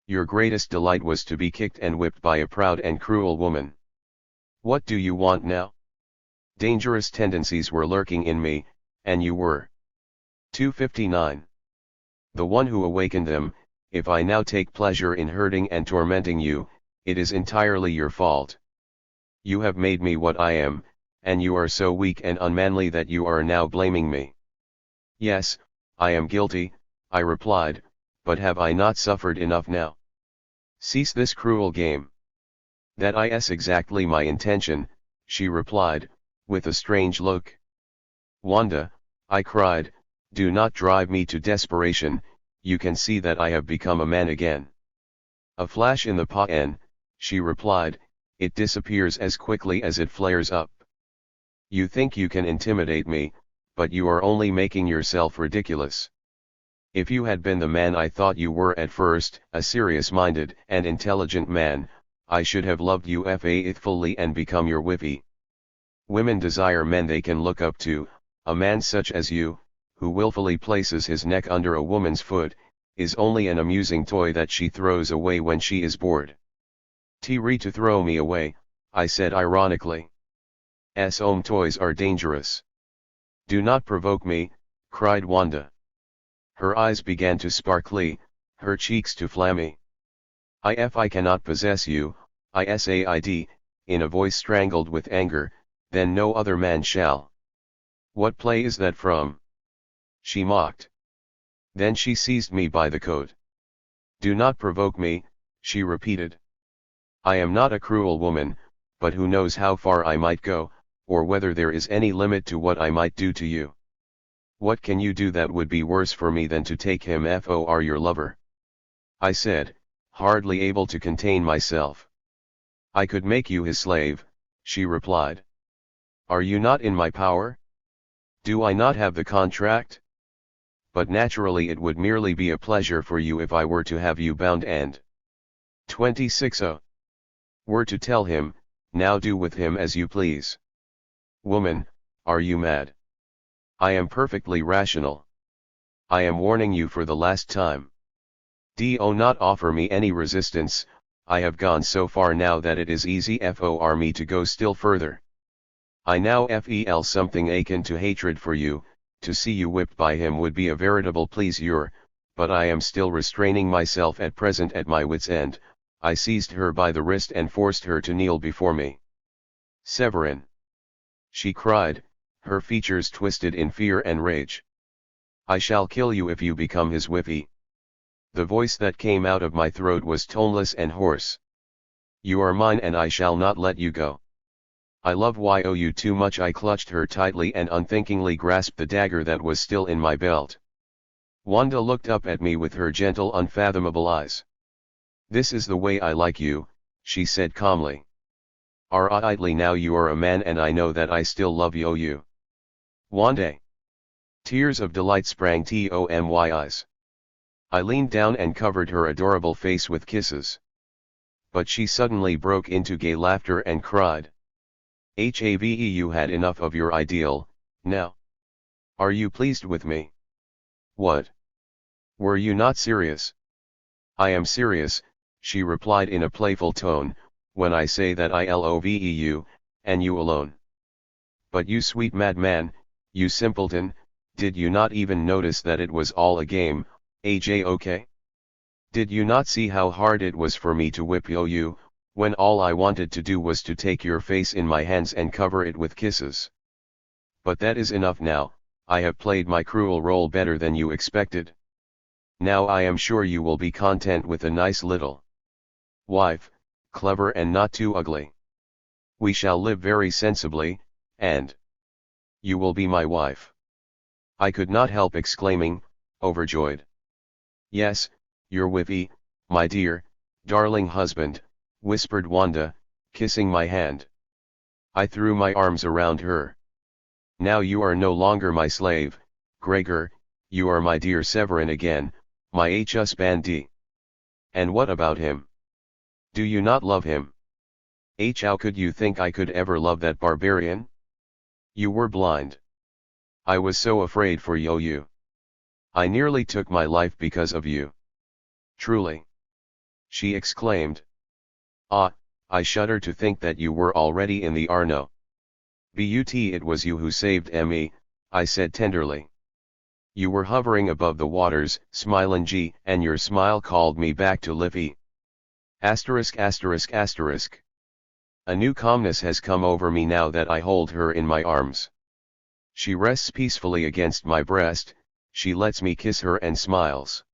Your greatest delight was to be kicked and whipped by a proud and cruel woman. What do you want now? Dangerous tendencies were lurking in me, and you were. 259. The one who awakened them. If I now take pleasure in hurting and tormenting you, it is entirely your fault. You have made me what I am, and you are so weak and unmanly that you are now blaming me. Yes, I am guilty, I replied, but have I not suffered enough now? Cease this cruel game. That is exactly my intention, she replied, with a strange look. Wanda, I cried, do not drive me to desperation, you can see that I have become a man again. A flash in the pan, she replied, it disappears as quickly as it flares up. You think you can intimidate me, but you are only making yourself ridiculous. If you had been the man I thought you were at first, a serious-minded and intelligent man, I should have loved you faithfully and become your wife. Women desire men they can look up to, a man such as you, who willfully places his neck under a woman's foot, is only an amusing toy that she throws away when she is bored. To throw me away, I said ironically. Toys are dangerous. Do not provoke me, cried Wanda. Her eyes began to sparkle, her cheeks to flammy. If I cannot possess you, said, in a voice strangled with anger, then no other man shall. What play is that from? She mocked. Then she seized me by the coat. Do not provoke me, she repeated. I am not a cruel woman, but who knows how far I might go, or whether there is any limit to what I might do to you. What can you do that would be worse for me than to take him for your lover? I said, hardly able to contain myself. I could make you his slave, she replied. Are you not in my power? Do I not have the contract? But naturally it would merely be a pleasure for you if I were to have you bound and 26 were to tell him, now do with him as you please. Woman, are you mad? I am perfectly rational. I am warning you for the last time. Do not offer me any resistance, I have gone so far now that it is easy for me to go still further. I now feel something akin to hatred for you, to see you whipped by him would be a veritable pleasure, but I am still restraining myself at present at my wit's end. I seized her by the wrist and forced her to kneel before me. Severin! She cried, her features twisted in fear and rage. I shall kill you if you become his wife. The voice that came out of my throat was toneless and hoarse. You are mine and I shall not let you go. I love you too much. I clutched her tightly and unthinkingly grasped the dagger that was still in my belt. Wanda looked up at me with her gentle unfathomable eyes. This is the way I like you, she said calmly. Rightly now you are a man and I know that I still love you. Wanda. Tears of delight sprang to my eyes. I leaned down and covered her adorable face with kisses. But she suddenly broke into gay laughter and cried. Have you had enough of your ideal, now? Are you pleased with me? What? Were you not serious? I am serious, she replied in a playful tone, when I say that I love you, and you alone. But you sweet madman, you simpleton, did you not even notice that it was all a game, okay? Did you not see how hard it was for me to whip you, when all I wanted to do was to take your face in my hands and cover it with kisses? But that is enough now, I have played my cruel role better than you expected. Now I am sure you will be content with a nice little wife, clever and not too ugly. We shall live very sensibly, and you will be my wife. I could not help exclaiming, overjoyed. Yes, your wifey, my dear, darling husband, whispered Wanda, kissing my hand. I threw my arms around her. Now you are no longer my slave, Gregor, you are my dear Severin again, my husband. And what about him? Do you not love him? How could you think I could ever love that barbarian? You were blind. I was so afraid for you. I nearly took my life because of you. Truly. She exclaimed. Ah, I shudder to think that you were already in the Arno. But it was you who saved me, I said tenderly. You were hovering above the waters, smiling, and your smile called me back to Livy. Asterisk. A new calmness has come over me now that I hold her in my arms. She rests peacefully against my breast, she lets me kiss her and smiles.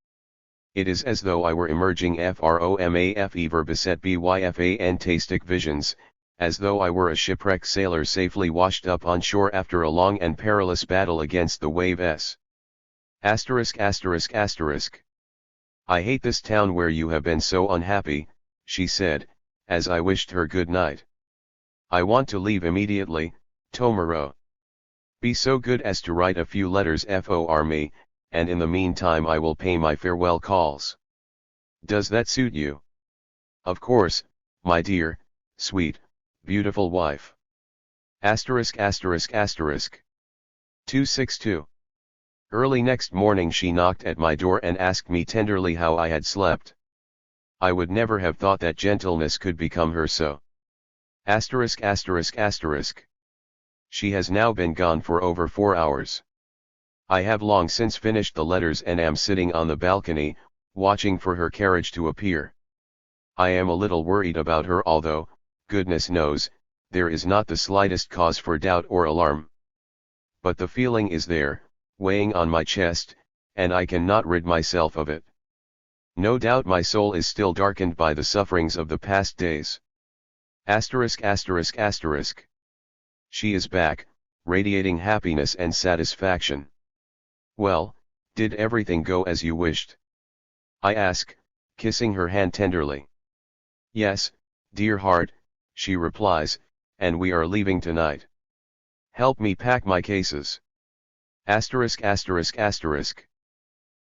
It is as though I were emerging from verbiset fantastic visions, as though I were a shipwrecked sailor safely washed up on shore after a long and perilous battle against the waves. Asterisk. I hate this town where you have been so unhappy, she said, as I wished her good night. I want to leave immediately, tomorrow. Be so good as to write a few letters for me, and in the meantime I will pay my farewell calls. Does that suit you? Of course, my dear, sweet, beautiful wife. Asterisk. 262. Early next morning she knocked at my door and asked me tenderly how I had slept. I would never have thought that gentleness could become her so. Asterisk. She has now been gone for over 4 hours. I have long since finished the letters and am sitting on the balcony, watching for her carriage to appear. I am a little worried about her, although, goodness knows, there is not the slightest cause for doubt or alarm. But the feeling is there, weighing on my chest, and I cannot rid myself of it. No doubt my soul is still darkened by the sufferings of the past days. Asterisk. She is back, radiating happiness and satisfaction. Well, did everything go as you wished? I ask, kissing her hand tenderly. Yes, dear heart, she replies, and we are leaving tonight. Help me pack my cases. Asterisk.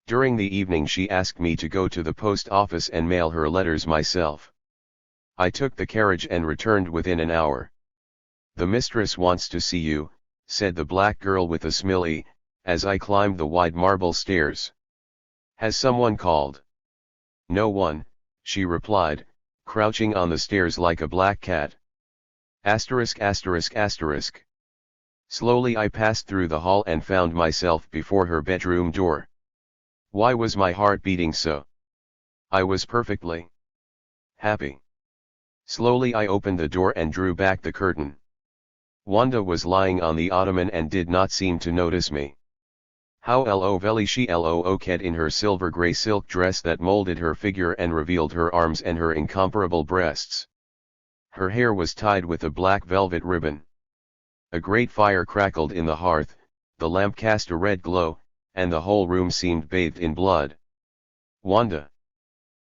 During the evening she asked me to go to the post office and mail her letters myself. I took the carriage and returned within an hour. The mistress wants to see you, said the black girl with a smile, as I climbed the wide marble stairs. Has someone called? No one, she replied, crouching on the stairs like a black cat. Asterisk. Slowly I passed through the hall and found myself before her bedroom door. Why was my heart beating so? I was perfectly happy. Slowly I opened the door and drew back the curtain. Wanda was lying on the ottoman and did not seem to notice me. How lovely she looked in her silver grey silk dress that molded her figure and revealed her arms and her incomparable breasts. Her hair was tied with a black velvet ribbon. A great fire crackled in the hearth, the lamp cast a red glow, and the whole room seemed bathed in blood. Wanda!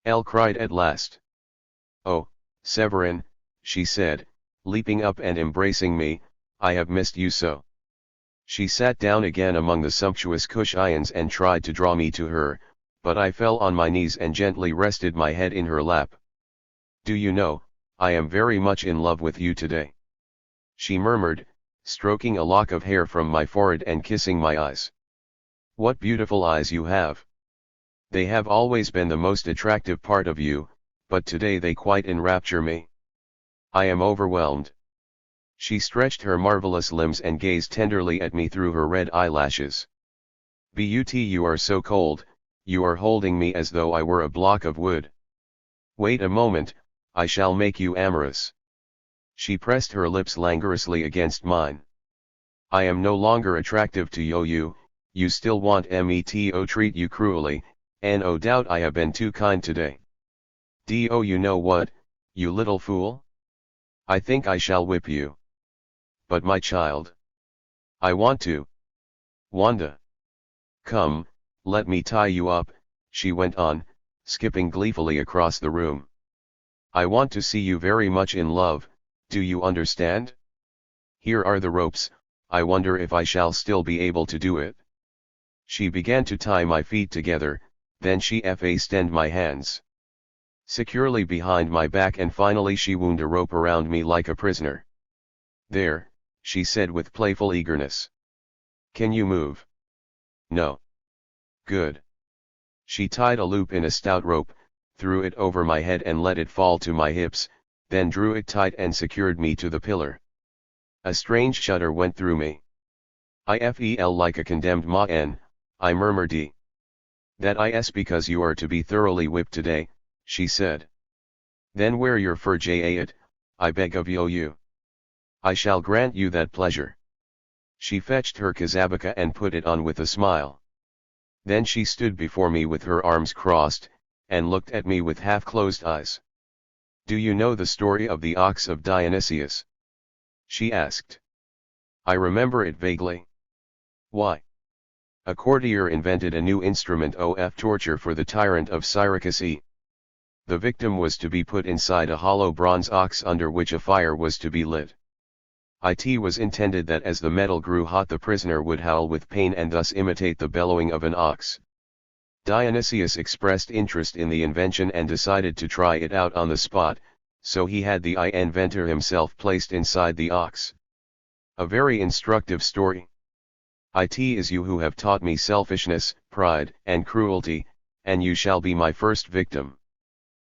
Elle cried at last. Oh, Severin, she said, leaping up and embracing me, I have missed you so. She sat down again among the sumptuous cushions and tried to draw me to her, but I fell on my knees and gently rested my head in her lap. Do you know, I am very much in love with you today, she murmured, stroking a lock of hair from my forehead and kissing my eyes. What beautiful eyes you have. They have always been the most attractive part of you, but today they quite enrapture me. I am overwhelmed. She stretched her marvelous limbs and gazed tenderly at me through her red eyelashes. But you are so cold, you are holding me as though I were a block of wood. Wait a moment, I shall make you amorous. She pressed her lips languorously against mine. I am no longer attractive to you, you still want me to treat you cruelly, and no doubt I have been too kind today. You know what, You little fool. I think I shall whip you. But my child. I want to. Wanda. Come, let me tie you up, she went on, skipping gleefully across the room. I want to see you very much in love, do you understand? Here are the ropes, I wonder if I shall still be able to do it. She began to tie my feet together, then she fastened my hands securely behind my back and finally she wound a rope around me like a prisoner. There, she said with playful eagerness. Can you move? No. Good. She tied a loop in a stout rope, threw it over my head and let it fall to my hips, then drew it tight and secured me to the pillar. A strange shudder went through me. I felt like a condemned man, I murmured. That is because you are to be thoroughly whipped today, she said. Then wear your fur jacket, I beg of you. I shall grant you that pleasure. She fetched her kazabaka and put it on with a smile. Then she stood before me with her arms crossed, and looked at me with half-closed eyes. Do you know the story of the ox of Dionysius? She asked. I remember it vaguely. Why? A courtier invented a new instrument of torture for the tyrant of Syracuse. The victim was to be put inside a hollow bronze ox under which a fire was to be lit. It was intended that as the metal grew hot the prisoner would howl with pain and thus imitate the bellowing of an ox. Dionysius expressed interest in the invention and decided to try it out on the spot, so he had the inventor himself placed inside the ox. A very instructive story. It is you who have taught me selfishness, pride, and cruelty, and you shall be my first victim.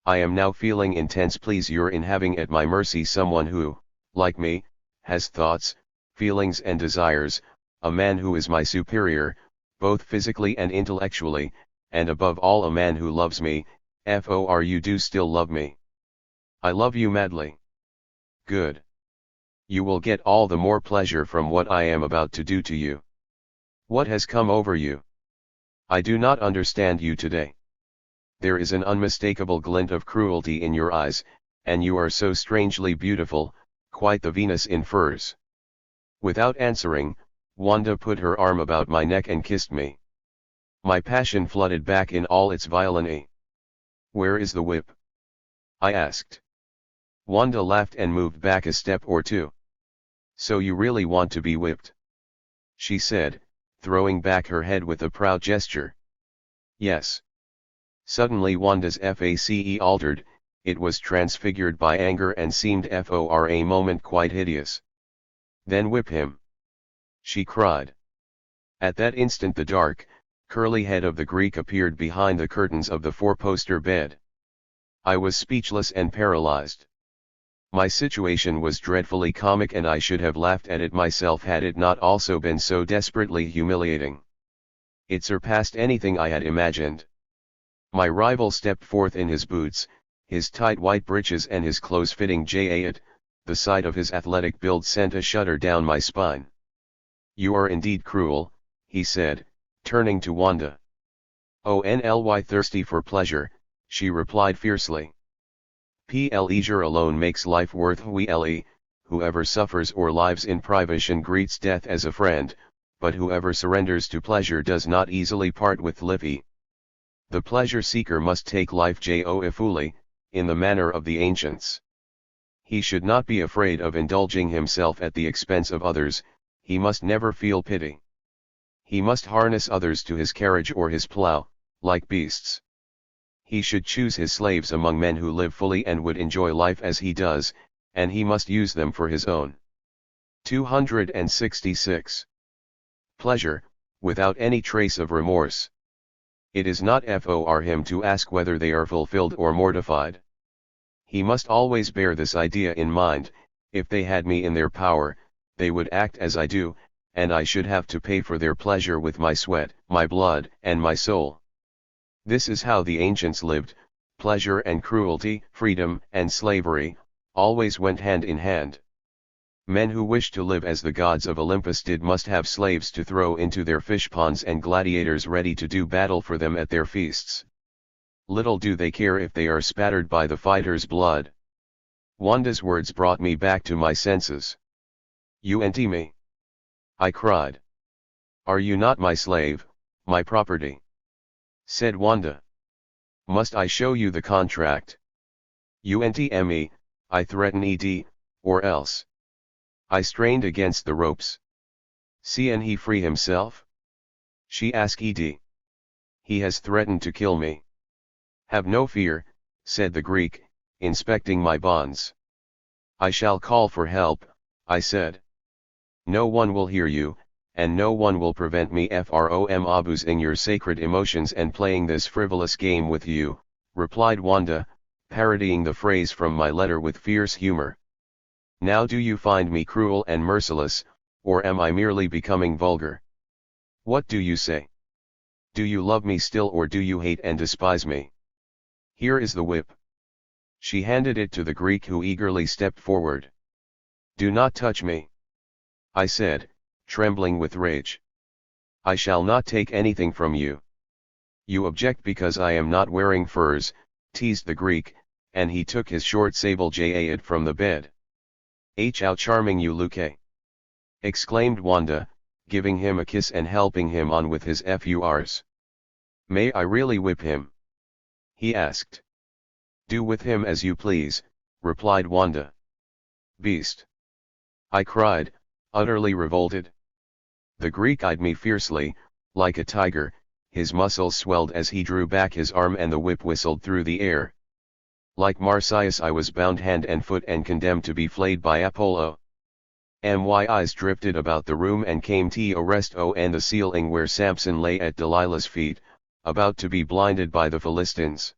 I am now feeling intense pleasure in having at my mercy someone who, like me, has thoughts, feelings and desires, a man who is my superior, both physically and intellectually, and above all a man who loves me, for you do still love me. I love you madly. Good. You will get all the more pleasure from what I am about to do to you. What has come over you? I do not understand you today. There is an unmistakable glint of cruelty in your eyes, and you are so strangely beautiful, quite the Venus in furs. Without answering, Wanda put her arm about my neck and kissed me. My passion flooded back in all its violence. Where is the whip? I asked. Wanda laughed and moved back a step or two. So you really want to be whipped? She said, throwing back her head with a proud gesture. Yes. Suddenly Wanda's face altered, it was transfigured by anger and seemed for a moment quite hideous. Then whip him! She cried. At that instant the dark, curly head of the Greek appeared behind the curtains of the four-poster bed. I was speechless and paralyzed. My situation was dreadfully comic and I should have laughed at it myself had it not also been so desperately humiliating. It surpassed anything I had imagined. My rival stepped forth in his boots, his tight white breeches and his close-fitting jacket. The sight of his athletic build sent a shudder down my spine. You are indeed cruel, he said, turning to Wanda. Only thirsty for pleasure, she replied fiercely. Pleasure alone makes life worth while. Whoever suffers or lives in privation greets death as a friend, but whoever surrenders to pleasure does not easily part with life. The pleasure seeker must take life joyfully, in the manner of the ancients. He should not be afraid of indulging himself at the expense of others, he must never feel pity. He must harness others to his carriage or his plough, like beasts. He should choose his slaves among men who live fully and would enjoy life as he does, and he must use them for his own. 266. Pleasure, without any trace of remorse. It is not for him to ask whether they are fulfilled or mortified. He must always bear this idea in mind: if they had me in their power, they would act as I do, and I should have to pay for their pleasure with my sweat, my blood, and my soul. This is how the ancients lived. Pleasure and cruelty, freedom and slavery, always went hand in hand. Men who wished to live as the gods of Olympus did must have slaves to throw into their fish ponds and gladiators ready to do battle for them at their feasts. Little do they care if they are spattered by the fighter's blood. Wanda's words brought me back to my senses. "You ente me?" I cried. "Are you not my slave, my property?" said Wanda. "Must I show you the contract?" "You ente me, I threaten ed, or else." I strained against the ropes. "Can he free himself?" she asked ed. "He has threatened to kill me." "Have no fear," said the Greek, inspecting my bonds. "I shall call for help," I said. "No one will hear you, and no one will prevent me from abusing your sacred emotions and playing this frivolous game with you," replied Wanda, parodying the phrase from my letter with fierce humor. "Now do you find me cruel and merciless, or am I merely becoming vulgar? What do you say? Do you love me still, or do you hate and despise me? Here is the whip." She handed it to the Greek, who eagerly stepped forward. "Do not touch me," I said, trembling with rage. "I shall not take anything from you." "You object because I am not wearing furs," teased the Greek, and he took his short sable jacket from the bed. "How charming you look, eh?" exclaimed Wanda, giving him a kiss and helping him on with his furs. "May I really whip him?" he asked. "Do with him as you please," replied Wanda. "Beast!" I cried, utterly revolted. The Greek eyed me fiercely, like a tiger, his muscles swelled as he drew back his arm and the whip whistled through the air. Like Marsyas, I was bound hand and foot and condemned to be flayed by Apollo. My eyes drifted about the room and came to rest on the ceiling where Samson lay at Delilah's feet, about to be blinded by the Philistines.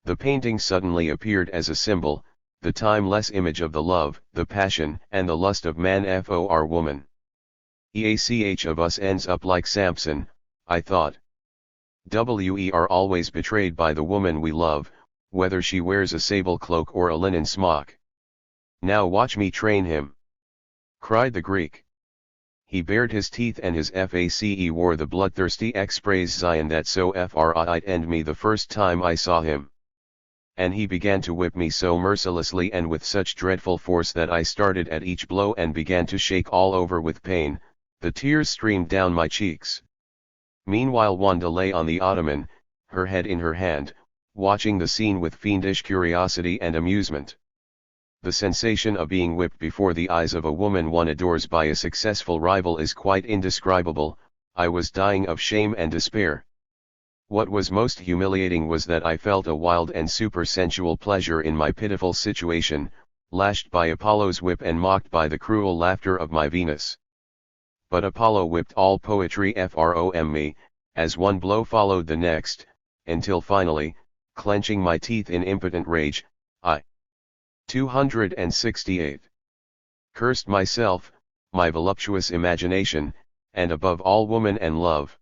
The painting suddenly appeared as a symbol, the timeless image of the love, the passion, and the lust of man for woman. Each of us ends up like Samson, I thought. We are always betrayed by the woman we love, whether she wears a sable cloak or a linen smock. "Now watch me train him," cried the Greek. He bared his teeth and his face wore the bloodthirsty expression that so frightened me the first time I saw him. And he began to whip me so mercilessly and with such dreadful force that I started at each blow and began to shake all over with pain. The tears streamed down my cheeks. Meanwhile Wanda lay on the ottoman, her head in her hand, watching the scene with fiendish curiosity and amusement. The sensation of being whipped before the eyes of a woman one adores by a successful rival is quite indescribable. I was dying of shame and despair. What was most humiliating was that I felt a wild and supersensual pleasure in my pitiful situation, lashed by Apollo's whip and mocked by the cruel laughter of my Venus. But Apollo whipped all poetry from me, as one blow followed the next, until finally, clenching my teeth in impotent rage, I 268 cursed myself, my voluptuous imagination, and above all woman and love.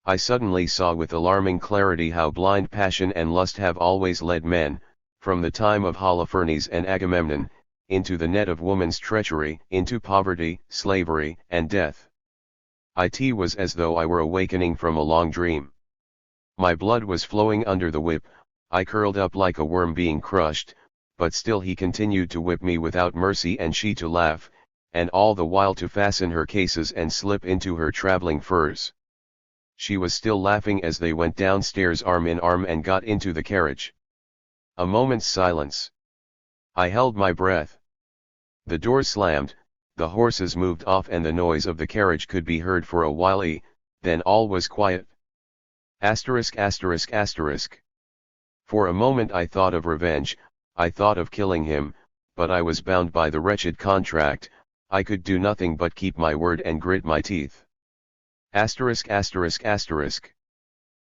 I suddenly saw with alarming clarity how blind passion and lust have always led men, from the time of Holofernes and Agamemnon, into the net of woman's treachery, into poverty, slavery, and death. It was as though I were awakening from a long dream. My blood was flowing under the whip, I curled up like a worm being crushed, but still he continued to whip me without mercy and she to laugh, and all the while to fasten her cases and slip into her traveling furs. She was still laughing as they went downstairs arm in arm and got into the carriage. A moment's silence. I held my breath. The door slammed, the horses moved off and the noise of the carriage could be heard for a while, then all was quiet. Asterisk. For a moment I thought of revenge, I thought of killing him, but I was bound by the wretched contract, I could do nothing but keep my word and grit my teeth. Asterisk.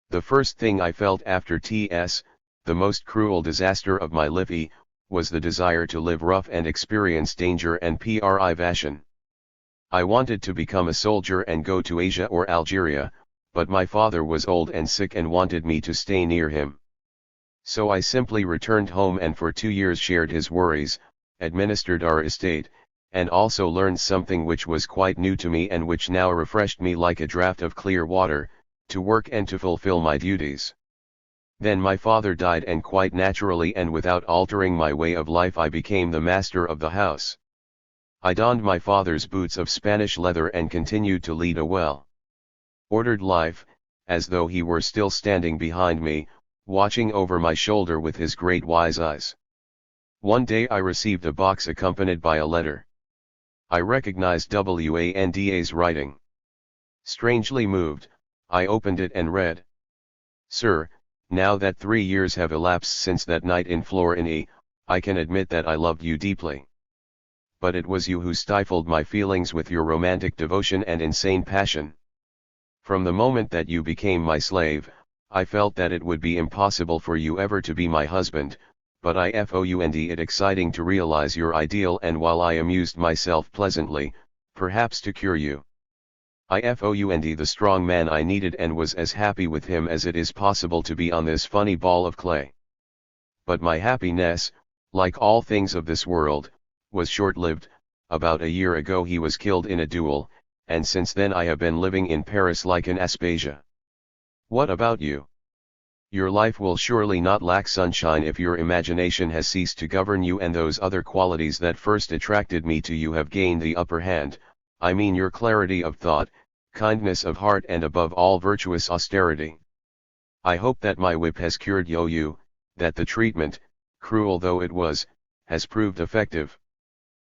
The first thing I felt after the most cruel disaster of my life, was the desire to live rough and experience danger and privation. I wanted to become a soldier and go to Asia or Algeria, but my father was old and sick and wanted me to stay near him. So I simply returned home and for 2 years shared his worries, administered our estate, and also learned something which was quite new to me and which now refreshed me like a draught of clear water, to work and to fulfill my duties. Then my father died, and quite naturally and without altering my way of life I became the master of the house. I donned my father's boots of Spanish leather and continued to lead a well-ordered life, as though he were still standing behind me, watching over my shoulder with his great wise eyes. One day I received a box accompanied by a letter. I recognized Wanda's writing. Strangely moved, I opened it and read. Sir, now that 3 years have elapsed since that night in Floriny, I can admit that I loved you deeply. But it was you who stifled my feelings with your romantic devotion and insane passion. From the moment that you became my slave, I felt that it would be impossible for you ever to be my husband, but I found it exciting to realize your ideal, and while I amused myself pleasantly, perhaps to cure you, I found the strong man I needed and was as happy with him as it is possible to be on this funny ball of clay. But my happiness, like all things of this world, was short-lived. About a year ago he was killed in a duel, and since then I have been living in Paris like an Aspasia. What about you? Your life will surely not lack sunshine if your imagination has ceased to govern you and those other qualities that first attracted me to you have gained the upper hand. I mean your clarity of thought, kindness of heart, and above all virtuous austerity. I hope that my whip has cured you, that the treatment, cruel though it was, has proved effective.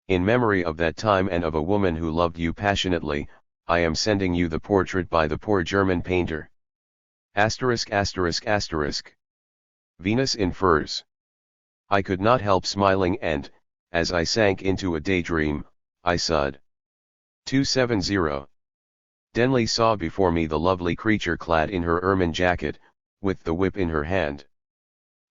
In memory of that time and of a woman who loved you passionately, I am sending you the portrait by the poor German painter. Venus in Furs. I could not help smiling and, as I sank into a daydream, I sighed. 270. Denley saw before me the lovely creature clad in her ermine jacket, with the whip in her hand.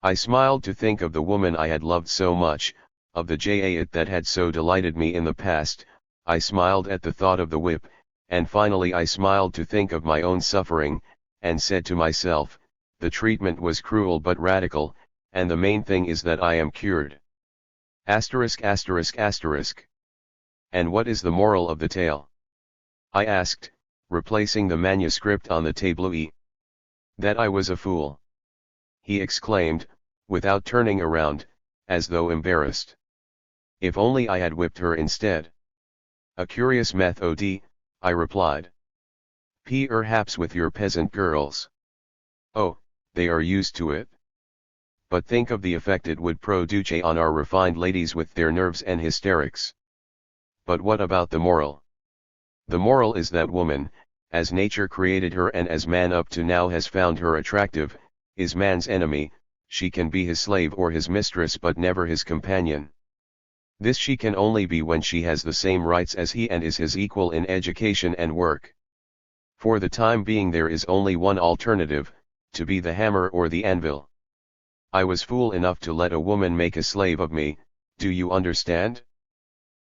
I smiled to think of the woman I had loved so much, of the Jait that had so delighted me in the past. I smiled at the thought of the whip, and finally I smiled to think of my own suffering, and said to myself, the treatment was cruel but radical, and the main thing is that I am cured. And what is the moral of the tale? I asked, replacing the manuscript on the tableau. That I was a fool. He exclaimed, without turning around, as though embarrassed. If only I had whipped her instead. A curious method, I replied. Perhaps with your peasant girls. Oh, they are used to it. But think of the effect it would produce on our refined ladies with their nerves and hysterics. But what about the moral? The moral is that woman, as nature created her and as man up to now has found her attractive, is man's enemy. She can be his slave or his mistress but never his companion. This she can only be when she has the same rights as he and is his equal in education and work. For the time being there is only one alternative, to be the hammer or the anvil. I was fool enough to let a woman make a slave of me, do you understand?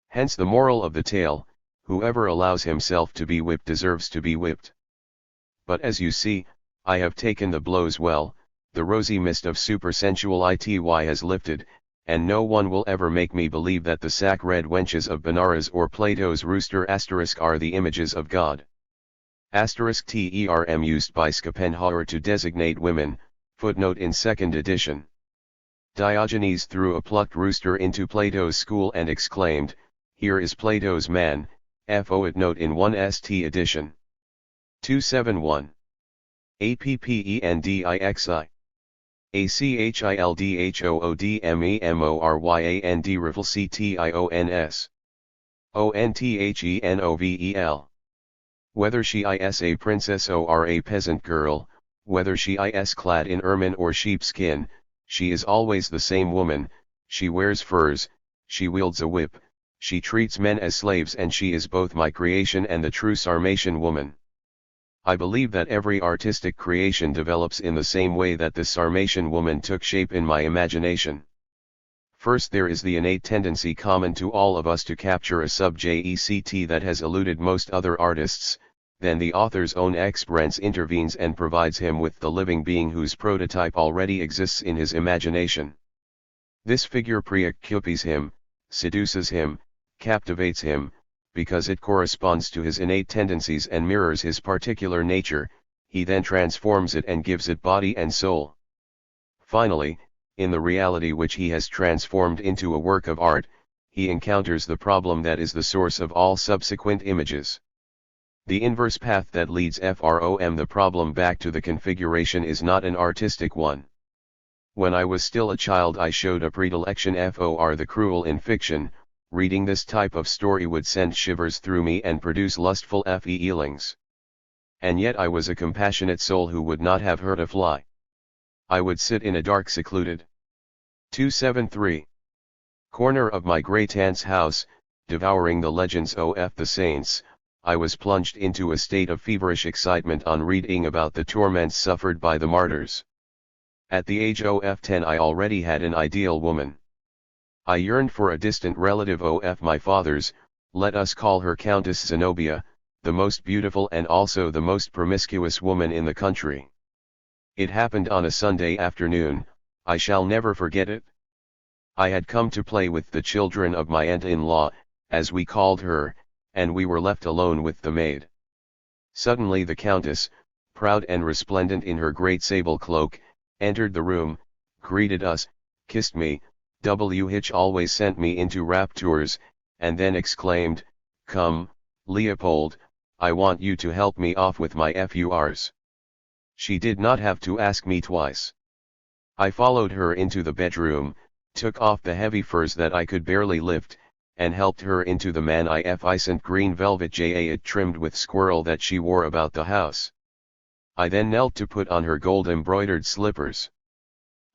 Hence the moral of the tale, whoever allows himself to be whipped deserves to be whipped. But as you see, I have taken the blows well, the rosy mist of supersensuality has lifted, and no one will ever make me believe that the sack-red wenches of Benares or Plato's rooster * are the images of God. *term used by Schopenhauer to designate women, footnote in 2nd edition. Diogenes threw a plucked rooster into Plato's school and exclaimed, "Here is Plato's man," footnote in 1st edition. 271. Appendixi. Achildhoodmemoryand rifleCtions. Onthennovel. Whether she is a princess or a peasant girl, whether she is clad in ermine or sheepskin, she is always the same woman. She wears furs, she wields a whip, she treats men as slaves, and she is both my creation and the true Sarmatian woman. I believe that every artistic creation develops in the same way that this Sarmatian woman took shape in my imagination. First, there is the innate tendency common to all of us to capture a subject that has eluded most other artists. Then the author's own experience intervenes and provides him with the living being whose prototype already exists in his imagination. This figure preoccupies him, seduces him, captivates him, because it corresponds to his innate tendencies and mirrors his particular nature. He then transforms it and gives it body and soul. Finally, in the reality which he has transformed into a work of art, he encounters the problem that is the source of all subsequent images. The inverse path that leads from the problem back to the configuration is not an artistic one. When I was still a child I showed a predilection for the cruel in fiction. Reading this type of story would send shivers through me and produce lustful feelings. And yet I was a compassionate soul who would not have hurt a fly. I would sit in a dark secluded 273 corner of my great aunt's house, devouring the legends of the saints. I was plunged into a state of feverish excitement on reading about the torments suffered by the martyrs. At the age of 10 I already had an ideal woman. I yearned for a distant relative of my father's, let us call her Countess Zenobia, the most beautiful and also the most promiscuous woman in the country. It happened on a Sunday afternoon, I shall never forget it. I had come to play with the children of my aunt-in-law, as we called her, and we were left alone with the maid. Suddenly the Countess, proud and resplendent in her great sable cloak, entered the room, greeted us, kissed me, which always sent me into raptures, and then exclaimed, "Come, Leopold, I want you to help me off with my FURs." She did not have to ask me twice. I followed her into the bedroom, took off the heavy furs that I could barely lift, and helped her into the magnificent green velvet jacket trimmed with squirrel that she wore about the house. I then knelt to put on her gold-embroidered slippers.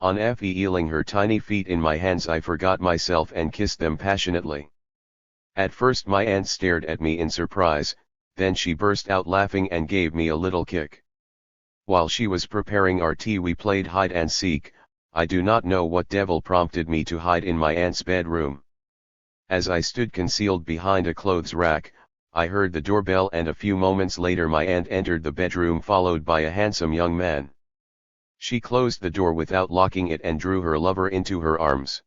On feeling her tiny feet in my hands I forgot myself and kissed them passionately. At first my aunt stared at me in surprise, then she burst out laughing and gave me a little kick. While she was preparing our tea we played hide and seek. I do not know what devil prompted me to hide in my aunt's bedroom. As I stood concealed behind a clothes rack, I heard the doorbell and a few moments later my aunt entered the bedroom followed by a handsome young man. She closed the door without locking it and drew her lover into her arms.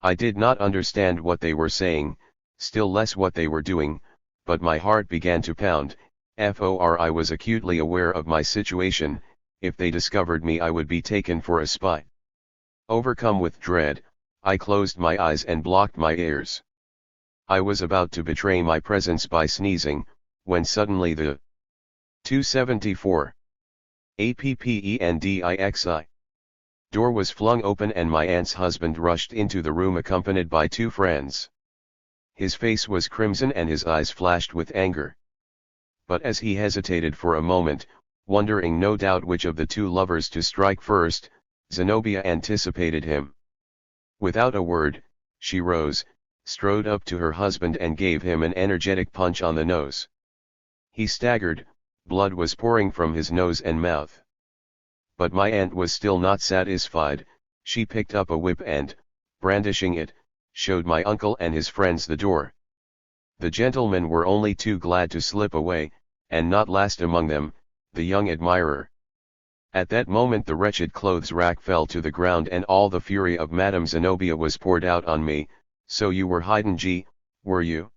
I did not understand what they were saying, still less what they were doing, but my heart began to pound. I was acutely aware of my situation. If they discovered me I would be taken for a spy. Overcome with dread, I closed my eyes and blocked my ears. I was about to betray my presence by sneezing, when suddenly the 274 APPENDIXI door was flung open and my aunt's husband rushed into the room accompanied by two friends. His face was crimson and his eyes flashed with anger. But as he hesitated for a moment, wondering no doubt which of the two lovers to strike first, Zenobia anticipated him. Without a word, she rose, strode up to her husband and gave him an energetic punch on the nose. He staggered, blood was pouring from his nose and mouth. But my aunt was still not satisfied. She picked up a whip and, brandishing it, showed my uncle and his friends the door. The gentlemen were only too glad to slip away, and not last among them, the young admirer. At that moment the wretched clothes rack fell to the ground and all the fury of Madame Zenobia was poured out on me. "So you were hidden, G, were you?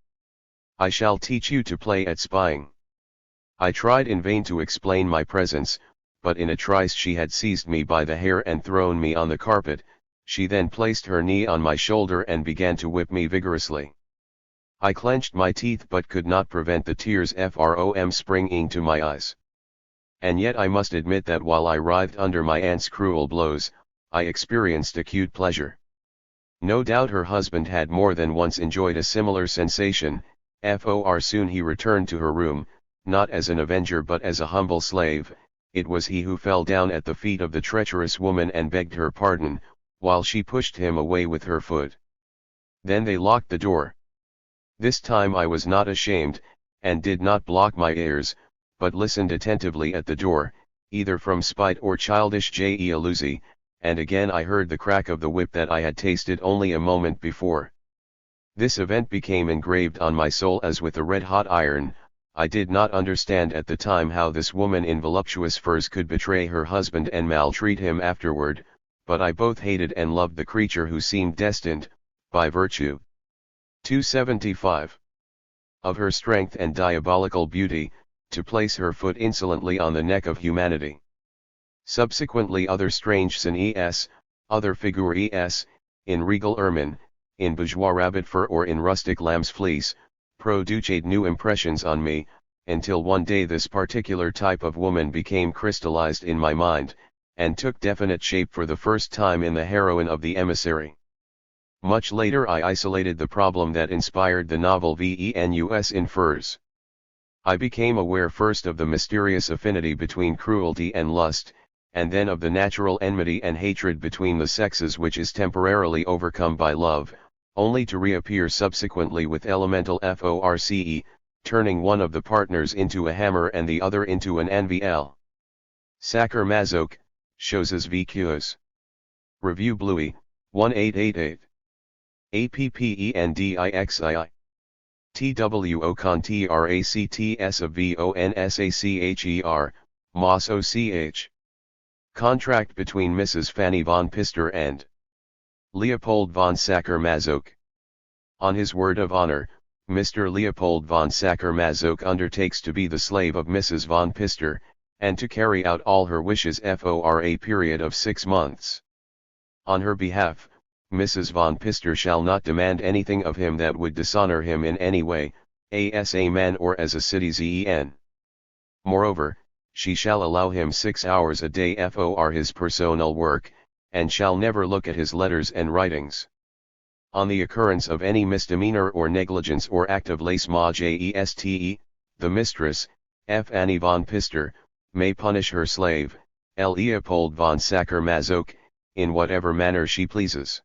I shall teach you to play at spying." I tried in vain to explain my presence, but in a trice she had seized me by the hair and thrown me on the carpet. She then placed her knee on my shoulder and began to whip me vigorously. I clenched my teeth but could not prevent the tears from springing to my eyes. And yet I must admit that while I writhed under my aunt's cruel blows, I experienced acute pleasure. No doubt her husband had more than once enjoyed a similar sensation. Soon he returned to her room, not as an avenger but as a humble slave. It was he who fell down at the feet of the treacherous woman and begged her pardon, while she pushed him away with her foot. Then they locked the door. This time I was not ashamed, and did not block my ears, but listened attentively at the door, either from spite or childish jealousy, and again I heard the crack of the whip that I had tasted only a moment before. This event became engraved on my soul as with a red-hot iron. I did not understand at the time how this woman in voluptuous furs could betray her husband and maltreat him afterward, but I both hated and loved the creature who seemed destined, by virtue 275 of her strength and diabolical beauty, to place her foot insolently on the neck of humanity. Subsequently other strange sin es, other figure es, in regal ermine, in bourgeois rabbit fur or in rustic lamb's fleece, produced new impressions on me, until one day this particular type of woman became crystallized in my mind, and took definite shape for the first time in the heroine of The Emissary. Much later I isolated the problem that inspired the novel Venus in Furs. I became aware first of the mysterious affinity between cruelty and lust, and then of the natural enmity and hatred between the sexes which is temporarily overcome by love, only to reappear subsequently with elemental force, turning one of the partners into a hammer and the other into an anvil. Sacher Masoch, Choses Vécues. Review Bluey, 1888. APPENDIXII. TWO con TRACTS of VONSACHER, Masoch. Contract between Mrs. Fanny von Pister and Leopold von Sacher Masoch. On his word of honor, Mr. Leopold von Sacher Masoch undertakes to be the slave of Mrs. von Pister, and to carry out all her wishes for a period of 6 months. On her behalf, Mrs. von Pister shall not demand anything of him that would dishonor him in any way, as a man or as a citizen. Moreover, she shall allow him 6 hours a day for his personal work, and shall never look at his letters and writings. On the occurrence of any misdemeanor or negligence or act of lèse-majesté, the mistress, Fanny von Pister, may punish her slave, Leopold von Sacher Masoch, in whatever manner she pleases.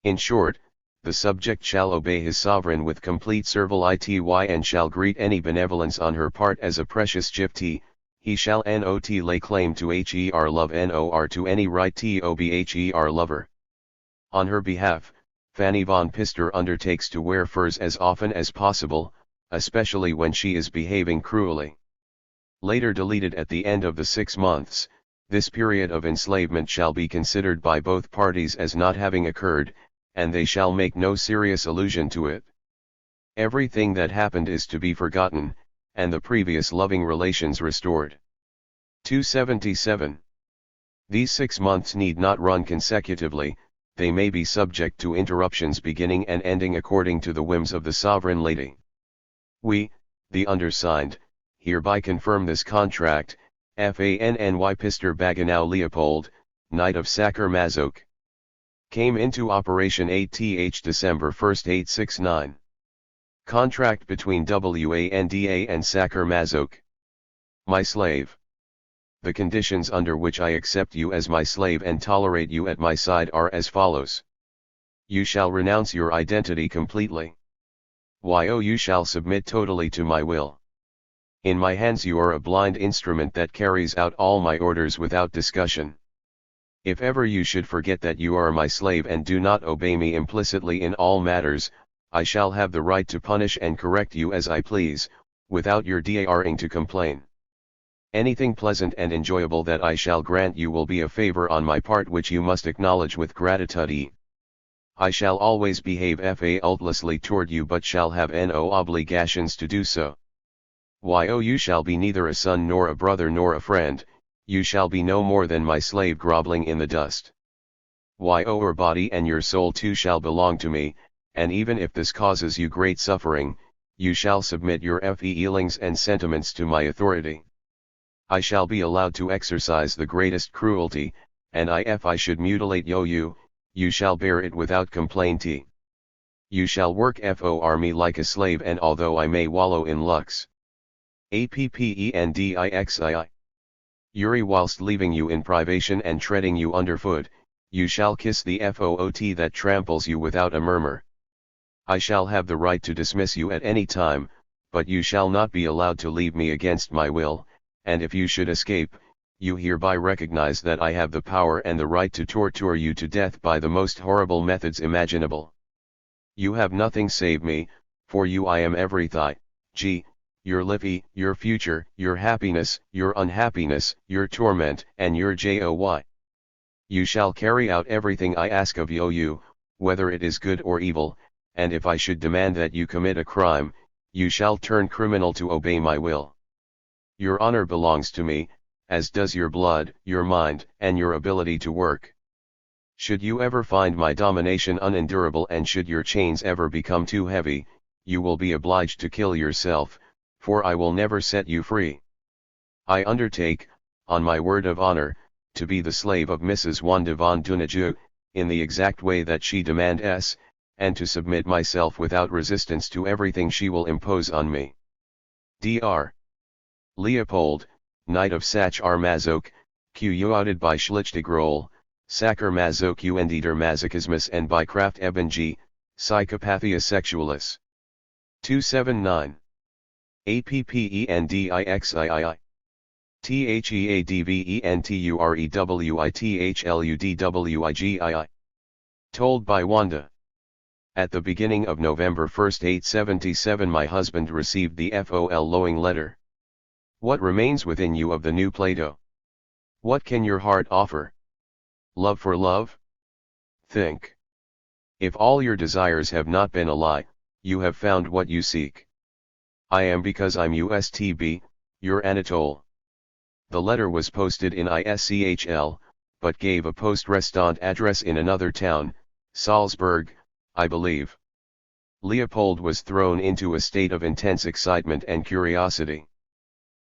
In short, the subject shall obey his sovereign with complete servility and shall greet any benevolence on her part as a precious gift. He shall not lay claim to her love nor to any right to be her lover. On her behalf, Fanny von Pister undertakes to wear furs as often as possible, especially when she is behaving cruelly. Later deleted at the end of the 6 months, this period of enslavement shall be considered by both parties as not having occurred, and they shall make no serious allusion to it. Everything that happened is to be forgotten, and the previous loving relations restored. 277. These 6 months need not run consecutively, they may be subject to interruptions beginning and ending according to the whims of the sovereign lady. We, the undersigned, hereby confirm this contract, Fanny Pister Bagenau Leopold, Knight of Sacher Masoch. Came into operation 8th December 1, 869. Contract between Wanda and Sacher Masoch. My slave. The conditions under which I accept you as my slave and tolerate you at my side are as follows. You shall renounce your identity completely. You shall submit totally to my will. In my hands you are a blind instrument that carries out all my orders without discussion. If ever you should forget that you are my slave and do not obey me implicitly in all matters, I shall have the right to punish and correct you as I please, without your daring to complain. Anything pleasant and enjoyable that I shall grant you will be a favor on my part which you must acknowledge with gratitude. I shall always behave faultlessly toward you but shall have no obligations to do so. You shall be neither a son nor a brother nor a friend, you shall be no more than my slave groveling in the dust. Your body and your soul too shall belong to me, and even if this causes you great suffering, you shall submit your feelings and sentiments to my authority. I shall be allowed to exercise the greatest cruelty, and if I should mutilate you, you shall bear it without complaint. You shall work for me like a slave, and although I may wallow in lux. Appendixii. Uri, whilst leaving you in privation and treading you underfoot, you shall kiss the foot that tramples you without a murmur. I shall have the right to dismiss you at any time, but you shall not be allowed to leave me against my will, and if you should escape, you hereby recognize that I have the power and the right to torture you to death by the most horrible methods imaginable. You have nothing save me, for you I am everything, your livy, your future, your happiness, your unhappiness, your torment, and your joy. You shall carry out everything I ask of you, whether it is good or evil, and if I should demand that you commit a crime, you shall turn criminal to obey my will. Your honor belongs to me, as does your blood, your mind, and your ability to work. Should you ever find my domination unendurable, and should your chains ever become too heavy, you will be obliged to kill yourself, for I will never set you free. I undertake, on my word of honor, to be the slave of Mrs. Wanda von Dunaju, in the exact way that she demands, and to submit myself without resistance to everything she will impose on me. Dr. Leopold, Knight of Sacher Masoch, Outed by Schlichtigrol, Sacher Masoch und der Masochismus and by Kraft eben G, Psychopathia Sexualis. 279. Appendixii. Theadventurewithludwigii. Told by Wanda. At the beginning of November 1, 877, my husband received the following letter. What remains within you of the new Plato? What can your heart offer? Love for love? Think. If all your desires have not been a lie, you have found what you seek. I am because I'm USTB, your Anatole. The letter was posted in ISCHL, but gave a poste restante address in another town, Salzburg, I believe. Leopold was thrown into a state of intense excitement and curiosity.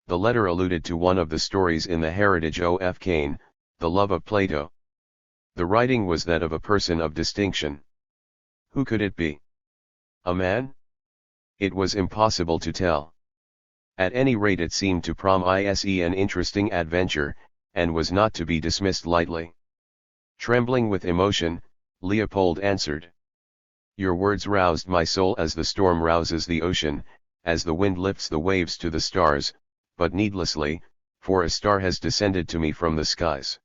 The letter alluded to one of the stories in the Heritage of Cain, the love of Plato. The writing was that of a person of distinction. Who could it be? A man? It was impossible to tell. At any rate, it seemed to promise an interesting adventure, and was not to be dismissed lightly. Trembling with emotion, Leopold answered. Your words roused my soul as the storm rouses the ocean, as the wind lifts the waves to the stars, but needlessly, for a star has descended to me from the skies.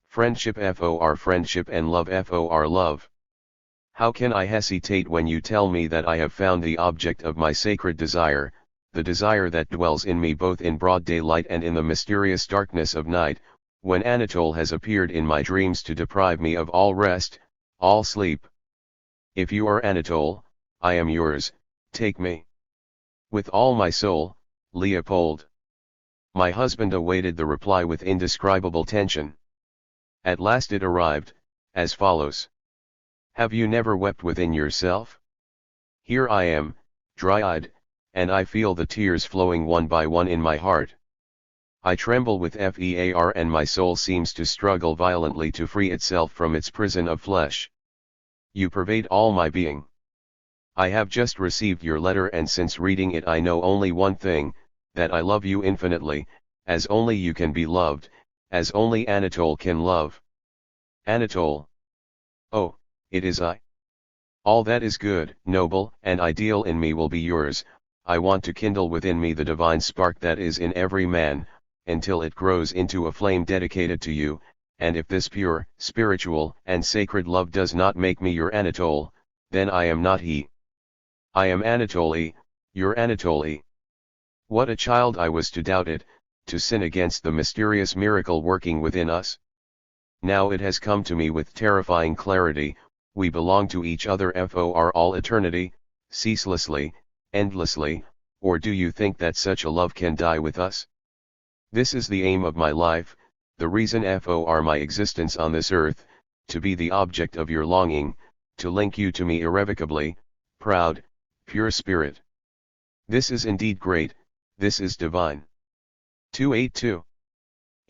Friendship for friendship and love for love. How can I hesitate when you tell me that I have found the object of my sacred desire, the desire that dwells in me both in broad daylight and in the mysterious darkness of night, when Anatole has appeared in my dreams to deprive me of all rest, all sleep? If you are Anatole, I am yours, take me. With all my soul, Leopold. My husband awaited the reply with indescribable tension. At last it arrived, as follows. Have you never wept within yourself? Here I am, dry-eyed, and I feel the tears flowing one by one in my heart. I tremble with fear, and my soul seems to struggle violently to free itself from its prison of flesh. You pervade all my being. I have just received your letter, and since reading it I know only one thing, that I love you infinitely, as only you can be loved, as only Anatole can love. Anatole. Oh, it is I. All that is good, noble, and ideal in me will be yours. I want to kindle within me the divine spark that is in every man, until it grows into a flame dedicated to you, and if this pure, spiritual, and sacred love does not make me your Anatole, then I am not he. I am Anatole, your Anatole. What a child I was to doubt it, to sin against the mysterious miracle working within us. Now it has come to me with terrifying clarity, we belong to each other for all eternity, ceaselessly, endlessly, or do you think that such a love can die with us? This is the aim of my life, the reason for my existence on this earth, to be the object of your longing, to link you to me irrevocably, proud, pure spirit. This is indeed great, this is divine. 282.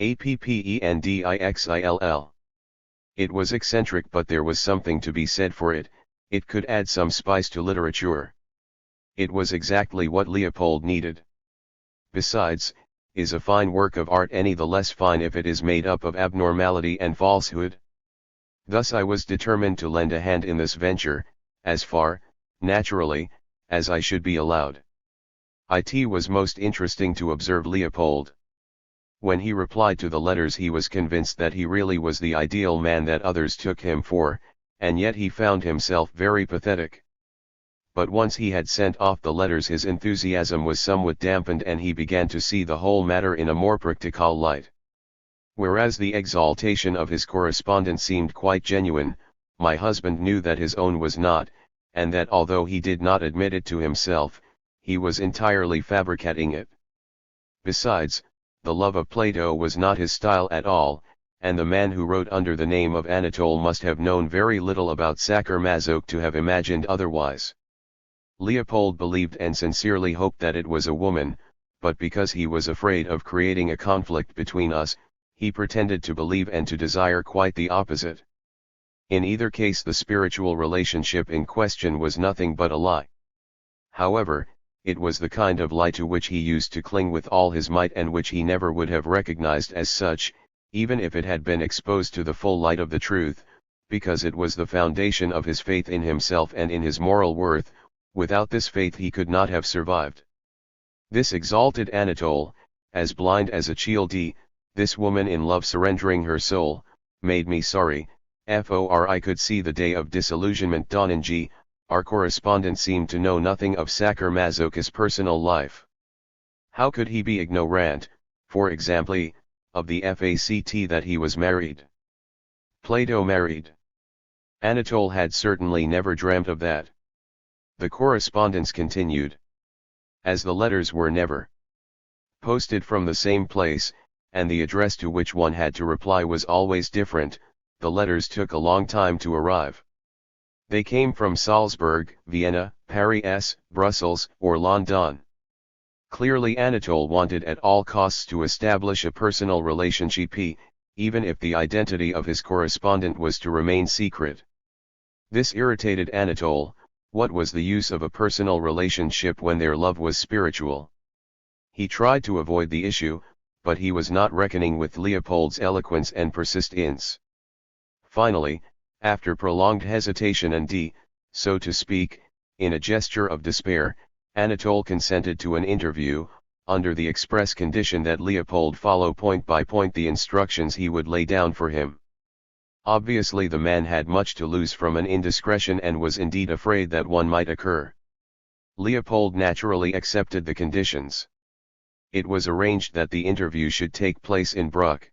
Appendixil. It was eccentric, but there was something to be said for it, it could add some spice to literature. It was exactly what Leopold needed. Besides, is a fine work of art any the less fine if it is made up of abnormality and falsehood? Thus I was determined to lend a hand in this venture, as far, naturally, as I should be allowed. It was most interesting to observe Leopold. When he replied to the letters he was convinced that he really was the ideal man that others took him for, and yet he found himself very pathetic. But once he had sent off the letters his enthusiasm was somewhat dampened, and he began to see the whole matter in a more practical light. Whereas the exaltation of his correspondent seemed quite genuine, my husband knew that his own was not, and that although he did not admit it to himself, he was entirely fabricating it. Besides, the love of Plato was not his style at all, and the man who wrote under the name of Anatole must have known very little about Sacher Masoch to have imagined otherwise. Leopold believed and sincerely hoped that it was a woman, but because he was afraid of creating a conflict between us, he pretended to believe and to desire quite the opposite. In either case, the spiritual relationship in question was nothing but a lie. However, it was the kind of lie to which he used to cling with all his might and which he never would have recognized as such, even if it had been exposed to the full light of the truth, because it was the foundation of his faith in himself and in his moral worth. Without this faith he could not have survived. This exalted Anatole, as blind as a child, this woman in love surrendering her soul, made me sorry, for I could see the day of disillusionment dawning. Our correspondent seemed to know nothing of Sacher Masoch's personal life. How could he be ignorant, for example, of the fact that he was married? Plato married. Anatole had certainly never dreamt of that. The correspondence continued. As the letters were never posted from the same place, and the address to which one had to reply was always different, the letters took a long time to arrive. They came from Salzburg, Vienna, Paris, Brussels, or London. Clearly Anatole wanted at all costs to establish a personal relationship, even if the identity of his correspondent was to remain secret. This irritated Anatole. What was the use of a personal relationship when their love was spiritual? He tried to avoid the issue, but he was not reckoning with Leopold's eloquence and persistence. Finally, after prolonged hesitation and so to speak, in a gesture of despair, Anatole consented to an interview, under the express condition that Leopold follow point by point the instructions he would lay down for him. Obviously the man had much to lose from an indiscretion and was indeed afraid that one might occur. Leopold naturally accepted the conditions. It was arranged that the interview should take place in Bruck.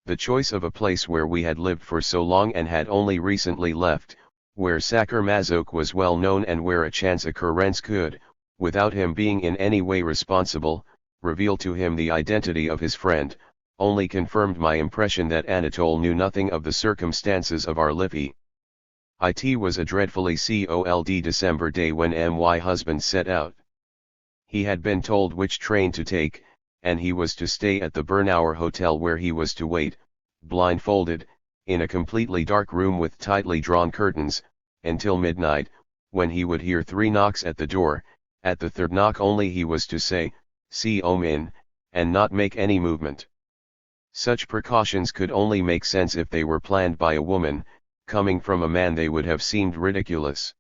The choice of a place where we had lived for so long and had only recently left, where Sacher Masoch was well known and where a chance occurrence could, without him being in any way responsible, reveal to him the identity of his friend, only confirmed my impression that Anatole knew nothing of the circumstances of our life. It was a dreadfully cold December day when my husband set out. He had been told which train to take, and he was to stay at the Bernauer Hotel where he was to wait, blindfolded, in a completely dark room with tightly drawn curtains, until midnight, when he would hear 3 knocks at the door. At the third knock only he was to say, "Come in," and not make any movement. Such precautions could only make sense if they were planned by a woman. Coming from a man they would have seemed ridiculous.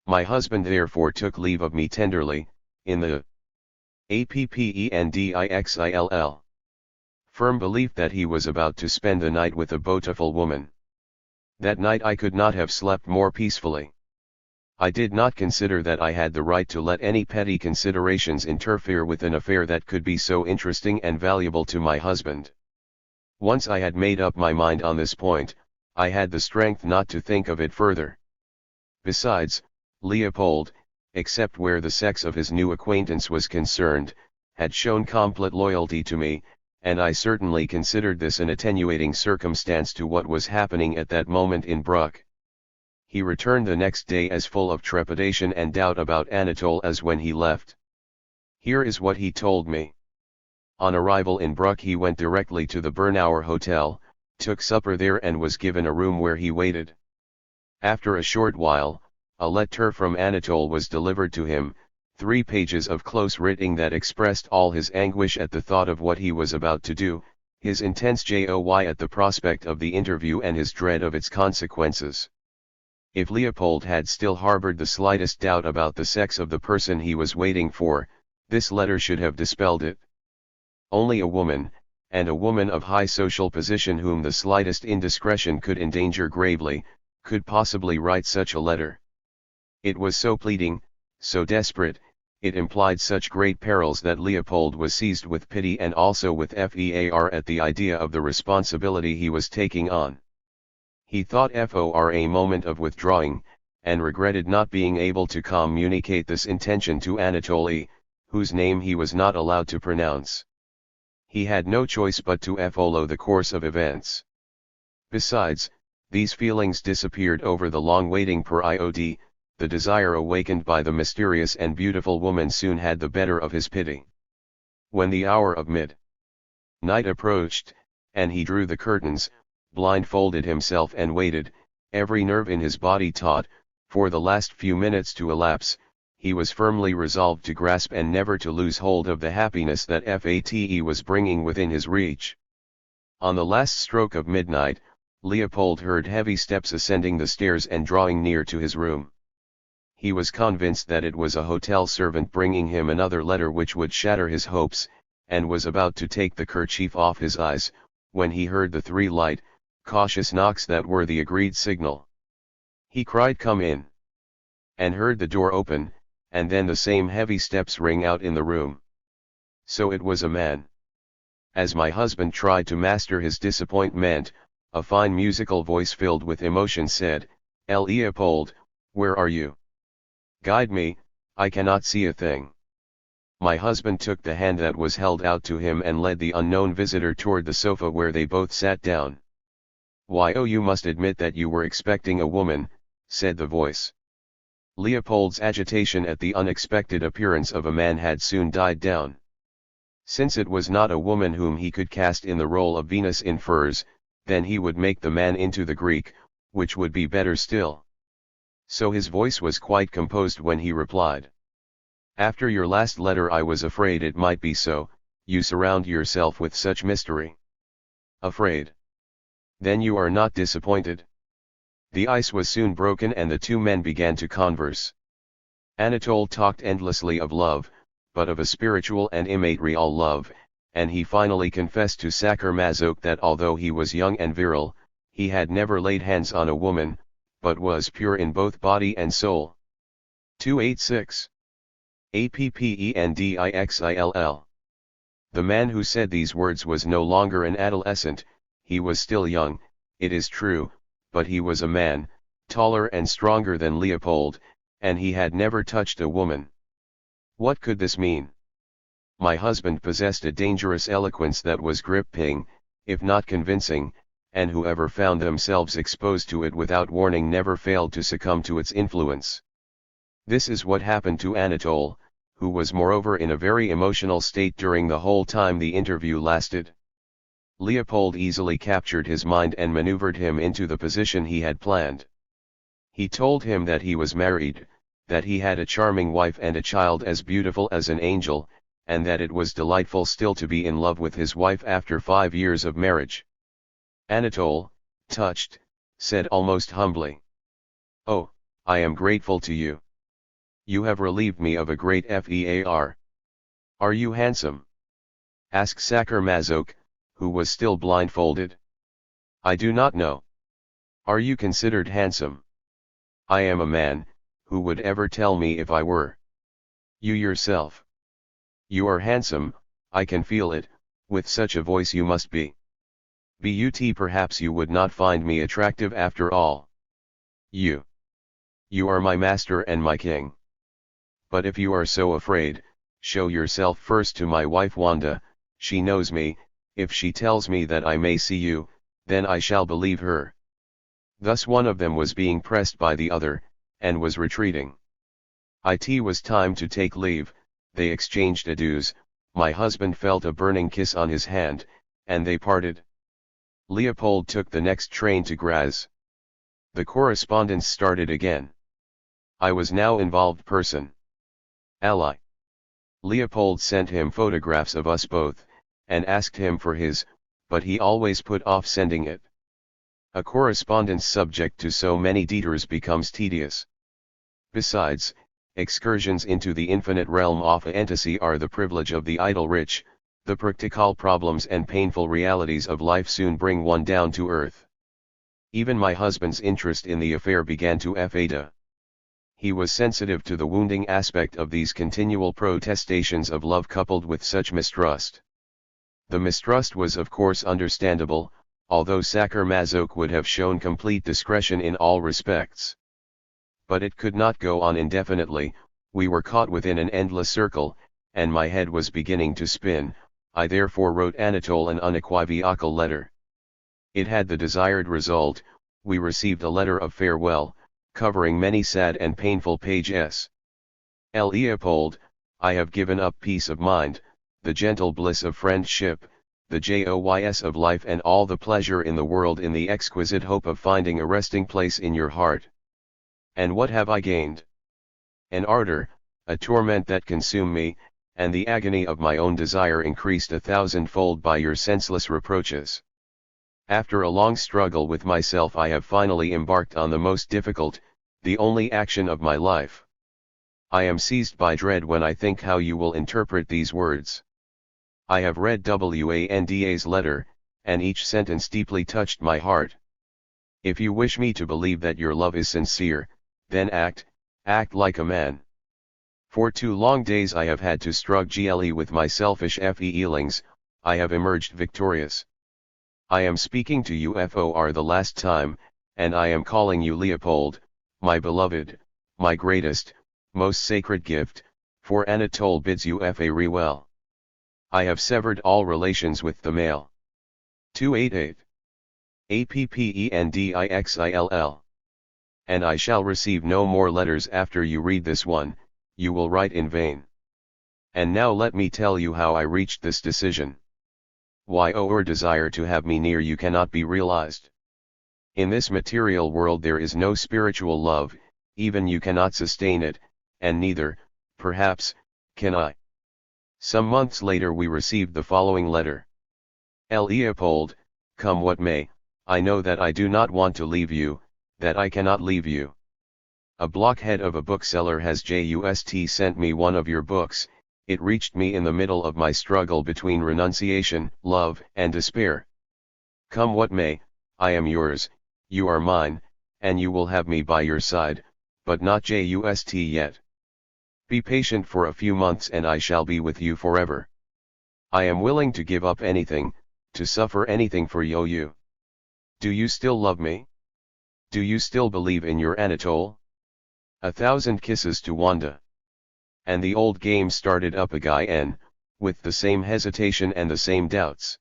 My husband therefore took leave of me tenderly, in the appendixil firm belief that he was about to spend the night with a beautiful woman. That night I could not have slept more peacefully. I did not consider that I had the right to let any petty considerations interfere with an affair that could be so interesting and valuable to my husband. Once I had made up my mind on this point, I had the strength not to think of it further. Besides, Leopold, except where the sex of his new acquaintance was concerned, had shown complete loyalty to me, and I certainly considered this an attenuating circumstance to what was happening at that moment in Bruck. He returned the next day as full of trepidation and doubt about Anatole as when he left. Here is what he told me. On arrival in Bruck he went directly to the Bernauer Hotel, took supper there and was given a room where he waited. After a short while, a letter from Anatole was delivered to him, 3 pages of close writing that expressed all his anguish at the thought of what he was about to do, his intense joy at the prospect of the interview and his dread of its consequences. If Leopold had still harbored the slightest doubt about the sex of the person he was waiting for, this letter should have dispelled it. Only a woman, and a woman of high social position whom the slightest indiscretion could endanger gravely, could possibly write such a letter. It was so pleading, so desperate, it implied such great perils that Leopold was seized with pity and also with fear at the idea of the responsibility he was taking on. He thought for a moment of withdrawing, and regretted not being able to communicate this intention to Anatole, whose name he was not allowed to pronounce. He had no choice but to follow the course of events. Besides, these feelings disappeared over the long waiting period. The desire awakened by the mysterious and beautiful woman soon had the better of his pity. When the hour of midnight approached, and he drew the curtains, blindfolded himself and waited, every nerve in his body taut, for the last few minutes to elapse, he was firmly resolved to grasp and never to lose hold of the happiness that Fate was bringing within his reach. On the last stroke of midnight, Leopold heard heavy steps ascending the stairs and drawing near to his room. He was convinced that it was a hotel servant bringing him another letter which would shatter his hopes, and was about to take the kerchief off his eyes, when he heard the 3 light, cautious knocks that were the agreed signal. He cried, "Come in," and heard the door open, and then the same heavy steps ring out in the room. So it was a man. As my husband tried to master his disappointment, a fine musical voice filled with emotion said, "Leopold, where are you? Guide me, I cannot see a thing." My husband took the hand that was held out to him and led the unknown visitor toward the sofa where they both sat down. "Why, oh, you must admit that you were expecting a woman," said the voice. Leopold's agitation at the unexpected appearance of a man had soon died down. Since it was not a woman whom he could cast in the role of Venus in furs, then he would make the man into the Greek, which would be better still. So his voice was quite composed when he replied, "After your last letter I was afraid it might be so, you surround yourself with such mystery." "Afraid? Then you are not disappointed?" The ice was soon broken and the 2 men began to converse. Anatole talked endlessly of love, but of a spiritual and immaterial love, and he finally confessed to Sacher Masoch that although he was young and virile, he had never laid hands on a woman, but was pure in both body and soul. 286. Appendixil. The man who said these words was no longer an adolescent, he was still young, it is true, but he was a man, taller and stronger than Leopold, and he had never touched a woman. What could this mean? My husband possessed a dangerous eloquence that was gripping, if not convincing, and whoever found themselves exposed to it without warning never failed to succumb to its influence. This is what happened to Anatole, who was moreover in a very emotional state during the whole time the interview lasted. Leopold easily captured his mind and maneuvered him into the position he had planned. He told him that he was married, that he had a charming wife and a child as beautiful as an angel, and that it was delightful still to be in love with his wife after 5 years of marriage. Anatole, touched, said almost humbly, "Oh, I am grateful to you. You have relieved me of a great fear. Are you handsome?" asked Sacher Masoch, who was still blindfolded. "I do not know. Are you considered handsome?" "I am a man, who would ever tell me if I were?" "You yourself. You are handsome, I can feel it, with such a voice you must be. But perhaps you would not find me attractive after all. You are my master and my king. But if you are so afraid, show yourself first to my wife Wanda, she knows me, if she tells me that I may see you, then I shall believe her." Thus one of them was being pressed by the other, and was retreating. It was time to take leave, they exchanged adieus, my husband felt a burning kiss on his hand, and they parted. Leopold took the next train to Graz. The correspondence started again. I was now involved person. Ally. Leopold sent him photographs of us both, and asked him for his, but he always put off sending it. A correspondence subject to so many detours becomes tedious. Besides, excursions into the infinite realm of fantasy are the privilege of the idle rich, the practical problems and painful realities of life soon bring one down to earth. Even my husband's interest in the affair began to fade. He was sensitive to the wounding aspect of these continual protestations of love coupled with such mistrust. The mistrust was of course understandable, although Sacher Masoch would have shown complete discretion in all respects. But it could not go on indefinitely, we were caught within an endless circle, and my head was beginning to spin. I therefore wrote Anatole an unequivocal letter. It had the desired result. We received a letter of farewell, covering many sad and painful pages. Leopold, I have given up peace of mind, the gentle bliss of friendship, the joys of life and all the pleasure in the world in the exquisite hope of finding a resting place in your heart. And what have I gained? An ardor, a torment that consumed me, and the agony of my own desire increased 1,000-fold by your senseless reproaches. After a long struggle with myself I have finally embarked on the most difficult, the only action of my life. I am seized by dread when I think how you will interpret these words. I have read Wanda's letter, and each sentence deeply touched my heart. If you wish me to believe that your love is sincere, then act like a man. For 2 long days I have had to struggle with my selfish feelings. I have emerged victorious. I am speaking to you for the last time, and I am calling you Leopold, my beloved, my greatest, most sacred gift, for Anatole bids you farewell. I have severed all relations with the male. 288. Appendixil. And I shall receive no more letters after you read this one. You will write in vain. And now let me tell you how I reached this decision. Why your desire to have me near you cannot be realized. In this material world there is no spiritual love, even you cannot sustain it, and neither, perhaps, can I. Some months later we received the following letter. Leopold, come what may, I know that I do not want to leave you, that I cannot leave you. A blockhead of a bookseller has just sent me one of your books. It reached me in the middle of my struggle between renunciation, love, and despair. Come what may, I am yours, you are mine, and you will have me by your side, but not just yet. Be patient for a few months and I shall be with you forever. I am willing to give up anything, to suffer anything for you. Do you still love me? Do you still believe in your Anatole? 1,000 kisses to Wanda. And the old game started up again, with the same hesitation and the same doubts.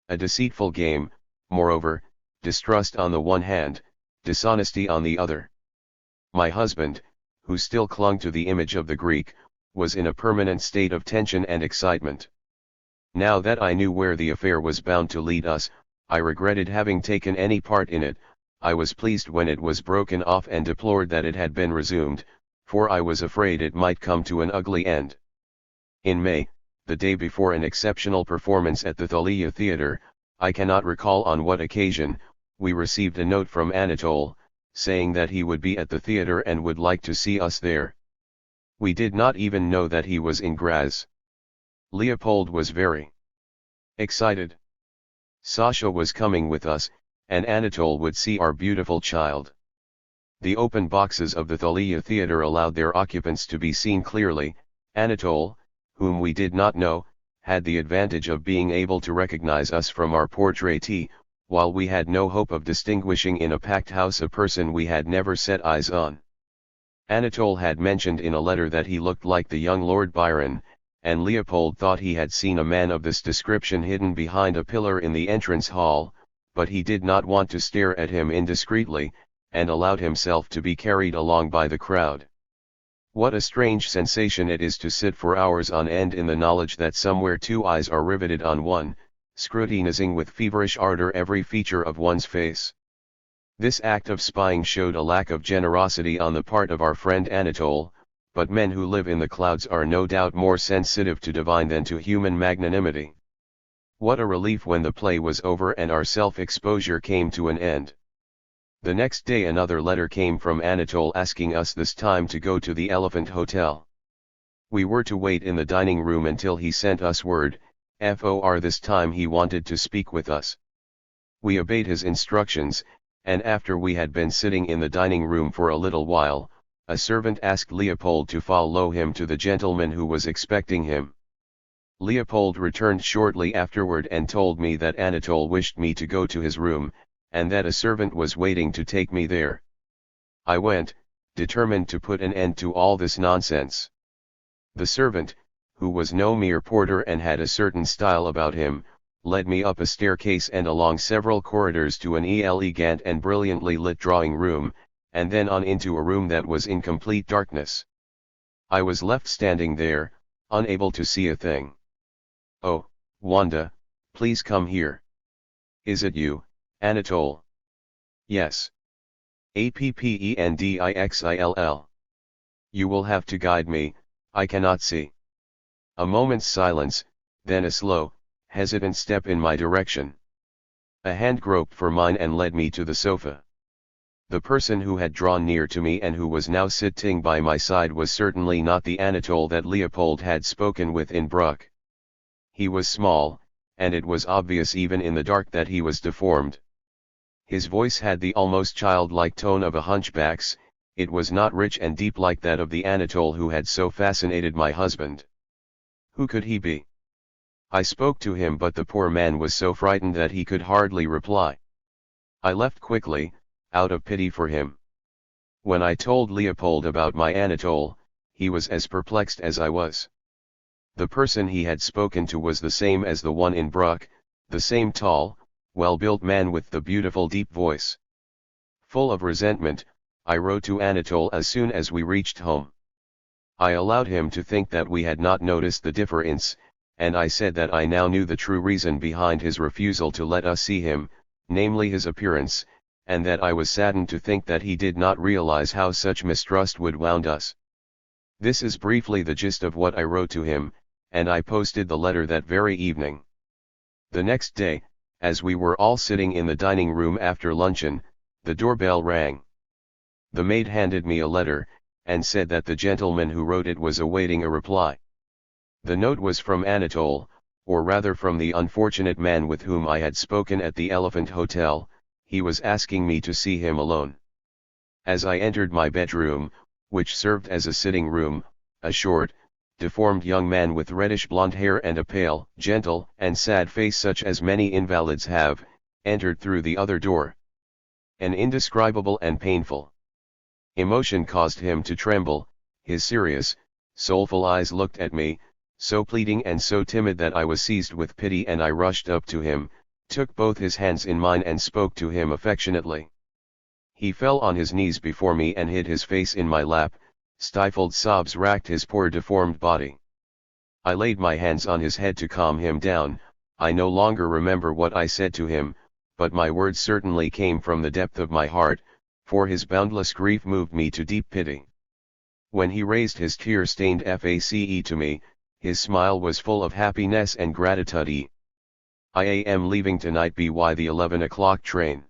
A deceitful game, moreover, distrust on the one hand, dishonesty on the other. My husband, who still clung to the image of the Greek, was in a permanent state of tension and excitement. Now that I knew where the affair was bound to lead us, I regretted having taken any part in it. I was pleased when it was broken off and deplored that it had been resumed, for I was afraid it might come to an ugly end. In May, the day before an exceptional performance at the Thalia Theatre, I cannot recall on what occasion, we received a note from Anatole, saying that he would be at the theatre and would like to see us there. We did not even know that he was in Graz. Leopold was very excited. Sacher was coming with us, and Anatole would see our beautiful child. The open boxes of the Thalia Theatre allowed their occupants to be seen clearly. Anatole, whom we did not know, had the advantage of being able to recognize us from our portraitee, while we had no hope of distinguishing in a packed house a person we had never set eyes on. Anatole had mentioned in a letter that he looked like the young Lord Byron, and Leopold thought he had seen a man of this description hidden behind a pillar in the entrance hall, but he did not want to stare at him indiscreetly, and allowed himself to be carried along by the crowd. What a strange sensation it is to sit for hours on end in the knowledge that somewhere 2 eyes are riveted on one, scrutinizing with feverish ardor every feature of one's face. This act of spying showed a lack of generosity on the part of our friend Anatole, but men who live in the clouds are no doubt more sensitive to divine than to human magnanimity. What a relief when the play was over and our self-exposure came to an end. The next day another letter came from Anatole asking us this time to go to the Elephant Hotel. We were to wait in the dining room until he sent us word. For this time he wanted to speak with us. We obeyed his instructions, and after we had been sitting in the dining room for a little while, a servant asked Leopold to follow him to the gentleman who was expecting him. Leopold returned shortly afterward and told me that Anatole wished me to go to his room, and that a servant was waiting to take me there. I went, determined to put an end to all this nonsense. The servant, who was no mere porter and had a certain style about him, led me up a staircase and along several corridors to an elegant and brilliantly lit drawing room, and then on into a room that was in complete darkness. I was left standing there, unable to see a thing. "Oh, Wanda, please come here." "Is it you, Anatole?" "Yes. Appendixil. You will have to guide me, I cannot see." A moment's silence, then a slow, hesitant step in my direction. A hand groped for mine and led me to the sofa. The person who had drawn near to me and who was now sitting by my side was certainly not the Anatole that Leopold had spoken with in Bruck. He was small, and it was obvious even in the dark that he was deformed. His voice had the almost childlike tone of a hunchback's. It was not rich and deep like that of the Anatole who had so fascinated my husband. Who could he be? I spoke to him, but the poor man was so frightened that he could hardly reply. I left quickly, out of pity for him. When I told Leopold about my Anatole, he was as perplexed as I was. The person he had spoken to was the same as the one in Bruck, the same tall, well-built man with the beautiful deep voice. Full of resentment, I wrote to Anatole as soon as we reached home. I allowed him to think that we had not noticed the difference, and I said that I now knew the true reason behind his refusal to let us see him, namely his appearance, and that I was saddened to think that he did not realize how such mistrust would wound us. This is briefly the gist of what I wrote to him, and I posted the letter that very evening. The next day, as we were all sitting in the dining room after luncheon, the doorbell rang. The maid handed me a letter, and said that the gentleman who wrote it was awaiting a reply. The note was from Anatole, or rather from the unfortunate man with whom I had spoken at the Elephant Hotel. He was asking me to see him alone. As I entered my bedroom, which served as a sitting room, a short, deformed young man with reddish blonde hair and a pale, gentle, and sad face such as many invalids have, entered through the other door. An indescribable and painful emotion caused him to tremble. His serious, soulful eyes looked at me, so pleading and so timid that I was seized with pity, and I rushed up to him, took both his hands in mine and spoke to him affectionately. He fell on his knees before me and hid his face in my lap. Stifled sobs racked his poor deformed body. I laid my hands on his head to calm him down. I no longer remember what I said to him, but my words certainly came from the depth of my heart, for his boundless grief moved me to deep pity. When he raised his tear-stained face to me, his smile was full of happiness and gratitude. "I am leaving tonight by the 11 o'clock train.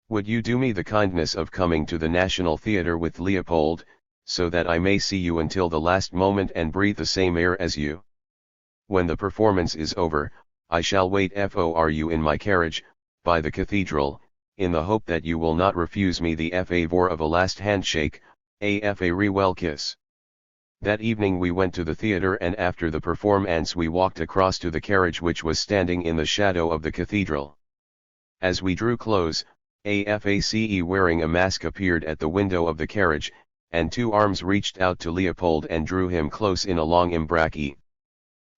Would you do me the kindness of coming to the National Theatre with Leopold, so that I may see you until the last moment and breathe the same air as you? When the performance is over, I shall wait for you in my carriage, by the cathedral, in the hope that you will not refuse me the favor of a last handshake, a farewell kiss." That evening we went to the theatre, and after the performance we walked across to the carriage which was standing in the shadow of the cathedral. As we drew close, a face wearing a mask appeared at the window of the carriage, and two arms reached out to Leopold and drew him close in a long embrace.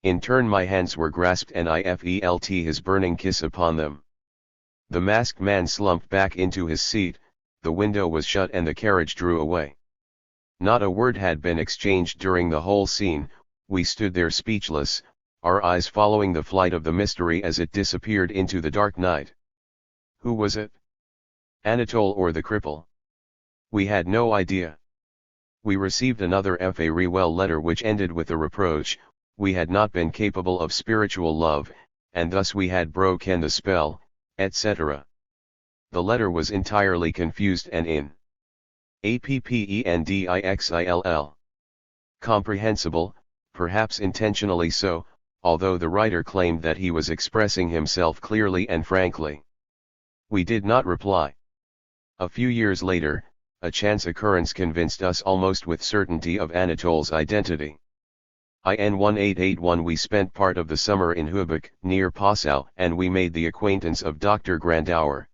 In turn my hands were grasped and I felt his burning kiss upon them. The masked man slumped back into his seat, the window was shut and the carriage drew away. Not a word had been exchanged during the whole scene. We stood there speechless, our eyes following the flight of the mystery as it disappeared into the dark night. Who was it? Anatole or the cripple? We had no idea. We received another farewell letter which ended with a reproach. We had not been capable of spiritual love, and thus we had broken the spell, etc. The letter was entirely confused and inappendixil. Comprehensible, perhaps intentionally so, although the writer claimed that he was expressing himself clearly and frankly. We did not reply. A few years later, a chance occurrence convinced us almost with certainty of Anatole's identity. In 1881 we spent part of the summer in Hübach, near Passau, and we made the acquaintance of Dr. Grandauer.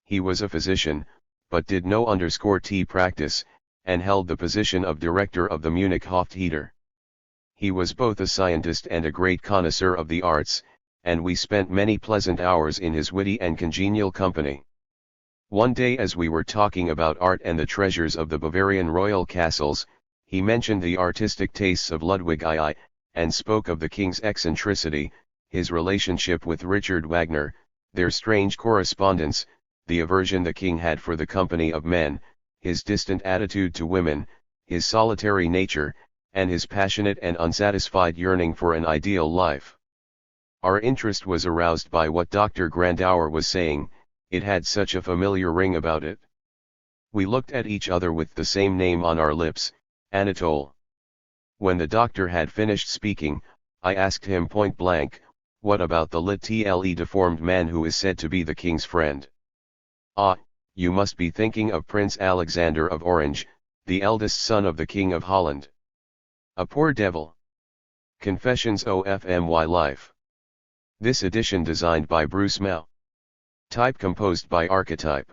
He was a physician, but did no _T practice, and held the position of director of the Munich Hoftheater. He was both a scientist and a great connoisseur of the arts, and we spent many pleasant hours in his witty and congenial company. One day as we were talking about art and the treasures of the Bavarian royal castles, he mentioned the artistic tastes of Ludwig II, and spoke of the king's eccentricity, his relationship with Richard Wagner, their strange correspondence, the aversion the king had for the company of men, his distant attitude to women, his solitary nature, and his passionate and unsatisfied yearning for an ideal life. Our interest was aroused by what Dr. Grandauer was saying, it had such a familiar ring about it. We looked at each other with the same name on our lips, Anatole. When the doctor had finished speaking, I asked him point blank, what about the little deformed man who is said to be the king's friend? Ah, you must be thinking of Prince Alexander of Orange, the eldest son of the King of Holland. A poor devil. Confessions of My Life. This edition designed by Bruce Mau. Type composed by Archetype.